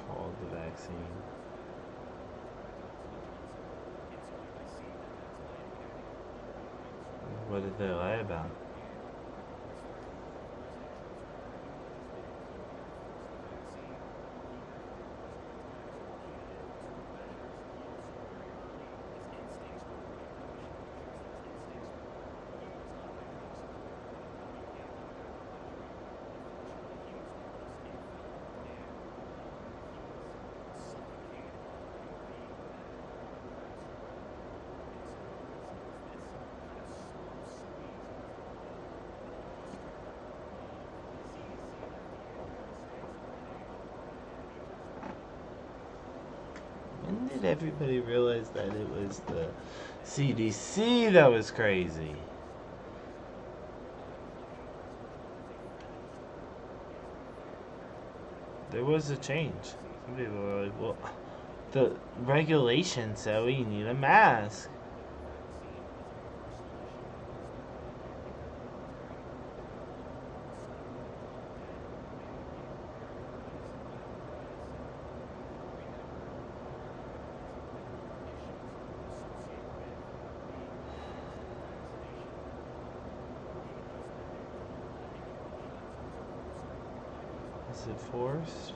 Called the vaccine. What did they lie about? When did everybody realize that it was the CDC that was crazy? There was a change. Some people were like, well, the regulation said we need a mask. Is it forced?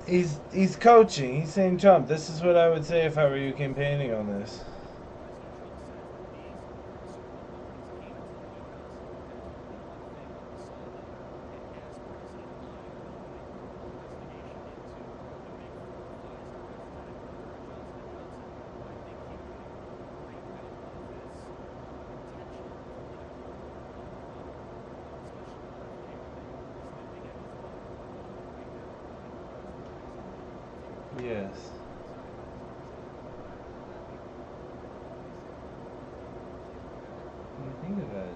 He's coaching. He's saying, Trump, this is what I would say if I were you campaigning on this. Yes. When you think about it.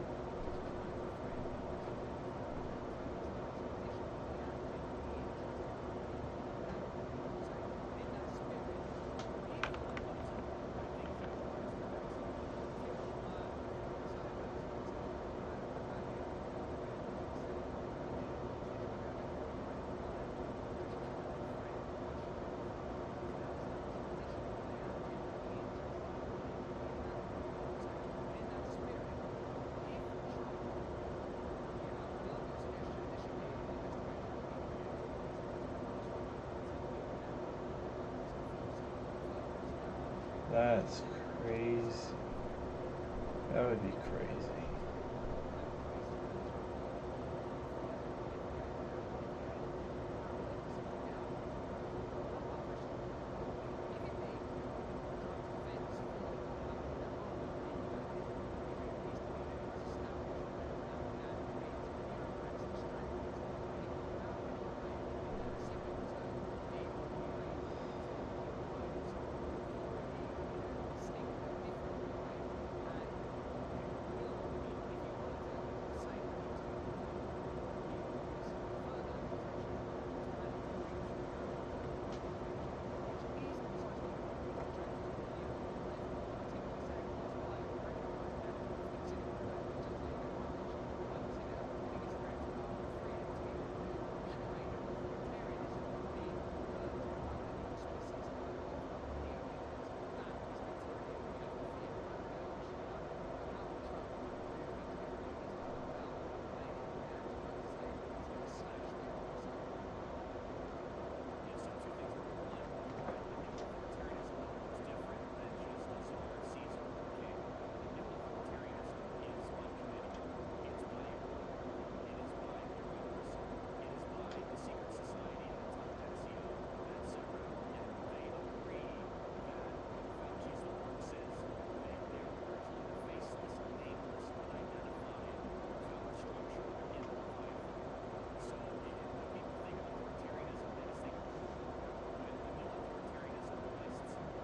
That's crazy. That would be crazy.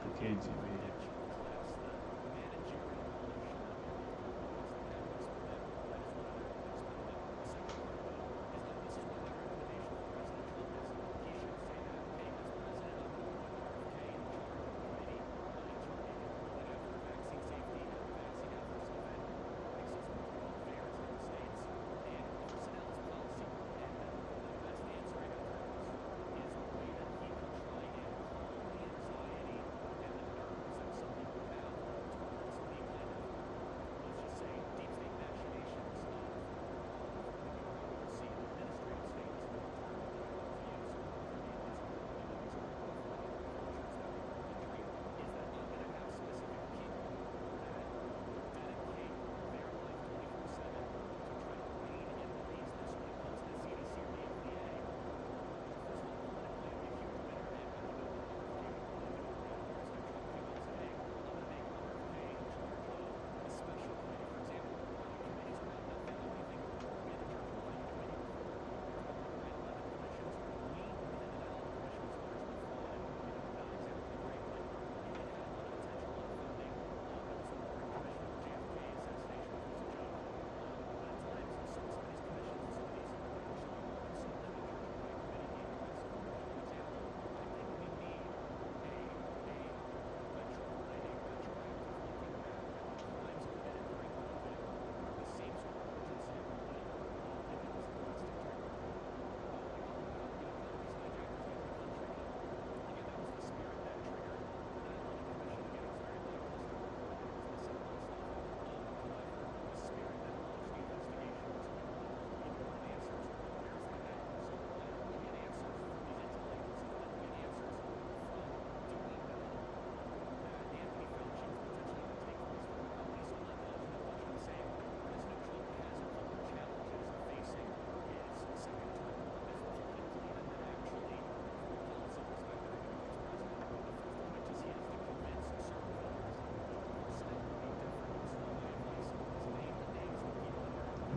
The KGB.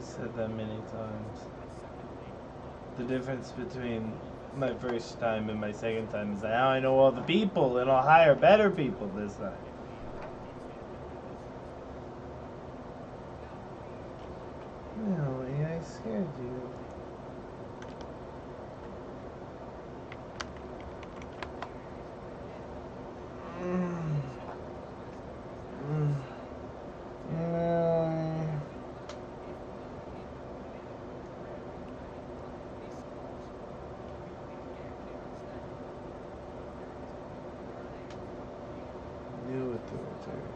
Said that many times. The difference between my first time and my second time is now I know all the people and I'll hire better people this time. No, I scared you. New authoritarian.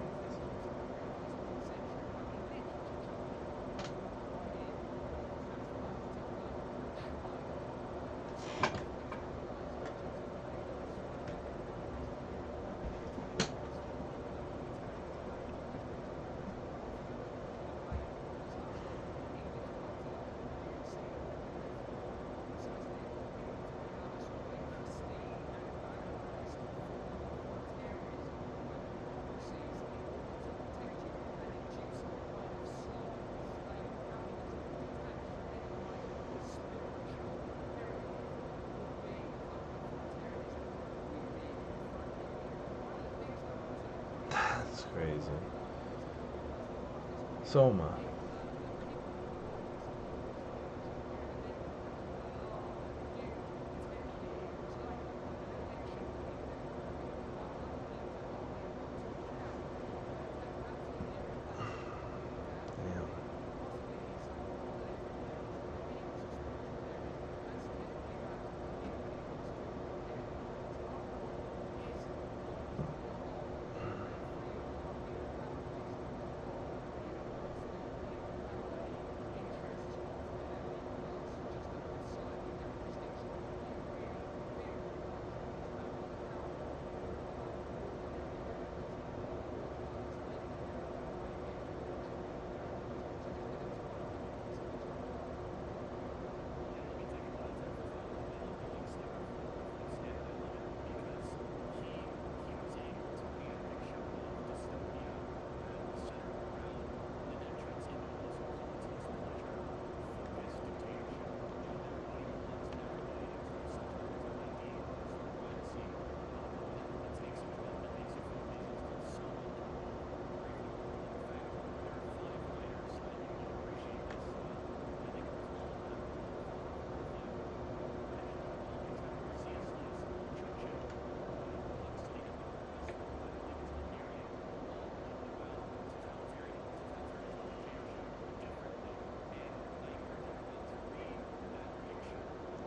That's crazy. Soma. Damn.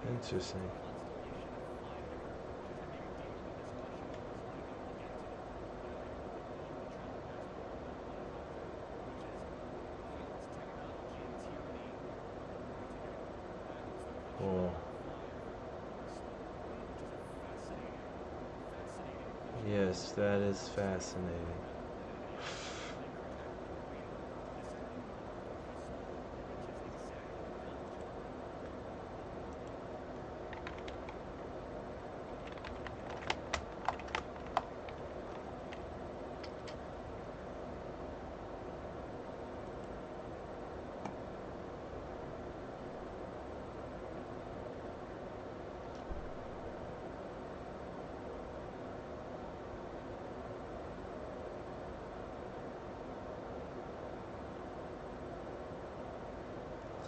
Interesting. Cool. Yes, that is fascinating.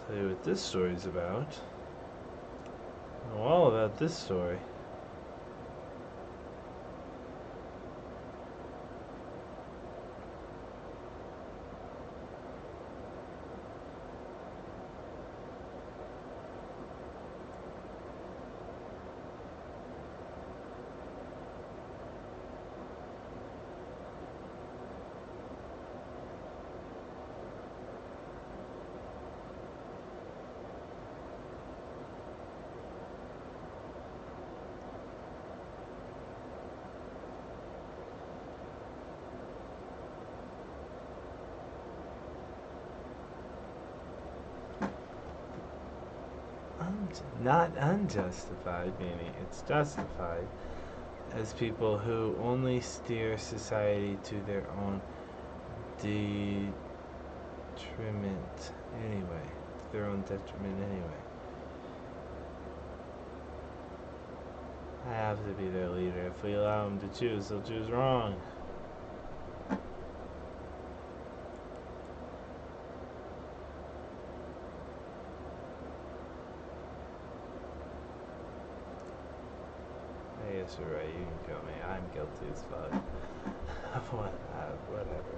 Tell you what this story's about. I know all about this story. Not unjustified, meaning it's justified, as people who only steer society to their own detriment anyway. To their own detriment anyway. I have to be their leader. If we allow them to choose, they'll choose wrong. I guess you're right. You can kill me. I'm guilty as fuck. Whatever.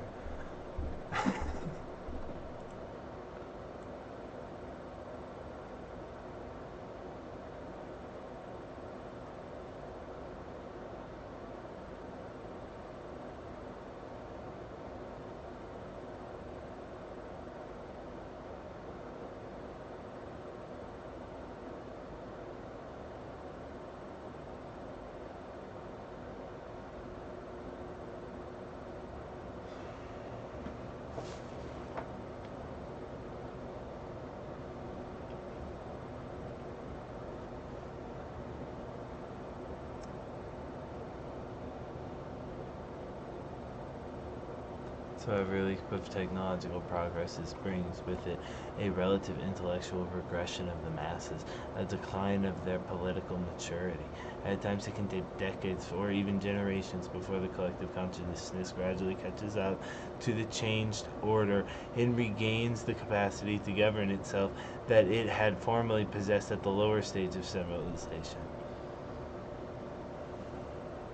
So every leap of technological progress brings with it a relative intellectual regression of the masses, a decline of their political maturity. At times it can take decades or even generations before the collective consciousness gradually catches up to the changed order and regains the capacity to govern itself that it had formerly possessed at the lower stage of civilization.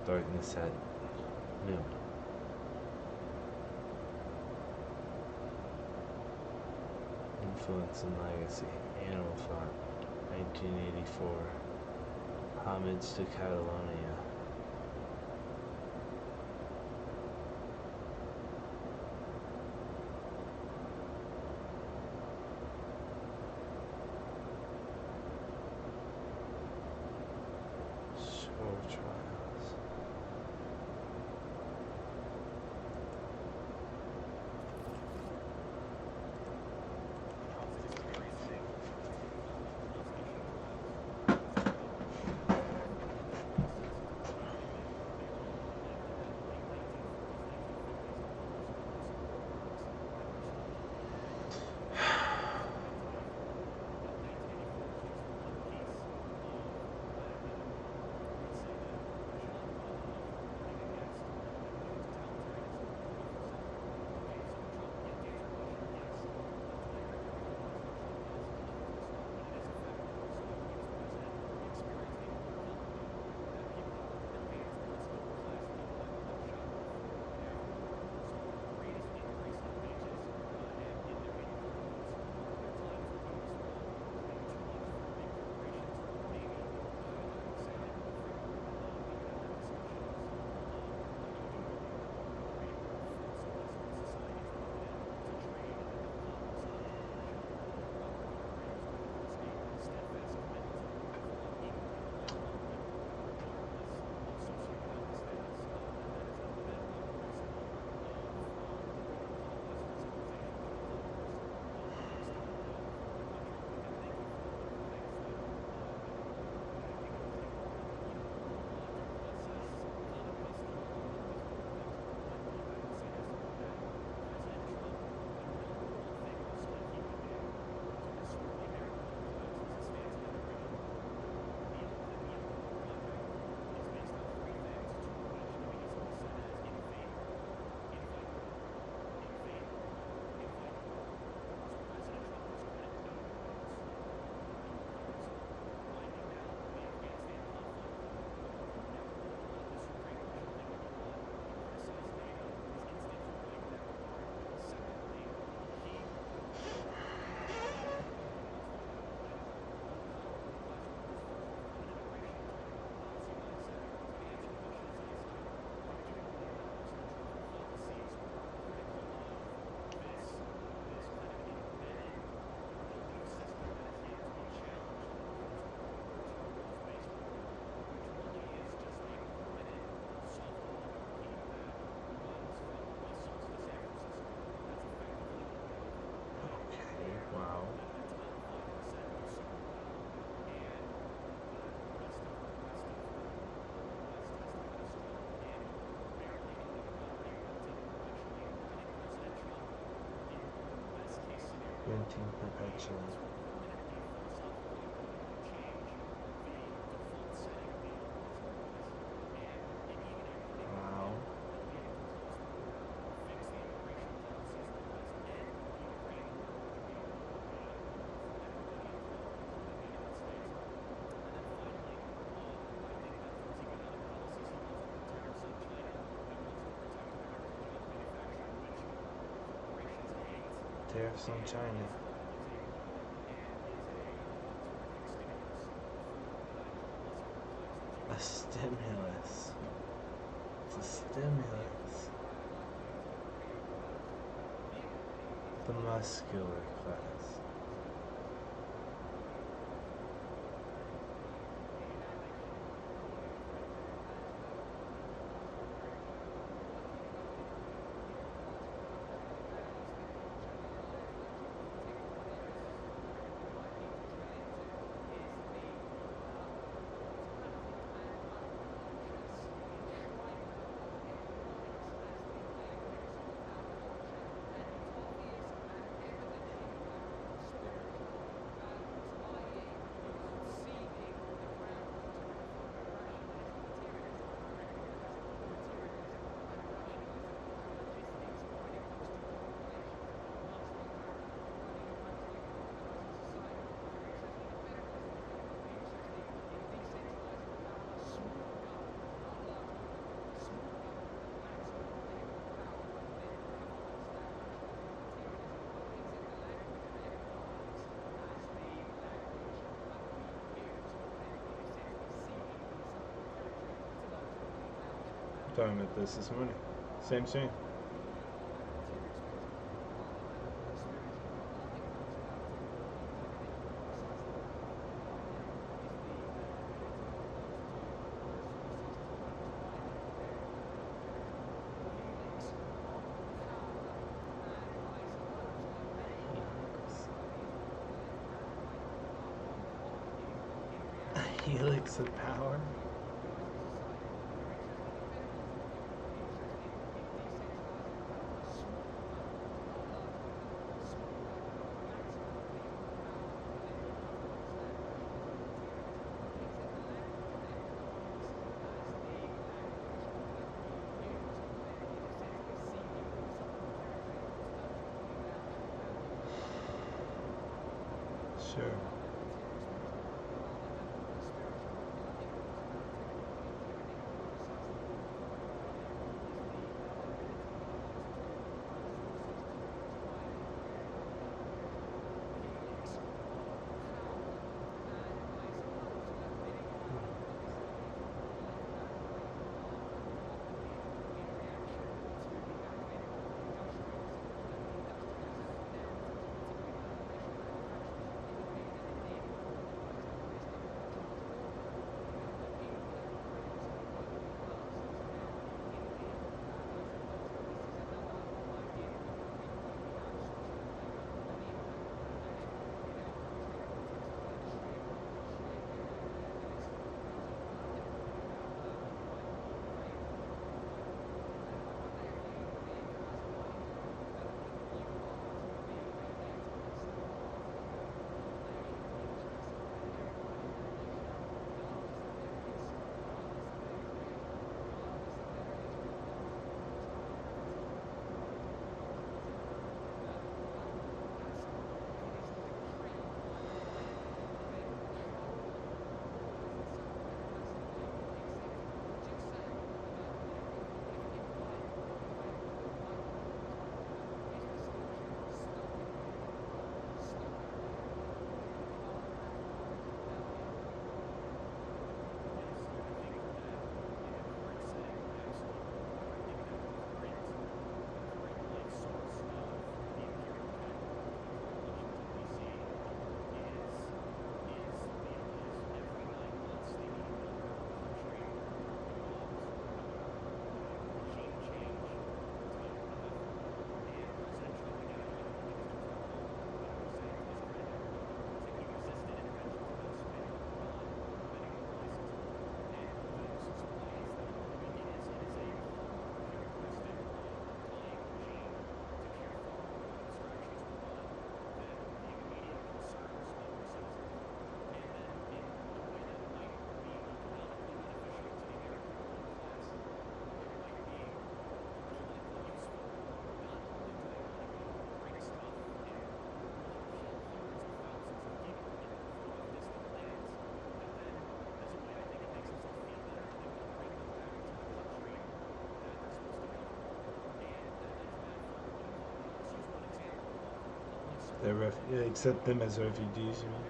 Darkness at noon. Influence and Legacy, Animal Farm, 1984. Homage to Catalonia. Show trials. Wow. Renting perpetually. Tariffs on China. A stimulus. It's a stimulus. The muscular class. Talking about this morning. Same stream. Helix of power. Sure. accept them as refugees, you mean?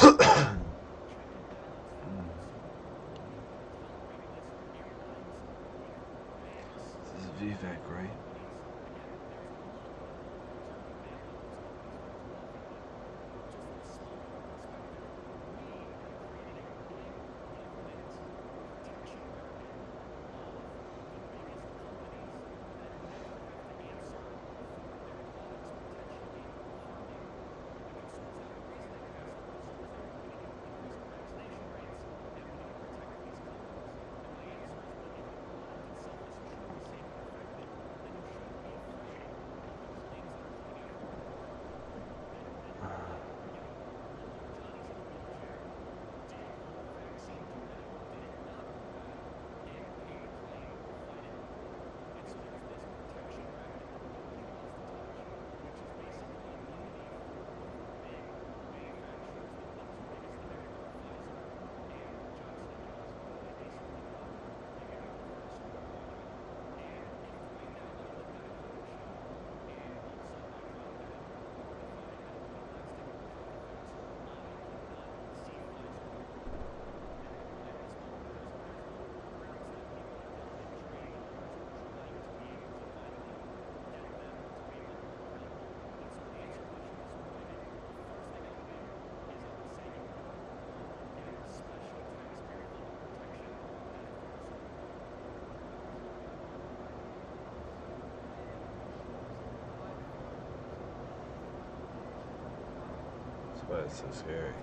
This is VVAC, right? That's why it's so scary.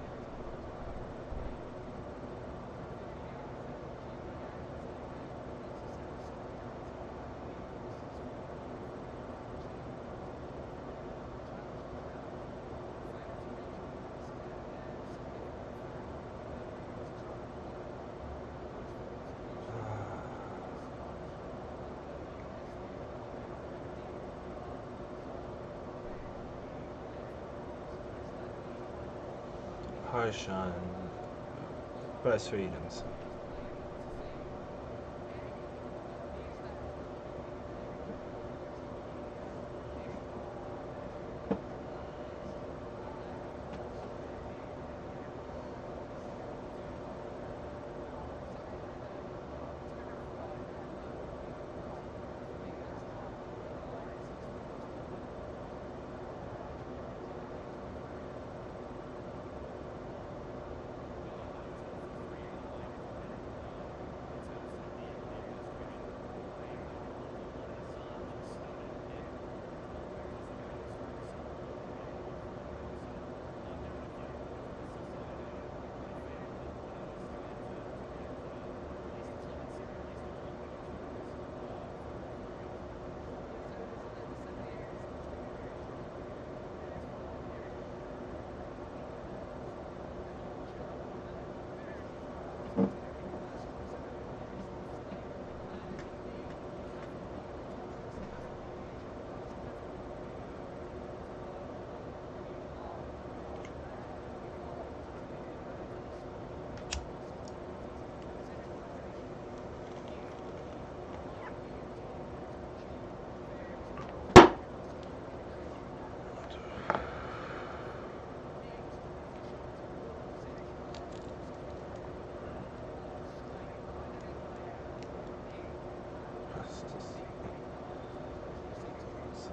Harsh on bus freedoms.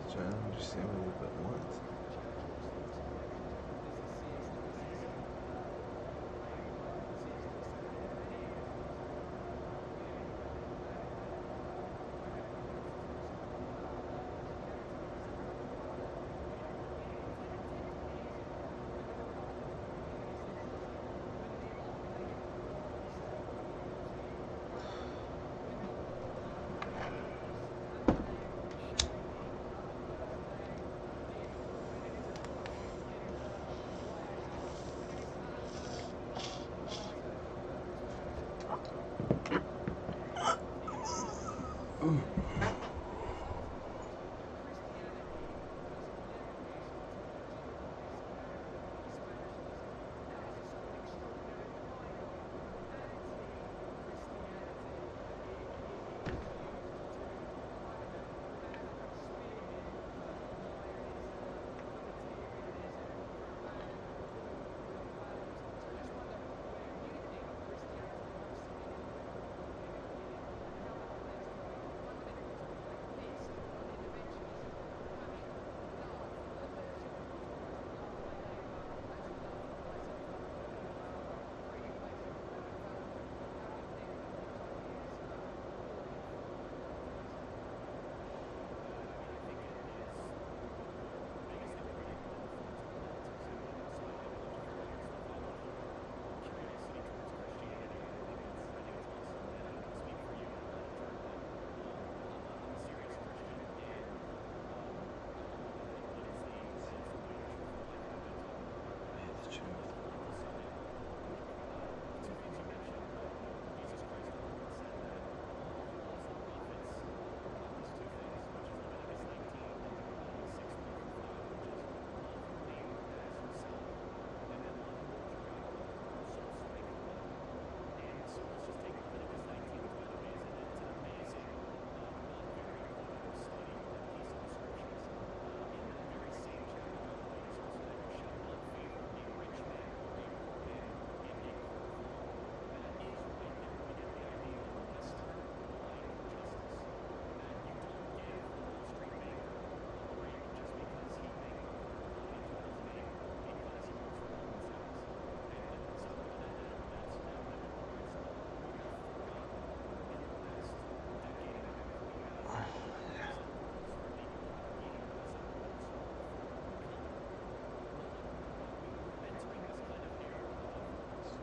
I don't understand what you put once.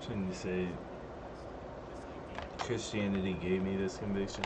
Shouldn't you say Christianity gave me this conviction?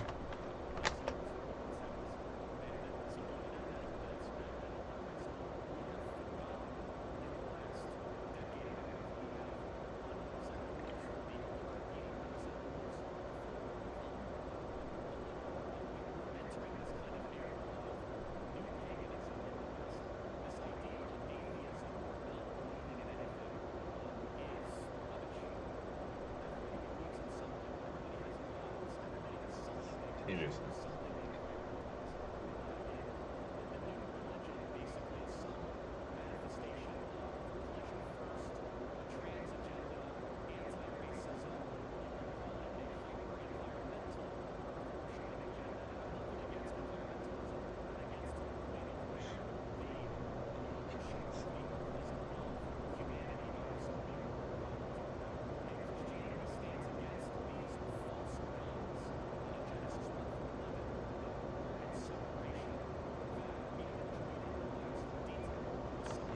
Interesting.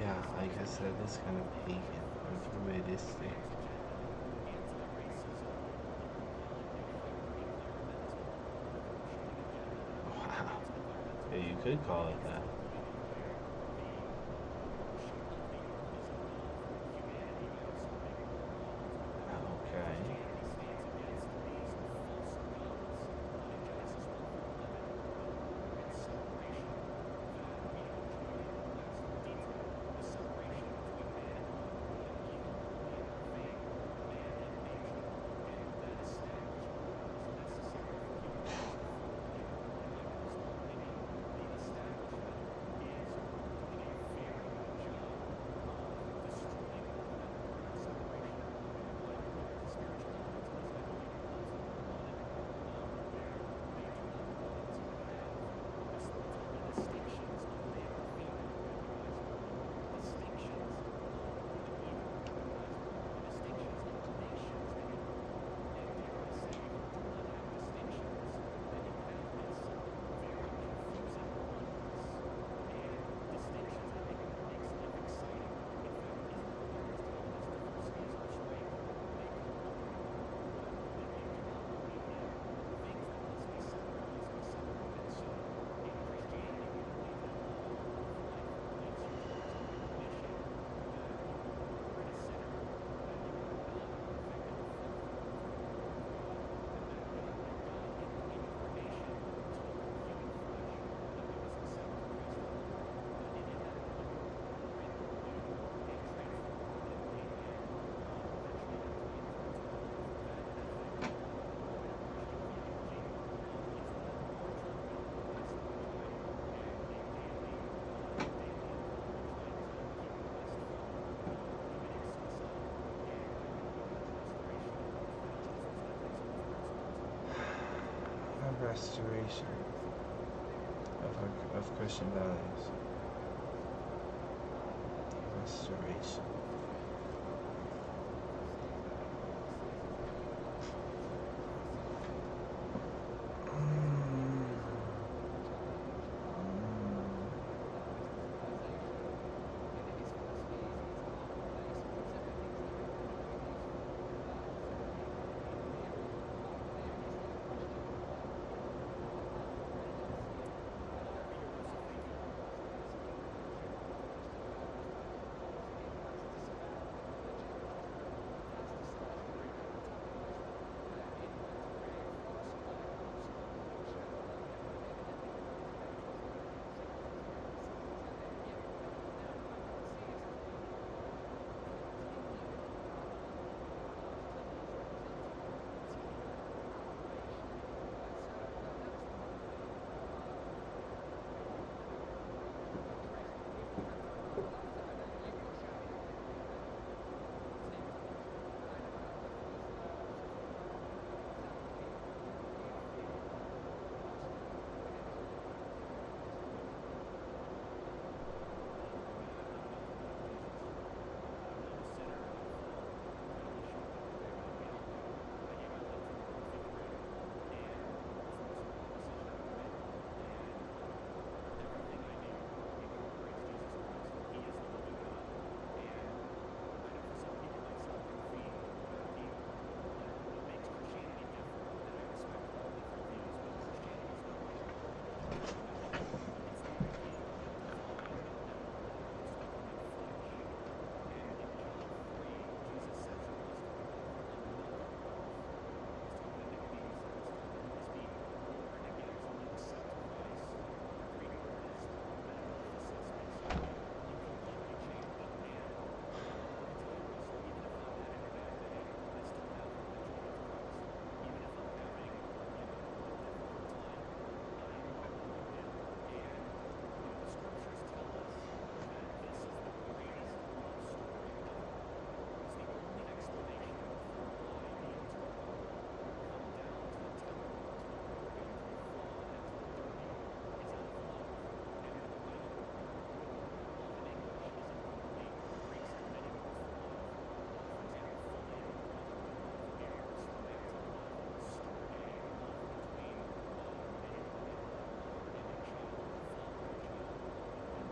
Yeah, like I said, it's kind of pagan the way this thing. Wow. Yeah, you could call it that. Okay. Restoration of Christian values. Restoration.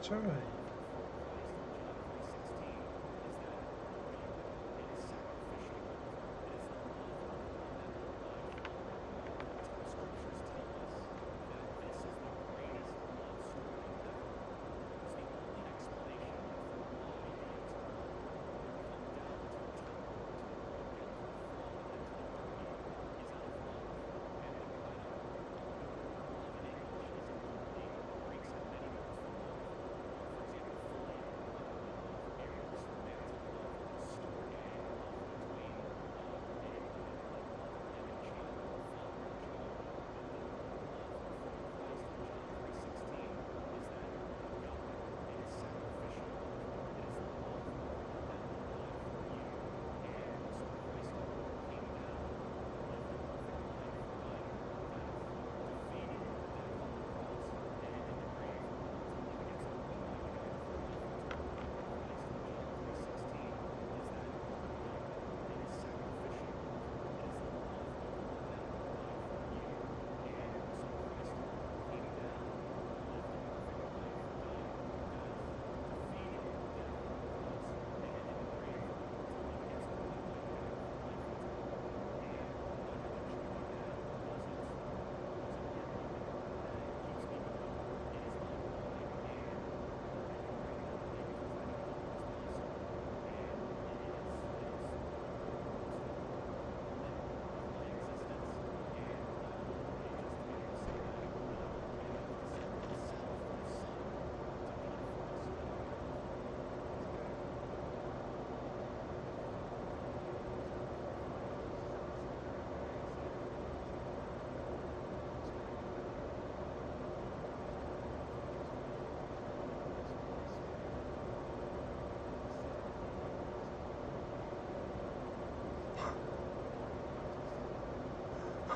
That's all right.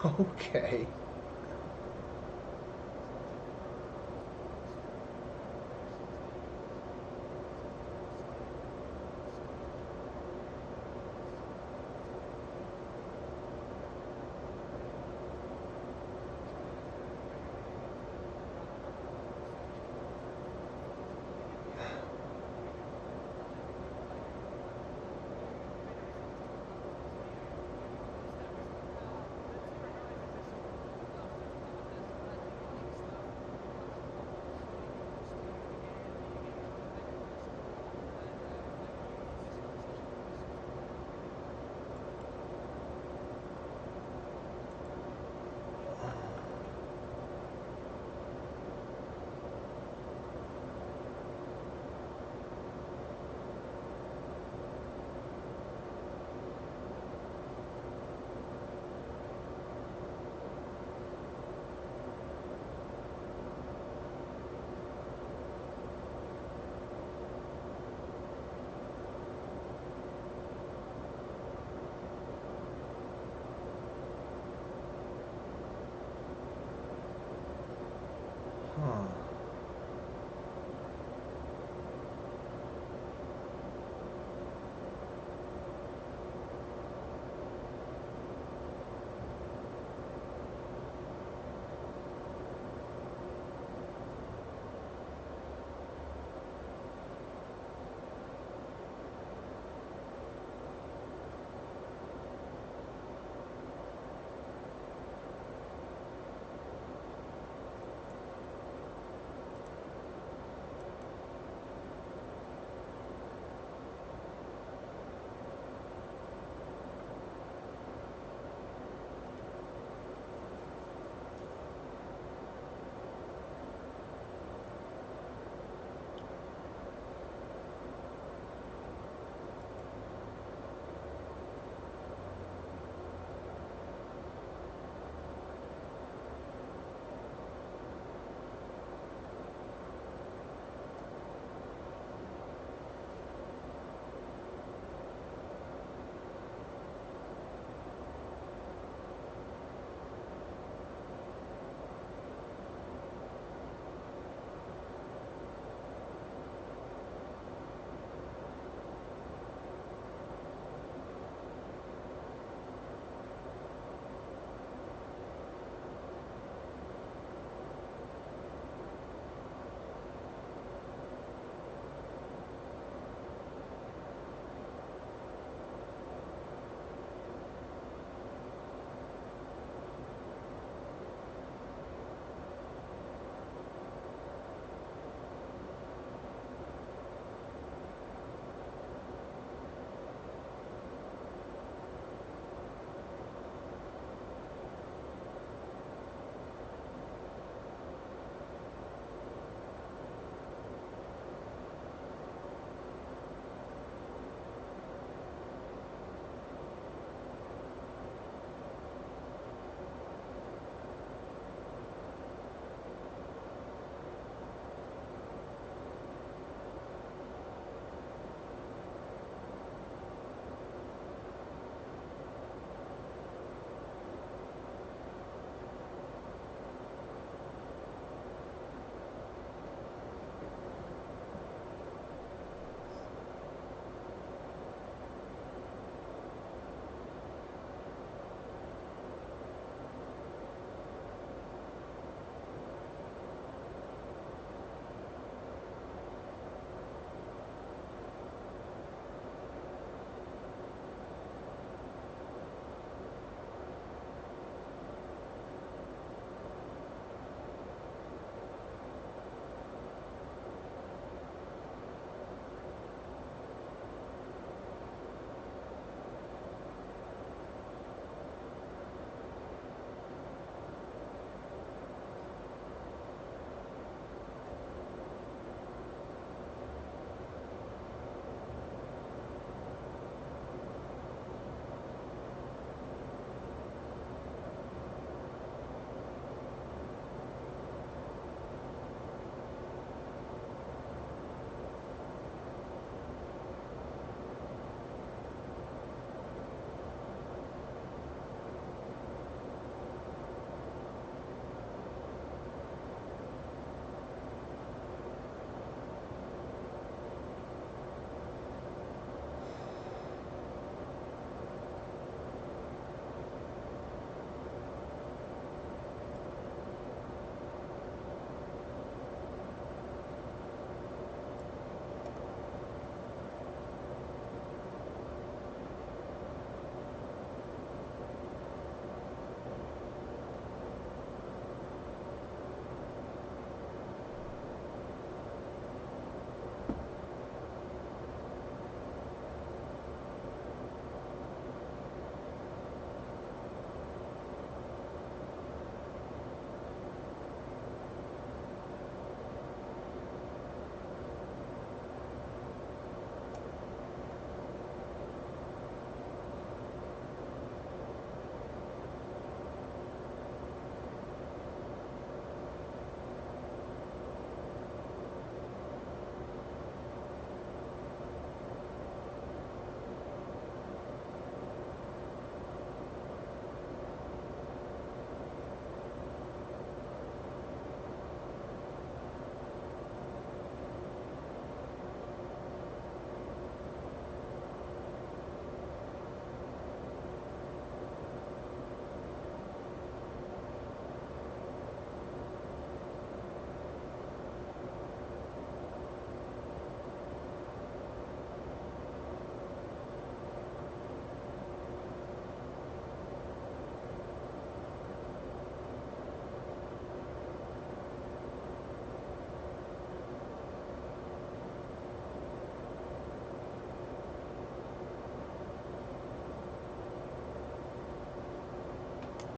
Okay.